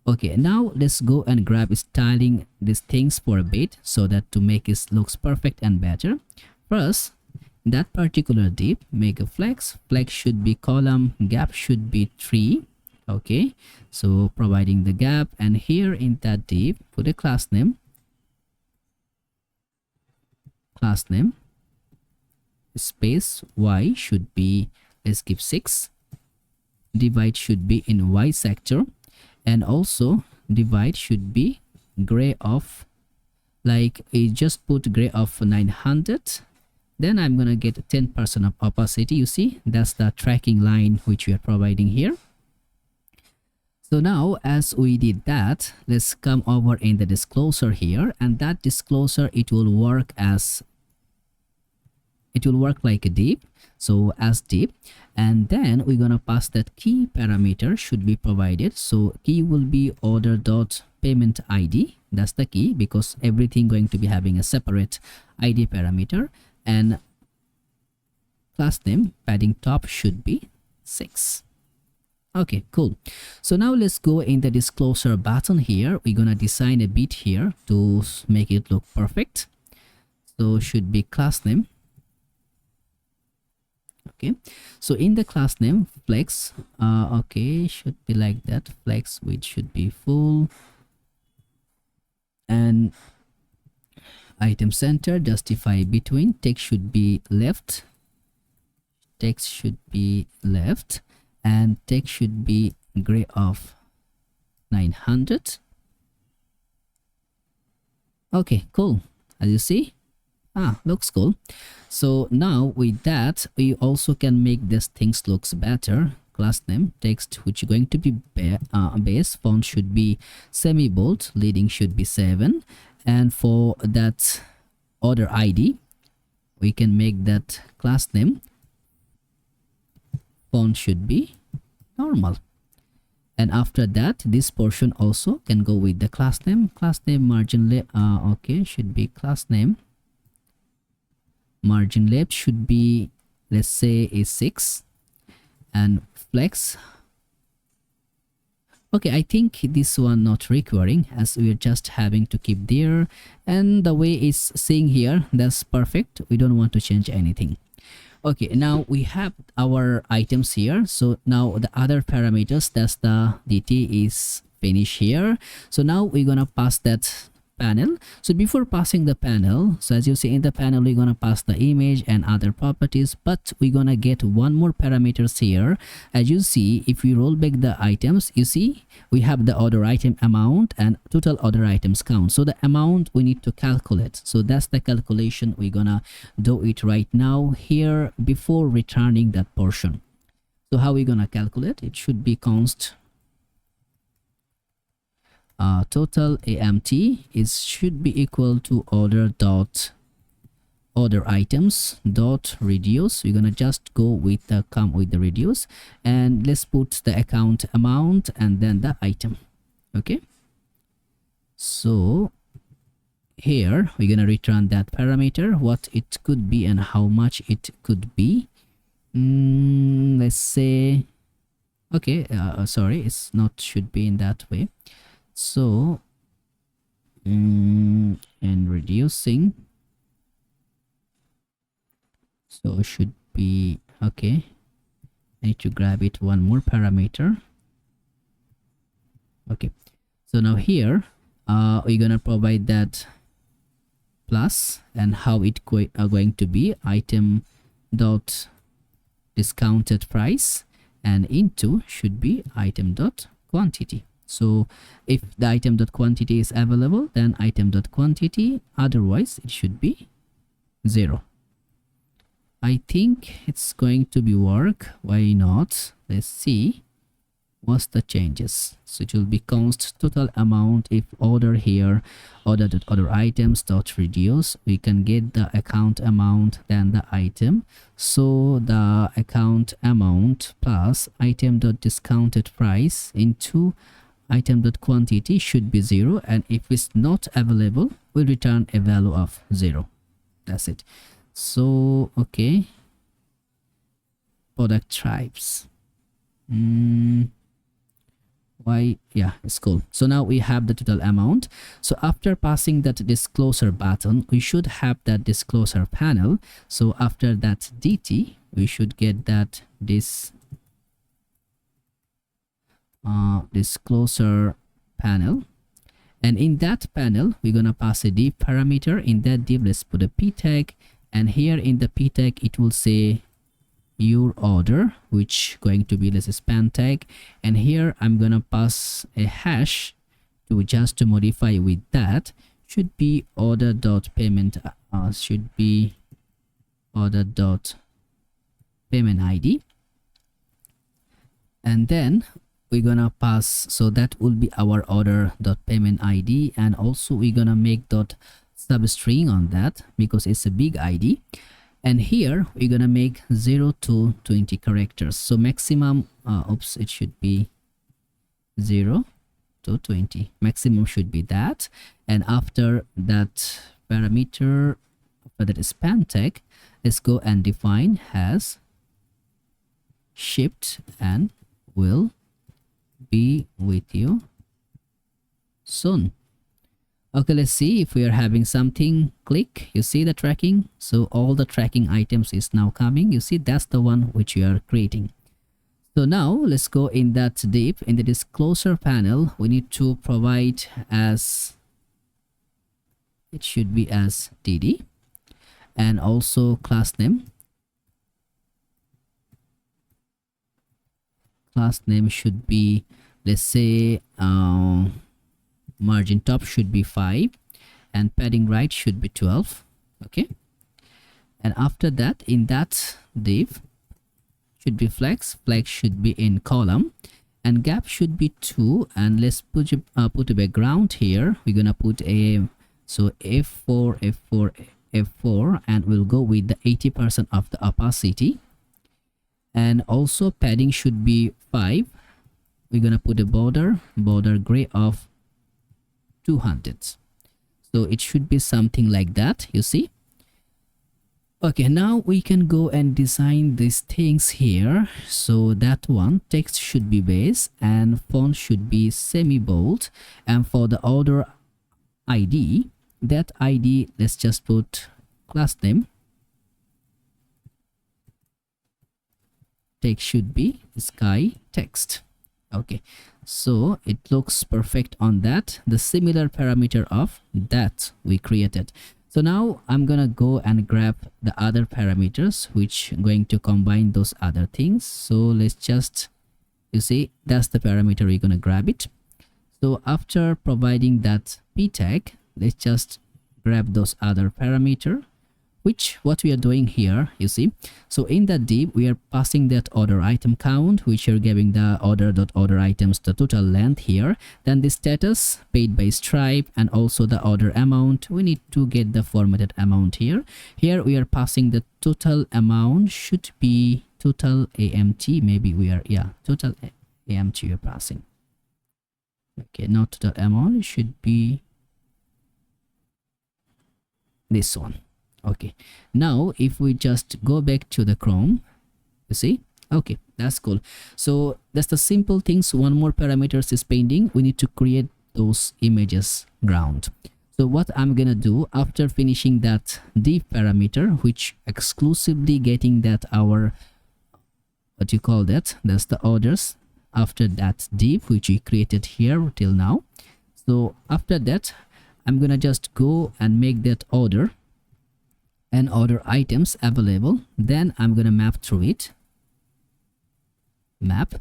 Okay, now let's go and grab styling these things for a bit, so that to make it looks perfect and better. First, that particular div, make a flex should be column, gap should be 3. Okay, so providing the gap, and here in that div put a class name, space y should be, let's give 6, divide should be in y sector, and also divide should be gray of, like I just put gray of 900. Then I'm gonna get 10% of opacity. You see, that's the tracking line which we are providing here. So now as we did that, let's come over in the disclosure here, and that disclosure, it will work like a div. So as div, and then we're gonna pass that key parameter should be provided. So key will be order dot payment ID. That's the key, because everything going to be having a separate ID parameter. And class name padding top should be 6. Okay, cool. So now let's go in the disclosure button here. We're gonna design a bit here to make it look perfect. So should be class name. Okay, so in the class name flex, okay, should be like that, flex which should be full, and item center justify between, text should be left, and text should be gray of 900. Okay, cool. As you see, looks cool. So now with that, we also can make these things looks better. Class name text which is going to be base, font should be semi bold, leading should be 7, and for that order ID we can make that class name font should be normal. And after that, this portion also can go with the class name margin left, okay, should be class name margin left should be, let's say, a 6, and flex, okay, I think this one not requiring, as we're just having to keep there, and the way it's seeing here, that's perfect. We don't want to change anything. Okay, now we have our items here. So now the other parameters, that's the DT is finished here. So now we're gonna pass that panel. So before passing the panel, so as you see in the panel, we're gonna pass the image and other properties, but we're gonna get one more parameters here. As you see, if we roll back the items, you see we have the order item amount and total order items count. So the amount we need to calculate, so that's the calculation we're gonna do it right now here before returning that portion. So how we gonna calculate? It should be const total AMT is should be equal to order dot order items dot reduce. We're gonna just go with the come with the reduce, and let's put the account amount and then the item. Okay, so here we're gonna return that parameter, what it could be and how much it could be. Let's say, okay, sorry, it's not should be in that way. So and reducing, so it should be okay. I need to grab it one more parameter. Okay, so now here we're gonna provide that plus, and how it are going to be item dot discounted price, and into should be item dot quantity. So if the item dot quantity is available, then item dot quantity, otherwise it should be 0. I think it's going to be work. Why not? Let's see what's the changes. So it will be const total amount. If order here, order dot order items dot reduce, we can get the account amount then the item. So the account amount plus item dot discounted price into item dot quantity should be 0, and if it's not available, we'll return a value of 0. That's it. So okay, product types. Why? Yeah, it's cool. So now we have the total amount. So after passing that disclosure button, we should have that disclosure panel. So after that dt, we should get that disclosure panel, and in that panel we're gonna pass a div parameter. In that div, let's put a p tag, and here in the p tag it will say your order, which going to be this span tag, and here I'm gonna pass a hash to just to modify with that. Should be order dot payment, should be order dot payment id, and then we're gonna pass, so that will be our order dot payment id, and also we're gonna make dot substring on that because it's a big id. And here we're gonna make 0 to 20 characters. So maximum, oops, it should be 0 to 20. Maximum should be that. And after that parameter, after that span tag, let's go and define has shipped and will be with you soon. Okay, let's see if we are having something. Click, you see the tracking. So all the tracking items is now coming. You see, that's the one which you are creating. So now let's go in that div. In the disclosure panel, we need to provide as, it should be as dd, and also class name. Class name should be, let's say, margin top should be 5, and padding right should be 12. Okay, and after that, in that div should be flex should be in column, and gap should be 2, and let's put a background here. We're gonna put a, so f4, and we'll go with the 80% of the opacity, and also padding should be 5. We're gonna put a border gray of 200. So it should be something like that, you see. Okay, now we can go and design these things here. So that one, text should be base and font should be semi bold, and for the order id, that id, let's just put class name. Text should be sky text. Okay, so it looks perfect on that, the similar parameter of that we created. So now I'm gonna go and grab the other parameters which going to combine those other things. So let's just, you see, that's the parameter, we're gonna grab it. So after providing that p tag, let's just grab those other parameter which what we are doing here, you see. So in that div we are passing that order item count, which are giving the order items the total length here, then the status paid by Stripe, and also the order amount. We need to get the formatted amount here. Here we are passing the total amount, should be total AMT, maybe we are, yeah, total AMT we are passing. Okay, not total amount, it should be this one. Okay, now if we just go back to the Chrome, you see, okay, that's cool. So that's the simple things. One more parameters is pending. We need to create those images ground. So what I'm gonna do after finishing that div parameter, which exclusively getting that our, what you call that, that's the orders after that div which we created here till now. So after that I'm gonna just go and make that order and order items available. Then I'm gonna map through it, map,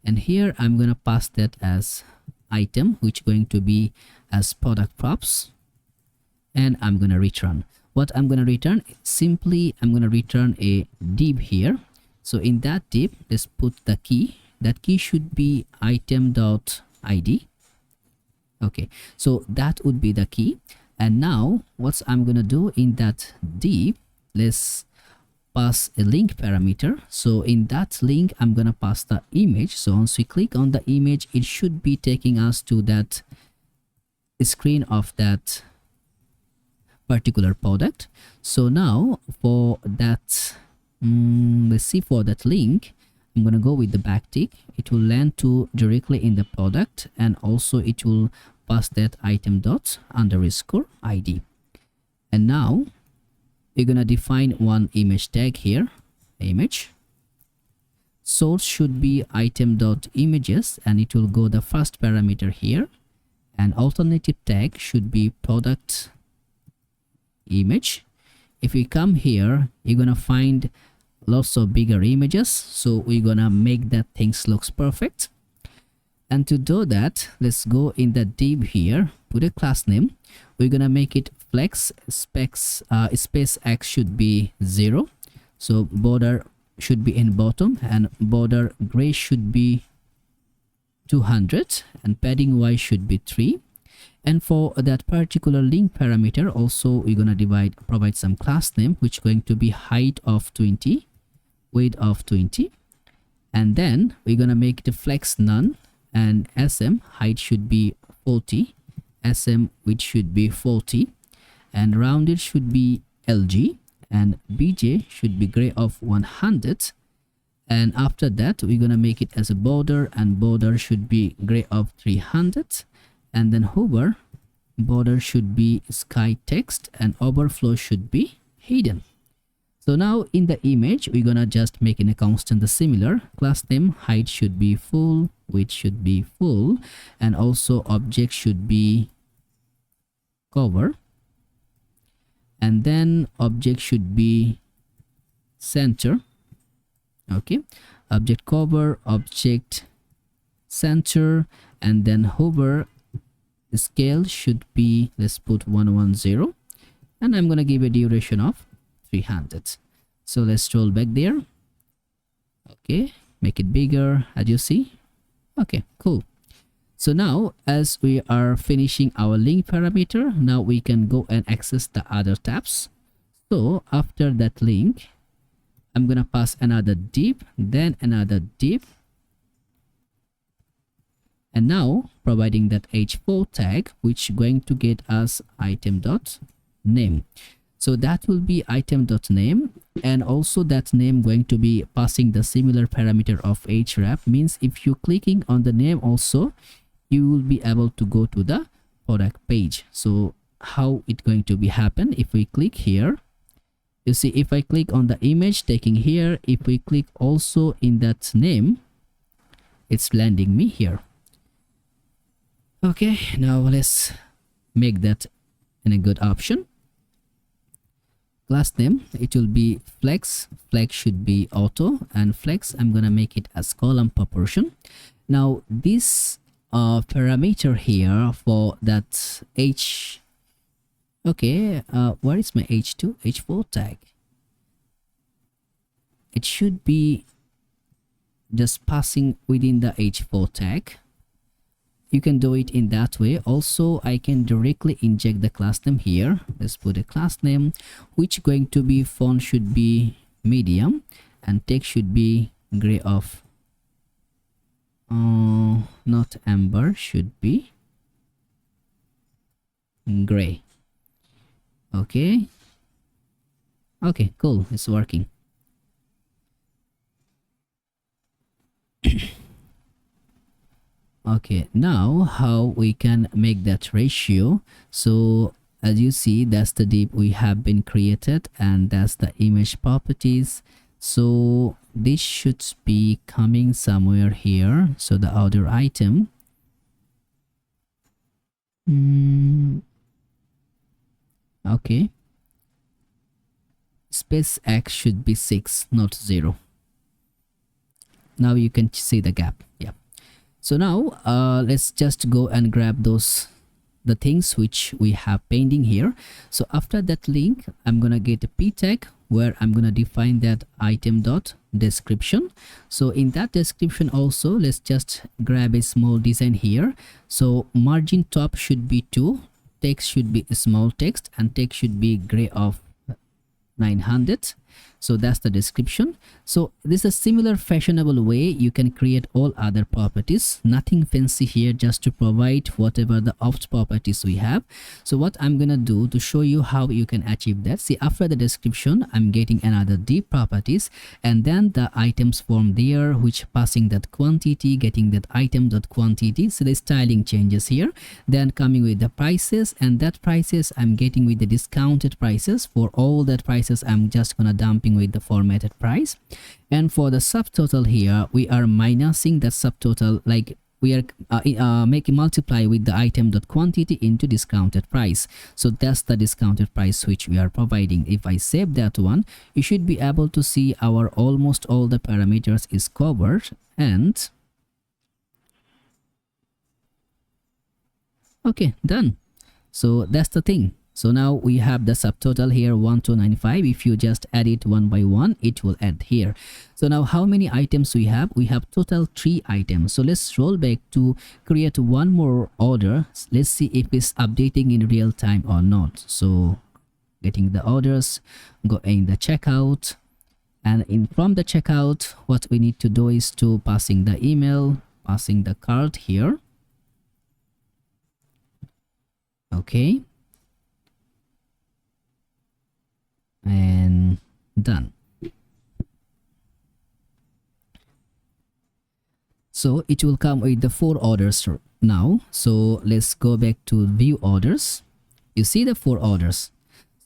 and here I'm gonna pass that as item, which going to be as product props, and I'm gonna return. What I'm gonna return, simply I'm gonna return a div here. So in that div, let's put the key. That key should be item.id. Okay, so that would be the key. And now what I'm gonna do in that div, let's pass a link parameter. So in that link I'm gonna pass the image. So once we click on the image, it should be taking us to that screen of that particular product. So now for that, let's see, for that link I'm gonna go with the backtick. It will land to directly in the product, and also it will pass that item._id. And now we're gonna define one image tag here, image. Source should be item.images, and it will go the first parameter here, and alternative tag should be product image. If we come here, you're gonna find lots of bigger images, so we're gonna make that things looks perfect. And to do that, let's go in the div here, put a class name. We're gonna make it flex specs, space x should be 0, so border should be in bottom, and border gray should be 200, and padding y should be 3. And for that particular link parameter also we're gonna provide some class name, which is going to be height of 20, width of 20, and then we're gonna make it a flex none, and sm height should be 40, sm width should be 40, and rounded should be lg, and bj should be gray of 100. And after that we're gonna make it as a border, and border should be gray of 300, and then hover border should be sky text, and overflow should be hidden. So now in the image we're gonna just make in a constant the similar class name. Height should be full, width should be full, and also object should be cover, and then object should be center. Okay, object cover, object center, and then hover scale should be, let's put 110, and I'm gonna give a duration of 300. So let's scroll back there. Okay, make it bigger, as you see. Okay, cool. So now as we are finishing our link parameter, now we can go and access the other tabs. So after that link, I'm gonna pass another div, then another div, and now providing that h4 tag, which going to get us item.name. So that will be item.name, and also that name going to be passing the similar parameter of href. Means if you clicking on the name also, you will be able to go to the product page. So how it going to be happen? If we click here, you see, if I click on the image taking here, if we click also in that name, it's landing me here. Okay, now let's make that in a good option. Class name, it will be flex should be auto, and flex I'm gonna make it as column proportion. Now this parameter here for that h Okay, where is my h2 h4 tag? It should be just passing within the h4 tag. You can do it in that way. Also, I can directly inject the class name here. Let's put a class name, which going to be font should be medium and text should be gray of not amber, should be gray. Okay, cool, it's working. Okay, now how we can make that ratio? So as you see, that's the div we have been created, and that's the image properties. So this should be coming somewhere here. So the order item, okay, space x should be 6, not 0. Now you can see the gap. Yeah. So now let's just go and grab the things which we have pending here. So after that link, I'm gonna get a p tag where I'm gonna define that item dot description. So in that description also, let's just grab a small design here. So margin top should be 2, text should be a small text, and text should be gray of 900. So that's the description. So this is a similar fashionable way you can create all other properties. Nothing fancy here, just to provide whatever the opt properties we have. So what I'm gonna do to show you how you can achieve that, see, after the description I'm getting another div properties, and then the items form there, which passing that quantity, getting that item dot quantity. So the styling changes here, then coming with the prices, and that prices I'm getting with the discounted prices. For all that prices I'm just gonna dumping with the formatted price. And for the subtotal here, we are minusing that subtotal, like we are making multiply with the item dot quantity into discounted price. So that's the discounted price which we are providing. If I save that one, you should be able to see our almost all the parameters is covered. And okay, done. So that's the thing. So now we have the subtotal here 1295. If you just add it one by one, it will add here. So now how many items we have? We have total 3 items. So let's roll back to create one more order. Let's see if it's updating in real time or not. So getting the orders, go in the checkout, and from the checkout, what we need to do is to passing the email, passing the card here. Okay. And done. So it will come with the 4 orders now. So let's go back to view orders. You see the 4 orders.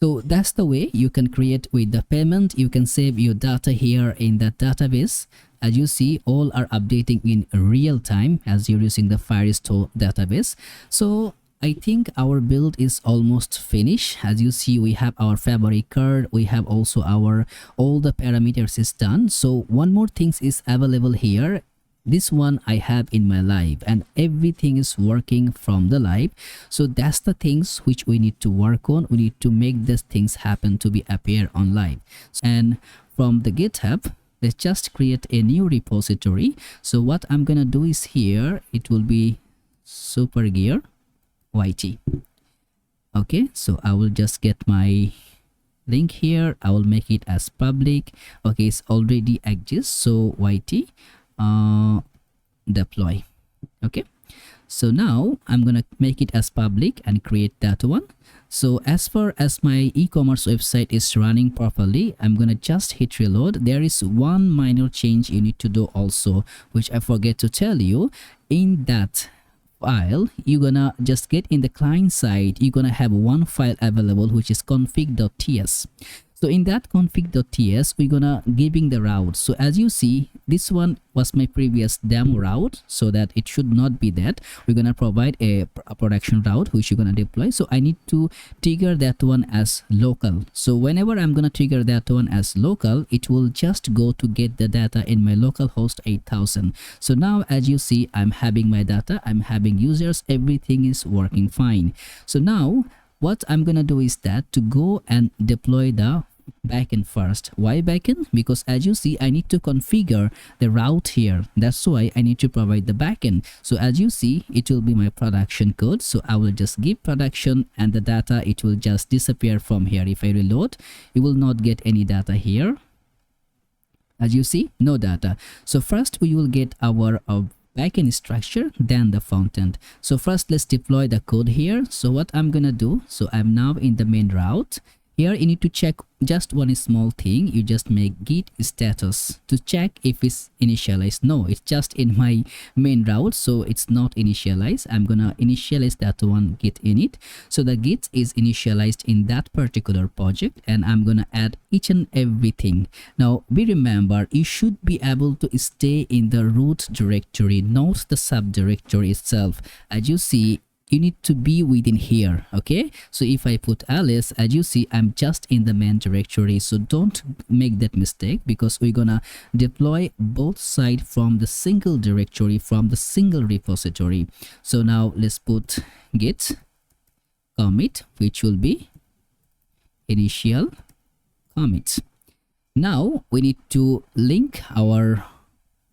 So that's the way you can create with the payment. You can save your data here in that database. As you see, all are updating in real time as you're using the Firestore database. So I think our build is almost finished. As you see, we have our fabric card, we have also our all the parameters is done. So one more thing is available here. This one I have in my live, and everything is working from the live. So that's the things which we need to work on. We need to make these things happen to be appear on live. And from the GitHub, let's just create a new repository. So what I'm gonna do is here, it will be super gear YT. Okay, so I will just get my link here. I will make it as public. Okay, it's already exists. So YT deploy. Okay, so now I'm gonna make it as public and create that one. So as far as my e-commerce website is running properly, I'm gonna just hit reload. There is one minor change you need to do also, which I forget to tell you. In that file, you're gonna just get in the client side, you're gonna have one file available, which is config.ts. So in that config.ts, we're gonna giving the route. So as you see, this one was my previous demo route, so that it should not be that. We're gonna provide a production route which you're gonna deploy. So I need to trigger that one as local. So whenever I'm gonna trigger that one as local, it will just go to get the data in my local host 8000. So now as you see, I'm having my data, I'm having users, everything is working fine. So now what I'm gonna do is that to go and deploy the backend first. Why backend? Because as you see, I need to configure the route here. That's why I need to provide the backend. So as you see, it will be my production code. So I will just give production, and the data, it will just disappear from here. If I reload, you will not get any data here. As you see, no data. So first we will get our backend structure, then the front end. So first let's deploy the code here. So what I'm gonna do, so I'm now in the main route. Here you need to check just one small thing. You just make git status to check if it's initialized. No, it's just in my main route, so it's not initialized. I'm gonna initialize that one, git init. So the git is initialized in that particular project, and I'm gonna add each and everything. Now be remember, you should be able to stay in the root directory, not the subdirectory itself. As you see, you need to be within here. Okay, so if I put ls, as you see, I'm just in the main directory. So don't make that mistake, because we're gonna deploy both sides from the single directory, from the single repository. So now let's put git commit, which will be initial commit. Now we need to link our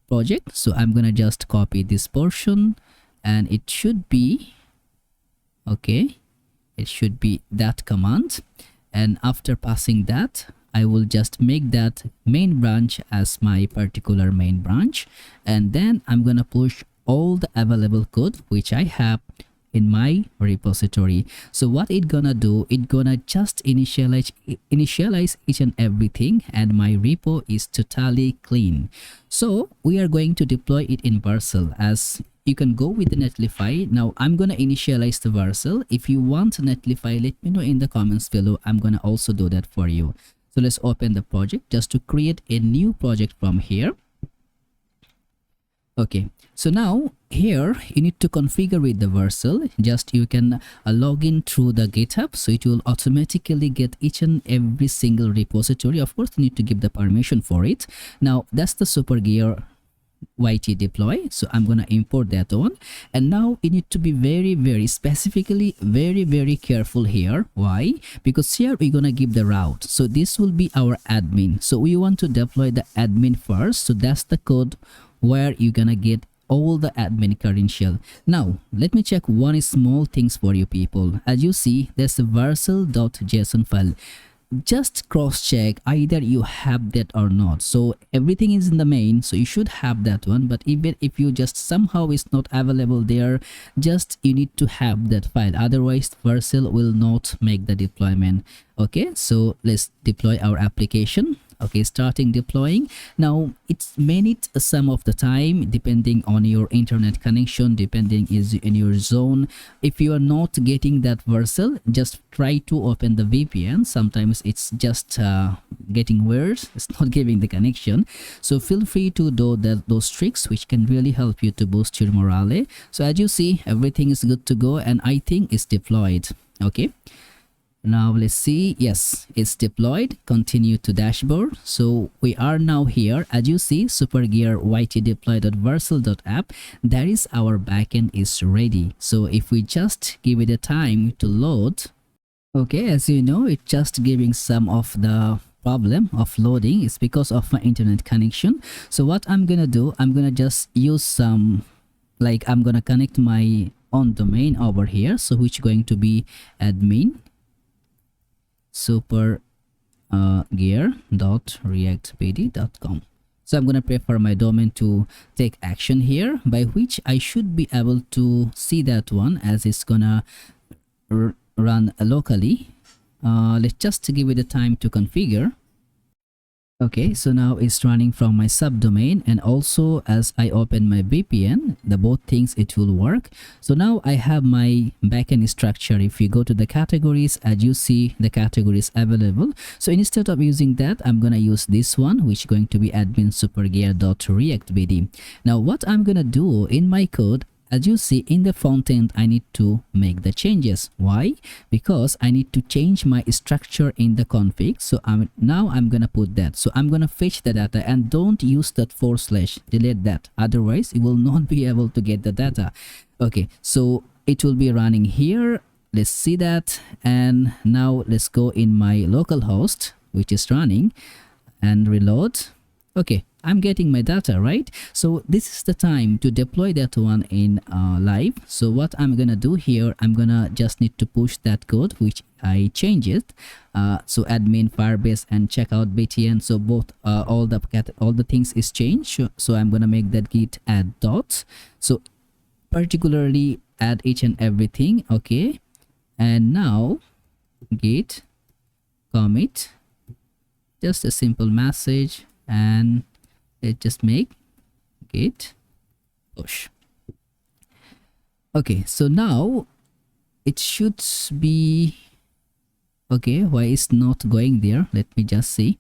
project. So I'm gonna just copy this portion, and it should be okay, it should be that command. And after passing that, I will just make that main branch as my particular main branch, and then I'm gonna push all the available code which I have in my repository. So what it gonna do, it gonna just initialize each and everything, and my repo is totally clean. So we are going to deploy it in Vercel. As you can go with the Netlify. Now I'm gonna initialize the Vercel. If you want Netlify, let me know in the comments below. I'm gonna also do that for you. So let's open the project just to create a new project from here. Okay, so now here you need to configure with the Vercel. Just you can log in through the GitHub, so it will automatically get each and every single repository. Of course, you need to give the permission for it. Now that's the Supergear YT deploy, so I'm gonna import that one. And now you need to be very specifically very careful here. Why? Because here we're gonna give the route. So this will be our admin, so we want to deploy the admin first. So that's the code where you're gonna get all the admin credential. Now let me check one small things for you people. As you see, there's a vercel.json file. Just cross check either you have that or not. So everything is in the main, so you should have that one. But even if you just somehow is not available there, just you need to have that file, otherwise Vercel will not make the deployment. Okay, so let's deploy our application. Okay, starting deploying. Now it may need some of the time depending on your internet connection, depending is in your zone. If you are not getting that Vercel, just try to open the VPN. Sometimes it's just getting worse, it's not giving the connection. So feel free to do those tricks which can really help you to boost your morale. So as you see, everything is good to go, and I think it's deployed. Okay, now let's see. Yes, it's deployed. Continue to dashboard. So we are now here. As you see, Supergear YT deploy.vercel.app, that is our backend is ready. So if we just give it a time to load, okay, as you know, it's just giving some of the problem of loading. It's because of my internet connection. So what I'm gonna do, I'm gonna just use some, like I'm gonna connect my own domain over here, so which going to be admin supergear.reactpd.com. So I'm going to prefer my domain to take action here, by which I should be able to see that one as it's gonna run locally. Let's just give it a time to configure. Okay, so now it's running from my subdomain, and also as I open my VPN, the both things it will work. So now I have my backend structure. If you go to the categories, as you see, the categories available. So instead of using that, I'm gonna use this one, which is going to be admin supergear.reactbd. Now what I'm gonna do in my code, as you see in the front end, I need to make the changes. Why? Because I need to change my structure in the config. So now I'm gonna put that. So I'm gonna fetch the data, and don't use that / delete that, otherwise you will not be able to get the data. Okay, so it will be running here. let's see that. And now let's go in my local host which is running and reload. Okay, I'm getting my data, right? So this is the time to deploy that one in live. So what I'm gonna do here, I'm gonna just need to push that code which I changed it. So admin Firebase and checkout btn, so both all the things is changed. So I'm gonna make that git add dots, so particularly add each and everything. Okay, and now git commit, just a simple message, and let's just make git push. Okay, so now it should be okay. Why is not going there? Let me just see.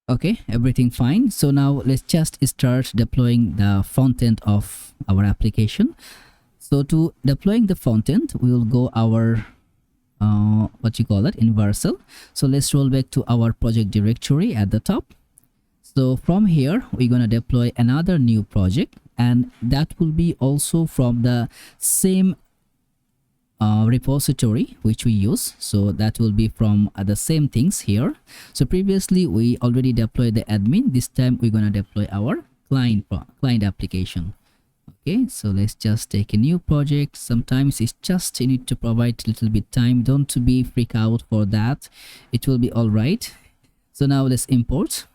Okay, everything fine. So now let's just start deploying the front end of our application. So to deploying the front end, we will go our what you call it in Vercel. So let's roll back to our project directory at the top. So from here we're gonna deploy another new project, and that will be also from the same repository which we use. So that will be from the same things here. So previously we already deployed the admin. This time we're gonna deploy our client application. Okay, so let's just take a new project. Sometimes it's just you need to provide a little bit time. Don't be freak out for that, it will be all right. So now let's import,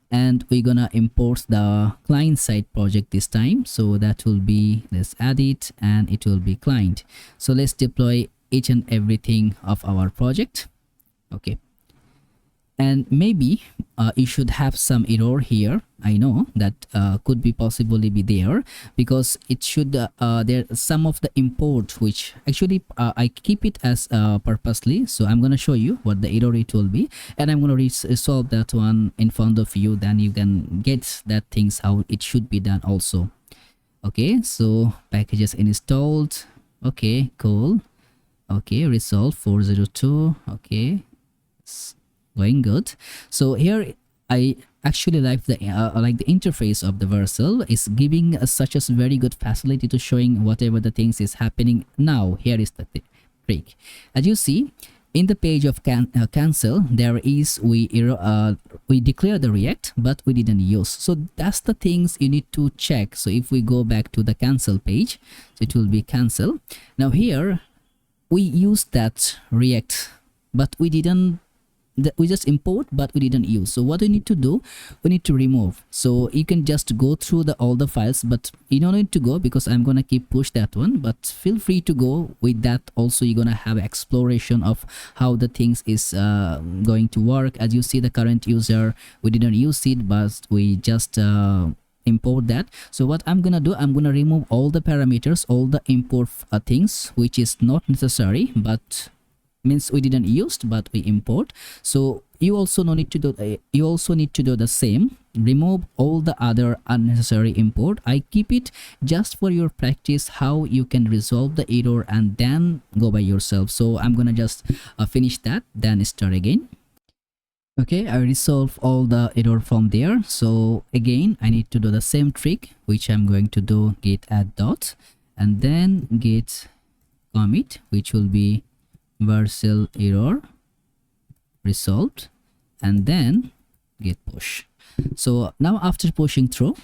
and we're gonna import the client side project this time. So that will be, let's add it, and it will be client. So let's deploy each and everything of our project. Okay, and maybe you should have some error here. I know that could be possibly be there, because it should there some of the import which actually I keep it as purposely. So I'm gonna show you what the error it will be, and I'm gonna resolve that one in front of you. Then you can get that things how it should be done also. Okay, so packages installed. Okay, cool. Okay, resolve 402. Okay, going good. So here I actually like the interface of the Vercel is giving us such a very good facility to showing whatever the things is happening. Now here is the trick. As you see in the page of cancel, there is we declare the React, but we didn't use. So that's the things you need to check. So if we go back to the cancel page, so it will be cancel. Now here we used that React, but we didn't we just import, but we didn't use. So what we need to do, we need to remove. So you can just go through all the files, but you don't need to go, because I'm gonna keep push that one, but feel free to go with that. Also you're gonna have exploration of how the things is going to work. As you see, the current user, we didn't use it, but we just import that. So what I'm gonna do, I'm gonna remove all the parameters, all the import things which is not necessary, but means we didn't use, but we import. So you also need to do the same. Remove all the other unnecessary import. I keep it just for your practice, how you can resolve the error and then go by yourself. So I'm gonna just finish that, then start again. Okay, I resolve all the error from there. So again I need to do the same trick, which I'm going to do git add dot, and then git commit, which will be Vercel error resolved, and then git push. So now after pushing through,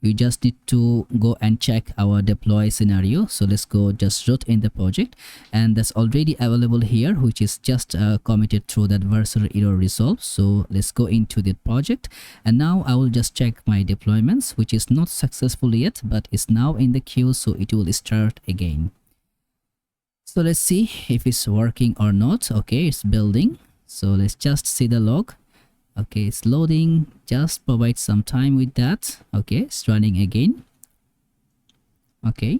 you just need to go and check our deploy scenario. So let's go just root in the project, and that's already available here, which is just committed through that Vercel error resolve. So let's go into the project, and now I will just check my deployments, which is not successful yet, but is now in the queue, so it will start again. So let's see if it's working or not. Okay, it's building. So let's just see the log. Okay, it's loading. Just provide some time with that. Okay, it's running again. Okay.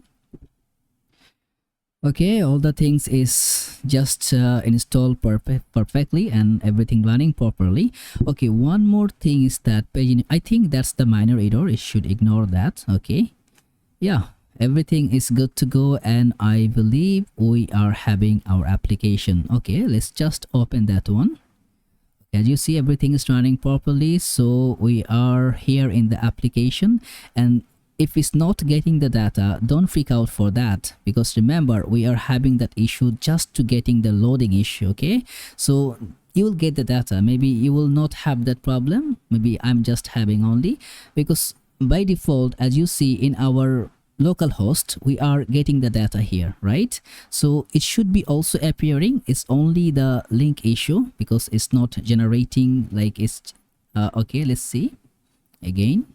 Okay, all the things is just installed perfectly and everything running properly. Okay, one more thing is that page, I think that's the minor error. It should ignore that. Okay. Yeah. Everything is good to go, and I believe we are having our application. Okay, let's just open that one. As you see, everything is running properly. So we are here in the application, and if it's not getting the data, don't freak out for that, because remember, we are having that issue just to getting the loading issue. Okay, so you will get the data. Maybe you will not have that problem, maybe I'm just having only, because by default, as you see in our local host, we are getting the data here, right? So it should be also appearing. It's only the link issue because it's not generating like it's okay, let's see again.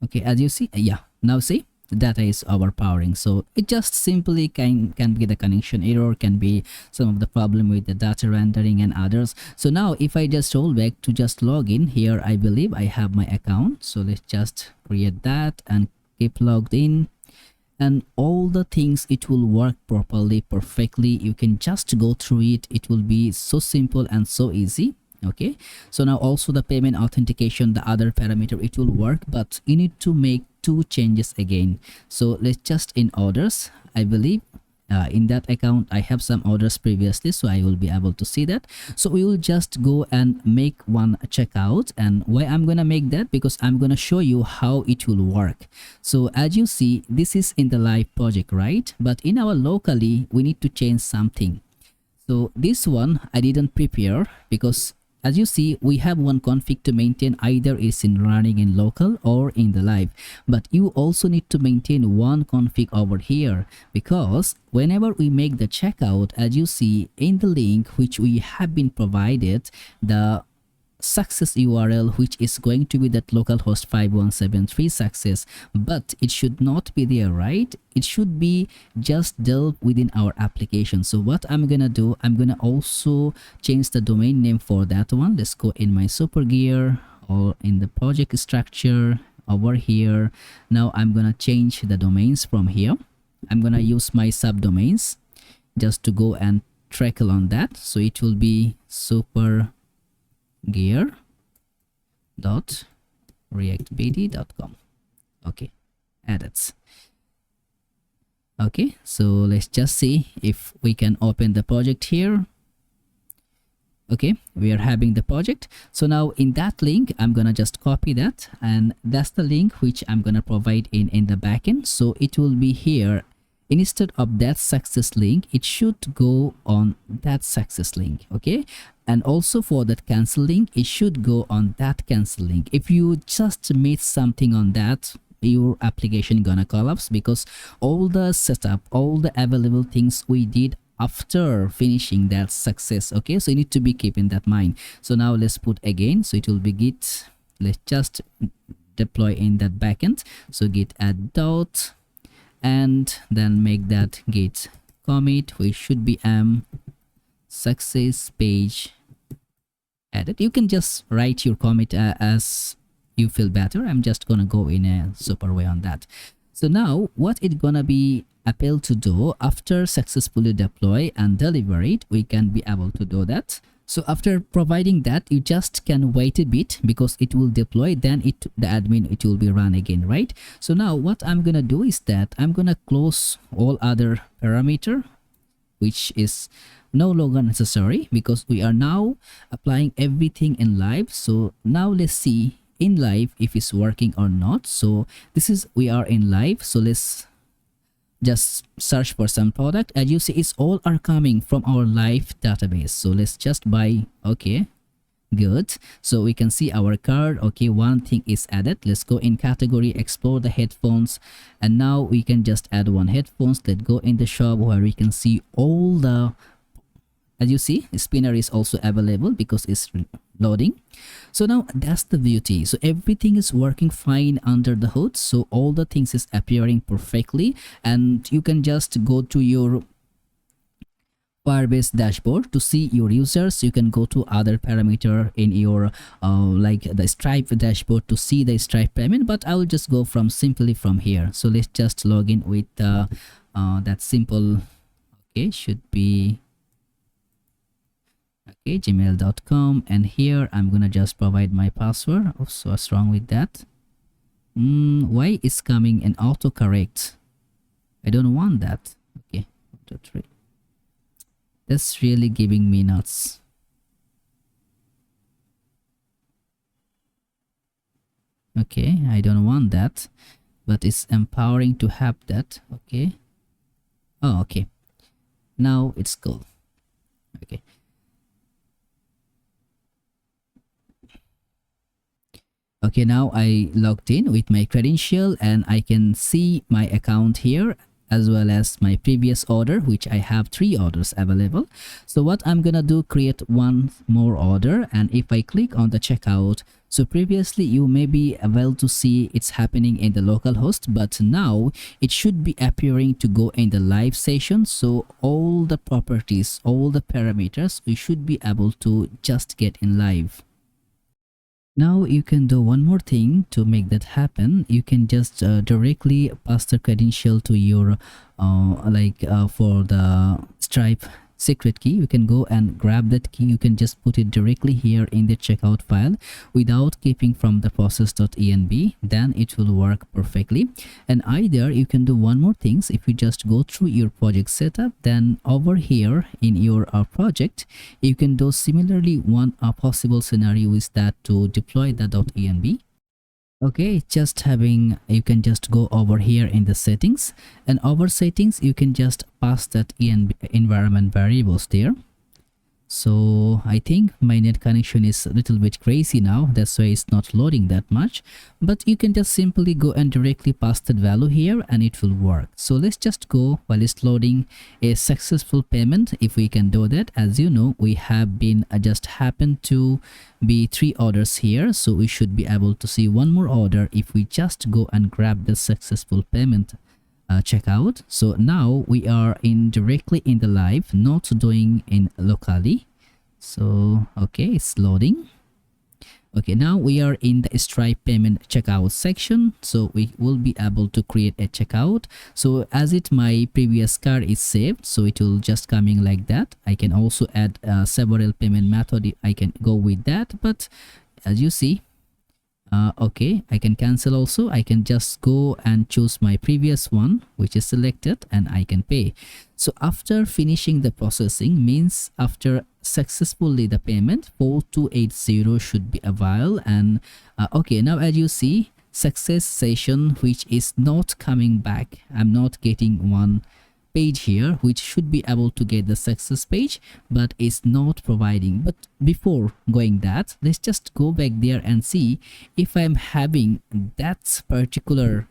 Okay, as you see, yeah, now see, the data is overpowering. So it just simply can be the connection error, can be some of the problem with the data rendering and others. So now if I just roll back to just log in here, I believe I have my account. So let's just create that and keep logged in, and all the things, it will work properly, perfectly. You can just go through it. It will be so simple and so easy. Okay, so now also the payment authentication, the other parameter, it will work, but you need to make two changes again. So let's just in orders, I believe in that account I have some orders previously, so I will be able to see that. So we will just go and make one checkout. And why I'm gonna make that, because I'm gonna show you how it will work. So as you see, this is in the live project, right? But in our locally, we need to change something. So this one I didn't prepare, because as you see, we have one config to maintain, either it's in running in local or in the live. But you also need to maintain one config over here, because whenever we make the checkout, as you see in the link which we have been provided, the success URL, which is going to be that localhost 5173 success, but it should not be there, right? It should be just dealt within our application. So what I'm gonna do, I'm gonna also change the domain name for that one. Let's go in my super gear or in the project structure over here. Now I'm gonna change the domains from here. I'm gonna use my subdomains just to go and trickle on that. So it will be super gear.reactbd.com. okay, edits. Okay, so let's just see if we can open the project here. Okay, we are having the project. So now in that link, I'm gonna just copy that, and that's the link which I'm gonna provide in the backend. So it will be here. Instead of that success link, it should go on that success link. Okay, and also for that cancel link, it should go on that cancel link. If you just made something on that, your application gonna collapse, because all the setup, all the available things we did after finishing that success. Okay, so you need to be keeping that mind. So now let's put again, so it will be git, let's just deploy in that backend. So git add dot, and then make that git commit, which should be success page edit. You can just write your commit as you feel better. I'm just gonna go in a super way on that. So now what it's gonna be able to do after successfully deploy and deliver it, we can be able to do that. So after providing that, you just can wait a bit, because it will deploy, then the admin, it will be run again, right? So now what I'm gonna do is that I'm gonna close all other parameter, which is no longer necessary, because we are now applying everything in live. So now let's see in live if it's working or not. So this is, we are in live. So let's just search for some product. As you see, it's all are coming from our live database. So let's just buy. Okay, good. So we can see our card. Okay, one thing is added. Let's go in category, explore the headphones, and now we can just add one headphones. Let's go in the shop where we can see all the, as you see, spinner is also available because it's loading. So now that's the beauty. So everything is working fine under the hood. So all the things is appearing perfectly, and you can just go to your Firebase dashboard to see your users. You can go to other parameter in your like the Stripe dashboard to see the Stripe payment, but I will just go from simply from here. So let's just log in with that simple. Okay, should be okay, gmail.com, and here I'm gonna just provide my password. Oh, so what's wrong with that? Why is coming an autocorrect? I don't want that. Okay, 1, 2, 3. That's really giving me nuts. Okay, I don't want that, but it's empowering to have that. Okay. Oh, okay, now it's cool. Okay, okay, now I logged in with my credential and I can see my account here as well as my previous order, which I have 3 orders available. So what I'm gonna do, create one more order, and if I click on the checkout, so previously you may be able to see it's happening in the local host, but now it should be appearing to go in the live session. So all the properties, all the parameters, we should be able to just get in live. Now you can do one more thing to make that happen. You can just directly pass the credential to your for the Stripe secret key. You can go and grab that key. You can just put it directly here in the checkout file without keeping from the process.env. Then it will work perfectly. And either you can do one more things. If you just go through your project setup, then over here in your project, you can do similarly. One possible scenario is that to deploy the .env. Okay, just having, you can just go over here in the settings, and over settings you can just pass that env environment variables there. So I think my net connection is a little bit crazy now, that's why it's not loading that much, but you can just simply go and directly pass that value here and it will work. So let's just go while it's loading a successful payment. If we can do that, as you know, we have been just happened to be 3 orders here, so we should be able to see one more order if we just go and grab the successful payment checkout. So now we are in directly in the live, not doing in locally. So okay, it's loading. Okay, now we are in the Stripe payment checkout section, so we will be able to create a checkout. So as it my previous card is saved, so it will just coming like that. I can also add several payment method. I can go with that, but as you see, okay, I can cancel also. I can just go and choose my previous one which is selected and I can pay. So after finishing the processing, means after successfully the payment, 4280 should be available. And okay, now as you see, success session which is not coming back. I'm not getting one page here which should be able to get the success page, but it's not providing. But before going that, let's just go back there and see if I'm having that particular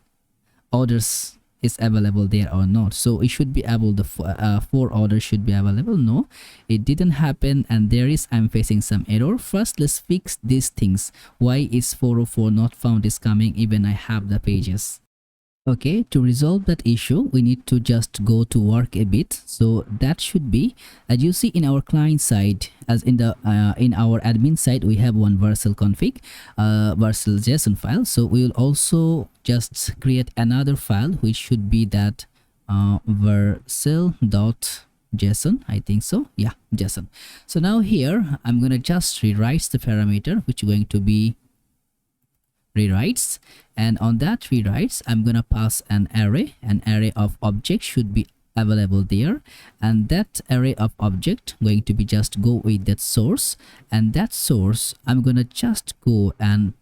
orders is available there or not. So it should be able, the 4 orders should be available. No, it didn't happen, and there is, I'm facing some error. First let's fix these things. Why is 404 not found is coming even I have the pages? Okay, to resolve that issue, we need to just go to work a bit. So that should be, as you see in our client side, as in the in our admin side, we have one Vercel config, Vercel JSON file. So we will also just create another file which should be that Vercel.json, I think so. Yeah, JSON. So now here I'm gonna just rewrite the parameter which is going to be rewrites, and on that rewrites I'm gonna pass an array of objects should be available there, and that array of object going to be just go with that source, and that source I'm gonna just go and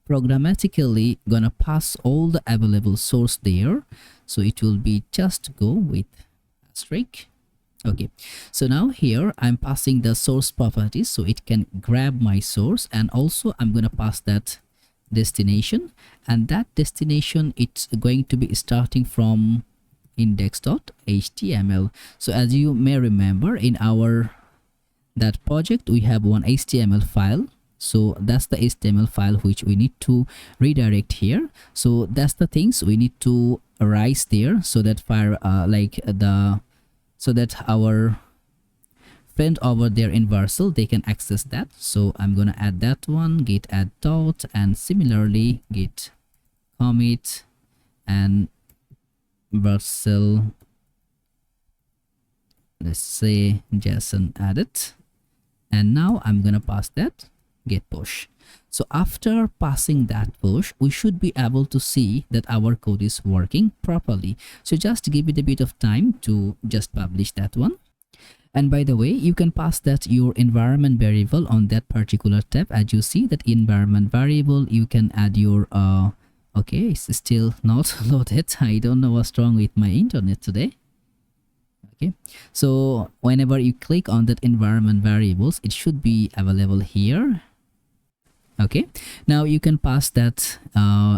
programmatically gonna pass all the available source there. So it will be just go with asterisk. Okay, so now here I'm passing the source properties so it can grab my source, and also I'm gonna pass that destination, and that destination it's going to be starting from index.html. So as you may remember, in our that project we have one HTML file, so that's the HTML file which we need to redirect here. So that's the things we need to write there, so that so that our friend over there in Vercel, they can access that. So I'm gonna add that one, git add dot, and similarly git commit and Vercel, let's say JSON added, and now I'm gonna pass that get push. So after passing that push, we should be able to see that our code is working properly. So just give it a bit of time to just publish that one. And by the way, you can pass that your environment variable on that particular tab. As you see that environment variable, you can add your okay, it's still not loaded. I don't know what's wrong with my internet today. Okay, so whenever you click on that environment variables, it should be available here. Okay, now you can pass that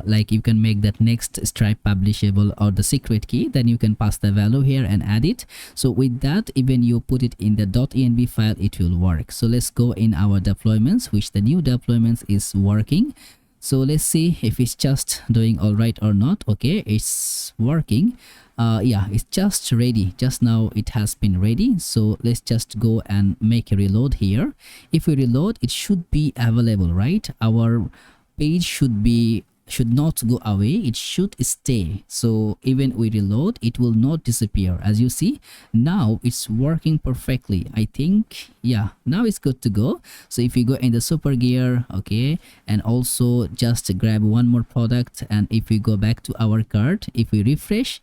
like you can make that next Stripe publishable or the secret key, then you can pass the value here and add it. So with that, even you put it in the .env file, it will work. So let's go in our deployments, which the new deployments is working. So let's see if it's just doing all right or not. Okay, it's working. Yeah, it's just ready. Just now it has been ready. So let's just go and make a reload here. If we reload, it should be available, right? Our page should not go away, it should stay. So even we reload, it will not disappear. As you see, now it's working perfectly. I think, yeah, now it's good to go. So if you go in the super gear, okay, and also just grab one more product, and if we go back to our cart, if we refresh,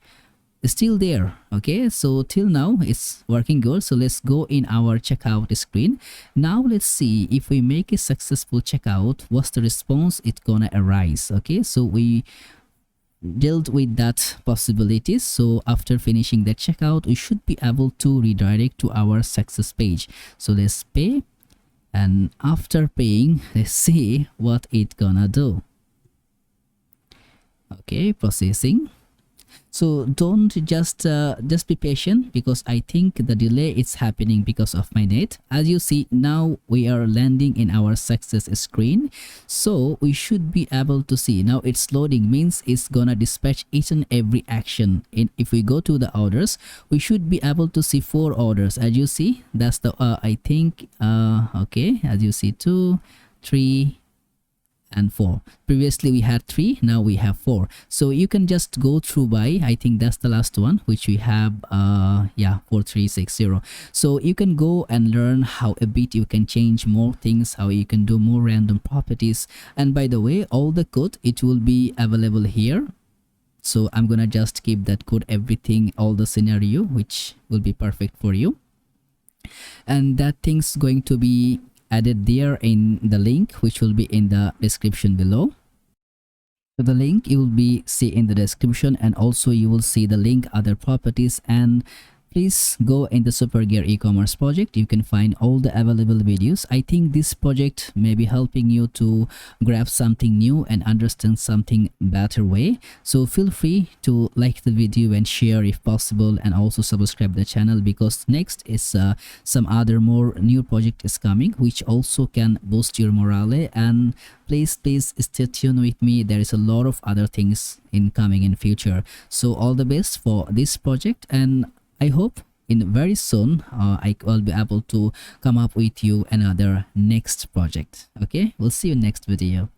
it's still there. Okay, so till now it's working good. So let's go in our checkout screen. Now let's see if we make a successful checkout, what's the response it's gonna arise. Okay, so we dealt with that possibilities. So after finishing the checkout, we should be able to redirect to our success page. So let's pay, and after paying, let's see what it gonna do. Okay, processing. So don't just be patient, because I think the delay is happening because of my net. As you see, now we are landing in our success screen. So we should be able to see now it's loading, means it's gonna dispatch each and every action. And if we go to the orders, we should be able to see 4 orders. As you see, that's the I think okay, as you see 2, 3 and 4. Previously we had 3, now we have 4. So you can just go through by, I think that's the last one, which we have yeah, 4360. So you can go and learn how a bit you can change more things, how you can do more random properties. And by the way, all the code, it will be available here. So I'm gonna just keep that code, everything, all the scenario, which will be perfect for you. And that thing's going to be added there in the link, which will be in the description below. So the link you will be see in the description, and also you will see the link other properties. And please go in the Super Gear e-commerce project. You can find all the available videos. I think this project may be helping you to grab something new and understand something better way. So feel free to like the video and share if possible, and also subscribe the channel, because next is some other more new project is coming, which also can boost your morale. And please stay tuned with me. There is a lot of other things coming in future. So all the best for this project, and I hope in very soon I will be able to come up with you another next project. Okay, we'll see you next video.